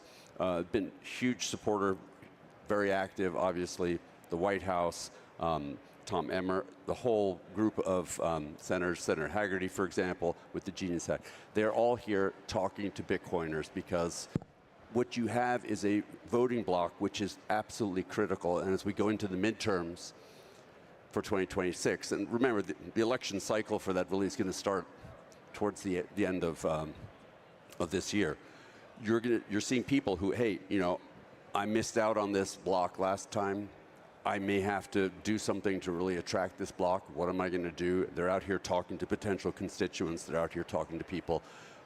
been huge supporter, very active, obviously. The White House, Tom Emmer, the whole group of senators, Senator Haggerty, for example, with the Genius Act. They're all here talking to Bitcoiners because what you have is a voting bloc which is absolutely critical. And as we go into the midterms, for 2026. And remember, the election cycle for that really is going to start towards the end of this year. You're seeing people who, hey, you know, I missed out on this block last time. I may have to do something to really attract this block. What am I going to do? They're out here talking to potential constituents. They're out here talking to people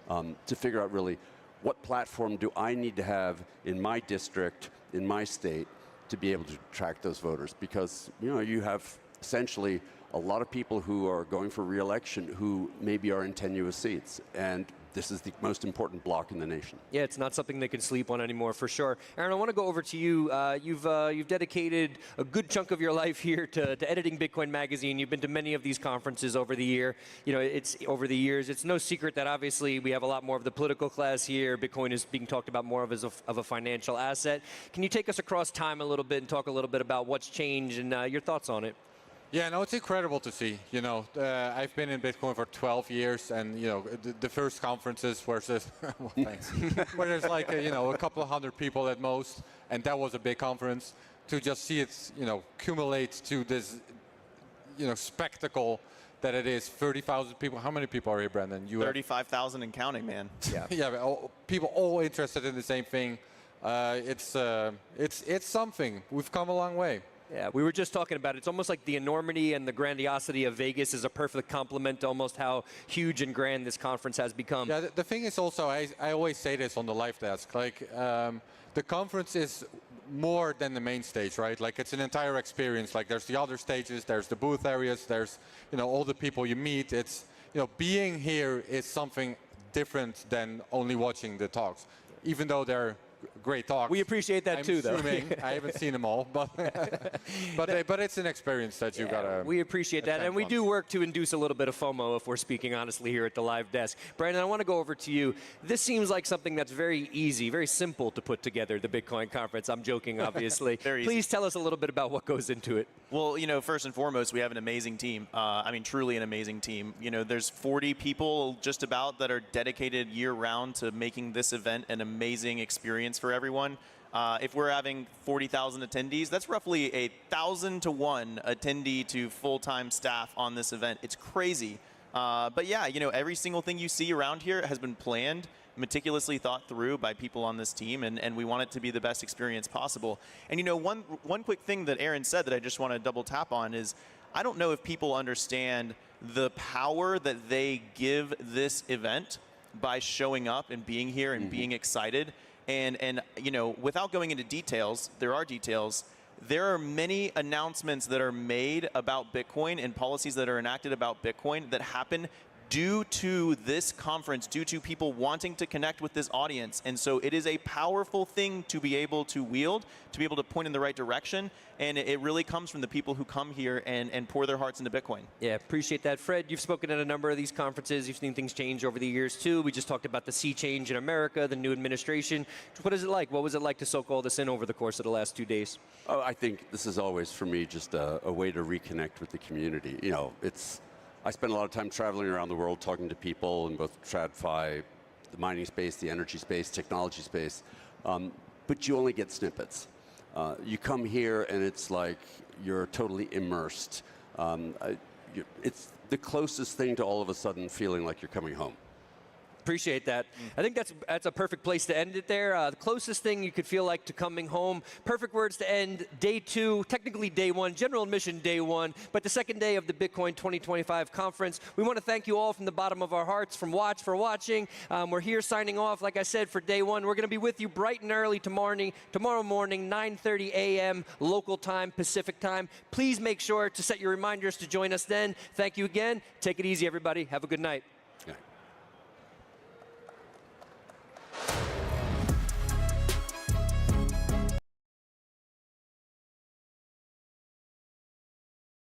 to figure out really what platform do I need to have in my district, in my state, to be able to attract those voters. Because, you know, you have essentially a lot of people who are going for re-election who maybe are in tenuous seats, and this is the most important block in the nation. Yeah, it's not something they can sleep on anymore, for sure. Aaron, I want to go over to you. You've dedicated a good chunk of your life here to editing Bitcoin Magazine. You've been to many of these conferences over the year. You know, it's over the years. It's no secret that obviously we have a lot more of the political class here. Bitcoin is being talked about more as a financial asset. Can you take us across time a little bit and talk a little bit about what's changed and your thoughts on it? Yeah, no, it's incredible to see. You know, I've been in Bitcoin for 12 years, and you know, the first conferences where there's, well, thanks, where there's like a couple of hundred people at most, and that was a big conference. To just see it, you know, accumulate to this, you know, spectacle that it is. 30,000 people. How many people are here, Brandon? 35,000 and counting, man. Yeah, yeah, but people all interested in the same thing. It's something. We've come a long way. Yeah, we were just talking about it. It's almost like the enormity and the grandiosity of Vegas is a perfect complement to almost how huge and grand this conference has become. Yeah, the thing is also, I always say this on the live desk, like the conference is more than the main stage, right? Like it's an entire experience. Like there's the other stages, there's the booth areas, there's all the people you meet. It's being here is something different than only watching the talks, even though they're great talks. We appreciate that too, though. I haven't seen them all, but but it's an experience that you gotta. We appreciate that, and we do work to induce a little bit of FOMO, if we're speaking honestly here at the live desk. Brandon, I want to go over to you. This seems like something that's very easy, very simple to put together. The Bitcoin conference. I'm joking, obviously. Please tell us a little bit about what goes into it. Well, first and foremost, we have an amazing team. I mean, truly an amazing team. There's 40 people just about that are dedicated year-round to making this event an amazing experience for everyone. If we're having 40,000 attendees, that's roughly 1,000 to 1 attendee to full-time staff on this event. It's crazy. But yeah, every single thing you see around here has been planned, meticulously thought through by people on this team, and we want it to be the best experience possible. And one quick thing that Aaron said that I just want to double tap on is, I don't know if people understand the power that they give this event by showing up and being here and being excited. And without going into details, there are many announcements that are made about Bitcoin and policies that are enacted about Bitcoin that happen due to this conference, due to people wanting to connect with this audience. And so it is a powerful thing to be able to wield, to be able to point in the right direction. And it really comes from the people who come here and pour their hearts into Bitcoin. Yeah, appreciate that. Fred, you've spoken at a number of these conferences. You've seen things change over the years, too. We just talked about the sea change in America, the new administration. What is it like? What was it like to soak all this in over the course of the last 2 days? Oh, I think this is always, for me, just a way to reconnect with the community. I spend a lot of time traveling around the world talking to people in both TradFi, the mining space, the energy space, technology space, but you only get snippets. You come here and it's like you're totally immersed. It's the closest thing to all of a sudden feeling like you're coming home. Appreciate that. I think that's a perfect place to end it there. The closest thing you could feel like to coming home. Perfect words to end day 2, technically day 1, general admission day 1, but the second day of the Bitcoin 2025 conference. We want to thank you all from the bottom of our hearts for watching. We're here signing off, like I said, for day 1. We're going to be with you bright and early tomorrow morning, 9:30 a.m. local time, Pacific time. Please make sure to set your reminders to join us then. Thank you again. Take it easy, everybody. Have a good night. Yeah.